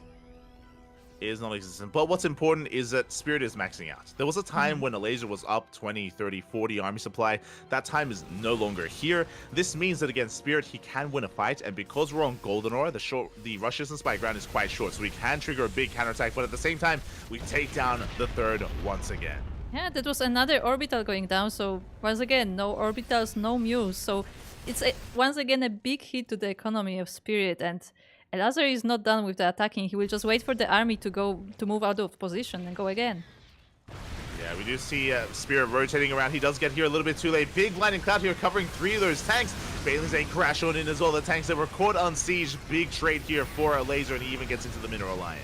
Is non-existent. But what's important is that Spirit is maxing out. There was a time when a laser was up 20, 30, 40 army supply. That time is no longer here. This means that against Spirit, he can win a fight, and because we're on Golden Aura, the rush distance by ground is quite short, so we can trigger a big counterattack, but at the same time, we take down the 3rd once again. Yeah, that was another orbital going down, so once again, no orbitals, no Muse, so it's once again a big hit to the economy of Spirit, and Elazar is not done with the attacking. He will just wait for the army to move out of position and go again. Yeah, we do see Spirit rotating around. He does get here a little bit too late. Big blinding cloud here covering 3 of those tanks. Bailey's a crash on in as well. The tanks that were caught on siege. Big trade here for a laser, and he even gets into the Mineral Lion.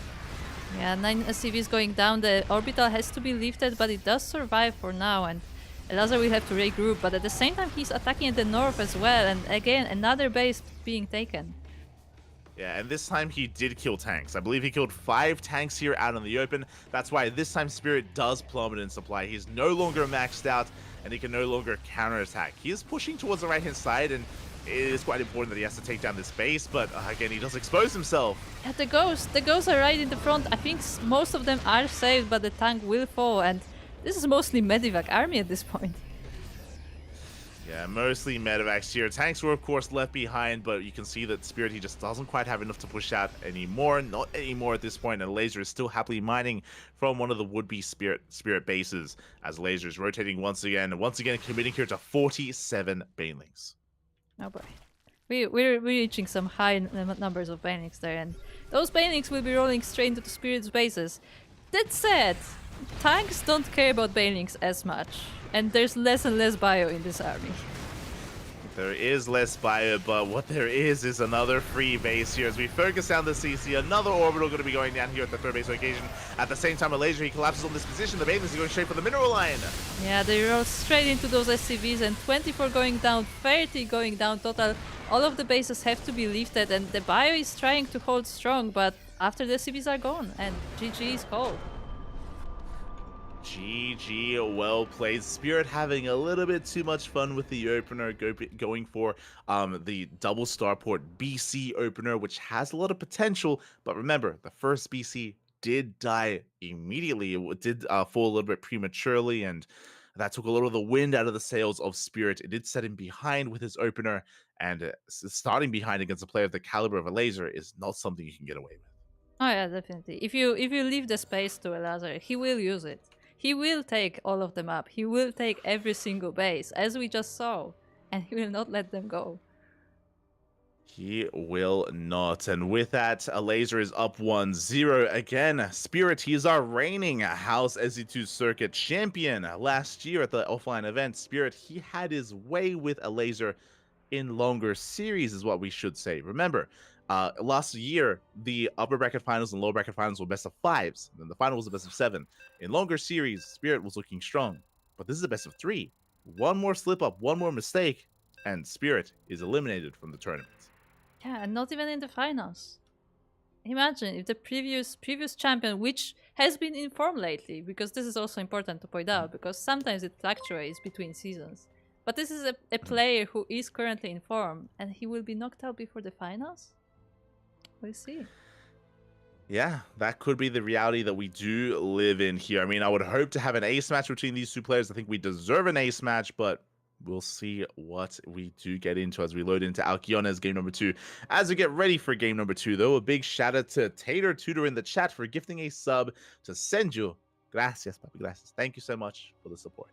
Yeah, 9 SCVs going down. The orbital has to be lifted, but it does survive for now, and Elazar will have to regroup, but at the same time he's attacking at the north as well, and again another base being taken. Yeah, and this time he did kill tanks. I believe he killed 5 tanks here out in the open. That's why this time Spirit does plummet in supply. He's no longer maxed out, and he can no longer counterattack. He is pushing towards the right-hand side, and it is quite important that he has to take down this base, but again, he does expose himself. Yeah, the ghosts are right in the front. I think most of them are saved, but the tank will fall, and this is mostly Medivac army at this point. Yeah, mostly medevacs here. Tanks were, of course, left behind, but you can see that Spirit, he just doesn't quite have enough to push out anymore. Not anymore at this point, and Laser is still happily mining from one of the would-be Spirit bases, as Laser is rotating once again committing here to 47 Banelings. Oh boy. We're reaching some high numbers of Banelings there, and those Banelings will be rolling straight into the Spirit's bases. That said, tanks don't care about Banelings as much, and there's less and less bio in this army. There is less bio, but what there is another free base here as we focus down the CC. Another orbital going to be going down here at the third base location. At the same time, a laser, he collapses on this position. The Banelings are going straight for the mineral line. Yeah, they roll straight into those SCVs, and 24 going down, 30 going down total. All of the bases have to be lifted, and the bio is trying to hold strong, but after the SCVs are gone, and GG is called. GG, well played. Spirit having a little bit too much fun with the opener, going for the double starport BC opener, which has a lot of potential. But remember, the first BC did die immediately. It did fall a little bit prematurely, and that took a little of the wind out of the sails of Spirit. It did set him behind with his opener, and starting behind against a player of the caliber of a laser is not something you can get away with. Oh yeah, definitely. If you leave the space to a laser, he will use it. He will take all of them up. He will take every single base, as we just saw, and he will not let them go. He will not. And with that, a laser is up 1-0 again. Spirit, he is our reigning House SE2 Circuit champion. Last year at the offline event, Spirit, he had his way with a laser in longer series, is what we should say. Remember, last year, the upper bracket finals and lower bracket finals were best of 5s. Then the final was a best of 7. In longer series, Spirit was looking strong. But this is a best of 3. One more slip up, one more mistake, and Spirit is eliminated from the tournament. Yeah, and not even in the finals. Imagine if the previous champion, which has been in form lately, because this is also important to point out, because sometimes it fluctuates between seasons. But this is a player who is currently in form, and he will be knocked out before the finals? We'll see. Yeah, that could be the reality that we do live in here. I mean, I would hope to have an ace match between these two players. I think we deserve an ace match, but we'll see what we do get into as we load into Alkione's game number 2. As we get ready for game number 2, though, a big shout out to Tater Tutor in the chat for gifting a sub to Senju. Gracias, papi, gracias. Thank you so much for the support.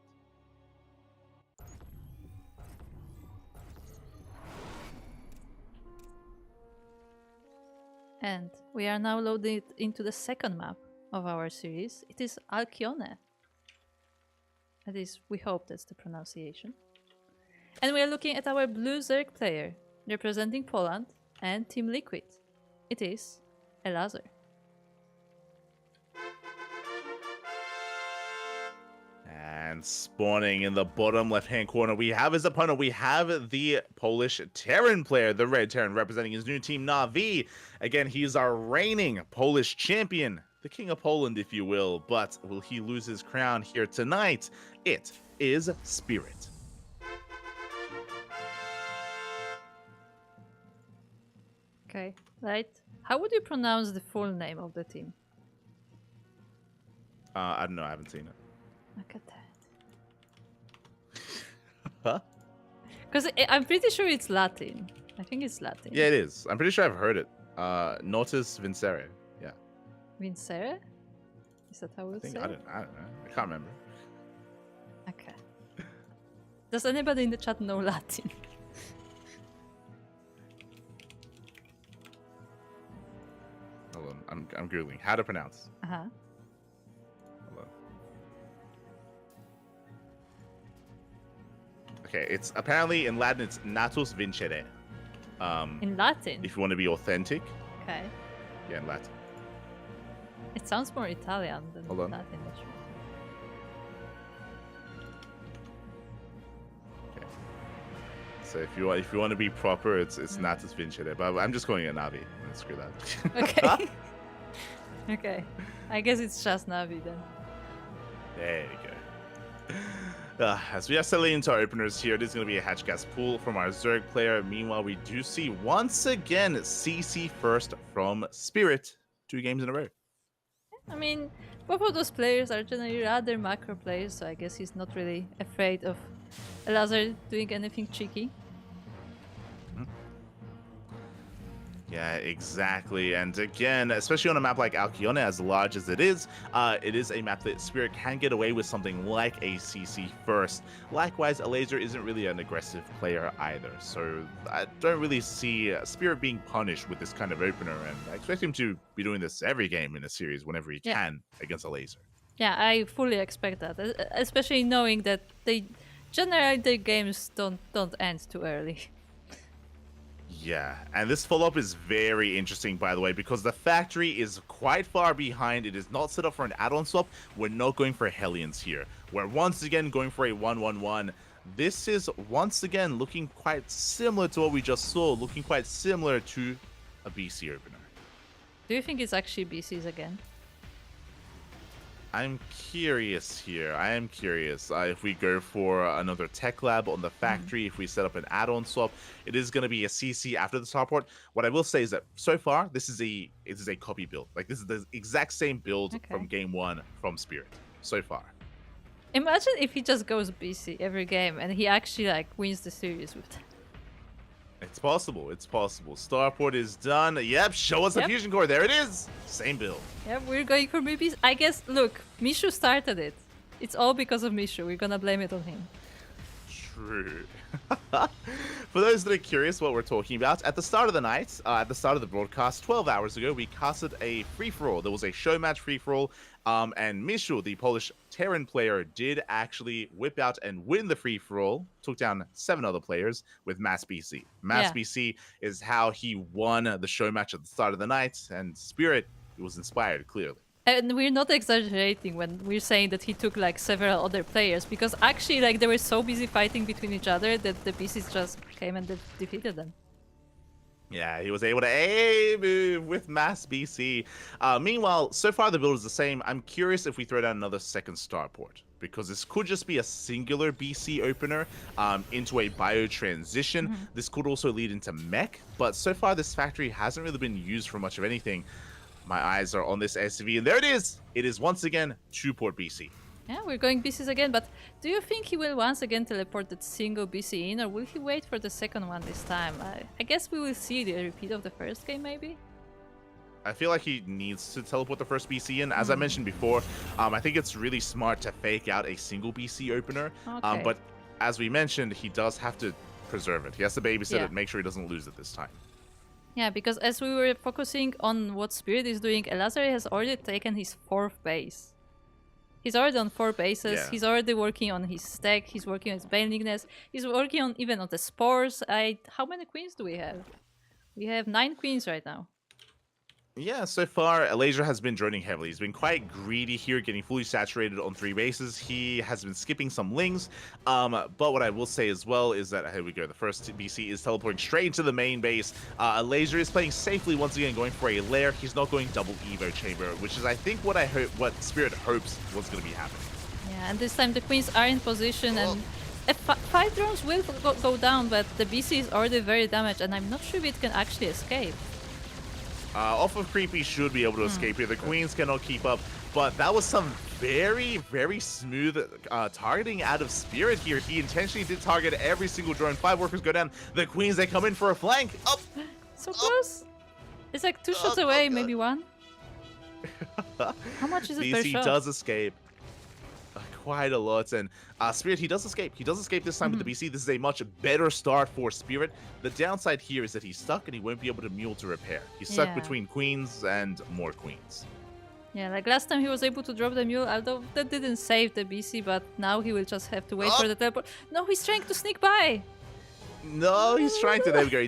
And we are now loaded into the second map of our series. It is Alkione. That is, we hope that's the pronunciation. And we are looking at our blue Zerg player, representing Poland and Team Liquid. It is a laser. And spawning in the bottom left-hand corner, we have his opponent. We have the Polish Terran player, the Red Terran, representing his new team, Navi. Again, he is our reigning Polish champion, the King of Poland, if you will. But will he lose his crown here tonight? It is Spirit. Okay, right. How would you pronounce the full name of the team? I don't know. I haven't seen it. Look at that. Huh? Because I'm pretty sure it's Latin. I think it's Latin. Yeah, it is. I'm pretty sure I've heard it. Notus Vincere. Yeah. Vincere? Is that how we say I it? don't know. I can't remember. Okay. Does anybody in the chat know Latin? Hold on. I'm Googling how to pronounce. Uh-huh. Hold on. Okay, it's apparently in Latin it's natus vincere. In Latin? If you want to be authentic. Okay. Yeah, in Latin. It sounds more Italian than Hold on. Latin. But sure. Okay. So if you want to be proper, it's natus vincere. But I'm just calling it Navi. Screw that. Okay. Okay. I guess it's just Navi then. There you go. As we are settling into our openers here, it is going to be a Hatchcast pool from our Zerg player. Meanwhile, we do see once again CC first from Spirit, 2 games in a row. I mean, both of those players are generally rather macro players, so I guess he's not really afraid of Lazar doing anything cheeky. Yeah, exactly. And again, especially on a map like Alcyone, as large as it is a map that Spirit can get away with something like a CC first. Likewise, Laser isn't really an aggressive player either, so I don't really see Spirit being punished with this kind of opener, and I expect him to be doing this every game in a series whenever he can against a Laser. Yeah, I fully expect that, especially knowing that they generally their games don't end too early. Yeah, and this follow-up is very interesting, by the way, because the factory is quite far behind. It is not set up for an add-on swap. We're not going for Hellions here. We're once again going for a 1-1-1. This is once again looking quite similar to what we just saw, looking quite similar to a BC opener. Do you think it's actually BCs again? I'm curious here. I am curious. If we go for another tech lab on the factory, if we set up an add-on swap, it is going to be a CC after the starport. What I will say is that so far, this is a copy build. Like, this is the exact same build from game 1 from Spirit so far. Imagine if he just goes BC every game and he actually like wins the series with that. It's possible. It's possible. Starport is done. Yep, show us the fusion core. There it is. Same build. Yeah, we're going for BBs. I guess, look, Mishu started it. It's all because of Mishu. We're gonna blame it on him. True. For those that are curious what we're talking about, at the start of the night, at the start of the broadcast, 12 hours ago, we casted a free-for-all. There was a show match free-for-all, and Mishu, the Polish Terran player, did actually whip out and win the free-for-all, took down 7 other players with Mass BC. Mass BC is how he won the show match at the start of the night, and Spirit was inspired, clearly. And we're not exaggerating when we're saying that he took like several other players, because actually like they were so busy fighting between each other that the pieces just came and defeated them. Yeah, he was able to A-move with Mass BC. Meanwhile, so far the build is the same. I'm curious if we throw down another second starport, because this could just be a singular BC opener into a bio transition. This could also lead into mech, but so far this factory hasn't really been used for much of anything. My eyes are on this SV, and there it is! It is once again 2-port BC. Yeah, we're going BCs again, but do you think he will once again teleport that single BC in, or will he wait for the second one this time? I guess we will see the repeat of the first game, maybe? I feel like he needs to teleport the first BC in. As I mentioned before, I think it's really smart to fake out a single BC opener. But as we mentioned, he does have to preserve it. He has to babysit it, make sure he doesn't lose it this time. Yeah, because as we were focusing on what Spirit is doing, Elazar has already taken his 4th base. He's already on 4 bases, he's already working on his stack, he's working on his Banelingness, he's working on even on the spores. How many queens do we have? We have 9 queens right now. Yeah, so far, Elasia has been droning heavily. He's been quite greedy here, getting fully saturated on 3 bases. He has been skipping some lings. But what I will say as well is that, here we go, the first BC is teleporting straight into the main base. Elasia is playing safely once again, going for a lair. He's not going double Evo chamber, which is, I think, what Spirit hopes was going to be happening. Yeah, and this time the queens are in position, and 5 drones will go down, but the BC is already very damaged, and I'm not sure if it can actually escape. Off of creep, he should be able to escape here. The queens cannot keep up, but that was some very, very smooth targeting out of Spirit here. He intentionally did target every single drone. 5 workers go down. The queens, they come in for a flank. Up! So close! It's like 2 shots away, maybe 1. How much is it per BC shot? does escape. Quite a lot, and Spirit, he does escape. He does escape this time with the BC. This is a much better start for Spirit. The downside here is that he's stuck and he won't be able to mule to repair. He's stuck between queens and more queens. Yeah, like last time he was able to drop the mule, although that didn't save the BC, but now he will just have to wait for the teleport. No, he's trying to sneak by! No, he's trying to. There we go.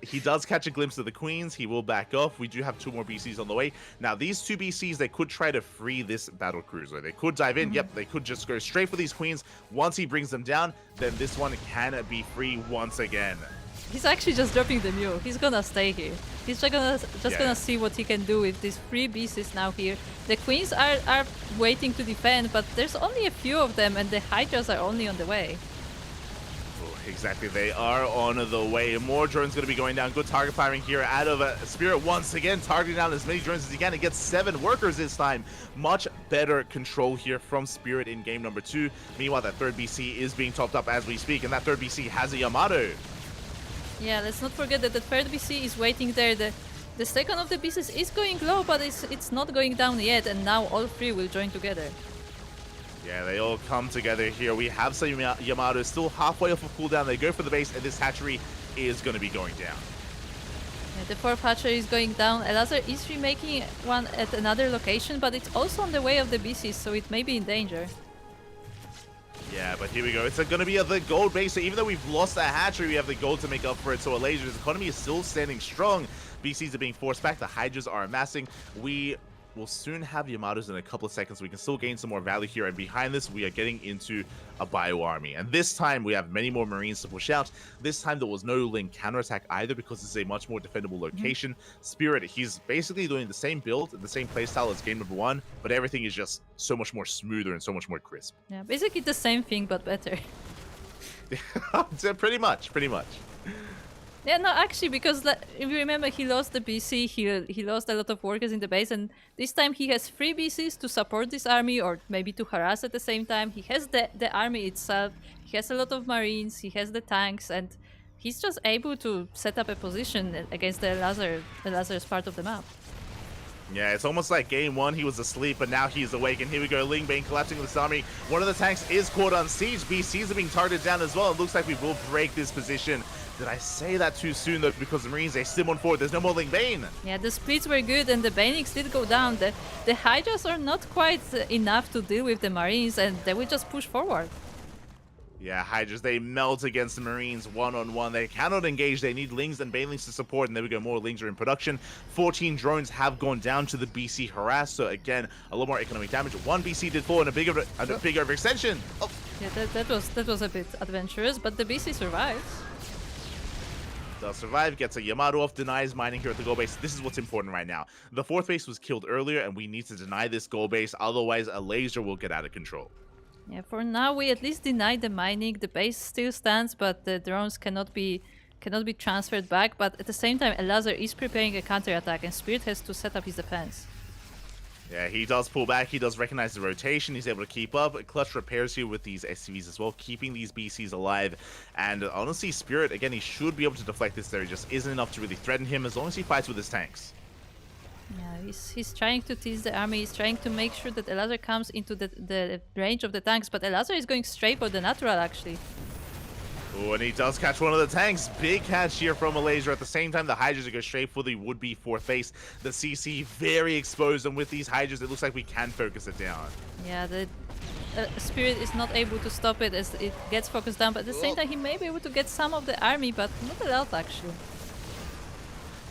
He does catch a glimpse of the queens. He will back off. We do have 2 more BCs on the way. Now, these 2 BCs, they could try to free this battle cruiser. They could dive in. Yep, they could just go straight for these queens. Once he brings them down, then this one can be free once again. He's actually just dropping the mule. He's gonna stay here. He's just gonna see what he can do with these 3 beasts now here. The queens are waiting to defend, but there's only a few of them, and the hydras are only on the way. Exactly, they are on the way. More drones going to be going down. Good target firing here out of Spirit once again, targeting down as many drones as he can. It gets 7 workers this time. Much better control here from Spirit in game number 2. Meanwhile, that third BC is being topped up as we speak, and that third BC has a Yamato. Yeah, let's not forget that the third BC is waiting there. The second of the pieces is going low, but it's not going down yet, and now all 3 will join together. Yeah, they all come together here. We have some Yamato still halfway off of cooldown. They go for the base, and this hatchery is going to be going down. Yeah, the 4th hatchery is going down. Elazar is remaking one at another location, but it's also on the way of the BCs, so it may be in danger. Yeah, but here we go. It's going to be the gold base. So even though we've lost that hatchery, we have the gold to make up for it. So Elazar's economy is still standing strong. BCs are being forced back. The Hydras are amassing. We will soon have Yamatos in a couple of seconds. We can still gain some more value here. And behind this, we are getting into a bio army. And this time, we have many more Marines to push out. This time, there was no Ling counterattack either because this is a much more defendable location. Spirit, he's basically doing the same build, the same playstyle as game number 1, but everything is just so much more smoother and so much more crisp. Yeah, basically the same thing, but better. Pretty much. Yeah, no, actually, because if you remember, he lost the BC, he lost a lot of workers in the base, and this time he has 3 BCs to support this army, or maybe to harass at the same time. He has the army itself, he has a lot of marines, he has the tanks, and he's just able to set up a position against the Elazar's part of the map. Yeah, it's almost like game 1, he was asleep, but now he's awake. And here we go, Ling Bane collapsing with this army. One of the tanks is caught on siege. BCs are being targeted down as well. It looks like we will break this position. Did I say that too soon, though? Because the Marines, they still on forward. There's no more Ling Bane. Yeah, the splits were good, and the Banix did go down. The Hydras are not quite enough to deal with the Marines, and they will just push forward. Yeah, Hydras, they melt against the Marines one-on-one. They cannot engage. They need Lings and Banelings to support, and there we go. More Lings are in production. 14 drones have gone down to the BC harass, so again, a lot more economic damage. 1 BC did fall, and a big overextension. Oh. Yeah, that was a bit adventurous, but the BC survives. Does survive, gets a Yamato off, denies mining here at the gold base. This is what's important right now. The 4th base was killed earlier, and we need to deny this gold base, otherwise a laser will get out of control. Yeah, for now we at least denied the mining. The base still stands, but the drones cannot be transferred back. But at the same time, Elazar is preparing a counterattack, and Spirit has to set up his defense. Yeah, he does pull back. He does recognize the rotation. He's able to keep up. Clutch repairs here with these SCVs as well, keeping these BCs alive. And honestly, Spirit, again, he should be able to deflect this there. It just isn't enough to really threaten him as long as he fights with his tanks. Yeah, he's trying to tease the army. He's trying to make sure that Elazar comes into the range of the tanks, but Elazar is going straight for the natural, actually. Oh, and he does catch one of the tanks. Big catch here from Malaysia. At the same time, the Hydras go straight for the would-be 4th base. The CC very exposed, and with these Hydras, it looks like we can focus it down. Yeah, the Spirit is not able to stop it as it gets focused down, but at the same time, he may be able to get some of the army, but not a lot, actually.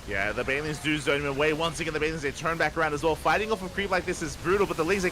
Yeah, the Banelings do zone him away. Once again, the Banelings, they turn back around as well. Fighting off a creep like this is brutal, but the Lings, they